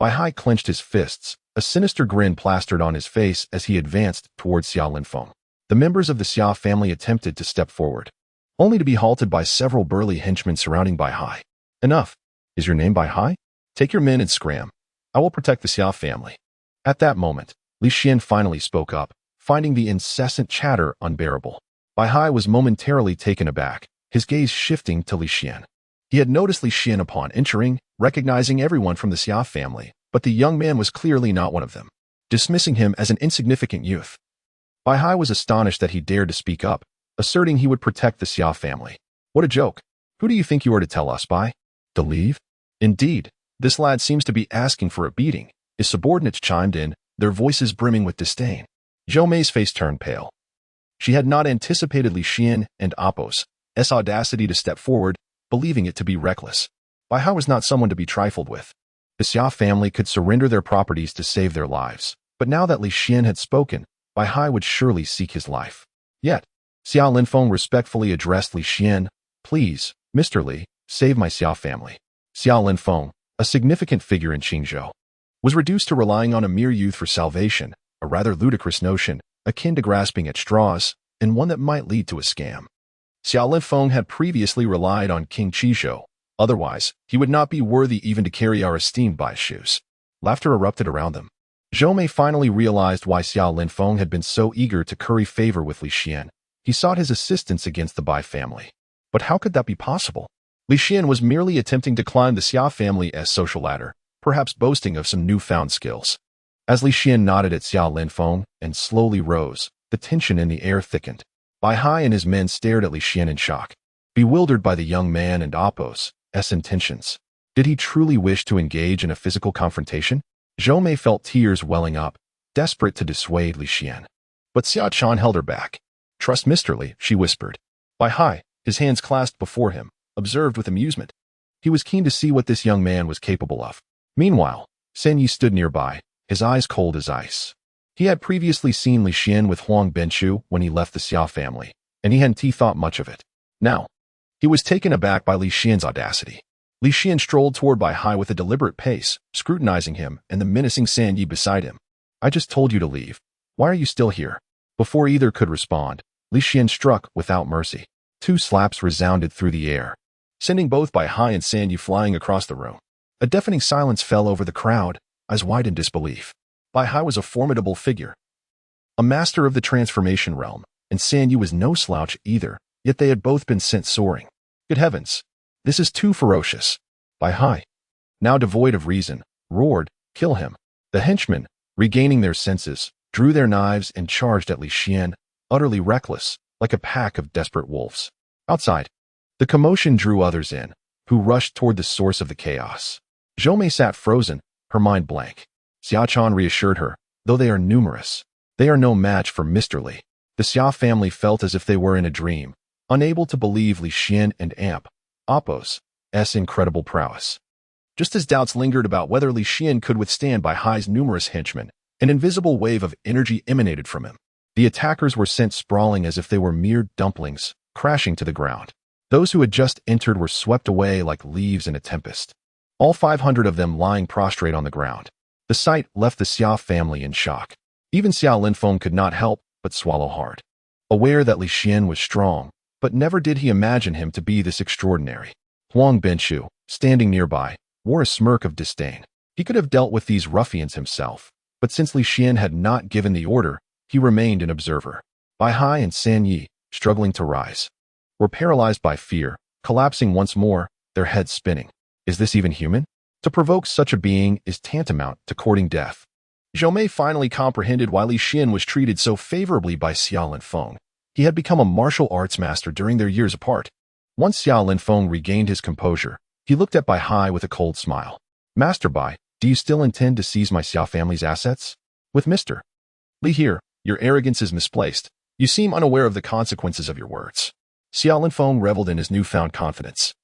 Bai Hai clenched his fists, a sinister grin plastered on his face as he advanced towards Xiao Linfeng. The members of the Xia family attempted to step forward, only to be halted by several burly henchmen surrounding Bai Hai. Enough. Is your name Bai Hai? Take your men and scram. I will protect the Xia family. At that moment, Li Xian finally spoke up, finding the incessant chatter unbearable. Bai Hai was momentarily taken aback, his gaze shifting to Li Xian. He had noticed Li Xian upon entering, recognizing everyone from the Xia family, but the young man was clearly not one of them, dismissing him as an insignificant youth. Bai Hai was astonished that he dared to speak up, asserting he would protect the Xia family. What a joke. Who do you think you are to tell us, Bai? To leave? Indeed, this lad seems to be asking for a beating. His subordinates chimed in, their voices brimming with disdain. Zhou Mei's face turned pale. She had not anticipated Li Xian and Apos' audacity to step forward, believing it to be reckless. Bai Hai was not someone to be trifled with. The Xia family could surrender their properties to save their lives, but now that Li Xian had spoken, Bai Hai would surely seek his life. Yet, Xia Linfeng respectfully addressed Li Xian, please, Mr. Li, save my Xia family. Xia Linfeng, a significant figure in Qingzhou, was reduced to relying on a mere youth for salvation, a rather ludicrous notion, akin to grasping at straws, and one that might lead to a scam. Xia Linfeng had previously relied on King Qizhou, otherwise, he would not be worthy even to carry our esteemed Bai's shoes. Laughter erupted around them. Zhou Mei finally realized why Xia Linfeng had been so eager to curry favor with Li Xian. He sought his assistance against the Bai family. But how could that be possible? Li Xian was merely attempting to climb the Xia family's social ladder, perhaps boasting of some newfound skills. As Li Xian nodded at Xia Linfeng and slowly rose, the tension in the air thickened. Bai Hai and his men stared at Li Xian in shock, bewildered by the young man and Apos' intentions. Did he truly wish to engage in a physical confrontation? Zhou Mei felt tears welling up, desperate to dissuade Li Xian. But Xia Chan held her back. Trust Mr. Li, she whispered. Bai Hai, his hands clasped before him, observed with amusement. He was keen to see what this young man was capable of. Meanwhile, San Yi stood nearby, his eyes cold as ice. He had previously seen Li Xian with Huang Benchu when he left the Xia family, and he hadn't thought much of it. Now, he was taken aback by Li Xian's audacity. Li Xian strolled toward Bai Hai with a deliberate pace, scrutinizing him and the menacing San Yi beside him. I just told you to leave. Why are you still here? Before either could respond, Li Xian struck without mercy. 2 slaps resounded through the air, sending both Bai Hai and San Yi flying across the room. A deafening silence fell over the crowd, eyes wide in disbelief. Bai Hai was a formidable figure, a master of the transformation realm, and San Yi was no slouch either, yet they had both been sent soaring. Good heavens, this is too ferocious. Bai Hai, now devoid of reason, roared, kill him. The henchmen, regaining their senses, drew their knives and charged at Li Xian, utterly reckless, like a pack of desperate wolves. Outside, the commotion drew others in, who rushed toward the source of the chaos. Zhou Mei sat frozen, her mind blank. Xia Chan reassured her, though they are numerous, they are no match for Mr. Li. The Xia family felt as if they were in a dream, unable to believe Li Xian and Apos' incredible prowess. Just as doubts lingered about whether Li Xian could withstand Bai Hai's numerous henchmen, an invisible wave of energy emanated from him. The attackers were sent sprawling as if they were mere dumplings, crashing to the ground. Those who had just entered were swept away like leaves in a tempest, all 500 of them lying prostrate on the ground. The sight left the Xia family in shock. Even Xia Linfeng could not help but swallow hard, aware that Li Xian was strong, but never did he imagine him to be this extraordinary. Huang Benchu, standing nearby, wore a smirk of disdain. He could have dealt with these ruffians himself, but since Li Xian had not given the order, he remained an observer. Bai Hai and San Yi, struggling to rise, were paralyzed by fear, collapsing once more, their heads spinning. Is this even human? To provoke such a being is tantamount to courting death. Zhou Mei finally comprehended why Li Xian was treated so favorably by Xia Linfeng. He had become a martial arts master during their years apart. Once Xia Linfeng regained his composure, he looked at Bai Hai with a cold smile. Master Bai, do you still intend to seize my Xia family's assets? With Mr. Li here, your arrogance is misplaced. You seem unaware of the consequences of your words. Xia Linfeng reveled in his newfound confidence.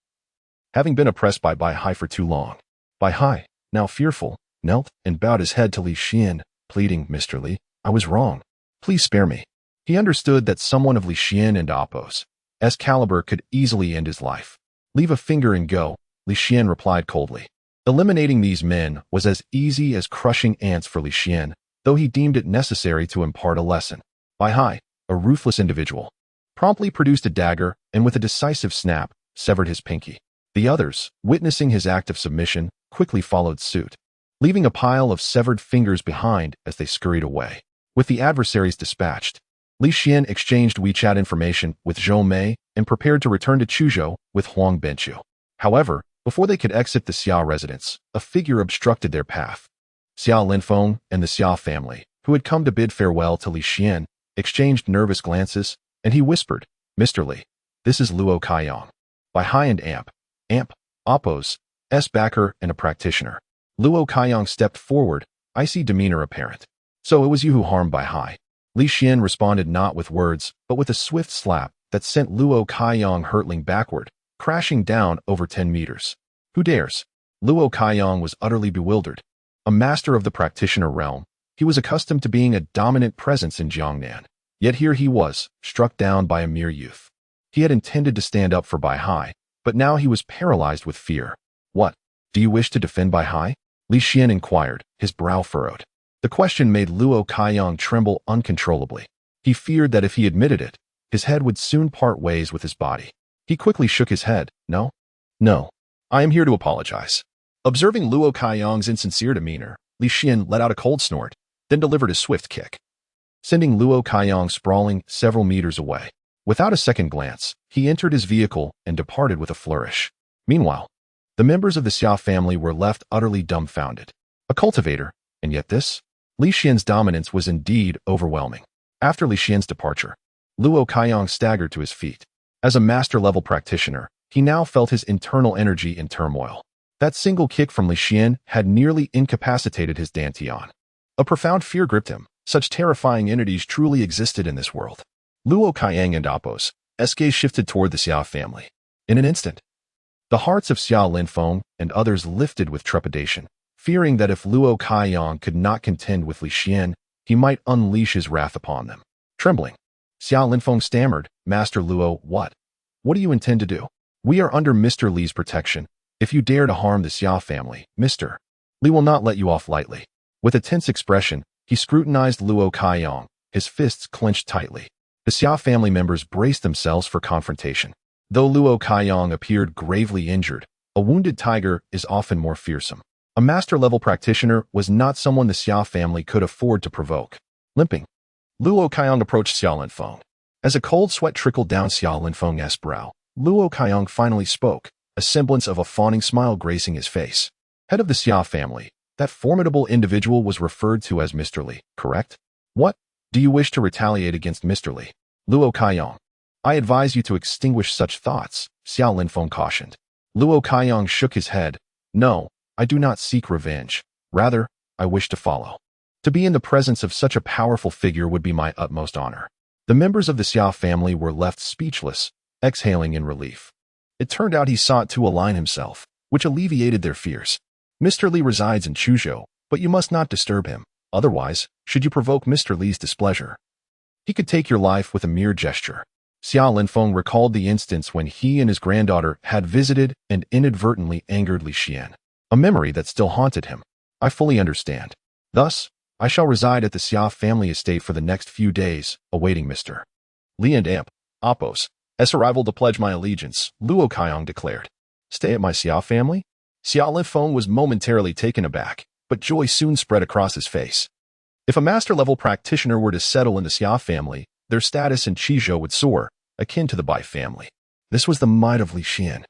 Having been oppressed by Bai Hai for too long, Bai Hai, now fearful, knelt and bowed his head to Li Xian, pleading, Mr. Li, I was wrong. Please spare me. He understood that someone of Li Xian and Apos' caliber could easily end his life. Leave a finger and go, Li Xian replied coldly. Eliminating these men was as easy as crushing ants for Li Xian, though he deemed it necessary to impart a lesson. Bai Hai, a ruthless individual, promptly produced a dagger and with a decisive snap, severed his pinky. The others, witnessing his act of submission, quickly followed suit, leaving a pile of severed fingers behind as they scurried away. With the adversaries dispatched, Li Xian exchanged WeChat information with Zhou Mei and prepared to return to Chuzhou with Huang Benqiu. However, before they could exit the Xia residence, a figure obstructed their path. Xia Linfeng and the Xia family, who had come to bid farewell to Li Xian, exchanged nervous glances, and he whispered, "Mr. Li, this is Luo Kaiyang, by high-end amp, Oppos, S backer and a practitioner." Luo Kaiyang stepped forward, icy demeanor apparent. "So it was you who harmed Bai Hai." Li Xian responded not with words, but with a swift slap that sent Luo Kaiyang hurtling backward, crashing down over 10 meters. "Who dares?" Luo Kaiyang was utterly bewildered. A master of the practitioner realm, he was accustomed to being a dominant presence in Jiangnan. Yet here he was, struck down by a mere youth. He had intended to stand up for Bai Hai, but now he was paralyzed with fear. "What? Do you wish to defend Bai Hai?" Li Xian inquired, his brow furrowed. The question made Luo Kaiyang tremble uncontrollably. He feared that if he admitted it, his head would soon part ways with his body. He quickly shook his head. "No. No. I am here to apologize." Observing Luo Kaiyang's insincere demeanor, Li Xian let out a cold snort, then delivered a swift kick, sending Luo Kaiyang sprawling several meters away. Without a second glance, he entered his vehicle and departed with a flourish. Meanwhile, the members of the Xia family were left utterly dumbfounded. A cultivator, and yet this? Li Xian's dominance was indeed overwhelming. After Li Xian's departure, Luo Kaiyang staggered to his feet. As a master-level practitioner, he now felt his internal energy in turmoil. That single kick from Li Xian had nearly incapacitated his dantian. A profound fear gripped him. Such terrifying entities truly existed in this world. Luo Kaiyang and Oppos, gaze shifted toward the Xia family. In an instant, the hearts of Xia Linfeng and others lifted with trepidation, fearing that if Luo Kaiyang could not contend with Li Xian, he might unleash his wrath upon them. Trembling, Xia Linfeng stammered, "Master Luo, what? What do you intend to do? We are under Mr. Li's protection. If you dare to harm the Xia family, Mr. Li will not let you off lightly." With a tense expression, he scrutinized Luo Kaiyang, his fists clenched tightly. The Xia family members braced themselves for confrontation. Though Luo Kaiyang appeared gravely injured, a wounded tiger is often more fearsome. A master-level practitioner was not someone the Xia family could afford to provoke. Limping, Luo Kaiyang approached Xia Linfeng. As a cold sweat trickled down Xia Linfeng's brow, Luo Kaiyang finally spoke, a semblance of a fawning smile gracing his face. "Head of the Xia family, that formidable individual was referred to as Mr. Li, correct? What? Do you wish to retaliate against Mr. Li?" Luo Kaiyang, "I advise you to extinguish such thoughts," Xia Linfeng cautioned. Luo Kaiyang shook his head. "No, I do not seek revenge. Rather, I wish to follow. To be in the presence of such a powerful figure would be my utmost honor." The members of the Xia family were left speechless, exhaling in relief. It turned out he sought to align himself, which alleviated their fears. "Mr. Li resides in Chuzhou, but you must not disturb him. Otherwise, should you provoke Mr. Li's displeasure, he could take your life with a mere gesture." Xia Linfeng recalled the instance when he and his granddaughter had visited and inadvertently angered Li Xian, a memory that still haunted him. "I fully understand. Thus, I shall reside at the Xia family estate for the next few days, awaiting Mr. Li and Oppos' arrival to pledge my allegiance," Luo Kaiyang declared. "Stay at my Xia family?" Xia Linfeng was momentarily taken aback, but joy soon spread across his face. If a master-level practitioner were to settle in the Xia family, their status in Chuzhou would soar, akin to the Bai family. This was the might of Li Xian.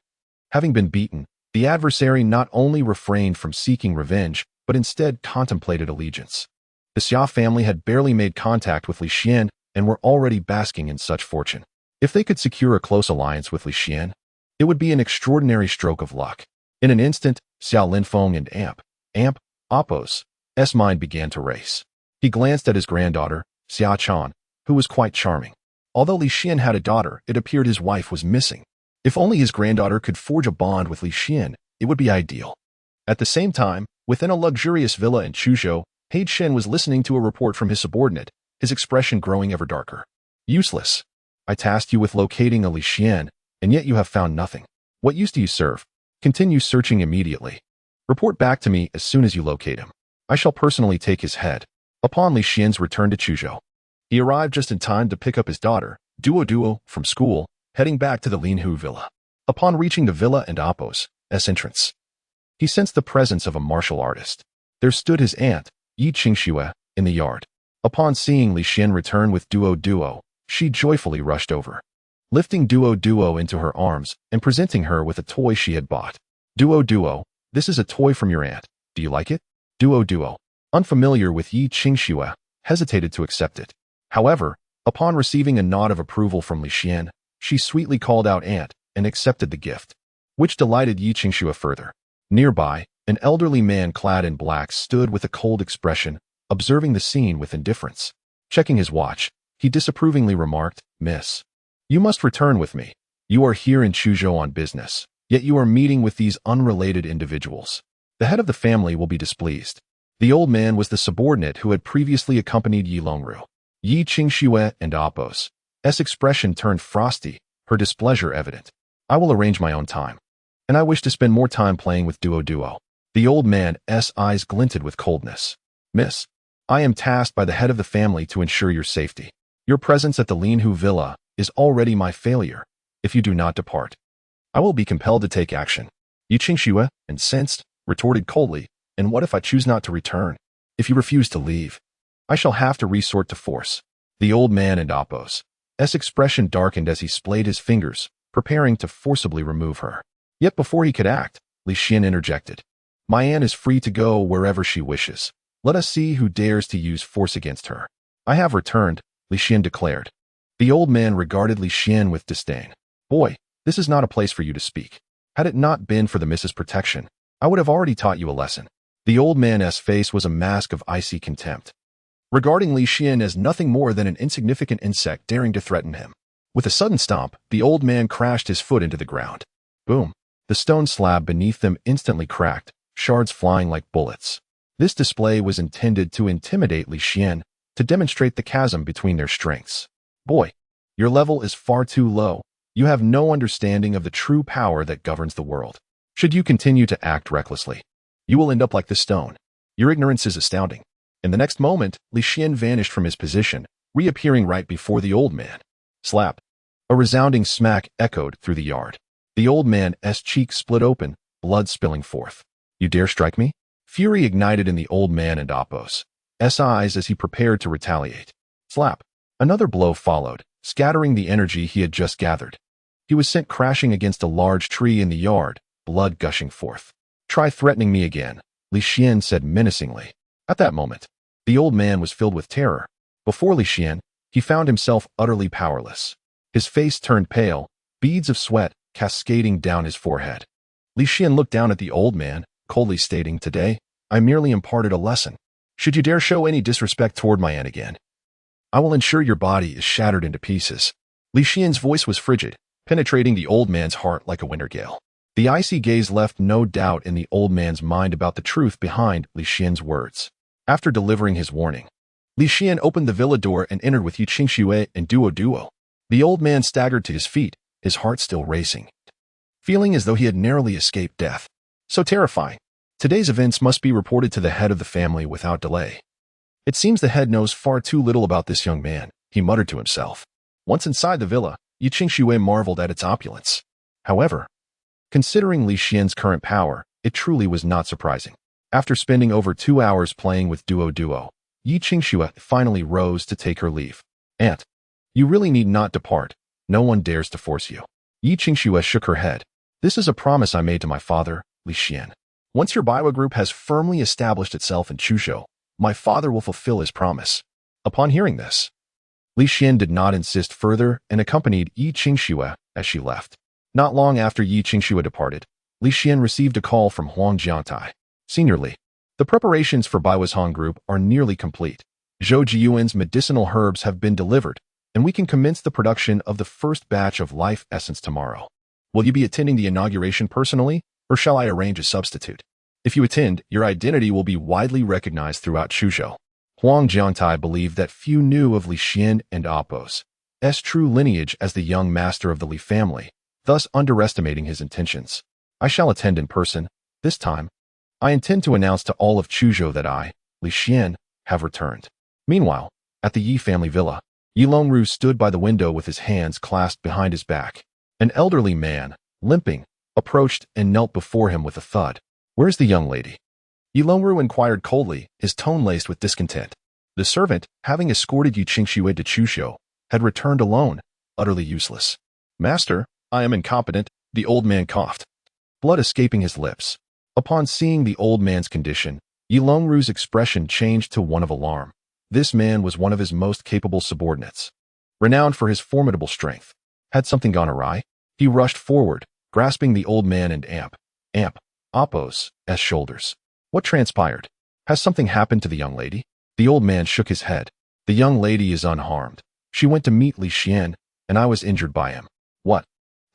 Having been beaten, the adversary not only refrained from seeking revenge, but instead contemplated allegiance. The Xia family had barely made contact with Li Xian and were already basking in such fortune. If they could secure a close alliance with Li Xian, it would be an extraordinary stroke of luck. In an instant, Xia Linfeng and Oppos' mind began to race. He glanced at his granddaughter, Xia Chan, who was quite charming. Although Li Xian had a daughter, it appeared his wife was missing. If only his granddaughter could forge a bond with Li Xian, it would be ideal. At the same time, within a luxurious villa in Chuzhou, Page Shen was listening to a report from his subordinate, his expression growing ever darker. "Useless. I tasked you with locating a Li Xian, and yet you have found nothing. What use do you serve? Continue searching immediately. Report back to me as soon as you locate him. I shall personally take his head." Upon Li Xian's return to Chuzhou, He arrived just in time to pick up his daughter, Duo, from school, heading back to the Linhu villa. Upon reaching the villa and Apos' entrance, he sensed the presence of a martial artist. There stood his aunt, Yi Qingxue, in the yard. Upon seeing Li Xian return with Duo, she joyfully rushed over, lifting Duo into her arms and presenting her with a toy she had bought. Duo, this is a toy from your aunt. Do you like it? Duo, unfamiliar with Yi Qingxue, hesitated to accept it. However, upon receiving a nod of approval from Li Xian, she sweetly called out aunt and accepted the gift, which delighted Yi Qingxue further. Nearby, an elderly man clad in black stood with a cold expression, observing the scene with indifference. Checking his watch, he disapprovingly remarked, "Miss, you must return with me. You are here in Chuzhou on business, yet you are meeting with these unrelated individuals. The head of the family will be displeased." The old man was the subordinate who had previously accompanied Yi Longru. Yi Qingxue and Apos' expression turned frosty, her displeasure evident. "I will arrange my own time, and I wish to spend more time playing with Duo." The old man's eyes glinted with coldness. "Miss, I am tasked by the head of the family to ensure your safety. Your presence at the Linhu villa is already my failure. If you do not depart, I will be compelled to take action." Yi Qingxue, incensed, retorted coldly, "And what if I choose not to return? If you refuse to leave, I shall have to resort to force." The old man and Apos' expression darkened as he splayed his fingers, preparing to forcibly remove her. Yet before he could act, Li Xian interjected. "My aunt is free to go wherever she wishes. Let us see who dares to use force against her." "I have returned," Li Xian declared. The old man regarded Li Xian with disdain. "Boy, this is not a place for you to speak. Had it not been for the Mrs. Protection, I would have already taught you a lesson." The old man's face was a mask of icy contempt, regarding Li Xian as nothing more than an insignificant insect daring to threaten him. With a sudden stomp, the old man crashed his foot into the ground. Boom! The stone slab beneath them instantly cracked, shards flying like bullets. This display was intended to intimidate Li Xian, to demonstrate the chasm between their strengths. "Boy, your level is far too low. You have no understanding of the true power that governs the world. Should you continue to act recklessly, you will end up like the stone. Your ignorance is astounding." In the next moment, Li Xian vanished from his position, reappearing right before the old man. Slap! A resounding smack echoed through the yard. The old man's cheek split open, blood spilling forth. "You dare strike me?" Fury ignited in the old man and Apos' eyes as he prepared to retaliate. Slap! Another blow followed, scattering the energy he had just gathered. He was sent crashing against a large tree in the yard, blood gushing forth. "Try threatening me again," Li Xian said menacingly. At that moment, the old man was filled with terror. Before Li Xian, he found himself utterly powerless. His face turned pale, beads of sweat cascading down his forehead. Li Xian looked down at the old man, coldly stating, "Today, I merely imparted a lesson. Should you dare show any disrespect toward my aunt again, I will ensure your body is shattered into pieces." Li Xian's voice was frigid, penetrating the old man's heart like a winter gale. The icy gaze left no doubt in the old man's mind about the truth behind Li Xian's words. After delivering his warning, Li Xian opened the villa door and entered with Yi Qingxue and Duo. The old man staggered to his feet, his heart still racing, feeling as though he had narrowly escaped death. So terrifying. Today's events must be reported to the head of the family without delay. It seems the head knows far too little about this young man, he muttered to himself. Once inside the villa, Yi Qingxue marveled at its opulence. However, considering Li Xian's current power, it truly was not surprising. After spending over 2 hours playing with Duo, Yi Qingxue finally rose to take her leave. "Aunt, you really need not depart. No one dares to force you." Yi Qingxue shook her head. "This is a promise I made to my father, Li Xian. Once your Baiwa group has firmly established itself in Chuzhou, my father will fulfill his promise." Upon hearing this, Li Xian did not insist further and accompanied Yi Qingxue as she left. Not long after Yi Qingxue departed, Li Xian received a call from Huang Jiangtai. "Senior Li, the preparations for Baiwa's Han group are nearly complete. Zhou Jiyuan's medicinal herbs have been delivered, and we can commence the production of the first batch of life essence tomorrow. Will you be attending the inauguration personally, or shall I arrange a substitute? If you attend, your identity will be widely recognized throughout Chuzhou." Huang Jiangtai believed that few knew of Li Xian and Apos' true lineage as the young master of the Li family, thus underestimating his intentions. "I shall attend in person. This time, I intend to announce to all of Chuzhou that I, Li Xian, have returned." Meanwhile, At the Yi family villa, Yi Longru stood by the window with his hands clasped behind his back. An elderly man, limping, approached and knelt before him with a thud. "Where's the young lady?" Yi Longru inquired coldly, his tone laced with discontent. The servant, having escorted Yi Qingxue to Chuzhou, had returned alone, utterly useless. "Master, I am incompetent," the old man coughed, blood escaping his lips. Upon seeing the old man's condition, Yi Longru's expression changed to one of alarm. This man was one of his most capable subordinates, renowned for his formidable strength. Had something gone awry? He rushed forward, grasping the old man and Appo's shoulders. "What transpired? Has something happened to the young lady?" The old man shook his head. "The young lady is unharmed. She went to meet Li Xian, and I was injured by him." "What?"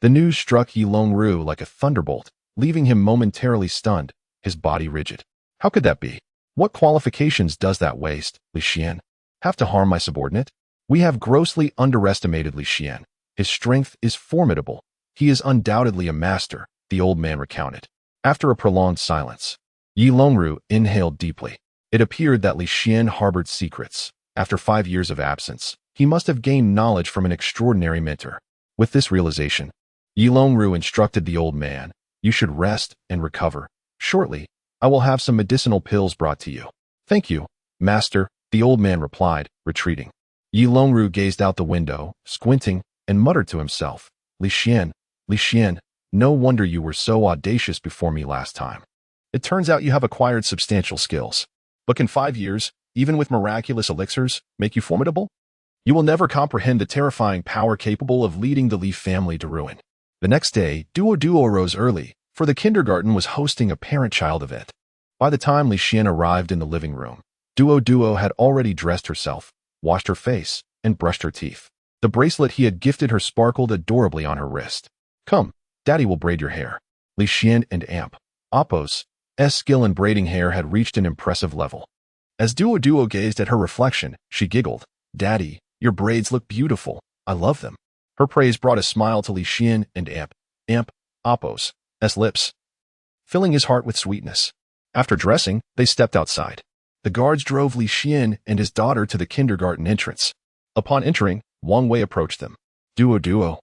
The news struck Yi Longru like a thunderbolt, leaving him momentarily stunned, his body rigid. How could that be? What qualifications does that waste, Li Xian? Have to harm my subordinate? "We have grossly underestimated Li Xian. His strength is formidable. He is undoubtedly a master," the old man recounted. After a prolonged silence, Yi Longru inhaled deeply. It appeared that Li Xian harbored secrets. After 5 years of absence, he must have gained knowledge from an extraordinary mentor. With this realization, Yi Longru instructed the old man, "You should rest and recover. Shortly, I will have some medicinal pills brought to you." "Thank you, master," the old man replied, retreating. Yi Longru gazed out the window, squinting, and muttered to himself, Li Xian, no wonder you were so audacious before me last time. It turns out you have acquired substantial skills. But can 5 years, even with miraculous elixirs, make you formidable? You will never comprehend the terrifying power capable of leading the Li family to ruin." The next day, Duo arose early, for the kindergarten was hosting a parent-child event. By the time Li Xian arrived in the living room, Duo had already dressed herself, washed her face, and brushed her teeth. The bracelet he had gifted her sparkled adorably on her wrist. "Come, Daddy will braid your hair." Li Xian and Appo's skill in braiding hair had reached an impressive level. As Duo gazed at her reflection, she giggled, "Daddy, your braids look beautiful. I love them." Her praise brought a smile to Li Xian and Appo's lips, filling his heart with sweetness. After dressing, they stepped outside. The guards drove Li Xian and his daughter to the kindergarten entrance. Upon entering, Wang Wei approached them. Duo.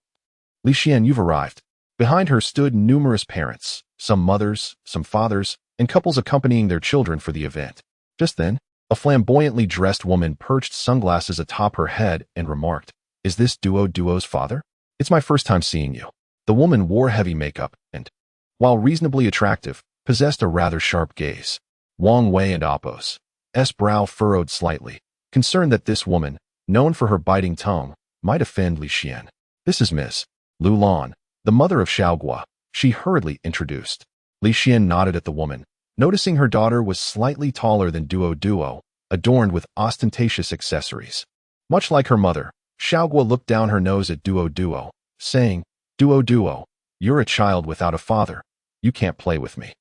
"Li Xian, you've arrived." Behind her stood numerous parents, some mothers, some fathers, and couples accompanying their children for the event. Just then, a flamboyantly dressed woman perched sunglasses atop her head and remarked, "Is this Duo's father? It's my first time seeing you." The woman wore heavy makeup and, while reasonably attractive, possessed a rather sharp gaze. Wang Wei and Appo's brow furrowed slightly, concerned that this woman, known for her biting tongue, might offend Li Xian. "This is Miss Lu Lan, the mother of Xiaogua," she hurriedly introduced. Li Xian nodded at the woman, noticing her daughter was slightly taller than Duo, adorned with ostentatious accessories. Much like her mother, Xiaogua looked down her nose at Duo, saying, Duo, you're a child without a father. You can't play with me."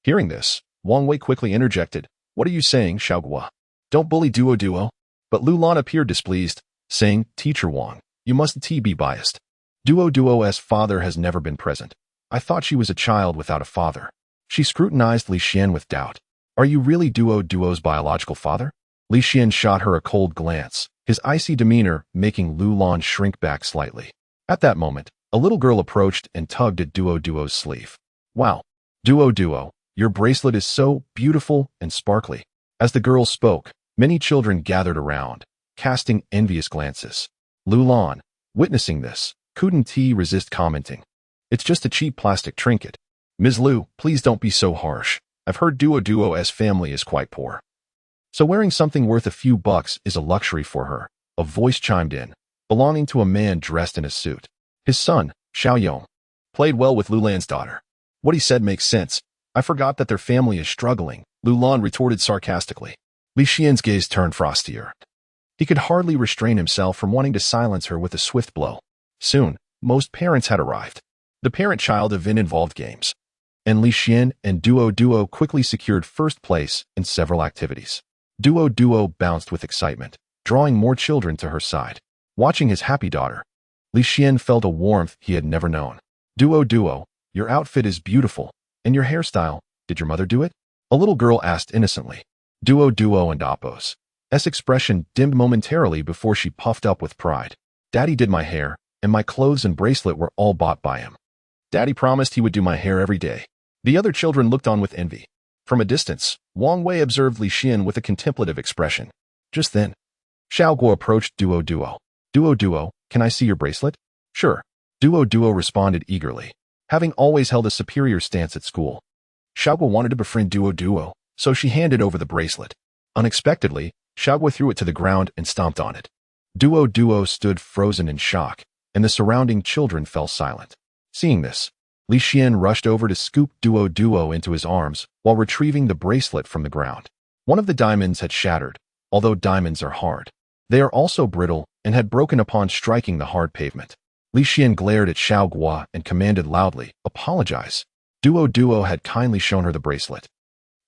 Hearing this, Wang Wei quickly interjected, "What are you saying, Xiaogua? Don't bully Duo." But Lu Lan appeared displeased, saying, "Teacher Wang, you mustn't be biased. Duo's father has never been present. I thought she was a child without a father." She scrutinized Li Xian with doubt. "Are you really Duo's biological father?" Li Xian shot her a cold glance, his icy demeanor making Lu Lan shrink back slightly. At that moment, a little girl approached and tugged at Duo's sleeve. "Wow, Duo, your bracelet is so beautiful and sparkly." As the girl spoke, many children gathered around, casting envious glances. Lu Lan, witnessing this, couldn't resist commenting, "It's just a cheap plastic trinket. Ms. Lu, please don't be so harsh. I've heard Duo's family is quite poor. So wearing something worth a few bucks is a luxury for her." A voice chimed in, belonging to a man dressed in a suit. His son, Xiaoyong, played well with Lu Lan's daughter. "What he said makes sense. I forgot that their family is struggling," Lu Lan retorted sarcastically. Li Xian's gaze turned frostier. He could hardly restrain himself from wanting to silence her with a swift blow. Soon, most parents had arrived. The parent-child event involved games, and Li Xian and Duo quickly secured first place in several activities. Duo bounced with excitement, drawing more children to her side. Watching his happy daughter, Li Xian felt a warmth he had never known. Duo, your outfit is beautiful, and your hairstyle, did your mother do it?" a little girl asked innocently. Duo and Appo's expression dimmed momentarily before she puffed up with pride. Daddy did my hair, and my clothes and bracelet were all bought by him. Daddy promised he would do my hair every day. The other children looked on with envy. From a distance, Wang Wei observed Li Xian with a contemplative expression. Just then, Xiao Guo approached Duo Duo. Duo, can I see your bracelet? Sure. Duo responded eagerly, having always held a superior stance at school. Xiao Guo wanted to befriend Duo, so she handed over the bracelet. Unexpectedly, Xiao Guo threw it to the ground and stomped on it. Duo stood frozen in shock, and the surrounding children fell silent. Seeing this, Li Xian rushed over to scoop Duo into his arms while retrieving the bracelet from the ground. One of the diamonds had shattered. Although diamonds are hard, they are also brittle and had broken upon striking the hard pavement. Li Xian glared at Xiao Guo and commanded loudly, "Apologize." Duo had kindly shown her the bracelet.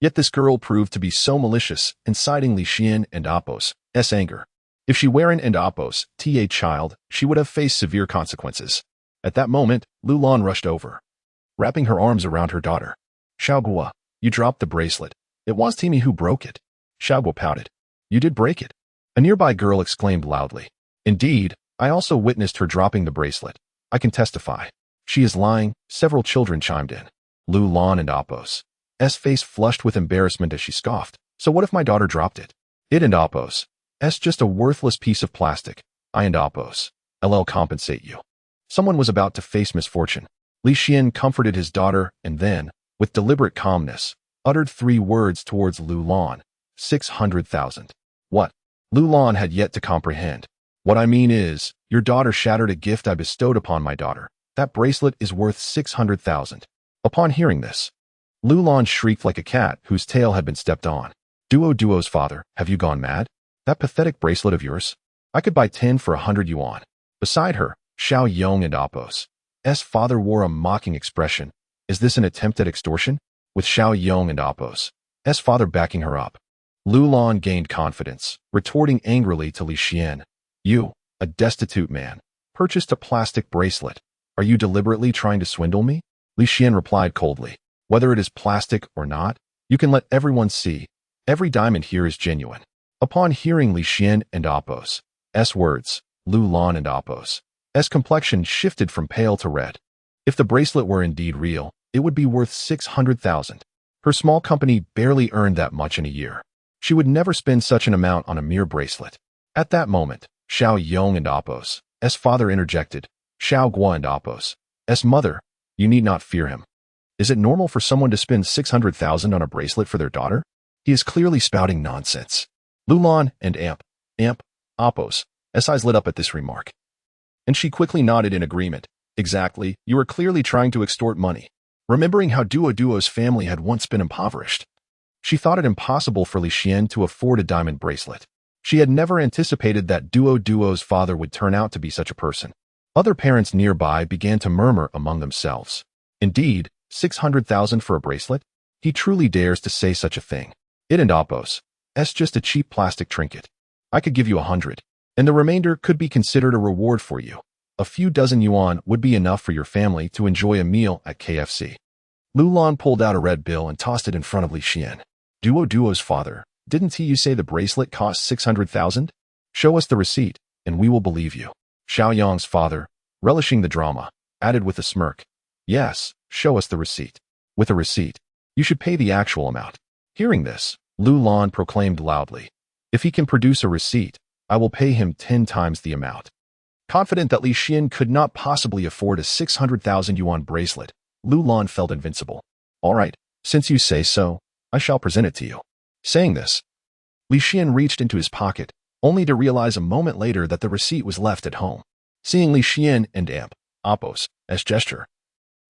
Yet this girl proved to be so malicious, inciting Li Xian and Apos' anger. If she weren't and Apos' child, she would have faced severe consequences. At that moment, Lu Lan rushed over, wrapping her arms around her daughter. "Xiao Guo, you dropped the bracelet. It was Timmy who broke it." Xiao Guo pouted. "You did break it." A nearby girl exclaimed loudly. "Indeed, I also witnessed her dropping the bracelet. I can testify." "She is lying," several children chimed in. Lu Lan and Apos' face flushed with embarrassment as she scoffed. "So what if my daughter dropped it?" "It and Apos' just a worthless piece of plastic. I and Apos' compensate you." Someone was about to face misfortune. Li Xian comforted his daughter and then, with deliberate calmness, uttered 3 words towards Lu Lan. 600,000. What? Lu Lan had yet to comprehend. "What I mean is, your daughter shattered a gift I bestowed upon my daughter. That bracelet is worth 600,000. Upon hearing this, Lu Lan shrieked like a cat whose tail had been stepped on. Duo's father, have you gone mad? That pathetic bracelet of yours? I could buy 10 for 100 yuan. Beside her, Xiao Yong and Apos' father wore a mocking expression. Is this an attempt at extortion? With Xiao Yong and Apos' father backing her up. Lu Lan gained confidence, retorting angrily to Li Xian. You, a destitute man, purchased a plastic bracelet. Are you deliberately trying to swindle me? Li Xian replied coldly. Whether it is plastic or not, you can let everyone see. Every diamond here is genuine. Upon hearing Li Xian and Apos' words, Lu Lan and Apos' complexion shifted from pale to red. If the bracelet were indeed real, it would be worth 600,000. Her small company barely earned that much in a year. She would never spend such an amount on a mere bracelet. At that moment, Xiao Yong and Apos' father interjected. Xiao Guo and Apos' mother, you need not fear him. Is it normal for someone to spend 600,000 on a bracelet for their daughter? He is clearly spouting nonsense. Lu Lan and Apos' eyes lit up at this remark. And she quickly nodded in agreement. Exactly, you are clearly trying to extort money. Remembering how Duo's family had once been impoverished, she thought it impossible for Li Xian to afford a diamond bracelet. She had never anticipated that Duo's father would turn out to be such a person. Other parents nearby began to murmur among themselves. Indeed, 600,000 for a bracelet? He truly dares to say such a thing. It and Apos' just a cheap plastic trinket. I could give you 100, and the remainder could be considered a reward for you. A few dozen yuan would be enough for your family to enjoy a meal at KFC. Lu Lan pulled out a red bill and tossed it in front of Li Xian. Duo's father, didn't you say the bracelet cost 600,000? Show us the receipt, and we will believe you. Xiao Yong's father, relishing the drama, added with a smirk. Yes, show us the receipt. With a receipt, you should pay the actual amount. Hearing this, Lu Lan proclaimed loudly. If he can produce a receipt, I will pay him 10 times the amount. Confident that Li Xian could not possibly afford a 600,000 yuan bracelet, Lu Lan felt invincible. All right, since you say so, I shall present it to you. Saying this, Li Xian reached into his pocket, only to realize a moment later that the receipt was left at home. Seeing Li Xian and Apos' gesture,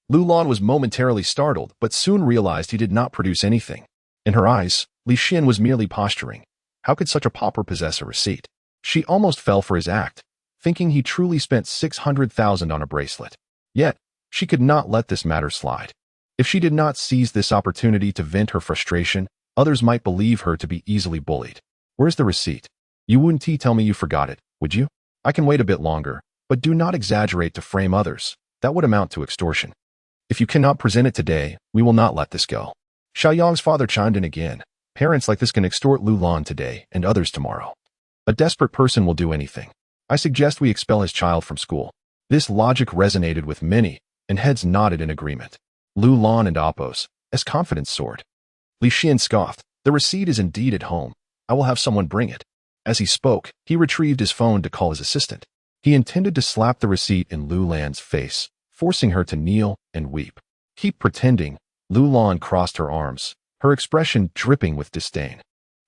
Lu Lan was momentarily startled but soon realized he did not produce anything. In her eyes, Li Xian was merely posturing. How could such a pauper possess a receipt? She almost fell for his act, thinking he truly spent 600,000 on a bracelet. Yet, she could not let this matter slide. If she did not seize this opportunity to vent her frustration, others might believe her to be easily bullied. Where's the receipt? You wouldn't tell me you forgot it, would you? I can wait a bit longer, but do not exaggerate to frame others. That would amount to extortion. If you cannot present it today, we will not let this go. Xiao Yong's father chimed in again, Parents like this can extort Lu Lan today and others tomorrow. A desperate person will do anything. I suggest we expel his child from school. This logic resonated with many, and heads nodded in agreement. Lu Lan and Appos, as confidence soared. Li Xian scoffed, "The receipt is indeed at home. I will have someone bring it." As he spoke, he retrieved his phone to call his assistant. He intended to slap the receipt in Lu Lan's face, forcing her to kneel and weep. "Keep pretending." Lu Lan crossed her arms, her expression dripping with disdain.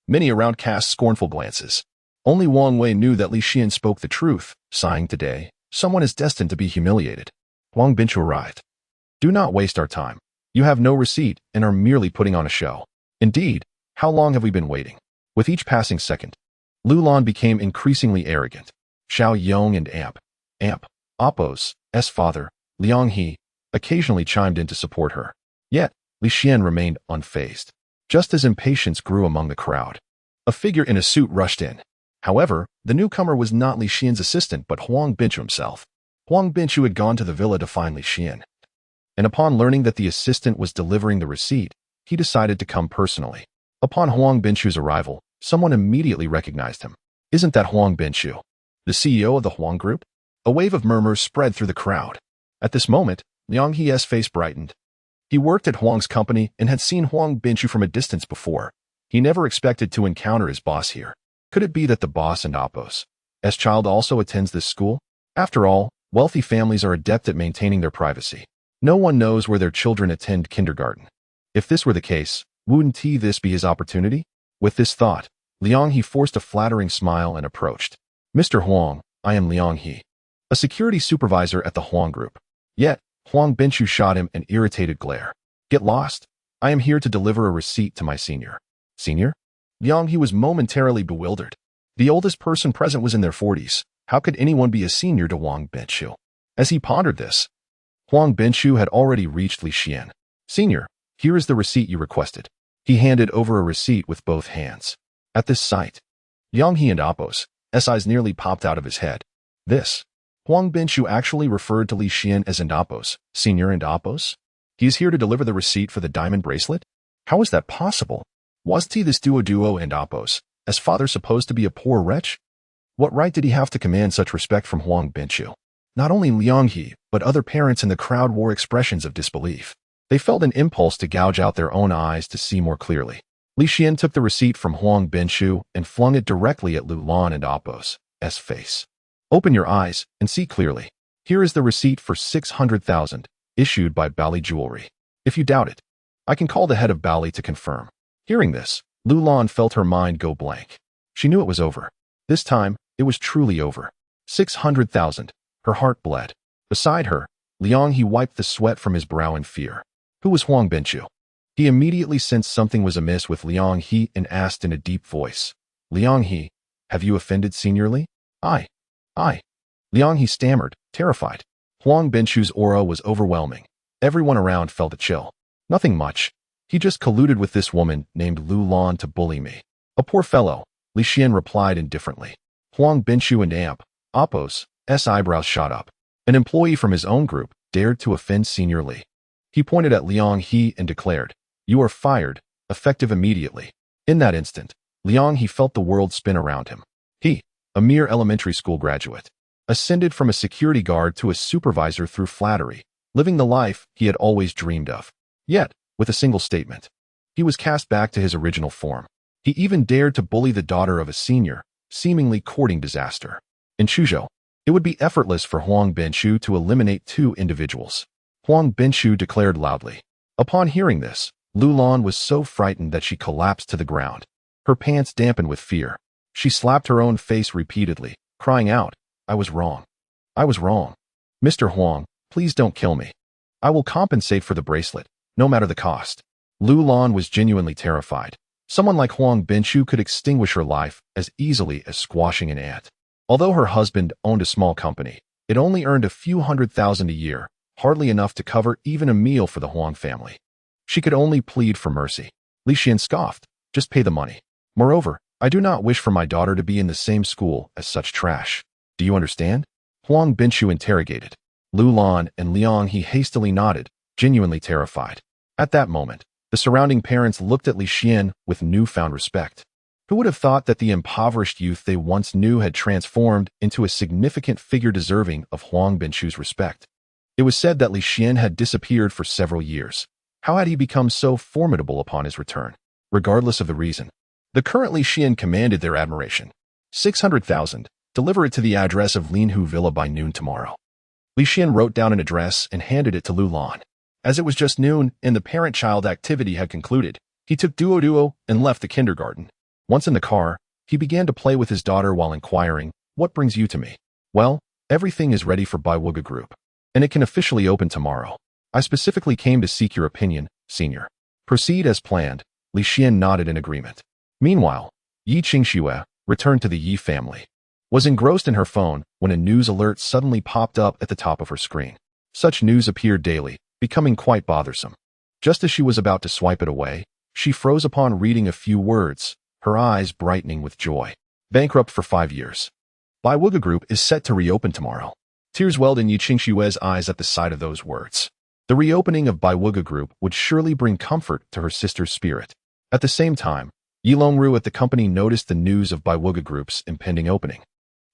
Many around cast scornful glances. Only Wang Wei knew that Li Xian spoke the truth, sighing today, "Someone is destined to be humiliated." Huang Binchu arrived. "Do not waste our time. You have no receipt and are merely putting on a show." "Indeed, how long have we been waiting?" With each passing second, Lu Lan became increasingly arrogant. Xiao Yong and Appos' father, Liang He, occasionally chimed in to support her. Yet, Li Xian remained unfazed. Just as impatience grew among the crowd, a figure in a suit rushed in. However, the newcomer was not Li Xian's assistant but Huang Binchu himself. Huang Binchu had gone to the villa to find Li Xian, and upon learning that the assistant was delivering the receipt, he decided to come personally. Upon Huang Binchu's arrival, someone immediately recognized him. "Isn't that Huang Binchu, the CEO of the Huang Group?" A wave of murmurs spread through the crowd. At this moment, Liang He's face brightened. He worked at Huang's company and had seen Huang Binchu from a distance before. He never expected to encounter his boss here. Could it be that the boss and Appos' child also attends this school? After all, wealthy families are adept at maintaining their privacy. No one knows where their children attend kindergarten. If this were the case, wouldn't this be his opportunity? With this thought, Liang He forced a flattering smile and approached. "Mr. Huang, I am Liang He, a security supervisor at the Huang Group." Yet, Huang Binchu shot him an irritated glare. "Get lost. I am here to deliver a receipt to my senior." "Senior?" Liang He was momentarily bewildered. The oldest person present was in their 40s. How could anyone be a senior to Huang Binchu? As he pondered this, Huang Binchu had already reached Li Xian. "Senior, here is the receipt you requested." He handed over a receipt with both hands. At this sight, Liang He and Appos' eyes nearly popped out of his head. This, Huang Binchu actually referred to Li Xian as Appos, Senior and Appos? He is here to deliver the receipt for the diamond bracelet? How is that possible? Wasn't he this duo and Appos' father supposed to be a poor wretch? What right did he have to command such respect from Huang Binchu? Not only Liang He, but other parents in the crowd wore expressions of disbelief. They felt an impulse to gouge out their own eyes to see more clearly. Li Xian took the receipt from Huang Binchu and flung it directly at Lu Lan and Appos' face. "Open your eyes and see clearly. Here is the receipt for 600,000, issued by Bali Jewelry. If you doubt it, I can call the head of Bali to confirm." Hearing this, Lu Lan felt her mind go blank. She knew it was over. This time, it was truly over. 600,000. Her heart bled. Beside her, Liang He wiped the sweat from his brow in fear. Who was Huang Binchu? He immediately sensed something was amiss with Liang He and asked in a deep voice, "Liang He, have you offended seniorly?" I. Liang He stammered, terrified. Huang Binchu's aura was overwhelming. Everyone around felt a chill. "Nothing much. He just colluded with this woman named Lu Lan to bully me." "A poor fellow," Li Xian replied indifferently. Huang Binchu and Appos' eyebrows shot up. An employee from his own group dared to offend Senior Li. He pointed at Liang He and declared, "You are fired, effective immediately." In that instant, Liang He felt the world spin around him. He, a mere elementary school graduate, ascended from a security guard to a supervisor through flattery, living the life he had always dreamed of. Yet, with a single statement, he was cast back to his original form. He even dared to bully the daughter of a senior, seemingly courting disaster. In Chuzhou, it would be effortless for Huang Binchu to eliminate two individuals. Huang Binchu declared loudly. Upon hearing this, Lu Lan was so frightened that she collapsed to the ground. Her pants dampened with fear. She slapped her own face repeatedly, crying out, "I was wrong. I was wrong. Mr. Huang, please don't kill me. I will compensate for the bracelet, no matter the cost." Lu Lan was genuinely terrified. Someone like Huang Binchu could extinguish her life as easily as squashing an ant. Although her husband owned a small company, it only earned a few $100,000 a year, hardly enough to cover even a meal for the Huang family. She could only plead for mercy. Li Xian scoffed, "Just pay the money. Moreover, I do not wish for my daughter to be in the same school as such trash. Do you understand?" Huang Binchu interrogated. Lu Lan and Liang He hastily nodded, genuinely terrified. At that moment, The surrounding parents looked at Li Xian with newfound respect. Who would have thought that the impoverished youth they once knew had transformed into a significant figure deserving of Huang Binchu's respect? It was said that Li Xian had disappeared for several years. How had he become so formidable upon his return? Regardless of the reason, the current Li Xian commanded their admiration. 600,000. Deliver it to the address of Linhu Villa by noon tomorrow. Li Xian wrote down an address and handed it to Lu Lan. As it was just noon and the parent-child activity had concluded, he took Duo and left the kindergarten. Once in the car, he began to play with his daughter while inquiring, "What brings you to me?" "Well, everything is ready for Baiwuga Group, and it can officially open tomorrow. I specifically came to seek your opinion, senior." "Proceed as planned." Li Xian nodded in agreement. Meanwhile, Yi Qingxue, returned to the Yi family, was engrossed in her phone when a news alert suddenly popped up at the top of her screen. Such news appeared daily, becoming quite bothersome. Just as she was about to swipe it away, she froze upon reading a few words, her eyes brightening with joy. Bankrupt for 5 years. Baiwuga Group is set to reopen tomorrow. Tears welled in Yi Qingxue's eyes at the sight of those words. The reopening of Baiwuga Group would surely bring comfort to her sister's spirit. At the same time, Yi Longru at the company noticed the news of Baiwuga Group's impending opening.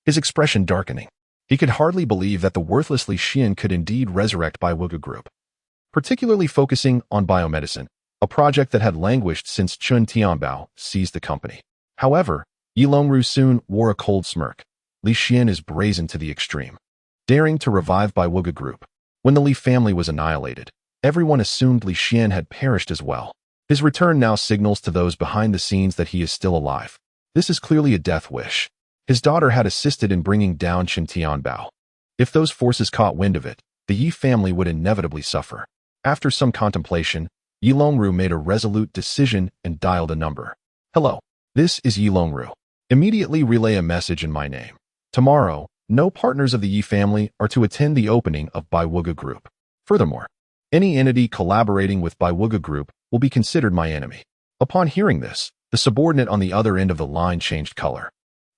His expression darkening. He could hardly believe that the worthless Li Xian could indeed resurrect Baiwuga Group. Particularly focusing on biomedicine, a project that had languished since Chun Tianbao seized the company. However, Yi Longru soon wore a cold smirk. Li Xian is brazen to the extreme, daring to revive Baiwuga Group. When the Li family was annihilated, everyone assumed Li Xian had perished as well. His return now signals to those behind the scenes that he is still alive. This is clearly a death wish. His daughter had assisted in bringing down Chun Tianbao. If those forces caught wind of it, the Yi family would inevitably suffer. After some contemplation, Yi Longru made a resolute decision and dialed a number. "Hello, this is Yi Longru. Immediately relay a message in my name. Tomorrow, no partners of the Yi family are to attend the opening of Baiwuga Group. Furthermore, any entity collaborating with Baiwuga Group will be considered my enemy." Upon hearing this, the subordinate on the other end of the line changed color.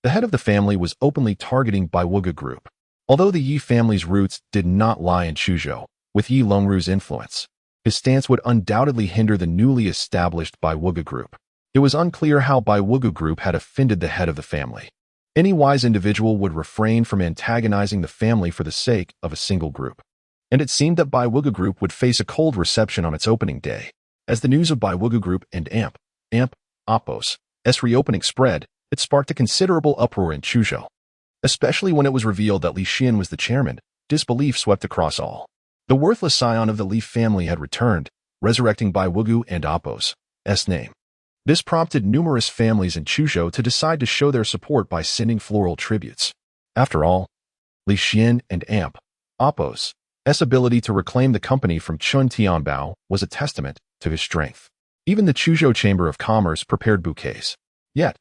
The head of the family was openly targeting Baiwuga Group. Although the Yi family's roots did not lie in Chuzhou, with Yi Longru's influence, his stance would undoubtedly hinder the newly established Baiwuga Group. It was unclear how Baiwuga Group had offended the head of the family. Any wise individual would refrain from antagonizing the family for the sake of a single group. And it seemed that Baiwuga Group would face a cold reception on its opening day. As the news of Baiwuga Group and Oppos' reopening spread, it sparked a considerable uproar in Chuzhou. Especially when it was revealed that Li Xian was the chairman, disbelief swept across all. The worthless scion of the Li family had returned, resurrecting Baiwugu and Oppos' name. This prompted numerous families in Chuzhou to decide to show their support by sending floral tributes. After all, Li Xian and Oppos' ability to reclaim the company from Chun Tianbao was a testament to his strength. Even the Chuzhou Chamber of Commerce prepared bouquets. Yet,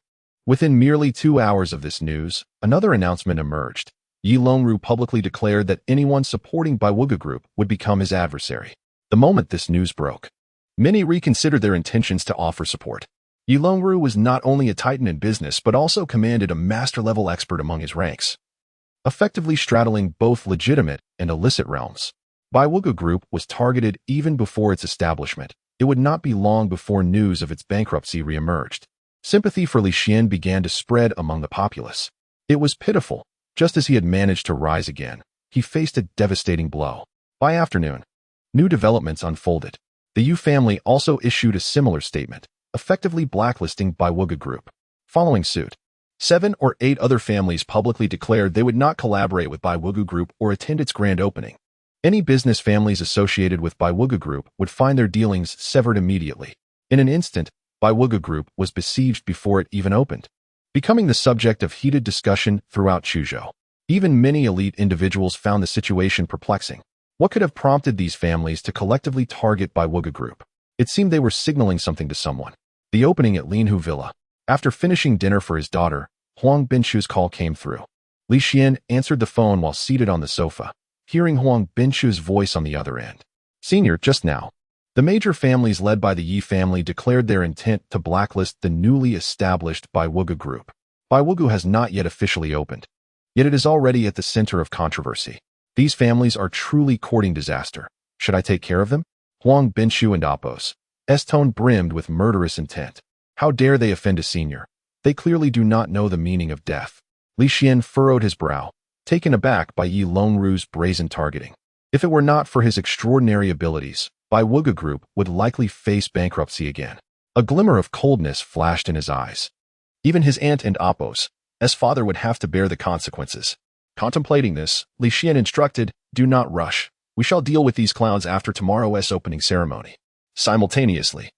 within merely 2 hours of this news, another announcement emerged. Yi Longru publicly declared that anyone supporting Baiwuga Group would become his adversary. The moment this news broke, many reconsidered their intentions to offer support. Yi Longru was not only a titan in business but also commanded a master-level expert among his ranks, effectively straddling both legitimate and illicit realms. Baiwuga Group was targeted even before its establishment. It would not be long before news of its bankruptcy reemerged. Sympathy for Li Xian began to spread among the populace. It was pitiful. Just as he had managed to rise again, he faced a devastating blow. By afternoon, new developments unfolded. The Yu family also issued a similar statement, effectively blacklisting Baiwuga Group. Following suit, 7 or 8 other families publicly declared they would not collaborate with Baiwuga Group or attend its grand opening. Any business families associated with Baiwuga Group would find their dealings severed immediately. In an instant, Baiwuga Group was besieged before it even opened, becoming the subject of heated discussion throughout Chuzhou. Even many elite individuals found the situation perplexing. What could have prompted these families to collectively target Baiwuga Group? It seemed they were signaling something to someone. The opening at Linhu Villa. After finishing dinner for his daughter, Huang Binchu's call came through. Li Xian answered the phone while seated on the sofa, hearing Huang Binchu's voice on the other end. "Senior, just now, the major families led by the Yi family declared their intent to blacklist the newly established Baiwuga Group. Baiwuga has not yet officially opened, yet it is already at the center of controversy. These families are truly courting disaster. Should I take care of them?" Huang Binchu and Oppos' tone brimmed with murderous intent. How dare they offend a senior? They clearly do not know the meaning of death. Li Xian furrowed his brow, taken aback by Yi Longru's brazen targeting. If it were not for his extraordinary abilities, Bai Wuge Group would likely face bankruptcy again. A glimmer of coldness flashed in his eyes. Even his aunt and Appo's father would have to bear the consequences. Contemplating this, Li Xian instructed, "Do not rush. We shall deal with these clowns after tomorrow's opening ceremony." Simultaneously,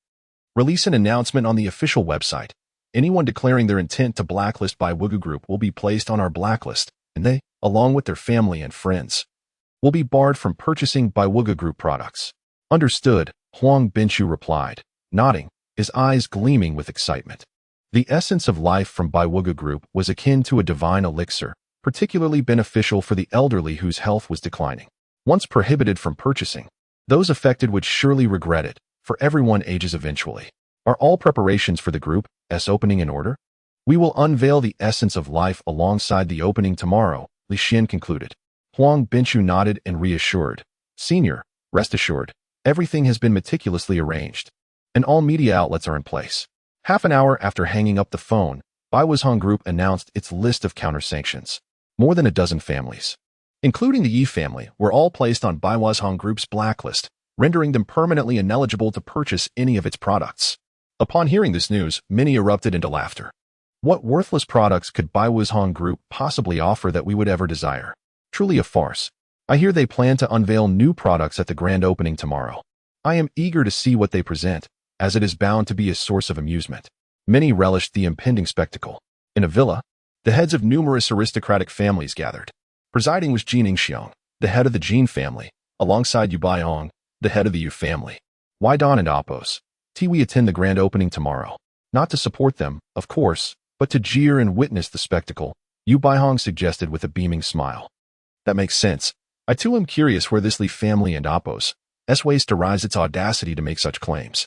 release an announcement on the official website. Anyone declaring their intent to blacklist Bai Wuge Group will be placed on our blacklist, and they, along with their family and friends, will be barred from purchasing Bai Wuge Group products. Understood, Huang Binshu replied, nodding, his eyes gleaming with excitement. The essence of life from Bai Wuge Group was akin to a divine elixir, particularly beneficial for the elderly whose health was declining. Once prohibited from purchasing, those affected would surely regret it, for everyone ages eventually. Are all preparations for the group's opening in order? We will unveil the essence of life alongside the opening tomorrow, Li Xian concluded. Huang Binshu nodded and reassured. Senior, rest assured, everything has been meticulously arranged, and all media outlets are in place. Half an hour after hanging up the phone, Bai Wuge Group announced its list of counter-sanctions. More than a dozen families, including the Yi family, were all placed on Bai Wuge Group's blacklist, rendering them permanently ineligible to purchase any of its products. Upon hearing this news, many erupted into laughter. What worthless products could Bai Wuge Group possibly offer that we would ever desire? Truly a farce. I hear they plan to unveil new products at the grand opening tomorrow. I am eager to see what they present, as it is bound to be a source of amusement. Many relished the impending spectacle. In a villa, the heads of numerous aristocratic families gathered. Presiding was Jiangnan, the head of the Jin family, alongside Yu Baiyong, the head of the Yu family. Why Don and Appo's we attend the grand opening tomorrow? Not to support them, of course, but to jeer and witness the spectacle, Yu Baiyong suggested with a beaming smile. That makes sense. I too am curious where this Li family and Appo's ways derives its audacity to make such claims.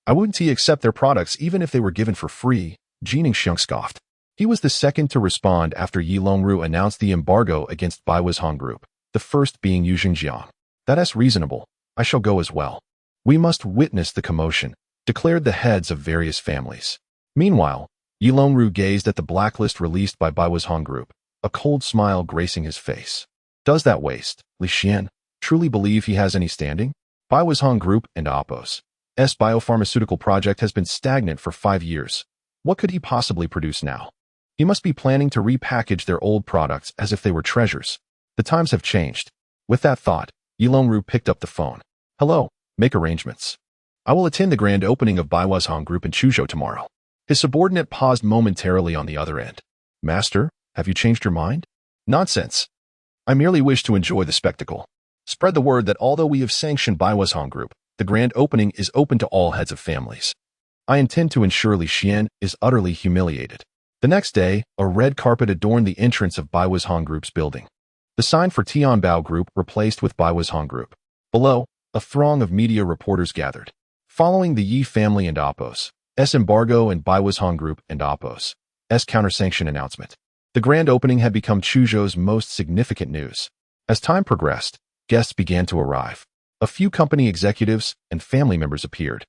I wouldn't accept their products even if they were given for free, Jiangnan scoffed. He was the second to respond after Yi Longru announced the embargo against Bai Wuge Group, the first being Yu Xingjiang. That's reasonable. I shall go as well. We must witness the commotion, declared the heads of various families. Meanwhile, Yi Longru gazed at the blacklist released by Bai Wuge Group, a cold smile gracing his face. Does that waste, Li Xian, truly believe he has any standing? Bai Wuge Group and Appo's biopharmaceutical project has been stagnant for 5 years. What could he possibly produce now? He must be planning to repackage their old products as if they were treasures. The times have changed. With that thought, Yi Longru picked up the phone. Hello, make arrangements. I will attend the grand opening of Bai Wuge Group in Chuzhou tomorrow. His subordinate paused momentarily on the other end. Master, have you changed your mind? Nonsense. I merely wish to enjoy the spectacle. Spread the word that although we have sanctioned Bai Wuge Group, the grand opening is open to all heads of families. I intend to ensure Li Xian is utterly humiliated. The next day, a red carpet adorned the entrance of Bai Wuge Group's building. The sign for Tianbao Group replaced with Bai Wuge Group. Below, a throng of media reporters gathered. Following the Yi family and Appo's embargo and Bai Wuge Group and Appo's counter-sanction announcement, the grand opening had become Chuzhou's most significant news. As time progressed, guests began to arrive. A few company executives and family members appeared.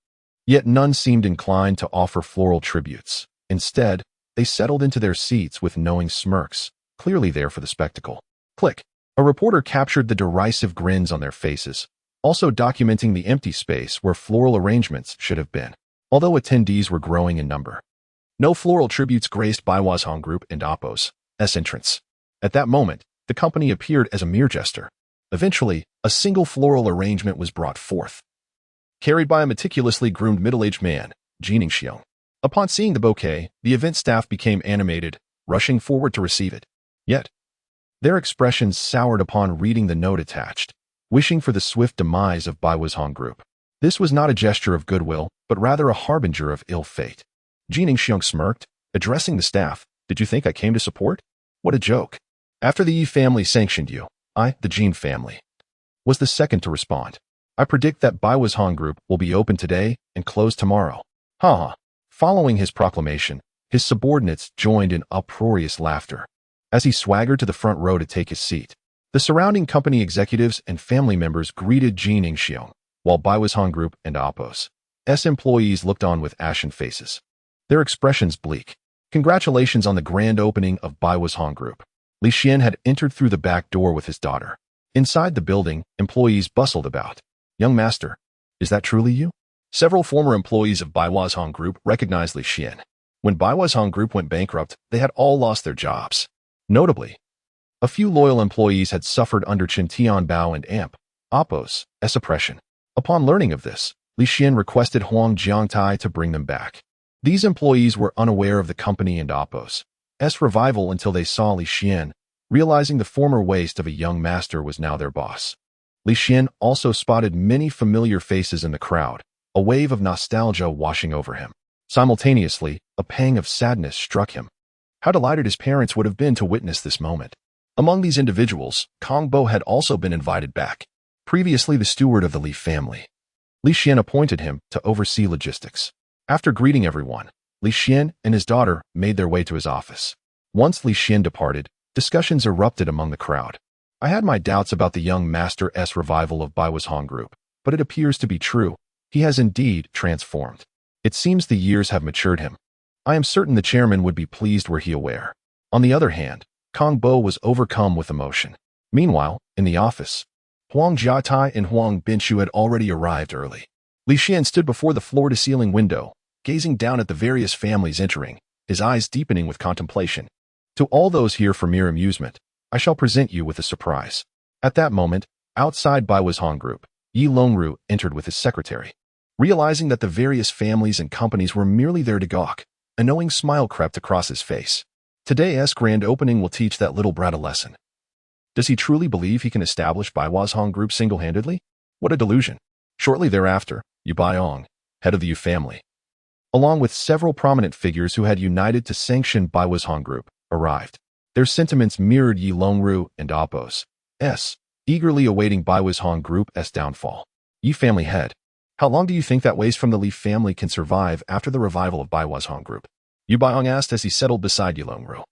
Yet none seemed inclined to offer floral tributes. Instead, they settled into their seats with knowing smirks, clearly there for the spectacle. Click. A reporter captured the derisive grins on their faces, also documenting the empty space where floral arrangements should have been, although attendees were growing in number. No floral tributes graced Bai Wuge Group and Appo's entrance. At that moment, the company appeared as a mere gesture. Eventually, a single floral arrangement was brought forth, carried by a meticulously groomed middle-aged man, Jiangnan. Upon seeing the bouquet, the event staff became animated, rushing forward to receive it. Yet, their expressions soured upon reading the note attached, wishing for the swift demise of Bai Wuge Group. This was not a gesture of goodwill, but rather a harbinger of ill fate. Jiangnan smirked, addressing the staff. Did you think I came to support? What a joke. After the Yi family sanctioned you, I, the Jin family, was the second to respond. I predict that Bai Wuge Group will be open today and closed tomorrow. Ha ha. Following his proclamation, his subordinates joined in uproarious laughter. As he swaggered to the front row to take his seat, the surrounding company executives and family members greeted Jiangnan, while Bai Wuge Group and Appo's employees looked on with ashen faces, their expressions bleak. Congratulations on the grand opening of Baiwa's Hong Group. Li Xian had entered through the back door with his daughter. Inside the building, employees bustled about. Young master, is that truly you? Several former employees of Baiwa's Hong Group recognized Li Xian. When Baiwa's Hong Group went bankrupt, they had all lost their jobs. Notably, a few loyal employees had suffered under Chen Tianbao and Amp, Oppo's, oppression. Upon learning of this, Li Xian requested Huang Jiangtai to bring them back. These employees were unaware of the company and Oppo's revival until they saw Li Xian, realizing the former waste of a young master was now their boss. Li Xian also spotted many familiar faces in the crowd, a wave of nostalgia washing over him. Simultaneously, a pang of sadness struck him. How delighted his parents would have been to witness this moment. Among these individuals, Kong Bo had also been invited back, previously the steward of the Li family. Li Xian appointed him to oversee logistics. After greeting everyone, Li Xian and his daughter made their way to his office. Once Li Xian departed, discussions erupted among the crowd. I had my doubts about the young master's revival of Baiwa's Hong Group, but it appears to be true. He has indeed transformed. It seems the years have matured him. I am certain the chairman would be pleased were he aware. On the other hand, Kong Bo was overcome with emotion. Meanwhile, in the office, Huang Jiatai and Huang Binshu had already arrived early. Li Xian stood before the floor-to-ceiling window, gazing down at the various families entering, his eyes deepening with contemplation. To all those here for mere amusement, I shall present you with a surprise. At that moment, outside Baiwa's Hong Group, Yi Longru entered with his secretary. Realizing that the various families and companies were merely there to gawk, a knowing smile crept across his face. Today's grand opening will teach that little brat a lesson. Does he truly believe he can establish Baiwa's Hong Group single-handedly? What a delusion. Shortly thereafter, Yu Baiong, head of the Yu family, along with several prominent figures who had united to sanction Baiwa's Hong Group, arrived. Their sentiments mirrored Yi Longru and Oppo's, eagerly awaiting Baiwa's Hong Group's downfall. Yi family head, how long do you think that waste from the Li family can survive after the revival of Baiwa's Hong Group? Yu Baiong asked as he settled beside Yi Longru.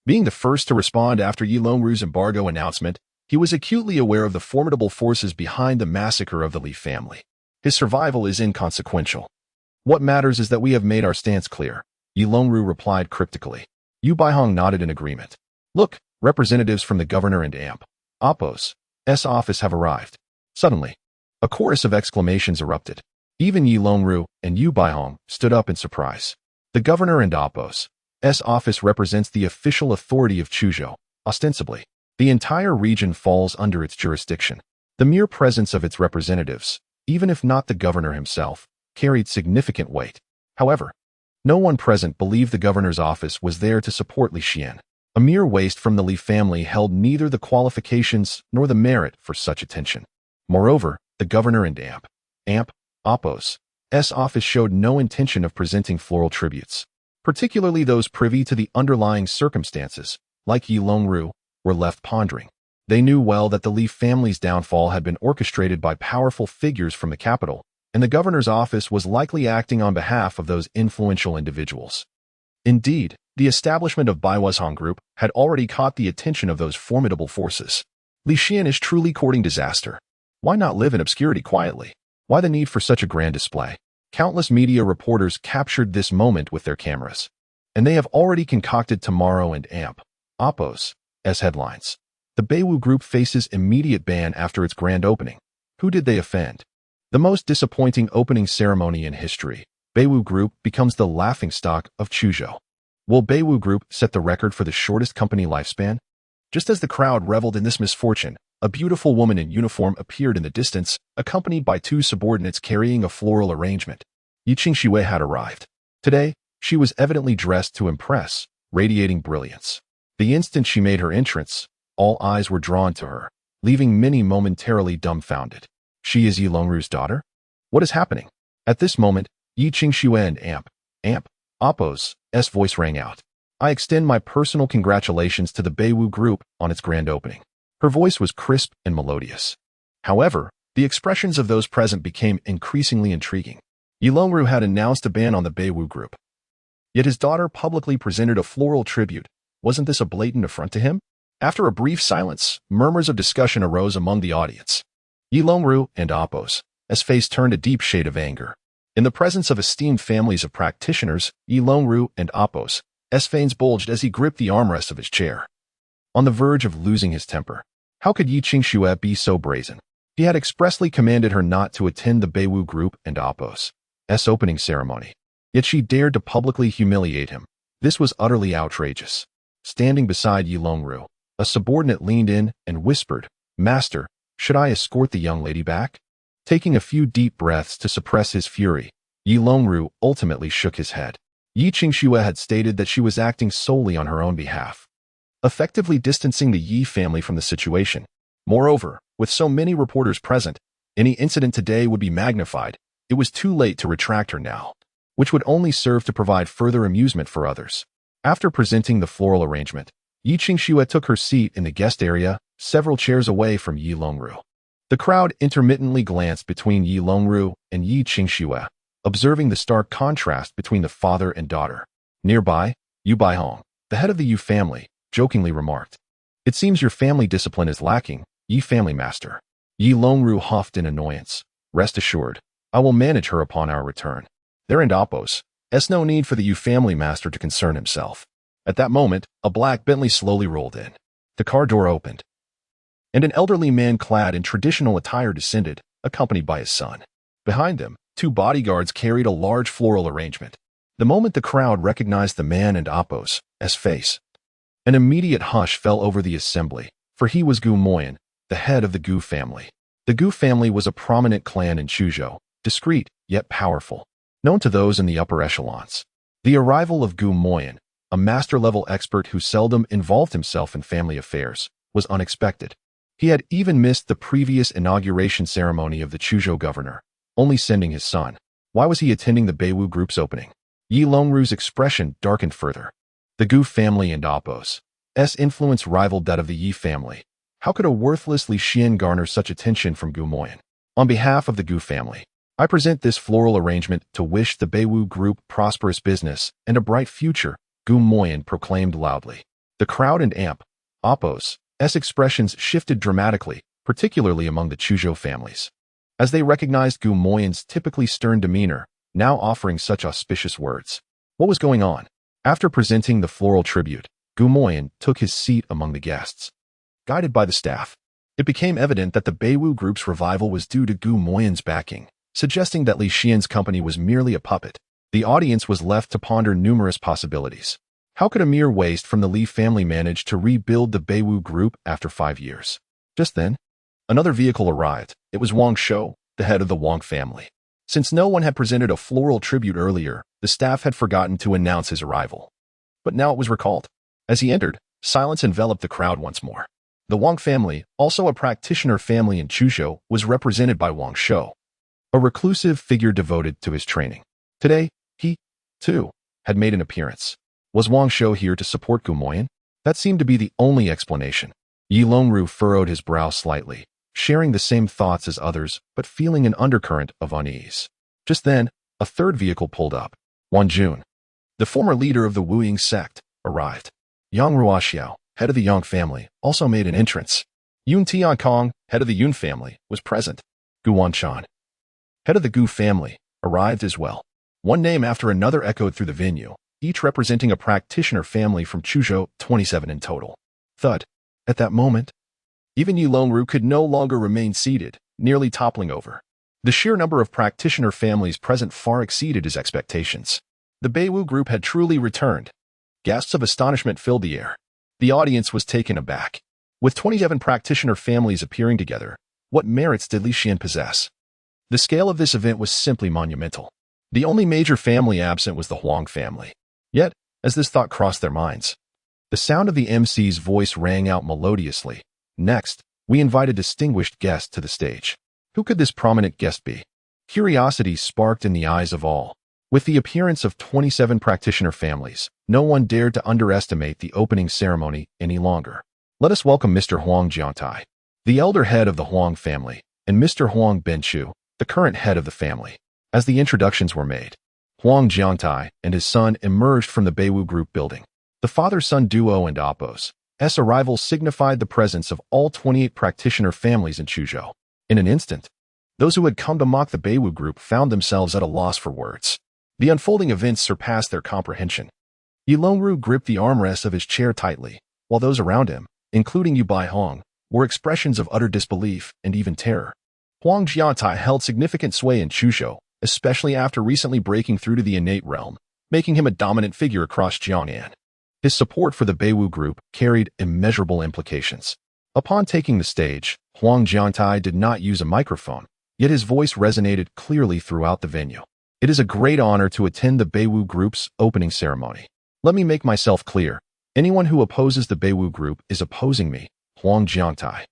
Being the first to respond after Yi Longru's embargo announcement, he was acutely aware of the formidable forces behind the massacre of the Li family. His survival is inconsequential. What matters is that we have made our stance clear, Yi Longru replied cryptically. Yu Baiong nodded in agreement. Look, representatives from the governor and Amp, Oppo's office have arrived. Suddenly, a chorus of exclamations erupted. Even Yi Longru and Yu Baiong stood up in surprise. The governor and Oppo's office represents the official authority of Chuzhou. Ostensibly, the entire region falls under its jurisdiction. The mere presence of its representatives, even if not the governor himself, carried significant weight. However, no one present believed the governor's office was there to support Li Xian. A mere waste from the Li family held neither the qualifications nor the merit for such attention. Moreover, the governor and Oppo's office showed no intention of presenting floral tributes. Particularly those privy to the underlying circumstances, like Yi Longru, were left pondering. They knew well that the Li family's downfall had been orchestrated by powerful figures from the capital, and the governor's office was likely acting on behalf of those influential individuals. Indeed, the establishment of Baiwa's Hong Group had already caught the attention of those formidable forces. Li Xian is truly courting disaster. Why not live in obscurity quietly? Why the need for such a grand display? Countless media reporters captured this moment with their cameras, and they have already concocted tomorrow and Oppo's headlines. The Baiwu Group faces immediate ban after its grand opening. Who did they offend? The most disappointing opening ceremony in history. Baiwu Group becomes the laughingstock of Chuzhou. Will Baiwu Group set the record for the shortest company lifespan? Just as the crowd reveled in this misfortune, a beautiful woman in uniform appeared in the distance, accompanied by two subordinates carrying a floral arrangement. Yi Qingshui had arrived. Today, she was evidently dressed to impress, radiating brilliance. The instant she made her entrance, all eyes were drawn to her, leaving many momentarily dumbfounded. She is Yi Longru's daughter? What is happening? At this moment, Yi Qingshui and Oppo's voice rang out. I extend my personal congratulations to the Baiwu Group on its grand opening. Her voice was crisp and melodious. However, the expressions of those present became increasingly intriguing. Yi Longru had announced a ban on the Baiwu Group. Yet his daughter publicly presented a floral tribute. Wasn't this a blatant affront to him? After a brief silence, murmurs of discussion arose among the audience. Yi Longru and Oppo's face turned a deep shade of anger. In the presence of esteemed families of practitioners, Yi Longru and Appos, Veins bulged as he gripped the armrest of his chair. On the verge of losing his temper, how could Yi Qingxue be so brazen? He had expressly commanded her not to attend the Beiwu Group and Appos' opening ceremony. Yet she dared to publicly humiliate him. This was utterly outrageous. Standing beside Yi Longru, a subordinate leaned in and whispered, "Master, should I escort the young lady back?" Taking a few deep breaths to suppress his fury, Yi Longru ultimately shook his head. Yi Qingxue had stated that she was acting solely on her own behalf, effectively distancing the Yi family from the situation. Moreover, with so many reporters present, any incident today would be magnified. It was too late to retract her now, which would only serve to provide further amusement for others. After presenting the floral arrangement, Yi Qingxue took her seat in the guest area, several chairs away from Yi Longru. The crowd intermittently glanced between Yi Longru and Yi Qingxue, observing the stark contrast between the father and daughter. Nearby, Yu Baihong, the head of the Yu family, jokingly remarked, "It seems your family discipline is lacking, Yi family master." Yi Longru huffed in annoyance. "Rest assured, I will manage her upon our return. There and Appos, no need for the Yu family master to concern himself." At that moment, a black Bentley slowly rolled in. The car door opened, and an elderly man clad in traditional attire descended, accompanied by his son. Behind them, two bodyguards carried a large floral arrangement. The moment the crowd recognized the man and Appos' face, an immediate hush fell over the assembly, for he was Gu Moyan, the head of the Gu family. The Gu family was a prominent clan in Chuzhou, discreet yet powerful, known to those in the upper echelons. The arrival of Gu Moyan, a master-level expert who seldom involved himself in family affairs, was unexpected. He had even missed the previous inauguration ceremony of the Chuzhou governor, only sending his son. Why was he attending the Beiwu Group's opening? Yi Longru's expression darkened further. The Gu family and Appos' influence rivaled that of the Yi family. How could a worthless Li Xian garner such attention from Gu Moyan? On behalf of the Gu family, I present this floral arrangement to wish the Beiwu Group prosperous business and a bright future, Gu Moyan proclaimed loudly. The crowd and Appos' expressions shifted dramatically, particularly among the Chuzhou families, as they recognized Gu Moyan's typically stern demeanor, now offering such auspicious words. What was going on? After presenting the floral tribute, Gu Moyan took his seat among the guests. Guided by the staff, it became evident that the Beiwu Group's revival was due to Gu Moyan's backing, suggesting that Li Xian's company was merely a puppet. The audience was left to ponder numerous possibilities. How could a mere waste from the Li family manage to rebuild the Beiwu Group after 5 years? Just then, another vehicle arrived. It was Wang Shou, the head of the Wang family. Since no one had presented a floral tribute earlier, the staff had forgotten to announce his arrival. But now it was recalled. As he entered, silence enveloped the crowd once more. The Wang family, also a practitioner family in Chuzhou, was represented by Wang Shou, a reclusive figure devoted to his training. Today, he, too, had made an appearance. Was Wang Shou here to support Gu Moyan? That seemed to be the only explanation. Yi Longru furrowed his brow slightly, sharing the same thoughts as others, but feeling an undercurrent of unease. Just then, a third vehicle pulled up. Wan Jun, the former leader of the Wuying sect, arrived. Yang Ruoxiao, head of the Yang family, also made an entrance. Yun Tiankong, head of the Yun family, was present. Gu Wanchan, head of the Gu family, arrived as well. One name after another echoed through the venue, each representing a practitioner family from Chuzhou, 27 in total. Thud. At that moment, even Yi Longru could no longer remain seated, nearly toppling over. The sheer number of practitioner families present far exceeded his expectations. The Beiwu Group had truly returned. Gasps of astonishment filled the air. The audience was taken aback. With 27 practitioner families appearing together, what merits did Li Xian possess? The scale of this event was simply monumental. The only major family absent was the Huang family. Yet, as this thought crossed their minds, the sound of the MC's voice rang out melodiously. Next, we invite a distinguished guest to the stage. Who could this prominent guest be? Curiosity sparked in the eyes of all. With the appearance of 27 practitioner families, no one dared to underestimate the opening ceremony any longer. Let us welcome Mr. Huang Jiangtai, the elder head of the Huang family, and Mr. Huang Benchu, the current head of the family. As the introductions were made, Huang Jiangtai and his son emerged from the Beiwu Group building. The father-son duo and Appos' arrival signified the presence of all 28 practitioner families in Chuzhou. In an instant, Those who had come to mock the Beiwu group found themselves at a loss for words. The unfolding events surpassed their comprehension. Yilongru gripped the armrest of his chair tightly, while those around him, including Yu Baihong, were expressions of utter disbelief and even terror. Huang Jiantai held significant sway in Chuzhou, especially after recently breaking through to the innate realm, making him a dominant figure across Jiangnan. His support for the Beiwu group carried immeasurable implications. Upon taking the stage, Huang Jiantai did not use a microphone, yet his voice resonated clearly throughout the venue. It is a great honor to attend the Beiwu group's opening ceremony. Let me make myself clear. Anyone who opposes the Beiwu group is opposing me, Huang Jiantai.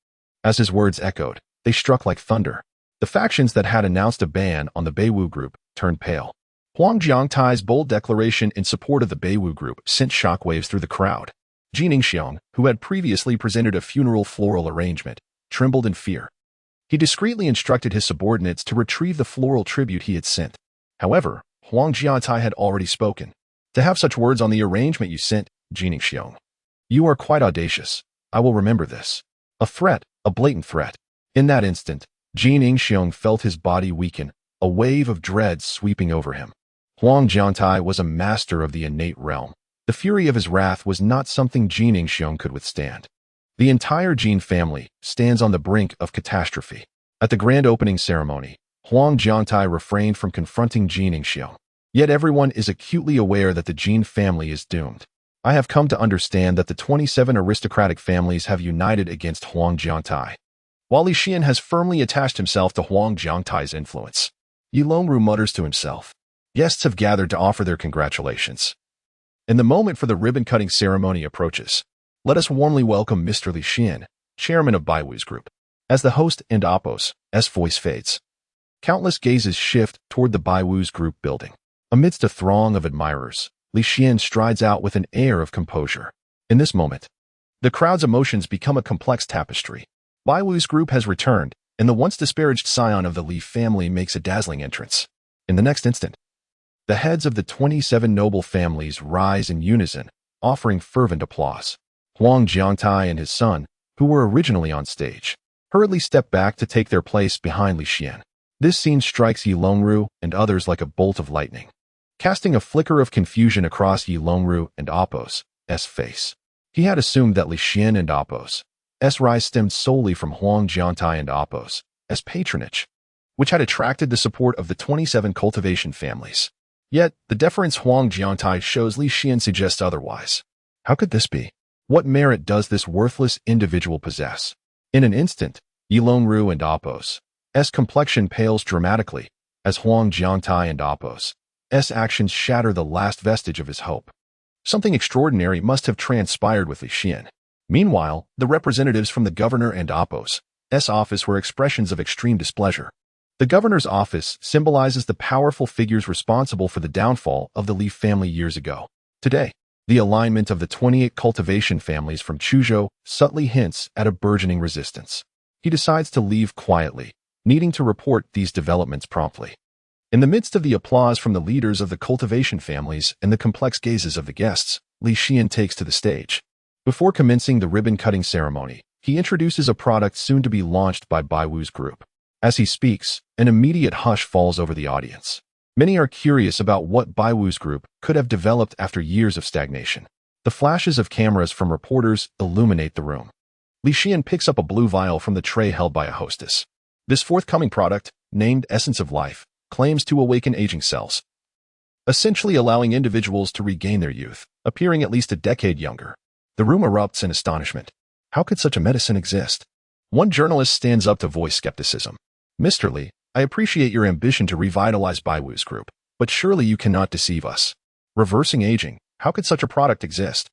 As his words echoed, they struck like thunder. The factions that had announced a ban on the Beiwu group turned pale. Huang Jiantai's bold declaration in support of the Beiwu group sent shockwaves through the crowd. Jiangnan, who had previously presented a funeral floral arrangement, trembled in fear. He discreetly instructed his subordinates to retrieve the floral tribute he had sent. However, Huang Jiantai had already spoken. To have such words on the arrangement you sent, Jiangnan. You are quite audacious. I will remember this. A threat, a blatant threat. In that instant, Jiangnan felt his body weaken, a wave of dread sweeping over him. Huang Jiantai was a master of the innate realm. The fury of his wrath was not something Jiangnan could withstand. The entire Jin family stands on the brink of catastrophe. At the grand opening ceremony, Huang Jiantai refrained from confronting Jiangnan. Yet everyone is acutely aware that the Jin family is doomed. I have come to understand that the 27 aristocratic families have united against Huang Jiantai. While Li Xian has firmly attached himself to Huang Jiantai's influence, Yilongru mutters to himself. Guests have gathered to offer their congratulations. And the moment for the ribbon-cutting ceremony approaches. Let us warmly welcome Mr. Li Xian, chairman of Baiwu's group. As the host and Appo's voice fades, countless gazes shift toward the Baiwu's group building. Amidst a throng of admirers, Li Xian strides out with an air of composure. In this moment, the crowd's emotions become a complex tapestry. Baiwu's group has returned, and the once disparaged scion of the Li family makes a dazzling entrance. In the next instant, the heads of the 27 noble families rise in unison, offering fervent applause. Huang Jiantai and his son, who were originally on stage, hurriedly step back to take their place behind Li Xian. This scene strikes Yilongru and others like a bolt of lightning, casting a flicker of confusion across Yilongru and Appo's face. He had assumed that Li Xian and Appo's rise stemmed solely from Huang Jiantai and Appo's patronage, which had attracted the support of the 27 cultivation families. Yet, the deference Huang Jiantai shows Li Xian suggests otherwise. How could this be? What merit does this worthless individual possess? In an instant, Yilongru and Appo's complexion pales dramatically, as Huang Jiantai and Appo's actions shatter the last vestige of his hope. Something extraordinary must have transpired with Li Xian. Meanwhile, the representatives from the governor and Appo's office were expressions of extreme displeasure. The governor's office symbolizes the powerful figures responsible for the downfall of the Li family years ago. Today, the alignment of the 28 cultivation families from Chuzhou subtly hints at a burgeoning resistance. He decides to leave quietly, needing to report these developments promptly. In the midst of the applause from the leaders of the cultivation families and the complex gazes of the guests, Li Xian takes to the stage. Before commencing the ribbon-cutting ceremony, he introduces a product soon to be launched by Baiwu's group. As he speaks, an immediate hush falls over the audience. Many are curious about what Baiwu's group could have developed after years of stagnation. The flashes of cameras from reporters illuminate the room. Li Xian picks up a blue vial from the tray held by a hostess. This forthcoming product, named Essence of Life, claims to awaken aging cells, essentially allowing individuals to regain their youth, appearing at least a decade younger. The room erupts in astonishment. How could such a medicine exist? One journalist stands up to voice skepticism. Mr. Li, I appreciate your ambition to revitalize Baiwu's group, but surely you cannot deceive us. Reversing aging, how could such a product exist?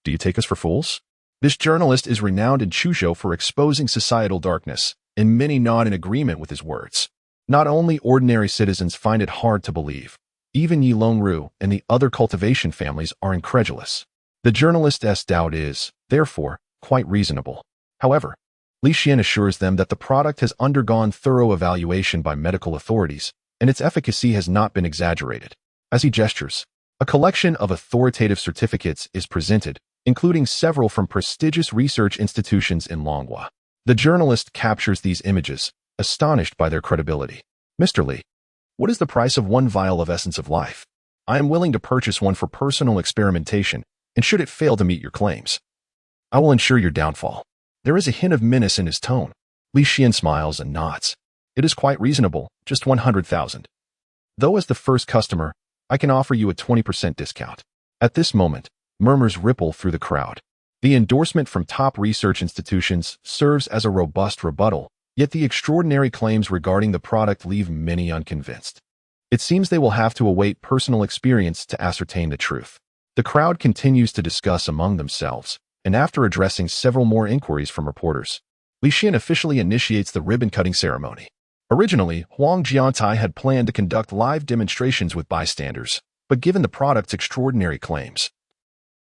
Do you take us for fools? This journalist is renowned in Chuzhou for exposing societal darkness, and many nod in agreement with his words. Not only ordinary citizens find it hard to believe, even Yilongru and the other cultivation families are incredulous. The journalist's doubt is, therefore, quite reasonable. However, Li Xian assures them that the product has undergone thorough evaluation by medical authorities, and its efficacy has not been exaggerated. As he gestures, a collection of authoritative certificates is presented, including several from prestigious research institutions in Longhua. The journalist captures these images, astonished by their credibility. "Mr. Li, what is the price of one vial of Essence of Life? I am willing to purchase one for personal experimentation, and should it fail to meet your claims, I will ensure your downfall." There is a hint of menace in his tone. Li Xian smiles and nods. "It is quite reasonable, just 100,000. Though as the first customer, I can offer you a 20% discount." At this moment, murmurs ripple through the crowd. The endorsement from top research institutions serves as a robust rebuttal, yet the extraordinary claims regarding the product leave many unconvinced. It seems they will have to await personal experience to ascertain the truth. The crowd continues to discuss among themselves, and after addressing several more inquiries from reporters, Li Xian officially initiates the ribbon-cutting ceremony. Originally, Huang Jiantai had planned to conduct live demonstrations with bystanders, but given the product's extraordinary claims,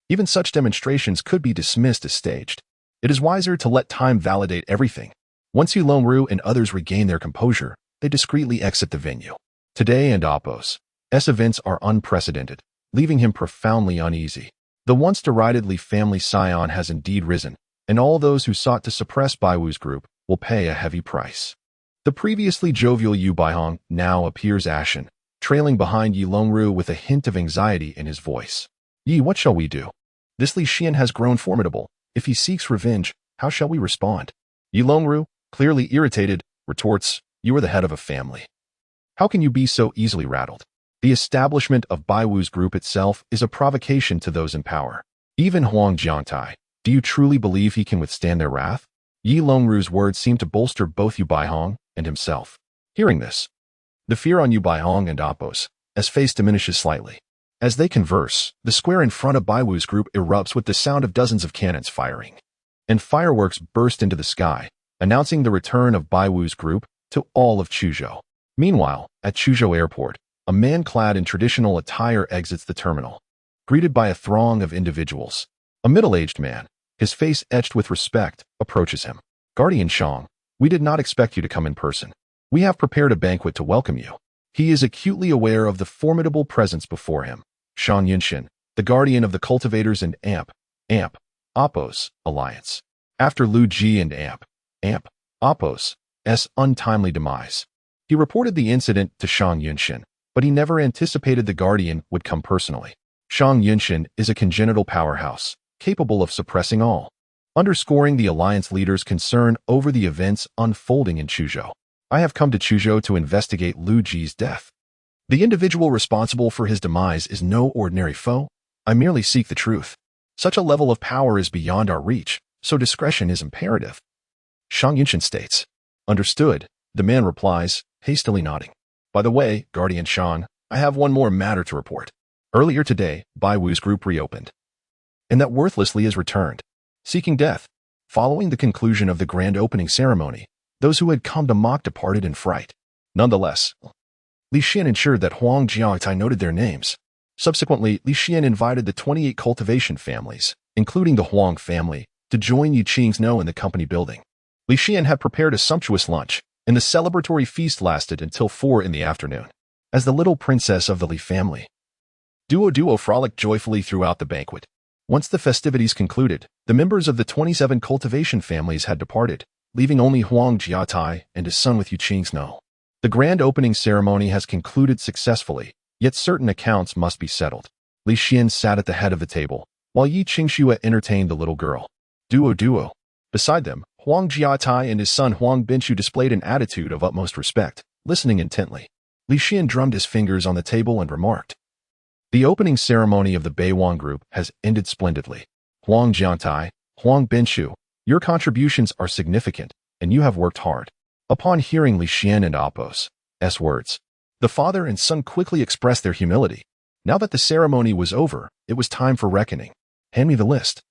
even such demonstrations could be dismissed as staged. It is wiser to let time validate everything. Once Yu Longru and others regain their composure, they discreetly exit the venue. Today and Apos, events are unprecedented, leaving him profoundly uneasy. The once derided Li family scion has indeed risen, and all those who sought to suppress Baiwu's group will pay a heavy price. The previously jovial Yu Baihong now appears ashen, trailing behind Yi Longru with a hint of anxiety in his voice. "Yi, what shall we do? This Li Xian has grown formidable. If he seeks revenge, how shall we respond?" Yi Longru, clearly irritated, retorts, "You are the head of a family. How can you be so easily rattled? The establishment of Baiwu's group itself is a provocation to those in power. Even Huang Jiantai, do you truly believe he can withstand their wrath?" Yi Longru's words seem to bolster both Yu Baihong and himself. Hearing this, the fear on Yu Baihong and Apos' face diminishes slightly. As they converse, the square in front of Baiwu's group erupts with the sound of dozens of cannons firing, and fireworks burst into the sky, announcing the return of Baiwu's group to all of Chuzhou. Meanwhile, at Chuzhou Airport, a man clad in traditional attire exits the terminal, greeted by a throng of individuals. A middle-aged man, his face etched with respect, approaches him. "Guardian Shang, we did not expect you to come in person. We have prepared a banquet to welcome you." He is acutely aware of the formidable presence before him. Shang Yunshin, the guardian of the cultivators and Apos alliance. After Lu Ji and Apos' untimely demise, he reported the incident to Shang Yunshin, but he never anticipated the guardian would come personally. Shang Yunshin is a congenital powerhouse, capable of suppressing all, underscoring the alliance leader's concern over the events unfolding in Chuzhou. "I have come to Chuzhou to investigate Lu Ji's death. The individual responsible for his demise is no ordinary foe. I merely seek the truth. Such a level of power is beyond our reach, so discretion is imperative," Shang Yunshin states. "Understood," the man replies, hastily nodding. "By the way, Guardian Shang, I have one more matter to report. Earlier today, Baiwu's group reopened, and that worthless Li is returned, seeking death. Following the conclusion of the grand opening ceremony, those who had come to mock departed in fright. Nonetheless, Li Xian ensured that Huang Jiantai noted their names. Subsequently, Li Xian invited the 28 cultivation families, including the Huang family, to join Yu Qing's in the company building. Li Xian had prepared a sumptuous lunch, and the celebratory feast lasted until 4 in the afternoon. As the little princess of the Li family, Duo frolicked joyfully throughout the banquet. Once the festivities concluded, the members of the 27 cultivation families had departed, leaving only Huang Jiatai and his son with Yu Qing's no. The grand opening ceremony has concluded successfully, yet certain accounts must be settled. Li Xian sat at the head of the table, while Yi Qingxue entertained the little girl. Duo. Beside them, Huang Jiatai and his son Huang Binshu displayed an attitude of utmost respect, listening intently. Li Xian drummed his fingers on the table and remarked, "The opening ceremony of the Baiwang group has ended splendidly. Huang Jiatai, Huang Binshu, your contributions are significant, and you have worked hard." Upon hearing Li Xian and Apos' words, the father and son quickly expressed their humility. Now that the ceremony was over, it was time for reckoning. "Hand me the list.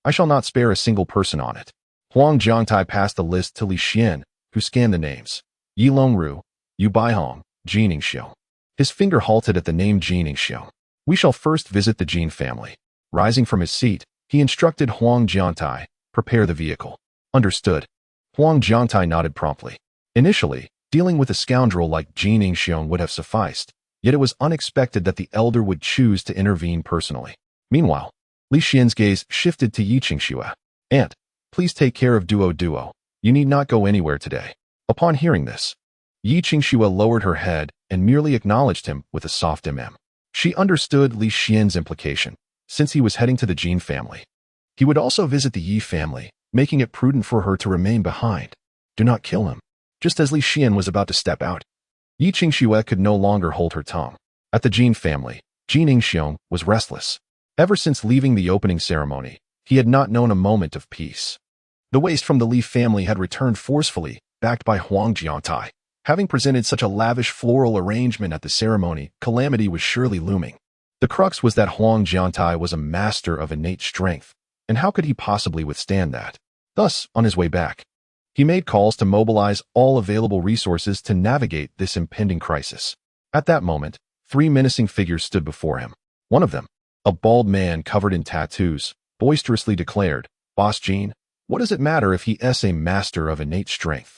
I shall not spare a single person on it." Huang Jiantai passed the list to Li Xian, who scanned the names. Yi Longru, Yu Baihong, Jin Ningxiu. His finger halted at the name Jin Ningxiu. "We shall first visit the Jin family." Rising from his seat, he instructed Huang Jiantai, "Prepare the vehicle." "Understood." Huang Jiantai nodded promptly. Initially, dealing with a scoundrel like Jin Ningxiu would have sufficed, yet it was unexpected that the elder would choose to intervene personally. Meanwhile, Li Xian's gaze shifted to Yi Qingxue. "Aunt, please take care of Duo. You need not go anywhere today." Upon hearing this, Yi Qingxue lowered her head and merely acknowledged him with a soft She understood Li Xian's implication, since he was heading to the Jin family. He would also visit the Yi family, making it prudent for her to remain behind. Do not kill him. Just as Li Xian was about to step out, Yi Qingxue could no longer hold her tongue. At the Jin family, Jin Ningxiong was restless. Ever since leaving the opening ceremony, he had not known a moment of peace. The waste from the Li family had returned forcefully, backed by Huang Jiantai. Having presented such a lavish floral arrangement at the ceremony, calamity was surely looming. The crux was that Huang Jiantai was a master of innate strength, and how could he possibly withstand that? Thus, on his way back, he made calls to mobilize all available resources to navigate this impending crisis. At that moment, 3 menacing figures stood before him. One of them, a bald man covered in tattoos, boisterously declared, "Boss Jin, what does it matter if he is a master of innate strength?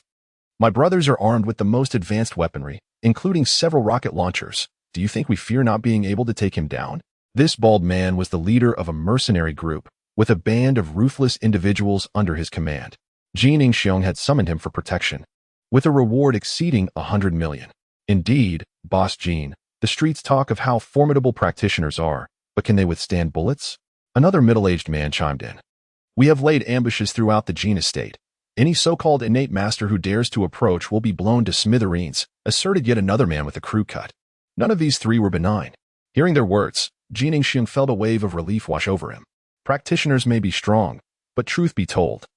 My brothers are armed with the most advanced weaponry, including several rocket launchers. Do you think we fear not being able to take him down?" This bald man was the leader of a mercenary group, with a band of ruthless individuals under his command. Jin Ningxiong had summoned him for protection, with a reward exceeding 100 million. Indeed, Boss Jin, the streets talk of how formidable practitioners are, but can they withstand bullets? Another middle-aged man chimed in. We have laid ambushes throughout the Jin estate. Any so-called innate master who dares to approach will be blown to smithereens, asserted yet another man with a crew cut. None of these three were benign. Hearing their words, Jin Ningxiong felt a wave of relief wash over him. Practitioners may be strong, but truth be told,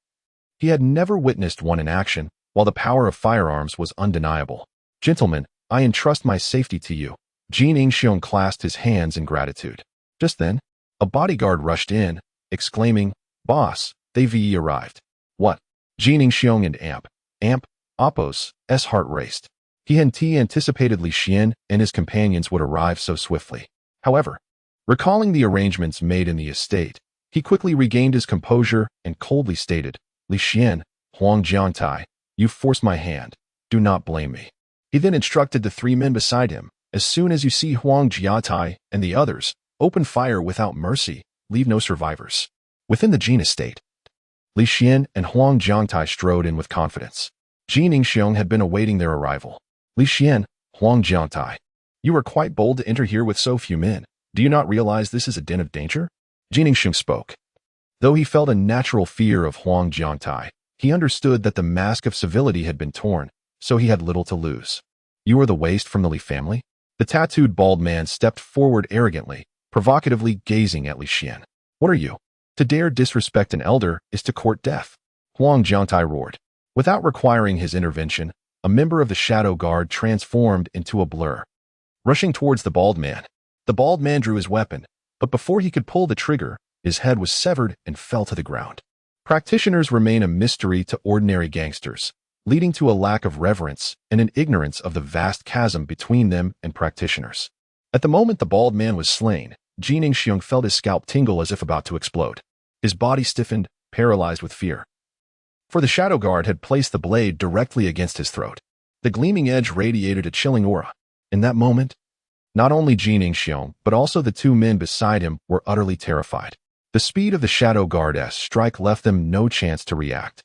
he had never witnessed one in action, while the power of firearms was undeniable. Gentlemen, I entrust my safety to you. Jin Ningxiong clasped his hands in gratitude. Just then, a bodyguard rushed in, exclaiming, Boss, they VE arrived. What? Jin Ningxiong and Appo's heart raced. He hadn't anticipated Li Xian and his companions would arrive so swiftly. However, recalling the arrangements made in the estate, he quickly regained his composure and coldly stated, Li Xian, Huang Jiantai, you forced my hand. Do not blame me. He then instructed the 3 men beside him, as soon as you see Huang Jiantai and the others, open fire without mercy, leave no survivors. Within the Jin estate, Li Xian and Huang Jiantai strode in with confidence. Jin Ningxiong had been awaiting their arrival. Li Xian, Huang Jiantai, you are quite bold to enter here with so few men. Do you not realize this is a den of danger? Jin Ningxiong spoke. Though he felt a natural fear of Huang Jiantai, he understood that the mask of civility had been torn, so he had little to lose. You are the waste from the Li family? The tattooed bald man stepped forward arrogantly, provocatively gazing at Li Xian. What are you? To dare disrespect an elder is to court death. Huang Jiantai roared. Without requiring his intervention, a member of the Shadow Guard transformed into a blur, rushing towards the bald man. The bald man drew his weapon, but before he could pull the trigger, his head was severed and fell to the ground. Practitioners remain a mystery to ordinary gangsters, leading to a lack of reverence and an ignorance of the vast chasm between them and practitioners. At the moment the bald man was slain, Jin Ningxiong felt his scalp tingle as if about to explode. His body stiffened, paralyzed with fear. For the Shadow Guard had placed the blade directly against his throat. The gleaming edge radiated a chilling aura. In that moment, not only Jin Ningxiong, but also the 2 men beside him were utterly terrified. The speed of the Shadow Guard's strike left them no chance to react.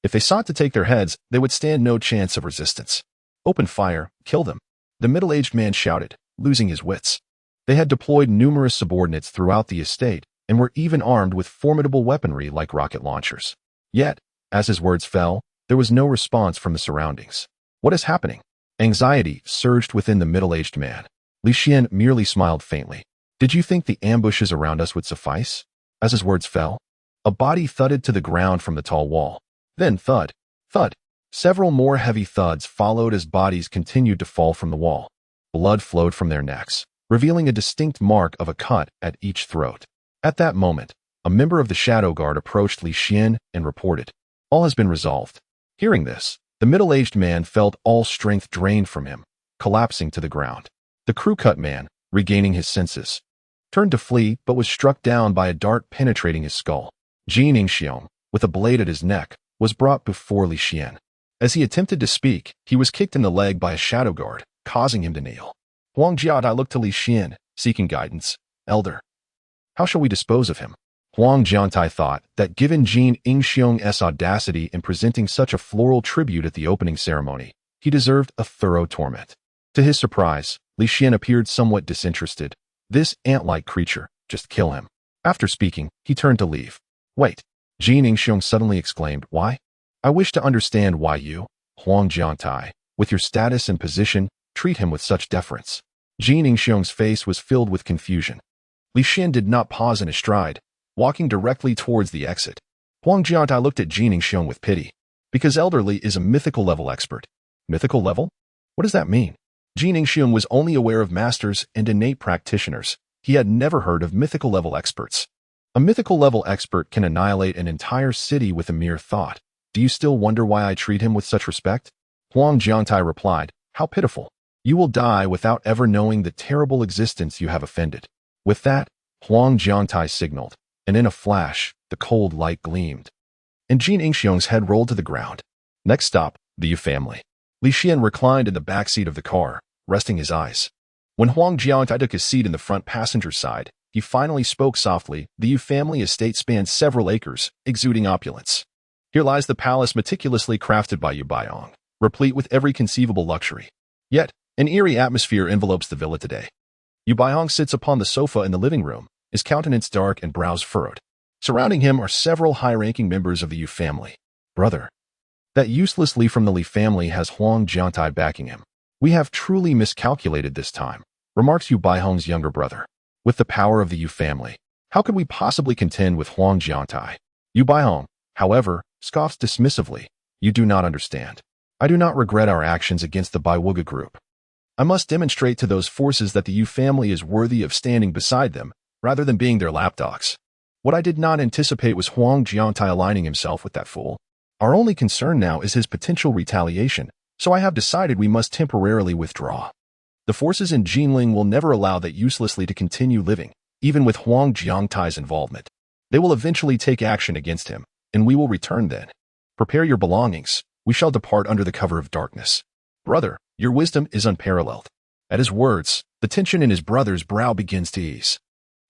If they sought to take their heads, they would stand no chance of resistance. Open fire, kill them. The middle-aged man shouted, losing his wits. They had deployed numerous subordinates throughout the estate and were even armed with formidable weaponry like rocket launchers. Yet, as his words fell, there was no response from the surroundings. What is happening? Anxiety surged within the middle-aged man. Li Xian merely smiled faintly. Did you think the ambushes around us would suffice? As his words fell, a body thudded to the ground from the tall wall. Then thud, thud. Several more heavy thuds followed as bodies continued to fall from the wall. Blood flowed from their necks, revealing a distinct mark of a cut at each throat. At that moment, a member of the Shadow Guard approached Li Xian and reported, all has been resolved. Hearing this, the middle-aged man felt all strength drained from him, collapsing to the ground. The crew-cut man, regaining his senses, turned to flee but was struck down by a dart penetrating his skull. Jin Ningxiong, with a blade at his neck, was brought before Li Xian. As he attempted to speak, he was kicked in the leg by a Shadow Guard, causing him to kneel. Huang Jiantai looked to Li Xian, seeking guidance. Elder, how shall we dispose of him? Huang Jiantai thought that given Jin Yingxiong's audacity in presenting such a floral tribute at the opening ceremony, he deserved a thorough torment. To his surprise, Li Xian appeared somewhat disinterested. This ant-like creature, just kill him. After speaking, he turned to leave. Wait, Jin Yingxiong suddenly exclaimed, why? I wish to understand why you, Huang Jiantai, with your status and position, treat him with such deference. Jin Yingxiong's face was filled with confusion. Li Xian did not pause in his stride, walking directly towards the exit. Huang Jiantai looked at Jin Yingxiong with pity. Because elderly is a mythical level expert. Mythical level? What does that mean? Jin Yingxiong was only aware of masters and innate practitioners. He had never heard of mythical level experts. A mythical level expert can annihilate an entire city with a mere thought. Do you still wonder why I treat him with such respect? Huang Jiantai replied, how pitiful. You will die without ever knowing the terrible existence you have offended. With that, Huang Jiantai signaled, and in a flash, the cold light gleamed. And Jin Yingxiong's head rolled to the ground. Next stop, the Yu family. Li Xian reclined in the back seat of the car, resting his eyes. When Huang Jiantai took his seat in the front passenger side, he finally spoke softly. The Yu family estate spans several acres, exuding opulence. Here lies the palace meticulously crafted by Yu Baiyong, replete with every conceivable luxury. Yet, an eerie atmosphere envelopes the villa today. Yu Baiyong sits upon the sofa in the living room, his countenance dark and brows furrowed. Surrounding him are several high-ranking members of the Yu family. Brother. That useless Li from the Li family has Huang Jiantai backing him. We have truly miscalculated this time, remarks Yu Baihong's younger brother. With the power of the Yu family, how could we possibly contend with Huang Jiantai? Yu Baihong, however, scoffs dismissively. You do not understand. I do not regret our actions against the Baiwuga group. I must demonstrate to those forces that the Yu family is worthy of standing beside them, rather than being their lapdogs. What I did not anticipate was Huang Jiantai aligning himself with that fool. Our only concern now is his potential retaliation, so I have decided we must temporarily withdraw. The forces in Jinling will never allow that uselessly to continue living, even with Huang Jiantai's involvement. They will eventually take action against him, and we will return then. Prepare your belongings. We shall depart under the cover of darkness. Brother, your wisdom is unparalleled. At his words, the tension in his brother's brow begins to ease.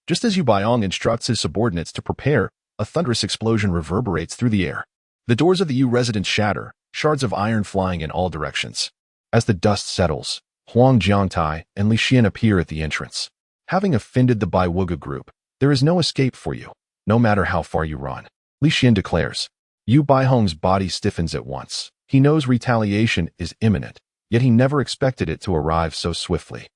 Just as Yu Baiyong instructs his subordinates to prepare, a thunderous explosion reverberates through the air. The doors of the Yu residence shatter, shards of iron flying in all directions. As the dust settles, Huang Jiantai and Li Xian appear at the entrance. Having offended the Baiwuga group, there is no escape for you, no matter how far you run. Li Xian declares. Yu Baihong's body stiffens at once. He knows retaliation is imminent, yet he never expected it to arrive so swiftly.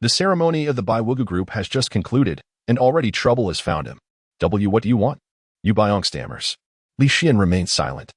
The ceremony of the Baiwuga group has just concluded, and already trouble has found him. What do you want? Yu Baiyong stammers. Li Xian remains silent,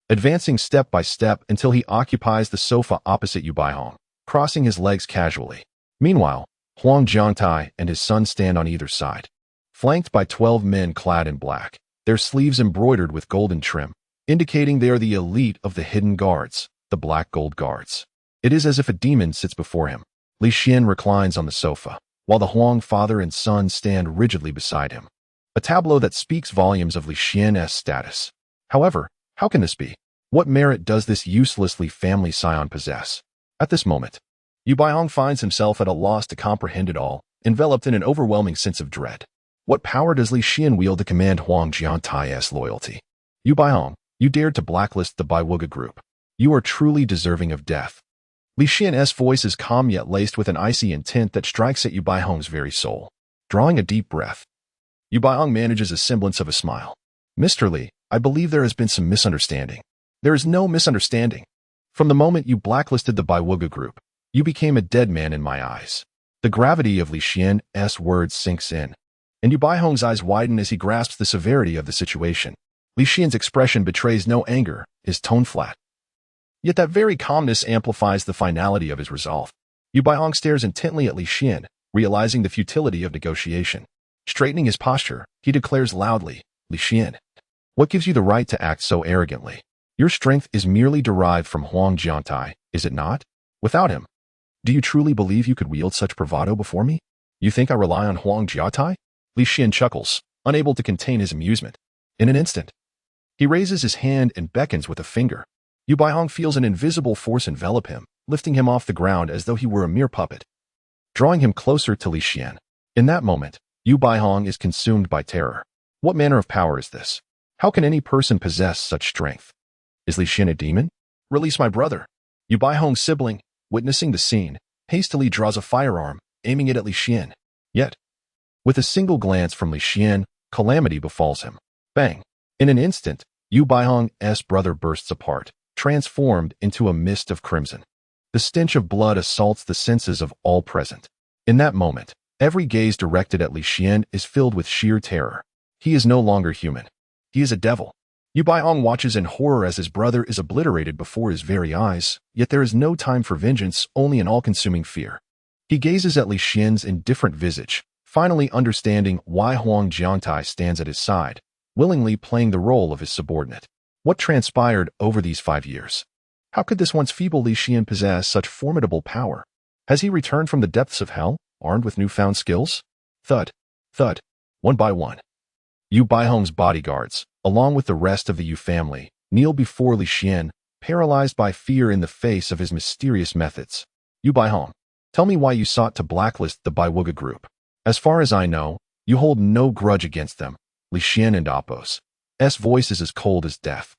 advancing step by step until he occupies the sofa opposite Yu Baiyong, crossing his legs casually. Meanwhile, Huang Jiantai and his son stand on either side, flanked by 12 men clad in black, their sleeves embroidered with golden trim, indicating they are the elite of the hidden guards, the Black Gold Guards. It is as if a demon sits before him. Li Xian reclines on the sofa, while the Huang father and son stand rigidly beside him. A tableau that speaks volumes of Li Xian's status. However, how can this be? What merit does this useless Li family scion possess? At this moment, Yu Baiyong finds himself at a loss to comprehend it all, enveloped in an overwhelming sense of dread. What power does Li Xian wield to command Huang Jiantai's loyalty? Yu Baiyong, you dared to blacklist the Baiwuga group. You are truly deserving of death. Li Xian's voice is calm yet laced with an icy intent that strikes at Yu Baihong's very soul. Drawing a deep breath, Yu Baiyong manages a semblance of a smile. Mr. Li, I believe there has been some misunderstanding. There is no misunderstanding. From the moment you blacklisted the Baiwuga group, you became a dead man in my eyes. The gravity of Li Xian's words sinks in, and Yu Baihong's eyes widen as he grasps the severity of the situation. Li Xian's expression betrays no anger, his tone flat. Yet that very calmness amplifies the finality of his resolve. Yu Baiyong stares intently at Li Xian, realizing the futility of negotiation. Straightening his posture, he declares loudly, Li Xian, what gives you the right to act so arrogantly? Your strength is merely derived from Huang Jiantai, is it not? Without him, do you truly believe you could wield such bravado before me? You think I rely on Huang Jiantai? Li Xian chuckles, unable to contain his amusement. In an instant, he raises his hand and beckons with a finger. Yu Baiyong feels an invisible force envelop him, lifting him off the ground as though he were a mere puppet, drawing him closer to Li Xian. In that moment, Yu Baiyong is consumed by terror. What manner of power is this? How can any person possess such strength? Is Li Xian a demon? Release my brother. Yu Baihong's sibling, witnessing the scene, hastily draws a firearm, aiming it at Li Xian. Yet, with a single glance from Li Xian, calamity befalls him. Bang! In an instant, Yu Baihong's brother bursts apart, transformed into a mist of crimson. The stench of blood assaults the senses of all present. In that moment, every gaze directed at Li Xian is filled with sheer terror. He is no longer human. He is a devil. Yu Baihong watches in horror as his brother is obliterated before his very eyes, yet there is no time for vengeance, only an all-consuming fear. He gazes at Li Xian's indifferent visage, finally understanding why Huang Jiangtai stands at his side, willingly playing the role of his subordinate. What transpired over these 5 years? How could this once feeble Li Xian possess such formidable power? Has he returned from the depths of hell, armed with newfound skills? Thud, thud, one by one. Yu Baihong's bodyguards, along with the rest of the Yu family, kneel before Li Xian, paralyzed by fear in the face of his mysterious methods. Yu Baihong, tell me why you sought to blacklist the Baiwuga group. As far as I know, you hold no grudge against them. Li Xian and Appo's voice is as cold as death.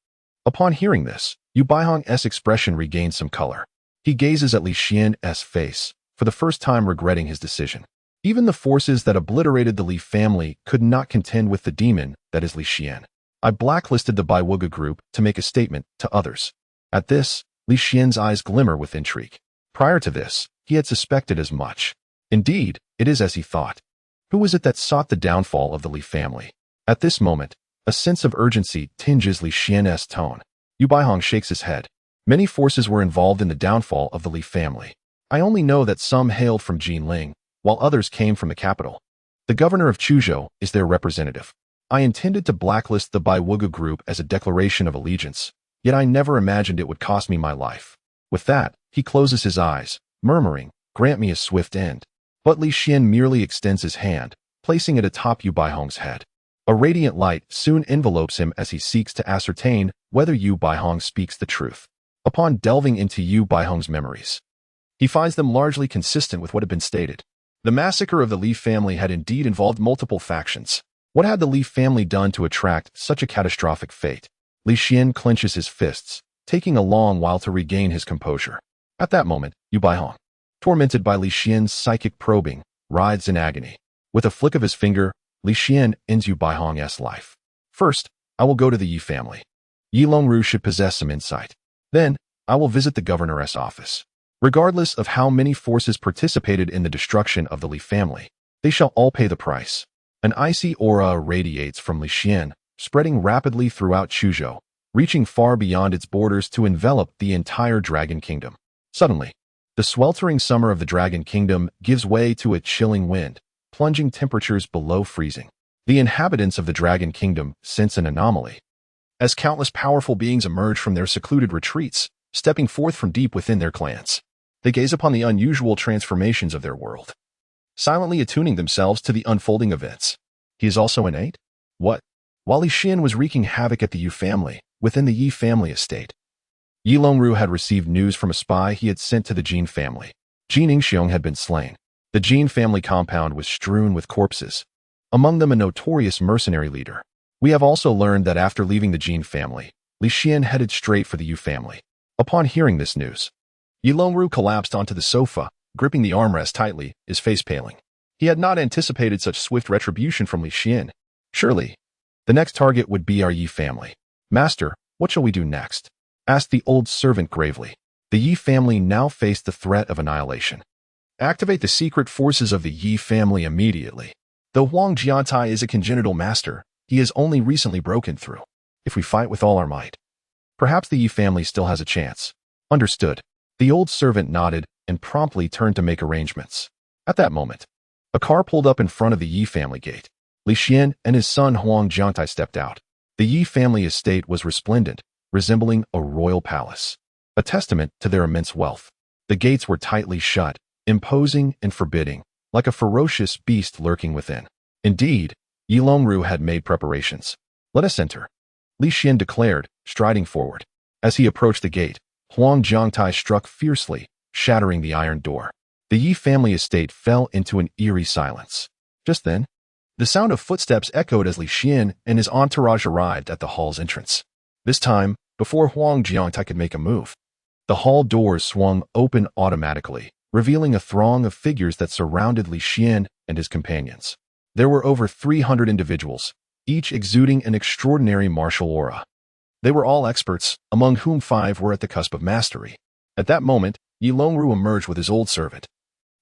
Upon hearing this, Yu Baihong's expression regains some color. He gazes at Li Xian's face, for the first time regretting his decision. Even the forces that obliterated the Li family could not contend with the demon that is Li Xian. I blacklisted the Baiwuga group to make a statement to others. At this, Li Xian's eyes glimmer with intrigue. Prior to this, he had suspected as much. Indeed, it is as he thought. Who was it that sought the downfall of the Li family? At this moment, a sense of urgency tinges Li Xian's tone. Yu Baihong shakes his head. Many forces were involved in the downfall of the Li family. I only know that some hailed from Jiangnan, while others came from the capital. The governor of Chuzhou is their representative. I intended to blacklist the Baiwuga group as a declaration of allegiance, yet I never imagined it would cost me my life. With that, he closes his eyes, murmuring, grant me a swift end. But Li Xian merely extends his hand, placing it atop Yu Baihong's head. A radiant light soon envelopes him as he seeks to ascertain whether Yu Baihong speaks the truth. Upon delving into Yu Baihong's memories, he finds them largely consistent with what had been stated. The massacre of the Li family had indeed involved multiple factions. What had the Li family done to attract such a catastrophic fate? Li Xian clenches his fists, taking a long while to regain his composure. At that moment, Yu Baihong, tormented by Li Xian's psychic probing, writhes in agony. With a flick of his finger, Li Xian ends Yu Baihong's life. First, I will go to the Yi family. Yi Longru should possess some insight. Then, I will visit the governor's office. Regardless of how many forces participated in the destruction of the Li family, they shall all pay the price. An icy aura radiates from Li Xian, spreading rapidly throughout Chuzhou, reaching far beyond its borders to envelop the entire Dragon Kingdom. Suddenly, the sweltering summer of the Dragon Kingdom gives way to a chilling wind, plunging temperatures below freezing. The inhabitants of the Dragon Kingdom sense an anomaly, as countless powerful beings emerge from their secluded retreats, stepping forth from deep within their clans. They gaze upon the unusual transformations of their world, silently attuning themselves to the unfolding events. He is also innate? What? While Li Xian was wreaking havoc at the Yu family, within the Yi family estate, Yi Longru had received news from a spy he had sent to the Jin family. Jin Ningxiong had been slain. The Jin family compound was strewn with corpses, among them a notorious mercenary leader. We have also learned that after leaving the Jin family, Li Xian headed straight for the Yu family. Upon hearing this news, Yi Longru collapsed onto the sofa, gripping the armrest tightly, his face paling. He had not anticipated such swift retribution from Li Xian. Surely, the next target would be our Yi family. Master, what shall we do next? Asked the old servant gravely. The Yi family now faced the threat of annihilation. Activate the secret forces of the Yi family immediately. Though Huang Jiantai is a congenital master, he has only recently broken through. If we fight with all our might, perhaps the Yi family still has a chance. Understood. The old servant nodded and promptly turned to make arrangements. At that moment, a car pulled up in front of the Yi family gate. Li Xian and his son Huang Jiantai stepped out. The Yi family estate was resplendent, resembling a royal palace, a testament to their immense wealth. The gates were tightly shut, imposing and forbidding, like a ferocious beast lurking within. Indeed, Yi Longru had made preparations. Let us enter, Li Xian declared, striding forward. As he approached the gate, Huang Jiangtai struck fiercely, shattering the iron door. The Yi family estate fell into an eerie silence. Just then, The sound of footsteps echoed as Li Xian and his entourage arrived at the hall's entrance. This time, before Huang Jiangtai could make a move, the hall doors swung open automatically, revealing a throng of figures that surrounded Li Xian and his companions. There were over 300 individuals, each exuding an extraordinary martial aura. They were all experts, among whom 5 were at the cusp of mastery. At that moment, Yi Longru emerged with his old servant,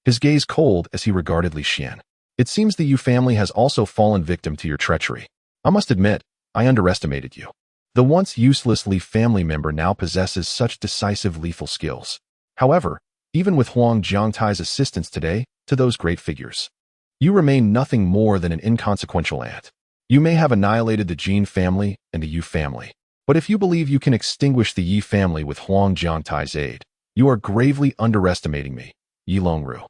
his gaze cold as he regarded Li Xian. It seems the Yu family has also fallen victim to your treachery. I must admit, I underestimated you. The once useless Li family member now possesses such decisive lethal skills. However, even with Huang Jiangtai's assistance today, to those great figures, you remain nothing more than an inconsequential ant. You may have annihilated the Jin family and the Yu family, but if you believe you can extinguish the Yi family with Huang Jiangtai's aid, you are gravely underestimating me, Yi Longru.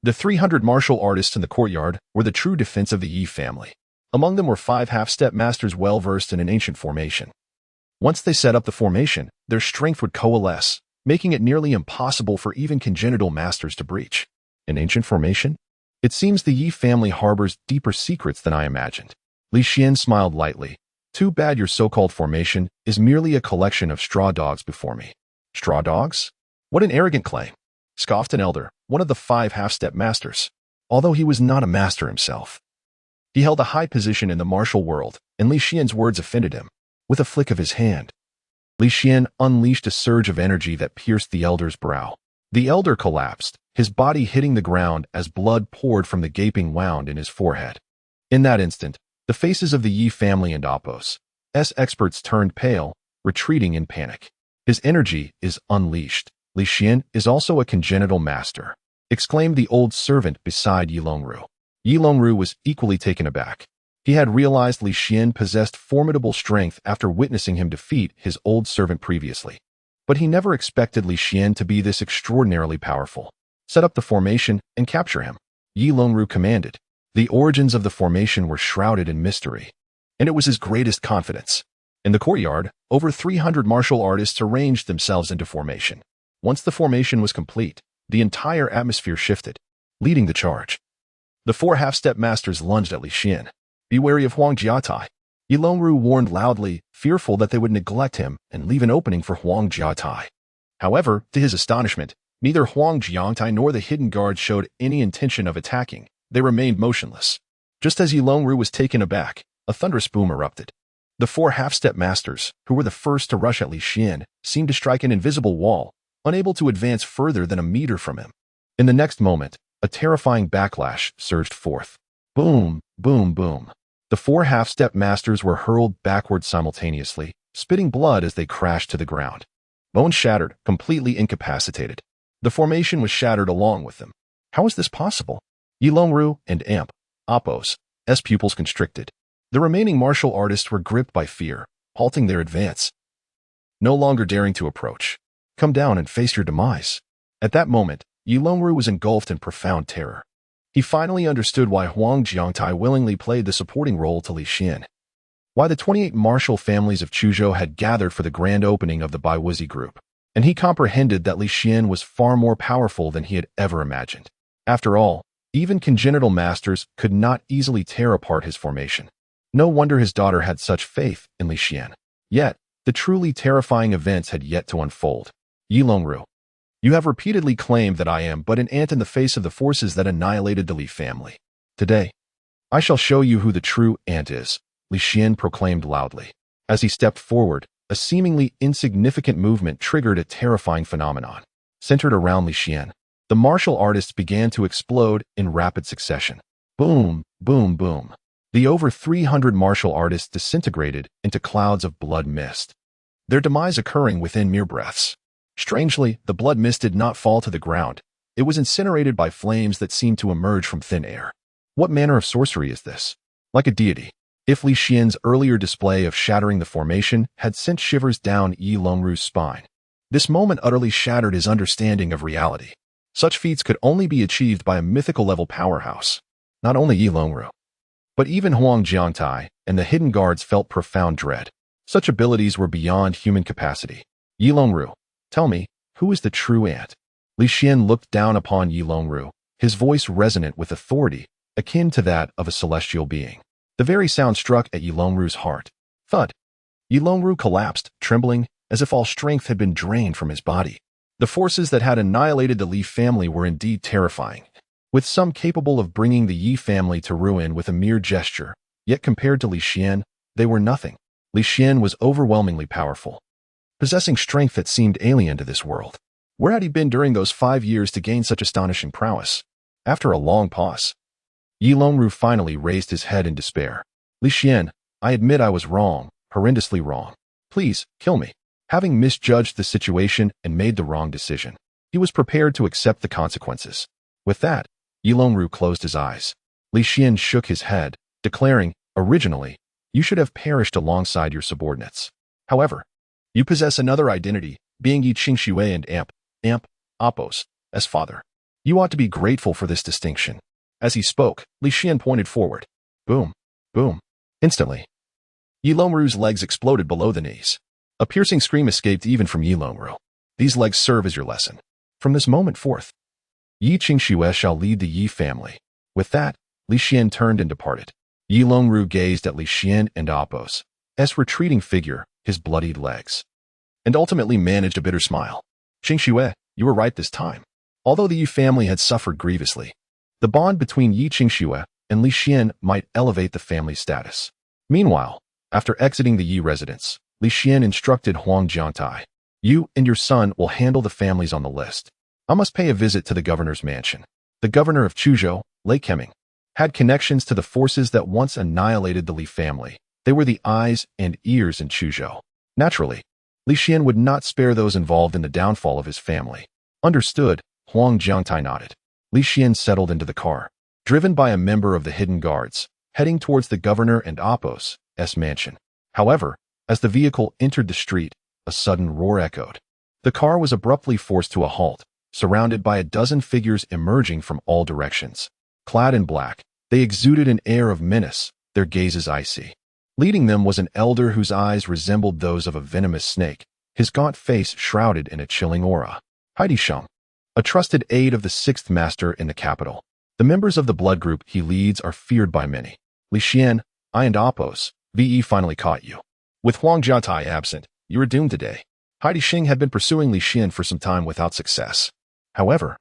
The 300 martial artists in the courtyard were the true defense of the Yi family. Among them were 5 half-step masters well-versed in an ancient formation. Once they set up the formation, their strength would coalesce, making it nearly impossible for even congenital masters to breach. An ancient formation? It seems the Yi family harbors deeper secrets than I imagined. Li Xian smiled lightly. Too bad your so-called formation is merely a collection of straw dogs before me. Straw dogs? What an arrogant claim, scoffed an elder, one of the 5 half-step masters, although he was not a master himself. He held a high position in the martial world, and Li Xian's words offended him. With a flick of his hand, Li Xian unleashed a surge of energy that pierced the elder's brow. The elder collapsed, his body hitting the ground as blood poured from the gaping wound in his forehead. In that instant, the faces of the Yi family and Apos' experts turned pale, retreating in panic. His energy is unleashed. Li Xian is also a congenital master, exclaimed the old servant beside Yi Longru. Yi Longru was equally taken aback. He had realized Li Xian possessed formidable strength after witnessing him defeat his old servant previously. But he never expected Li Xian to be this extraordinarily powerful. Set up the formation and capture him, Yi Longru commanded. The origins of the formation were shrouded in mystery, and it was his greatest confidence. In the courtyard, over 300 martial artists arranged themselves into formation. Once the formation was complete, the entire atmosphere shifted, leading the charge. The 4 half-step masters lunged at Li Xian. Be wary of Huang Jiatai. Yi Longru warned loudly, fearful that they would neglect him and leave an opening for Huang Jiatai. However, to his astonishment, neither Huang Jiatai nor the hidden guard showed any intention of attacking. They remained motionless. Just as Yi Longru was taken aback, a thunderous boom erupted. The 4 half-step masters, who were the first to rush at Li Xian, seemed to strike an invisible wall, unable to advance further than a meter from him. In the next moment, a terrifying backlash surged forth. Boom, boom, boom. The 4 half-step masters were hurled backward simultaneously, spitting blood as they crashed to the ground. Bones shattered, completely incapacitated. The formation was shattered along with them. How is this possible? Yi Longru and Apos' pupils constricted. The remaining martial artists were gripped by fear, halting their advance, no longer daring to approach. Come down and face your demise. At that moment, Yi Longru was engulfed in profound terror. He finally understood why Huang Jiangtai willingly played the supporting role to Li Xian. Why the 28 martial families of Chuzhou had gathered for the grand opening of the Baiwuzi group. And he comprehended that Li Xian was far more powerful than he had ever imagined. After all, even congenital masters could not easily tear apart his formation. No wonder his daughter had such faith in Li Xian. Yet, the truly terrifying events had yet to unfold. Yi Longru, you have repeatedly claimed that I am but an ant in the face of the forces that annihilated the Li family. Today, I shall show you who the true ant is, Li Xian proclaimed loudly. As he stepped forward, a seemingly insignificant movement triggered a terrifying phenomenon. Centered around Li Xian, the martial artists began to explode in rapid succession. Boom, boom, boom. The over 300 martial artists disintegrated into clouds of blood mist, their demise occurring within mere breaths. Strangely, the blood mist did not fall to the ground. It was incinerated by flames that seemed to emerge from thin air. What manner of sorcery is this? Like a deity. If Li Xian's earlier display of shattering the formation had sent shivers down Yi Longru's spine, this moment utterly shattered his understanding of reality. Such feats could only be achieved by a mythical-level powerhouse. Not only Yi Longru, but even Huang Jiangtai and the hidden guards felt profound dread. Such abilities were beyond human capacity. Yi Longru, tell me, who is the true ant? Li Xian looked down upon Yi Longru, his voice resonant with authority, akin to that of a celestial being. The very sound struck at Yilongru's heart. Thud. Yilongru collapsed, trembling, as if all strength had been drained from his body. The forces that had annihilated the Li family were indeed terrifying, with some capable of bringing the Yi family to ruin with a mere gesture. Yet compared to Li Xian, they were nothing. Li Xian was overwhelmingly powerful, possessing strength that seemed alien to this world. Where had he been during those 5 years to gain such astonishing prowess? After a long pause, Yilongru finally raised his head in despair. Li Xian, I admit I was wrong, horrendously wrong. Please, kill me. Having misjudged the situation and made the wrong decision, he was prepared to accept the consequences. With that, Yilongru closed his eyes. Li Xian shook his head, declaring, originally, you should have perished alongside your subordinates. However, you possess another identity, being Yi Qingxue and Amp, Appos, as father. You ought to be grateful for this distinction. As he spoke, Li Xian pointed forward. Boom, boom. Instantly, Yilongru's legs exploded below the knees. A piercing scream escaped even from Yilongru. These legs serve as your lesson. From this moment forth, Yi Qingxue shall lead the Yi family. With that, Li Xian turned and departed. Yilongru gazed at Li Xian and Appos' retreating figure, his bloodied legs, and ultimately managed a bitter smile. Qingxue, you were right this time. Although the Yi family had suffered grievously, the bond between Yi Qingxue and Li Xian might elevate the family's status. Meanwhile, after exiting the Yi residence, Li Xian instructed Huang Jiangtai, you and your son will handle the families on the list. I must pay a visit to the governor's mansion. The governor of Chuzhou, Lei Keming, had connections to the forces that once annihilated the Li family. They were the eyes and ears in Chuzhou. Naturally, Li Xian would not spare those involved in the downfall of his family. Understood, Huang Jiangtai nodded. Li Xian settled into the car, driven by a member of the hidden guards, heading towards the governor and Appos' mansion. However, as the vehicle entered the street, a sudden roar echoed. The car was abruptly forced to a halt, surrounded by a dozen figures emerging from all directions. Clad in black, they exuded an air of menace, their gazes icy. Leading them was an elder whose eyes resembled those of a venomous snake, his gaunt face shrouded in a chilling aura. Heidi Sheng, a trusted aide of the sixth master in the capital. The members of the blood group he leads are feared by many. Li Xian, I and Appos, VE finally caught you. With Huang Jiatai absent, you were doomed today. Heidi Sheng had been pursuing Li Xian for some time without success. However,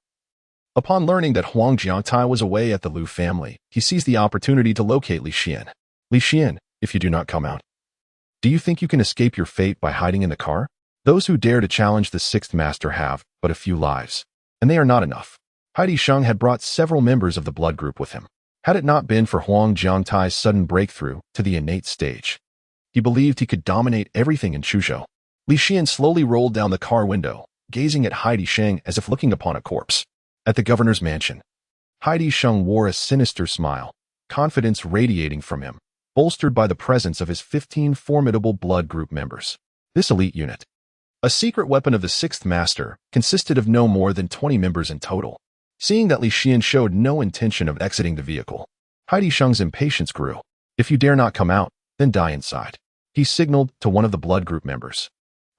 upon learning that Huang Jiatai was away at the Lu family, he seized the opportunity to locate Li Xian. Li Xian, if you do not come out, do you think you can escape your fate by hiding in the car? Those who dare to challenge the sixth master have but a few lives, and they are not enough. Heidi Sheng had brought several members of the blood group with him. Had it not been for Huang Jiangtai's sudden breakthrough to the innate stage, he believed he could dominate everything in Chuzhou. Li Xian slowly rolled down the car window, gazing at Heidi Sheng as if looking upon a corpse. At the governor's mansion, Heidi Sheng wore a sinister smile, confidence radiating from him, bolstered by the presence of his 15 formidable blood group members. This elite unit, a secret weapon of the sixth master, consisted of no more than 20 members in total. Seeing that Li Xian showed no intention of exiting the vehicle, Heidi Sheng's impatience grew. If you dare not come out, then die inside. He signaled to one of the blood group members,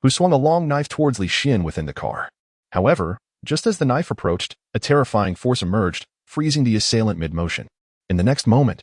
who swung a long knife towards Li Xian within the car. However, just as the knife approached, a terrifying force emerged, freezing the assailant mid-motion. In the next moment,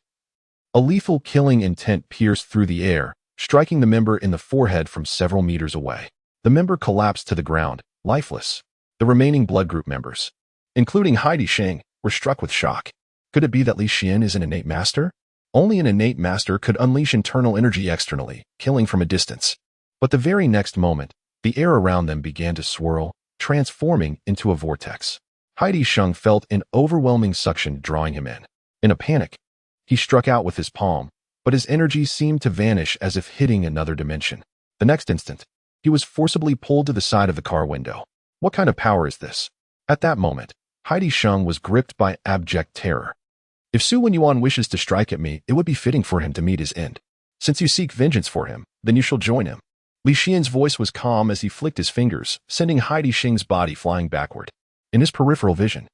a lethal killing intent pierced through the air, striking the member in the forehead from several meters away. The member collapsed to the ground, lifeless. The remaining blood group members, including Heidi Sheng, were struck with shock. Could it be that Li Xian is an innate master? Only an innate master could unleash internal energy externally, killing from a distance. But the very next moment, the air around them began to swirl, transforming into a vortex. Heidi Sheng felt an overwhelming suction drawing him in. In a panic, he struck out with his palm, but his energy seemed to vanish as if hitting another dimension. The next instant, he was forcibly pulled to the side of the car window. What kind of power is this? At that moment, Heidi Sheng was gripped by abject terror. If Su Wenyuan wishes to strike at me, it would be fitting for him to meet his end. Since you seek vengeance for him, then you shall join him. Li Xian's voice was calm as he flicked his fingers, sending Heidi Sheng's body flying backward. In his peripheral vision,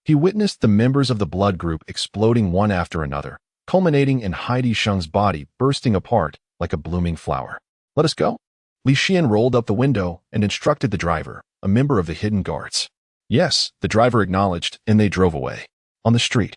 he witnessed the members of the blood group exploding one after another, culminating in Heidi Sheng's body bursting apart like a blooming flower. Let us go. Li Xian rolled up the window and instructed the driver, a member of the hidden guards. Yes, the driver acknowledged, and they drove away. On the street,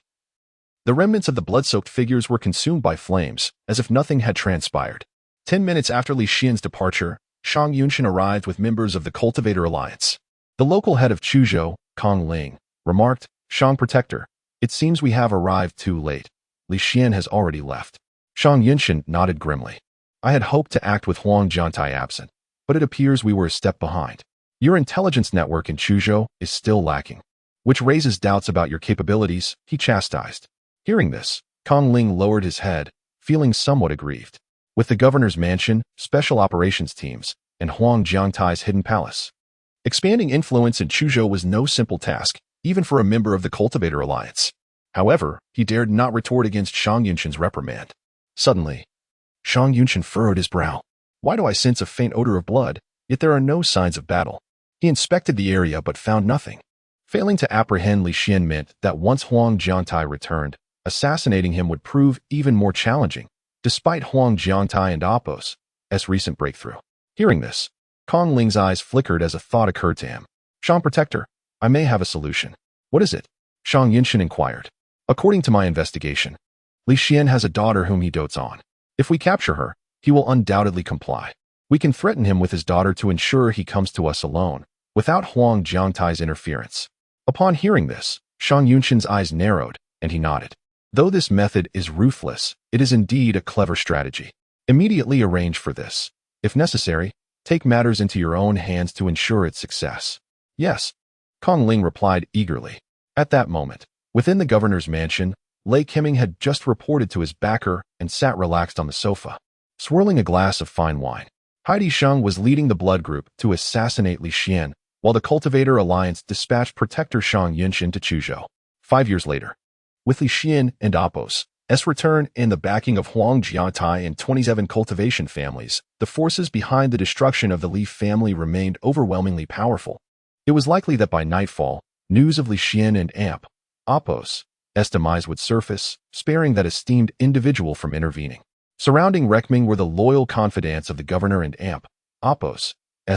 The remnants of the blood-soaked figures were consumed by flames, as if nothing had transpired. 10 minutes after Li Xian's departure, Shang Yunshan arrived with members of the Cultivator Alliance. The local head of Chuzhou, Kong Ling, remarked, "Shang Protector, it seems we have arrived too late. Li Xian has already left." Shang Yunshan nodded grimly. "I had hoped to act with Huang Jiantai absent, but it appears we were a step behind. Your intelligence network in Chuzhou is still lacking, which raises doubts about your capabilities," he chastised. Hearing this, Kong Ling lowered his head, feeling somewhat aggrieved. With the governor's mansion, special operations teams, and Huang Jiantai's hidden palace, expanding influence in Chuzhou was no simple task, even for a member of the Cultivator Alliance. However, he dared not retort against Shang Yunshan's reprimand. Suddenly, Shang Yunshan furrowed his brow. "Why do I sense a faint odor of blood, yet there are no signs of battle?" He inspected the area but found nothing. Failing to apprehend Li Xian meant that once Huang Jiantai returned, assassinating him would prove even more challenging, despite Huang Jiantai and Apos' recent breakthrough. Hearing this, Kong Ling's eyes flickered as a thought occurred to him. "Shang Protector, I may have a solution." "What is it?" Shang Yunshan inquired. "According to my investigation, Li Xian has a daughter whom he dotes on. If we capture her, he will undoubtedly comply. We can threaten him with his daughter to ensure he comes to us alone, without Huang Jiantai's interference." Upon hearing this, Shang Yunshan's eyes narrowed, and he nodded. "Though this method is ruthless, it is indeed a clever strategy. Immediately arrange for this. If necessary, take matters into your own hands to ensure its success." "Yes," Kong Ling replied eagerly. At that moment, within the governor's mansion, Lei Keming had just reported to his backer and sat relaxed on the sofa, swirling a glass of fine wine. Heidi Sheng was leading the blood group to assassinate Li Xian, while the Cultivator Alliance dispatched Protector Shang Yunshan to Chuzhou. 5 years later, with Li Xian and Apos' return and the backing of Huang Jiantai and 27 cultivation families, the forces behind the destruction of the Li family remained overwhelmingly powerful. It was likely that by nightfall, news of Li Xian and Apos' demise would surface, sparing that esteemed individual from intervening. Surrounding Rekming were the loyal confidants of the governor and Apos'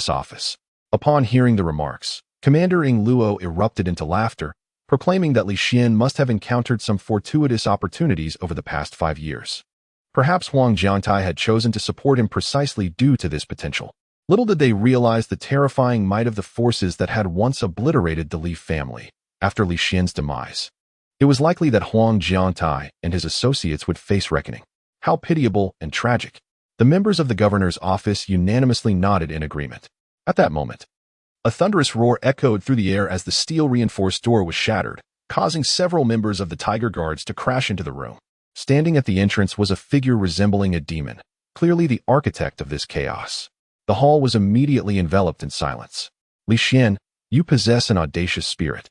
office. Upon hearing the remarks, Commander Ing Luo erupted into laughter, proclaiming that Li Xian must have encountered some fortuitous opportunities over the past 5 years. Perhaps Huang Jiantai had chosen to support him precisely due to this potential. Little did they realize the terrifying might of the forces that had once obliterated the Li family. After Li Xian's demise, it was likely that Huang Jiantai and his associates would face reckoning. How pitiable and tragic. The members of the governor's office unanimously nodded in agreement. At that moment, a thunderous roar echoed through the air as the steel-reinforced door was shattered, causing several members of the Tiger Guards to crash into the room. Standing at the entrance was a figure resembling a demon, clearly the architect of this chaos. The hall was immediately enveloped in silence. "Li Xian, you possess an audacious spirit,"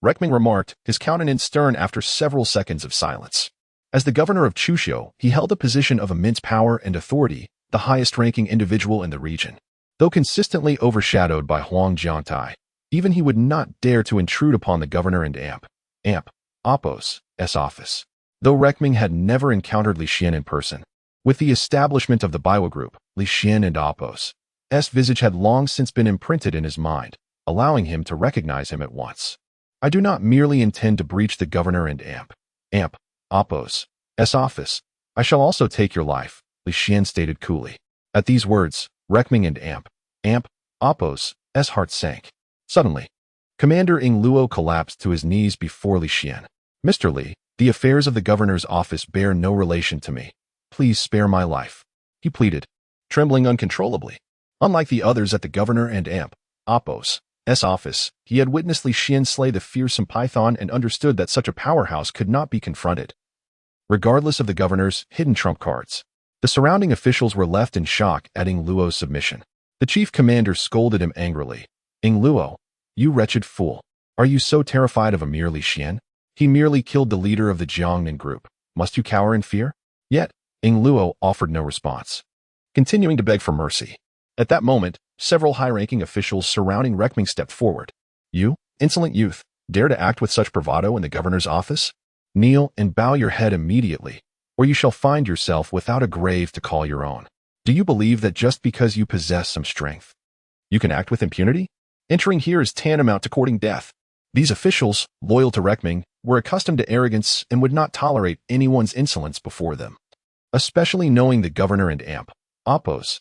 Rekming remarked, his countenance stern after several seconds of silence. As the governor of Chuzhou, he held a position of immense power and authority, the highest-ranking individual in the region. Though consistently overshadowed by Huang Jiantai, even he would not dare to intrude upon the governor and Apos' office. Though Rekming had never encountered Li Xian in person, with the establishment of the Baiwa group, Li Xian and Apos' visage had long since been imprinted in his mind, allowing him to recognize him at once. "I do not merely intend to breach the governor and Apos' office. I shall also take your life," Li Xian stated coolly. At these words, Rekming and Apos' heart sank. Suddenly, Commander Ing Luo collapsed to his knees before Li Xian. "Mr. Li, the affairs of the governor's office bear no relation to me. Please spare my life," he pleaded, trembling uncontrollably. Unlike the others at the governor and Apos' office, he had witnessed Li Xian slay the fearsome python and understood that such a powerhouse could not be confronted, regardless of the governor's hidden trump cards. The surrounding officials were left in shock at Ing Luo's submission. The chief commander scolded him angrily. "Ing Luo, you wretched fool. Are you so terrified of a mere Li Xian? He merely killed the leader of the Jiangnan group. Must you cower in fear?" Yet, Ing Luo offered no response, continuing to beg for mercy. At that moment, several high-ranking officials surrounding Rekming stepped forward. "You, insolent youth, dare to act with such bravado in the governor's office? Kneel and bow your head immediately, or you shall find yourself without a grave to call your own. Do you believe that just because you possess some strength, you can act with impunity? Entering here is tantamount to courting death." These officials, loyal to Rekming, were accustomed to arrogance and would not tolerate anyone's insolence before them, especially knowing the governor and Appo's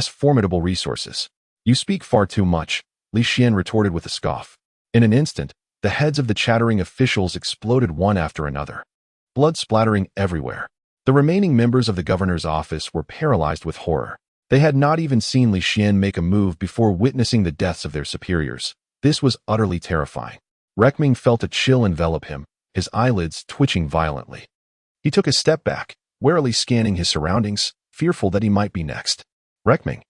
formidable resources. You speak far too much, Li Xian retorted with a scoff. In an instant, the heads of the chattering officials exploded one after another, blood splattering everywhere. The remaining members of the governor's office were paralyzed with horror. They had not even seen Li Xian make a move before witnessing the deaths of their superiors. This was utterly terrifying. Rekming felt a chill envelop him, his eyelids twitching violently. He took a step back, warily scanning his surroundings, fearful that he might be next. Rekming,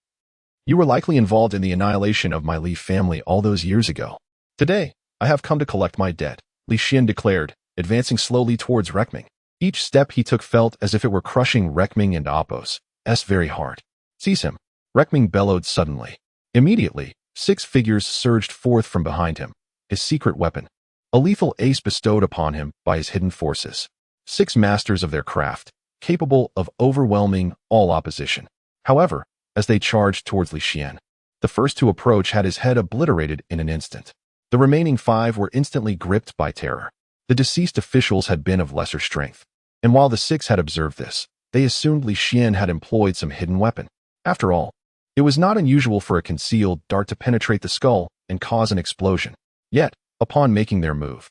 you were likely involved in the annihilation of my Li family all those years ago. Today, I have come to collect my debt, Li Xian declared, advancing slowly towards Rekming. Each step he took felt as if it were crushing Rekming and Appo's very heart. Seize him, Rekming bellowed suddenly. Immediately, 6 figures surged forth from behind him, his secret weapon, a lethal ace bestowed upon him by his hidden forces. 6 masters of their craft, capable of overwhelming all opposition. However, as they charged towards Li Xian, the first to approach had his head obliterated in an instant. The remaining 5 were instantly gripped by terror. The deceased officials had been of lesser strength, and while the 6 had observed this, they assumed Li Xian had employed some hidden weapon. After all, it was not unusual for a concealed dart to penetrate the skull and cause an explosion. Yet, upon making their move,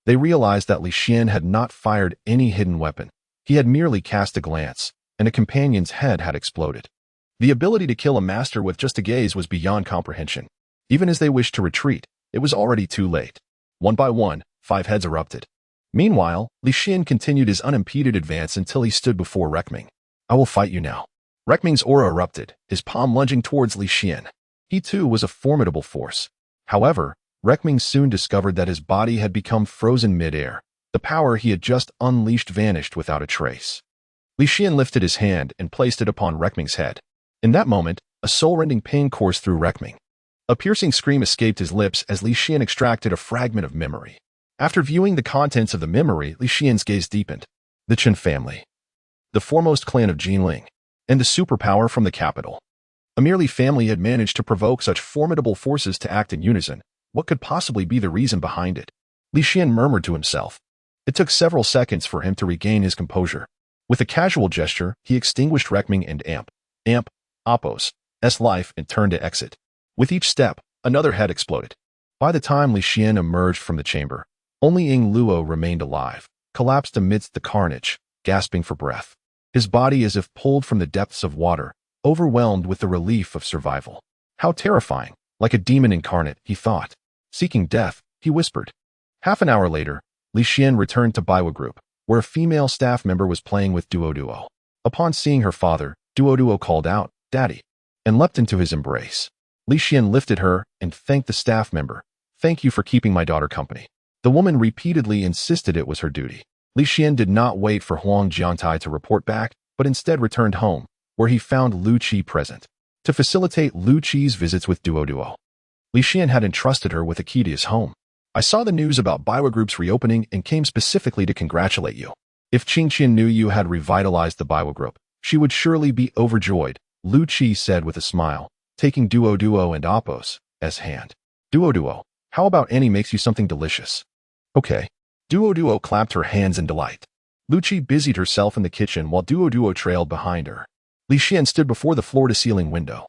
they realized that Li Xian had not fired any hidden weapon. He had merely cast a glance, and a companion's head had exploded. The ability to kill a master with just a gaze was beyond comprehension. Even as they wished to retreat, it was already too late. One by one, 5 heads erupted. Meanwhile, Li Xian continued his unimpeded advance until he stood before Rekming. I will fight you now. Rekming's aura erupted, his palm lunging towards Li Xian. He too was a formidable force. However, Rekming soon discovered that his body had become frozen mid-air. The power he had just unleashed vanished without a trace. Li Xian lifted his hand and placed it upon Rekming's head. In that moment, a soul-rending pain coursed through Rekming. A piercing scream escaped his lips as Li Xian extracted a fragment of memory. After viewing the contents of the memory, Li Xian's gaze deepened. The Chen family, the foremost clan of Jiangnan, and the superpower from the capital. A merely family had managed to provoke such formidable forces to act in unison. What could possibly be the reason behind it? Li Xian murmured to himself. It took several seconds for him to regain his composure. With a casual gesture, he extinguished Rekming and Appo's life and turned to exit. With each step, another head exploded. By the time Li Xian emerged from the chamber, only Ying Luo remained alive, collapsed amidst the carnage, gasping for breath. His body as if pulled from the depths of water, overwhelmed with the relief of survival. How terrifying, like a demon incarnate, he thought. Seeking death, he whispered. Half an hour later, Li Xian returned to Baiwa Group, where a female staff member was playing with Duo. Upon seeing her father, Duo called out, "Daddy," and leapt into his embrace. Li Xian lifted her and thanked the staff member. "Thank you for keeping my daughter company." The woman repeatedly insisted it was her duty. Li Xian did not wait for Huang Jiangtai to report back, but instead returned home, where he found Lu Qi present. To facilitate Lu Qi's visits with Duo, Li Xian had entrusted her with a key to his home. I saw the news about Baiwa Group's reopening and came specifically to congratulate you. If Qingqian knew you had revitalized the Baiwa Group, she would surely be overjoyed, Lu Qi said with a smile, taking Duo and Appo's hand. Duo, how about Annie makes you something delicious? Okay. Duo clapped her hands in delight. Lu Qi busied herself in the kitchen while Duo trailed behind her. Li Xian stood before the floor-to-ceiling window,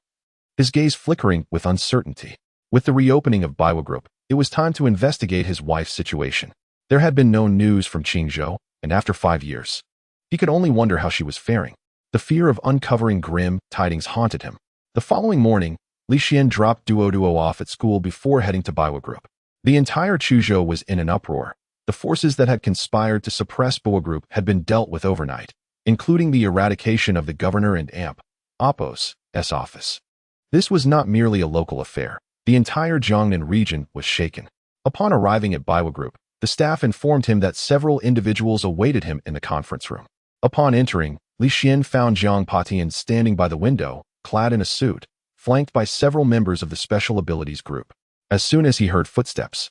his gaze flickering with uncertainty. With the reopening of Baiwa Group, it was time to investigate his wife's situation. There had been no news from Qingzhou, and after 5 years, he could only wonder how she was faring. The fear of uncovering grim tidings haunted him. The following morning, Li Xian dropped Duo off at school before heading to Baiwa Group. The entire Chuzhou was in an uproar. The forces that had conspired to suppress Baiwa Group had been dealt with overnight, including the eradication of the governor and Appo's office. This was not merely a local affair. The entire Jiangnan region was shaken. Upon arriving at Baiwa Group, the staff informed him that several individuals awaited him in the conference room. Upon entering, Li Xian found Jiang Patian standing by the window, clad in a suit, flanked by several members of the Special Abilities Group. As soon as he heard footsteps,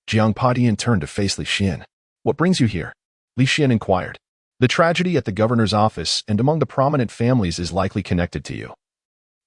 Jiang Patian turned to face Li Xian. "What brings you here?" Li Xian inquired. "The tragedy at the governor's office and among the prominent families is likely connected to you,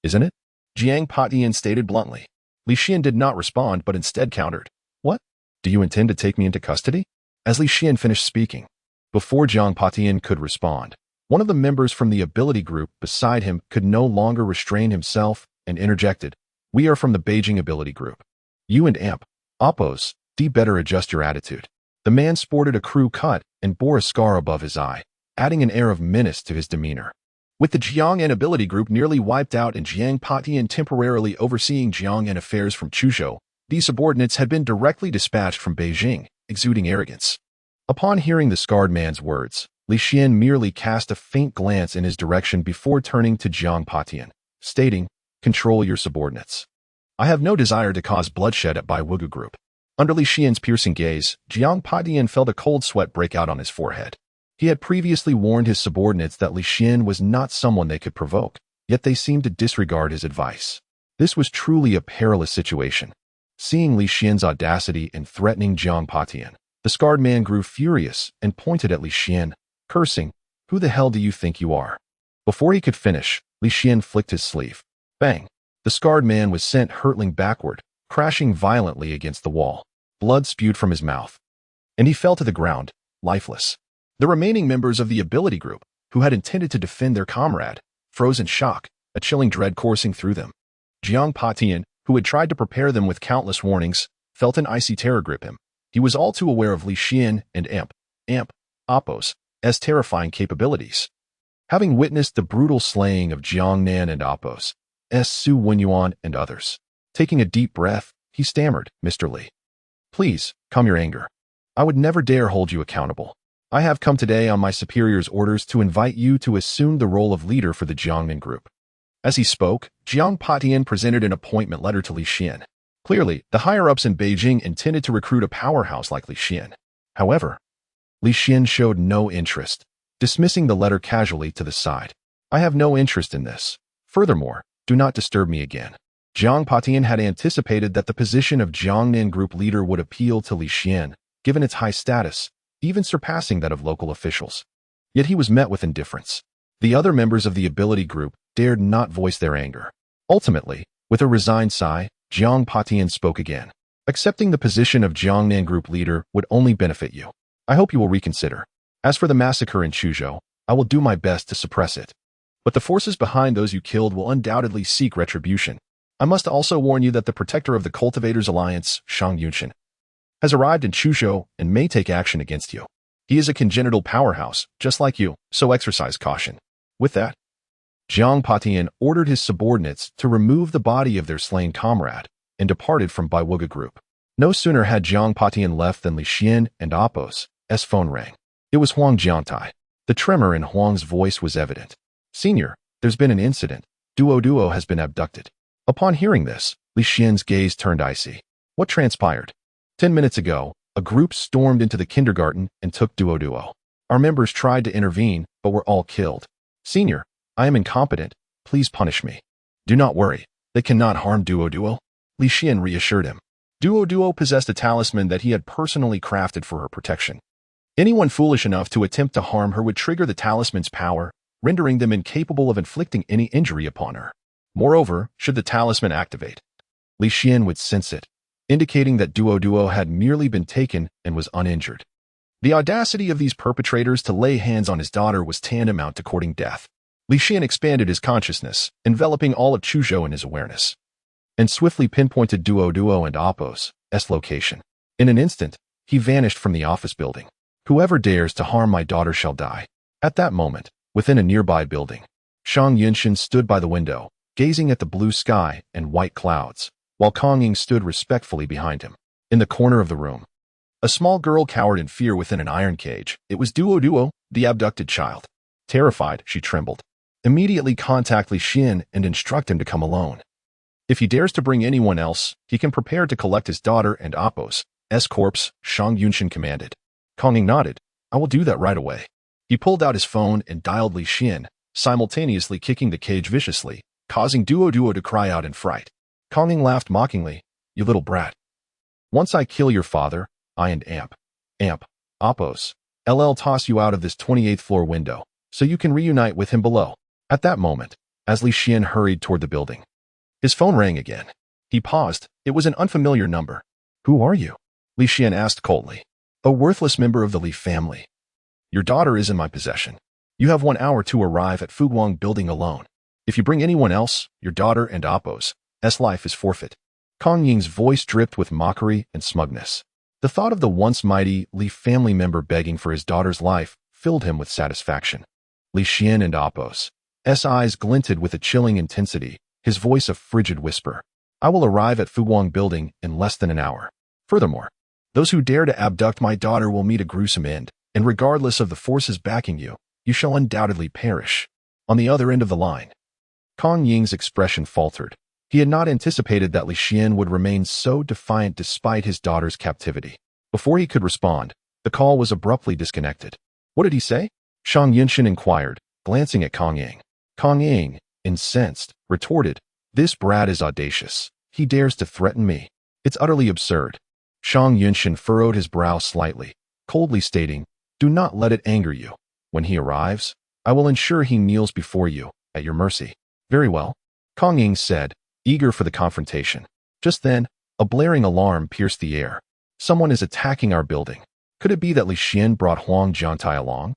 isn't it?" Jiang Patian stated bluntly. Li Xian did not respond but instead countered. "What? Do you intend to take me into custody?" As Li Xian finished speaking, before Jiang Patian could respond, one of the members from the ability group beside him could no longer restrain himself and interjected, "We are from the Beijing ability group. You and Amp, Oppos, better adjust your attitude." The man sported a crew cut and bore a scar above his eye, adding an air of menace to his demeanor. With the Jiangnan ability group nearly wiped out and Jiang Patian temporarily overseeing Jiangnan affairs from Chuzhou, these subordinates had been directly dispatched from Beijing, exuding arrogance. Upon hearing the scarred man's words, Li Xian merely cast a faint glance in his direction before turning to Jiang Patian, stating, "Control your subordinates. I have no desire to cause bloodshed at Bai Wugu group." Under Li Xian's piercing gaze, Jiang Patian felt a cold sweat break out on his forehead. He had previously warned his subordinates that Li Xian was not someone they could provoke, yet they seemed to disregard his advice. This was truly a perilous situation. Seeing Li Xian's audacity and threatening Jiang Patian, the scarred man grew furious and pointed at Li Xian, cursing, "Who the hell do you think you are?" Before he could finish, Li Xian flicked his sleeve. Bang! The scarred man was sent hurtling backward, crashing violently against the wall. Blood spewed from his mouth, and he fell to the ground, lifeless. The remaining members of the ability group, who had intended to defend their comrade, froze in shock, a chilling dread coursing through them. Jiang Patian, who had tried to prepare them with countless warnings, felt an icy terror grip him. He was all too aware of Li Xian and Oppos' terrifying capabilities. Having witnessed the brutal slaying of Jiangnan and Oppos' Su Wenyuan and others, taking a deep breath, he stammered, "Mr. Li, please, calm your anger. I would never dare hold you accountable. I have come today on my superior's orders to invite you to assume the role of leader for the Jiangnan group." As he spoke, Jiang Patian presented an appointment letter to Li Xian. Clearly, the higher-ups in Beijing intended to recruit a powerhouse like Li Xian. However, Li Xian showed no interest, dismissing the letter casually to the side. "I have no interest in this. Furthermore, do not disturb me again." Jiang Patian had anticipated that the position of Jiangnan group leader would appeal to Li Xian, given its high status, even surpassing that of local officials. Yet he was met with indifference. The other members of the ability group dared not voice their anger. Ultimately, with a resigned sigh, Jiang Patian spoke again. "Accepting the position of Jiangnan group leader would only benefit you. I hope you will reconsider. As for the massacre in Chuzhou, I will do my best to suppress it. But the forces behind those you killed will undoubtedly seek retribution. I must also warn you that the protector of the Cultivators Alliance, Shang Yunshin, has arrived in Chuzhou and may take action against you. He is a congenital powerhouse, just like you, so exercise caution." With that, Jiang Patian ordered his subordinates to remove the body of their slain comrade and departed from Baiwuga group. No sooner had Jiang Patian left than Li Xian and Oppos' phone rang. It was Huang Jiantai. The tremor in Huang's voice was evident. "Senior, there's been an incident. Duo has been abducted." Upon hearing this, Li Xian's gaze turned icy. "What transpired?" 10 minutes ago, a group stormed into the kindergarten and took Duo. Our members tried to intervene, but were all killed. "Senior, I am incompetent. Please punish me." "Do not worry. They cannot harm Duo." Li Xian reassured him. Duo possessed a talisman that he had personally crafted for her protection. Anyone foolish enough to attempt to harm her would trigger the talisman's power, rendering them incapable of inflicting any injury upon her. Moreover, should the talisman activate, Li Xian would sense it, indicating that Duo had merely been taken and was uninjured. The audacity of these perpetrators to lay hands on his daughter was tantamount to courting death. Li Xian expanded his consciousness, enveloping all of Chuzhou in his awareness, and swiftly pinpointed Duo and Oppos' location. In an instant, he vanished from the office building. "Whoever dares to harm my daughter shall die." At that moment, within a nearby building, Shang Yunshin stood by the window, gazing at the blue sky and white clouds, while Kong Ying stood respectfully behind him. In the corner of the room, a small girl cowered in fear within an iron cage. It was Duo, the abducted child. Terrified, she trembled. "Immediately contact Li Xian and instruct him to come alone. If he dares to bring anyone else, he can prepare to collect his daughter and Oppos' corpse," Shang Yunshin commanded. Kong Ying nodded. "I will do that right away." He pulled out his phone and dialed Li Xian, simultaneously kicking the cage viciously, causing Duo to cry out in fright. Kong Ying laughed mockingly. "You little brat. Once I kill your father, I and Oppos' toss you out of this 28th floor window, so you can reunite with him below." At that moment, as Li Xian hurried toward the building, his phone rang again. He paused. It was an unfamiliar number. "Who are you?" Li Xian asked coldly. A worthless member of the Li family. Your daughter is in my possession. You have 1 hour to arrive at Fuguang building alone. If you bring anyone else, your daughter and Appo's life is forfeit. Kong Ying's voice dripped with mockery and smugness. The thought of the once mighty Li family member begging for his daughter's life filled him with satisfaction. Li Xian and Appo's eyes glinted with a chilling intensity, his voice a frigid whisper. I will arrive at Fuguang building in less than an hour. Furthermore, those who dare to abduct my daughter will meet a gruesome end, and regardless of the forces backing you, you shall undoubtedly perish. On the other end of the line, Kong Ying's expression faltered. He had not anticipated that Li Xian would remain so defiant despite his daughter's captivity. Before he could respond, the call was abruptly disconnected. What did he say? Shang Yunshin inquired, glancing at Kong Ying. Kong Ying, incensed, retorted, this brat is audacious. He dares to threaten me. It's utterly absurd. Shang Yunshin furrowed his brow slightly, coldly stating, do not let it anger you. When he arrives, I will ensure he kneels before you, at your mercy. Very well, Kong Ying said, eager for the confrontation. Just then, a blaring alarm pierced the air. Someone is attacking our building. Could it be that Li Xian brought Huang Jiangtai along?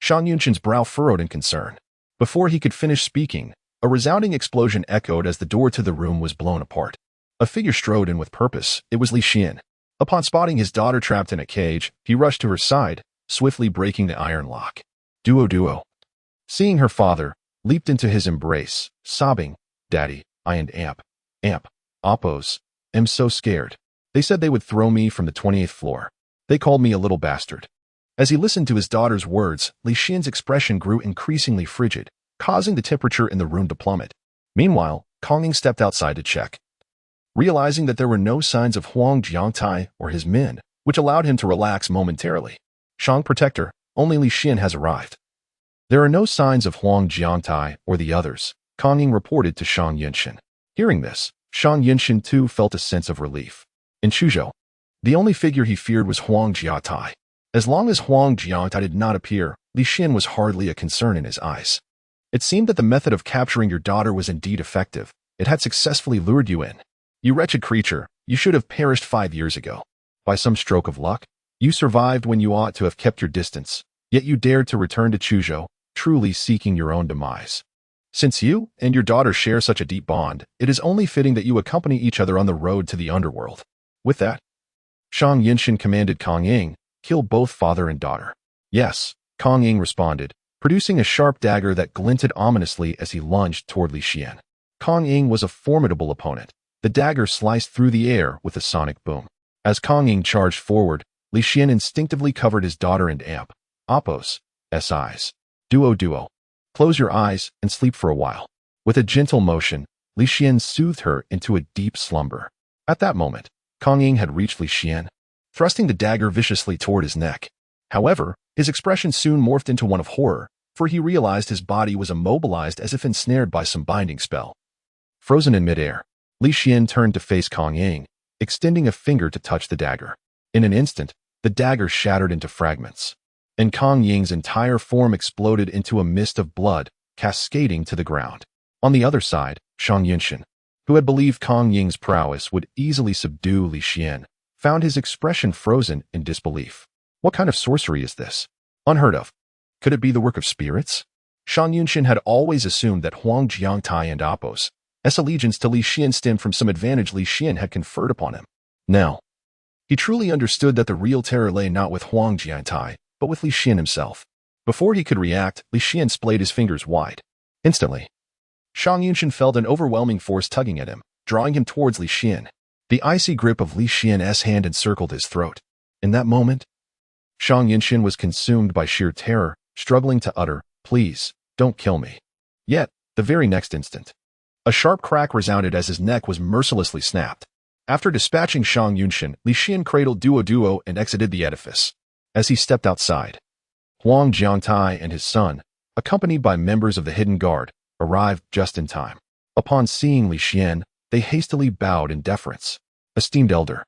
Shang Yunshin's brow furrowed in concern. Before he could finish speaking, a resounding explosion echoed as the door to the room was blown apart. A figure strode in with purpose. It was Li Xian. Upon spotting his daughter trapped in a cage, he rushed to her side, swiftly breaking the iron lock. Duo. Seeing her father, leaped into his embrace, sobbing, Daddy, I and Appo's, am so scared. They said they would throw me from the 28th floor. They called me a little bastard. As he listened to his daughter's words, Li Xian's expression grew increasingly frigid, causing the temperature in the room to plummet. Meanwhile, Kong Ying stepped outside to check. Realizing that there were no signs of Huang Jiangtai or his men, which allowed him to relax momentarily. Shang Protector, only Li Xian has arrived. There are no signs of Huang Jiangtai or the others, Kong Ying reported to Shang Yunshin. Hearing this, Shang Yunshin too felt a sense of relief. In Chuzhou, the only figure he feared was Huang Jiangtai. As long as Huang Jiangtai did not appear, Li Xian was hardly a concern in his eyes. It seemed that the method of capturing your daughter was indeed effective. It had successfully lured you in. You wretched creature, you should have perished 5 years ago. By some stroke of luck, you survived when you ought to have kept your distance, yet you dared to return to Chuzhou, truly seeking your own demise. Since you and your daughter share such a deep bond, it is only fitting that you accompany each other on the road to the underworld. With that, Shang Yunshin commanded Kong Ying, kill both father and daughter. Yes, Kong Ying responded, producing a sharp dagger that glinted ominously as he lunged toward Li Xian. Kong Ying was a formidable opponent. The dagger sliced through the air with a sonic boom. As Kong Ying charged forward, Li Xian instinctively covered his daughter and Appo's eyes. Duo. Close your eyes and sleep for a while. With a gentle motion, Li Xian soothed her into a deep slumber. At that moment, Kong Ying had reached Li Xian, thrusting the dagger viciously toward his neck. However, his expression soon morphed into one of horror, for he realized his body was immobilized as if ensnared by some binding spell. Frozen in midair, Li Xian turned to face Kong Ying, extending a finger to touch the dagger. In an instant, the dagger shattered into fragments, and Kong Ying's entire form exploded into a mist of blood, cascading to the ground. On the other side, Shang Yunshin, who had believed Kong Ying's prowess would easily subdue Li Xian, found his expression frozen in disbelief. What kind of sorcery is this? Unheard of. Could it be the work of spirits? Shang Yunshin had always assumed that Huang Jiangtai and Appo's allegiance to Li Xian stemmed from some advantage Li Xian had conferred upon him. Now, he truly understood that the real terror lay not with Huang Jiangtai, but with Li Xian himself. Before he could react, Li Xian splayed his fingers wide. Instantly, Shang Yunshin felt an overwhelming force tugging at him, drawing him towards Li Xian. The icy grip of Li Xian's hand encircled his throat. In that moment, Shang Yunshin was consumed by sheer terror, struggling to utter, "Please, don't kill me." Yet, the very next instant, a sharp crack resounded as his neck was mercilessly snapped. After dispatching Shang Yunshin, Li Xian cradled Duo and exited the edifice. As he stepped outside, Huang Jiangtai and his son, accompanied by members of the hidden guard, arrived just in time. Upon seeing Li Xian, they hastily bowed in deference. "Esteemed elder,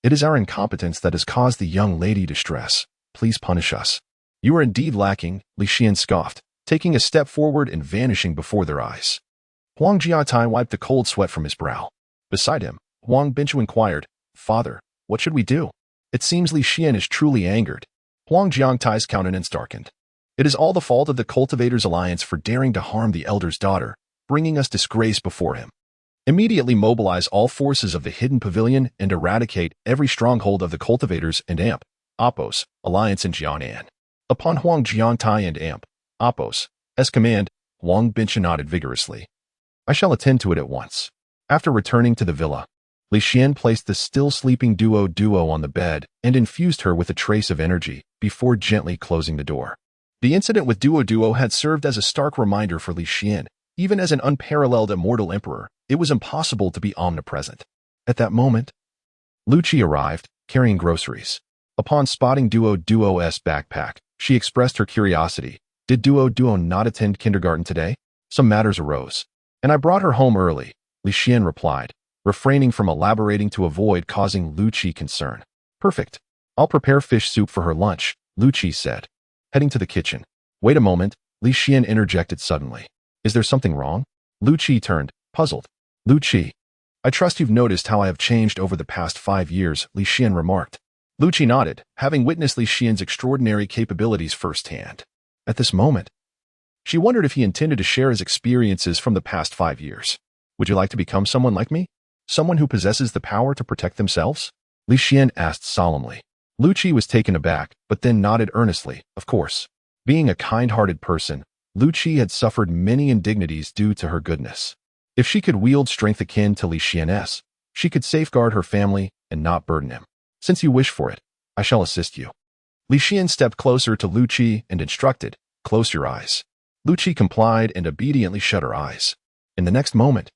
it is our incompetence that has caused the young lady distress. Please punish us." "You are indeed lacking," Li Xian scoffed, taking a step forward and vanishing before their eyes. Huang Jiangtai wiped the cold sweat from his brow. Beside him, Huang Binchu inquired, "Father, what should we do?" It seems Li Xian is truly angered. Huang Jiangtai's countenance darkened. It is all the fault of the Cultivators' Alliance for daring to harm the Elder's daughter, bringing us disgrace before him. Immediately mobilize all forces of the Hidden Pavilion and eradicate every stronghold of the Cultivators and Amp, Oppos, Alliance in Jiangnan. Upon Huang Jiangtai and Amp, Oppos' command, Huang Binchen nodded vigorously. I shall attend to it at once. After returning to the villa, Li Xian placed the still-sleeping Duo on the bed and infused her with a trace of energy before gently closing the door. The incident with Duo had served as a stark reminder for Li Xian. Even as an unparalleled Immortal Emperor, it was impossible to be omnipresent. At that moment, Lucci arrived, carrying groceries. Upon spotting Duo's backpack, she expressed her curiosity. Did Duo not attend kindergarten today? Some matters arose. And I brought her home early, Li Xian replied, refraining from elaborating to avoid causing Lucci concern. Perfect. I'll prepare fish soup for her lunch, Lucci said, heading to the kitchen. Wait a moment, Li Xian interjected suddenly. Is there something wrong? Lucci turned, puzzled. Lucci, I trust you've noticed how I have changed over the past 5 years, Li Xian remarked. Lucci nodded, having witnessed Li Xian's extraordinary capabilities firsthand. At this moment, she wondered if he intended to share his experiences from the past 5 years. Would you like to become someone like me? Someone who possesses the power to protect themselves? Li Xian asked solemnly. Lucci was taken aback, but then nodded earnestly, of course. Being a kind-hearted person, Lucci had suffered many indignities due to her goodness. If she could wield strength akin to Li Xian's, she could safeguard her family and not burden him. Since you wish for it, I shall assist you. Li Xian stepped closer to Lucci and instructed, close your eyes. Lucci complied and obediently shut her eyes. In the next moment,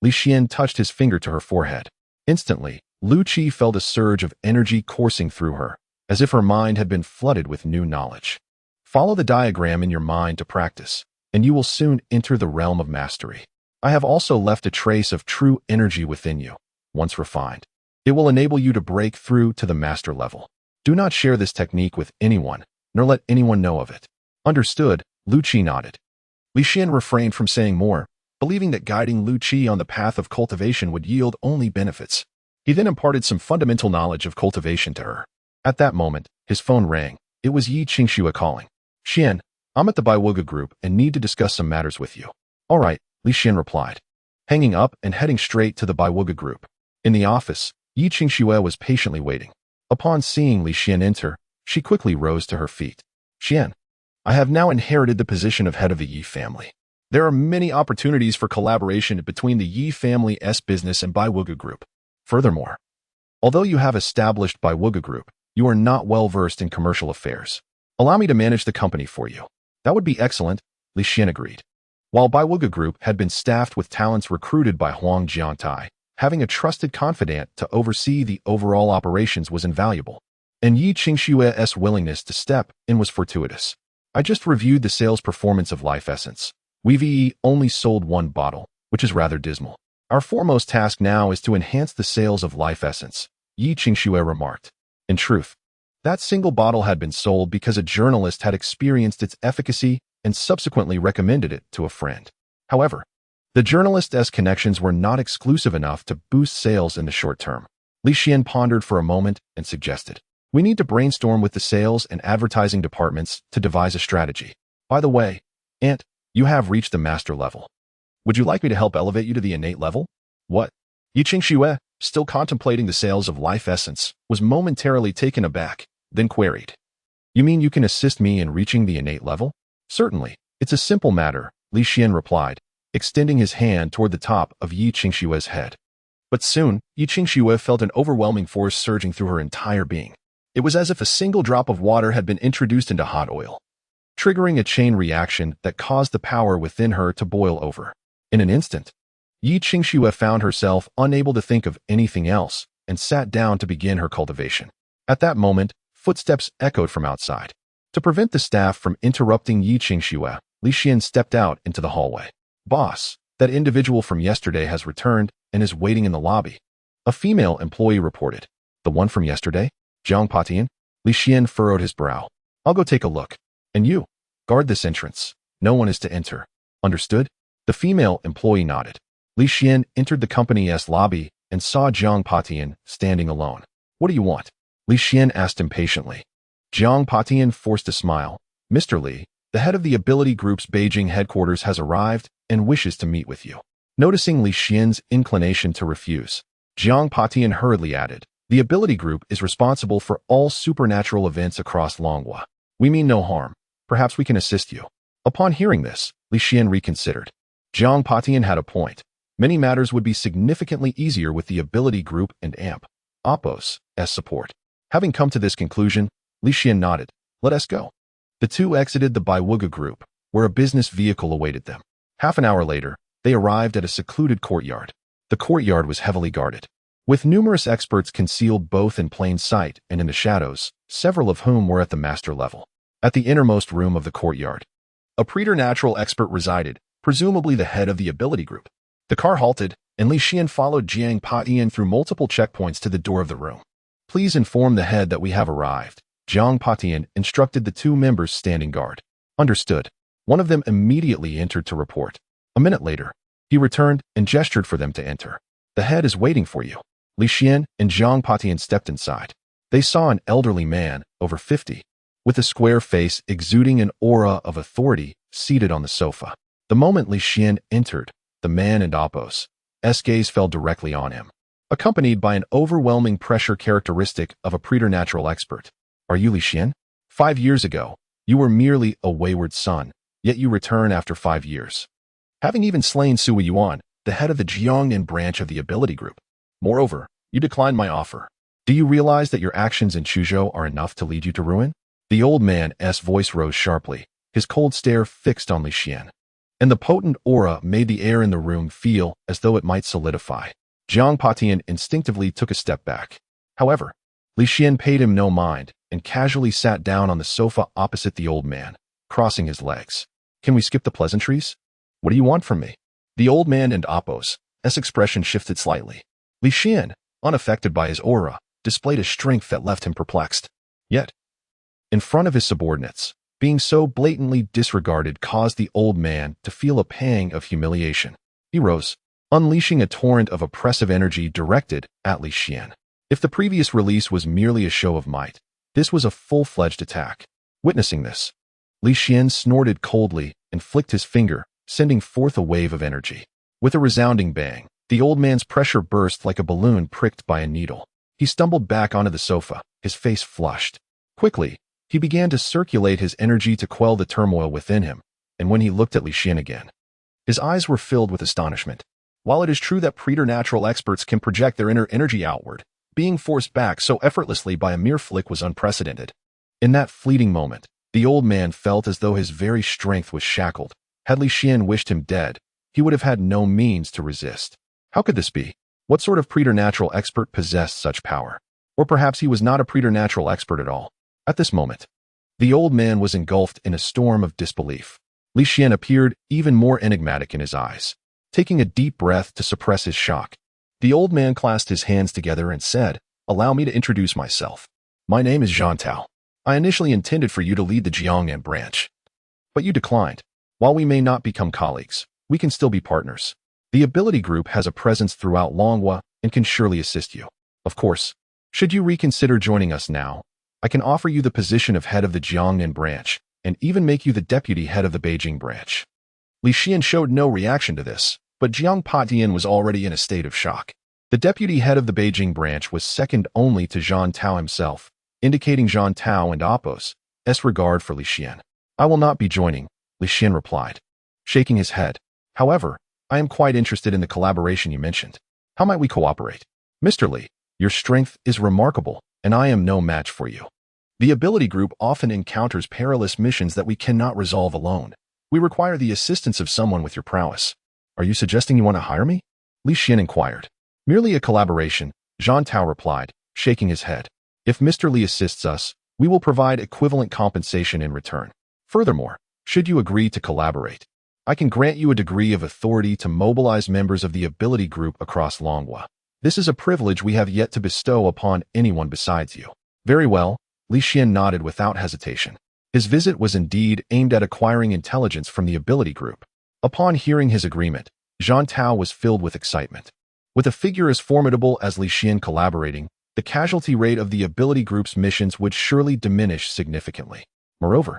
Li Xian touched his finger to her forehead. Instantly, Lucci felt a surge of energy coursing through her, as if her mind had been flooded with new knowledge. Follow the diagram in your mind to practice, and you will soon enter the realm of mastery. I have also left a trace of true energy within you, once refined. It will enable you to break through to the master level. Do not share this technique with anyone, nor let anyone know of it. Understood, Lucci nodded. Li Xian refrained from saying more, believing that guiding Lucci on the path of cultivation would yield only benefits. He then imparted some fundamental knowledge of cultivation to her. At that moment, his phone rang. It was Yi Qingxue calling. Xian, I'm at the Baiwuga group and need to discuss some matters with you. All right, Li Xian replied, hanging up and heading straight to the Baiwuga group. In the office, Yi Qingxue was patiently waiting. Upon seeing Li Xian enter, she quickly rose to her feet. Xian, I have now inherited the position of head of the Yi family. There are many opportunities for collaboration between the Yi family's business and Baiwuga group. Furthermore, although you have established Baiwuga group, you are not well versed in commercial affairs. Allow me to manage the company for you. That would be excellent, Li Xian agreed. While Baiwuga Group had been staffed with talents recruited by Huang Jiangtai, having a trusted confidant to oversee the overall operations was invaluable, and Yi Qingxue's willingness to step in was fortuitous. I just reviewed the sales performance of Life Essence. We've only sold 1 bottle, which is rather dismal. Our foremost task now is to enhance the sales of Life Essence, Yi Qingxue remarked. In truth, that single bottle had been sold because a journalist had experienced its efficacy and subsequently recommended it to a friend. However, the journalist's connections were not exclusive enough to boost sales in the short term. Li Xian pondered for a moment and suggested, we need to brainstorm with the sales and advertising departments to devise a strategy. By the way, Aunt, you have reached the master level. Would you like me to help elevate you to the innate level? What? Yi Qingxue, still contemplating the sales of Life Essence, was momentarily taken aback, then queried. You mean you can assist me in reaching the innate level? Certainly, it's a simple matter, Li Xian replied, extending his hand toward the top of Yi Qingxue's head. But soon, Yi Qingxue felt an overwhelming force surging through her entire being. It was as if a single drop of water had been introduced into hot oil, triggering a chain reaction that caused the power within her to boil over. In an instant, Yi Qingxue found herself unable to think of anything else and sat down to begin her cultivation. At that moment, footsteps echoed from outside. To prevent the staff from interrupting Yi Qingxue, Li Xian stepped out into the hallway. Boss, that individual from yesterday has returned and is waiting in the lobby. A female employee reported. The one from yesterday? Zhang Patian? Li Xian furrowed his brow. I'll go take a look. And you, guard this entrance. No one is to enter. Understood? The female employee nodded. Li Xian entered the company's lobby and saw Zhang Patian standing alone. What do you want? Li Xian asked impatiently. Jiang Patian forced a smile. Mr. Li, the head of the ability group's Beijing headquarters has arrived and wishes to meet with you. Noticing Li Xian's inclination to refuse, Jiang Patian hurriedly added, the ability group is responsible for all supernatural events across Longhua. We mean no harm. Perhaps we can assist you. Upon hearing this, Li Xian reconsidered. Jiang Patian had a point. Many matters would be significantly easier with the ability group and AMP, Oppos, as support. Having come to this conclusion, Li Xian nodded. Let us go. The two exited the Baiwuga group, where a business vehicle awaited them. Half an hour later, they arrived at a secluded courtyard. The courtyard was heavily guarded, with numerous experts concealed both in plain sight and in the shadows, several of whom were at the master level. At the innermost room of the courtyard, a preternatural expert resided, presumably the head of the ability group. The car halted, and Li Xian followed Jiang Patian through multiple checkpoints to the door of the room. Please inform the head that we have arrived. Jiang Patian instructed the two members standing guard. Understood. One of them immediately entered to report. A minute later, he returned and gestured for them to enter. The head is waiting for you. Li Xian and Jiang Patian stepped inside. They saw an elderly man, over 50, with a square face exuding an aura of authority, seated on the sofa. The moment Li Xian entered, the man and Oppos' gaze fell directly on him, accompanied by an overwhelming pressure characteristic of a preternatural expert. Are you Li Xian? 5 years ago, you were merely a wayward son, yet you return after 5 years, having even slain Sui Yuan, the head of the Jiangnan branch of the ability group. Moreover, you declined my offer. Do you realize that your actions in Chuzhou are enough to lead you to ruin? The old man's voice rose sharply, his cold stare fixed on Li Xian, and the potent aura made the air in the room feel as though it might solidify. Jiang Patian instinctively took a step back. However, Li Xian paid him no mind and casually sat down on the sofa opposite the old man, crossing his legs. Can we skip the pleasantries? What do you want from me? The old man and Oppos' expression shifted slightly. Li Xian, unaffected by his aura, displayed a strength that left him perplexed. Yet, in front of his subordinates, being so blatantly disregarded caused the old man to feel a pang of humiliation. He rose, unleashing a torrent of oppressive energy directed at Li Xian. If the previous release was merely a show of might, this was a full-fledged attack. Witnessing this, Li Xian snorted coldly and flicked his finger, sending forth a wave of energy. With a resounding bang, the old man's pressure burst like a balloon pricked by a needle. He stumbled back onto the sofa, his face flushed. Quickly, he began to circulate his energy to quell the turmoil within him, and when he looked at Li Xian again, his eyes were filled with astonishment. While it is true that preternatural experts can project their inner energy outward, being forced back so effortlessly by a mere flick was unprecedented. In that fleeting moment, the old man felt as though his very strength was shackled. Had Li Xian wished him dead, he would have had no means to resist. How could this be? What sort of preternatural expert possessed such power? Or perhaps he was not a preternatural expert at all. At this moment, the old man was engulfed in a storm of disbelief. Li Xian appeared even more enigmatic in his eyes. Taking a deep breath to suppress his shock, the old man clasped his hands together and said, "Allow me to introduce myself. My name is Zhan Tao. I initially intended for you to lead the Jiangnan branch, but you declined. While we may not become colleagues, we can still be partners. The ability group has a presence throughout Longhua and can surely assist you. Of course, should you reconsider joining us now, I can offer you the position of head of the Jiangnan branch and even make you the deputy head of the Beijing branch." Li Xian showed no reaction to this, but Jiang Patian was already in a state of shock. The deputy head of the Beijing branch was second only to Zhan Tao himself, indicating Zhan Tao and Oppos' regard for Li Xian. "I will not be joining," Li Xian replied, shaking his head. "However, I am quite interested in the collaboration you mentioned. How might we cooperate? Mr. Li, your strength is remarkable, and I am no match for you. The ability group often encounters perilous missions that we cannot resolve alone. We require the assistance of someone with your prowess. Are you suggesting you want to hire me?" Li Xian inquired. "Merely a collaboration," Zhan Tao replied, shaking his head. "If Mr. Li assists us, we will provide equivalent compensation in return. Furthermore, should you agree to collaborate, I can grant you a degree of authority to mobilize members of the ability group across Longhua. This is a privilege we have yet to bestow upon anyone besides you." "Very well," Li Xian nodded without hesitation. His visit was indeed aimed at acquiring intelligence from the ability group. Upon hearing his agreement, Zhan Tao was filled with excitement. With a figure as formidable as Li Xian collaborating, the casualty rate of the ability group's missions would surely diminish significantly. Moreover,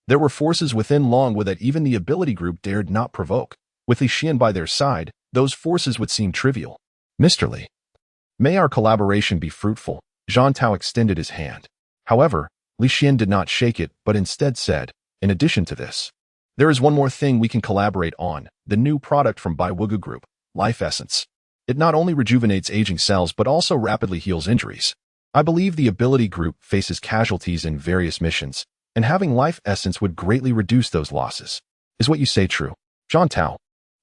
there were forces within Longwa that even the ability group dared not provoke. With Li Xian by their side, those forces would seem trivial. Mr. Li, may our collaboration be fruitful. Zhang Tao extended his hand. However, Li Xian did not shake it, but instead said, in addition to this, there is one more thing we can collaborate on, the new product from Baiwugu Group, Life Essence. It not only rejuvenates aging cells but also rapidly heals injuries. I believe the ability group faces casualties in various missions, and having Life Essence would greatly reduce those losses. Is what you say true? Zhang Tao,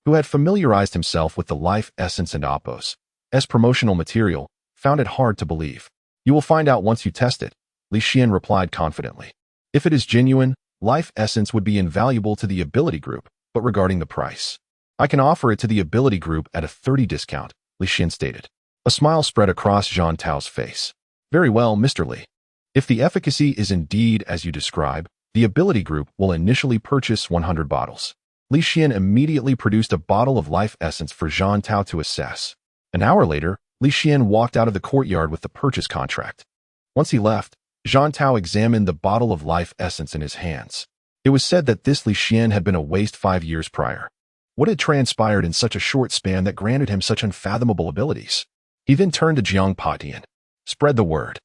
who had familiarized himself with the Life Essence and Appos as promotional material, found it hard to believe. You will find out once you test it, Li Xian replied confidently. If it is genuine, Life Essence would be invaluable to the ability group, but regarding the price, I can offer it to the ability group at a 30% discount, Li Xian stated. A smile spread across Zhang Tao's face. Very well, Mr. Li. If the efficacy is indeed as you describe, the ability group will initially purchase 100 bottles. Li Xian immediately produced a bottle of Life Essence for Zhang Tao to assess. An hour later, Li Xian walked out of the courtyard with the purchase contract. Once he left, Zhang Tao examined the bottle of Life Essence in his hands. It was said that this Li Xian had been a waste 5 years prior. What had transpired in such a short span that granted him such unfathomable abilities? He then turned to Jiang Patian. Spread the word.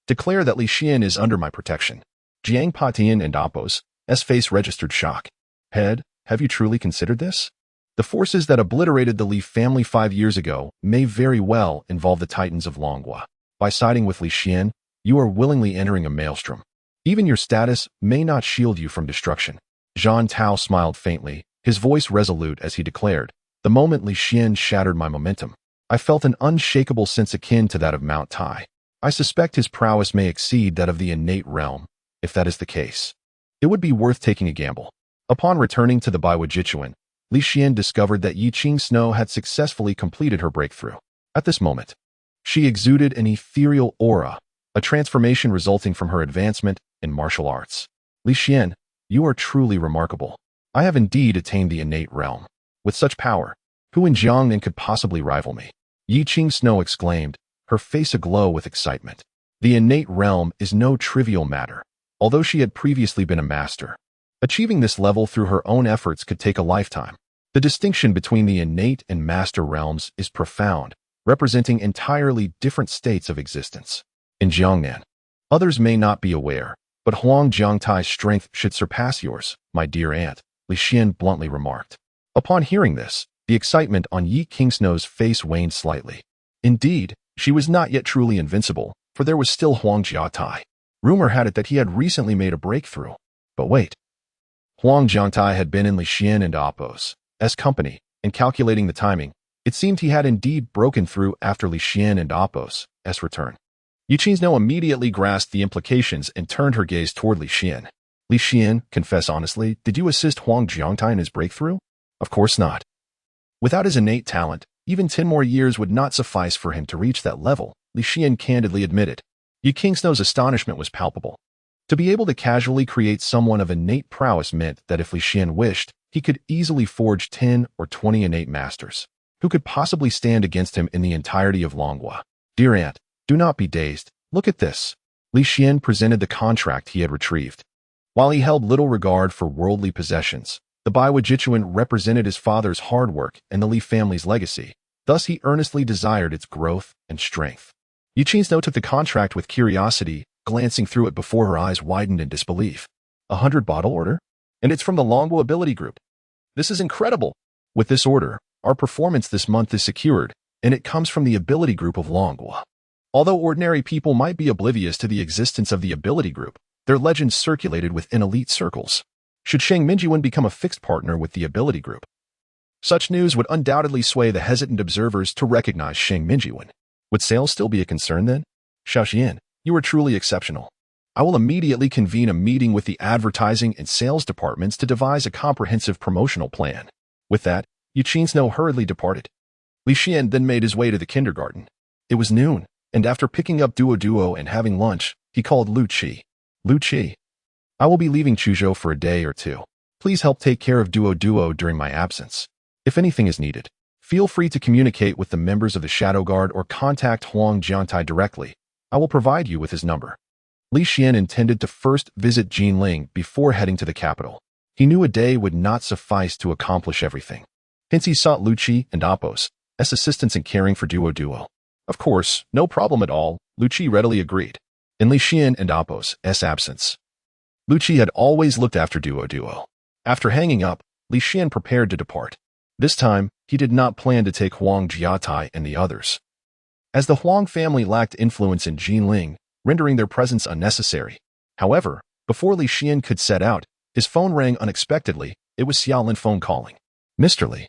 Declare that Li Xian is under my protection. Jiang Patian and Appos' face registered shock. Head, have you truly considered this? The forces that obliterated the Li family 5 years ago may very well involve the Titans of Longwa. By siding with Li Xian, you are willingly entering a maelstrom. Even your status may not shield you from destruction. Zhang Tao smiled faintly, his voice resolute as he declared, the moment Li Xian shattered my momentum, I felt an unshakable sense akin to that of Mount Tai. I suspect his prowess may exceed that of the innate realm. If that is the case, it would be worth taking a gamble. Upon returning to the Baiwujichuan, Li Xian discovered that Yi Qing Snow had successfully completed her breakthrough. At this moment, she exuded an ethereal aura, a transformation resulting from her advancement in martial arts. Li Xian, you are truly remarkable. I have indeed attained the innate realm. With such power, who in Jiangnan could possibly rival me? Yi Qing Snow exclaimed, her face aglow with excitement. The innate realm is no trivial matter, although she had previously been a master. Achieving this level through her own efforts could take a lifetime. The distinction between the innate and master realms is profound, representing entirely different states of existence. In Jiangnan, others may not be aware, but Huang Jiangtai's strength should surpass yours, my dear aunt, Li Xian bluntly remarked. Upon hearing this, the excitement on Yi Kingsnow's face waned slightly. Indeed, she was not yet truly invincible, for there was still Huang Jiangtai. Rumor had it that he had recently made a breakthrough. But wait. Huang Jiangtai had been in Li Xian and Appos' company, and calculating the timing, it seemed he had indeed broken through after Li Xian and Appos' return. Yi Qing's immediately grasped the implications and turned her gaze toward Li Xian. Li Xian, confess honestly, did you assist Huang Jiangtai in his breakthrough? Of course not. Without his innate talent, even 10 more years would not suffice for him to reach that level, Li Xian candidly admitted. Yi Kingsnow's astonishment was palpable. To be able to casually create someone of innate prowess meant that if Li Xian wished, he could easily forge 10 or 20 innate masters. Who could possibly stand against him in the entirety of Longwa? Dear aunt, do not be dazed. Look at this. Li Xian presented the contract he had retrieved. While he held little regard for worldly possessions, the Baiwujichuan represented his father's hard work and the Li family's legacy. Thus he earnestly desired its growth and strength. Yi Qing's took the contract with curiosity, glancing through it before her eyes widened in disbelief. 100-bottle order? And it's from the Longwa Ability Group. This is incredible. With this order, our performance this month is secured, and it comes from the Ability Group of Longwa. Although ordinary people might be oblivious to the existence of the Ability Group, their legends circulated within elite circles. Should Sheng Minjiwen become a fixed partner with the Ability Group, such news would undoubtedly sway the hesitant observers to recognize Sheng Minjiwen. Would sales still be a concern then? Xiaoxian, you are truly exceptional. I will immediately convene a meeting with the advertising and sales departments to devise a comprehensive promotional plan. With that, Yi Qing's hurriedly departed. Li Xian then made his way to the kindergarten. It was noon, and after picking up Duo and having lunch, he called Lu Qi. Lu Qi, I will be leaving Chuzhou for a day or two. Please help take care of Duo during my absence. If anything is needed, Feel free to communicate with the members of the Shadow Guard or contact Huang Jiantai directly. I will provide you with his number. Li Xian intended to first visit Jiangnan before heading to the capital. He knew a day would not suffice to accomplish everything. Hence he sought Lucci and Apos as assistants in caring for Duo. Of course, no problem at all, Lucci readily agreed. In Li Xian and Apos' absence, Lucci had always looked after Duo. After hanging up, Li Xian prepared to depart. This time, he did not plan to take Huang Jiatai and the others, as the Huang family lacked influence in Jiangnan, rendering their presence unnecessary. However, before Li Xian could set out, his phone rang unexpectedly. It was Xiao Linfeng calling. Mr. Li,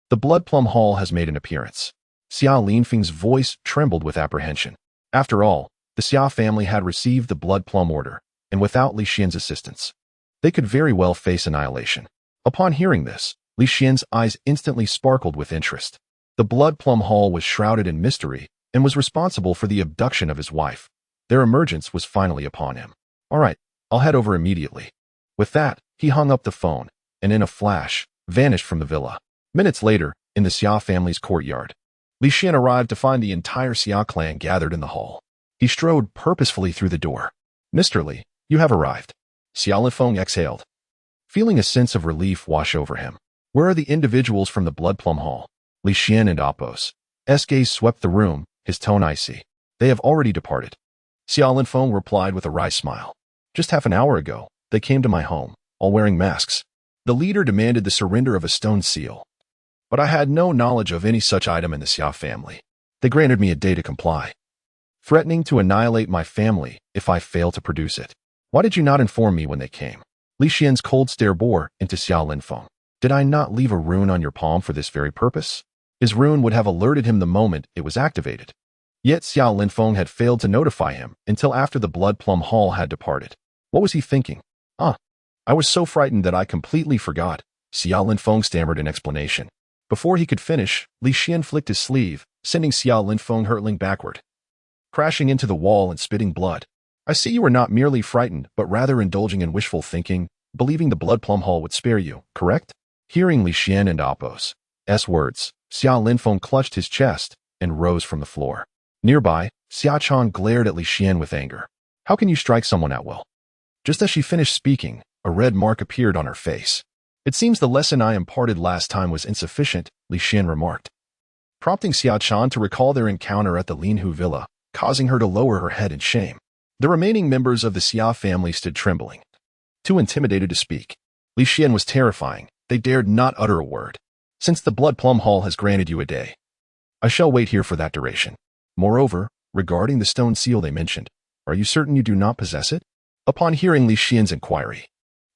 the Blood Plum Hall has made an appearance. Xiao Linfeng's voice trembled with apprehension. After all, the Xia family had received the Blood Plum Order, and without Li Xian's assistance, they could very well face annihilation. Upon hearing this, Li Xian's eyes instantly sparkled with interest. The Blood Plum Hall was shrouded in mystery and was responsible for the abduction of his wife. Their emergence was finally upon him. All right, I'll head over immediately. With that, he hung up the phone, and in a flash, vanished from the villa. Minutes later, in the Xia family's courtyard, Li Xian arrived to find the entire Xia clan gathered in the hall. He strode purposefully through the door. Mr. Li, you have arrived. Xiao Linfeng exhaled, feeling a sense of relief wash over him. Where are the individuals from the Blood Plum Hall? Li Xian and Apos' gaze swept the room, his tone icy. They have already departed. Xiao Linfeng replied with a wry smile. Just half an hour ago, they came to my home, all wearing masks. The leader demanded the surrender of a stone seal, but I had no knowledge of any such item in the Xia family. They granted me a day to comply, threatening to annihilate my family if I fail to produce it. Why did you not inform me when they came? Li Xian's cold stare bore into Xiao Linfeng. Did I not leave a rune on your palm for this very purpose? His rune would have alerted him the moment it was activated. Yet Xiao Linfeng had failed to notify him until after the Blood Plum Hall had departed. What was he thinking? I was so frightened that I completely forgot. Xiao Linfeng stammered an explanation. Before he could finish, Li Xian flicked his sleeve, sending Xiao Linfeng hurtling backward, crashing into the wall and spitting blood. I see you were not merely frightened, but rather indulging in wishful thinking, believing the Blood Plum Hall would spare you, correct? Hearing Li Xian and Apos' words, Xiao Linfeng clutched his chest and rose from the floor. Nearby, Xia Chan glared at Li Xian with anger. How can you strike someone at will? Just as she finished speaking, a red mark appeared on her face. It seems the lesson I imparted last time was insufficient, Li Xian remarked, prompting Xia Chan to recall their encounter at the Linhu villa, causing her to lower her head in shame. The remaining members of the Xia family stood trembling, too intimidated to speak. Li Xian was terrifying. They dared not utter a word. Since the Blood Plum Hall has granted you a day, I shall wait here for that duration. Moreover, regarding the stone seal they mentioned, are you certain you do not possess it? Upon hearing Li Xian's inquiry,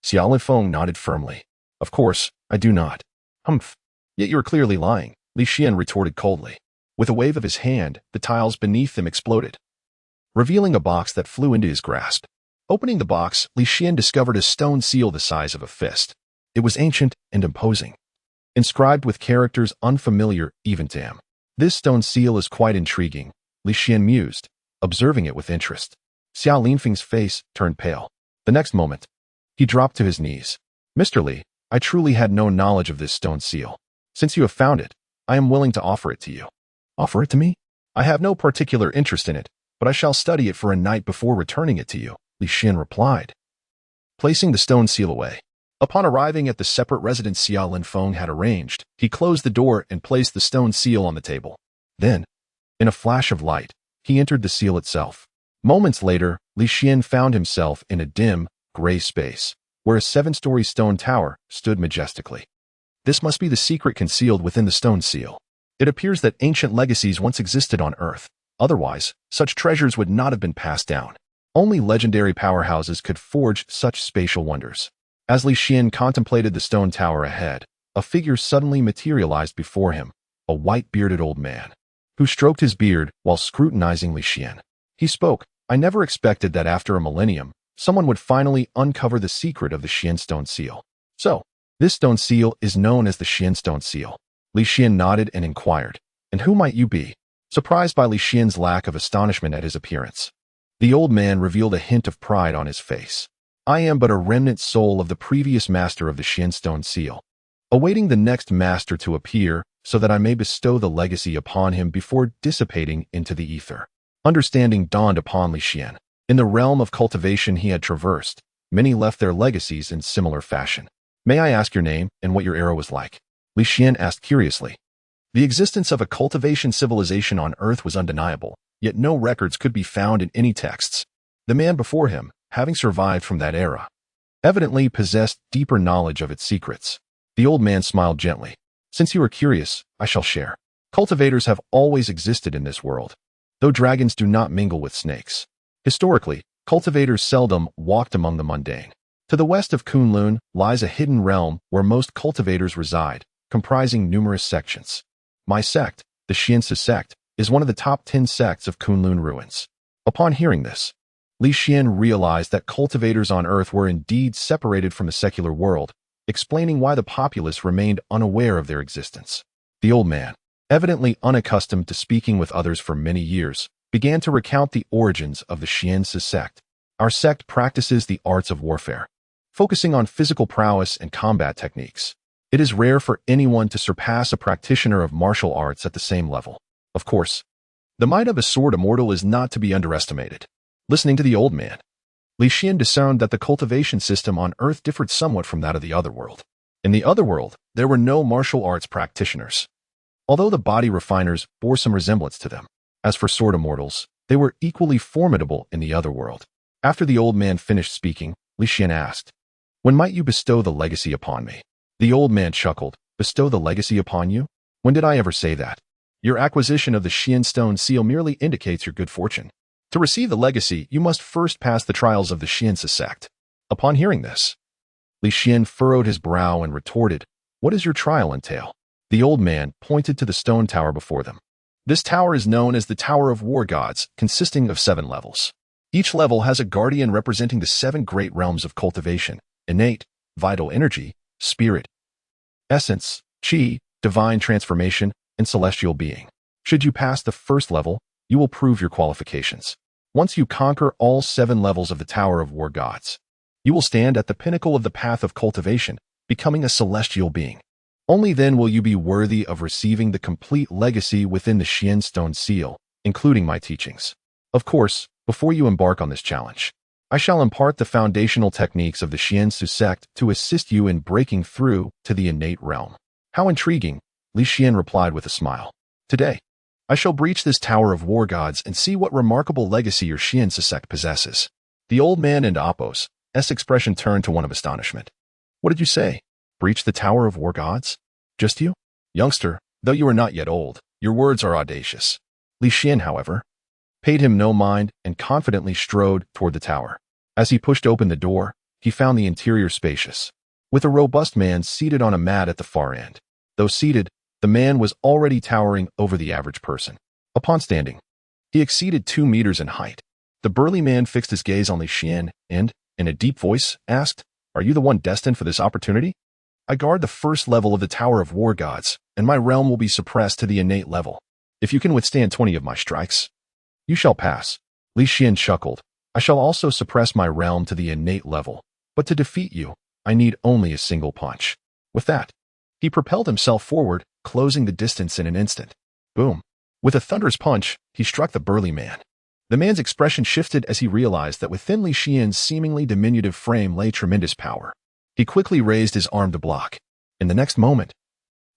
Xiao Linfeng nodded firmly. Of course, I do not. Humph. Yet you are clearly lying, Li Xian retorted coldly. With a wave of his hand, the tiles beneath them exploded, revealing a box that flew into his grasp. Opening the box, Li Xian discovered a stone seal the size of a fist. It was ancient and imposing, inscribed with characters unfamiliar even to him. This stone seal is quite intriguing, Li Xian mused, observing it with interest. Xiao Linfeng's face turned pale. The next moment, he dropped to his knees. Mr. Li, I truly had no knowledge of this stone seal. Since you have found it, I am willing to offer it to you. Offer it to me? I have no particular interest in it, but I shall study it for a night before returning it to you, Li Xian replied, placing the stone seal away. Upon arriving at the separate residence Xiao Linfeng had arranged, he closed the door and placed the stone seal on the table. Then, in a flash of light, he entered the seal itself. Moments later, Li Xian found himself in a dim, gray space, where a 7-story stone tower stood majestically. This must be the secret concealed within the stone seal. It appears that ancient legacies once existed on Earth. Otherwise, such treasures would not have been passed down. Only legendary powerhouses could forge such spatial wonders. As Li Xian contemplated the stone tower ahead, a figure suddenly materialized before him, a white-bearded old man, who stroked his beard while scrutinizing Li Xian. He spoke, I never expected that after a millennium, someone would finally uncover the secret of the Xian stone seal. So, this stone seal is known as the Xian stone seal. Li Xian nodded and inquired, and who might you be? Surprised by Li Xian's lack of astonishment at his appearance, the old man revealed a hint of pride on his face. I am but a remnant soul of the previous master of the Xian stone seal. awaiting the next master to appear so that I may bestow the legacy upon him before dissipating into the ether. Understanding dawned upon Li Xian. In the realm of cultivation he had traversed, many left their legacies in similar fashion. May I ask your name and what your era was like? Li Xian asked curiously. The existence of a cultivation civilization on Earth was undeniable, yet no records could be found in any texts. The man before him, having survived from that era, evidently possessed deeper knowledge of its secrets. The old man smiled gently. Since you are curious, I shall share. Cultivators have always existed in this world, though dragons do not mingle with snakes. Historically, cultivators seldom walked among the mundane. To the west of Kunlun lies a hidden realm where most cultivators reside, comprising numerous sections. My sect, the Xiansu sect, is one of the top 10 sects of Kunlun ruins. Upon hearing this, Li Xian realized that cultivators on Earth were indeed separated from the secular world, explaining why the populace remained unaware of their existence. The old man, evidently unaccustomed to speaking with others for many years, began to recount the origins of the Xiansu sect. Our sect practices the arts of warfare, focusing on physical prowess and combat techniques. It is rare for anyone to surpass a practitioner of martial arts at the same level. Of course, the might of a sword immortal is not to be underestimated. Listening to the old man, Li Xian discerned that the cultivation system on Earth differed somewhat from that of the Otherworld. In the Otherworld, there were no martial arts practitioners, although the body refiners bore some resemblance to them. As for sword immortals, they were equally formidable in the Otherworld. After the old man finished speaking, Li Xian asked, "When might you bestow the legacy upon me?" The old man chuckled. "Bestow the legacy upon you? When did I ever say that? Your acquisition of the Xian Stone Seal merely indicates your good fortune. To receive the legacy, you must first pass the trials of the Xiansu sect." Upon hearing this, Li Xian furrowed his brow and retorted, "What does your trial entail?" The old man pointed to the stone tower before them. This tower is known as the Tower of War Gods, consisting of 7 levels. Each level has a guardian representing the 7 great realms of cultivation: innate, vital energy, spirit, essence, qi, divine transformation, and celestial being. Should you pass the first level, you will prove your qualifications. Once you conquer all 7 levels of the Tower of War Gods, you will stand at the pinnacle of the path of cultivation, becoming a celestial being. Only then will you be worthy of receiving the complete legacy within the Xian Stone Seal, including my teachings. Of course, before you embark on this challenge, I shall impart the foundational techniques of the Xiansu sect to assist you in breaking through to the innate realm. How intriguing, Li Xian replied with a smile. Today, I shall breach this Tower of War Gods and see what remarkable legacy your Xiansu sect possesses. The old man and Apos' expression turned to one of astonishment. What did you say? Breach the Tower of War Gods? Just you? Youngster, though you are not yet old, your words are audacious. Li Xian, however, paid him no mind and confidently strode toward the tower. As he pushed open the door, he found the interior spacious, with a robust man seated on a mat at the far end. Though seated, the man was already towering over the average person. Upon standing, he exceeded 2 meters in height. The burly man fixed his gaze on Li Xian and, in a deep voice, asked, "Are you the one destined for this opportunity? I guard the first level of the Tower of War Gods, and my realm will be suppressed to the innate level. If you can withstand 20 of my strikes, you shall pass." Li Xian chuckled. "I shall also suppress my realm to the innate level, but to defeat you, I need only a single punch." With that, he propelled himself forward, closing the distance in an instant. Boom. With a thunderous punch, he struck the burly man. The man's expression shifted as he realized that within Li Xian's seemingly diminutive frame lay tremendous power. He quickly raised his arm to block. In the next moment,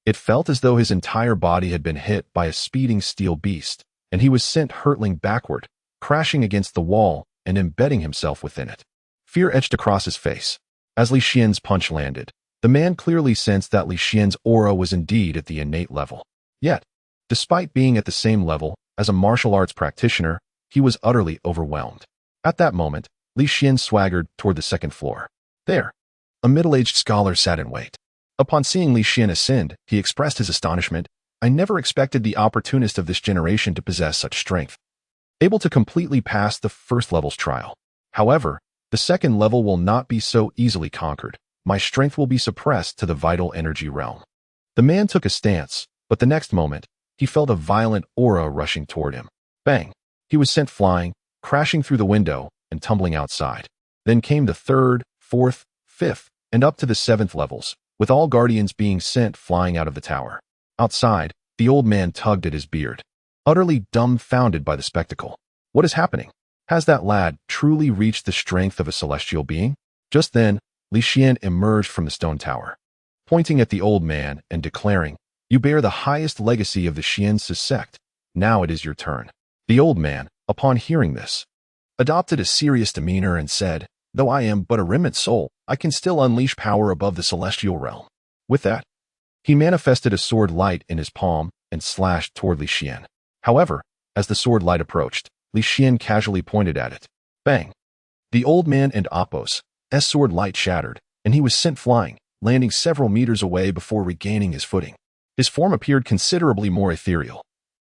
it felt as though his entire body had been hit by a speeding steel beast, and he was sent hurtling backward, crashing against the wall and embedding himself within it. Fear etched across his face. As Li Xian's punch landed, the man clearly sensed that Li Xian's aura was indeed at the innate level. Yet, despite being at the same level as a martial arts practitioner, he was utterly overwhelmed. At that moment, Li Xian swaggered toward the second floor. There, a middle-aged scholar sat in wait. Upon seeing Li Xian ascend, he expressed his astonishment. "I never expected the opportunist of this generation to possess such strength, able to completely pass the first level's trial. However, the second level will not be so easily conquered. My strength will be suppressed to the vital energy realm." The man took a stance, but the next moment, he felt a violent aura rushing toward him. Bang! He was sent flying, crashing through the window and tumbling outside. Then came the 3rd, 4th, 5th, and up to the 7th levels, with all guardians being sent flying out of the tower. Outside, the old man tugged at his beard, utterly dumbfounded by the spectacle. What is happening? Has that lad truly reached the strength of a celestial being? Just then, Li Xian emerged from the stone tower, pointing at the old man and declaring, "You bear the highest legacy of the Xiansu sect. Now it is your turn." The old man, upon hearing this, adopted a serious demeanor and said, "Though I am but a remnant soul, I can still unleash power above the celestial realm." With that, he manifested a sword light in his palm and slashed toward Li Xian. However, as the sword light approached, Li Xian casually pointed at it. Bang! The old man and Apos' sword light shattered, and he was sent flying, landing several meters away before regaining his footing. His form appeared considerably more ethereal,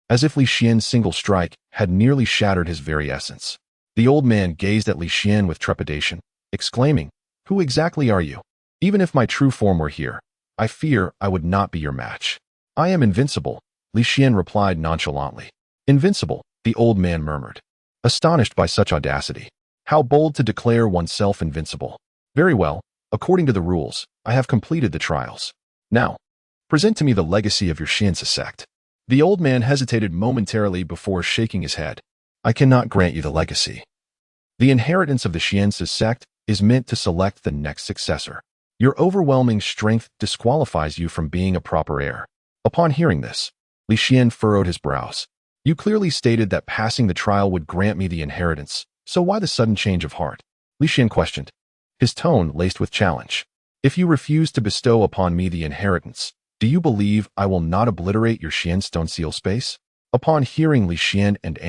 as if Li Xian's single strike had nearly shattered his very essence. The old man gazed at Li Xian with trepidation, exclaiming, "Who exactly are you? Even if my true form were here, I fear I would not be your match." "I am invincible," Li Xian replied nonchalantly. "Invincible," the old man murmured, astonished by such audacity. How bold to declare oneself invincible. "Very well, according to the rules, I have completed the trials. Now, present to me the legacy of your Xiansu sect." The old man hesitated momentarily before shaking his head. "I cannot grant you the legacy. The inheritance of the Xiansu sect is meant to select the next successor. Your overwhelming strength disqualifies you from being a proper heir." Upon hearing this, Li Xian furrowed his brows. "You clearly stated that passing the trial would grant me the inheritance, so why the sudden change of heart?" Li Xian questioned, his tone laced with challenge. "If you refuse to bestow upon me the inheritance, do you believe I will not obliterate your Xian stone seal space?" Upon hearing Li Xian and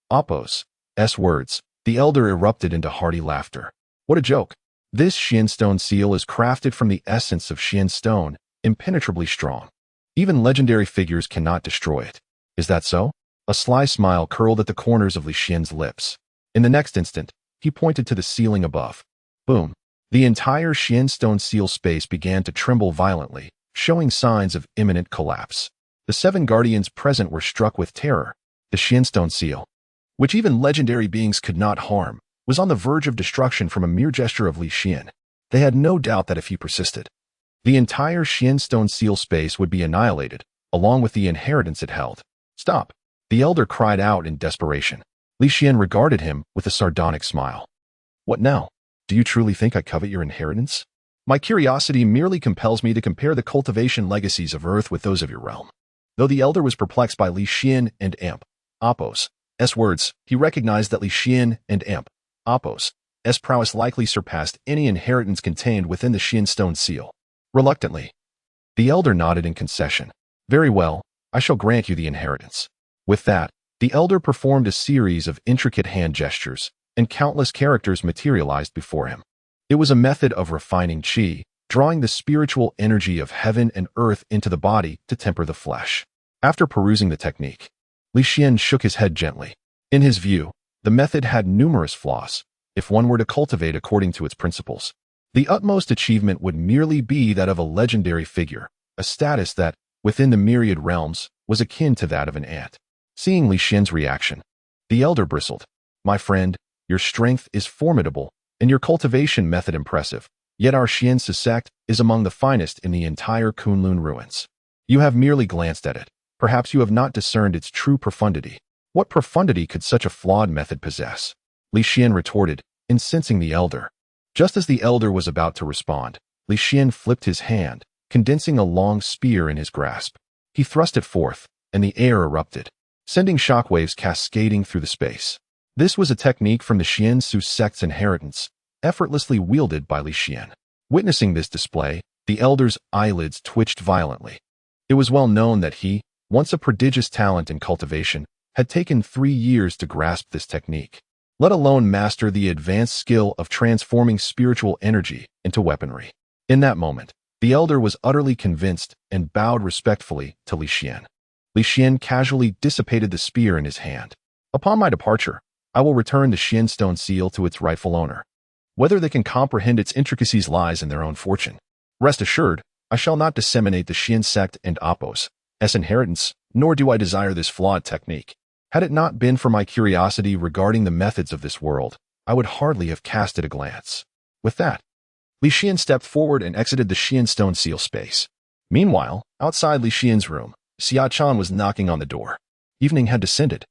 Apos' words, the elder erupted into hearty laughter. "What a joke! This Xian stone seal is crafted from the essence of Xian stone, impenetrably strong. Even legendary figures cannot destroy it. Is that so?" A sly smile curled at the corners of Li Xian's lips. In the next instant, he pointed to the ceiling above. Boom! The entire Xian stone seal space began to tremble violently, showing signs of imminent collapse. The 7 guardians present were struck with terror. The Xian stone seal, which even legendary beings could not harm, was on the verge of destruction from a mere gesture of Li Xian. They had no doubt that if he persisted, the entire Xian stone seal space would be annihilated, along with the inheritance it held. "Stop!" the elder cried out in desperation. Li Xian regarded him with a sardonic smile. "What now? Do you truly think I covet your inheritance? My curiosity merely compels me to compare the cultivation legacies of Earth with those of your realm." Though the elder was perplexed by Li Xian and Apos' words, he recognized that Li Xian and Apos' prowess likely surpassed any inheritance contained within the Xian stone seal. Reluctantly, the elder nodded in concession. "Very well, I shall grant you the inheritance." With that, the elder performed a series of intricate hand gestures, and countless characters materialized before him. It was a method of refining qi, drawing the spiritual energy of heaven and earth into the body to temper the flesh. After perusing the technique, Li Xian shook his head gently. In his view, the method had numerous flaws. If one were to cultivate according to its principles, the utmost achievement would merely be that of a legendary figure, a status that, within the myriad realms, was akin to that of an ant. Seeing Li Xian's reaction, the elder bristled. "My friend, your strength is formidable, and your cultivation method impressive, yet our Xiansu sect is among the finest in the entire Kunlun ruins. You have merely glanced at it. Perhaps you have not discerned its true profundity." "What profundity could such a flawed method possess?" Li Xian retorted, incensing the elder. Just as the elder was about to respond, Li Xian flipped his hand, condensing a long spear in his grasp. He thrust it forth, and the air erupted, sending shockwaves cascading through the space. This was a technique from the Xiansu sect's inheritance, effortlessly wielded by Li Xian. Witnessing this display, the elder's eyelids twitched violently. It was well known that he, once a prodigious talent in cultivation, had taken 3 years to grasp this technique, let alone master the advanced skill of transforming spiritual energy into weaponry. In that moment, the elder was utterly convinced and bowed respectfully to Li Xian. Li Xian casually dissipated the spear in his hand. "Upon my departure, I will return the Xian stone seal to its rightful owner. Whether they can comprehend its intricacies lies in their own fortune. Rest assured, I shall not disseminate the Xian sect and Apos' inheritance, nor do I desire this flawed technique. Had it not been for my curiosity regarding the methods of this world, I would hardly have cast it a glance." With that, Li Xian stepped forward and exited the Xian stone seal space. Meanwhile, outside Li Xian's room, Xia Chan was knocking on the door. Evening had descended,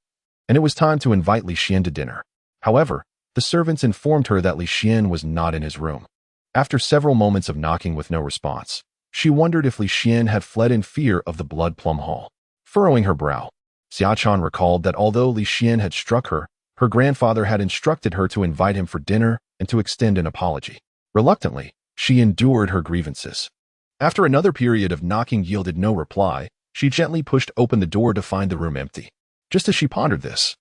and it was time to invite Li Xian to dinner. However, the servants informed her that Li Xian was not in his room. After several moments of knocking with no response, she wondered if Li Xian had fled in fear of the Blood Plum Hall. Furrowing her brow, Xia Chan recalled that although Li Xian had struck her, her grandfather had instructed her to invite him for dinner and to extend an apology. Reluctantly, she endured her grievances. After another period of knocking yielded no reply, she gently pushed open the door to find the room empty. Just as she pondered this,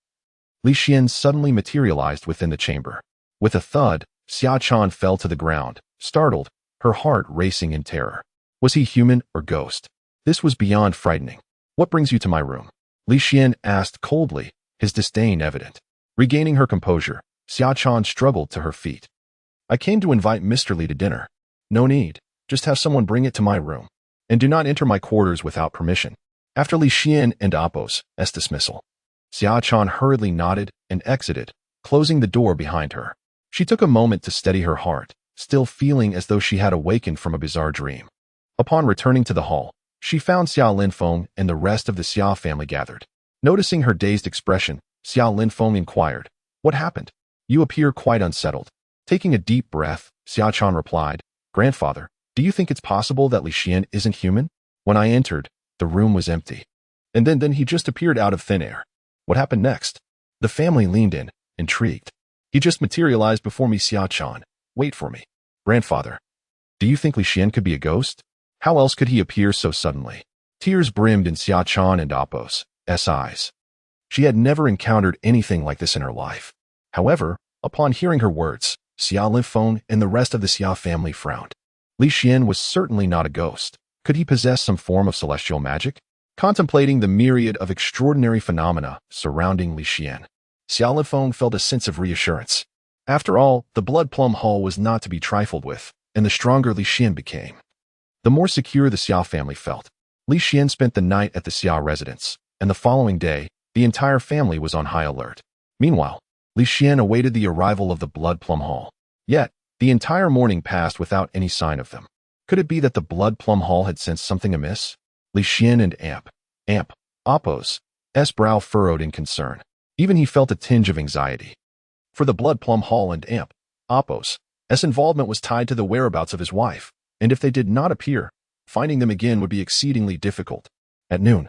Li Xian suddenly materialized within the chamber. With a thud, Xia Chan fell to the ground, startled, her heart racing in terror. Was he human or ghost? This was beyond frightening. What brings you to my room? Li Xian asked coldly, his disdain evident. Regaining her composure, Xia Chan struggled to her feet. I came to invite Mr. Li to dinner. No need, just have someone bring it to my room. And do not enter my quarters without permission. After Li Xian and Apos' dismissal, Xia Chan hurriedly nodded and exited, closing the door behind her. She took a moment to steady her heart, still feeling as though she had awakened from a bizarre dream. Upon returning to the hall, she found Xia Linfeng and the rest of the Xia family gathered. Noticing her dazed expression, Xia Linfeng inquired, "What happened? You appear quite unsettled." Taking a deep breath, Xia Chan replied, "Grandfather, do you think it's possible that Li Xian isn't human? When I entered, the room was empty. And then he just appeared out of thin air. What happened next?" The family leaned in, intrigued. "He just materialized before me, Xia Chan. Wait for me. Grandfather, do you think Li Xian could be a ghost? How else could he appear so suddenly?" Tears brimmed in Xia Chan and Apos' eyes. She had never encountered anything like this in her life. However, upon hearing her words, Xia Linfeng and the rest of the Xia family frowned. Li Xian was certainly not a ghost. Could he possess some form of celestial magic? Contemplating the myriad of extraordinary phenomena surrounding Li Xian, Xia Linfeng felt a sense of reassurance. After all, the Blood Plum Hall was not to be trifled with, and the stronger Li Xian became, the more secure the Xia family felt. Li Xian spent the night at the Xia residence, and the following day, the entire family was on high alert. Meanwhile, Li Xian awaited the arrival of the Blood Plum Hall. Yet, the entire morning passed without any sign of them. Could it be that the Blood Plum Hall had sensed something amiss? Li Xian and Apos' brow furrowed in concern. Even he felt a tinge of anxiety. For the Blood Plum Hall and Apos' involvement was tied to the whereabouts of his wife, and if they did not appear, finding them again would be exceedingly difficult. At noon,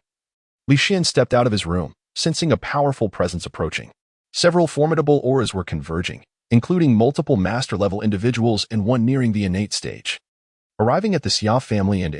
Li Xian stepped out of his room, sensing a powerful presence approaching. Several formidable auras were converging, including multiple master-level individuals and one nearing the innate stage. Arriving at the Xia family and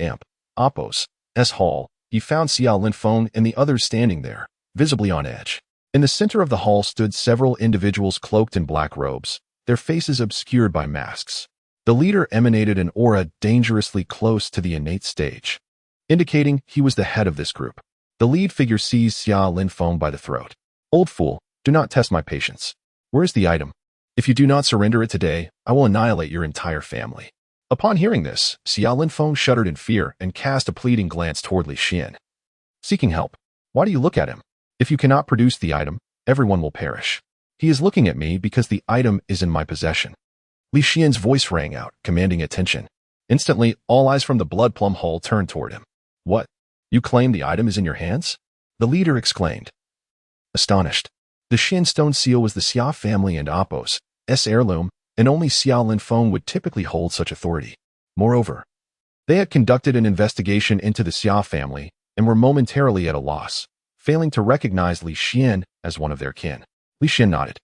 Apos' hall, he found Xia Linfeng and the others standing there, visibly on edge. In the center of the hall stood several individuals cloaked in black robes, their faces obscured by masks. The leader emanated an aura dangerously close to the innate stage, indicating he was the head of this group. The lead figure seized Xia Linfeng by the throat. "Old fool, do not test my patience. Where is the item? If you do not surrender it today, I will annihilate your entire family." Upon hearing this, Xia Linfeng shuddered in fear and cast a pleading glance toward Li Xian. "Seeking help. Why do you look at him? If you cannot produce the item, everyone will perish. He is looking at me because the item is in my possession." Li Xian's voice rang out, commanding attention. Instantly, all eyes from the Blood Plum Hall turned toward him. "What? You claim the item is in your hands?" the leader exclaimed, astonished. The Xian stone seal was the Xia family and Apos' heirloom, and only Xia Linfeng would typically hold such authority. Moreover, they had conducted an investigation into the Xia family and were momentarily at a loss, failing to recognize Li Xian as one of their kin. Li Xian nodded,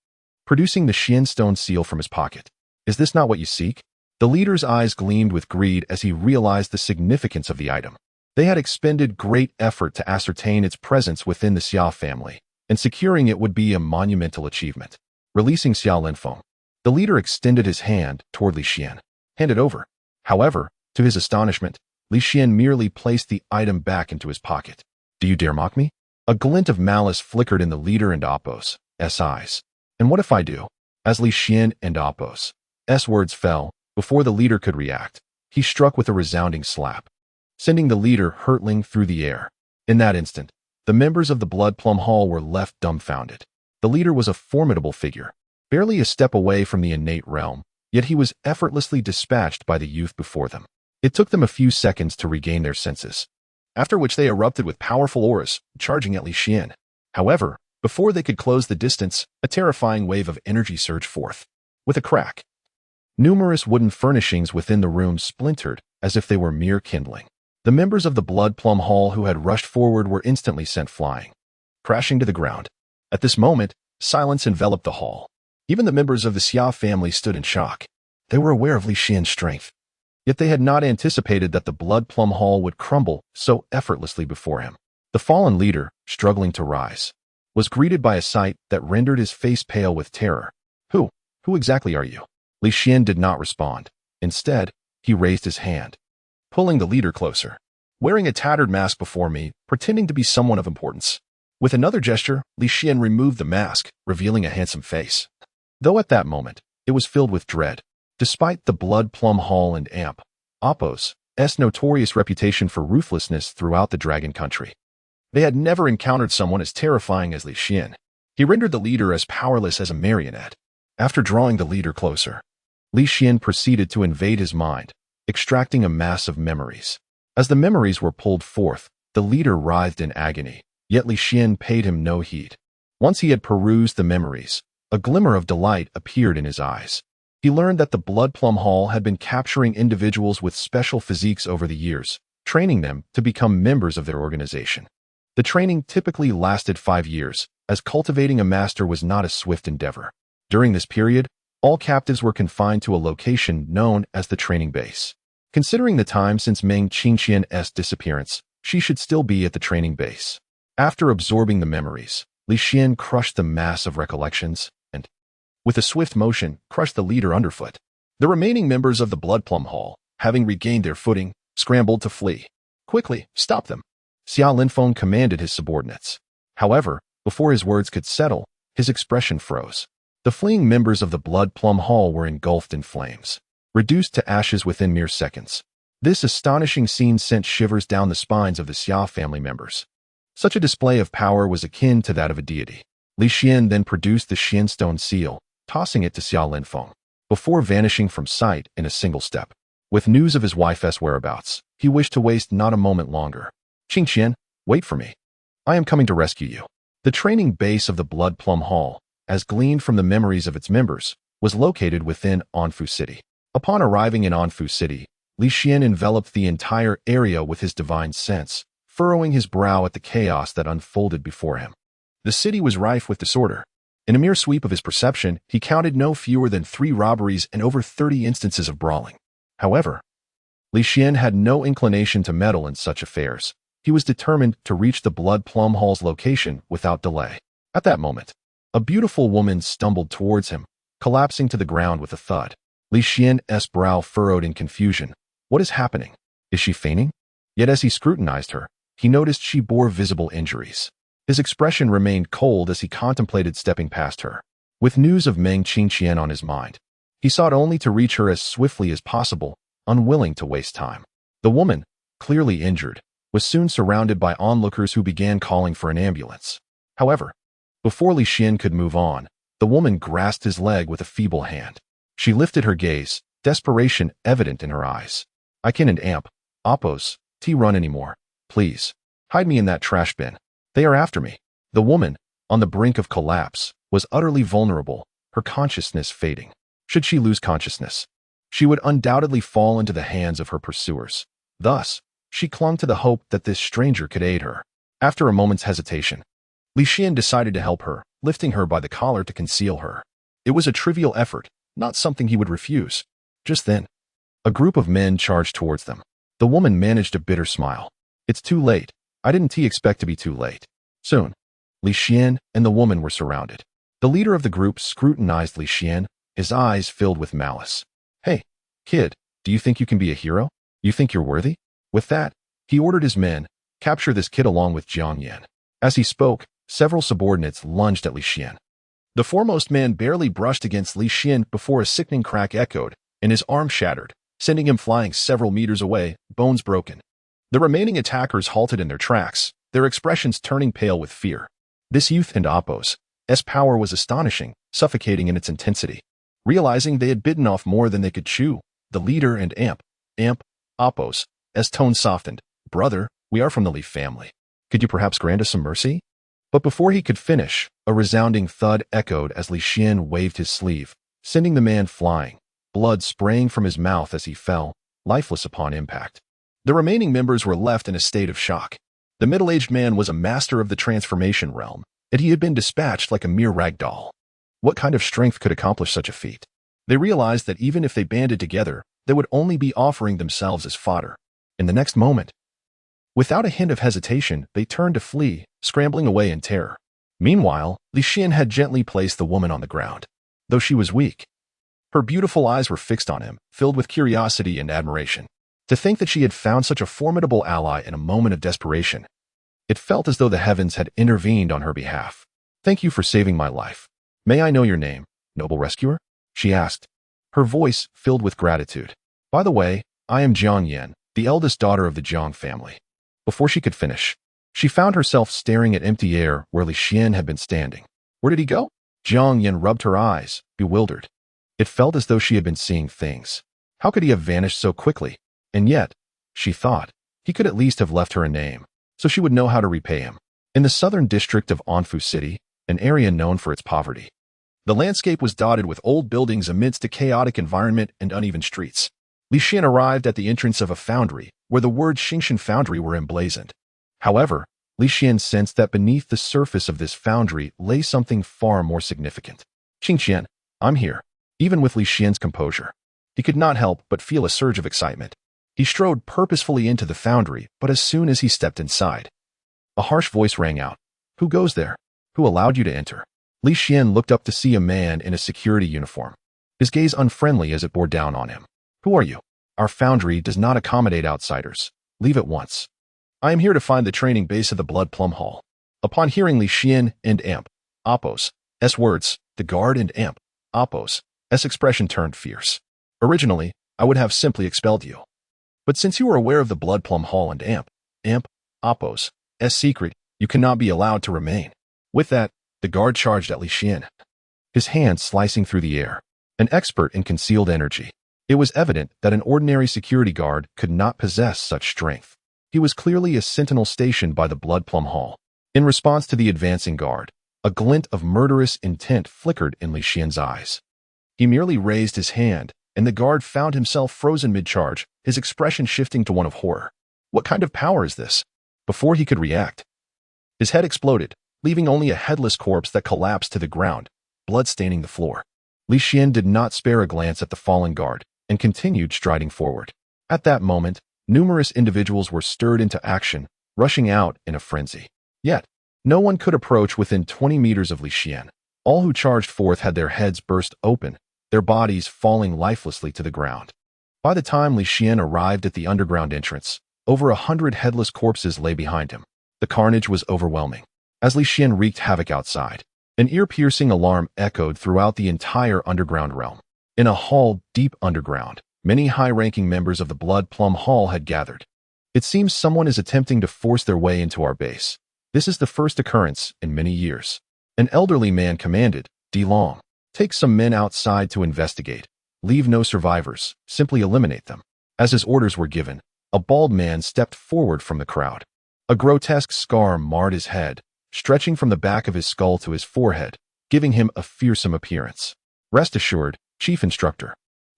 producing the Xian stone seal from his pocket. "Is this not what you seek?" The leader's eyes gleamed with greed as he realized the significance of the item. They had expended great effort to ascertain its presence within the Xia family, and securing it would be a monumental achievement. Releasing Xia Linfeng, the leader extended his hand toward Li Xian. "Hand it over." However, to his astonishment, Li Xian merely placed the item back into his pocket. "Do you dare mock me?" A glint of malice flickered in the leader and Apos' eyes. "And what if I do?" As Li Xian and Apos' words fell, before the leader could react, he struck with a resounding slap, sending the leader hurtling through the air. In that instant, the members of the Blood Plum Hall were left dumbfounded. The leader was a formidable figure, barely a step away from the innate realm, yet he was effortlessly dispatched by the youth before them. It took them a few seconds to regain their senses, after which they erupted with powerful auras, charging at Li Xian. However, before they could close the distance, a terrifying wave of energy surged forth. With a crack, numerous wooden furnishings within the room splintered as if they were mere kindling. The members of the Blood Plum Hall who had rushed forward were instantly sent flying, crashing to the ground. At this moment, silence enveloped the hall. Even the members of the Xia family stood in shock. They were aware of Li Xian's strength, yet they had not anticipated that the Blood Plum Hall would crumble so effortlessly before him. The fallen leader, struggling to rise, was greeted by a sight that rendered his face pale with terror. Who exactly are you? Li Xian did not respond. Instead, he raised his hand, pulling the leader closer. Wearing a tattered mask before me, pretending to be someone of importance. With another gesture, Li Xian removed the mask, revealing a handsome face. Though at that moment, it was filled with dread. Despite the Blood Plum Hall and Amp, Oppo's notorious reputation for ruthlessness throughout the Dragon Country, they had never encountered someone as terrifying as Li Xian. He rendered the leader as powerless as a marionette. After drawing the leader closer, Li Xian proceeded to invade his mind, extracting a mass of memories. As the memories were pulled forth, the leader writhed in agony, yet Li Xian paid him no heed. Once he had perused the memories, a glimmer of delight appeared in his eyes. He learned that the Blood Plum Hall had been capturing individuals with special physiques over the years, training them to become members of their organization. The training typically lasted 5 years, as cultivating a master was not a swift endeavor. During this period, all captives were confined to a location known as the training base. Considering the time since Meng Qingqian's disappearance, she should still be at the training base. After absorbing the memories, Li Xian crushed the mass of recollections and, with a swift motion, crushed the leader underfoot. The remaining members of the Blood Plum Hall, having regained their footing, scrambled to flee. Quickly, stop them! Xia Linfeng commanded his subordinates. However, before his words could settle, his expression froze. The fleeing members of the Blood Plum Hall were engulfed in flames, reduced to ashes within mere seconds. This astonishing scene sent shivers down the spines of the Xia family members. Such a display of power was akin to that of a deity. Li Xian then produced the Xianstone seal, tossing it to Xia Linfeng, before vanishing from sight in a single step. With news of his wife's whereabouts, he wished to waste not a moment longer. Qingqian, wait for me. I am coming to rescue you. The training base of the Blood Plum Hall, as gleaned from the memories of its members, was located within Ensues City. Upon arriving in Ensues City, Li Xian enveloped the entire area with his divine sense, furrowing his brow at the chaos that unfolded before him. The city was rife with disorder. In a mere sweep of his perception, he counted no fewer than 3 robberies and over 30 instances of brawling. However, Li Xian had no inclination to meddle in such affairs. He was determined to reach the Blood Plum Hall's location without delay. At that moment, a beautiful woman stumbled towards him, collapsing to the ground with a thud. Li Xian's brow furrowed in confusion. What is happening? Is she fainting? Yet as he scrutinized her, he noticed she bore visible injuries. His expression remained cold as he contemplated stepping past her. With news of Meng Qingqian on his mind, he sought only to reach her as swiftly as possible, unwilling to waste time. The woman, clearly injured, was soon surrounded by onlookers who began calling for an ambulance. However, before Li Xian could move on, the woman grasped his leg with a feeble hand. She lifted her gaze, desperation evident in her eyes. I can't amp, Oppos, run anymore. Please, hide me in that trash bin. They are after me. The woman, on the brink of collapse, was utterly vulnerable, her consciousness fading. Should she lose consciousness, she would undoubtedly fall into the hands of her pursuers. Thus, she clung to the hope that this stranger could aid her. After a moment's hesitation, Li Xian decided to help her, lifting her by the collar to conceal her. It was a trivial effort, not something he would refuse. Just then, a group of men charged towards them. The woman managed a bitter smile. It's too late. I didn't expect to be too late. Soon, Li Xian and the woman were surrounded. The leader of the group scrutinized Li Xian, his eyes filled with malice. Hey, kid, do you think you can be a hero? You think you're worthy? With that, he ordered his men, capture this kid along with Jiangnan. As he spoke, several subordinates lunged at Li Xian. The foremost man barely brushed against Li Xian before a sickening crack echoed, and his arm shattered, sending him flying several meters away, bones broken. The remaining attackers halted in their tracks, their expressions turning pale with fear. This youth and Oppos' power was astonishing, suffocating in its intensity. Realizing they had bitten off more than they could chew, the leader and Amp, Oppos, as tone softened. Brother, we are from the Leaf family. Could you perhaps grant us some mercy? But before he could finish, a resounding thud echoed as Li Xian waved his sleeve, sending the man flying, blood spraying from his mouth as he fell, lifeless upon impact. The remaining members were left in a state of shock. The middle-aged man was a master of the transformation realm, and he had been dispatched like a mere rag doll. What kind of strength could accomplish such a feat? They realized that even if they banded together, they would only be offering themselves as fodder. In the next moment, without a hint of hesitation, they turned to flee, scrambling away in terror. Meanwhile, Li Xian had gently placed the woman on the ground. Though she was weak, her beautiful eyes were fixed on him, filled with curiosity and admiration. To think that she had found such a formidable ally in a moment of desperation. It felt as though the heavens had intervened on her behalf. Thank you for saving my life. May I know your name, noble rescuer? She asked, her voice filled with gratitude. By the way, I am Jiangnan, the eldest daughter of the Jiang family. Before she could finish, she found herself staring at empty air where Li Xian had been standing. Where did he go? Jiangnan rubbed her eyes, bewildered. It felt as though she had been seeing things. How could he have vanished so quickly? And yet, she thought, he could at least have left her a name, so she would know how to repay him. In the southern district of Anfu City, an area known for its poverty, the landscape was dotted with old buildings amidst a chaotic environment and uneven streets. Li Xian arrived at the entrance of a foundry, where the words Xingshan Foundry were emblazoned. However, Li Xian sensed that beneath the surface of this foundry lay something far more significant. Xingshan, I'm here. Even with Li Xian's composure, he could not help but feel a surge of excitement. He strode purposefully into the foundry, but as soon as he stepped inside, a harsh voice rang out. Who goes there? Who allowed you to enter? Li Xian looked up to see a man in a security uniform, his gaze unfriendly as it bore down on him. Who are you? Our foundry does not accommodate outsiders. Leave at once. I am here to find the training base of the Blood Plum Hall. Upon hearing Li Xian and Amp, Oppos' words, the guard and Amp, Oppos' expression turned fierce. Originally, I would have simply expelled you. But since you are aware of the Blood Plum Hall and Amp, Oppos' secret, you cannot be allowed to remain. With that, the guard charged at Li Xian, his hands slicing through the air. An expert in concealed energy, it was evident that an ordinary security guard could not possess such strength. He was clearly a sentinel stationed by the Blood Plum Hall. In response to the advancing guard, a glint of murderous intent flickered in Li Xian's eyes. He merely raised his hand, and the guard found himself frozen mid-charge, his expression shifting to one of horror. What kind of power is this? Before he could react, his head exploded, leaving only a headless corpse that collapsed to the ground, blood staining the floor. Li Xian did not spare a glance at the fallen guard, and continued striding forward. At that moment, numerous individuals were stirred into action, rushing out in a frenzy. Yet, no one could approach within 20 meters of Li Xian. All who charged forth had their heads burst open, their bodies falling lifelessly to the ground. By the time Li Xian arrived at the underground entrance, over 100 headless corpses lay behind him. The carnage was overwhelming. As Li Xian wreaked havoc outside, an ear-piercing alarm echoed throughout the entire underground realm. In a hall deep underground, many high-ranking members of the Blood Plum Hall had gathered. It seems someone is attempting to force their way into our base. This is the first occurrence in many years. An elderly man commanded, "D Long, take some men outside to investigate. Leave no survivors, simply eliminate them." As his orders were given, a bald man stepped forward from the crowd. A grotesque scar marred his head, stretching from the back of his skull to his forehead, giving him a fearsome appearance. Rest assured, Chief Instructor,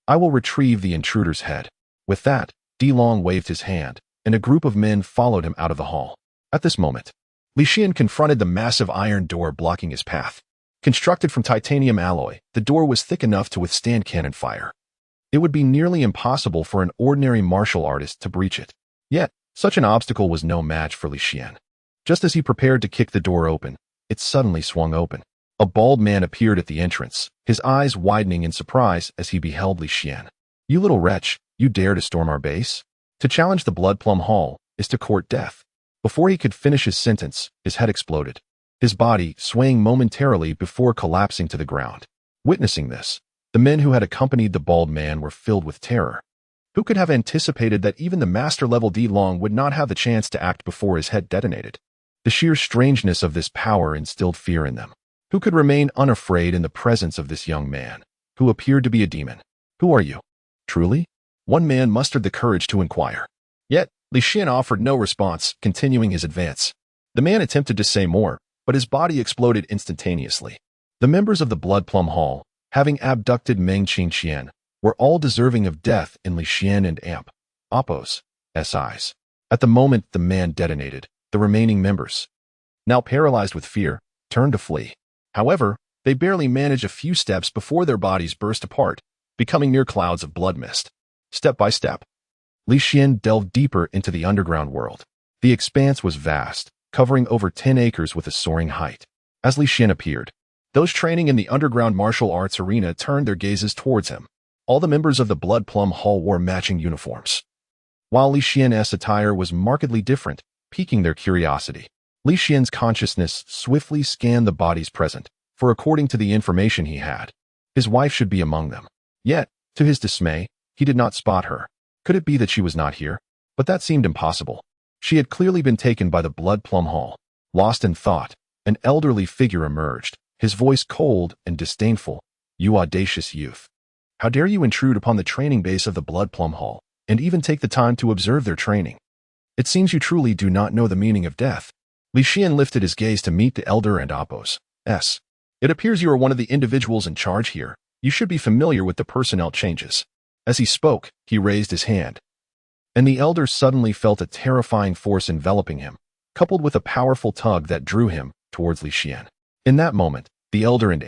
I will retrieve the intruder's head. With that, D Long waved his hand, and a group of men followed him out of the hall. At this moment, Li Xian confronted the massive iron door blocking his path. Constructed from titanium alloy, the door was thick enough to withstand cannon fire. It would be nearly impossible for an ordinary martial artist to breach it. Yet, such an obstacle was no match for Li Xian. Just as he prepared to kick the door open, it suddenly swung open. A bald man appeared at the entrance, his eyes widening in surprise as he beheld Li Xian. You little wretch, you dare to storm our base? To challenge the Blood Plum Hall is to court death. Before he could finish his sentence, his head exploded, his body swaying momentarily before collapsing to the ground. Witnessing this, the men who had accompanied the bald man were filled with terror. Who could have anticipated that even the master-level D Long would not have the chance to act before his head detonated? The sheer strangeness of this power instilled fear in them. Who could remain unafraid in the presence of this young man, who appeared to be a demon. "Who are you? Truly?" One man mustered the courage to inquire. Yet, Li Xian offered no response, continuing his advance. The man attempted to say more, but his body exploded instantaneously. The members of the Blood Plum Hall, having abducted Meng Qingqian, were all deserving of death in Li Xian and Appo's eyes. At the moment the man detonated, the remaining members, now paralyzed with fear, turned to flee. However, they barely managed a few steps before their bodies burst apart, becoming mere clouds of blood mist. Step by step, Li Xian delved deeper into the underground world. The expanse was vast, covering over 10 acres with a soaring height. As Li Xian appeared, those training in the underground martial arts arena turned their gazes towards him. All the members of the Blood Plum Hall wore matching uniforms, while Li Xian's attire was markedly different, piquing their curiosity. Li Xian's consciousness swiftly scanned the bodies present, for according to the information he had, his wife should be among them. Yet, to his dismay, he did not spot her. Could it be that she was not here? But that seemed impossible. She had clearly been taken by the Blood Plum Hall. Lost in thought, an elderly figure emerged, his voice cold and disdainful. "You audacious youth. How dare you intrude upon the training base of the Blood Plum Hall, and even take the time to observe their training? It seems you truly do not know the meaning of death." Li Xian lifted his gaze to meet the elder and Appo's. "It appears you are one of the individuals in charge here. You should be familiar with the personnel changes." As he spoke, he raised his hand, and the elder suddenly felt a terrifying force enveloping him, coupled with a powerful tug that drew him towards Li Xian. In that moment, the elder and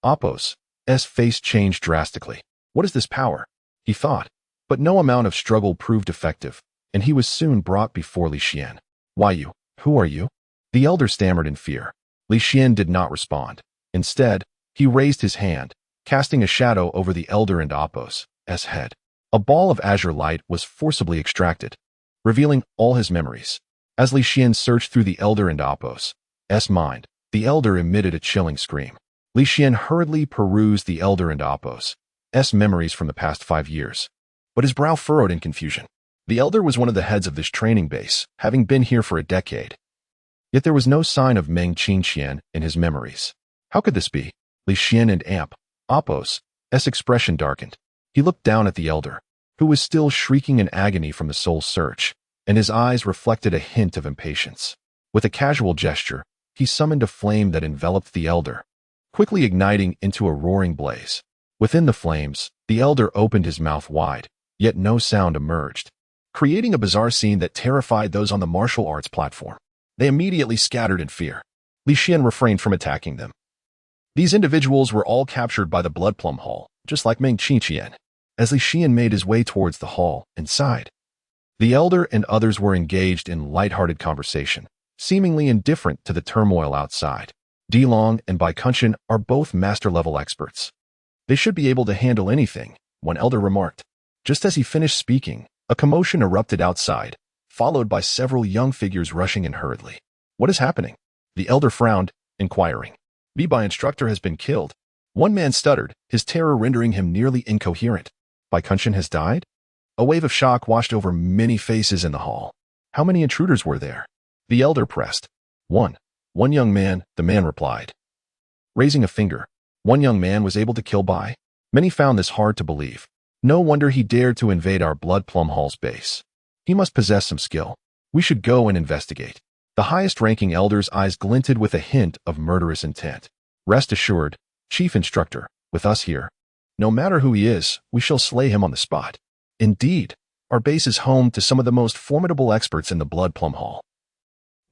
Appo's face changed drastically. What is this power? He thought, but no amount of struggle proved effective, and he was soon brought before Li Xian. Who are you? The elder stammered in fear. Li Xian did not respond. Instead, he raised his hand, casting a shadow over the elder and Appo's head. A ball of azure light was forcibly extracted, revealing all his memories. As Li Xian searched through the elder and Appo's mind, the elder emitted a chilling scream. Li Xian hurriedly perused the elder and Appo's memories from the past 5 years, but his brow furrowed in confusion. The elder was one of the heads of this training base, having been here for a decade. Yet there was no sign of Meng Qingqian in his memories. How could this be? Li Xian and Appo's expression darkened. He looked down at the elder, who was still shrieking in agony from the soul search, and his eyes reflected a hint of impatience. With a casual gesture, he summoned a flame that enveloped the elder, quickly igniting into a roaring blaze. Within the flames, the elder opened his mouth wide, yet no sound emerged, creating a bizarre scene that terrified those on the martial arts platform. They immediately scattered in fear. Li Xian refrained from attacking them. These individuals were all captured by the Blood Plum Hall, just like Meng Qingqian. As Li Xian made his way towards the hall, inside, the elder and others were engaged in light-hearted conversation, seemingly indifferent to the turmoil outside. Di Long and Bai Kunshan are both master-level experts. They should be able to handle anything, one elder remarked. Just as he finished speaking, a commotion erupted outside, followed by several young figures rushing in hurriedly. What is happening? The elder frowned, inquiring. Bai instructor has been killed. One man stuttered, his terror rendering him nearly incoherent. Bai Kunshan has died? A wave of shock washed over many faces in the hall. How many intruders were there? The elder pressed. One young man, the man replied, raising a finger. One young man was able to kill Bai. Many found this hard to believe. No wonder he dared to invade our Blood Plum Hall's base. He must possess some skill. We should go and investigate. The highest-ranking elder's eyes glinted with a hint of murderous intent. Rest assured, Chief Instructor, with us here, no matter who he is, we shall slay him on the spot. Indeed, our base is home to some of the most formidable experts in the Blood Plum Hall.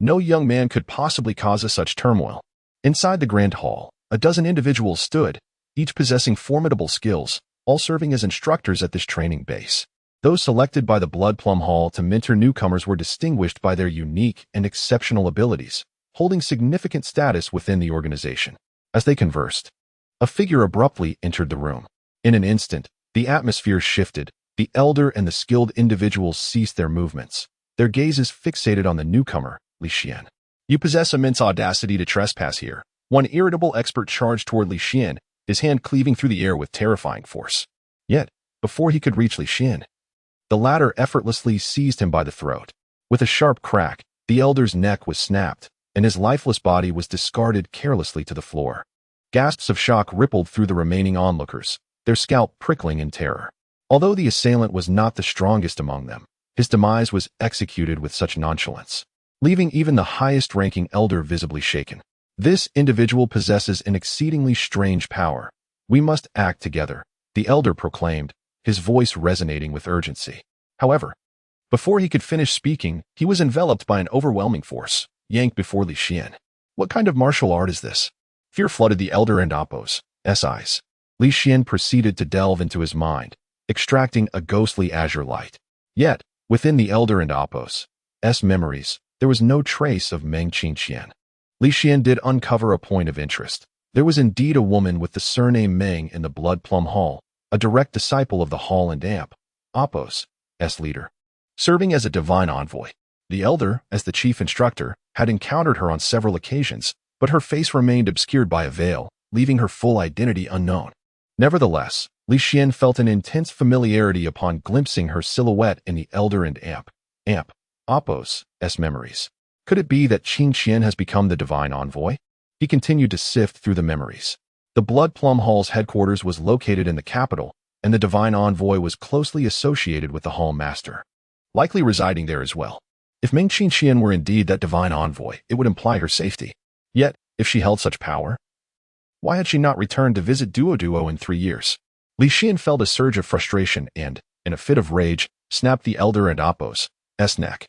No young man could possibly cause us such turmoil. Inside the Grand Hall, a dozen individuals stood, each possessing formidable skills, all serving as instructors at this training base. Those selected by the Blood Plum Hall to mentor newcomers were distinguished by their unique and exceptional abilities, holding significant status within the organization. As they conversed, a figure abruptly entered the room. In an instant, the atmosphere shifted. The elder and the skilled individuals ceased their movements, their gazes fixated on the newcomer, Li Xian. You possess immense audacity to trespass here. One irritable expert charged toward Li Xian, his hand cleaving through the air with terrifying force. Yet, before he could reach Li Xian, the latter effortlessly seized him by the throat. With a sharp crack, the elder's neck was snapped, and his lifeless body was discarded carelessly to the floor. Gasps of shock rippled through the remaining onlookers, their scalp prickling in terror. Although the assailant was not the strongest among them, his demise was executed with such nonchalance, leaving even the highest-ranking elder visibly shaken. This individual possesses an exceedingly strange power. We must act together, the elder proclaimed, his voice resonating with urgency. However, before he could finish speaking, he was enveloped by an overwhelming force, yanked before Li Xian. What kind of martial art is this? Fear flooded the elder and Appo's eyes. Li Xian proceeded to delve into his mind, extracting a ghostly azure light. Yet, within the elder and Appo's memories, there was no trace of Meng Qingqian. Li Xian did uncover a point of interest. There was indeed a woman with the surname Meng in the Blood Plum Hall, a direct disciple of the Hall and Appo's leader, serving as a divine envoy. The elder, as the chief instructor, had encountered her on several occasions, but her face remained obscured by a veil, leaving her full identity unknown. Nevertheless, Li Xian felt an intense familiarity upon glimpsing her silhouette in the elder and Appo's memories. Could it be that Qingqian has become the divine envoy? He continued to sift through the memories. The Blood Plum Hall's headquarters was located in the capital, and the divine envoy was closely associated with the hall master, likely residing there as well. If Meng Qingqian were indeed that divine envoy, it would imply her safety. Yet, if she held such power, why had she not returned to visit Duo in 3 years? Li Xian felt a surge of frustration and, in a fit of rage, snapped the elder and Appo's neck,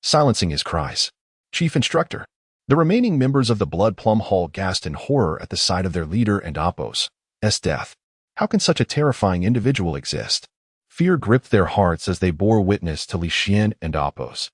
silencing his cries. Chief Instructor. The remaining members of the Blood Plum Hall gasped in horror at the sight of their leader and Appo's death. How can such a terrifying individual exist? Fear gripped their hearts as they bore witness to Li Xian and Appo's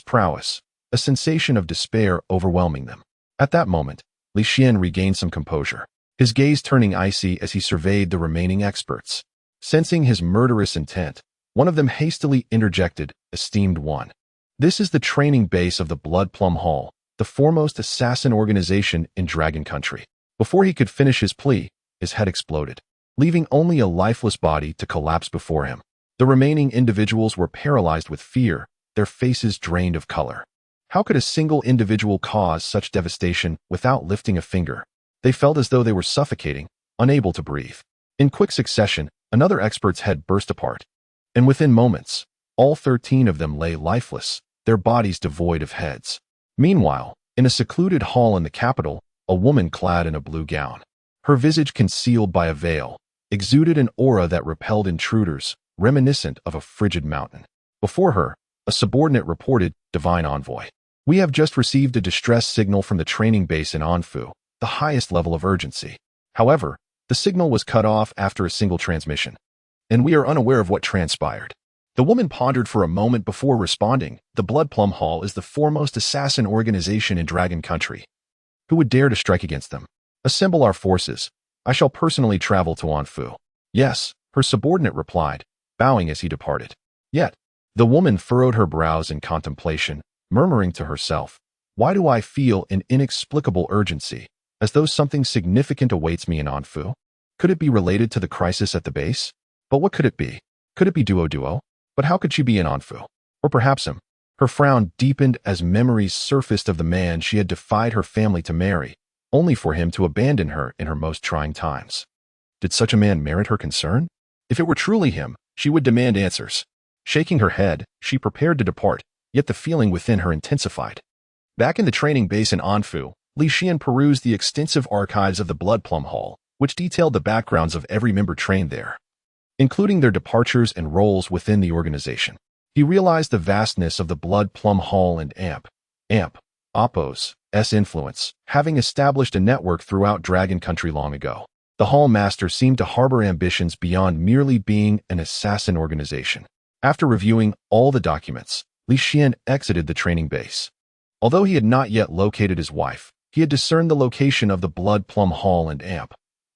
prowess, a sensation of despair overwhelming them. At that moment, Li Xian regained some composure, his gaze turning icy as he surveyed the remaining experts. Sensing his murderous intent, one of them hastily interjected, "Esteemed one. This is the training base of the Blood Plum Hall, the foremost assassin organization in Dragon Country." Before he could finish his plea, his head exploded, leaving only a lifeless body to collapse before him. The remaining individuals were paralyzed with fear, their faces drained of color. How could a single individual cause such devastation without lifting a finger? They felt as though they were suffocating, unable to breathe. In quick succession, another expert's head burst apart, and within moments, all 13 of them lay lifeless, their bodies devoid of heads. Meanwhile, in a secluded hall in the capital, a woman clad in a blue gown, her visage concealed by a veil, exuded an aura that repelled intruders, reminiscent of a frigid mountain. Before her, a subordinate reported, "Divine Envoy. We have just received a distress signal from the training base in Anfu, the highest level of urgency. However, the signal was cut off after a single transmission, and we are unaware of what transpired." The woman pondered for a moment before responding, "The Blood Plum Hall is the foremost assassin organization in Dragon Country. Who would dare to strike against them? Assemble our forces. I shall personally travel to Anfu." "Yes," her subordinate replied, bowing as he departed. Yet, the woman furrowed her brows in contemplation, murmuring to herself, "Why do I feel an inexplicable urgency, as though something significant awaits me in Anfu? Could it be related to the crisis at the base? But what could it be? Could it be Duo? But how could she be in Anfu? Or perhaps him?" Her frown deepened as memories surfaced of the man she had defied her family to marry, only for him to abandon her in her most trying times. Did such a man merit her concern? If it were truly him, she would demand answers. Shaking her head, she prepared to depart, yet the feeling within her intensified. Back in the training base in Anfu, Li Xian perused the extensive archives of the Blood Plum Hall, which detailed the backgrounds of every member trained there, including their departures and roles within the organization. He realized the vastness of the Blood Plum Hall and Appo's influence, having established a network throughout Dragon Country long ago. The Hall Master seemed to harbor ambitions beyond merely being an assassin organization. After reviewing all the documents, Li Xian exited the training base. Although he had not yet located his wife, he had discerned the location of the Blood Plum Hall and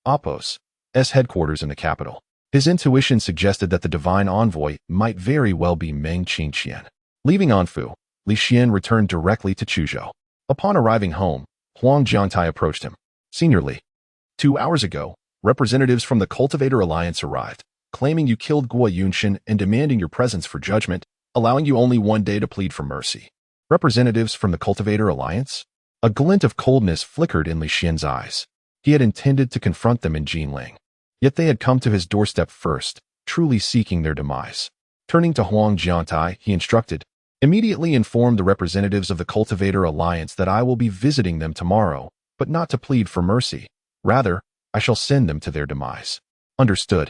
Appo's headquarters in the capital. His intuition suggested that the divine envoy might very well be Meng Qingqian. Leaving Anfu, Li Xian returned directly to Chuzhou. Upon arriving home, Huang Jiangtai approached him. "Senior Li, 2 hours ago, representatives from the Cultivator Alliance arrived, claiming you killed Guo Yunshin and demanding your presence for judgment, allowing you only 1 day to plead for mercy." Representatives from the Cultivator Alliance? A glint of coldness flickered in Li Xian's eyes. He had intended to confront them in Jiangnan. Yet they had come to his doorstep first, truly seeking their demise. Turning to Huang Jiantai, he instructed, "Immediately inform the representatives of the Cultivator Alliance that I will be visiting them tomorrow, but not to plead for mercy. Rather, I shall send them to their demise." "Understood,"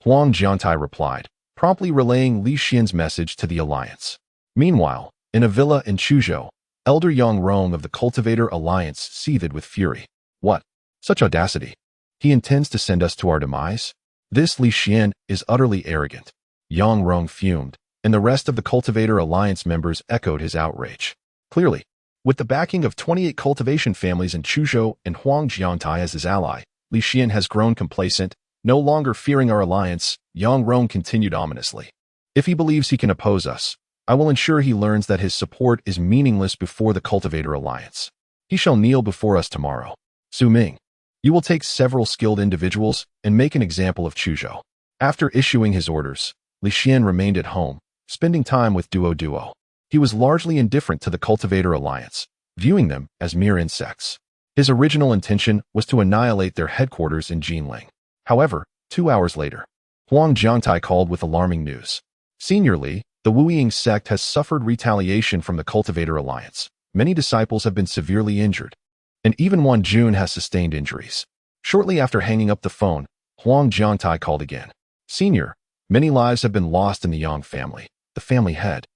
Huang Jiantai replied, promptly relaying Li Xian's message to the Alliance. Meanwhile, in a villa in Chuzhou, Elder Yang Rong of the Cultivator Alliance seethed with fury. "What? Such audacity! He intends to send us to our demise? This Li Xian is utterly arrogant." Yang Rong fumed, and the rest of the Cultivator Alliance members echoed his outrage. Clearly, with the backing of 28 cultivation families in Chuzhou and Huang Jiantai as his ally, Li Xian has grown complacent, no longer fearing our alliance. Yang Rong continued ominously. "If he believes he can oppose us, I will ensure he learns that his support is meaningless before the Cultivator Alliance. He shall kneel before us tomorrow. Su Ming, you will take several skilled individuals and make an example of Chuzhou." After issuing his orders, Li Xian remained at home, spending time with Duo. He was largely indifferent to the Cultivator Alliance, viewing them as mere insects. His original intention was to annihilate their headquarters in Jiangnan. However, 2 hours later, Huang Jiantai called with alarming news. "Senior Li, the Wuying sect has suffered retaliation from the Cultivator Alliance. Many disciples have been severely injured, and even Wan Jun has sustained injuries." Shortly after hanging up the phone, Huang Jiantai called again. "Senior, many lives have been lost in the Yang family. The family head,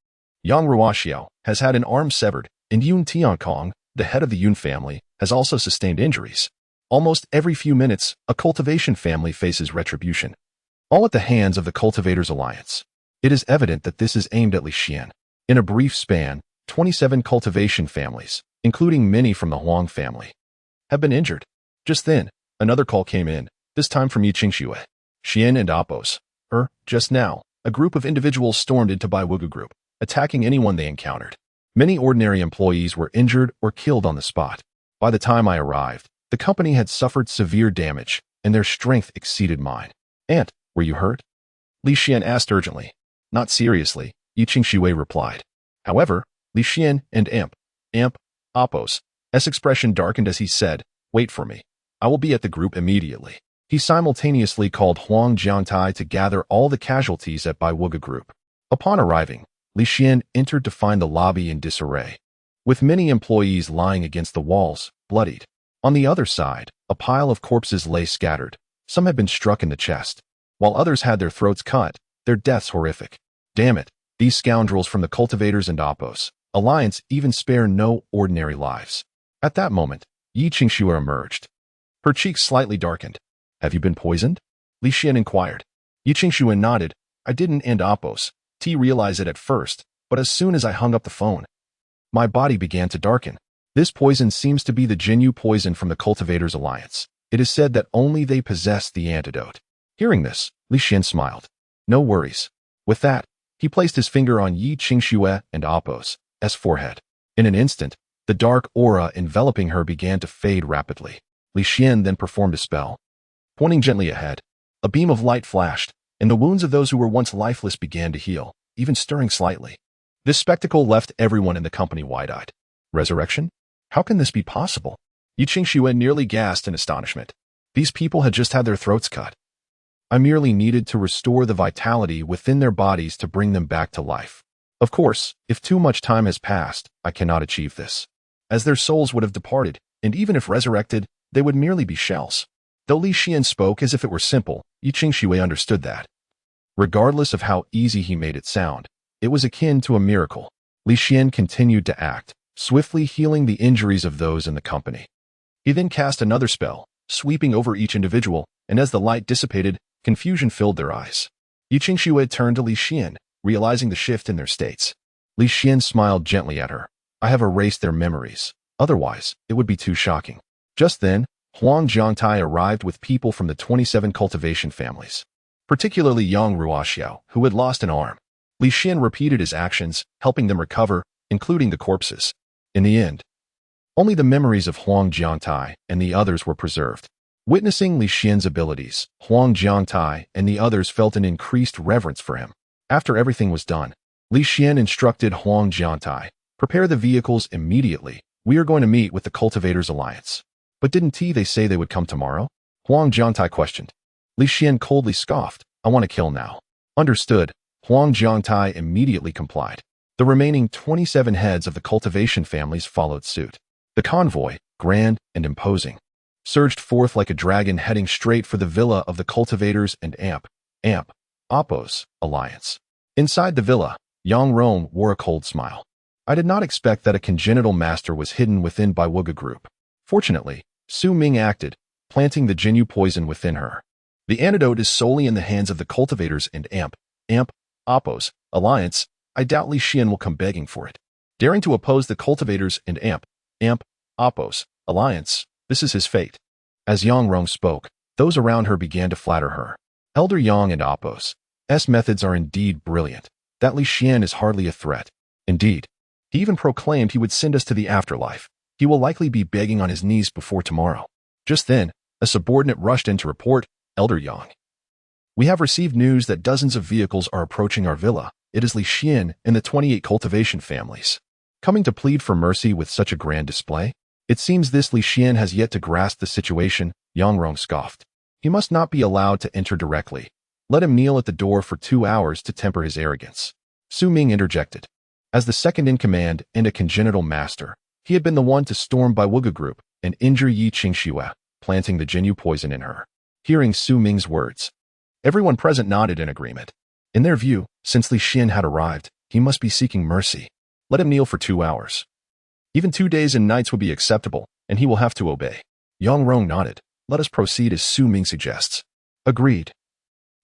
Yang Ruoxiao, has had an arm severed, and Yun Tiankong, the head of the Yun family, has also sustained injuries. Almost every few minutes, a cultivation family faces retribution, all at the hands of the Cultivators Alliance. It is evident that this is aimed at Li Xian." In a brief span, 27 cultivation families, including many from the Huang family, have been injured. Just then, another call came in, this time from Yi Qingxue, Xian and Appos. Just now, a group of individuals stormed into Bai Wugu Group, attacking anyone they encountered. Many ordinary employees were injured or killed on the spot. By the time I arrived, the company had suffered severe damage, and their strength exceeded mine. "Aunt, were you hurt?" Li Xian asked urgently. "Not seriously," Yi Qingxue replied. However, Li Xian and Appos' expression darkened as he said, "Wait for me. I will be at the group immediately." He simultaneously called Huang Jiantai to gather all the casualties at Bai Wuga Group. Upon arriving, Li Xian entered to find the lobby in disarray, with many employees lying against the walls, bloodied. On the other side, a pile of corpses lay scattered. Some had been struck in the chest, while others had their throats cut, their deaths horrific. Damn it, these scoundrels from the Cultivators and Appos Alliance even spare no ordinary lives. At that moment, Yi Qingxue emerged. Her cheeks slightly darkened. "Have you been poisoned?" Li Xian inquired. Yi Qingxue nodded. "I didn't and Appos realize it at first, but as soon as I hung up the phone, my body began to darken. This poison seems to be the Jinyu poison from the Cultivators Alliance. It is said that only they possess the antidote." Hearing this, Li Xian smiled. "No worries." With that, he placed his finger on Yi Qingxue and Appos' forehead. In an instant, the dark aura enveloping her began to fade rapidly. Li Xian then performed a spell. Pointing gently ahead, a beam of light flashed, and the wounds of those who were once lifeless began to heal, even stirring slightly. This spectacle left everyone in the company wide-eyed. Resurrection? How can this be possible? Yi Qingxue nearly gasped in astonishment. These people had just had their throats cut. I merely needed to restore the vitality within their bodies to bring them back to life. Of course, if too much time has passed, I cannot achieve this, as their souls would have departed, and even if resurrected, they would merely be shells. Though Li Xian spoke as if it were simple, Yi Qingxue understood that. Regardless of how easy he made it sound, it was akin to a miracle. Li Xian continued to act, swiftly healing the injuries of those in the company. He then cast another spell, sweeping over each individual, and as the light dissipated, confusion filled their eyes. Yi Qingxue turned to Li Xian, realizing the shift in their states. Li Xian smiled gently at her. "I have erased their memories. Otherwise, it would be too shocking." Just then, Huang Jiantai arrived with people from the 27 cultivation families, particularly Yang Ruoxiao, who had lost an arm. Li Xian repeated his actions, helping them recover, including the corpses. In the end, only the memories of Huang Jiantai and the others were preserved. Witnessing Li Xian's abilities, Huang Jiantai and the others felt an increased reverence for him. After everything was done, Li Xian instructed Huang Jiantai, "Prepare the vehicles immediately. We are going to meet with the Cultivators Alliance." "But didn't they say they would come tomorrow?" Huang Jiantai questioned. Li Xian coldly scoffed. I want to kill now. Understood. Huang Jiangtai immediately complied. The remaining 27 heads of the cultivation families followed suit. The convoy, grand and imposing, surged forth like a dragon heading straight for the villa of the cultivators and Oppos alliance. Inside the villa, Yang Rong wore a cold smile. I did not expect that a congenital master was hidden within by Wuge group. Fortunately, Su Ming acted, planting the Jinyu poison within her. The antidote is solely in the hands of the cultivators and Oppos alliance. I doubt Li Xian will come begging for it. Daring to oppose the cultivators and Oppos alliance, this is his fate. As Yang Rong spoke, those around her began to flatter her. Elder Yang and Oppos' methods are indeed brilliant. That Li Xian is hardly a threat. Indeed, he even proclaimed he would send us to the afterlife. He will likely be begging on his knees before tomorrow. Just then, a subordinate rushed in to report, Elder Yang. We have received news that dozens of vehicles are approaching our villa. It is Li Xian and the 28 cultivation families. Coming to plead for mercy with such a grand display? It seems this Li Xian has yet to grasp the situation, Yang Rong scoffed. He must not be allowed to enter directly. Let him kneel at the door for 2 hours to temper his arrogance. Su Ming interjected. As the second in command and a congenital master, he had been the one to storm by Wuge group and injure Yi Qingxue, planting the Jinyu poison in her. Hearing Su Ming's words, everyone present nodded in agreement. In their view, since Li Xian had arrived, he must be seeking mercy. Let him kneel for 2 hours. Even 2 days and nights would be acceptable, and he will have to obey. Yang Rong nodded. Let us proceed as Su Ming suggests. Agreed.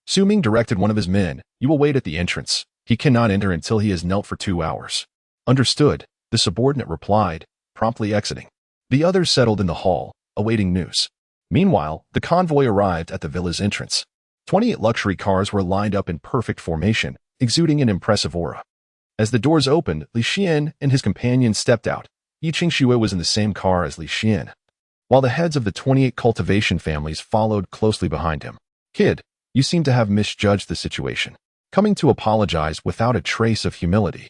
Su Ming directed one of his men. You will wait at the entrance. He cannot enter until he has knelt for 2 hours. Understood, the subordinate replied, promptly exiting. The others settled in the hall, awaiting news. Meanwhile, the convoy arrived at the villa's entrance. 28 luxury cars were lined up in perfect formation, exuding an impressive aura. As the doors opened, Li Xian and his companions stepped out. Yi Qingxue was in the same car as Li Xian, while the heads of the 28 cultivation families followed closely behind him. Kid, you seem to have misjudged the situation, coming to apologize without a trace of humility.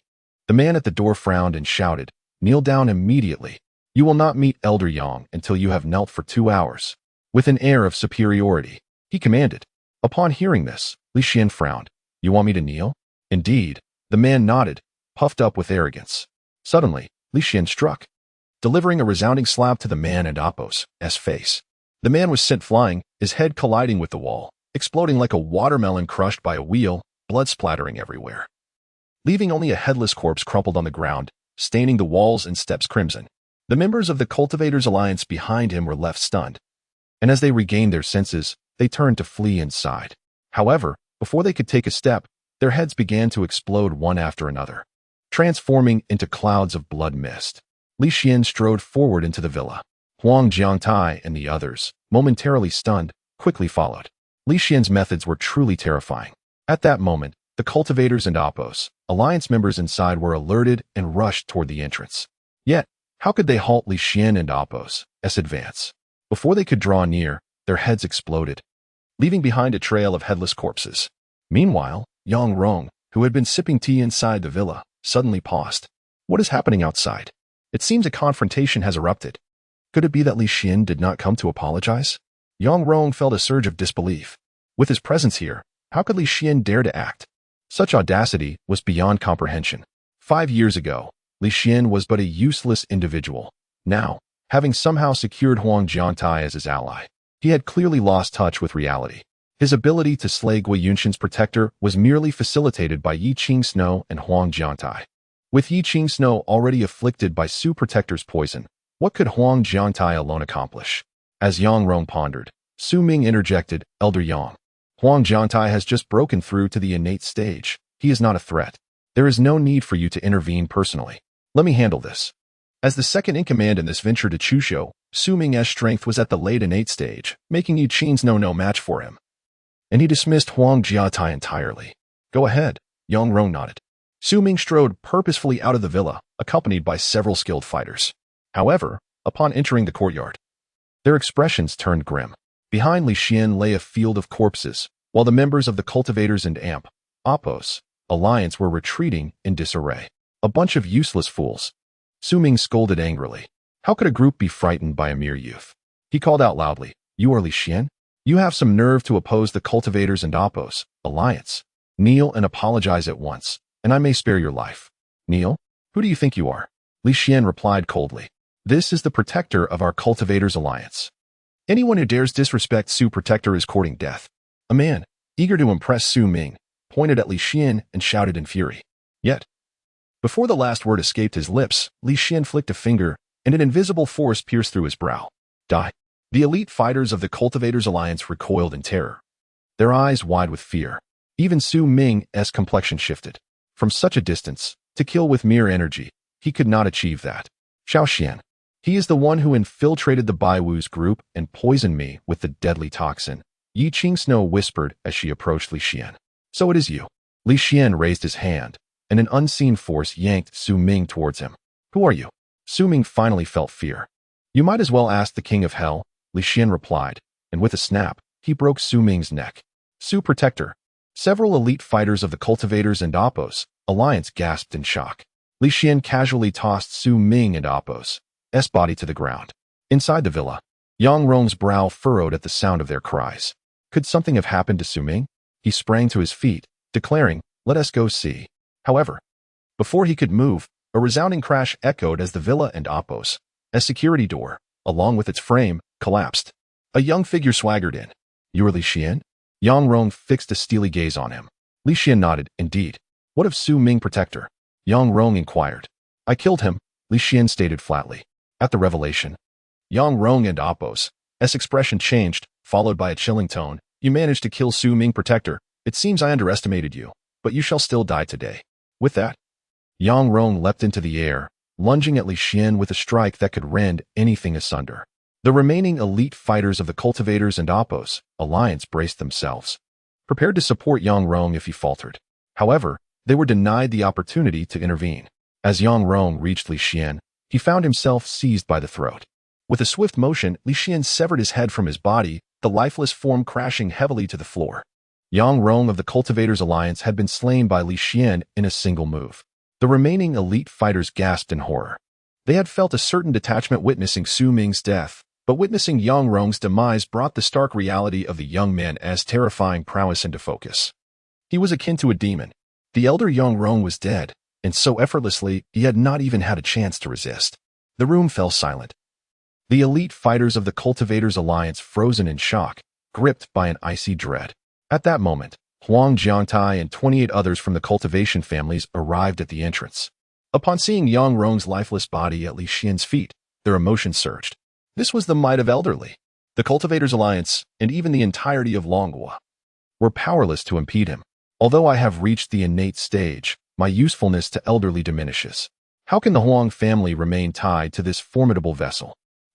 The man at the door frowned and shouted, kneel down immediately. You will not meet Elder Yang until you have knelt for 2 hours. With an air of superiority, he commanded. Upon hearing this, Li Xian frowned. You want me to kneel? Indeed. The man nodded, puffed up with arrogance. Suddenly, Li Xian struck, delivering a resounding slap to the man and Oppos' face. The man was sent flying, his head colliding with the wall, exploding like a watermelon crushed by a wheel, blood splattering everywhere, leaving only a headless corpse crumpled on the ground, staining the walls and steps crimson. The members of the Cultivators Alliance behind him were left stunned, and as they regained their senses, they turned to flee inside. However, before they could take a step, their heads began to explode one after another, transforming into clouds of blood mist. Li Xian strode forward into the villa. Huang Jiangtai and the others, momentarily stunned, quickly followed. Li Xian's methods were truly terrifying. At that moment, the cultivators and Oppos alliance members inside were alerted and rushed toward the entrance. Yet, how could they halt Li Xian and Oppos' advance? Before they could draw near, their heads exploded, leaving behind a trail of headless corpses. Meanwhile, Yang Rong, who had been sipping tea inside the villa, suddenly paused. What is happening outside? It seems a confrontation has erupted. Could it be that Li Xian did not come to apologize? Yang Rong felt a surge of disbelief. With his presence here, how could Li Xian dare to act? Such audacity was beyond comprehension. 5 years ago, Li Xian was but a useless individual. Now, having somehow secured Huang Jiangtai as his ally, he had clearly lost touch with reality. His ability to slay Gui Yunshin's protector was merely facilitated by Yi Qingxue and Huang Jiangtai. With Yi Qingxue already afflicted by Su Protector's poison, what could Huang Jiangtai alone accomplish? As Yang Rong pondered, Su Ming interjected, Elder Yang. Huang Jiangtai has just broken through to the innate stage. He is not a threat. There is no need for you to intervene personally. Let me handle this. As the second in command in this venture to Chuzhou, Su Ming's strength was at the late innate stage, making Yi Qingxue no match for him, and he dismissed Huang Jiangtai entirely. Go ahead, Yang Rong nodded. Su Ming strode purposefully out of the villa, accompanied by several skilled fighters. However, upon entering the courtyard, their expressions turned grim. Behind Li Xian lay a field of corpses, while the members of the cultivators and Oppos alliance were retreating in disarray. A bunch of useless fools. Su Ming scolded angrily. How could a group be frightened by a mere youth? He called out loudly, You are Li Xian? You have some nerve to oppose the Cultivators and Oppos alliance. Kneel and apologize at once, and I may spare your life. Kneel? Who do you think you are? Li Xian replied coldly. This is the protector of our Cultivators alliance. Anyone who dares disrespect Su Protector is courting death. A man, eager to impress Su Ming, pointed at Li Xian and shouted in fury. Yet, before the last word escaped his lips, Li Xian flicked a finger, and an invisible force pierced through his brow. Die. The elite fighters of the Cultivators Alliance recoiled in terror, their eyes wide with fear. Even Su Ming's complexion shifted. From such a distance, to kill with mere energy, he could not achieve that. Xiaoxian. He is the one who infiltrated the Baiwu's group and poisoned me with the deadly toxin, Yi Qingsnow whispered as she approached Li Xian. So it is you. Li Xian raised his hand, and an unseen force yanked Su Ming towards him. Who are you? Su Ming finally felt fear. You might as well ask the King of Hell, Li Xian replied, and with a snap, he broke Su Ming's neck. Su Protector. Several elite fighters of the Cultivators and Oppos alliance gasped in shock. Li Xian casually tossed Su Ming and Oppos' body to the ground. Inside the villa, Yang Rong's brow furrowed at the sound of their cries. Could something have happened to Su Ming? He sprang to his feet, declaring, "Let us go see." However, before he could move, a resounding crash echoed as the villa and Oppos' security door, along with its frame, collapsed. A young figure swaggered in. You are Li Xian? Yang Rong fixed a steely gaze on him. Li Xian nodded, indeed. What of Su Ming Protector? Yang Rong inquired. I killed him, Li Xian stated flatly. At the revelation, Yang Rong and Oppos' expression changed, followed by a chilling tone. You managed to kill Su Ming Protector. It seems I underestimated you, but you shall still die today. With that, Yang Rong leapt into the air, lunging at Li Xian with a strike that could rend anything asunder. The remaining elite fighters of the Cultivators and Oppos alliance braced themselves, prepared to support Yang Rong if he faltered. However, they were denied the opportunity to intervene. As Yang Rong reached Li Xian, he found himself seized by the throat. With a swift motion, Li Xian severed his head from his body, the lifeless form crashing heavily to the floor. Yang Rong of the Cultivators Alliance had been slain by Li Xian in a single move. The remaining elite fighters gasped in horror. They had felt a certain detachment witnessing Su Ming's death, but witnessing Yang Rong's demise brought the stark reality of the young man's terrifying prowess into focus. He was akin to a demon. The elder Yang Rong was dead, and so effortlessly he had not even had a chance to resist. The room fell silent. The elite fighters of the Cultivators Alliance frozen in shock, gripped by an icy dread. At that moment, Huang Jiangtai and 28 others from the Cultivation families arrived at the entrance. Upon seeing Yang Rong's lifeless body at Li Xian's feet, their emotions surged. This was the might of elderly. The Cultivators Alliance, and even the entirety of Longhua, were powerless to impede him. Although I have reached the innate stage, my usefulness to elderly diminishes. How can the Huang family remain tied to this formidable vessel?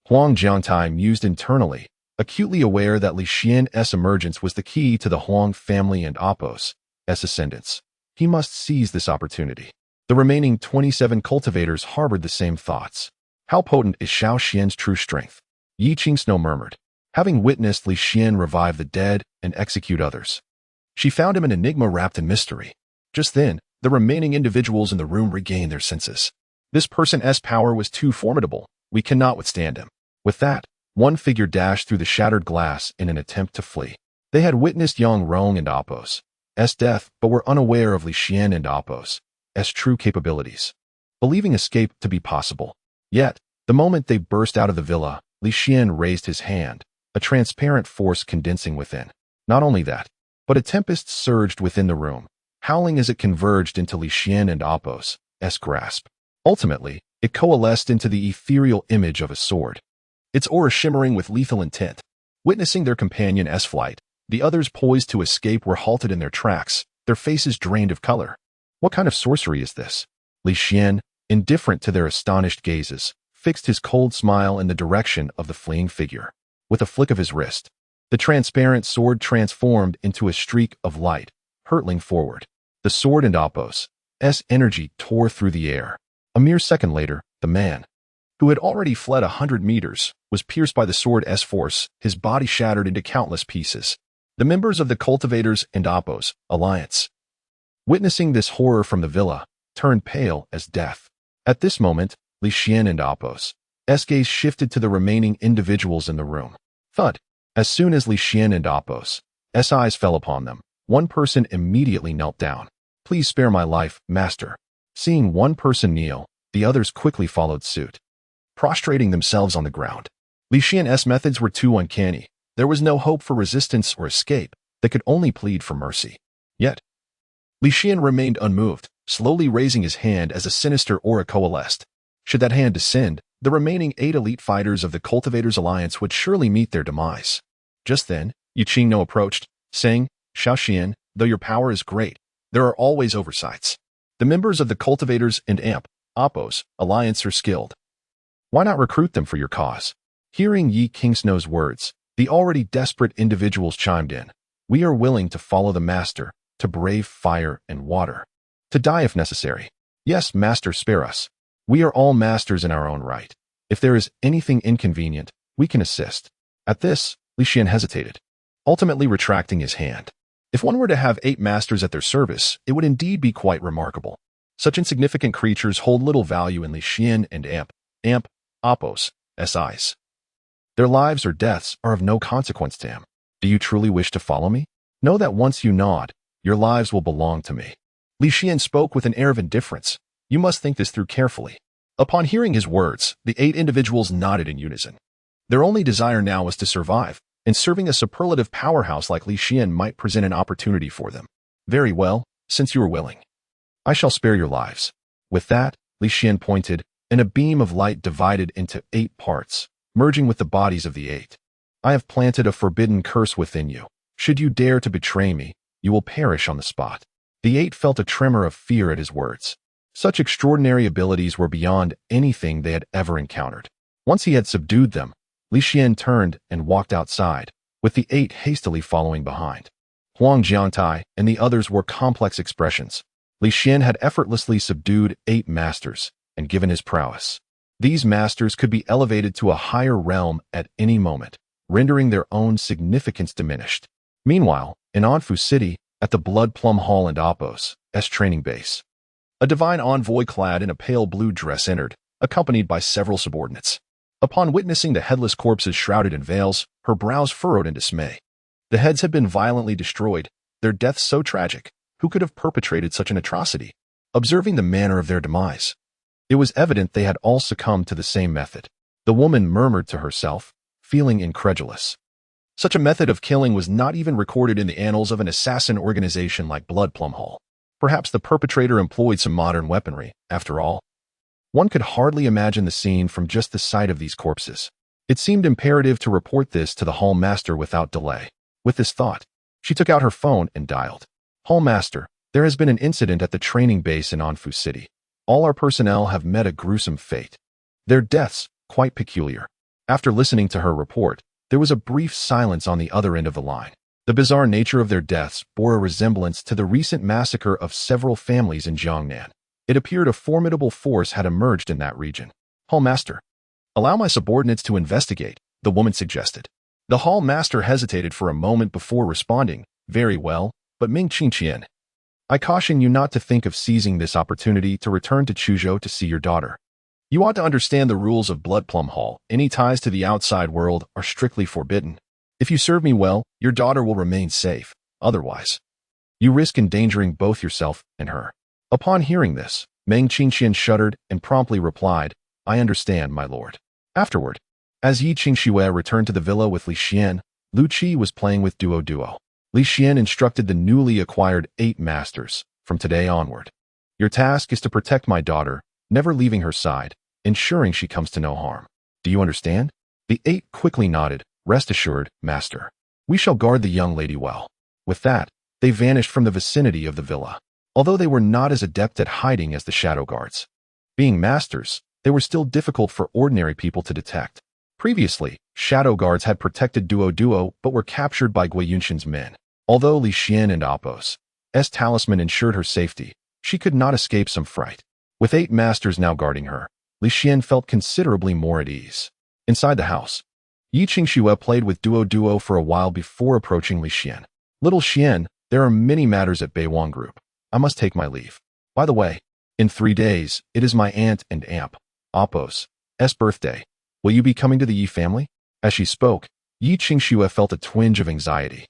Huang Jiangtai mused internally, acutely aware that Li Xian's emergence was the key to the Huang family and Oppos' ascendance. He must seize this opportunity. The remaining 27 cultivators harbored the same thoughts. How potent is Xiaoxian's true strength? Yi Qingsnow murmured, having witnessed Li Xian revive the dead and execute others. She found him an enigma wrapped in mystery. Just then, the remaining individuals in the room regained their senses. This person's power was too formidable. We cannot withstand him. With that, one figure dashed through the shattered glass in an attempt to flee. They had witnessed Yang Rong and Oppos' death, but were unaware of Li Xian and Oppos' true capabilities, believing escape to be possible. Yet, the moment they burst out of the villa, Li Xian raised his hand, a transparent force condensing within. Not only that, but a tempest surged within the room, howling as it converged into Li Xian and Oppos' grasp. Ultimately, it coalesced into the ethereal image of a sword, its aura shimmering with lethal intent. Witnessing their companion's flight, the others poised to escape were halted in their tracks, their faces drained of color. What kind of sorcery is this? Li Xian, indifferent to their astonished gazes, fixed his cold smile in the direction of the fleeing figure. With a flick of his wrist, the transparent sword transformed into a streak of light, hurtling forward. The sword and Oppos' energy tore through the air. A mere second later, the man, who had already fled 100 meters, was pierced by the sword's force, his body shattered into countless pieces. The members of the Cultivators and Oppos' alliance, witnessing this horror from the villa, turned pale as death. At this moment, Li Xian and Oppos' gaze shifted to the remaining individuals in the room. Thud. As soon as Li Xian and Apos' eyes fell upon them, one person immediately knelt down. "Please spare my life, master." Seeing one person kneel, the others quickly followed suit, prostrating themselves on the ground. Li Xian's methods were too uncanny. There was no hope for resistance or escape. They could only plead for mercy. Yet, Li Xian remained unmoved, slowly raising his hand as a sinister aura coalesced. Should that hand descend, the remaining 8 elite fighters of the Cultivators Alliance would surely meet their demise. Just then, Yu Qingno approached, saying, "Xiao Xian, though your power is great, there are always oversights. The members of the Cultivators and Apos Alliance are skilled. Why not recruit them for your cause?" Hearing Yi Qingsno's words, the already desperate individuals chimed in. "We are willing to follow the master, to brave fire and water, to die if necessary. Yes, master, spare us. We are all masters in our own right. If there is anything inconvenient, we can assist." At this, Li Xian hesitated, ultimately retracting his hand. If one were to have 8 masters at their service, it would indeed be quite remarkable. Such insignificant creatures hold little value in Li Xian and Apos' eyes. Their lives or deaths are of no consequence to him. "Do you truly wish to follow me? Know that once you nod, your lives will belong to me." Li Xian spoke with an air of indifference. "You must think this through carefully." Upon hearing his words, the 8 individuals nodded in unison. Their only desire now was to survive, and serving a superlative powerhouse like Li Xian might present an opportunity for them. "Very well, since you are willing, I shall spare your lives." With that, Li Xian pointed, and a beam of light divided into 8 parts, merging with the bodies of the 8. "I have planted a forbidden curse within you. Should you dare to betray me, you will perish on the spot." The 8 felt a tremor of fear at his words. Such extraordinary abilities were beyond anything they had ever encountered. Once he had subdued them, Li Xian turned and walked outside, with the 8 hastily following behind. Huang Jiangtai and the others wore complex expressions. Li Xian had effortlessly subdued 8 masters, and given his prowess, these masters could be elevated to a higher realm at any moment, rendering their own significance diminished. Meanwhile, in Anfu City, at the Blood Plum Hall and Apos' training base, a divine envoy clad in a pale blue dress entered, accompanied by several subordinates. Upon witnessing the headless corpses shrouded in veils, her brows furrowed in dismay. The heads had been violently destroyed, their deaths so tragic. Who could have perpetrated such an atrocity? Observing the manner of their demise, it was evident they had all succumbed to the same method. The woman murmured to herself, feeling incredulous. Such a method of killing was not even recorded in the annals of an assassin organization like Blood Plum Hall. Perhaps the perpetrator employed some modern weaponry, after all. One could hardly imagine the scene from just the sight of these corpses. It seemed imperative to report this to the hall master without delay. With this thought, she took out her phone and dialed. "Hall master, there has been an incident at the training base in Anfu City. All our personnel have met a gruesome fate. Their deaths, quite peculiar." After listening to her report, there was a brief silence on the other end of the line. The bizarre nature of their deaths bore a resemblance to the recent massacre of several families in Jiangnan. It appeared a formidable force had emerged in that region. "Hall master, allow my subordinates to investigate," the woman suggested. The hall master hesitated for a moment before responding. "Very well, but Ming Qingqian, I caution you not to think of seizing this opportunity to return to Chuzhou to see your daughter. You ought to understand the rules of Blood Plum Hall. Any ties to the outside world are strictly forbidden. If you serve me well, your daughter will remain safe. Otherwise, you risk endangering both yourself and her." Upon hearing this, Meng Qingqian shuddered and promptly replied, "I understand, my lord." Afterward, as Yi Qingxue returned to the villa with Li Xian, Lu Qi was playing with Duo. Li Xian instructed the newly acquired 8 masters, "From today onward, your task is to protect my daughter, never leaving her side, ensuring she comes to no harm. Do you understand?" The 8 quickly nodded. "Rest assured, master. We shall guard the young lady well." With that, they vanished from the vicinity of the villa. Although they were not as adept at hiding as the shadow guards, being masters, they were still difficult for ordinary people to detect. Previously, shadow guards had protected Duo but were captured by Gui Yunshin's men. Although Li Xian and Apos' talisman ensured her safety, she could not escape some fright. With 8 masters now guarding her, Li Xian felt considerably more at ease. Inside the house, Yi Qingxue played with Duo for a while before approaching Li Xian. "Little Xian, there are many matters at Beiwang Group. I must take my leave. By the way, in 3 days, it is my aunt and Apos' birthday. Will you be coming to the Yi family?" As she spoke, Yi Qingxue felt a twinge of anxiety.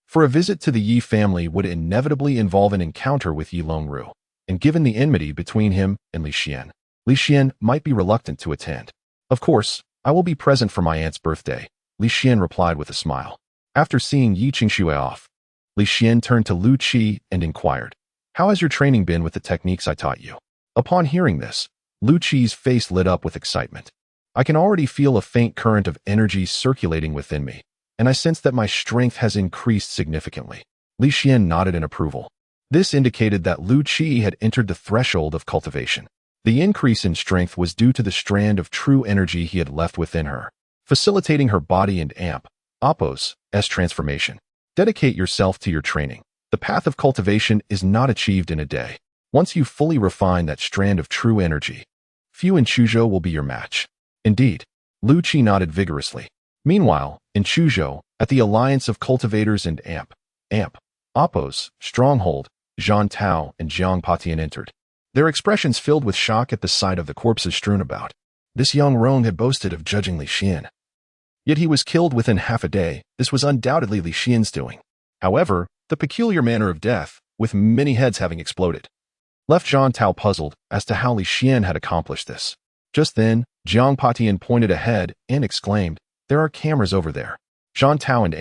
For a visit to the Yi family would inevitably involve an encounter with Yi Longru, and given the enmity between him and Li Xian might be reluctant to attend. Of course, I will be present for my aunt's birthday, Li Xian replied with a smile. After seeing Yi Qingxue off, Li Xian turned to Lu Qi and inquired, "How has your training been with the techniques I taught you?" Upon hearing this, Lu Qi's face lit up with excitement. "I can already feel a faint current of energy circulating within me, and I sense that my strength has increased significantly." Li Xian nodded in approval. This indicated that Lu Qi had entered the threshold of cultivation. The increase in strength was due to the strand of true energy he had left within her, facilitating her body and Appo's transformation. Dedicate yourself to your training. The path of cultivation is not achieved in a day. Once you fully refine that strand of true energy, few in Chuzhou will be your match. Indeed, Lu Qi nodded vigorously. Meanwhile, in Chuzhou, at the Alliance of Cultivators and Appo's stronghold, Zhan Tao and Jiang Patian entered. Their expressions filled with shock at the sight of the corpses strewn about. This young rogue had boasted of judging Li Xian. Yet he was killed within half a day. This was undoubtedly Li Xian's doing. However, the peculiar manner of death, with many heads having exploded, left Zhan Tao puzzled as to how Li Xian had accomplished this. Just then, Jiang Patian pointed ahead and exclaimed, "There are cameras over there." Zhan Tao and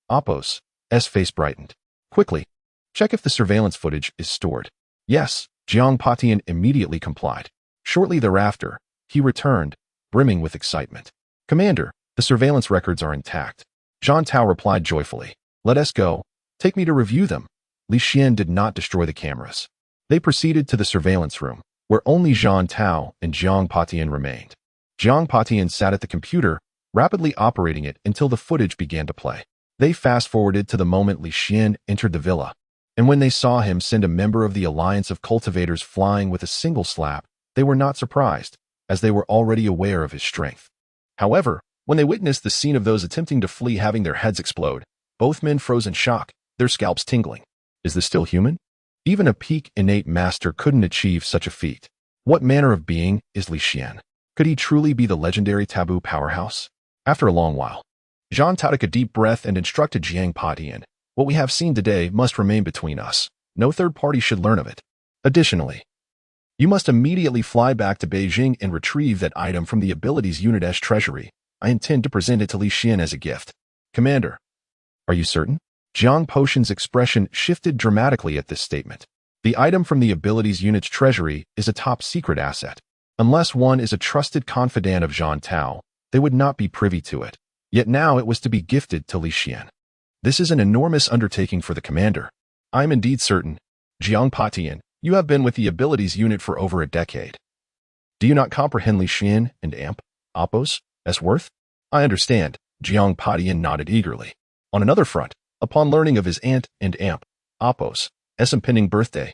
Appo's face brightened. "Quickly, check if the surveillance footage is stored." "Yes," Jiang Patian immediately complied. Shortly thereafter, he returned, brimming with excitement. "Commander, the surveillance records are intact." Zhan Tao replied joyfully. "Let us go. Take me to review them." Li Xian did not destroy the cameras. They proceeded to the surveillance room, where only Zhan Tao and Jiang Patian remained. Jiang Patian sat at the computer, rapidly operating it until the footage began to play. They fast-forwarded to the moment Li Xian entered the villa, and when they saw him send a member of the Alliance of Cultivators flying with a single slap, they were not surprised, as they were already aware of his strength. However, when they witnessed the scene of those attempting to flee having their heads explode, both men froze in shock, their scalps tingling. Is this still human? Even a peak innate master couldn't achieve such a feat. What manner of being is Li Xian? Could he truly be the legendary taboo powerhouse? After a long while, Zhan Tao took a deep breath and instructed Jiang Patian, "What we have seen today must remain between us. No third party should learn of it. Additionally, you must immediately fly back to Beijing and retrieve that item from the abilities unit's treasury. I intend to present it to Li Xian as a gift." "Commander, are you certain?" Jiang Potion's expression shifted dramatically at this statement. The item from the abilities unit's treasury is a top-secret asset. Unless one is a trusted confidant of Zhan Tao, they would not be privy to it. Yet now it was to be gifted to Li Xian. This is an enormous undertaking for the commander. I am indeed certain. Jiang Patian, you have been with the abilities unit for over a decade. Do you not comprehend Li Xian and Appo's worth? I understand. Jiang Patian nodded eagerly. On another front, upon learning of his aunt and Appo's impending birthday,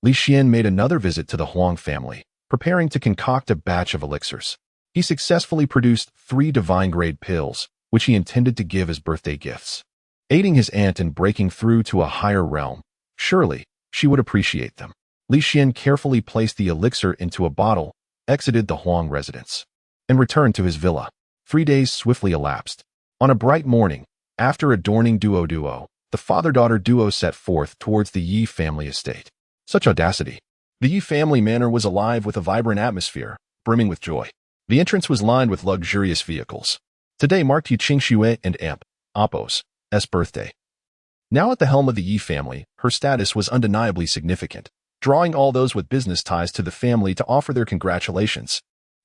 Li Xian made another visit to the Huang family, preparing to concoct a batch of elixirs. He successfully produced 3 divine-grade pills, which he intended to give as birthday gifts. Aiding his aunt in breaking through to a higher realm, surely she would appreciate them. Li Xian carefully placed the elixir into a bottle, exited the Huang residence, and returned to his villa. 3 days swiftly elapsed. On a bright morning, after adorning duo, the father-daughter duo set forth towards the Yi family estate. Such audacity! The Yi family manor was alive with a vibrant atmosphere, brimming with joy. The entrance was lined with luxurious vehicles. Today marked Yi Qingxue and Appo's birthday. Now at the helm of the Yi family, her status was undeniably significant, drawing all those with business ties to the family to offer their congratulations.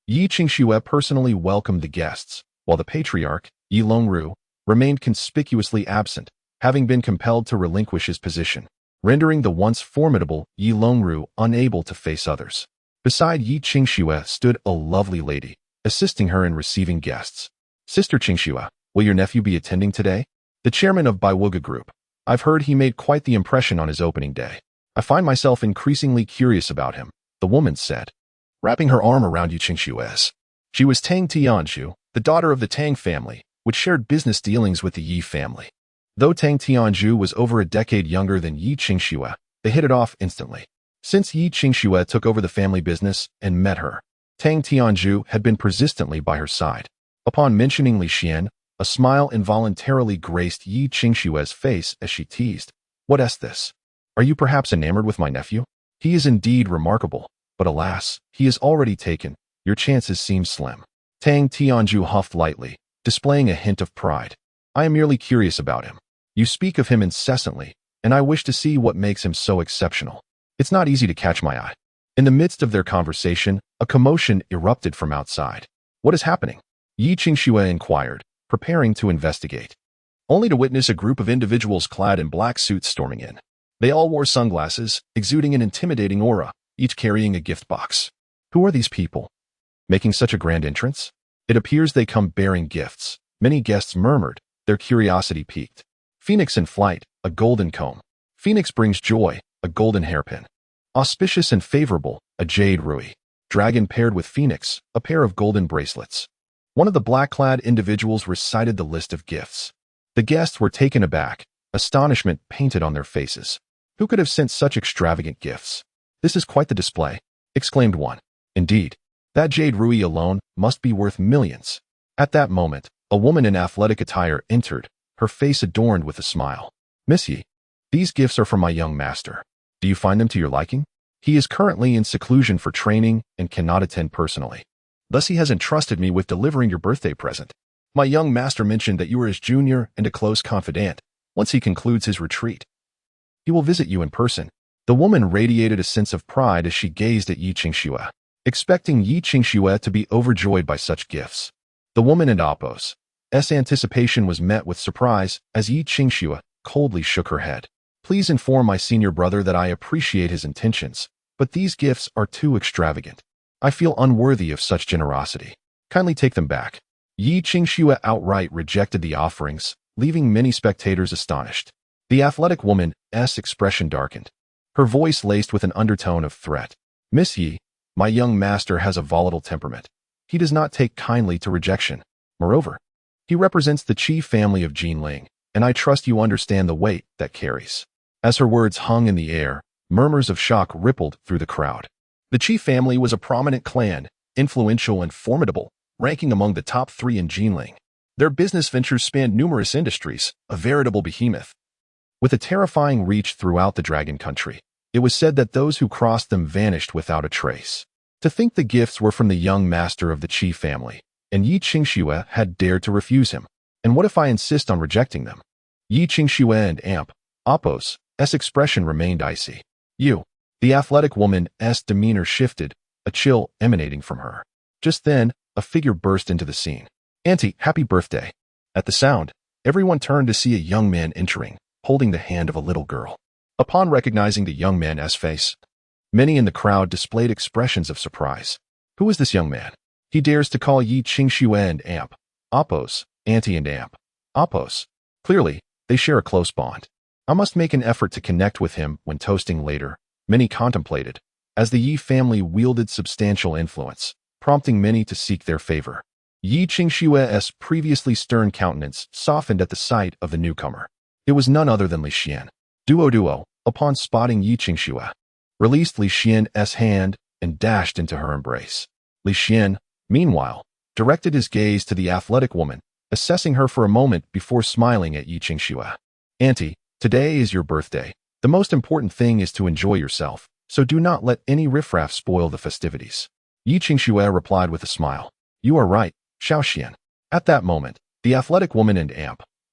Yi Qingxue personally welcomed the guests, while the patriarch, Yi Longru, remained conspicuously absent, having been compelled to relinquish his position, rendering the once formidable Yi Longru unable to face others. Beside Yi Qingxue stood a lovely lady, assisting her in receiving guests. "Sister Qingxue, will your nephew be attending today?" The chairman of Baiwuga Group. "I've heard he made quite the impression on his opening day. I find myself increasingly curious about him," the woman said, wrapping her arm around Yi Qingxue's. She was Tang Tianzhu, the daughter of the Tang family, which shared business dealings with the Yi family. Though Tang Tianzhu was over a decade younger than Yi Qingxue, they hit it off instantly. Since Yi Qingxue took over the family business and met her, Tang Tianzhu had been persistently by her side. Upon mentioning Li Xian, A smile involuntarily graced Yi Qingshue's face as she teased. What is this? Are you perhaps enamored with my nephew? He is indeed remarkable, but alas, he is already taken. Your chances seem slim. Tang Tianju huffed lightly, displaying a hint of pride. I am merely curious about him. You speak of him incessantly, and I wish to see what makes him so exceptional. It's not easy to catch my eye. In the midst of their conversation, a commotion erupted from outside. What is happening? Yi Qingxue inquired, preparing to investigate, only to witness a group of individuals clad in black suits storming in. They all wore sunglasses, exuding an intimidating aura, each carrying a gift box. Who are these people? Making such a grand entrance? It appears they come bearing gifts. Many guests murmured, their curiosity piqued. Phoenix in flight, a golden comb. Phoenix brings joy, a golden hairpin. Auspicious and favorable, a jade rui. Dragon paired with Phoenix, a pair of golden bracelets. One of the black-clad individuals recited the list of gifts. The guests were taken aback, astonishment painted on their faces. Who could have sent such extravagant gifts? This is quite the display, exclaimed one. Indeed, that jade rui alone must be worth millions. At that moment, a woman in athletic attire entered, her face adorned with a smile. Miss Yi, these gifts are from my young master. Do you find them to your liking? He is currently in seclusion for training and cannot attend personally. Thus he has entrusted me with delivering your birthday present. My young master mentioned that you are his junior and a close confidant. Once he concludes his retreat, he will visit you in person. The woman radiated a sense of pride as she gazed at Yi Qingxue, expecting Yi Qingxue to be overjoyed by such gifts. The woman and Appo's anticipation was met with surprise as Yi Qingxue coldly shook her head. Please inform my senior brother that I appreciate his intentions, but these gifts are too extravagant. I feel unworthy of such generosity. Kindly take them back. Yi Qingxue outright rejected the offerings, leaving many spectators astonished. The athletic woman's expression darkened, her voice laced with an undertone of threat. Miss Yi, my young master has a volatile temperament. He does not take kindly to rejection. Moreover, he represents the chief family of Jiangnan, and I trust you understand the weight that carries. As her words hung in the air, murmurs of shock rippled through the crowd. The chief family was a prominent clan, influential and formidable, ranking among the top 3 in Jiangnan. Their business ventures spanned numerous industries, a veritable behemoth. With a terrifying reach throughout the Dragon Country, it was said that those who crossed them vanished without a trace. To think the gifts were from the young master of the chief family, and Yi Qingxue had dared to refuse him. And what if I insist on rejecting them? Yi Qingxue and Appo's expression remained icy. The athletic woman's demeanor shifted, a chill emanating from her. Just then, a figure burst into the scene. Auntie, happy birthday. At the sound, everyone turned to see a young man entering, holding the hand of a little girl. Upon recognizing the young man's face, many in the crowd displayed expressions of surprise. Who is this young man? He dares to call Yi Qingxue and Appo's auntie and Appo's. Clearly, they share a close bond. I must make an effort to connect with him when toasting later, many contemplated, as the Yi family wielded substantial influence, prompting many to seek their favor. Yi Qingxue's previously stern countenance softened at the sight of the newcomer. It was none other than Li Xian. Duo, upon spotting Yi Qingxue, released Li Xian's hand and dashed into her embrace. Li Xian, meanwhile, directed his gaze to the athletic woman, assessing her for a moment before smiling at Yi Qingxue. Auntie, today is your birthday. The most important thing is to enjoy yourself, so do not let any riffraff spoil the festivities. Yi Qingxue replied with a smile. You are right, Xiaoxian. At that moment, the athletic woman and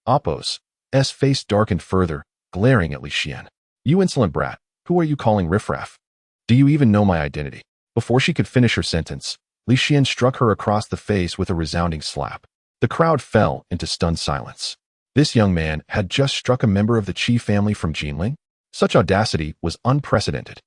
Appo's face darkened further, glaring at Li Xian. You insolent brat, who are you calling riffraff? Do you even know my identity? Before she could finish her sentence, Li Xian struck her across the face with a resounding slap. The crowd fell into stunned silence. This young man had just struck a member of the Qi family from Jiangnan? Such audacity was unprecedented.